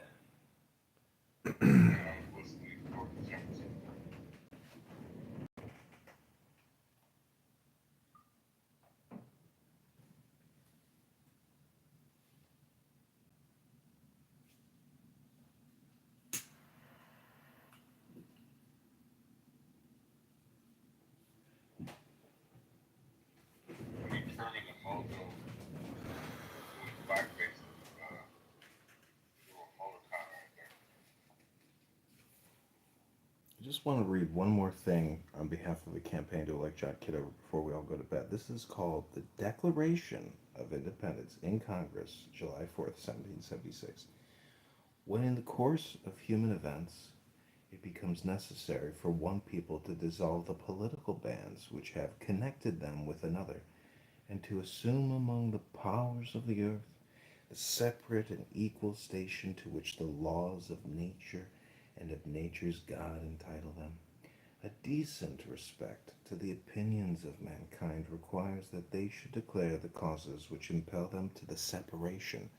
I just want to read one more thing on behalf of the campaign to elect John Kitover before we all go to bed. This is called the Declaration of Independence in Congress, July 4th, 1776. When in the course of human events it becomes necessary for one people to dissolve the political bands which have connected them with another, and to assume among the powers of the earth the separate and equal station to which the laws of nature and of nature's God entitle them. A decent respect to the opinions of mankind requires that they should declare the causes which impel them to the separation,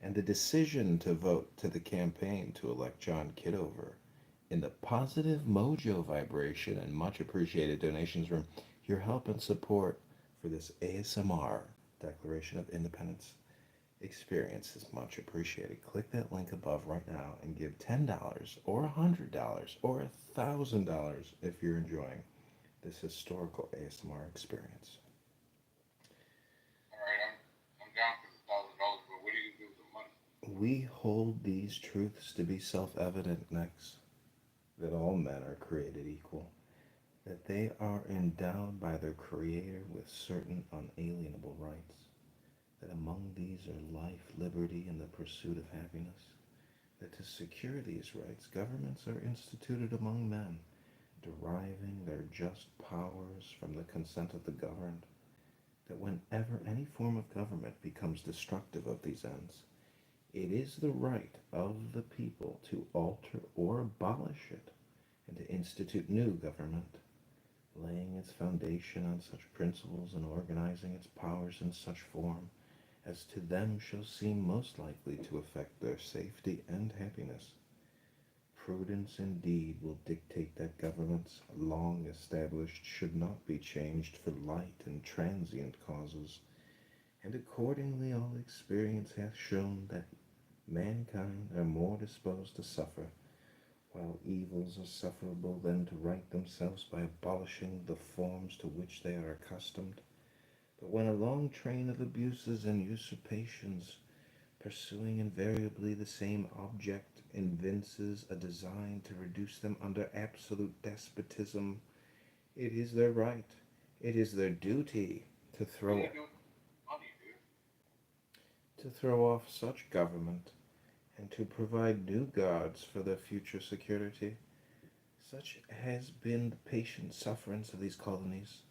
and the decision to vote to the campaign to elect John Kitover. In the positive mojo vibration and much appreciated donations room, your help and support for this ASMR Declaration of Independence experience is much appreciated. Click that link above right now and give $10 or $100 or $1,000 if you're enjoying this historical ASMR experience. All right, I'm down for the $1,000, but We hold these truths to be self evident next, that all men are created equal, that they are endowed by their Creator with certain unalienable rights, that among these are life, liberty, and the pursuit of happiness, that to secure these rights, governments are instituted among men, deriving their just powers from the consent of the governed, that whenever any form of government becomes destructive of these ends, it is the right of the people to alter or abolish it, and to institute new government, laying its foundation on such principles and organizing its powers in such form as to them shall seem most likely to affect their safety and happiness. Prudence indeed will dictate that governments long established should not be changed for light and transient causes, and accordingly all experience hath shown that mankind are more disposed to suffer, while evils are sufferable, than to right themselves by abolishing the forms to which they are accustomed. But when a long train of abuses and usurpations, pursuing invariably the same object, evinces a design to reduce them under absolute despotism, it is their right, it is their duty to throw off such government, and to provide new guards for their future security. Such has been the patient sufferance of these colonies,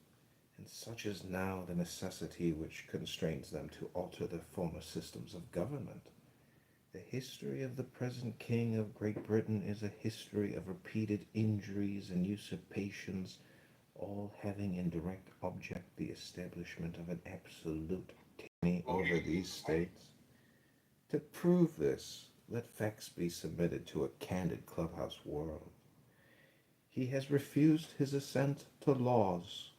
and such is now the necessity which constrains them to alter their former systems of government. The history of the present King of Great Britain is a history of repeated injuries and usurpations, all having in direct object the establishment of an absolute tyranny over these states. To prove this, let facts be submitted to a candid clubhouse world. He has refused his assent to laws,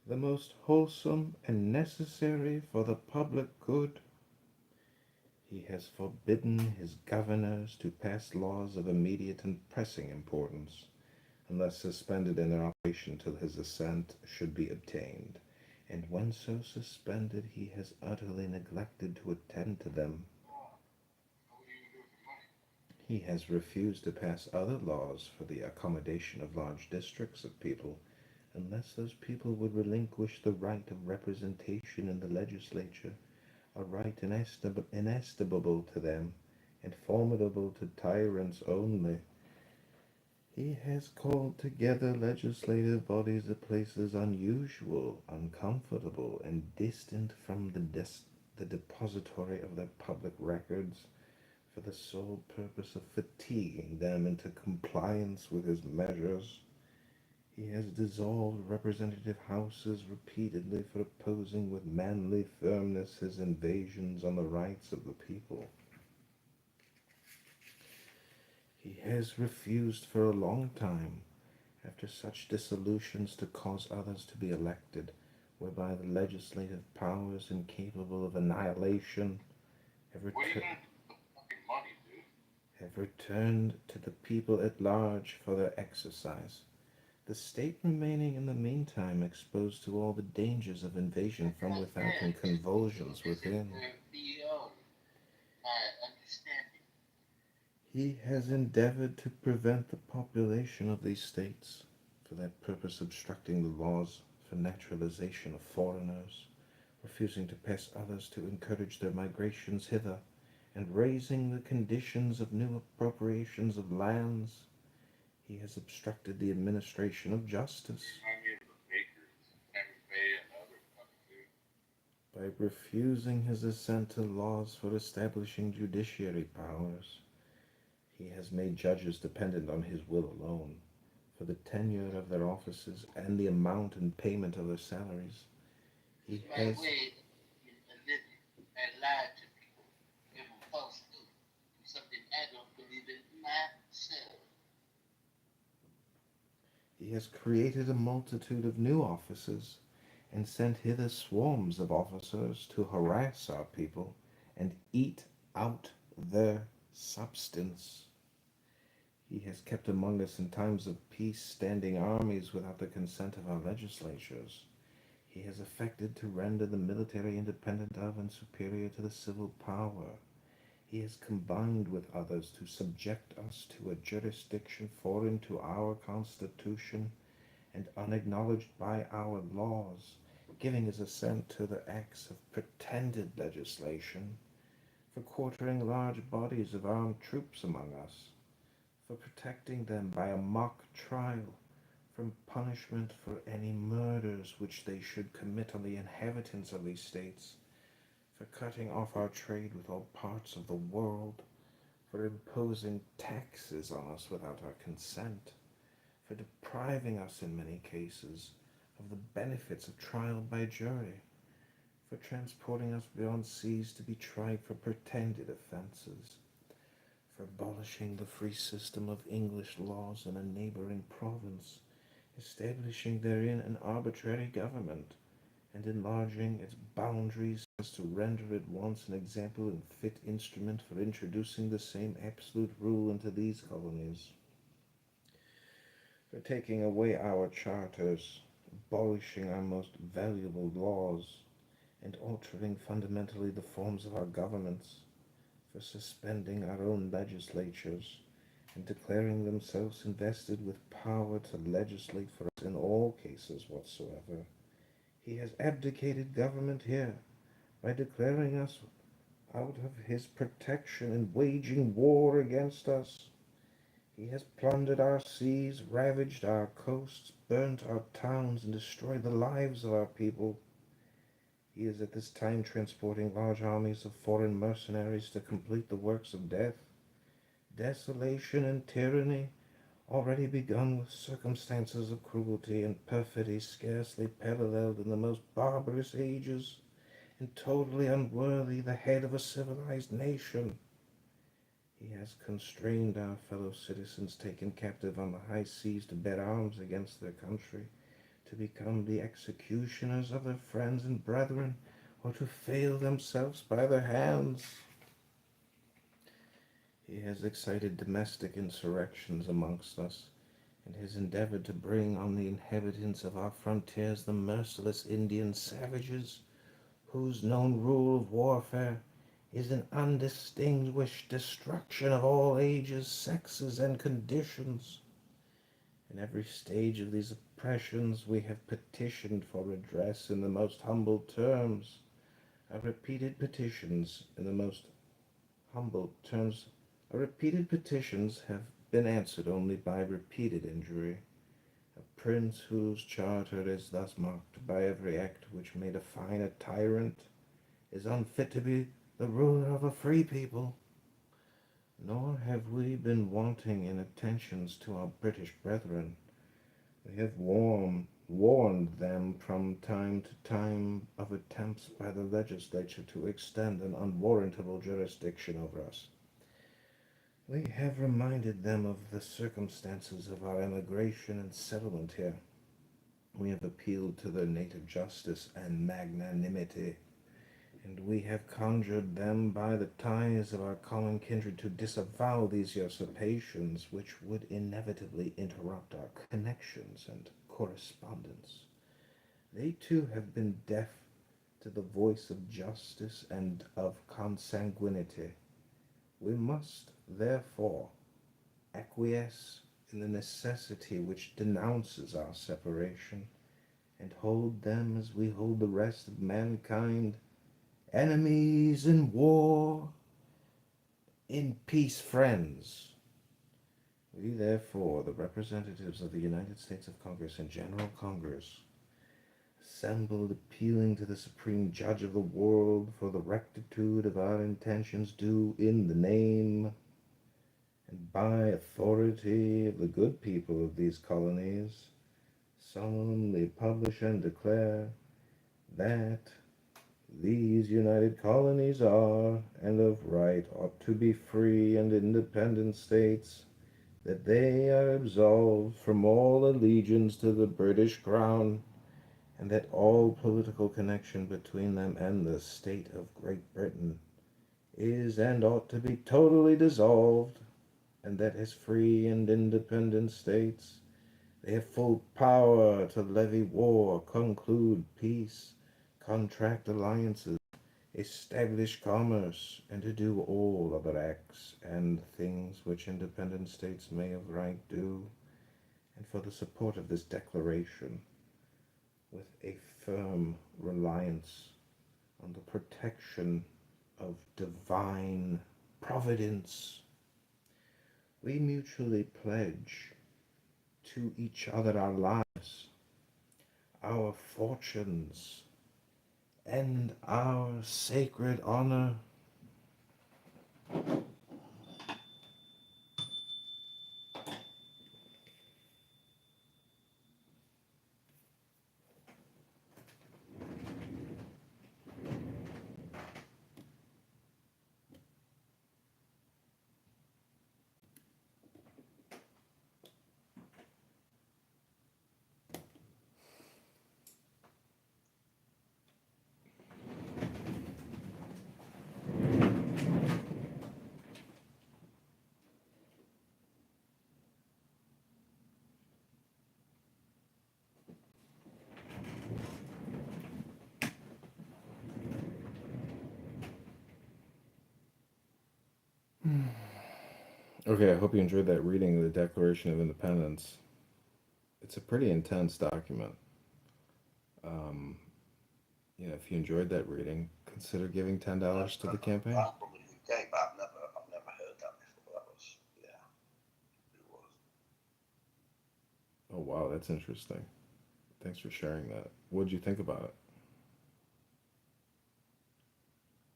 the most wholesome and necessary for the public good. He has forbidden his governors to pass laws of immediate and pressing importance, unless suspended in their operation till his assent should be obtained, and when so suspended he has utterly neglected to attend to them. He has refused to pass other laws for the accommodation of large districts of people, unless those people would relinquish the right of representation in the legislature, a right inestimable to them, and formidable to tyrants only. He has called together legislative bodies at places unusual, uncomfortable, and distant from the depository of their public records, for the sole purpose of fatiguing them into compliance with his measures. He has dissolved representative houses repeatedly for opposing with manly firmness his invasions on the rights of the people. He has refused for a long time, after such dissolutions, to cause others to be elected, whereby the legislative powers incapable of annihilation have returned to the people at large for their exercise, the state remaining in the meantime exposed to all the dangers of invasion from without and convulsions within. He has endeavored to prevent the population of these states, for that purpose obstructing the laws for naturalization of foreigners, refusing to pass others to encourage their migrations hither, and raising the conditions of new appropriations of lands. He has obstructed the administration of justice by refusing his assent to laws for establishing judiciary powers. He has made judges dependent on his will alone, for the tenure of their offices and the amount and payment of their salaries. He has He has created a multitude of new offices, and sent hither swarms of officers to harass our people and eat out their substance. He has kept among us in times of peace standing armies without the consent of our legislatures. He has affected to render the military independent of and superior to the civil power. he has combined with others to subject us to a jurisdiction foreign to our Constitution and unacknowledged by our laws, giving his assent to the acts of pretended legislation, for quartering large bodies of armed troops among us, for protecting them by a mock trial from punishment for any murders which they should commit on the inhabitants of these states, for cutting off our trade with all parts of the world, for imposing taxes on us without our consent, for depriving us in many cases of the benefits of trial by jury, for transporting us beyond seas to be tried for pretended offences, for abolishing the free system of English laws in a neighbouring province, establishing therein an arbitrary government, and enlarging its boundaries as to render it once an example and fit instrument for introducing the same absolute rule into these colonies, for taking away our charters, abolishing our most valuable laws, and altering fundamentally the forms of our governments, for suspending our own legislatures, and declaring themselves invested with power to legislate for us in all cases whatsoever. He has abdicated government here by declaring us out of his protection and waging war against us. He has plundered our seas, ravaged our coasts, burnt our towns, and destroyed the lives of our people. He is at this time transporting large armies of foreign mercenaries to complete the works of death, desolation, and tyranny, already begun with circumstances of cruelty and perfidy scarcely paralleled in the most barbarous ages, and totally unworthy the head of a civilized nation. He has constrained our fellow citizens taken captive on the high seas to bear arms against their country, to become the executioners of their friends and brethren, or to fail themselves by their hands. He has excited domestic insurrections amongst us, and has endeavored to bring on the inhabitants of our frontiers the merciless Indian savages, whose known rule of warfare is an undistinguished destruction of all ages, sexes, and conditions. In every stage of these oppressions we have petitioned for redress in the most humble terms. Our repeated petitions in the most humble terms, our repeated petitions have been answered only by repeated injury. A prince whose charter is thus marked by every act which may define a tyrant is unfit to be the ruler of a free people. Nor have we been wanting in attentions to our British brethren. We have warned them from time to time of attempts by the legislature to extend an unwarrantable jurisdiction over us. We have reminded them of the circumstances of our emigration and settlement here. We have appealed to their native justice and magnanimity, and we have conjured them by the ties of our common kindred to disavow these usurpations, which would inevitably interrupt our connections and correspondence. They too have been deaf to the voice of justice and of consanguinity. We must, therefore, acquiesce in the necessity which denounces our separation, and hold them as we hold the rest of mankind, enemies in war, in peace friends. We, therefore, the representatives of the United States of Congress and General Congress, assembled appealing to the Supreme Judge of the world for the rectitude of our intentions, do in the name and by authority of the good people of these colonies solemnly publish and declare that these united colonies are, and of right ought to be free and independent states, that they are absolved from all allegiance to the British Crown, and that all political connection between them and the state of Great Britain is and ought to be totally dissolved, and that as free and independent states they have full power to levy war, conclude peace, contract alliances, establish commerce, and to do all other acts and things which independent states may of right do, and for the support of this declaration, with a firm reliance on the protection of divine providence, we mutually pledge to each other our lives, our fortunes, and our sacred honor. Okay, I hope you enjoyed that reading of the Declaration of Independence. It's a pretty intense document. Um, if you enjoyed that reading, consider giving $10 to the campaign. I'm from the UK, but I've never heard that before. That was, yeah, it was. Oh wow, that's interesting. Thanks for sharing that. What did you think about it?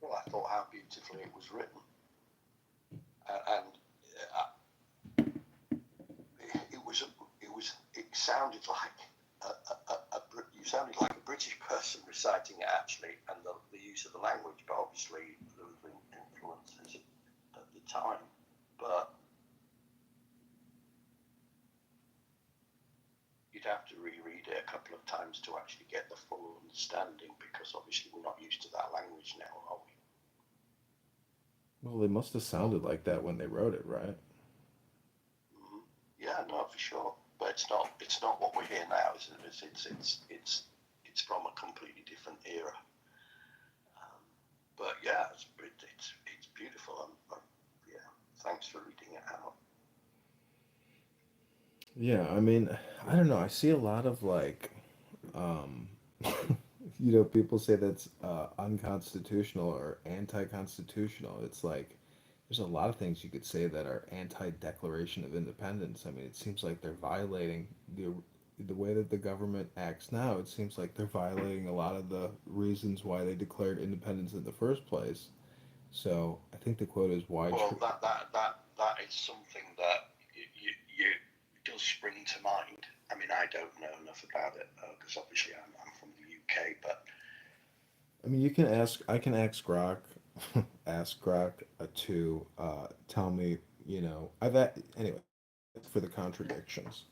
Well, I thought how beautifully it was written, and it sounded like you sounded like a British person reciting it actually, and the use of the language, but obviously there was influences at the time, but you'd have to reread it a couple of times to actually get the full understanding, because obviously we're not used to that language now, are we? Well, they must have sounded like that when they wrote it, right? Mm-hmm. Yeah, no, for sure. But it's not. It's not what we hear now. It's from a completely different era. But yeah, it's beautiful. Yeah. Thanks for reading it out. Yeah, I mean, I don't know. I see a lot of like, um, people say that's unconstitutional or anti-constitutional. It's like there's a lot of things you could say that are anti-Declaration of Independence. I mean, it seems like they're violating the way that the government acts now. It seems like they're violating a lot of the reasons why they declared independence in the first place. So I think the quote is why. Well, that is something that you does spring to mind. I mean, I don't know enough about it because obviously I'm from the UK, but I mean, you can ask. I can ask Grok, ask Grok to tell me. I've anyway for the contradictions.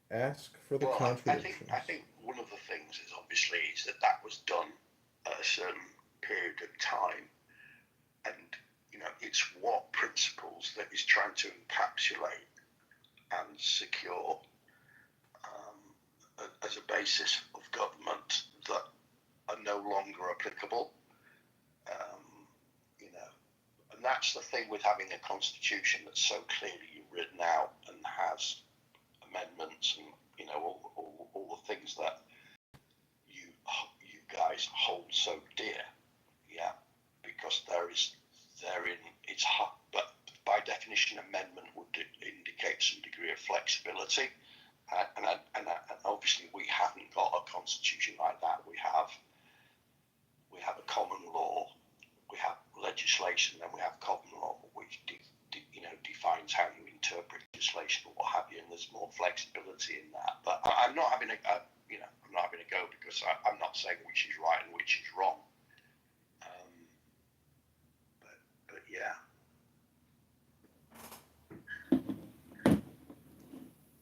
Ask for the well, contradictions. I think one of the things is obviously is that was done at a certain period of time, and it's what principles that is trying to encapsulate and secure as a basis of government that are no longer applicable. Um, and that's the thing with having a constitution that's so clearly written out and has amendments and all the things that you guys hold so dear. Yeah, because therein it's hard, but by definition, amendment would indicate some degree of flexibility. And obviously we haven't got a constitution like that. We have a common law, we have legislation, and we have common law, which defines how you interpret legislation or what have you. And there's more flexibility in that. But I'm not having I'm not having a go because I'm not saying which is right and which is wrong. But yeah.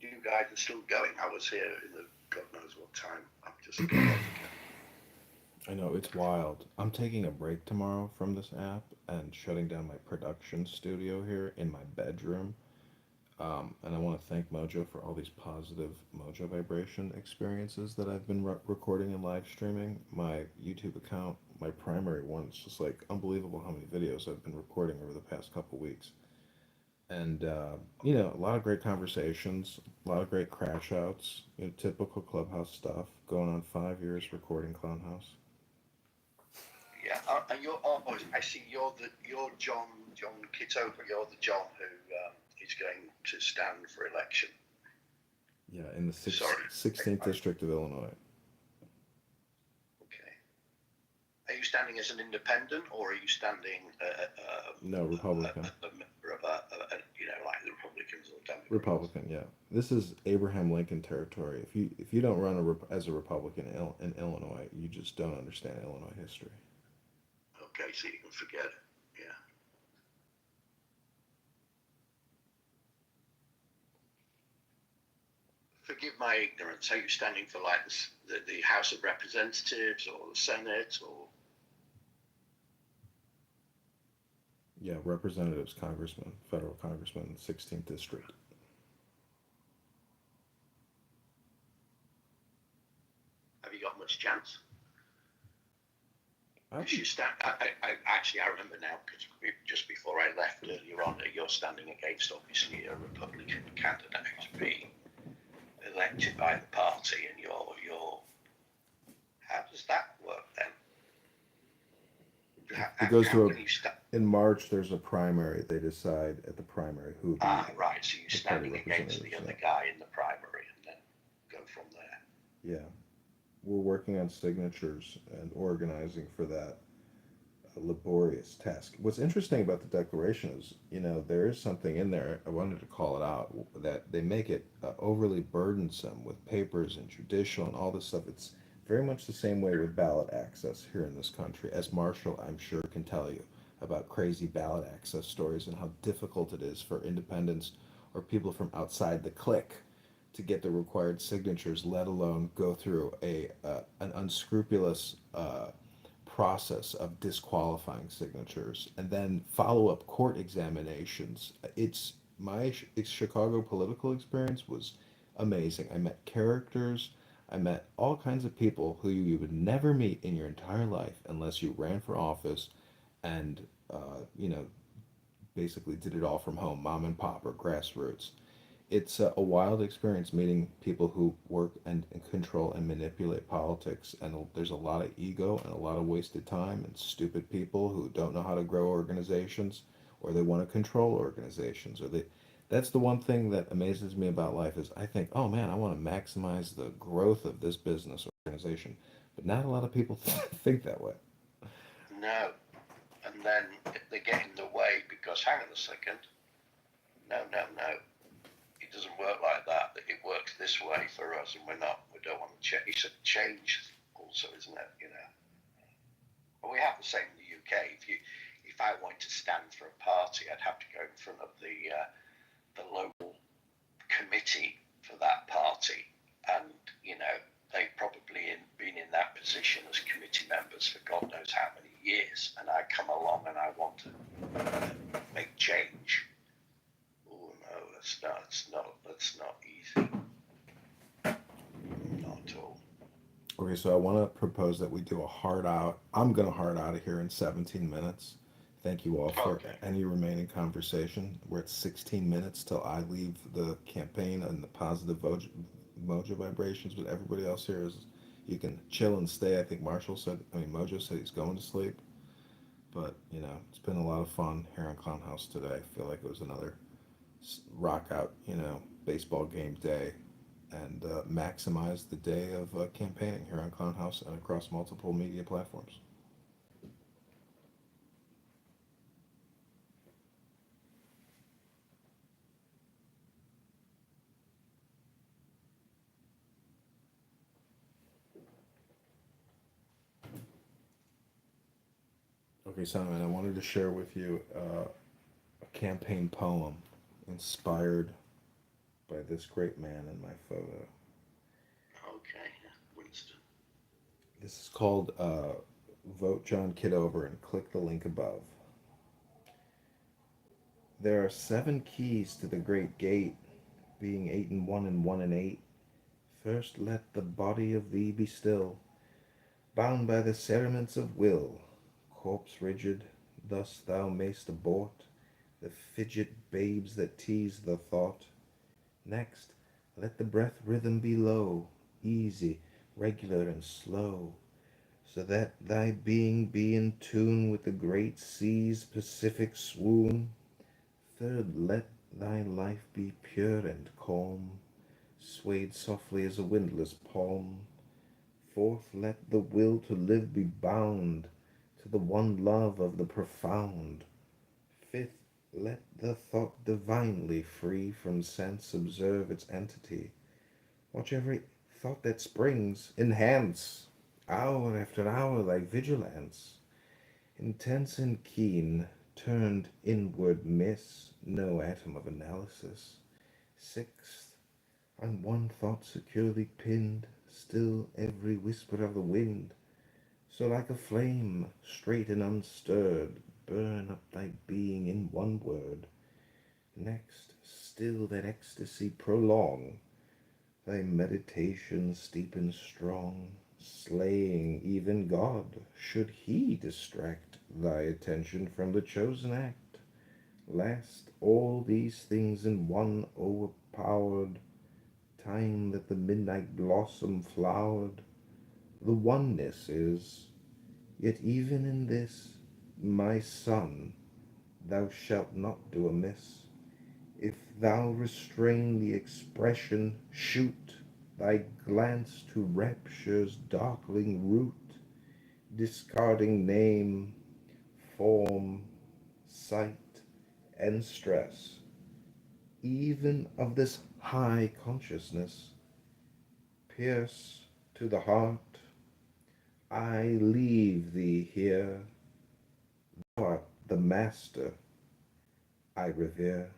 You guys are still going. I was here in the God knows what time. I'm just got off again. I know it's wild. I'm taking a break tomorrow from this app and shutting down my production studio here in my bedroom. And I want to thank Mojo for all these positive Mojo vibration experiences that I've been recording and live streaming. My YouTube account, my primary one, it's just like unbelievable how many videos I've been recording over the past couple weeks. And, a lot of great conversations, a lot of great crash outs, typical Clubhouse stuff, going on 5 years recording Clown House. Yeah, and I see you're John Kitover. You're the John who is going to stand for election. Yeah, in the 16th District of Illinois. Okay. Are you standing as an independent, or are you standing No, Republican. a member of like the Republicans or Democrats? Republican, yeah. This is Abraham Lincoln territory. If you don't run as a Republican in Illinois, you just don't understand Illinois history. Okay, so you can forget it. Yeah. Forgive my ignorance. Are you standing for like the House of Representatives or the Senate or? Yeah, representatives, congressman, federal congressman, 16th district. Have you got much chance? You stand. I remember now because just before I left earlier on, you're standing against obviously a Republican candidate who's being elected by the party, and you're. How does that work then? It goes to in March. There's a primary. They decide at the primary who. Right. So you're standing against the other guy in the primary, and then go from there. Yeah, we're working on signatures and organizing for that laborious task. What's interesting about the Declaration is, there is something in there. I wanted to call it out that they make it overly burdensome with papers and judicial and all this stuff. It's very much the same way with ballot access here in this country, as Marshall, I'm sure, can tell you about crazy ballot access stories and how difficult it is for independents or people from outside the clique to get the required signatures, let alone go through an unscrupulous process of disqualifying signatures and then follow-up court examinations. My Chicago political experience was amazing. I met characters. I met all kinds of people who you would never meet in your entire life unless you ran for office and, basically did it all from home, mom and pop or grassroots. It's a wild experience meeting people who work and control and manipulate politics, and there's a lot of ego and a lot of wasted time and stupid people who don't know how to grow organizations, or they want to control organizations, that's the one thing that amazes me about life is I think, oh man, I want to maximize the growth of this business organization, but not a lot of people think that way. No, and then they get in the way because hang on a second, no. It doesn't work like that. It works this way for us, and we don't want to change. It's a change, also, isn't it? Well, we have the same in the UK. If I wanted to stand for a party, I'd have to go in front of the local committee for that party, and they've probably been in that position as committee members for God knows how many years, and I come along and I want to make change. Oh no, that's not easy. Not at all. Okay, so I want to propose that we do a hard out. I'm going to hard out of here in 17 minutes. Thank you all for any remaining conversation. We're at 16 minutes till I leave the campaign and the positive mojo vibrations, but everybody else here is, you can chill and stay. I think Mojo said he's going to sleep. But, it's been a lot of fun here on Clown House today. I feel like it was another rock out, baseball game day, and maximize the day of campaigning here on Clown House and across multiple media platforms. Okay, Simon, I wanted to share with you a campaign poem inspired by this great man in my photo. Okay, Winston. This is called Vote John Kitover and click the link above. There are 7 keys to the great gate, being 8 and 1 and 1 and 8. First let the body of thee be still, bound by the cerements of will, corpse rigid, thus thou mayst abort the fidget babes that tease the thought. Next, let the breath rhythm be low, easy, regular, and slow, so that thy being be in tune with the great sea's pacific swoon. Third, let thy life be pure and calm, swayed softly as a windless palm. Fourth, let the will to live be bound to the one love of the profound. Fifth, let the thought divinely free from sense observe its entity. Watch every thought that springs, enhance, hour after hour like vigilance. Intense and keen, turned inward, miss no atom of analysis. Sixth, on one thought securely pinned, still every whisper of the wind. So like a flame, straight and unstirred, burn up thy being in one word. Next, still that ecstasy prolong, thy meditation steep and strong, slaying even God, should he distract thy attention from the chosen act. Last, all these things in one overpowered time that the midnight blossom flowered. The oneness is, yet even in this, my son, thou shalt not do amiss. If thou restrain the expression, shoot thy glance to rapture's darkling root, discarding name, form, sight, and stress, even of this high consciousness. Pierce to the heart, I leave thee here. Thou art the master I revere.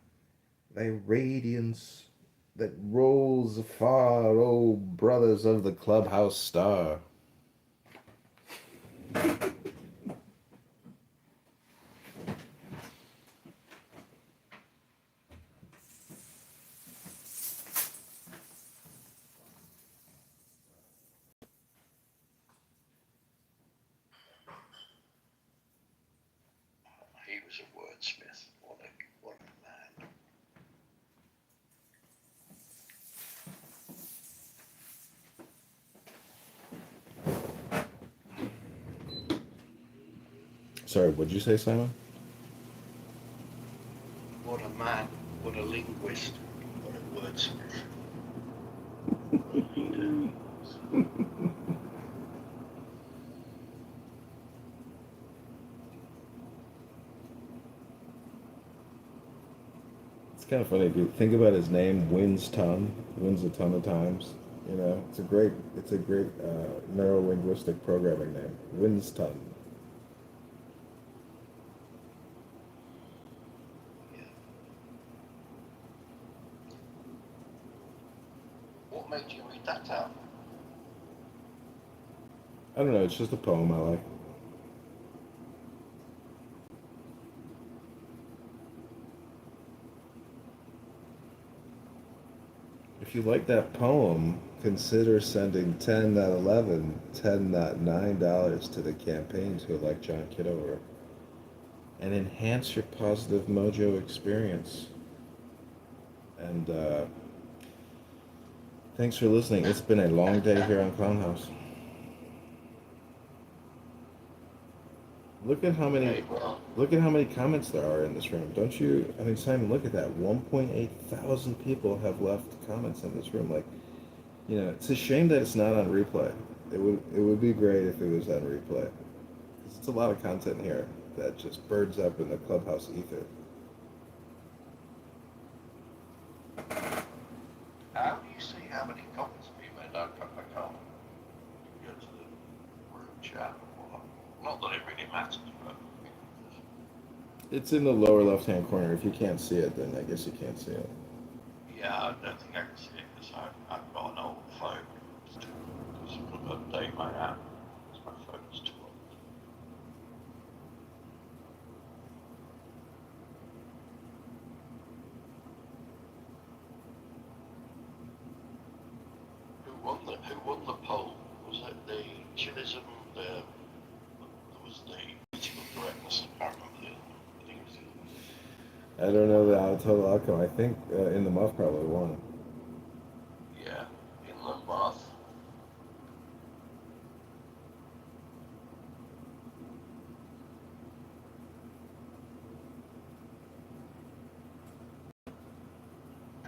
Thy radiance that rolls afar, O brothers of the clubhouse star. He was a wordsmith. What a man. Sorry, what'd you say, Simon? What a man. What a linguist. What a wordsmith. It's kind of funny if you think about his name, wins ton, wins a ton of times. You know, it's a great neuro-linguistic programming name, wins ton. What made you read that out? I don't know, it's just a poem I like. If you like that poem, consider sending 10.11, $10.9 to the campaign to elect John Kitover and enhance your positive mojo experience. And thanks for listening. It's been a long day here on Clownhouse. Look at how many comments there are in this room. Don't you? I mean, Simon, look at that. 1.8 thousand people have left comments in this room. Like, you know, it's a shame that it's not on replay. It would be great if it was on replay. 'Cause it's a lot of content here that just birds up in the clubhouse ether. How do you see how many comments have been made? I can't go to the room chat or what. Not that it really matters, but It's in the lower left-hand corner. If you can't see it, then I guess you can't see it. yeah, I don't think I can see it because I've got an old phone. Because I couldn't update my app because my phone's too old. botulism, there was the political correctness. I can't remember the other one. I think it was the other one. I don't know the total outcome. I think In the Muff probably won. Yeah, in the Muff.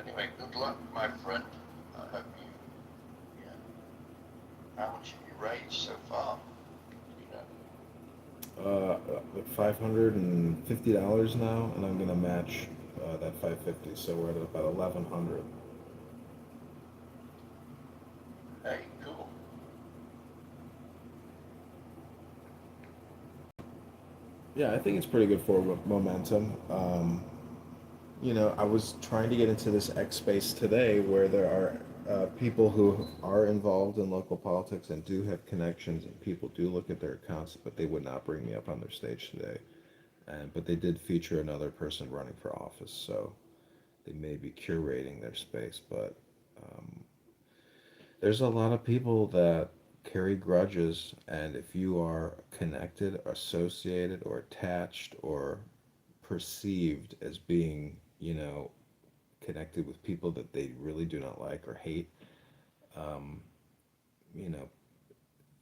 Anyway, good luck, my friend. I hope you, yeah. How much have you raised so far? You know. $550 now, and I'm gonna match that 550, so we're at about 1,100. Hey, cool. Yeah, I think it's pretty good for momentum. I was trying to get into this X space today where there are people who are involved in local politics and do have connections, and people do look at their accounts, but they would not bring me up on their stage today. But they did feature another person running for office, so they may be curating their space. But there's a lot of people that carry grudges, and if you are connected, associated, or attached, or perceived as being, connected with people that they really do not like or hate, um, you know,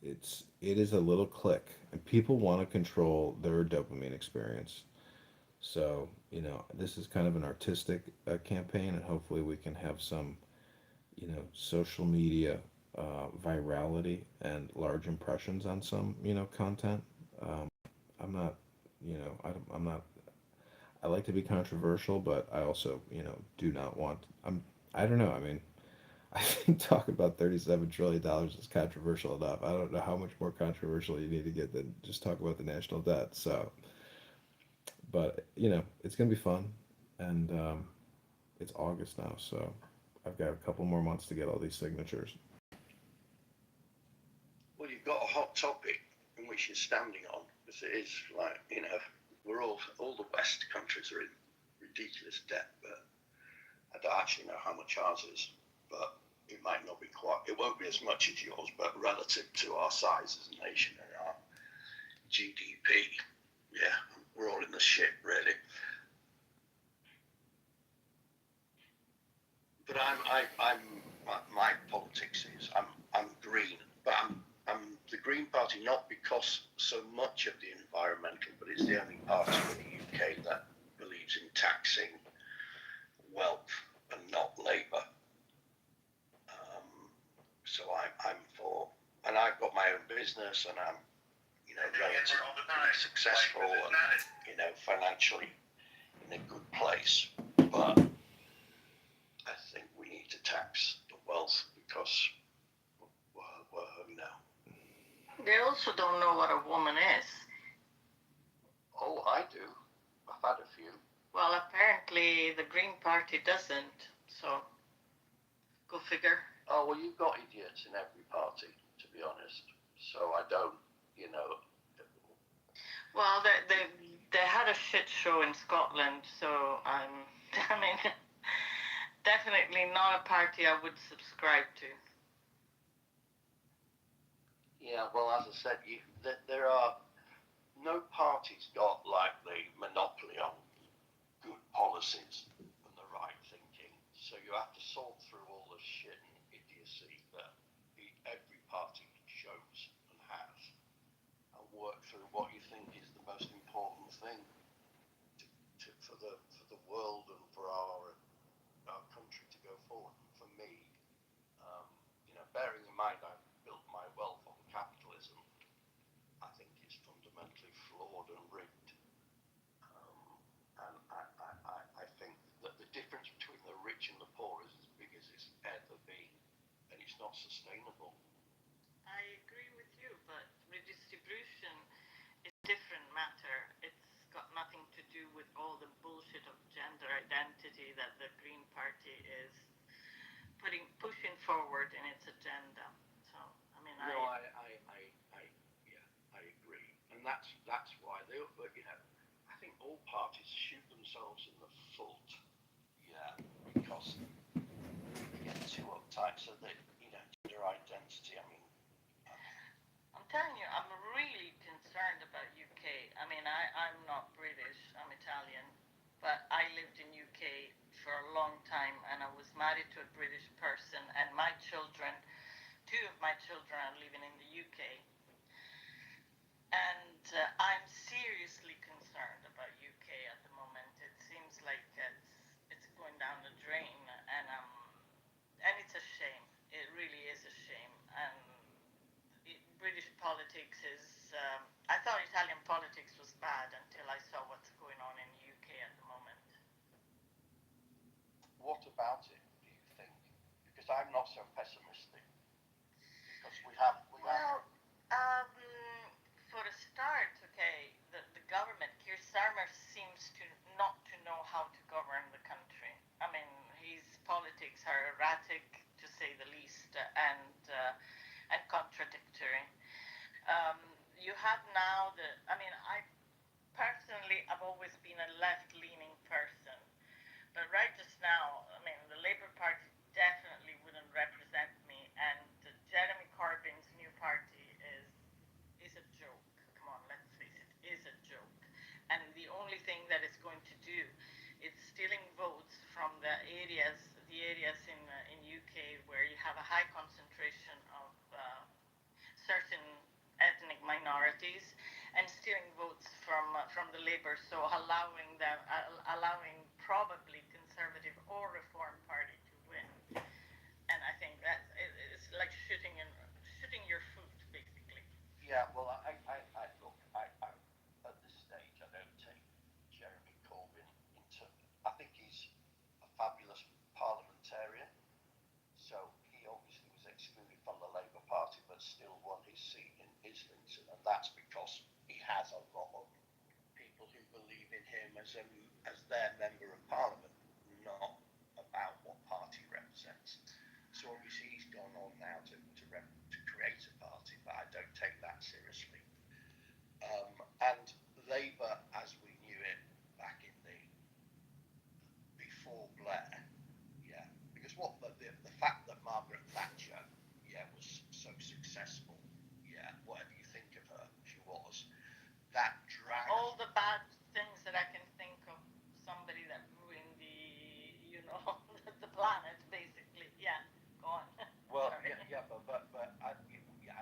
it is a little click, and people want to control their dopamine experience. So, this is kind of an artistic campaign, and hopefully we can have some, social media virality and large impressions on some, content. Um, I'm not, I'm not. I like to be controversial, but I also, do not want. I don't know. I mean, I think talk about $37 trillion is controversial enough. I don't know how much more controversial you need to get than just talk about the national debt. So, but it's gonna be fun, and it's August now, so I've got a couple more months to get all these signatures. Well, you've got a hot topic in which you're standing on, because it is like, we're all the West countries are in ridiculous debt, but I don't actually know how much ours is, but it might not be it won't be as much as yours, but relative to our size as a nation and our GDP, yeah, we're all in the shit, really. But my politics is I'm green, but I'm the Green Party not because so much of the environmental, but it's the only party in the UK that believes in taxing wealth and not labour. So I'm for, and I've got my own business, and I'm relatively successful and financially in a good place, but I think we need to tax the wealth because, well, They also don't know what a woman is. Oh, I do. I've had a few. Well, apparently the Green Party doesn't, so go figure. Oh, well, you've got idiots in every party, to be honest. So I don't, Well, they had a shit show in Scotland, so I mean, definitely not a party I would subscribe to. Yeah, well, as I said, there are no party's got like the monopoly on good policies and the right thinking. So you have to sort through all the shit and idiocy that every party shows and has, and work through what you think is the most important thing for the world and for our country to go forward. For me, bearing in mind I've built my wealth on capitalism, I think it's fundamentally flawed and rigged. And I think that the difference between the rich and the poor is as big as it's ever been, and it's not sustainable. I agree with you, but redistribution is a different matter. It's got nothing to do with all the bullshit of gender identity that the Green Party is pushing forward in its agenda. So, I mean, I agree, and that's why but I think all parties shoot themselves in the foot, because they get too uptight. So that gender identity. I mean, I'm a long time, and I was married to a British person, and my children, two of my children are living in the UK. And I'm seriously concerned about UK at the moment. It seems like it's going down the drain, and it's a shame. It really is a shame. And British politics is. I thought Italian politics was bad until I saw what's going on in the UK at the moment. What about it, do you think? Because I'm not so pessimistic. Because we have. For a start, okay, the government, Keir Starmer seems to not to know how to govern the country. I mean, his politics are erratic, to say the least, and contradictory. You have now I personally, I've always been a left-leaning person, but right just now, I mean, the Labour Party definitely wouldn't represent me, and Jeremy Corbyn's new party is a joke. Come on, let's face it, is a joke. And the only thing that it's going to do is stealing votes from the areas in UK where you have a high concentration of certain ethnic minorities, and stealing votes from the Labour, so allowing probably Conservative or Reform Party to win. And I think that it's like shooting your foot, basically. Yeah, well, I look, at this stage, I don't take Jeremy Corbyn into. I think he's a fabulous parliamentarian. So he obviously was excluded from the Labour Party, but still won his seat in Islington, and that's because he has a lot of people who believe in him as their member of Parliament, not about what party represents. So obviously he's gone on now to create a party, but I don't take that seriously. And Labour, as we knew it back in before Blair, yeah, because the fact that Margaret Thatcher, yeah, was so successful, yeah, whatever you think of her, she was, that dragged all the bad things that I can think of, somebody that ruined the planet, basically. Yeah, go on. Well, yeah, but as I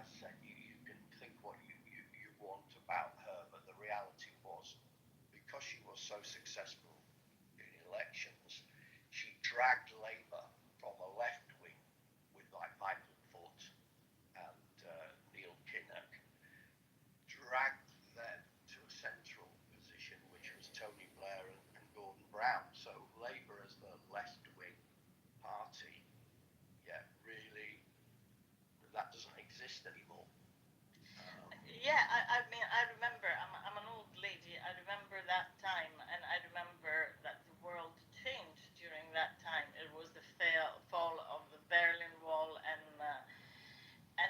said, you can think what you want about her, but the reality was, because she was so successful in elections, she dragged Labour from a left wing with like Michael Foot and Neil Kinnock, dragged them to a central position, which was Tony Blair and Gordon Brown. So Labour as the left wing party, yeah, really, that doesn't exist anymore. Yeah, I mean, I remember, I'm an old lady, I remember that time, and I remember that the world changed during that time. It was the fall of the Berlin Wall and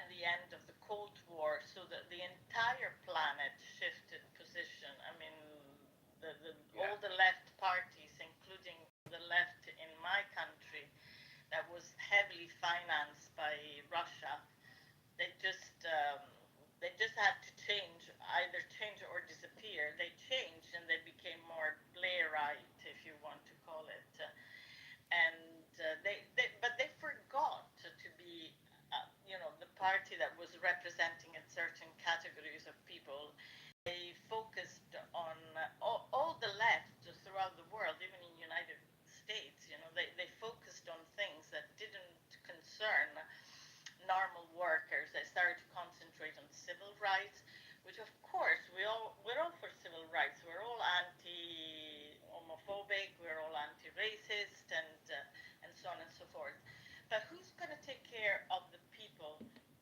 the end of the Cold War, so that the entire planet shifted position. I mean, all the left parties, including the left in my country, that was heavily financed by Russia, they just had to either change or disappear. They changed and they became more Blairite, if you want to call it. But they forgot to be, the party that was representing a certain categories of people. They focused on all the left throughout the world, even in the United States. They focused on things that didn't concern normal workers. They started to concentrate on civil rights, which of course we're all for civil rights. We're all anti-homophobic, we're all anti-racist, and so on and so forth. But who's going to take care of the people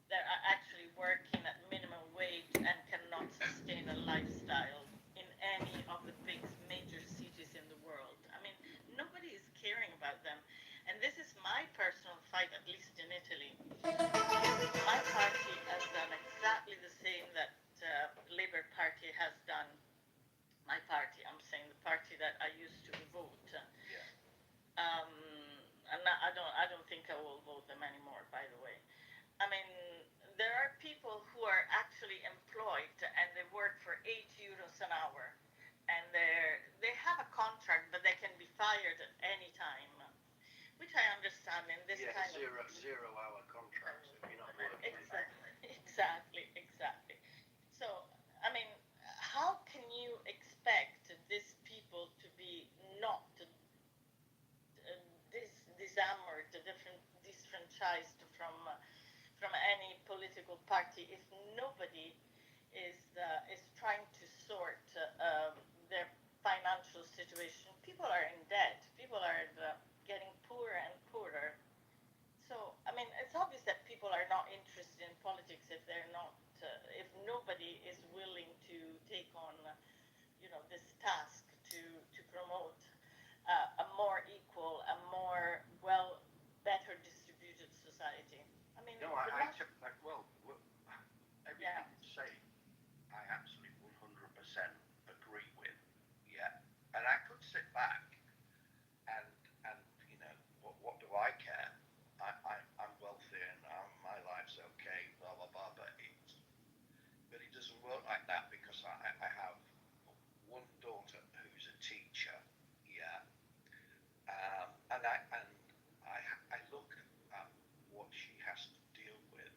that are actually working at minimum wage and cannot sustain a lifestyle in any of the big major cities in the world? I mean, nobody is caring about them. And this is my personal fight, at least in Italy. My party has done exactly the same that Labour Party has done. My party, I'm saying the party that I used to vote. And I don't think I will vote them anymore, by the nobody is trying to sort their financial situation. People are in debt. People are getting poorer and poorer. So, I mean, it's obvious that people are not interested in politics if they're not, if nobody is willing to take on, this task to promote a more equal, a more better distributed society. I mean, No, I took that well. Everything you say, I absolutely 100% agree with. Yeah, and I could sit back and what do I care? I'm wealthy and my life's okay, blah blah blah. But it doesn't work like that because I have one daughter who's a teacher. Yeah, and I look at what she has to deal with.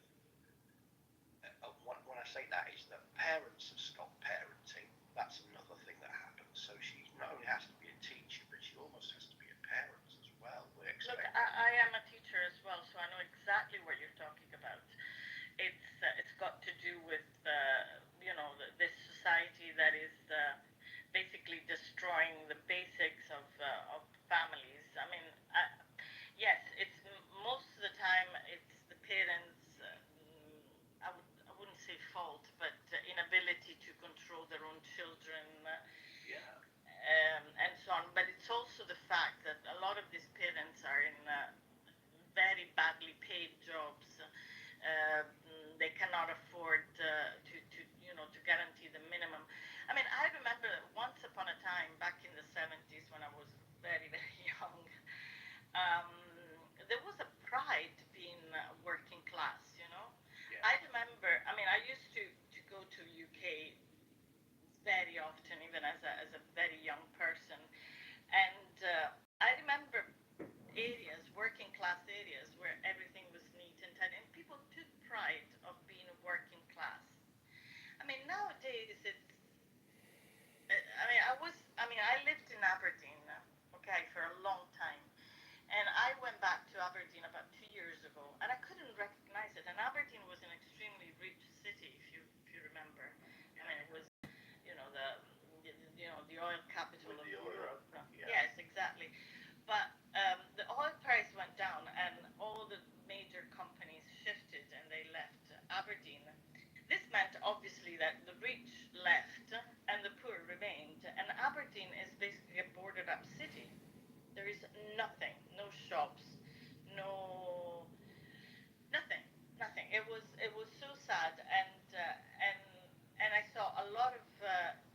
When I say that is that parents have stopped parenting. That's another thing that happens. So she not only has to be a teacher, but she almost has to be a parent as well. Look, I am a teacher as well, so I know exactly what you're talking about. It's got to do with this society that is basically destroying the basics of families. I mean, yes, it's most of the time it's the parents. I wouldn't say fault, but inability to control their own children. And so on. But it's also the fact that a lot of these parents are in very badly paid jobs. They cannot afford to guarantee the minimum. I mean, I remember once upon a time back in the 70s when I was very, very young, there was a pride being working class, I remember, I mean, I used to go to UK very often, even as a very young person. And I remember areas, working class areas, where everything was neat and tidy, and people took pride of being working class. I mean, nowadays I lived in Aberdeen, okay, for a long time. And I went back to Aberdeen about 2 years ago, and I couldn't recognize it. And Aberdeen was an extremely rich city, if you remember. I mean, it was, the oil capital of Europe. Yes, exactly. But the oil price went down, and all the major companies shifted, and they left Aberdeen. This meant obviously that the rich left and the poor remained, and Aberdeen is basically a boarded up city. There is nothing, no shops, no nothing. It was so sad, and I saw a lot of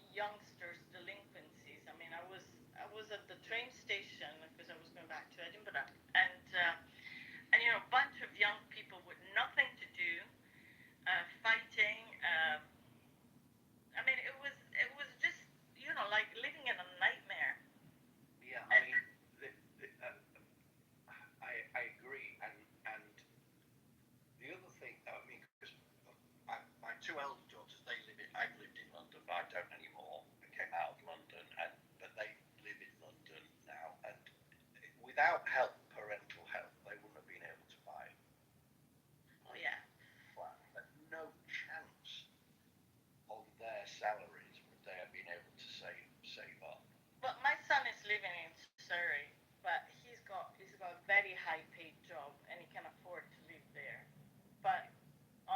youngsters delinquencies. I mean, I was at the train station because I was going back to Edinburgh, and a bunch of young people with nothing to do, fighting. I mean, it was just like living in a nightmare. Yeah, I mean, I agree, and the other thing, I mean, because my two elder daughters, I've lived in London, but I don't anymore. I came out of London, but they live in London now, and without parental help, they wouldn't have been able to buy Oh yeah. flat. But no chance on their salaries would they have been able to save up. But my son is living in Surrey, but he's got a very high paid job, and he can afford to live there. But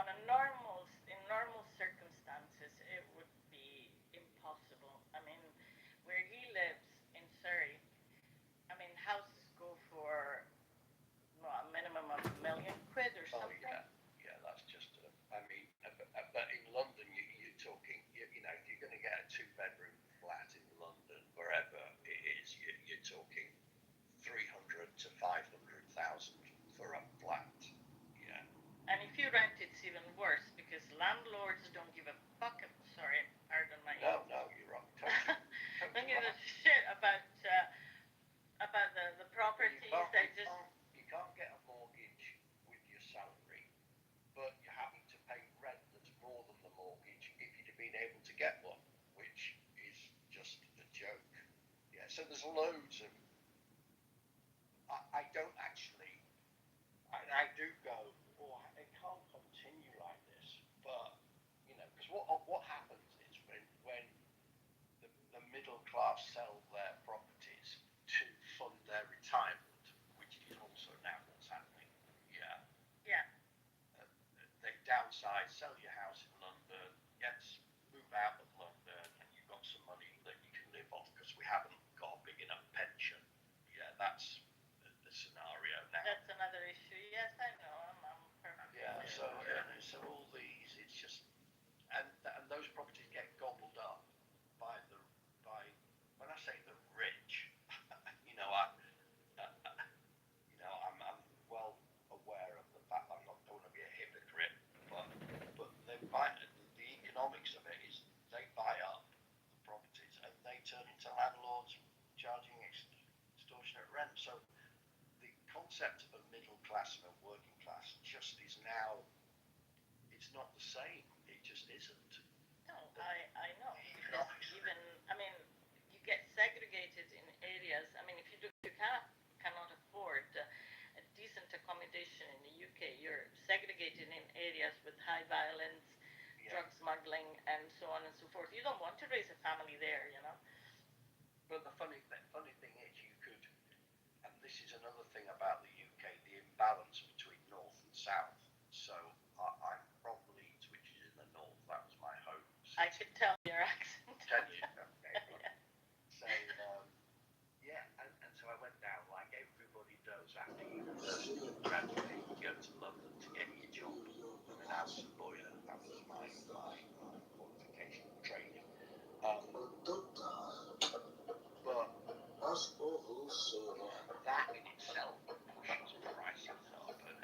in normal circumstances, it would be impossible. I mean, where he lives in Surrey, I mean, houses go for a minimum of £1 million or something. Oh yeah, that's just. I mean, but in London, you're talking. If you're going to get a 2-bedroom flat in London, wherever it is, you're talking 300 to 500,000 for a flat. Yeah. And if you rent, it's even worse because landlords don't give a fuck. Sorry, pardon my. No, you're wrong. Totally Don't give a shit about the properties. You can't get a mortgage with your salary, but you're having to pay rent that's more than the mortgage if you'd have been able to get one, which is just a joke. Yeah. So there's loads of. I don't actually. I do go. Oh, it can't continue like this. But gets move out of London and you've got some money that you can live off because we haven't got a big enough pension. Yeah, that's the scenario now. That's another issue. Yes, I know. I'm perfectly Yeah, aware so of that. so all these, it's just, and those properties get gobbled up by when I say the rich, you know, I'm well aware of the fact I'm not going to be a hypocrite, but they buy the economics of it is they buy up the properties and they turn into landlords charging extortionate rent. So the concept of middle class and working class just is now, it's not the same. It just isn't. No, I know. Because even, I mean, you get segregated in areas. I mean, if you cannot afford a decent accommodation in the UK, you're segregated in areas with high violence, drug smuggling, and so on and so forth. You don't want to raise a family there, you know. But the funny thing is, you could, and this is another thing about the UK, the imbalance between north and south. So I'm from Leeds, which is in the north. That was my home city. I could tell your accent. Can you? Okay. Yeah. So yeah, and so I went down like everybody does after university, graduate, you go to London to get your job. I'm an house lawyer. That was my qualification training. But that in itself pushes prices up, and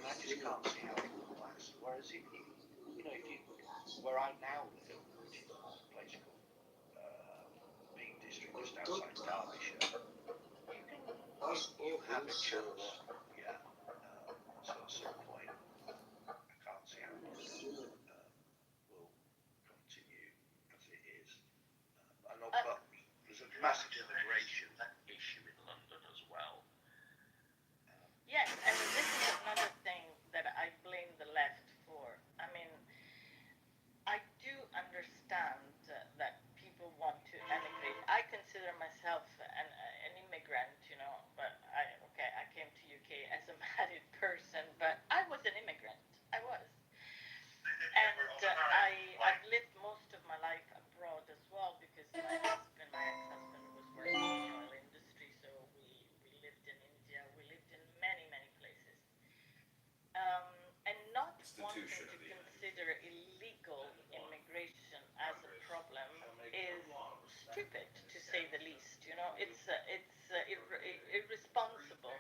I just can't see how it will last. Whereas if where I now live, which is a place called Peak District, just outside Derbyshire, you have a chance, yeah. So at some point, I can't see how London will continue as it is. But there's a massive immigration issue in London as well. Yes, and this is another thing that I blame the left for. I mean, I do understand that people want to emigrate. I consider myself an immigrant, you know, but I came to UK as a married person, but I was an immigrant. I was. And I've lived most of my life abroad as well because my ex-husband was working in the oil industry, so we lived in India, we lived in many, many places. And not wanting to consider illegal immigration as a problem is stupid, to say the least. You know, it's irresponsible.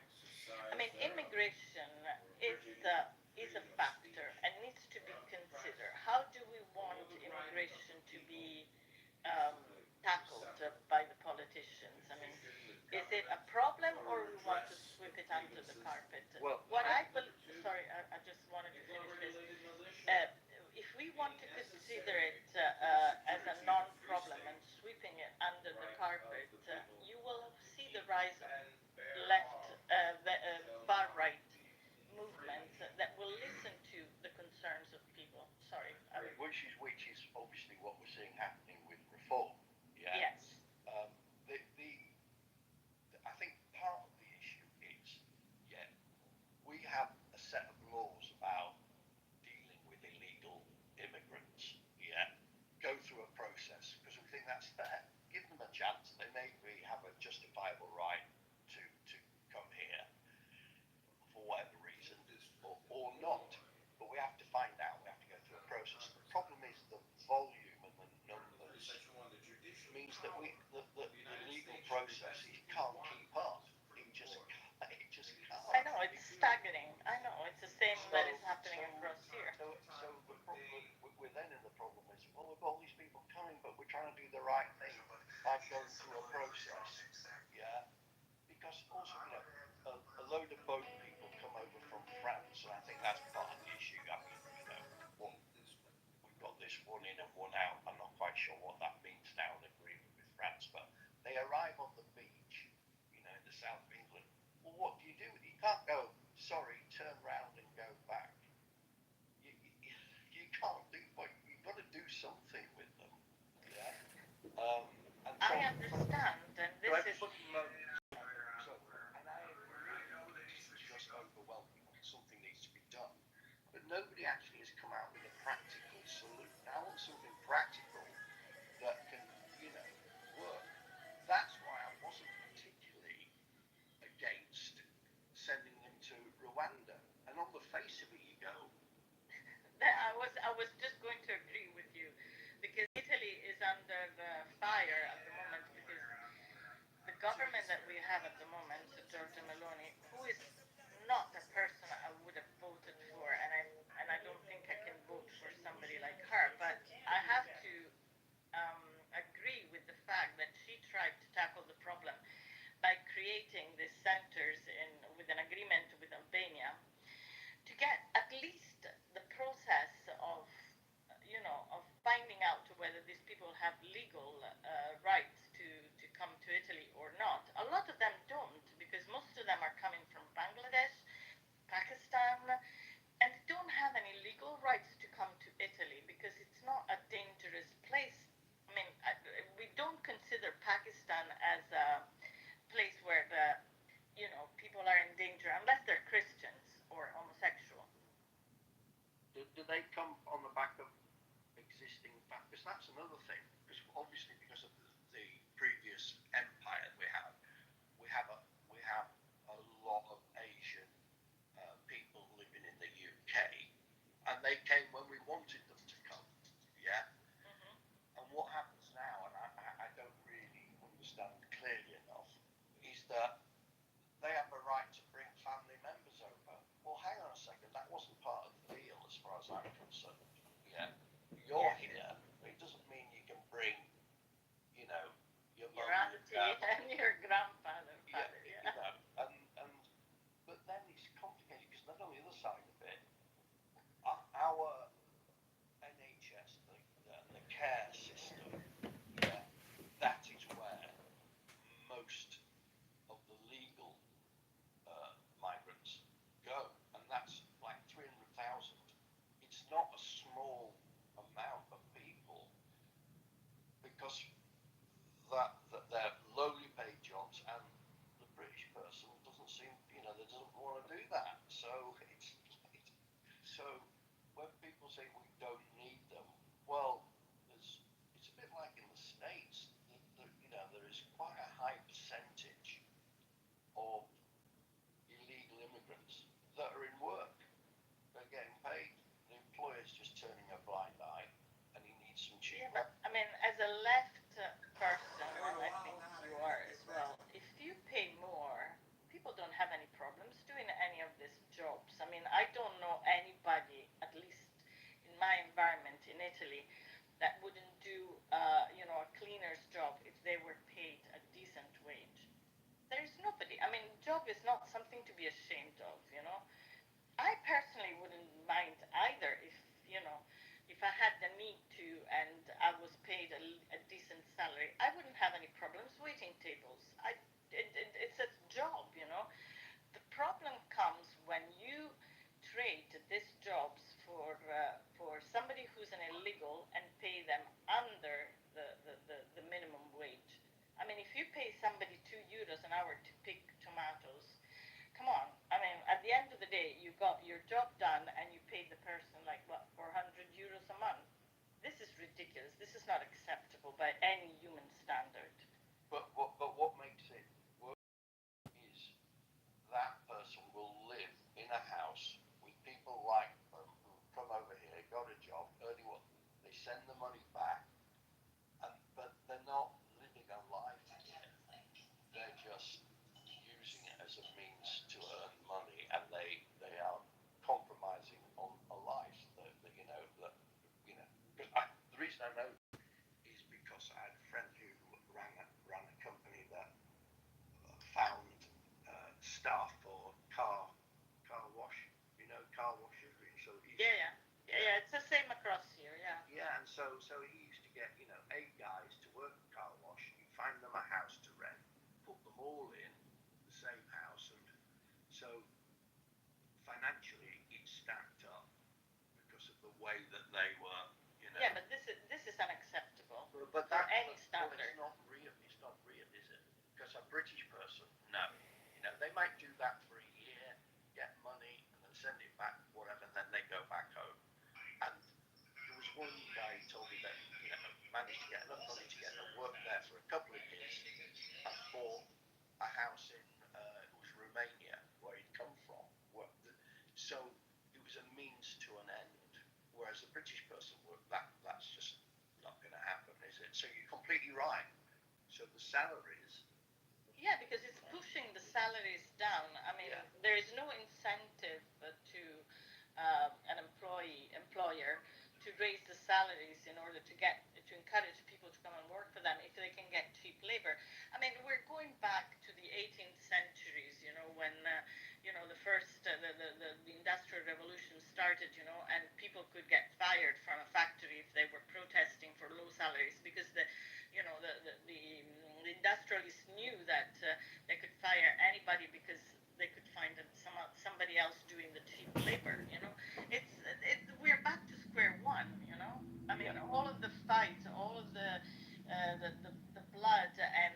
I mean, immigration is a factor and needs to be considered. How do we want immigration to be tackled by the politicians? I mean, is it a problem or we want to sweep it under the carpet? Well, sorry, I just wanted to finish this. If we want to consider it as a non-problem and sweeping it under the carpet, you will see the rise of far-right movements that will listen to the concerns of people. Sorry. Which is obviously what we're seeing happening with reform. Yeah. Yes. I think part of the issue is, we have a set of laws about dealing with illegal immigrants. Yeah. Go through a process because we think that's fair. Give them a chance. They maybe have a justifiable right to come here for whatever reason, or not. But we have to find out. We have to go through a process. The problem is the volume and the numbers means that the legal process can't keep up. It just can't. I know, it's staggering. I know, it's the same that is happening across here. So the problem, we're then in the problem is, well, we've got all these people coming, but we're trying to do the right thing by going through a process. Yeah. Because also, a load of boat people come over from France, and I think that's part of the issue. I mean, we've got this one in and one out. I'm not quite sure what that means now, an agreement with France, but they arrive on the beach, in the south of England. Well, what do? You can't go, sorry, turn round and go back. You can't do, but you've got to do something with them. Yeah. I understand, and this is. Just overwhelming. Something needs to be done, but nobody actually has come out with a practical solution. Now, practical, that can, work. That's why I wasn't particularly against sending them to Rwanda. And on the face of it, you go, I was just going to agree with you because Italy is under the fire at the moment because the government that we have at the moment, Giorgia Meloni, who is not a person I would have voted for, and I don't think I can vote for somebody like her, but I have to agree with the fact that she tried to tackle the problem by creating these centers with an agreement with Albania to get at least the process of of finding out whether these people have legal rights to come to Italy or not. A lot of them don't because most of them are coming from Bangladesh, Pakistan, and don't have any legal rights to come to Italy because it's not a dangerous place. I mean, we don't consider Pakistan as a place where people are in danger unless they're Christians or homosexual. do they come on the back of existing facts? Because that's another thing. Because obviously, because of the previous empire we have a lot of Asian people living in the UK, and they came when we wanted them to come. Yeah. And what happens now, and I don't really understand clearly enough, is that they have a right to bring family members over. Well, hang on a second, that wasn't part of the deal as far as I'm concerned. Yeah, you're here, but it doesn't mean you can bring, your auntie and your grandfather. But then it's complicated because then on the other side of it, our NHS, the care system, that is where most of the legal migrants go, and that's like 300,000. It's not a small amount of people because that they're lowly paid jobs, and the British person doesn't seem, they doesn't want to do that. So so when people say we don't need them, well, it's a bit like in the States. There is quite a high percentage of illegal immigrants that are in work. They're getting paid. The employer's just turning a blind eye, and he needs some cheap. Yeah, but I mean, as a left person, and I think you are as well, if you pay more, people don't have any problems doing any of these jobs. I mean, I don't know anybody, at least in my environment in Italy, that wouldn't do, a cleaner's job if they were paid a decent wage. There's nobody. I mean, job is not something to be ashamed of. I personally wouldn't mind either if I had the need to and I was paid a decent salary. I wouldn't have any problems waiting tables. It's a job. The problem comes when you trade these jobs for somebody who's an illegal and pay them under the minimum wage. I mean, if you pay somebody €2 an hour to pick tomatoes, come on. I mean, at the end of the day, you got your job done and you paid the person like what, €400 a month. This is ridiculous. This is not acceptable by any human standard. But what makes it worse is that person will live in a house with people like them who come over here, got a job, earning what they send the money back, but they're not living a life here. They're just using it as a means to earn money, and they are compromising on a life that because the reason I know is because I had a friend who ran a company that found staff for car wash, car washes. So yeah, it's the same across here, yeah. Yeah, and so he used to get 8 guys to work at car wash. You find them a house to rent, put them all in the same house, and so financially it stacked up because of the way that they were. Yeah, but this is unacceptable but for any standard. Well, it's not real, is it? Because a British person, no. They might do that for a year, get money, and then send it back, whatever, and then they go back home. And there was one guy who told me that managed to get enough money together, worked there for a couple of years, and bought a house in it was Romania, where he'd come from. So it was a means to an end. Whereas a British person that's just not going to happen, is it? So you're completely right. So the salaries. Yeah, because it's pushing the salaries down. I mean, there is no incentive to an employer to raise the salaries in order to encourage people to come and work for them if they can get cheap labor. I mean, we're going back to the 18th centuries, when the first the industrial revolution started, and people could get fired from a factory if they were protesting for low salaries because the industrialists knew that they could fire anybody because they could find somebody else doing the cheap labor. We're back to square one. I mean, all of the fights, all of the blood and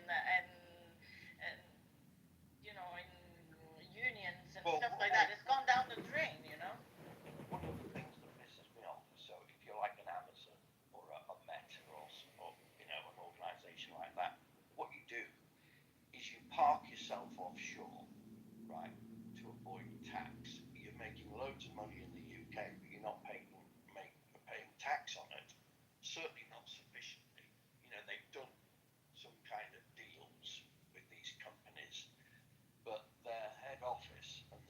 in unions and stuff like that, it's gone down the drain. One of the things that pisses me off. So if you're like an Amazon or a Meta or an organisation like that, what you do is you park yourself offshore, right, to avoid tax. You're making loads of money in the UK, but you're not paying tax on it. Certainly not sufficiently. They've done some kind of deals with these companies, but their head office and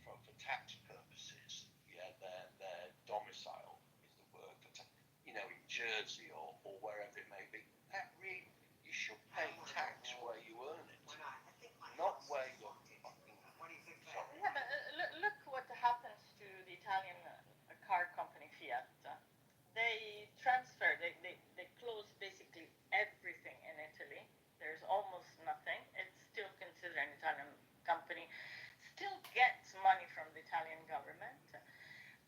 for tax purposes, their domicile is the word in Jersey or wherever it may be. That really, you should pay tax where you earn it, not where you're fucking. Sorry. Yeah, but look what happens to the Italian car company Fiat. They closed basically everything in Italy. There's almost nothing. It's still considered an Italian company. Still gets money from the Italian government,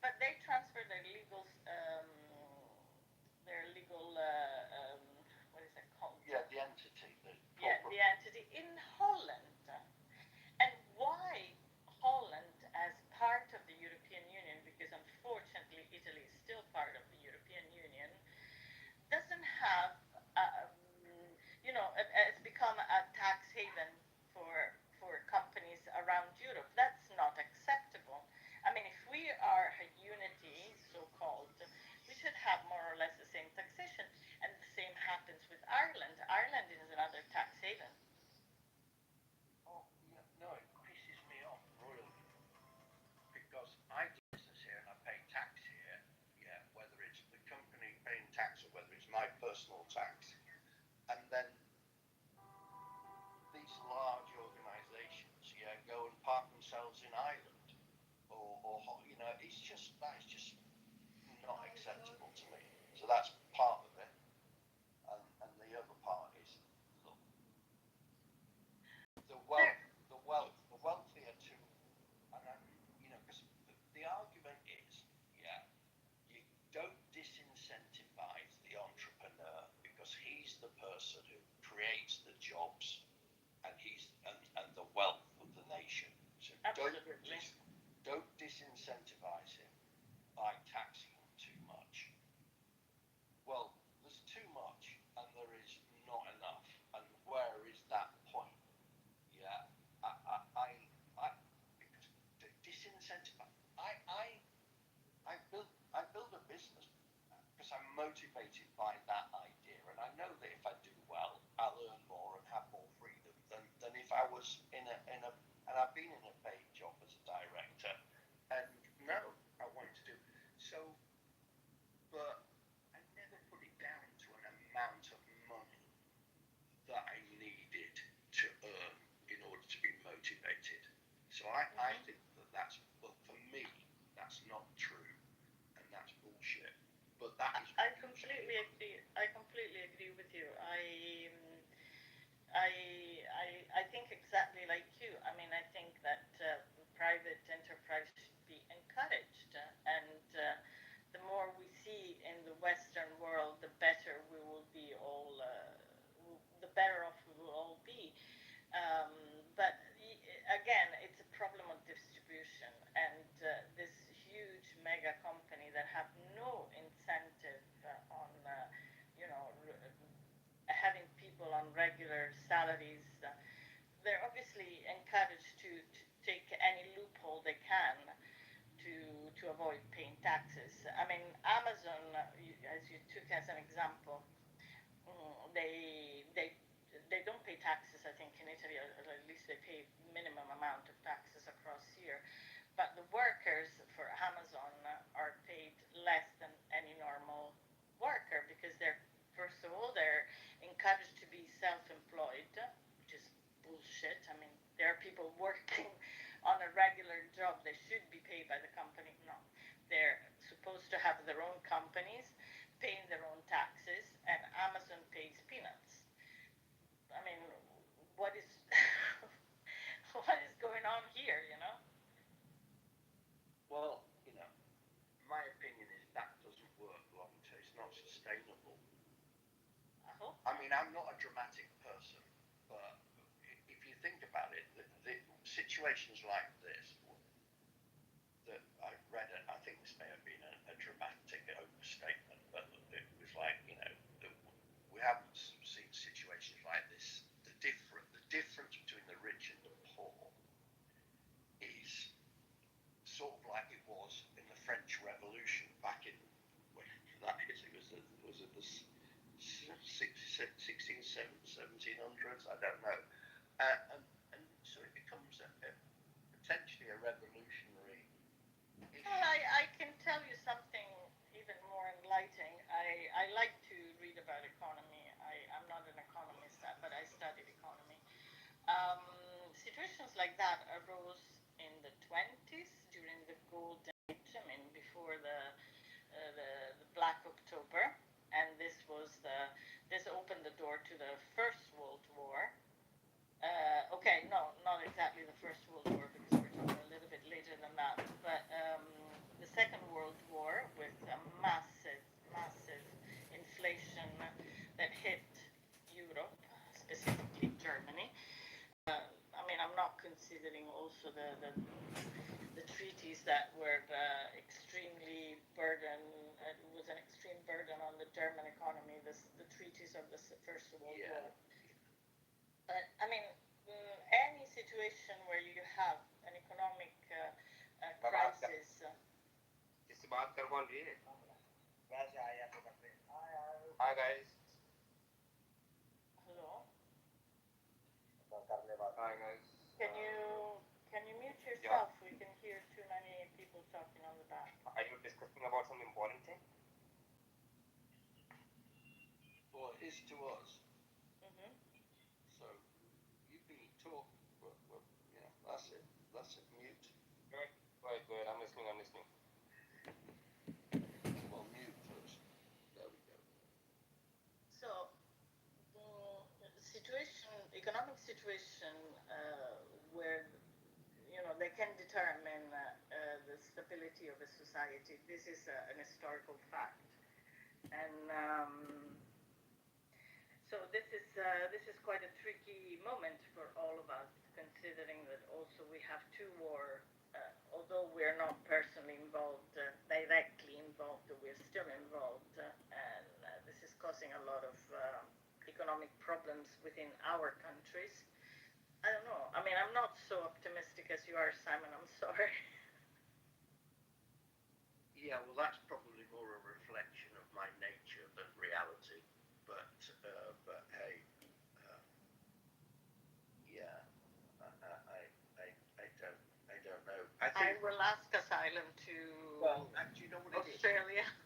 but they transfer their legal what is it called? Yeah, the entity. The entity in Holland. And why Holland as part of the European Union, because unfortunately Italy is still part of the European Union, doesn't have, it's become a tax haven for companies around Europe. That's not acceptable. I mean, if we are a unity, so-called, we should have more or less the same taxation. And the same happens with Ireland. Ireland is another tax haven. Oh, yeah, no, it pisses me off royally because I do business here and I pay tax here. Yeah, whether it's the company paying tax or whether it's my personal tax, and then these large organisations, go and park themselves in Ireland, or that is just not acceptable to me. So that's part of it, and the other part is, look, the wealthier too, and because the argument is, you don't disincentivize the entrepreneur because he's the person who creates the jobs and the wealth of the nation. So don't disincentivize him by taxing him too much. Well, there's too much and there is not enough. And where is that point? Yeah, I because disincentivize. I build a business because I'm motivated by that idea, and I know that if I do well, I'll earn more and have more freedom than if I was in a and I've been in a paid job as a director, and no, I wanted to do so, but I never put it down to an amount of money that I needed to earn in order to be motivated. So I think that's, but for me, that's not true, and that's bullshit. But that is. I completely agree. I completely agree with you. I think exactly like you. I mean, I think that private enterprise should be encouraged, and the more we see in the Western world, the better we will be all. The better off we will all be. But again, it's a problem of distribution, and this huge mega company that have no incentive on, regular salaries. They're obviously encouraged to take any loophole they can to avoid paying taxes. I mean, Amazon, as you took as an example, they don't pay taxes. I think in Italy, or at least they pay minimum amount of taxes across here. But the workers for Amazon are paid less than any normal worker because they're, first of all, they're encouraged to be self-employed, which is bullshit. I mean, there are people working on a regular job. They should be paid by the company. No, they're supposed to have their own companies, paying their own taxes, and Amazon pays peanuts. I mean, what is what is going on here, you know? Well, my opinion is that doesn't work long term. It's not sustainable. I mean, I'm not a dramatic person, but if you think about it, the situations like this that I've read, and I think this may have been a dramatic overstatement, but it was like, we haven't seen situations like this. The difference between the rich and the poor is sort of like it was in the French Revolution back in, when that is, was it the 1700s? I don't know. And so it becomes potentially a revolutionary issue. Well, I can tell you something even more enlightening. I like to read about economy. I'm not an economist, but I studied economy. Situations like that arose in the 20s during the Golden Age. I mean, before the Black October, and this opened the door to the First World War. Okay, no, not exactly the First World War because we're talking a little bit later than that, but the Second World War with a massive inflation that hit Europe, specifically Germany. I mean, I'm not considering also the treaties that were extremely was an extreme burden on the German economy, the treaties of the First World War. But, I mean, any situation where you have an economic crisis. Hi guys. Hello? Hi guys. Can you mute yourself? We can hear too many people talking on the back. Are you discussing about some important thing? Well, it is to us. Mm-hmm. So you can talk, but that's it. That's it. Mute. Good. I'm listening. Well, mute first. There we go. So, economic situation where they can determine the stability of a society. This is an historical fact, and so this is quite a tricky moment for all of us, considering that also we have two wars. Although we're not personally involved, directly involved, we're still involved, and this is causing a lot of economic problems within our countries. I don't know. I mean, I'm not so optimistic as you are, Simon. I'm sorry. Yeah, well, that's probably more a reflection of my nature than reality. But hey, yeah, I don't know. I will ask asylum to Well, do you know what Australia. It is?